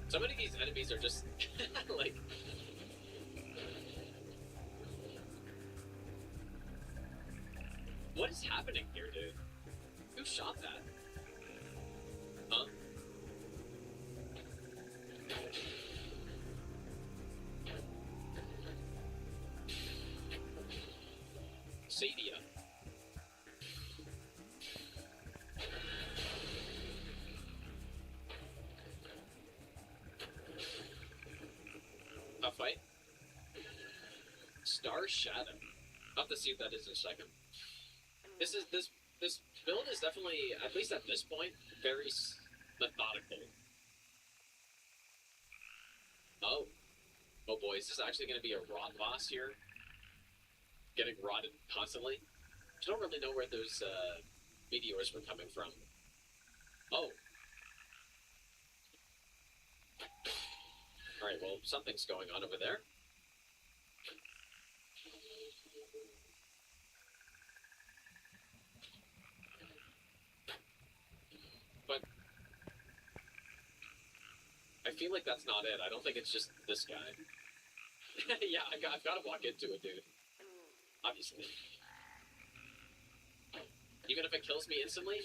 So many of these enemies are just like... What is happening here, dude? Who shot that? Huh? Sadia. A fight? Star Shadow. I'll have to see what that is in a second. This build is definitely, at least at this point, very methodical. Oh. Oh boy, is this actually going to be a rot boss here? Getting rotted constantly? I don't really know where those meteors were coming from. Oh. Alright, well, something's going on over there. But I feel like that's not it. I don't think it's just this guy. Yeah, I've got to walk into it, dude. Obviously. Even if it kills me instantly,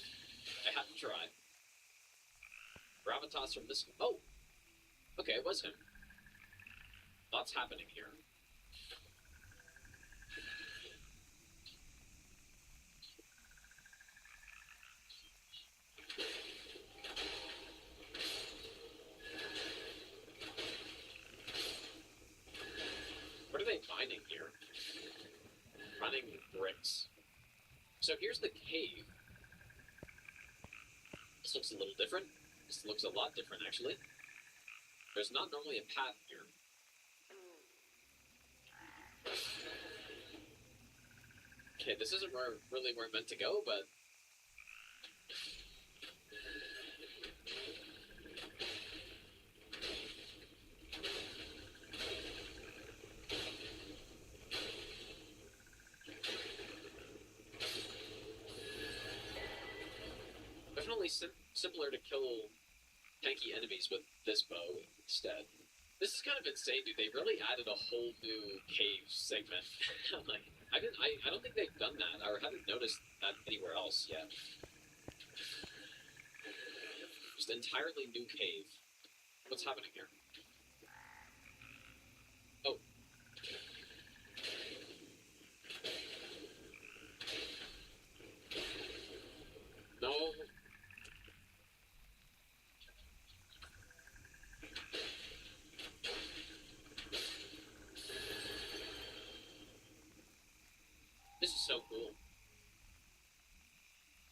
I have to try. Gravitas from this. Oh! Okay, it was him. Lots happening here. What are they mining here? Running bricks. So here's the cave. This looks a little different. This looks a lot different, actually. There's not normally a path here. Okay, this isn't really where I'm meant to go, but... Definitely simpler to kill tanky enemies with this bow instead. This is kind of insane, dude. They really added a whole new cave segment. Like, I don't think they've done that, or haven't noticed that anywhere else yet. Just an entirely new cave. What's happening here? Oh. No. This is so cool.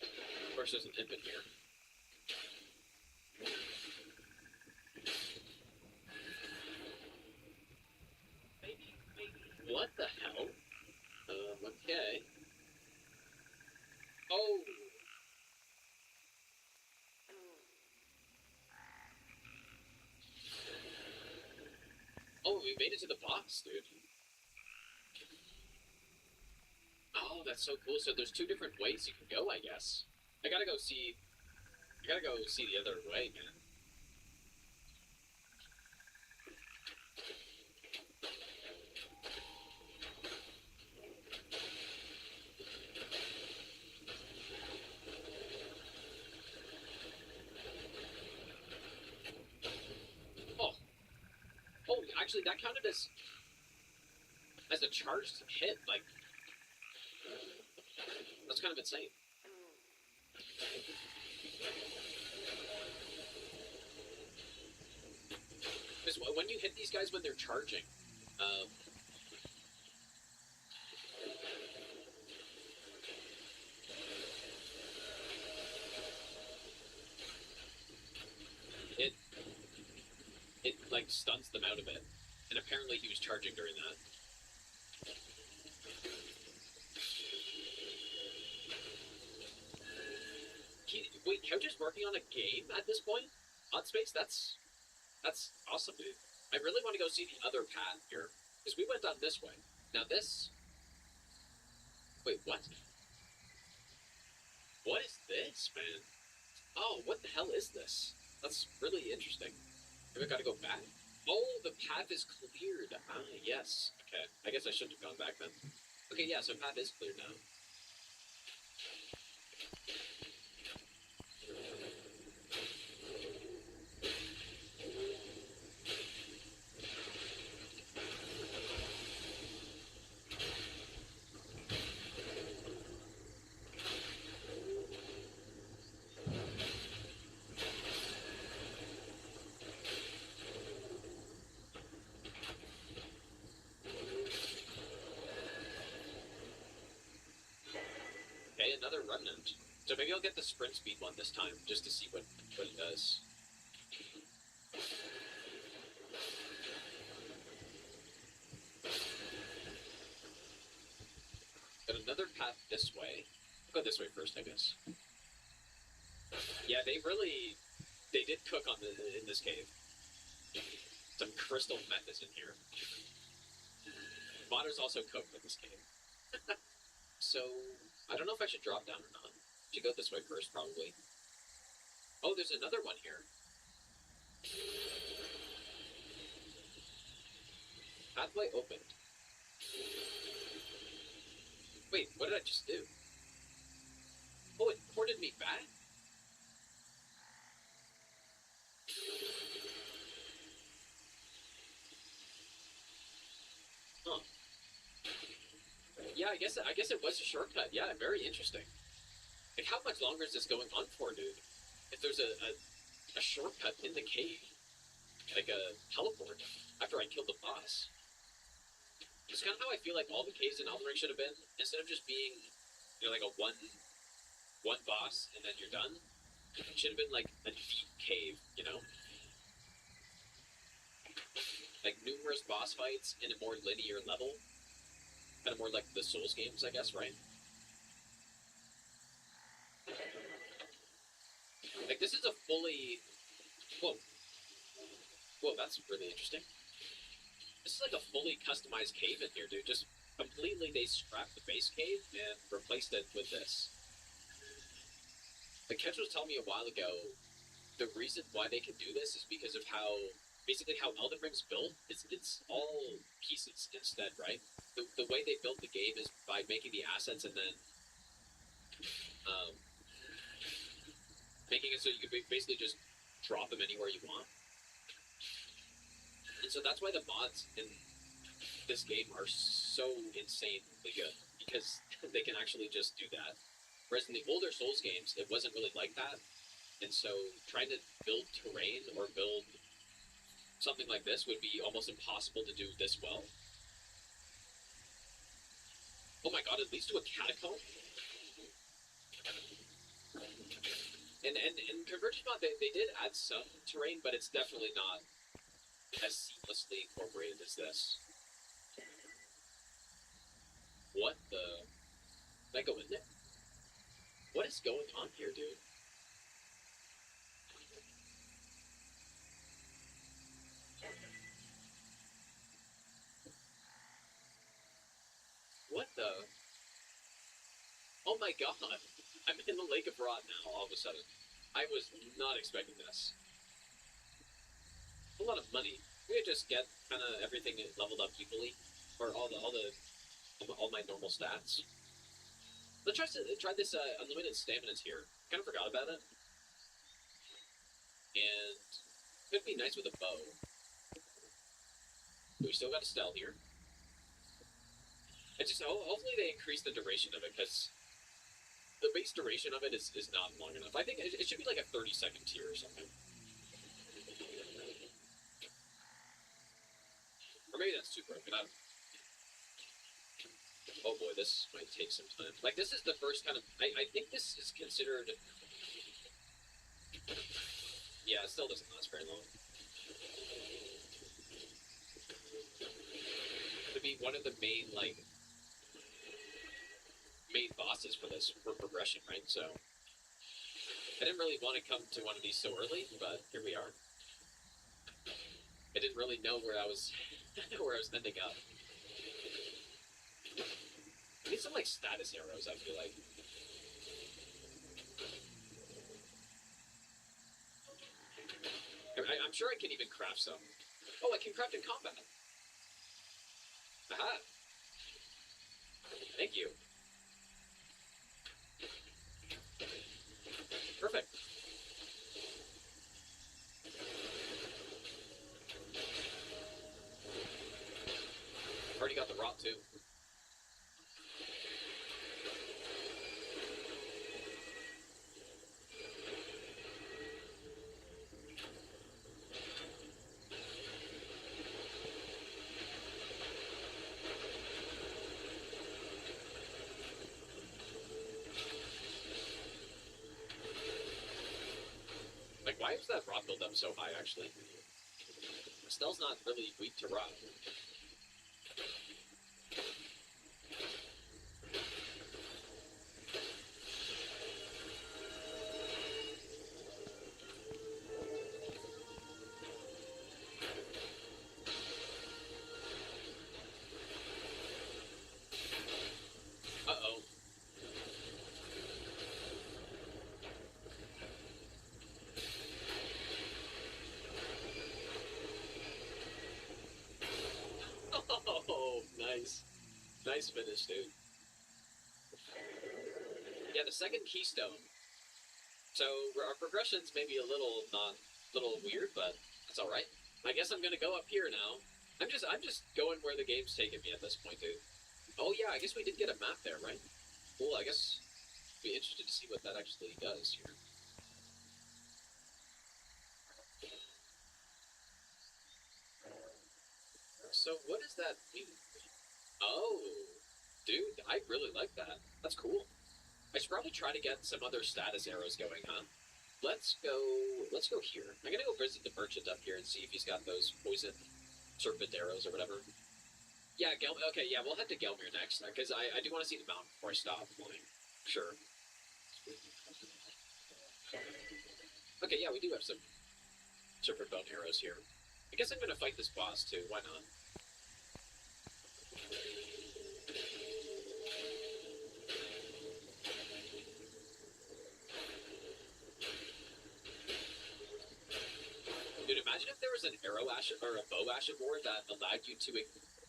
Of course, there's an imp in here. What the hell? Okay. Oh! Oh, we made it to the boss, dude. Oh, that's so cool. So there's two different ways you can go, I guess. I gotta go see the other way, man. Oh, actually, that counted as a charged hit. Like, that's kind of insane. Because when you hit these guys when they're charging, it like stuns them out a bit, and apparently he was charging during that. Wait, Couch is working on a game at this point? Odspace? That's awesome, dude. I really want to go see the other path here, because we went down this way. Now this... Wait, what? What is this, man? Oh, what the hell is this? That's really interesting. Maybe I gotta go back? Oh, the path is cleared. Ah, yes. Okay, I guess I shouldn't have gone back then. Okay, yeah, so path is cleared now. Another remnant. So maybe I'll get the sprint speed one this time, just to see what it does. Got another path this way. I'll go this way first, I guess. Yeah, they did cook on in this cave. Some crystal meth is in here. Modders also cooked in this cave. So, I don't know if I should drop down or not. I should go this way first, probably. Oh, there's another one here. Pathway opened. Wait, what did I just do? Oh, it ported me back? Yeah, I guess it was a shortcut. Yeah, very interesting. Like, how much longer is this going on for, dude? If there's a shortcut in the cave, like a teleport, after I killed the boss. It's kind of how I feel like all the caves in Elden Ring should have been. Instead of just being, you know, like a one boss and then you're done, it should have been like a deep cave, you know? Like numerous boss fights in a more linear level. Kind of more like the Souls games, I guess, right? Like, this is a fully... Whoa. Whoa, that's really interesting. This is like a fully customized cave in here, dude. Just completely, they scrapped the base cave and replaced it with this. The Ketch was telling me a while ago, the reason why they can do this is because of how, basically how Elden Ring's built, it's all pieces instead, right? The way they built the game is by making the assets and then making it so you can basically just drop them anywhere you want. And so that's why the mods in this game are so insanely good, because they can actually just do that. Whereas in the older Souls games, it wasn't really like that. And so trying to build terrain or build something like this would be almost impossible to do this well. Oh my god, it leads to a catacomb? And in Convergence Mod, they did add some terrain, but it's definitely not as seamlessly incorporated as this. What the... Did I go in there? What is going on here, dude? What the... Oh my god! I'm in the Lake of Rot now, all of a sudden. I was not expecting this. A lot of money. We could just get kind of everything leveled up equally, or all my normal stats. Let's try this unlimited stamina here. Kind of forgot about it, and could be nice with a bow. But we still got Estelle here. I just hopefully they increase the duration of it, because the base duration of it is not long enough. I think it should be like a 30-second tier or something. Or maybe that's too broken. Oh boy, this might take some time. Like, this is the first kind of... I think this is considered... Yeah, it still doesn't last very long. To be one of the main, like... main bosses for this, for progression, right? So... I didn't really want to come to one of these so early, but here we are. I didn't really know where I was... where I was ending up. I need some, like, status arrows, I feel like. I'm sure I can even craft some. Oh, I can craft in combat. Aha! Thank you. Perfect. Already got the rot, too. Like, why is that rot build up so high, actually? Estelle's not really weak to rot. Uh-oh. Oh, nice. Nice finish, dude. Yeah, the second keystone. So, our progression's maybe a little weird, but that's alright. I guess I'm gonna go up here now. I'm just going where the game's taking me at this point, dude. Oh yeah, I guess we did get a map there, right? Cool, I guess be interested to see what that actually does here. So what does that mean? Oh, dude, I really like that. That's cool. I should probably try to get some other status arrows going, huh? Let's go here. I'm gonna go visit the merchant up here and see if he's got those poison serpent arrows or whatever. Yeah, okay, yeah, we'll head to Gelmir next, because I do want to see the mountain before I stop flying. Sure. Okay, yeah, we do have some serpent bone arrows here. I guess I'm gonna fight this boss too, why not? Dude, imagine if there was an arrow ashen or a bow ashen board that allowed you to,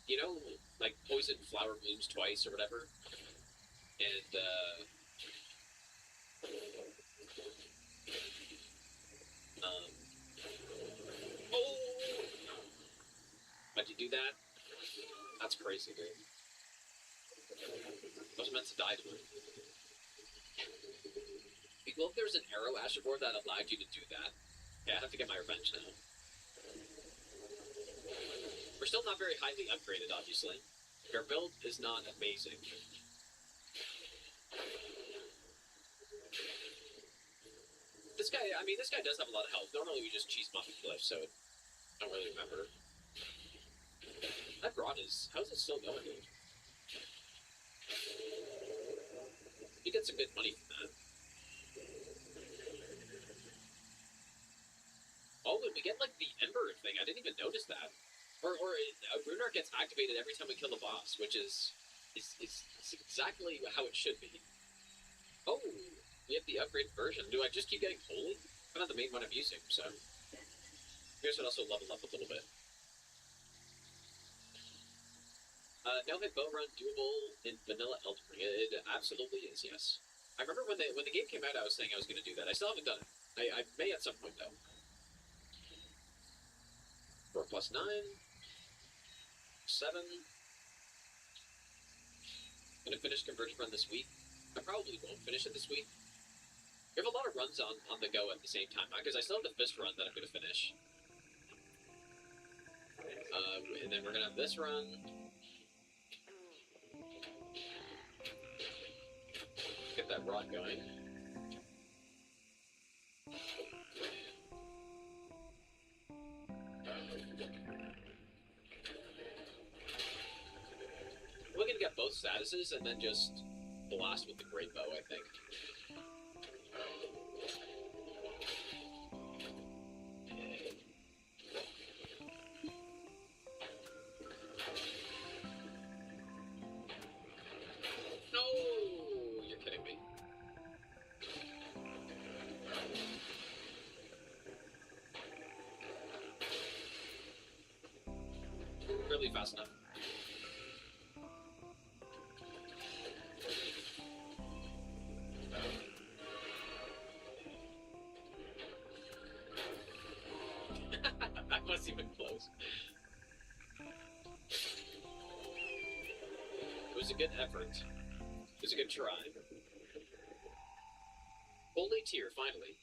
you know, like poison flower blooms twice or whatever. And um, oh, how'd you do that? That's crazy, dude. I was meant to die to it. Well, if there was an arrow ashen board that allowed you to do that, yeah, I have to get my revenge now. We're still not very highly upgraded, obviously. Our build is not amazing. This guy, I mean, this guy does have a lot of health. Normally we just cheese muffin cliff, so I don't really remember. That rod is, how's it still going, dude? You get some good money from that. Oh, and we get, like, the Ember thing. I didn't even notice that. Or Runar gets activated every time we kill the boss, which is exactly how it should be. Oh, we have the upgraded version. Do I just keep getting holy? I'm not the main one I'm using, so... Here's what also level up a little bit. No-hit bow run doable in vanilla Elden Ring. It absolutely is, yes. I remember when the game came out, I was saying I was going to do that. I still haven't done it. I may at some point, though. 4 plus 9. 7. Gonna finish conversion run this week. I probably won't finish it this week. We have a lot of runs on the go at the same time, because I still have the fist run that I'm gonna finish. And then we're gonna have this run. Get that rod going. We're gonna get both statuses and then just blast with the great bow, I think. No, you're kidding me. Really fast enough. That wasn't even close. It was a good effort. It was a good try. Holy tier, finally.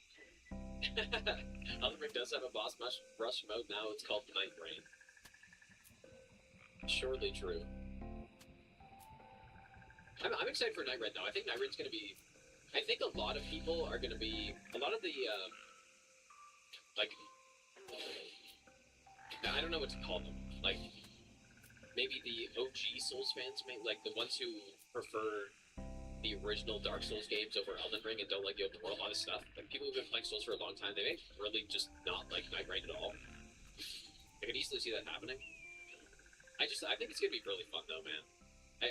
Elden Ring does have a boss rush mode now. It's called Night Rain. Surely true. I'm excited for Night Rain, though. I think Night Rain's going to be... I think a lot of people are going to be... A lot of the, like... I don't know what to call them. Like, maybe the OG Souls fans, maybe, like, the ones who prefer the original Dark Souls games over Elden Ring and don't like the open world, all this stuff. Like, people who've been playing Souls for a long time, they may really just not like Night Rain at all. I could easily see that happening. I think it's gonna be really fun, though, man.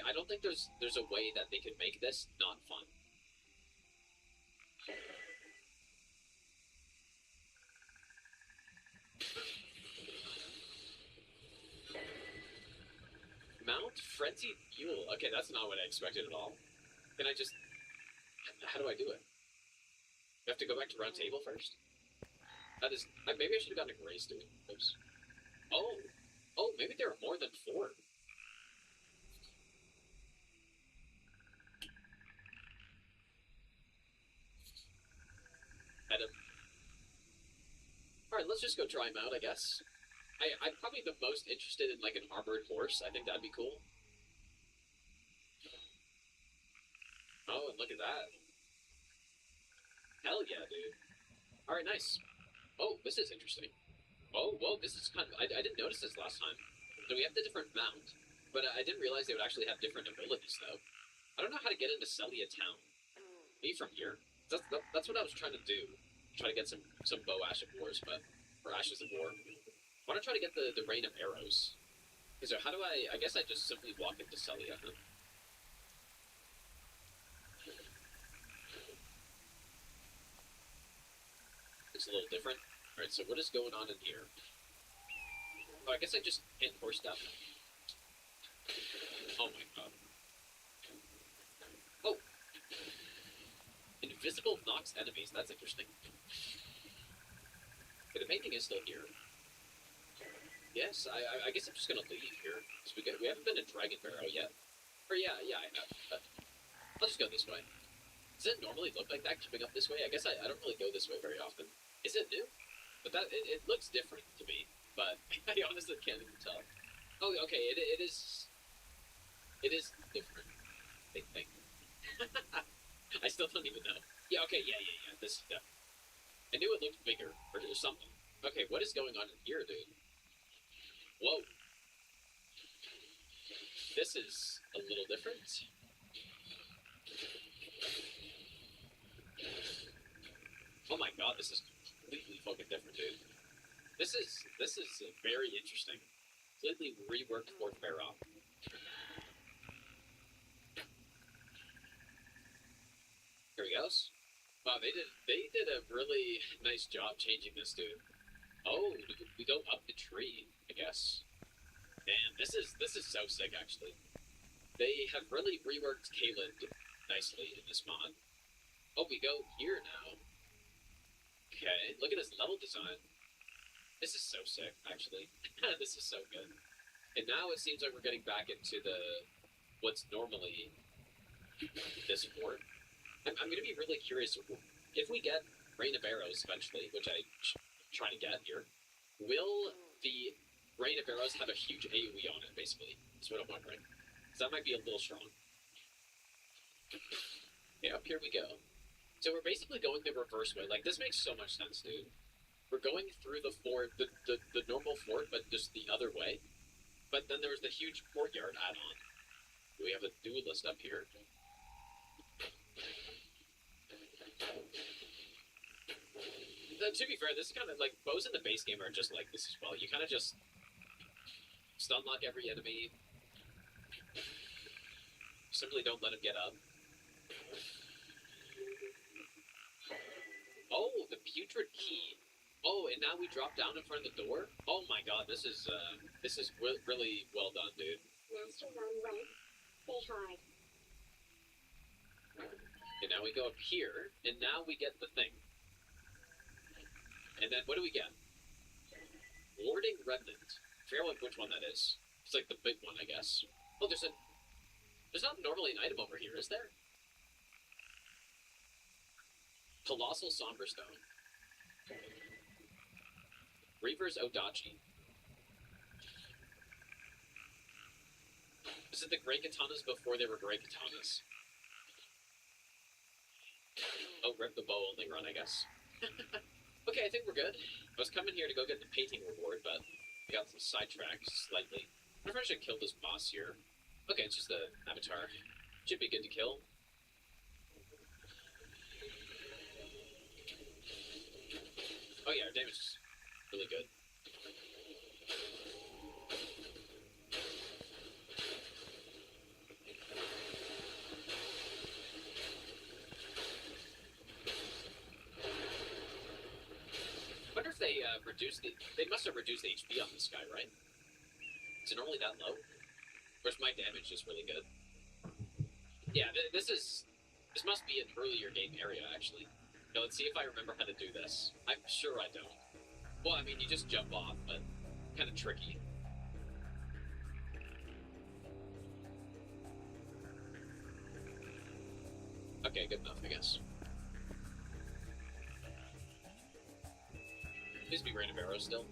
I don't think there's a way that they could make this not fun. Mount Frenzied Mule. Okay, that's not what I expected at all. Can I just... How do I do it? You have to go back to round table first? That is... Maybe I should have gotten a grace to it. Oops. Oh! Oh, maybe there are more than 4. pet him. Alright, let's just go try him out, I guess. I'm probably the most interested in, like, an armored horse. I think that'd be cool. Oh, and look at that. Hell yeah, dude. Alright, nice. Oh, this is interesting. Oh, whoa, this is kind of... I didn't notice this last time. So we have the different mount, but I didn't realize they would actually have different abilities, though. I don't know how to get into Celia Town. Maybe from here. That's what I was trying to do. Try to get some bow ash of wars, but... Or ashes of war. I want to try to get the rain of arrows. Okay, so how do I guess I just simply walk into Celia, huh? It's a little different. Alright, so what is going on in here? Oh, I guess I just hit horse down. Oh my god. Oh! Invisible knocks enemies, that's interesting. Okay, the painting is still here. Yes, I guess I'm just gonna leave here. We haven't been to Dragon Barrow yet. Or yeah, I have. But I'll just go this way. Does it normally look like that coming up this way? I guess I don't really go this way very often. Is it new? But it looks different to me. But I honestly can't even tell. Oh, okay, it is different. I think. I still don't even know. Yeah, okay, yeah. This is different. I knew it looked bigger, or something. Okay, what is going on in here, dude? Whoa. This is a little different. Oh my god, this is completely fucking different, dude. This is very interesting. Completely reworked Fort Barrow. Here he goes. Wow, they did a really nice job changing this, dude. Oh, we go up the tree, I guess. Man, this is so sick, actually. They have really reworked Caleb nicely in this mod. Oh, we go here now. Okay, look at this level design. This is so sick, actually. This is so good. And now it seems like we're getting back into what's normally this fort. I'm going to be really curious. If we get Rain of Arrows eventually, which I try to get here, will the Rain of Arrows have a huge AoE on it, basically? That's what I'm wondering. Because that might be a little strong. Yeah, up here we go. So we're basically going the reverse way. Like, this makes so much sense, dude. We're going through the fort, the normal fort, but just the other way. But then there's the huge courtyard add-on. We have a duelist up here. To be fair, this is kind of like, bows in the base game are just like this as well. You kind of just stun lock every enemy. Simply don't let him get up. Oh, the putrid key. Oh, and now we drop down in front of the door? Oh my god, this is really well done, dude. Master Run Red, fishijn. And now we go up here, and now we get the thing. And then what do we get? Warding Remnant. I forget which one that is. It's like the big one, I guess. Oh, there's not normally an item over here, is there? Colossal Somber Stone. Reaver's Odachi. Is it the Great Katanas before they were Great Katanas? Oh, rip the bow, only run, I guess. Okay, I think we're good. I was coming here to go get the painting reward, but I got some sidetracked slightly. I wonder if I should kill this boss here. Okay, it's just the avatar. Should be good to kill. Oh yeah, our damage is really good. I wonder if they they must have reduced the HP on this guy, right? Is it normally that low? Or is my damage just really good? Yeah, this must be an earlier game area, actually. Now, let's see if I remember how to do this. I'm sure I don't. Well, I mean, you just jump off, but kind of tricky. Okay, good enough, I guess. Please be random arrows still.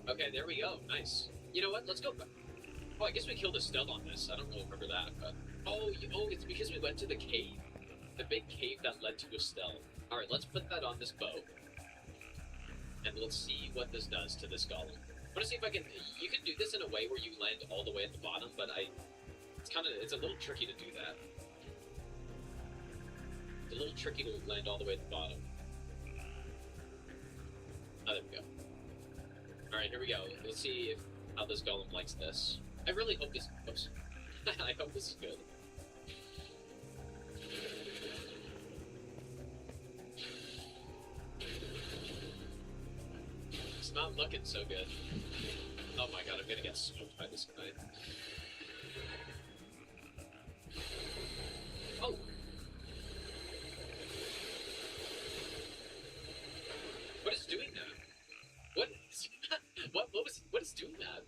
Okay, there we go. Nice. You know what? Let's go back. Oh, I guess we killed a stealth on this. I don't really remember that, but... Oh, it's because we went to the cave. The big cave that led to a stealth. Alright, let's put that on this bow. And let's see what this does to this golem. I want to see if I can... You can do this in a way where you land all the way at the bottom, but it's a little tricky to do that. It's a little tricky to land all the way at the bottom. Oh, there we go. Alright, here we go. Let's see how this golem likes this. I really hope this... Oops. I hope this is good. It's not looking so good. Oh my god, I'm gonna get smoked by this guy. Oh! What is doing that? What is... what is doing that?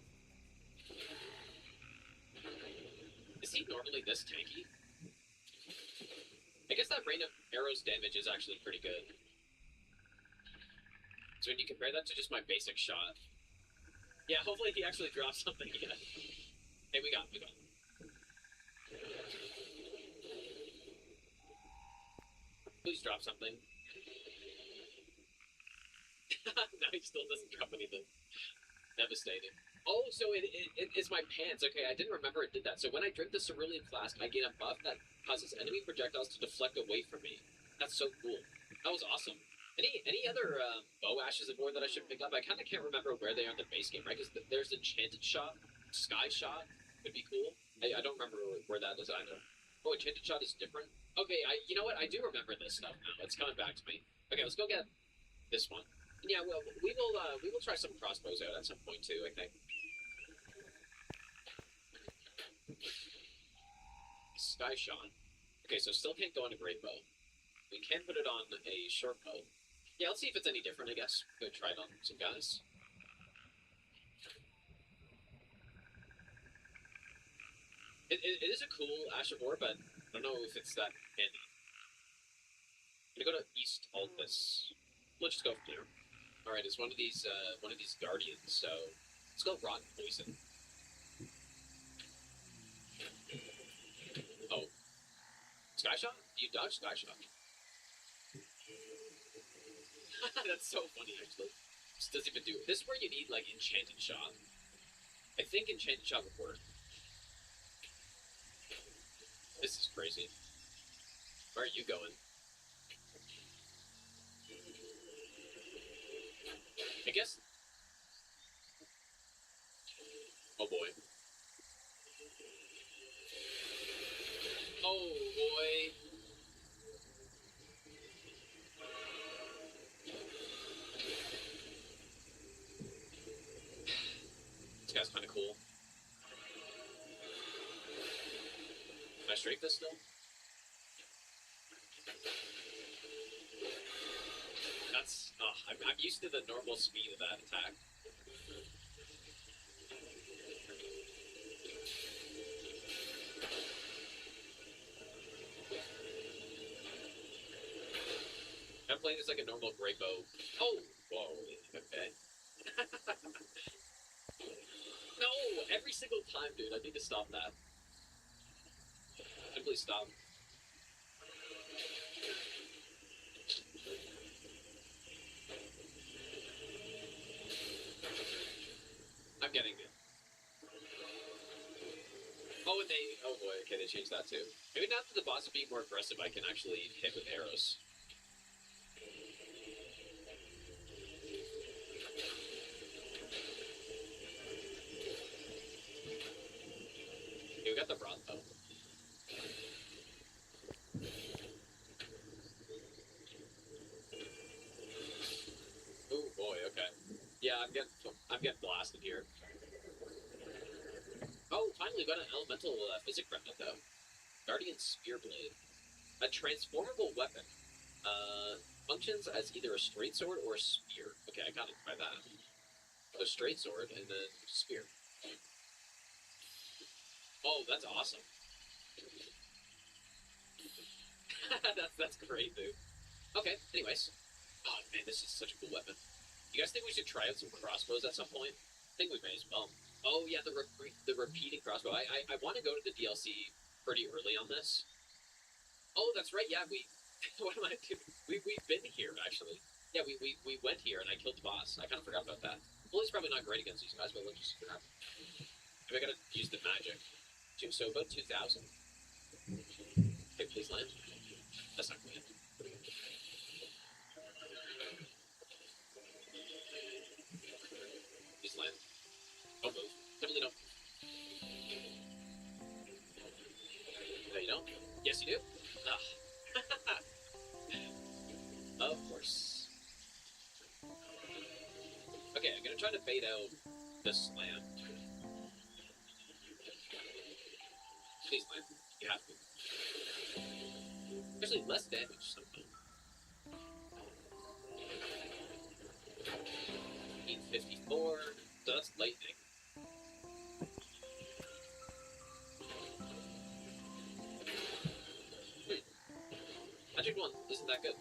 Is he normally this tanky? I guess that rain of arrows damage is actually pretty good. So when you compare that to just my basic shot. Yeah, hopefully he actually drops something yet. Hey, we got him. Please drop something. No, he still doesn't drop anything. Devastating. Oh, so it's my pants. Okay, I didn't remember it did that. So when I drink the cerulean flask, I gain a buff that causes enemy projectiles to deflect away from me. That's so cool. That was awesome. Any other bow ashes of war that I should pick up? I kind of can't remember where they are in the base game, right? Because there's Enchanted Shot, Sky Shot would be cool. I don't remember where that is either. Oh, Enchanted Shot is different? Okay, you know what? I do remember this stuff now. It's coming back to me. Okay, let's go get this one. Yeah, well, we will try some crossbows out at some point too, I think. Sky Shot. Okay, so still can't go on a great bow. We can put it on a short bow. Yeah, let's see if it's any different, I guess. Go try it on some guys. It is a cool Ash of War, but I don't know if it's that handy. I'm gonna go to East Altus. Let's just go from there. Alright, it's one of these guardians, so let's go Rotten Poison. Oh. Sky Shot? Do you dodge Sky Shot? That's so funny, actually. This doesn't even do it. This is where you need, like, Enchanted Shot. I think Enchanted Shot would work. This is crazy. Where are you going? I guess... Oh boy. Oh boy. This guy's kind of cool. Can I strafe this still? That's... I'm used to the normal speed of that attack. I'm playing this like a normal great bow. Oh! Whoa. Okay. No! Every single time, dude. I need to stop that. Simply stop. I'm getting it. Oh, and they... Oh boy, okay, they changed that too. Maybe now that the boss is being more aggressive, I can actually hit with arrows. Okay, we got the rod though. Oh boy, okay. Yeah, I'm getting blasted here. Oh, finally got an elemental physic remnant though. Guardian Spear Blade. A transformable weapon. Functions as either a straight sword or a spear. Okay, I gotta try that. A straight sword and then spear. Oh, that's awesome. that's great, dude. Okay, anyways. Oh man, this is such a cool weapon. You guys think we should try out some crossbows at some point? I think we may as well. Oh yeah, the repeating crossbow. I want to go to the DLC pretty early on this. Oh, that's right. Yeah, we. What am I doing? We've been here actually. Yeah, we went here and I killed the boss. I kind of forgot about that. Bully's probably not great against these guys, but we'll just see what happens. Maybe I gotta use the magic. So about 2,000. Okay, please land. That's not good. Please land. Don't move. Definitely don't. No, you don't. Yes, you do. Ah. Of course. Okay, I'm gonna try to bait out the slam. Please land. You have to. Actually, less damage somehow. 1854. So that's lightning. Magic 1 isn't that good.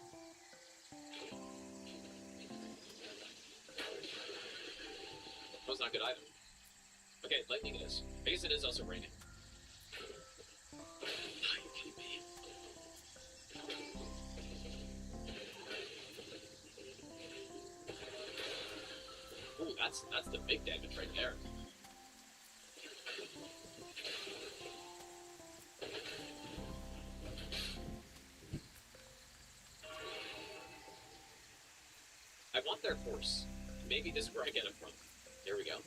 That was not a good item. Okay, lightning it is. I guess it is also raining. Are you kidding me? Ooh, that's the big damage right there. I want their horse. Maybe this is where I get it from. Here we go.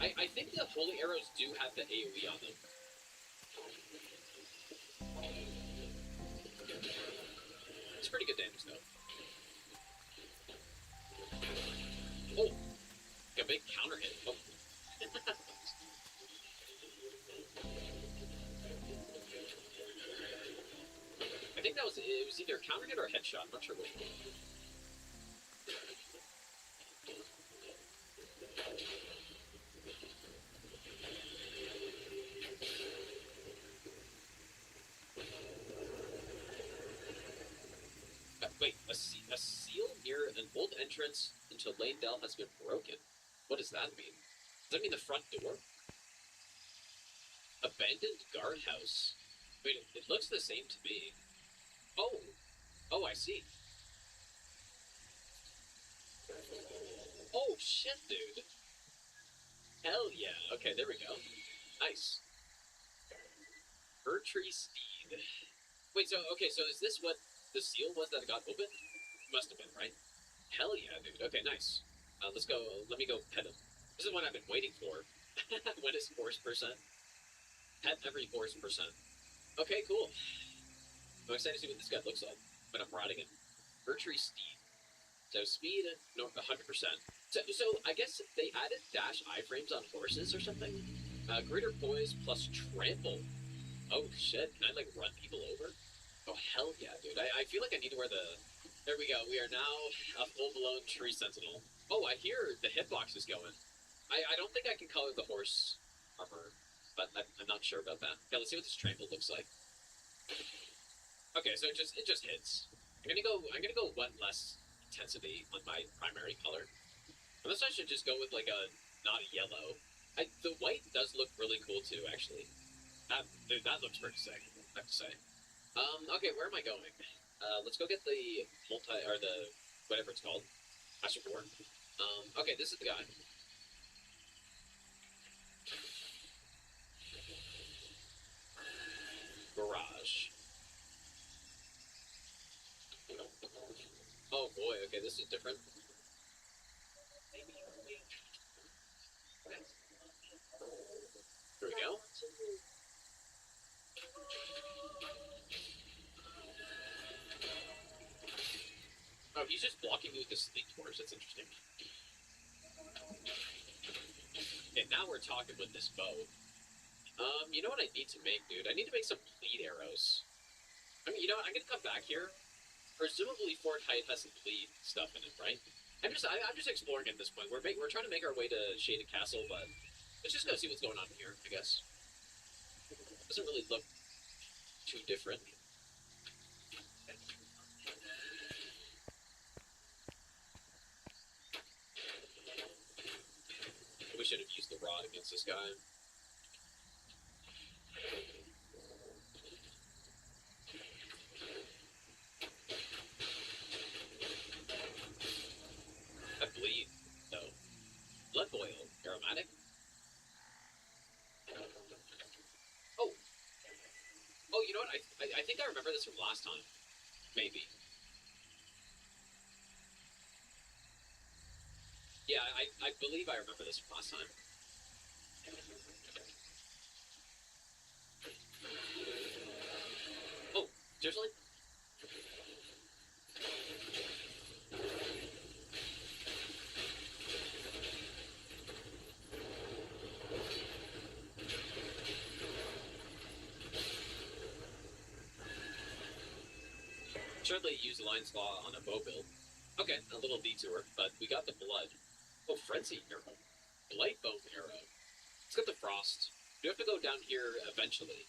I think the holy arrows do have the AoE on them. It's pretty good damage though. Oh, a big counter hit. Oh. I think it was either a counter hit or a headshot. I'm not sure which one. Wait, a seal near an old entrance into Lanedale has been broken. What does that mean? Does that mean the front door? Abandoned guardhouse. Wait, it looks the same to me. Oh, I see. Oh shit, dude. Hell yeah. Okay, there we go. Nice. Bertree Steed. Wait, so is this what the seal was that got open? Must have been, right? Hell yeah, dude. Okay, nice. Let's go. Let me go pet him. This is what I've been waiting for. When is horse percent? Pet every horse percent. Okay, cool. I'm excited to see what this guy looks like when I'm riding him. Bertree Steed. So speed, no, 100%. So I guess they added dash iframes on horses or something. Greater poise plus trample. Oh shit! Can I like run people over? Oh hell yeah, dude! I feel like I need to wear the. There we go. We are now a full-blown tree sentinel. Oh, I hear the hitbox is going. I don't think I can color the horse armor, but I'm not sure about that. Okay, let's see what this trample looks like. Okay, so it just hits. I'm gonna go one less intensity on my primary color. Unless I should just go with like a not a yellow. The white does look really cool too, actually. Dude, that looks pretty sick, I have to say. Okay, where am I going? Let's go get the the whatever it's called. Master 4. Okay, this is the guy. Garage. Oh boy, okay, this is different. Here we go. Oh, he's just blocking me with the sleep torch. That's interesting. Okay, now we're talking with this bow. You know what I need to make, dude? I need to make some bleed arrows. I mean, you know what? I'm gonna come back here. Presumably, Fort Height has some bleed stuff in it, right? I'm just exploring at this point. We're trying to make our way to Shaded Castle, but let's just go see what's going on here, I guess. Doesn't really look too different. should have used the rod against this guy. I bleed, though. Blood boil. Aromatic? Oh. Oh, you know what? I think I remember this from last time. Maybe. Yeah, I believe I remember this from last time. Oh, seriously? Certainly use Lion's Law on a bow build. Okay, a little detour, but we got the blood. Oh, Frenzy Arrow. Blight Bow Arrow. Let's get the Frost. We have to go down here eventually.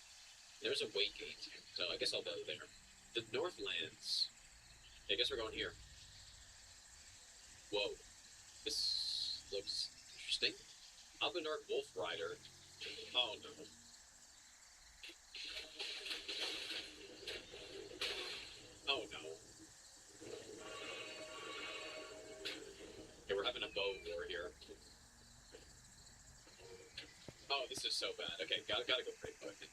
There's a way gate, so I guess I'll go there. The Northlands. I guess we're going here. Whoa. This looks interesting. Albinar Wolf Rider. Oh no. Oh no. Okay, we're having a bow war here. Oh, this is so bad. Okay, gotta go pretty quick.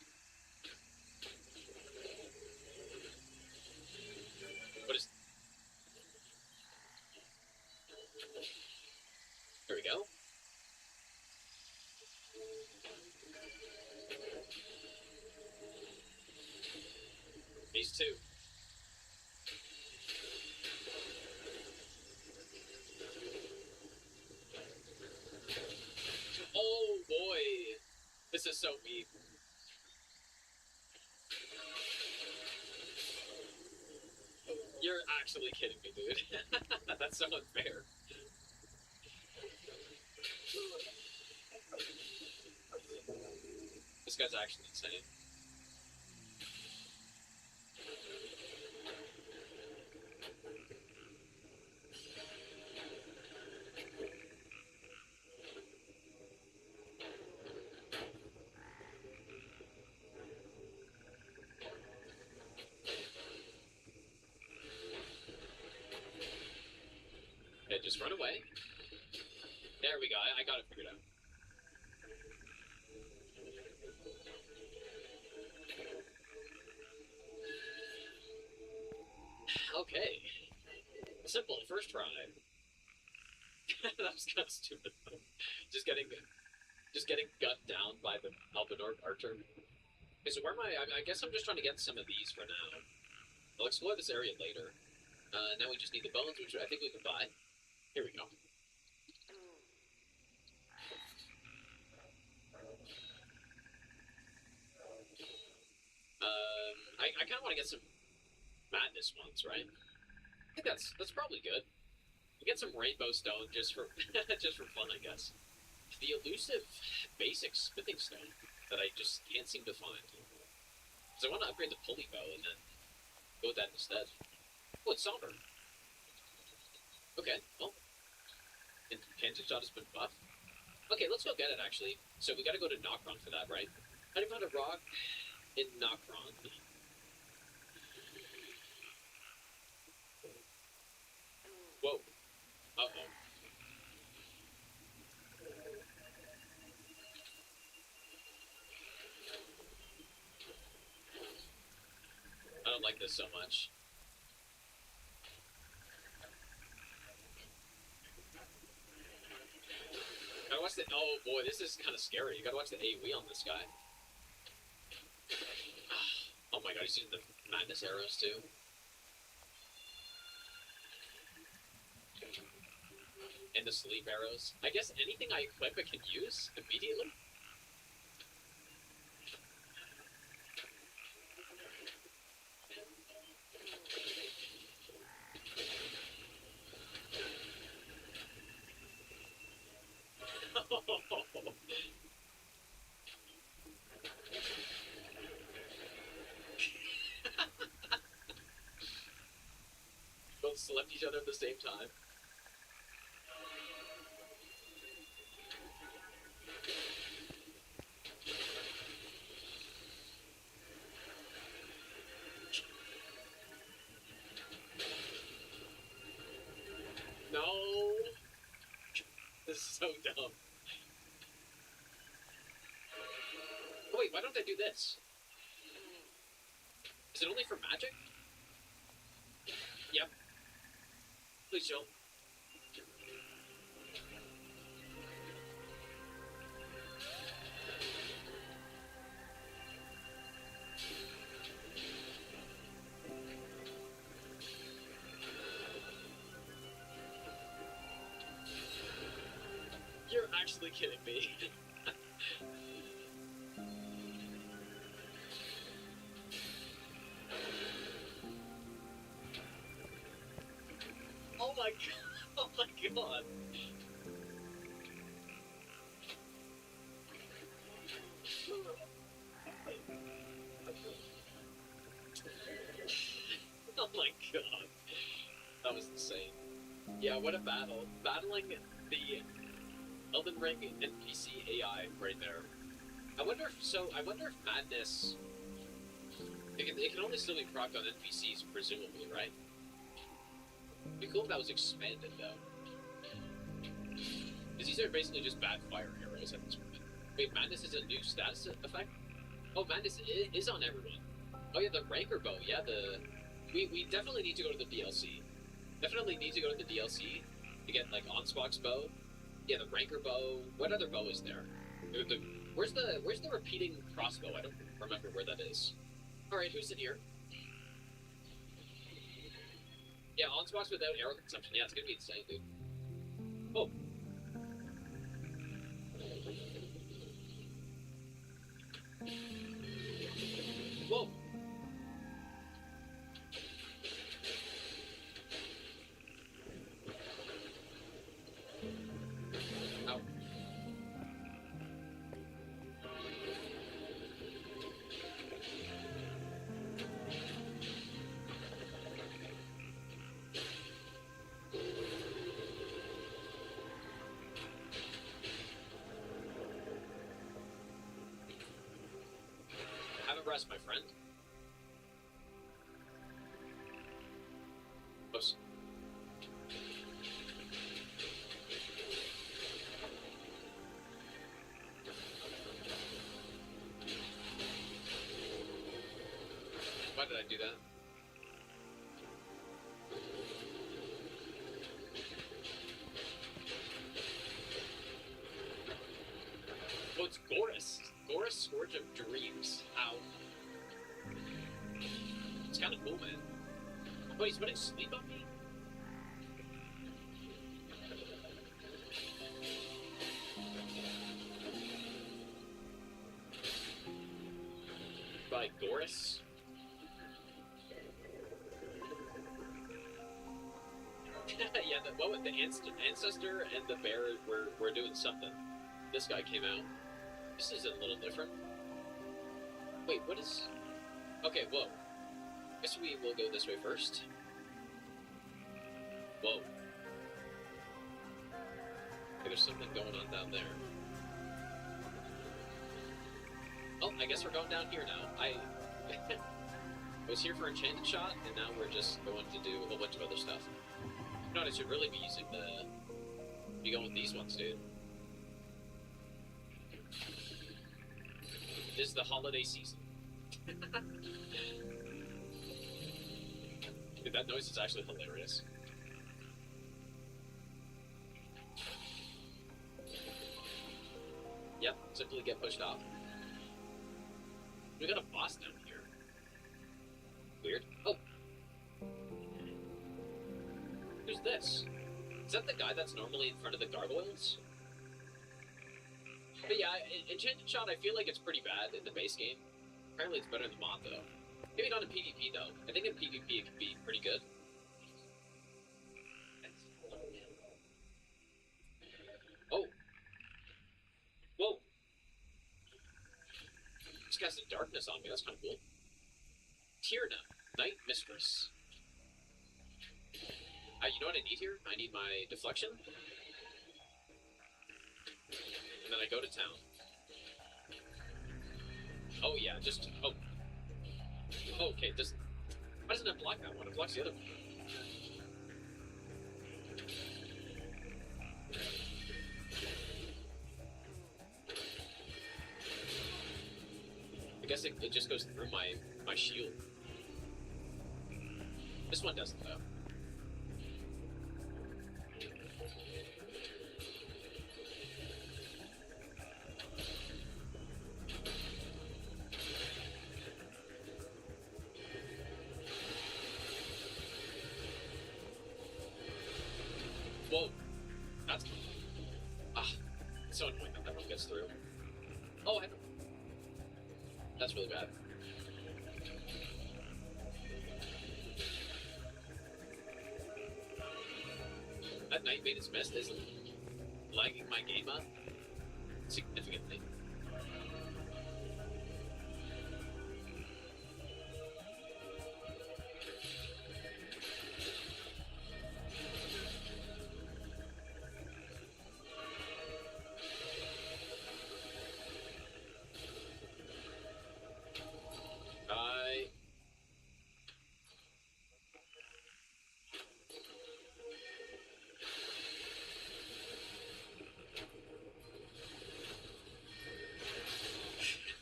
What is... There we go. These two. Oh boy, this is so mean. You're actually kidding me, dude. That's so unfair. This guy's actually insane. Okay, just run away. There we go. I got it figured out. Okay. Simple, first try. That was kind of stupid. Just getting gunned down by the Albinar Archer. Okay, so where am I? I guess I'm just trying to get some of these for now. I'll explore this area later. Now we just need the bones, which I think we can buy. Here we go. I kind of want to get some madness ones, right? I think that's probably good. We get some rainbow stone just for just for fun, I guess. The elusive basic smithing stone that I just can't seem to find. Because I want to upgrade the pulley bow and then go with that instead. Oh, it's somber. Okay, well, Canton shot has been buffed. Okay, let's go get it, actually. So we gotta go to Nokron for that, right? How do you find a rock in Nokron? Whoa. Uh-oh. I don't like this so much. Gotta watch the... Oh boy, this is kind of scary. You gotta watch the AoE on this guy. Oh my god, he's using the madness arrows too. And the sleep arrows. I guess anything I equip I can use immediately. Both select each other at the same time. I do this? Is it only for magic? Yep. Please don't. You're actually kidding me. Oh my god. Oh my god. Oh my god. That was insane. Yeah, what a battle. Battling the Elden Ring NPC AI right there. I wonder if Madness... It can only still be procced on NPCs, presumably, right? It'd be cool if that was expanded, though. Because these are basically just bad fire arrows at this point. Wait, Madness is a new status effect? Oh, Madness is on everyone. Oh yeah, the Ranker Bow, yeah, we definitely need to go to the DLC. Definitely need to go to the DLC to get, like, Onspock's bow. Yeah, the Ranker Bow. What other bow is there? Where's the repeating crossbow? I don't remember where that is. Alright, who's in here? Yeah, Onspock's without arrow consumption. Yeah, it's gonna be insane, dude. Oh. Whoa. Ow. Have a rest, my friend. Close. Why did I do that? Oh, it's Gorus. Gorus, Scourge of Dreams. Ow. It's kind of cool, man. Oh, he's putting sleep on me? By Gorus? Yeah, what with the ancestor and the bear were doing something. This guy came out. This is a little different. Wait, what is... Okay, whoa. Guess we will go this way first. Whoa. Okay, there's something going on down there. Oh, I guess we're going down here now. I was here for Enchanted Shot, and now we're just going to do a whole bunch of other stuff. You know what, I should really be using be going with these ones, dude. This is the holiday season. Dude, that noise is actually hilarious. Yep, simply get pushed off. We got a boss down here. Weird. Oh. Who's this? Is that the guy that's normally in front of the gargoyles? But yeah, Enchanted Shot, I feel like it's pretty bad in the base game. Apparently it's better in the mod, though. Maybe not in PvP, though. I think in PvP it can be pretty good. Oh. Whoa. Just casted darkness on me, that's kind of cool. Tierna, Night Mistress. You know what I need here? I need my deflection. And then I go to town. Oh yeah, just... Oh. Oh, okay, why doesn't it block that one? It blocks the other one. I guess it just goes through my shield. This one doesn't, though. Whoa. That's... it's so annoying that one gets through. Oh, I don't... That's really bad. That Night Maiden's Mist is lagging my game up significantly.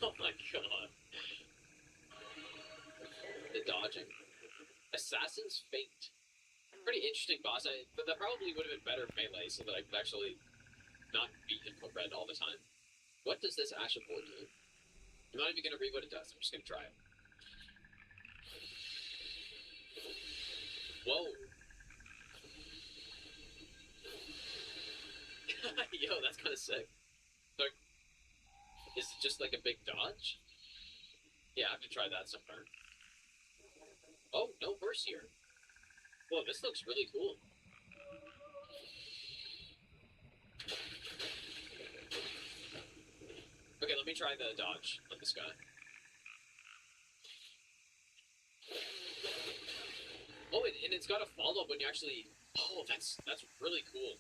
Oh my god. The dodging. Assassin's Fate. Pretty interesting boss. But that probably would have been better melee so that I could actually not beat him with red all the time. What does this Ashen Board do? I'm not even going to read what it does. I'm just going to try it. Whoa. Yo, that's kind of sick. So, is it just like a big dodge? Yeah, I have to try that sometime. Oh, no worse here. Whoa, this looks really cool. Okay, let me try the dodge on this guy. Oh, and it's got a follow-up when you actually... Oh, that's really cool.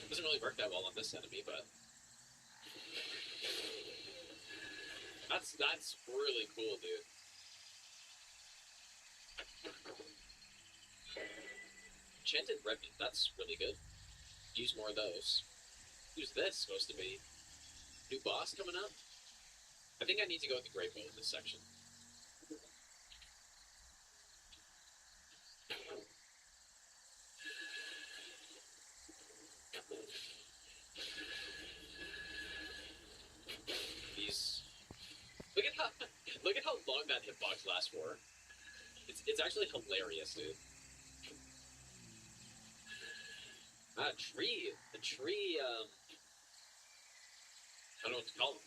Doesn't really work that well on this enemy, but... That's really cool, dude. Enchanted Remnant, that's really good. Use more of those. Who's this supposed to be? New boss coming up? I think I need to go with the Great Bow in this section. These... Look at how long that hitbox lasts for. It's actually hilarious, dude. Tree. The tree, I don't know what to call him.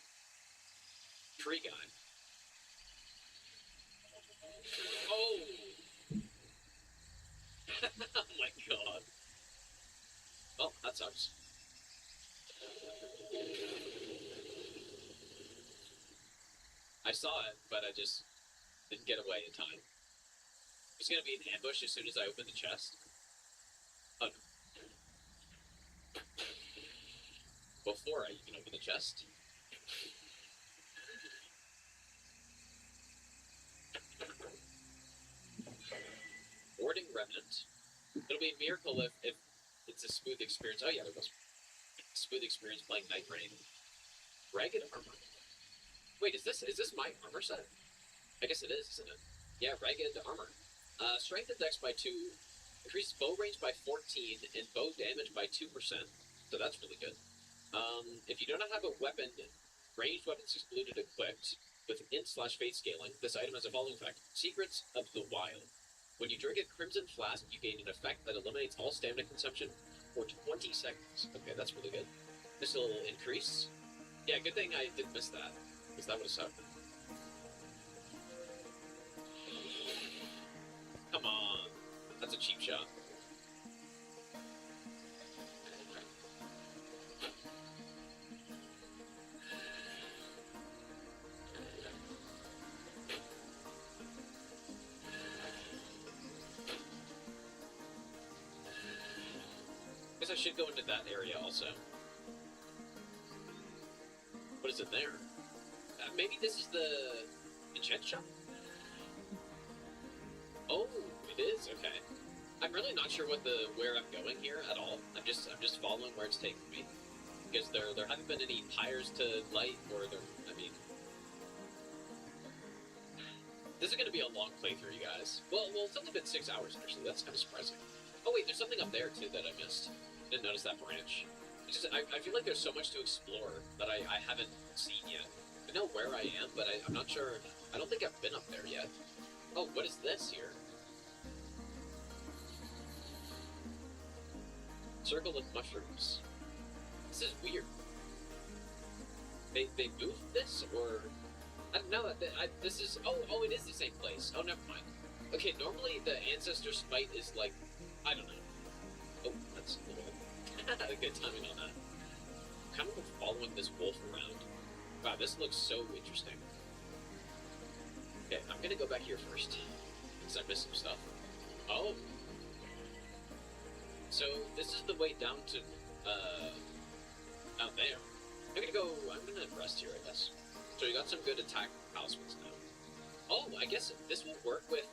Tree guy. Oh! Oh my god. Well, that sucks. I saw it, but I just didn't get away in time. It's gonna be an ambush as soon as I open the chest. Oh no. Before I even open the chest. Warding Remnant. It'll be a miracle if it's a smooth experience. Oh yeah, there goes. Smooth experience playing Night Rain. Ragged Armor. Wait, is this my armor set? I guess it is, isn't it? Yeah, Ragged Armor. Strength and Dex by 2. Increases bow range by 14 and bow damage by 2%. So that's really good. If you do not have a weapon, ranged weapons excluded equipped, with int/fate scaling, this item has a following effect. Secrets of the Wild. When you drink a Crimson Flask, you gain an effect that eliminates all stamina consumption for 20 seconds. Okay, that's really good. Just a little increase. Yeah, good thing I didn't miss that, because that would have sucked. Come on. That's a cheap shot. Guess I should go into that area also. What is it there? Maybe this is the enchant shop? Oh, it is? Okay. I'm really not sure where I'm going here at all. I'm just following where it's taking me. because there haven't been any pyres to light, or I mean, this is gonna be a long playthrough, you guys. Well, it's only been 6 hours actually. That's kind of surprising. Oh wait, there's something up there too that I missed. Didn't notice that branch. It's just, I feel like there's so much to explore that I haven't seen yet. I know where I am, but I'm not sure. I don't think I've been up there yet. Oh, what is this here? Circle of mushrooms. This is weird. They moved this, or I don't know. This is it is the same place. Oh, never mind. Okay, normally the ancestor spite is like, I don't know. Oh, that's a little good timing on that. I'm kind of following this wolf around. Wow, this looks so interesting. Okay, I'm gonna go back here first, because I missed some stuff. Oh. So, this is the way down to, out there. I'm gonna rest here, I guess. So you got some good attack talismans now. Oh, I guess this will work with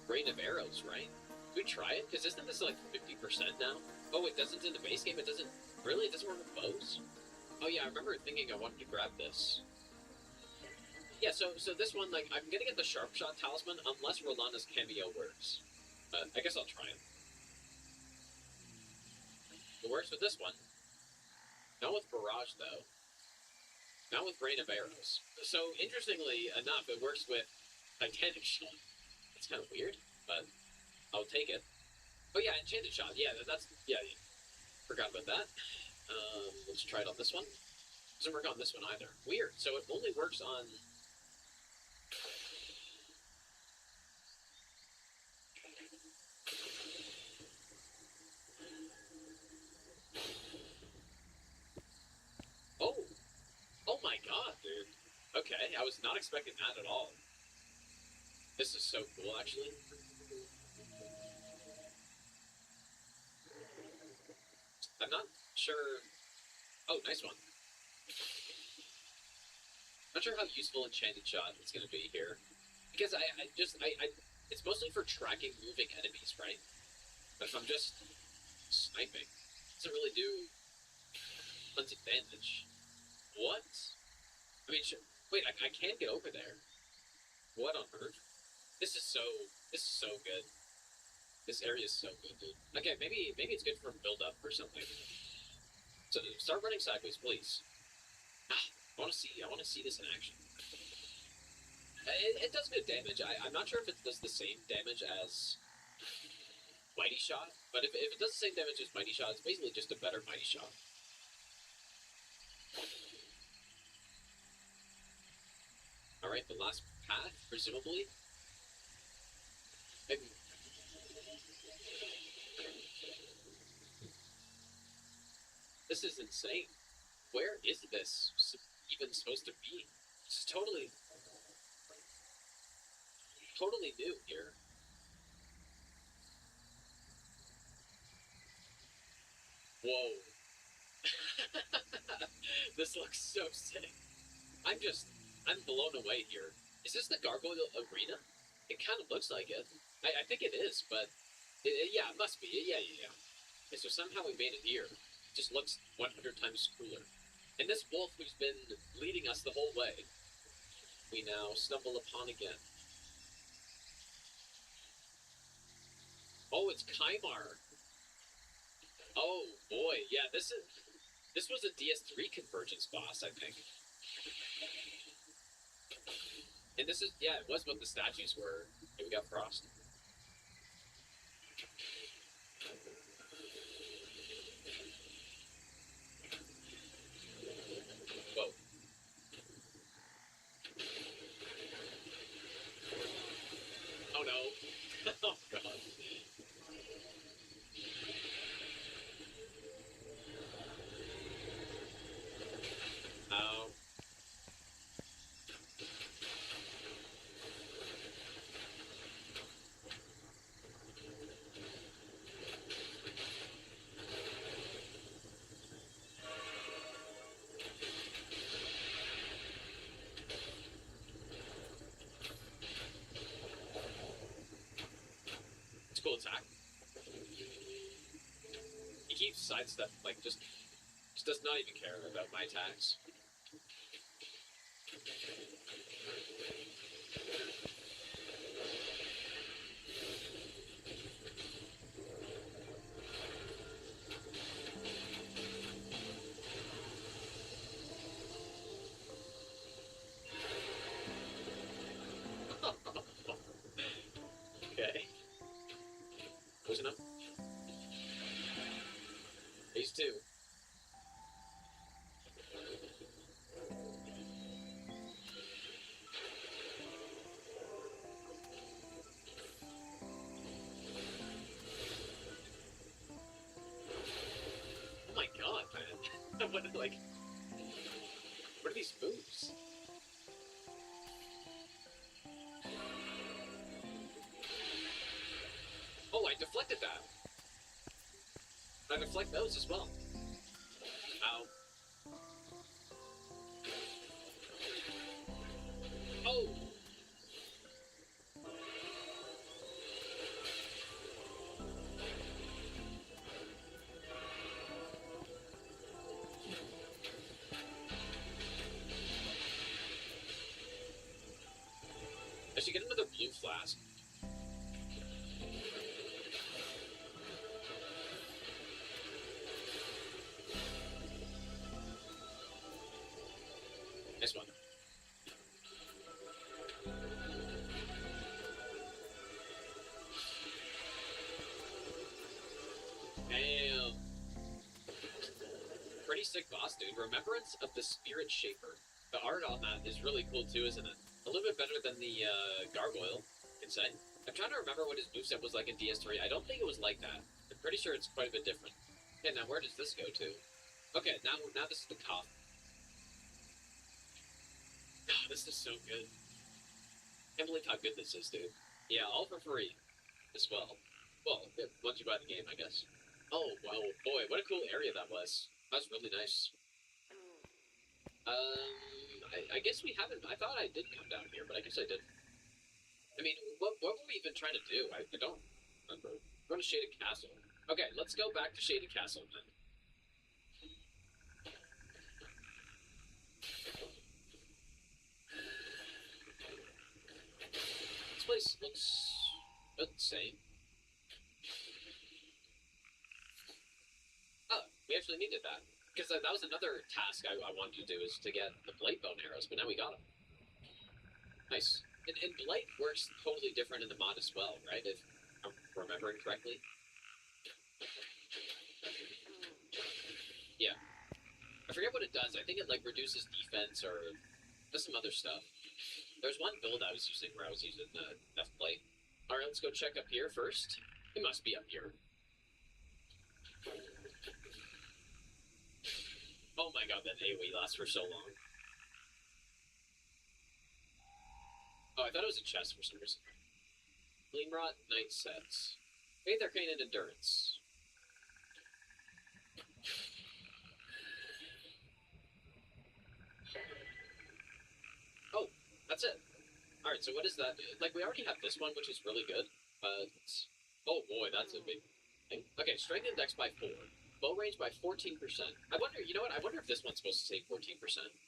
Rain of Arrows, right? Can we try it? Because isn't this like 50% now? Oh, it doesn't in the base game? It doesn't work with bows? Oh yeah, I remember thinking I wanted to grab this. Yeah, so this one, like, I'm gonna get the Sharp Shot Talisman unless Rolana's cameo works. I guess I'll try it. It works with this one. Not with Barrage, though. Not with Rain of Arrows. So, interestingly enough, it works with Titanic Shot. That's kind of weird, but I'll take it. Oh yeah, Enchanted Shot. Yeah, yeah. Forgot about that. Let's try it on this one. Doesn't work on this one either. Weird. So it only works on... Oh my god, dude. Okay, I was not expecting that at all. This is so cool, actually. I'm not sure... Oh, nice one. Not sure how useful Enchanted Shot is going to be here. Because it's mostly for tracking moving enemies, right? But if I'm just sniping, it doesn't really do tons of damage. What? I mean, wait, I can't get over there. What on earth? This is so good. This area is so good, dude. Okay, maybe it's good for build up or something. So start running sideways, please. I want to see this in action. It does good damage. I'm not sure if it does the same damage as Mighty Shot, but if it does the same damage as Mighty Shot, it's basically just a better Mighty Shot. Alright, the last path, presumably. Maybe. This is insane. Where is this even supposed to be? This is totally new here. Whoa. This looks so sick. I'm blown away here. Is this the Gargoyle Arena? It kind of looks like it. I think it is, but yeah, it must be. Yeah. Okay, so somehow we made it here. It just looks 100 times cooler. And this wolf who's been leading us the whole way, we now stumble upon again. Oh, it's Kaimar. Oh boy, yeah, this was a DS3 Convergence boss, I think. And this is, yeah, it was what the statues were. Here we got Frost. Whoa. Oh no. Oh god. Oh. It's a cool attack. He keeps sidestep, like, just does not even care about my attacks. Okay. Close enough. Phase 2. Oh my god, man. What are these moves? Oh, I deflected that. I deflect those as well. Ow. Oh! I should get another blue flask. Nice one. Damn. Pretty sick boss, dude. Remembrance of the Spirit Shaper. The art on that is really cool too, isn't it? A little bit better than the Gargoyle, I'd say. I'm trying to remember what his moveset was like in DS3. I don't think it was like that. I'm pretty sure it's quite a bit different. Okay, now where does this go to? Okay, now this is the top. Oh, this is so good. Can't believe how good this is, dude. Yeah, all for free as well. Well, once you buy the game, I guess. Oh, wow, boy, what a cool area that was. That was really nice. I guess we haven't. I thought I did come down here, but I guess I didn't. I mean, what were we even trying to do? I don't remember. We're going to Shaded Castle. Okay, let's go back to Shaded Castle then. This place looks about the same. Oh, we actually needed that. Because that was another task I wanted to do, is to get the Blight Bone Arrows, but now we got them. Nice. And Blight works totally different in the mod as well, right? If I'm remembering correctly. Yeah. I forget what it does. I think it, reduces defense or does some other stuff. There's one build I was using where I was using Death Blight. Alright, let's go check up here first. It must be up here. Oh my god, that AoE lasts for so long. Oh, I thought it was a chest for some reason. Gleamrot, Night Sets. Faith, Arcane, and Endurance. Oh, that's it. Alright, so what is that? We already have this one, which is really good. Oh boy, that's a big thing. Okay, Strength Index by 4. Bow range by 14%. I wonder, you know what? I wonder if this one's supposed to say 14%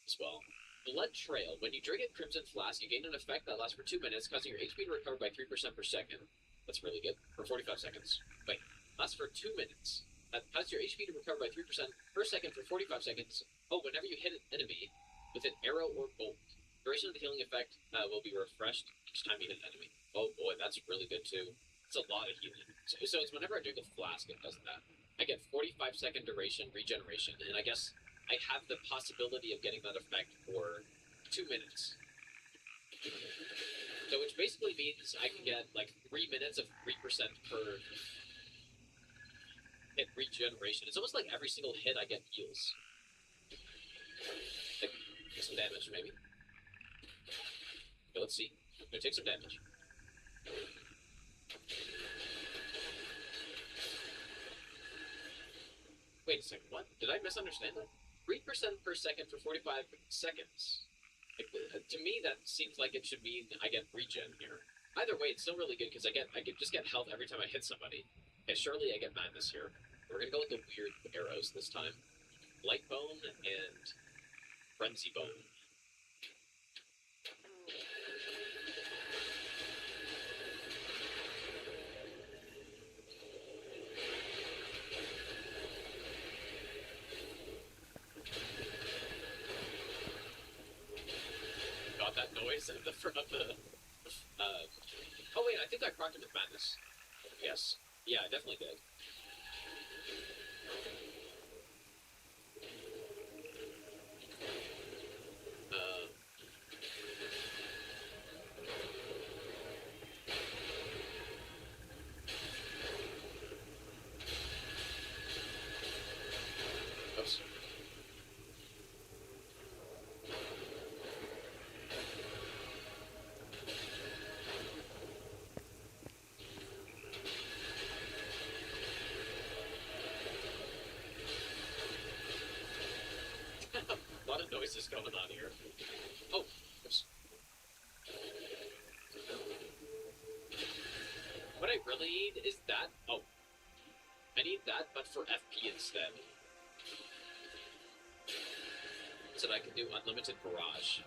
as well. Blood Trail. When you drink a Crimson Flask, you gain an effect that lasts for 2 minutes, causing your HP to recover by 3% per second. That's really good. For 45 seconds. Wait, lasts for 2 minutes. That causes your HP to recover by 3% per second for 45 seconds. Oh, whenever you hit an enemy with an arrow or bolt. Duration of the healing effect will be refreshed each time you hit an enemy. Oh boy, that's really good too. It's a lot of healing. So it's whenever I drink a flask, it does that. I get 45-second duration regeneration, and I guess I have the possibility of getting that effect for 2 minutes. So which basically means I can get 3 minutes of 3% per hit regeneration. It's almost like every single hit I get heals. Take some damage, maybe. Okay, let's see. I'm gonna take some damage. Wait a second, what? Did I misunderstand that? 3% per second for 45 seconds. To me, that seems like it should mean I get regen here. Either way, it's still really good because I just get health every time I hit somebody. Okay, surely I get madness here. We're gonna go with the weird arrows this time. Light Bone and Frenzy Bone. Got that noise at the front of the. Oh wait, I think I procced him with Madness. Yes. Yeah, I definitely did. Oops. A lot of noises going on here. Oh, oops. What I really need is that. Oh, I need that, but for FP instead. So that I can do unlimited barrage.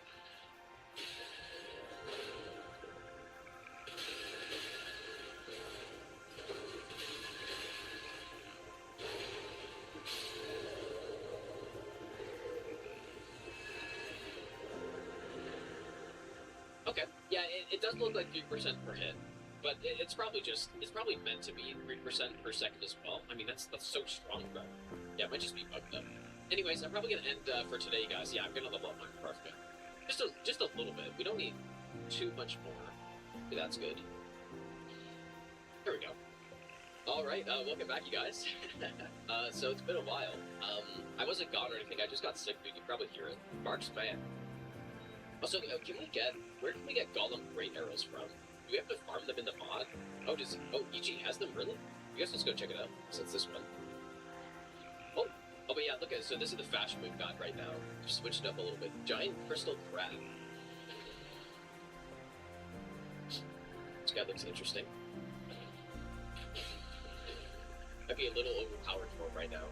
Okay, yeah, it does look like 3% per hit, but it's probably meant to be 3% per second as well. I mean, that's so strong, bro. Yeah, it might just be bugged up. Anyways, I'm probably gonna end for today, guys. Yeah, I'm gonna level up my Perfect. Just a little bit. We don't need too much more. Okay, that's good. There we go. Alright, welcome back, you guys. So it's been a while. I wasn't gone or anything, I just got sick, but you can probably hear it. Mark's fan. Also, where can we get Golem Great Arrows from? Do we have to farm them in the mod? Oh, EG has them, really? I guess let's go check it out, since this one. Oh, but yeah, look at it, so this is the fashion we've got right now. We've switched up a little bit. Giant Crystal Crab. This guy looks interesting. Might be a little overpowered for him right now.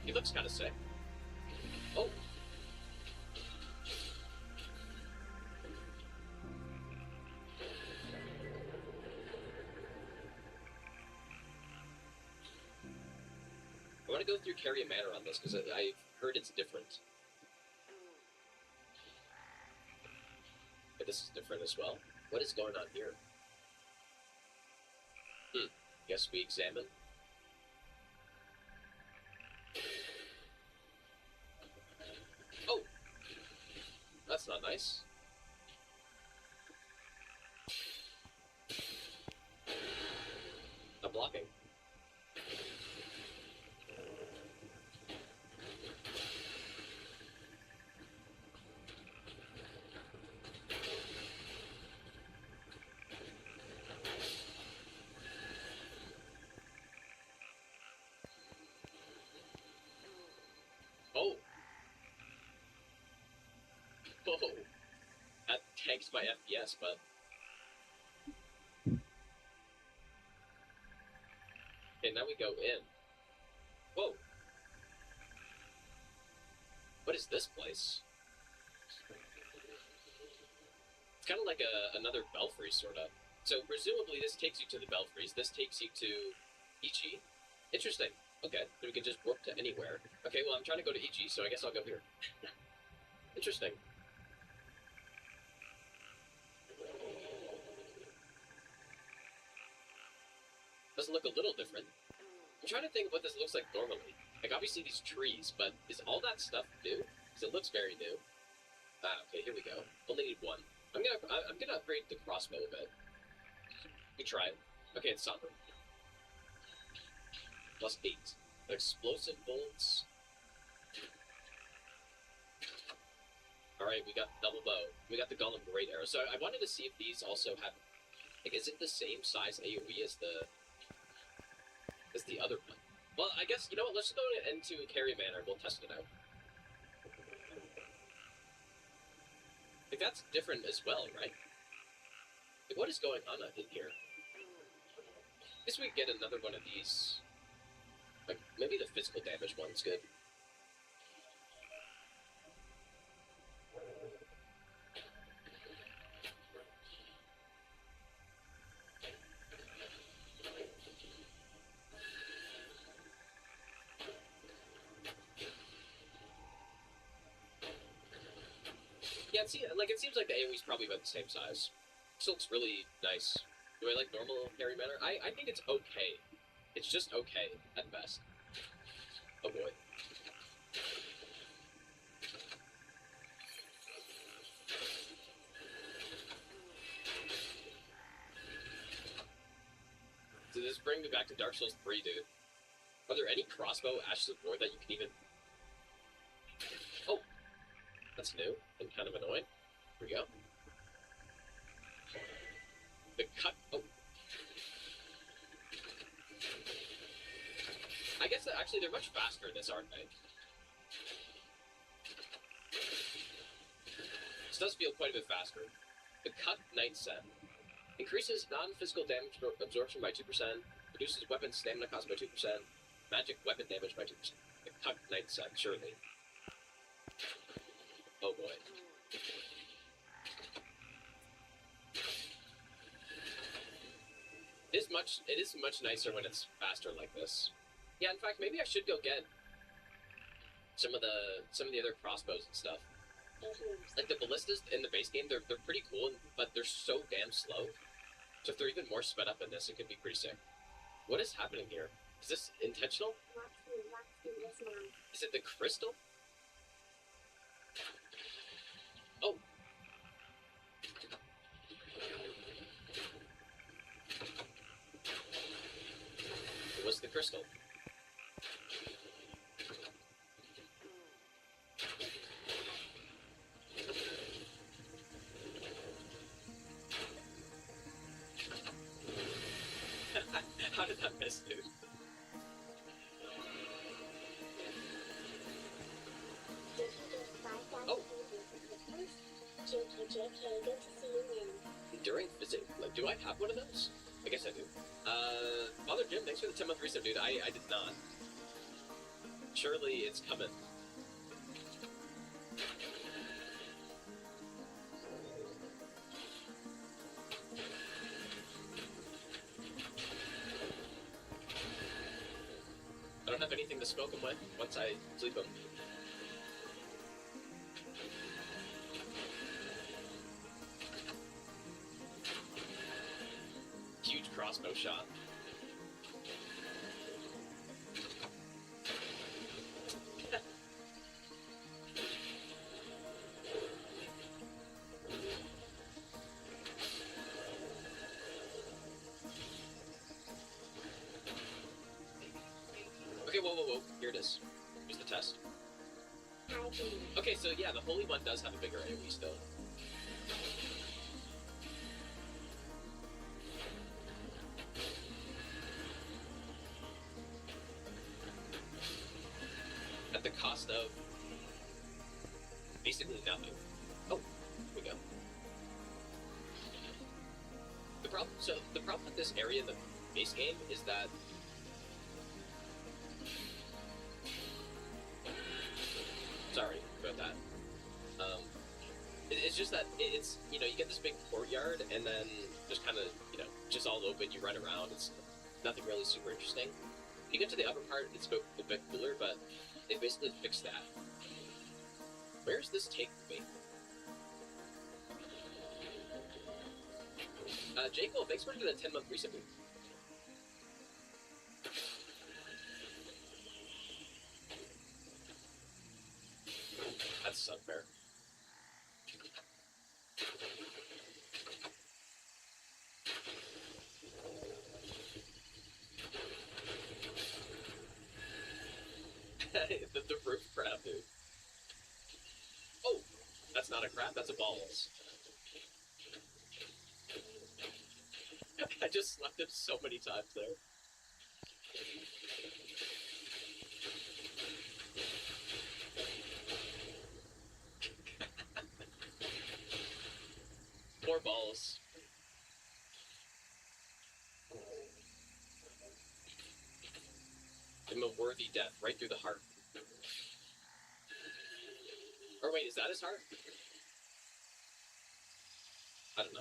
He looks kind of sick. Oh. I want to go through Carrier Manor on this because I've heard it's different. But this is different as well. What is going on here? Guess we examine. Oh! That's not nice. I'm blocking. Oh! Oh! That tanks my FPS, but... Okay, now we go in. Whoa! What is this place? It's kind of like another belfry, sort of. So, presumably this takes you to the belfries, this takes you to Ichi. Interesting. Okay, then we can just warp to anywhere. Okay, well, I'm trying to go to Ichi, so I guess I'll go here. Interesting. Doesn't look a little different. I'm trying to think of what this looks like normally. Like, obviously these trees, but is all that stuff new? Because it looks very new. Ah, okay, here we go. Only need one. I'm gonna upgrade the crossbow a bit. We try it. Okay, it's somber. +8. Explosive bolts. Alright, we got double bow. We got the Golem Great Arrow. So I wanted to see if these also have... Like, is it the same size AoE as the other one? Well, I guess, you know what, let's go into Carry Manor. We'll test it out. Like, that's different as well, right? Like, what is going on in here? Guess we get another one of these. Like, maybe the physical damage one's good. Yeah, it seems like the AoE's probably about the same size. This looks really nice. Do I like normal Harry Manor? I think it's okay. It's just okay, at best. Oh boy. Does this bring me back to Dark Souls 3, dude? Are there any crossbow Ashes of War that you can even... Oh! That's new and kind of annoying. Here we go. The cut... Oh. I guess that actually they're much faster in this, aren't they? This does feel quite a bit faster. The Cut Knight set. Increases non-physical damage absorption by 2%, reduces weapon stamina cost by 2%, magic weapon damage by 2%. The Cut Knight set, surely. Oh boy. It is much nicer when it's faster like this. Yeah, in fact, maybe I should go get some of the other crossbows and stuff. Like the ballistas in the base game, they're pretty cool, but they're so damn slow. So if they're even more sped up in this, it could be pretty sick. What is happening here? Is this intentional? Is it the crystal? Oh. It was the crystal. How did that miss, dude? Oh. JK, good to see you again. During visit, like, do I have one of those? I guess I do. Father Jim, thanks for the 10-month resub, dude. I did not. Surely it's coming. I don't have anything to smoke them with once I sleep them. Huge crossbow shot. Okay, whoa. Here it is. Here's the test. Okay, so yeah, the Holy One does have a bigger AoE still. At the cost of basically nothing. Oh, here we go. The problem with this area in the base game is that sorry about that. It's just that it's, you know, you get this big courtyard and then just kind of, you know, just all open, you run around, it's nothing really super interesting. You get to the upper part, it's a bit cooler, but they basically fixed that. Where's this taking me? Jacob, thanks for the 10-month resub. That's unfair. the roof crab, dude. Oh, that's not a crab, that's a balls. I just slapped him so many times there. More balls. Give him a worthy death, right through the heart. Or wait, is that his heart? I don't know.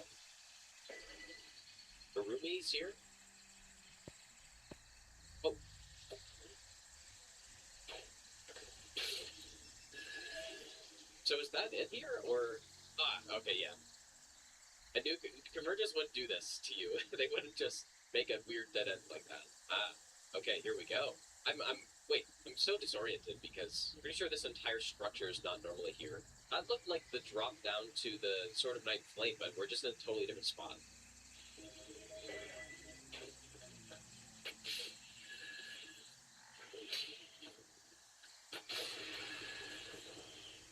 Harumi's here? Oh. So is that it here, or... Ah, okay, yeah. I knew Convergence wouldn't do this to you. They wouldn't just make a weird dead end like that. Ah, okay, here we go. Wait, I'm so disoriented because I'm pretty sure this entire structure is not normally here. That looked like the drop down to the Sword of Night Flame, but we're just in a totally different spot.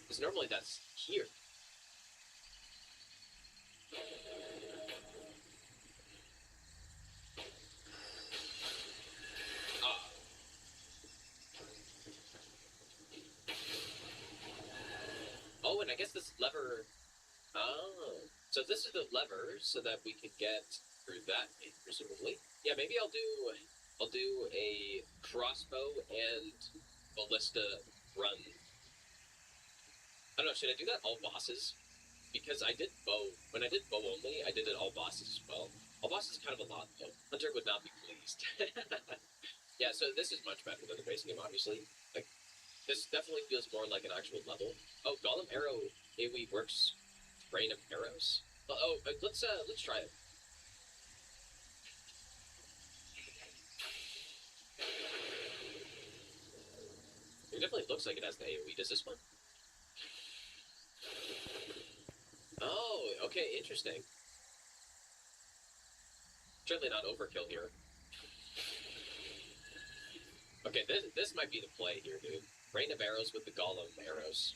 Because normally that's here. Ah. Oh, and I guess this lever... Oh. So this is the lever so that we can get through that, presumably. Yeah, maybe I'll do a crossbow and ballista run. I don't know, should I do that all bosses? Because I did bow. When I did bow only, I did it all bosses as well. All bosses is kind of a lot, though. Hunter would not be pleased. Yeah, so this is much better than the base game, obviously. Like, this definitely feels more like an actual level. Oh, Golem Arrow AoE works. Rain of arrows. Let's try it. It definitely looks like it has the AoE. Does this one? Oh, okay, interesting. Certainly not overkill here. Okay, this might be the play here, dude. Rain of arrows with the Golem arrows.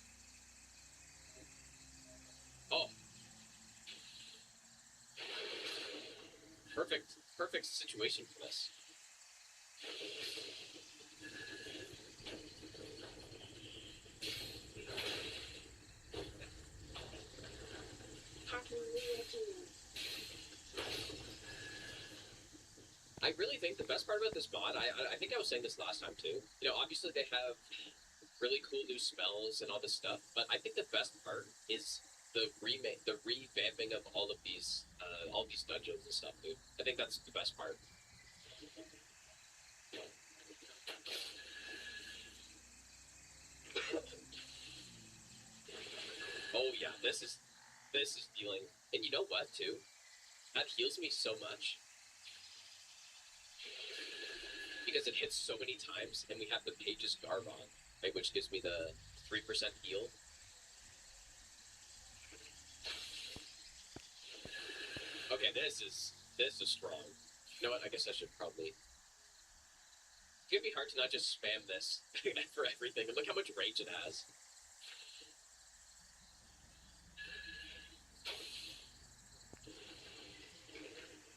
Oh. Perfect situation for this. I really think the best part about this mod, I think I was saying this last time too. You know, obviously they have really cool new spells and all this stuff, but I think the best part is the revamping of all these dungeons and stuff, dude. I think that's the best part. Oh yeah, this is healing. And you know what too? That heals me so much. Because it hits so many times, and we have the Page's Garb on, right, which gives me the 3% heal. Okay, this is strong. You know what? I guess I should probably. It's gonna be hard to not just spam this for everything. And look how much range it has.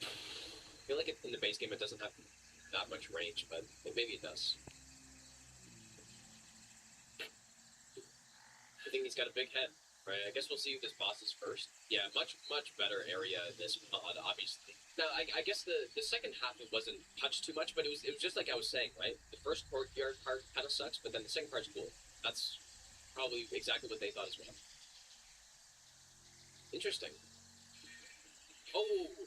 I feel like in the base game it doesn't have that much range, but maybe it does. I think he's got a big head, right? I guess we'll see who this boss is first. Yeah, much better area in this mod, obviously. Now, I guess the second half it wasn't touched too much, but it was just like I was saying, right? The first courtyard part kind of sucks, but then the second part's cool. That's probably exactly what they thought as well. Interesting. Oh!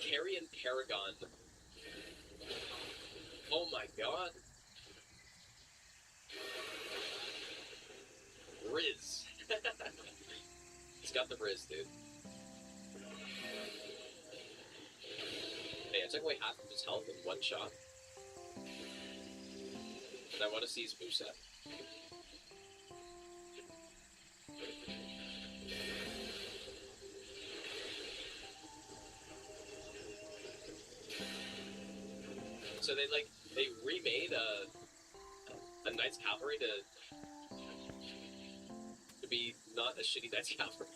Carrion Paragon. Oh my god. Riz. He's got the Riz, dude. Hey, I took away half of his health in one shot. And I want to see his moveset. So they remade a Knights Cavalry to be not a shitty Knights Cavalry.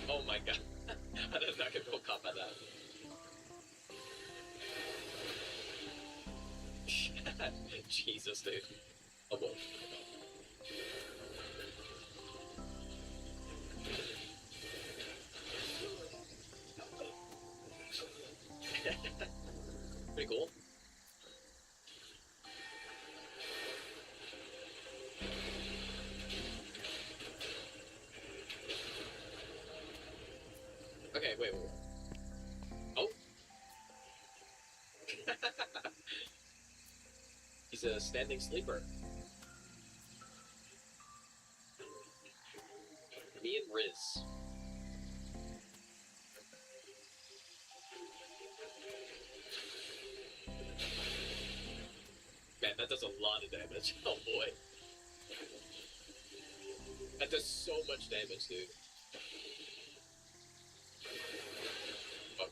Oh my god. I did not get full caught by that. Jesus, dude. Oh boy. Pretty cool. Okay, wait. Oh. He's a standing sleeper. Me and Riz. Man, that does a lot of damage. Oh boy. That does so much damage, dude. Oh.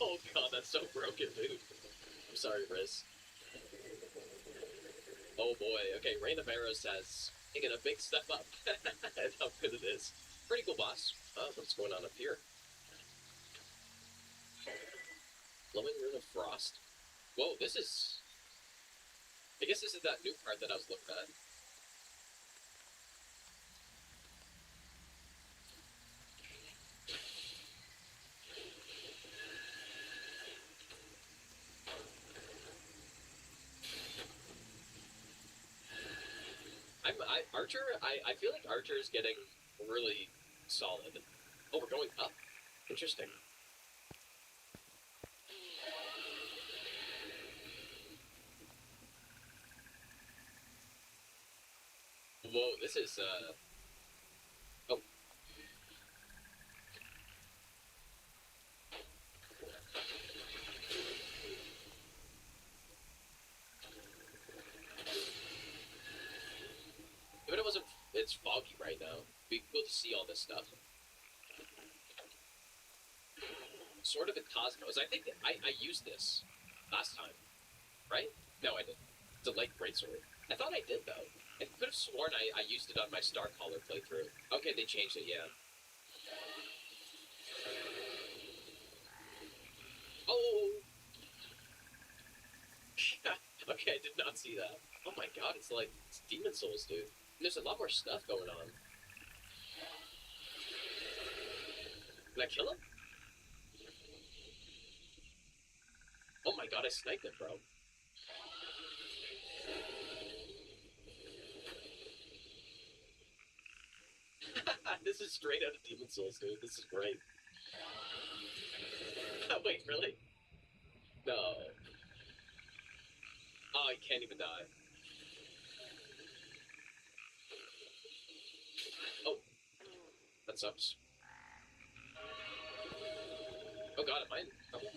Oh god, that's so broken, dude. I'm sorry, Riz. Oh boy. Okay, Reign of Arrows has taken a big step up. And how good it is. Pretty cool boss. What's going on up here? Glowing Rune of Frost. Whoa, this is... I guess this is that new part that I was looking at. I feel like Archer is getting really solid. Oh, we're going up. Interesting. Whoa, this is oh. Even it wasn't, it's foggy right now. It'd be cool to see all this stuff. Sword of the Cosmos. I think I used this last time, right? No, I didn't. It's a light greatsword. I thought I did, though. I could have sworn I used it on my Star Caller playthrough. Okay, they changed it, yeah. Oh! Okay, I did not see that. Oh my god, it's like, it's Demon Souls, dude. There's a lot more stuff going on. Can I kill him? Oh my god, I sniped it, bro. This is straight out of Demon Souls, dude. This is great. Wait, really? No. Oh, I can't even die. Oh. That sucks. Oh god, am I in trouble?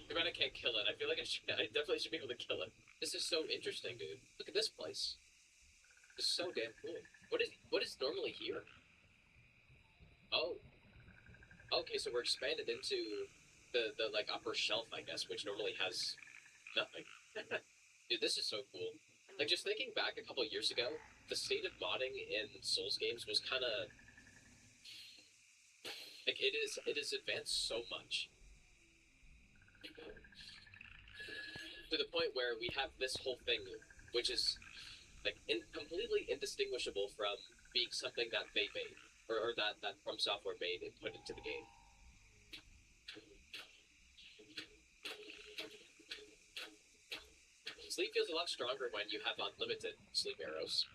Too bad I can't kill it. I feel like I definitely should be able to kill it. This is so interesting, dude. Look at this place. This is so damn cool. What is normally here? Oh. Okay, so we're expanded into the like upper shelf, I guess, which normally has nothing. Dude, this is so cool. Like, just thinking back a couple of years ago, the state of modding in Souls games was kind of like it is advanced so much to the point where we have this whole thing, which is like completely indistinguishable from being something that they made or that From Software made and put into the game. Sleep feels a lot stronger when you have unlimited sleep arrows.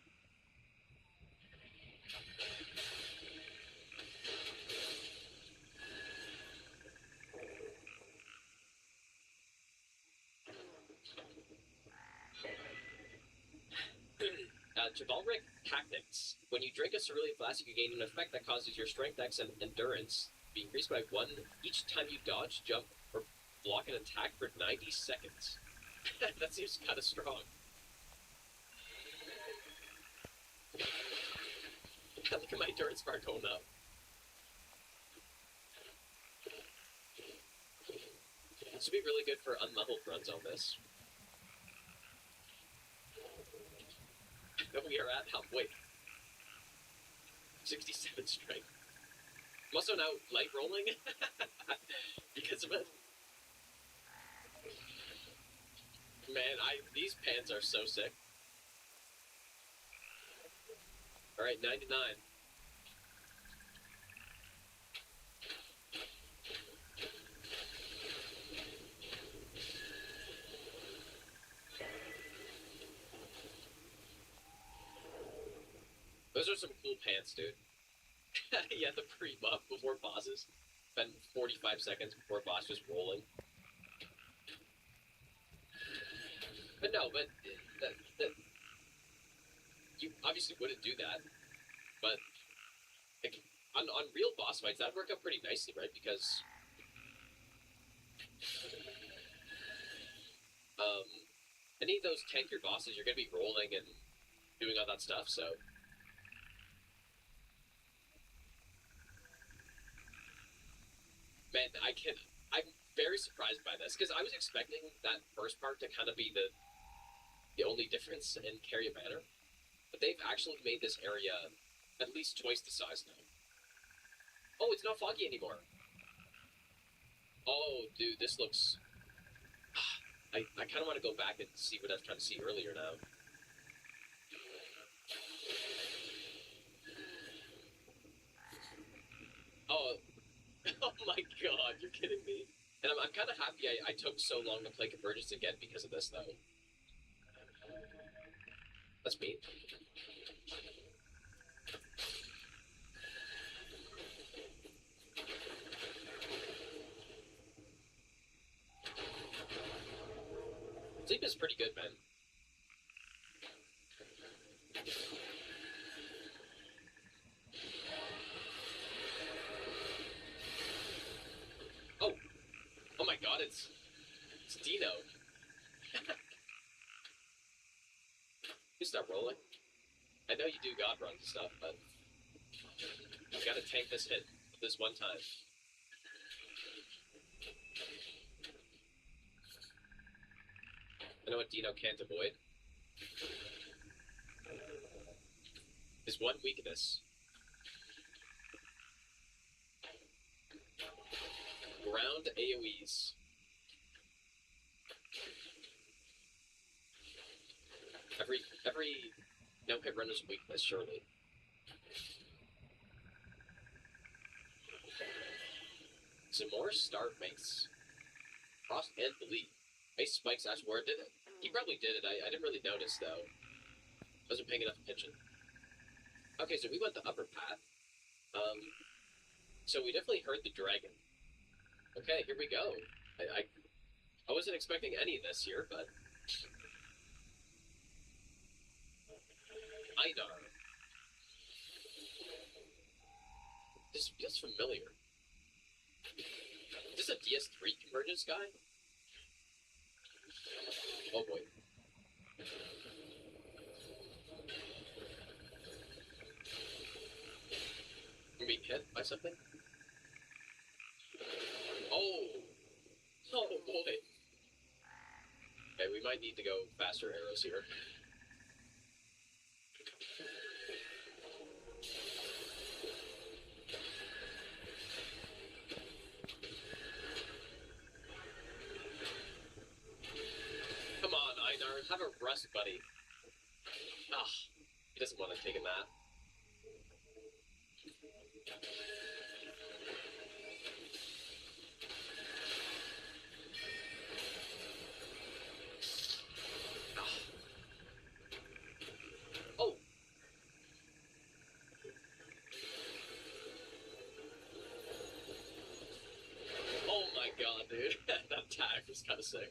chivalric tactics. When you drink a cerulean flask, you can gain an effect that causes your strength, X, and endurance to be increased by 1 each time you dodge, jump, or block an attack for 90 seconds. That seems kind of strong. Look at my endurance bar going up. This would be really good for unleveled runs on this. We are at halfway. 67 strength. I'm also now light rolling because of it. Man, these pans are so sick. Alright, 99. Those are some cool pants, dude. Yeah, the pre-buff before bosses. Spend 45 seconds before boss was rolling. But no, you obviously wouldn't do that. But like, on real boss fights, that'd work out pretty nicely, right? Because any of those tankier bosses, you're gonna be rolling and doing all that stuff. So man, I'm very surprised by this because I was expecting that first part to kind of be the only difference in Carrier Manor, but they've actually made this area at least twice the size now. Oh, it's not foggy anymore. Oh, dude, this looks... I kind of want to go back and see what I was trying to see earlier now. Oh, oh my god, you're kidding me. And I'm kind of happy I took so long to play Convergence again because of this, though. That's me. Sleep is pretty good, man. Oh! Oh my god, it's Dino. You stop rolling. I know you do God runs and stuff, but you gotta tank this hit this one time. I know what Dino can't avoid. His one weakness. Ground AoEs. Every no-hit runner's weakness, surely. Some more Starve Mace. Frost and Bleed. Mace spikes Ash. Where did it? He probably did it. I didn't really notice, though. Wasn't paying enough attention. Okay, so we went the upper path. So we definitely heard the dragon. Okay, here we go. I wasn't expecting any of this here, but... Einar. This feels familiar. Is this a DS3 Convergence guy? Oh boy. Are we hit by something? Oh! Oh boy! Okay, we might need to go faster arrows here. Come on, Einar, have a rest, buddy. Ah, he doesn't want to take a nap. Oh! Oh my god, dude. That attack was kind of sick.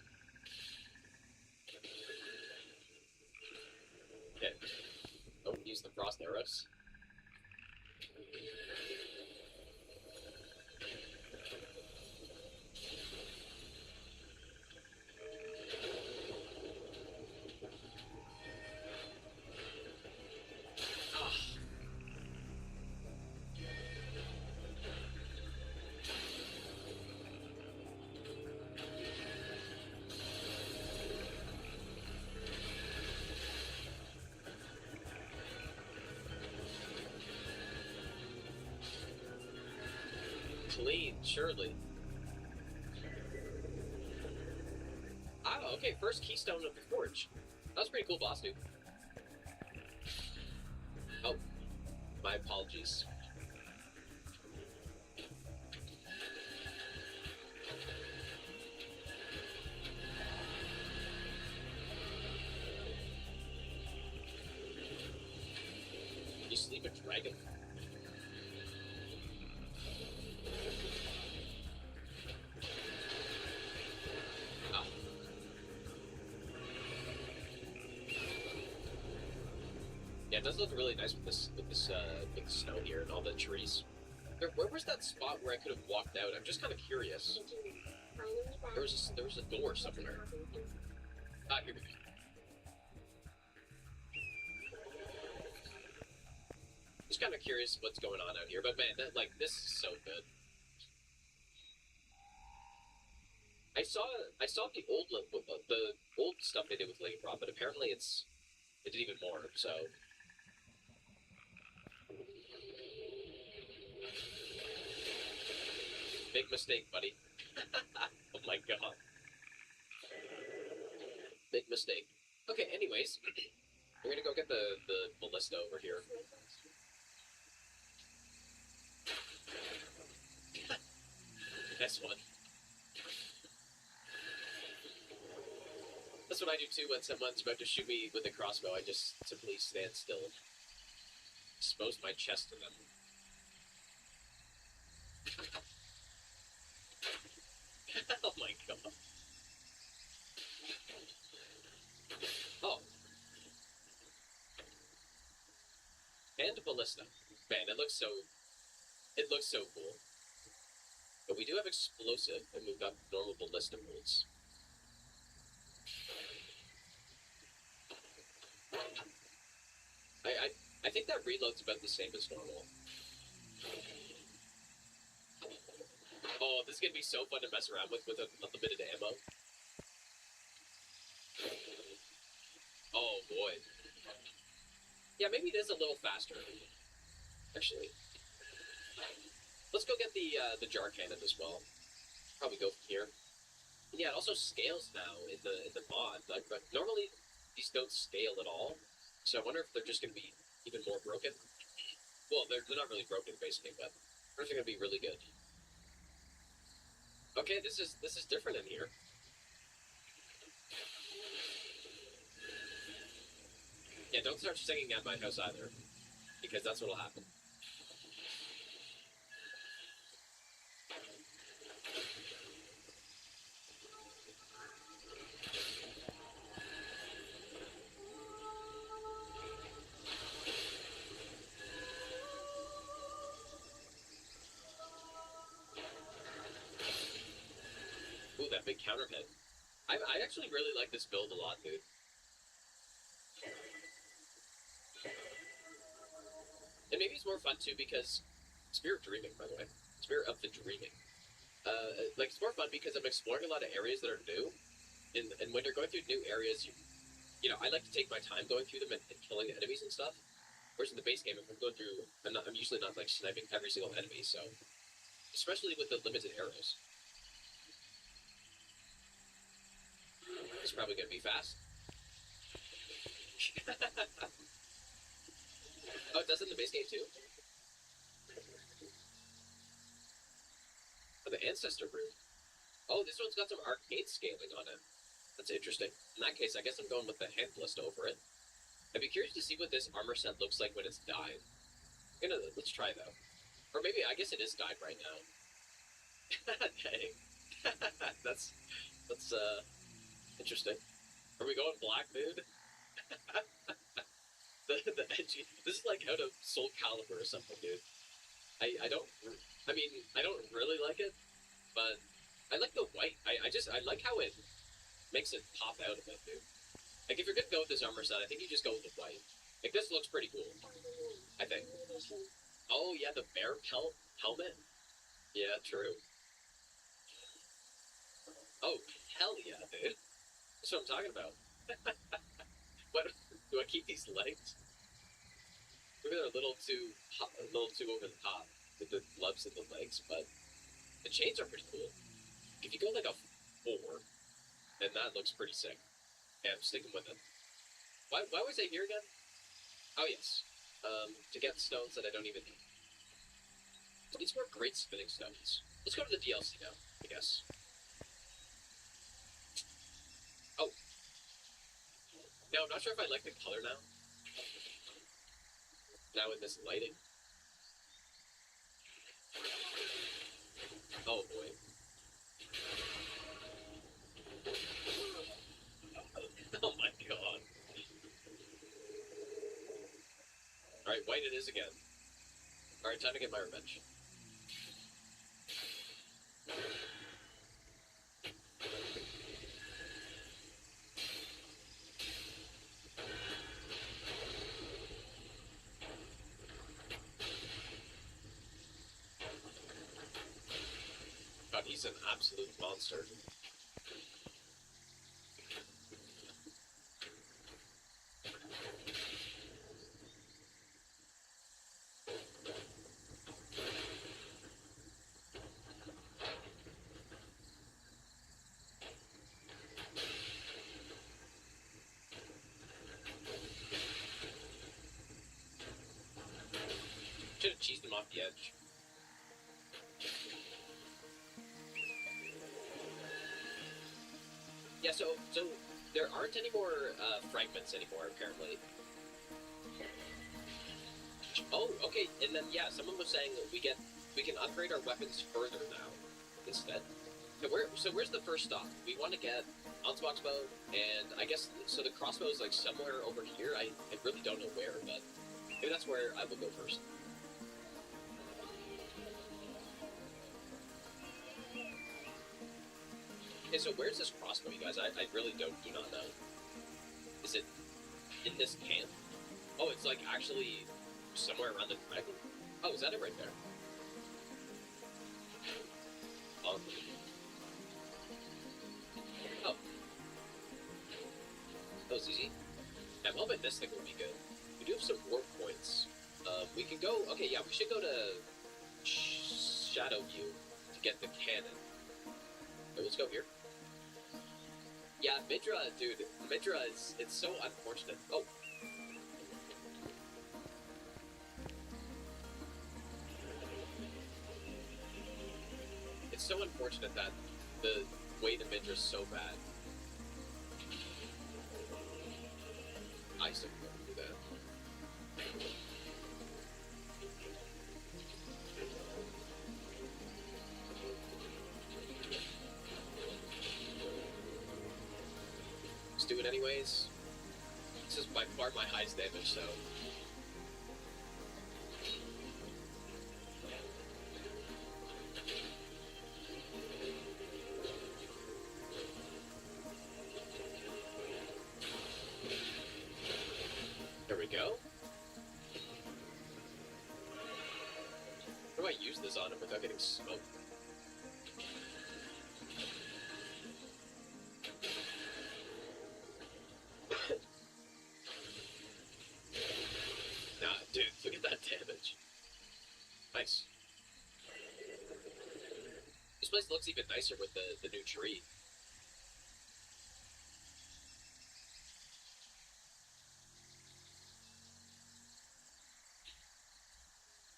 Okay. Don't use the frost arrows. Clean, surely. Ah, okay, first keystone of the forge. That was pretty cool, boss dude. Oh, my apologies. You sleep a dragon. Ah. Yeah, it does look really nice with this with the snow here and all the trees. Where was that spot where I could have walked out? I'm just kind of curious. There was a door somewhere. Ah, here we go. Just kind of curious what's going on out here, but man, this is so good. I saw the old stuff they did with Lady Prop, but apparently it did even more. So big mistake, buddy. Oh my god, big mistake. Okay, anyways, we're gonna go get the ballista over here. This one. That's what I do too when someone's about to shoot me with a crossbow. I just simply stand still. Expose my chest to them. Oh my god. Oh. And ballista. Man, it looks so cool. But we do have explosive, and we've got normal ballista bolts. I think that reload's about the same as normal. Oh, this is gonna be so fun to mess around with unlimited ammo. Oh boy. Yeah, maybe it is a little faster. Actually. Let's go get the jar cannon as well. Probably go from here. And yeah, it also scales now in the mod. Like, but normally these don't scale at all. So I wonder if they're just gonna be even more broken. Well, they're not really broken basically, but I wonder if they're gonna be really good. Okay, this is different in here. Yeah, don't start singing at my house either, because that's what'll happen. Ooh, that big counter hit. I actually really like this build a lot, dude. And maybe it's more fun too because Spirit Dreaming, by the way. Spirit of the Dreaming. Like it's more fun because I'm exploring a lot of areas that are new. And when you're going through new areas, you know, I like to take my time going through them and killing enemies and stuff. Whereas in the base game, if I'm going through, I'm usually not like sniping every single enemy, so especially with the limited arrows. It's probably gonna be fast. Oh, it does it in the base game too? Oh, the Ancestor Room. Oh, this one's got some arcade scaling on it. That's interesting. In that case, I guess I'm going with the hand ballista over it. I'd be curious to see what this armor set looks like when it's dyed. Let's try though. Or maybe, I guess it is dyed right now. Dang. that's interesting. Are we going black, dude? the edgy. This is like out of Soul Calibur or something, dude. I don't. I mean, I don't really like it, but I like the white. I like how it makes it pop out a bit, dude. Like if you're gonna go with this armor set, I think you just go with the white. Like this looks pretty cool. I think. Oh yeah, the bear pelt helmet. Yeah, true. Oh hell yeah, dude. That's what I'm talking about. What do I keep these legs? Maybe they're a little too over the top with the gloves and the legs, but the chains are pretty cool. If you go like a 4, then that looks pretty sick. Yeah, I'm sticking with it. Why was I here again? Oh yes, to get stones that I don't even need. These were great spinning stones. Let's go to the DLC now, I guess. Oh. Now, I'm not sure if I like the color now. Now with this lighting. Oh boy. Oh my god. Alright, white it is again. Alright, time to get my revenge. God, he's an absolute monster. Should have cheesed him off the edge. Yeah, so there aren't any more fragments anymore, apparently. Oh, okay, and then yeah, someone was saying we can upgrade our weapons further now instead. So where's the first stop? We want to get Onsbox bow, and I guess so. The crossbow is like somewhere over here. I really don't know where, but maybe that's where I will go first. Okay, so where's this crossbow, you guys? I really do not know. Is it in this camp? Oh, it's like actually somewhere around the dragon? Oh, is that it right there? Oh. Oh. That was easy. Yeah, I'm hoping this thing will be good. We do have some warp points. We can go... Okay, yeah, we should go to Shadow View to get the cannon. Okay, let's go here. Yeah, Midra, dude. Midra is... It's so unfortunate. Oh. It's so unfortunate that the way to Midra's so bad. I still can't do that. Let's do it anyways. This is by far my highest damage, so... There we go. How do I use this on him without getting smoked? Nah, dude, look at that damage. Nice. This place looks even nicer with the new tree.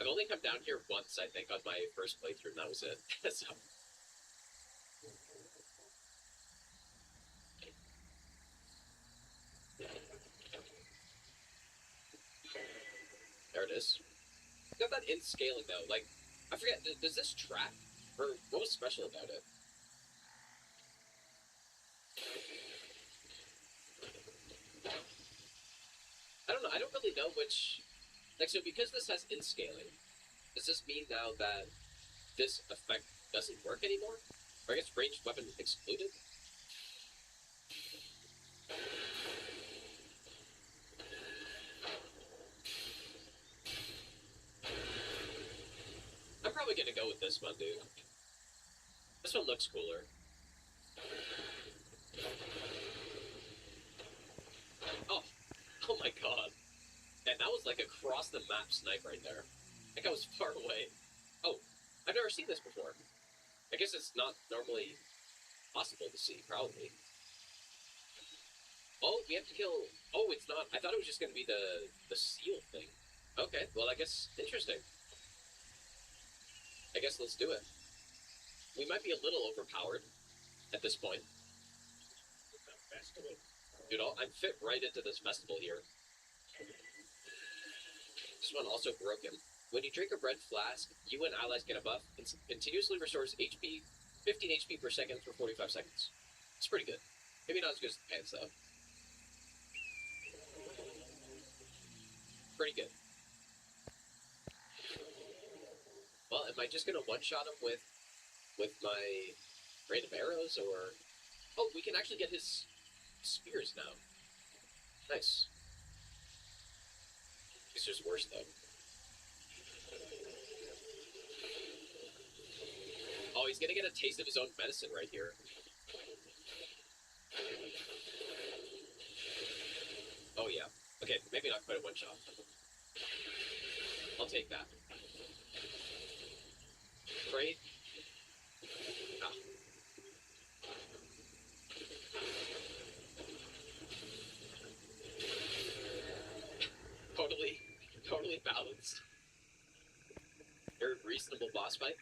I've only come down here once, I think, on my first playthrough, and that was it. So. There it is. Got that in scaling, though. Like, I forget, does this track? Or what was special about it? I don't know, I don't really really know which. Like, so because this has in scaling, does this mean now that this effect doesn't work anymore? Or I guess ranged weapon excluded? I'm probably gonna go with this one, dude. This one looks cooler. Oh, oh my god. And that was like across the map snipe right there. Like I was far away. Oh, I've never seen this before. I guess it's not normally possible to see, probably. Oh, we have to kill... Oh, it's not. I thought it was just going to be the seal thing. Okay, well, I guess... Interesting. I guess let's do it. We might be a little overpowered at this point. Festival. Dude, I'm fit right into this festival here. This one also broken. When you drink a red flask, you and allies get a buff and continuously restores HP, 15 HP per second for 45 seconds. It's pretty good. Maybe not as good as the pants, though. Pretty good. Well, am I just gonna one-shot him with my random arrows, or... Oh, we can actually get his spears now. Nice. It's just worse, though. Oh, he's gonna get a taste of his own medicine right here. Oh, yeah. Okay, maybe not quite a one-shot. I'll take that. Great. Ah. Totally balanced. Very reasonable boss fight.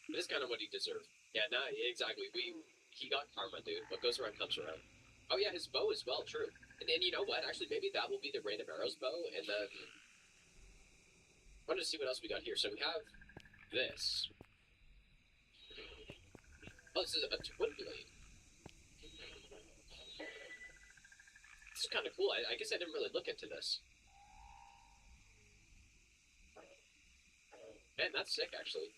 This is kind of what he deserved. Yeah, nah, exactly. He got karma, dude. What goes around comes around. Oh yeah, his bow as well, true. And you know what? Actually, maybe that will be the random arrows bow, and then... I wanted to see what else we got here. So we have this. Oh, this is a twin blade. This is kind of cool. I guess I didn't really look into this. Man, that's sick, actually.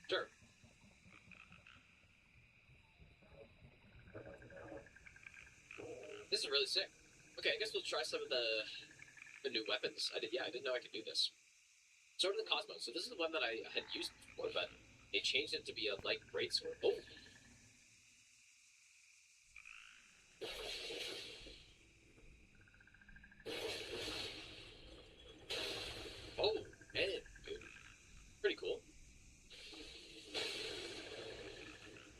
Sure. This is really sick. Okay, I guess we'll try some of the new weapons. I didn't know I could do this. Sword of the Cosmos. So this is the one that I had used before, but they changed it to be a light greatsword. Oh. Oh, man, dude. Pretty cool.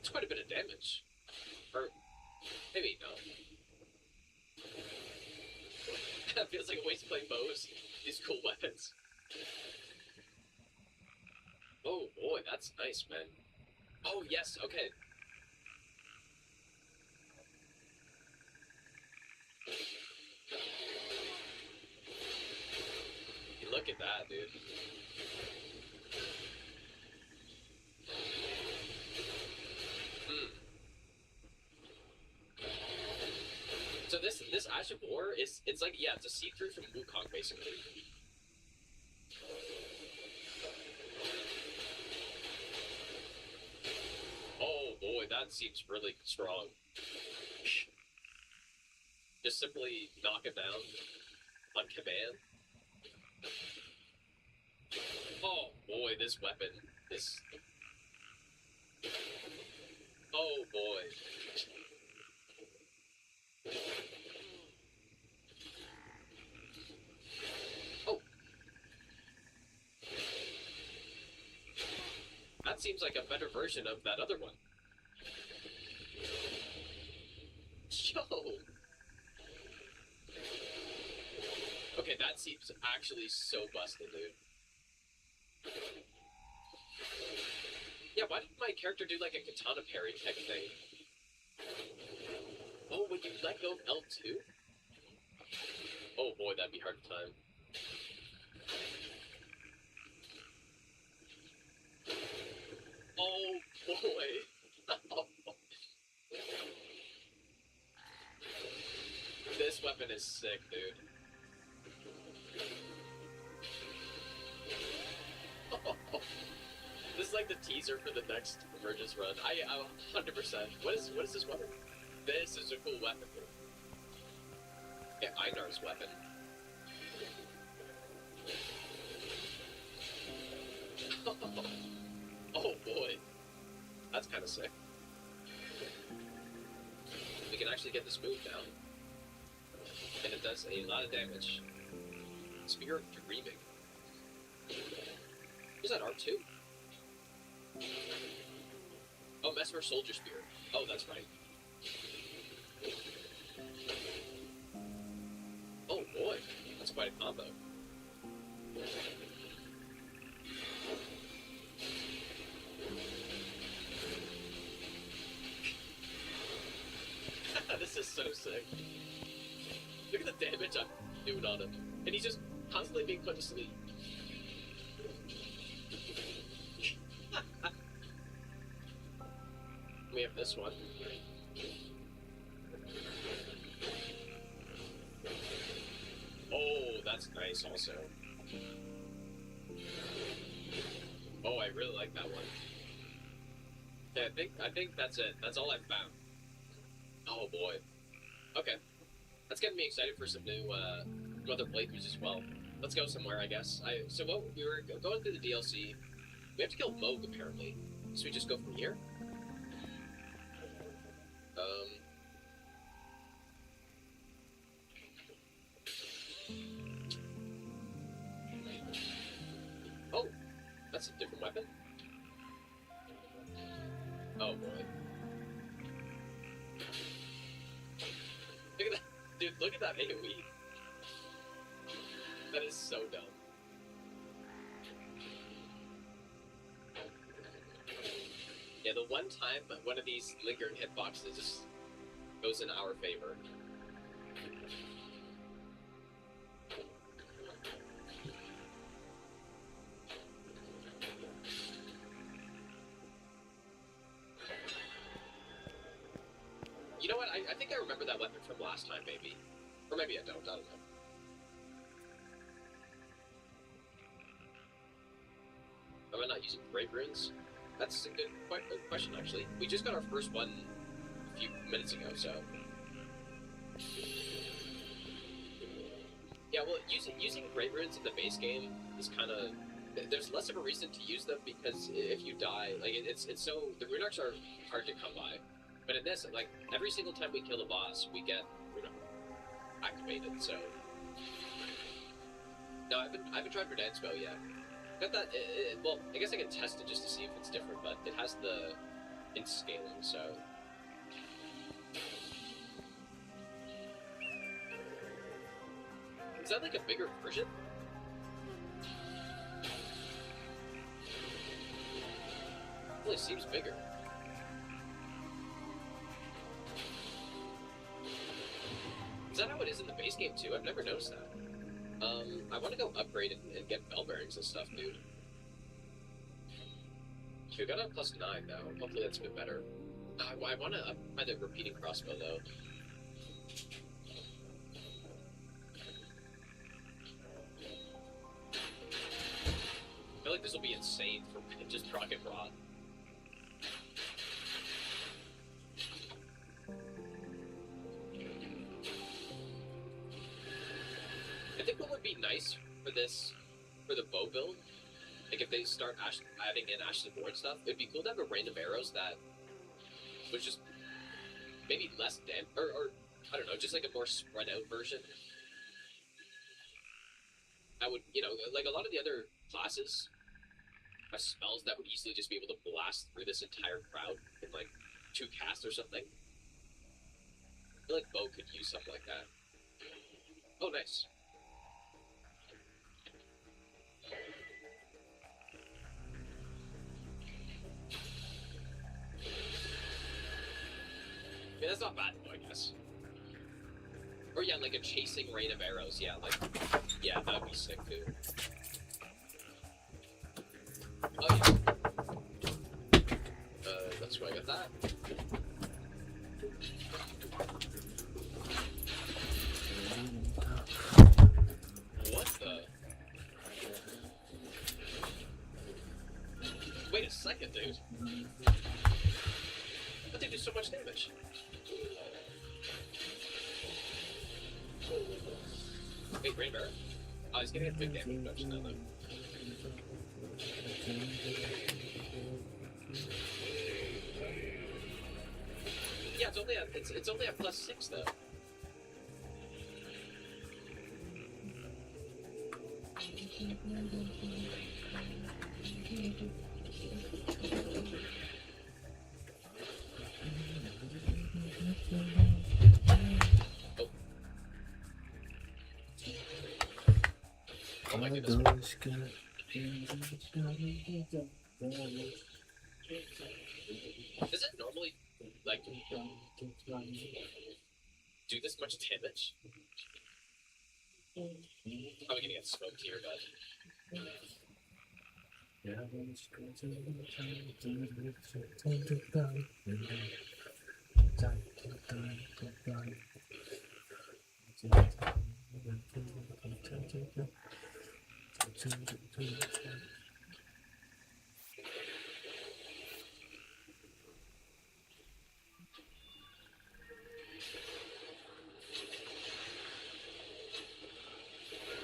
It's quite a bit of damage. Or, maybe no. It feels like a waste to play bows. These cool weapons. Oh boy, that's nice, man. Oh yes, okay. Look at that, dude. So this Ash of War it's like, yeah, it's a see-through from Wukong basically. Oh boy, that seems really strong. Just simply knock it down on command. Oh boy, this weapon is... Oh boy. Oh. That seems like a better version of that other one. Yo! Okay, that seems actually so busted, dude. Yeah, why did my character do like a katana parry type thing? Oh, would you let go of L2? Oh boy, that'd be hard to time. Oh boy. This weapon is sick, dude. This is like the teaser for the next Emergence run. I 100%. What is this weapon? This is a cool weapon. Yeah, Einar's weapon. Oh boy. That's kind of sick. We can actually get this move down. And it does a lot of damage. Spear of Dreaming. Is that R2? Oh, Mesmer Soldier Spear. Oh, that's right. Oh boy, that's quite a combo. This is so sick. Look at the damage I'm doing on him. And he's just constantly being put to sleep. We have this one. Oh, that's nice also. Oh, I really like that one. Yeah, I think that's it. That's all I found. Oh boy. Okay. That's getting me excited for some new other playthroughs as well. Let's go somewhere, I guess. So what we were going through the DLC. We have to kill Moog apparently. So we just go from here? Oh, that's a different weapon. Oh boy. Look at that, dude, look at that AoE. That is so dumb. Yeah, the one time one of these lingering hitboxes just goes in our favor. You know what? I think I remember that weapon from last time, maybe. Or maybe I don't know. Am I not using Brave Runes? That's a good question, actually. We just got our first one a few minutes ago, so... Yeah, well, using Brave Runes in the base game is kind of... There's less of a reason to use them, because if you die, like, it's so... The rune arcs are hard to come by. But in this, like, every single time we kill a boss, we get, activated, so... No, I haven't tried Verdansk Bow yet. Got that, well, I guess I can test it just to see if it's different, but it has the in scaling, so... Is that like a bigger version? Really seems bigger. Is that how it is in the base game too? I've never noticed that. I want to go upgrade and get bell bearings and stuff, dude. We got a +9 though. Hopefully that's a bit better. I want to up the repeating crossbow though. I feel like this will be insane for just rocket rod. I think what would be nice for this, for the bow build, like if they start adding in Ashes of War and stuff, it'd be cool to have a rain of arrows that was just maybe less or I don't know, just like a more spread out version. I would, you know, like a lot of the other classes have spells that would easily just be able to blast through this entire crowd in like 2 casts or something. I feel like bow could use something like that. Oh, nice. I mean, that's not bad though, I guess. Or yeah, like a chasing rain of arrows, yeah, like, yeah, that would be sick too. Oh yeah. That's why I got that. so much damage? Wait, Rain Bear? Oh, he's getting a big damage reduction now, though. Yeah, it's only a +6 though. Oh my goodness. Does it normally, like, do this much damage? I'm gonna get smoked here, but...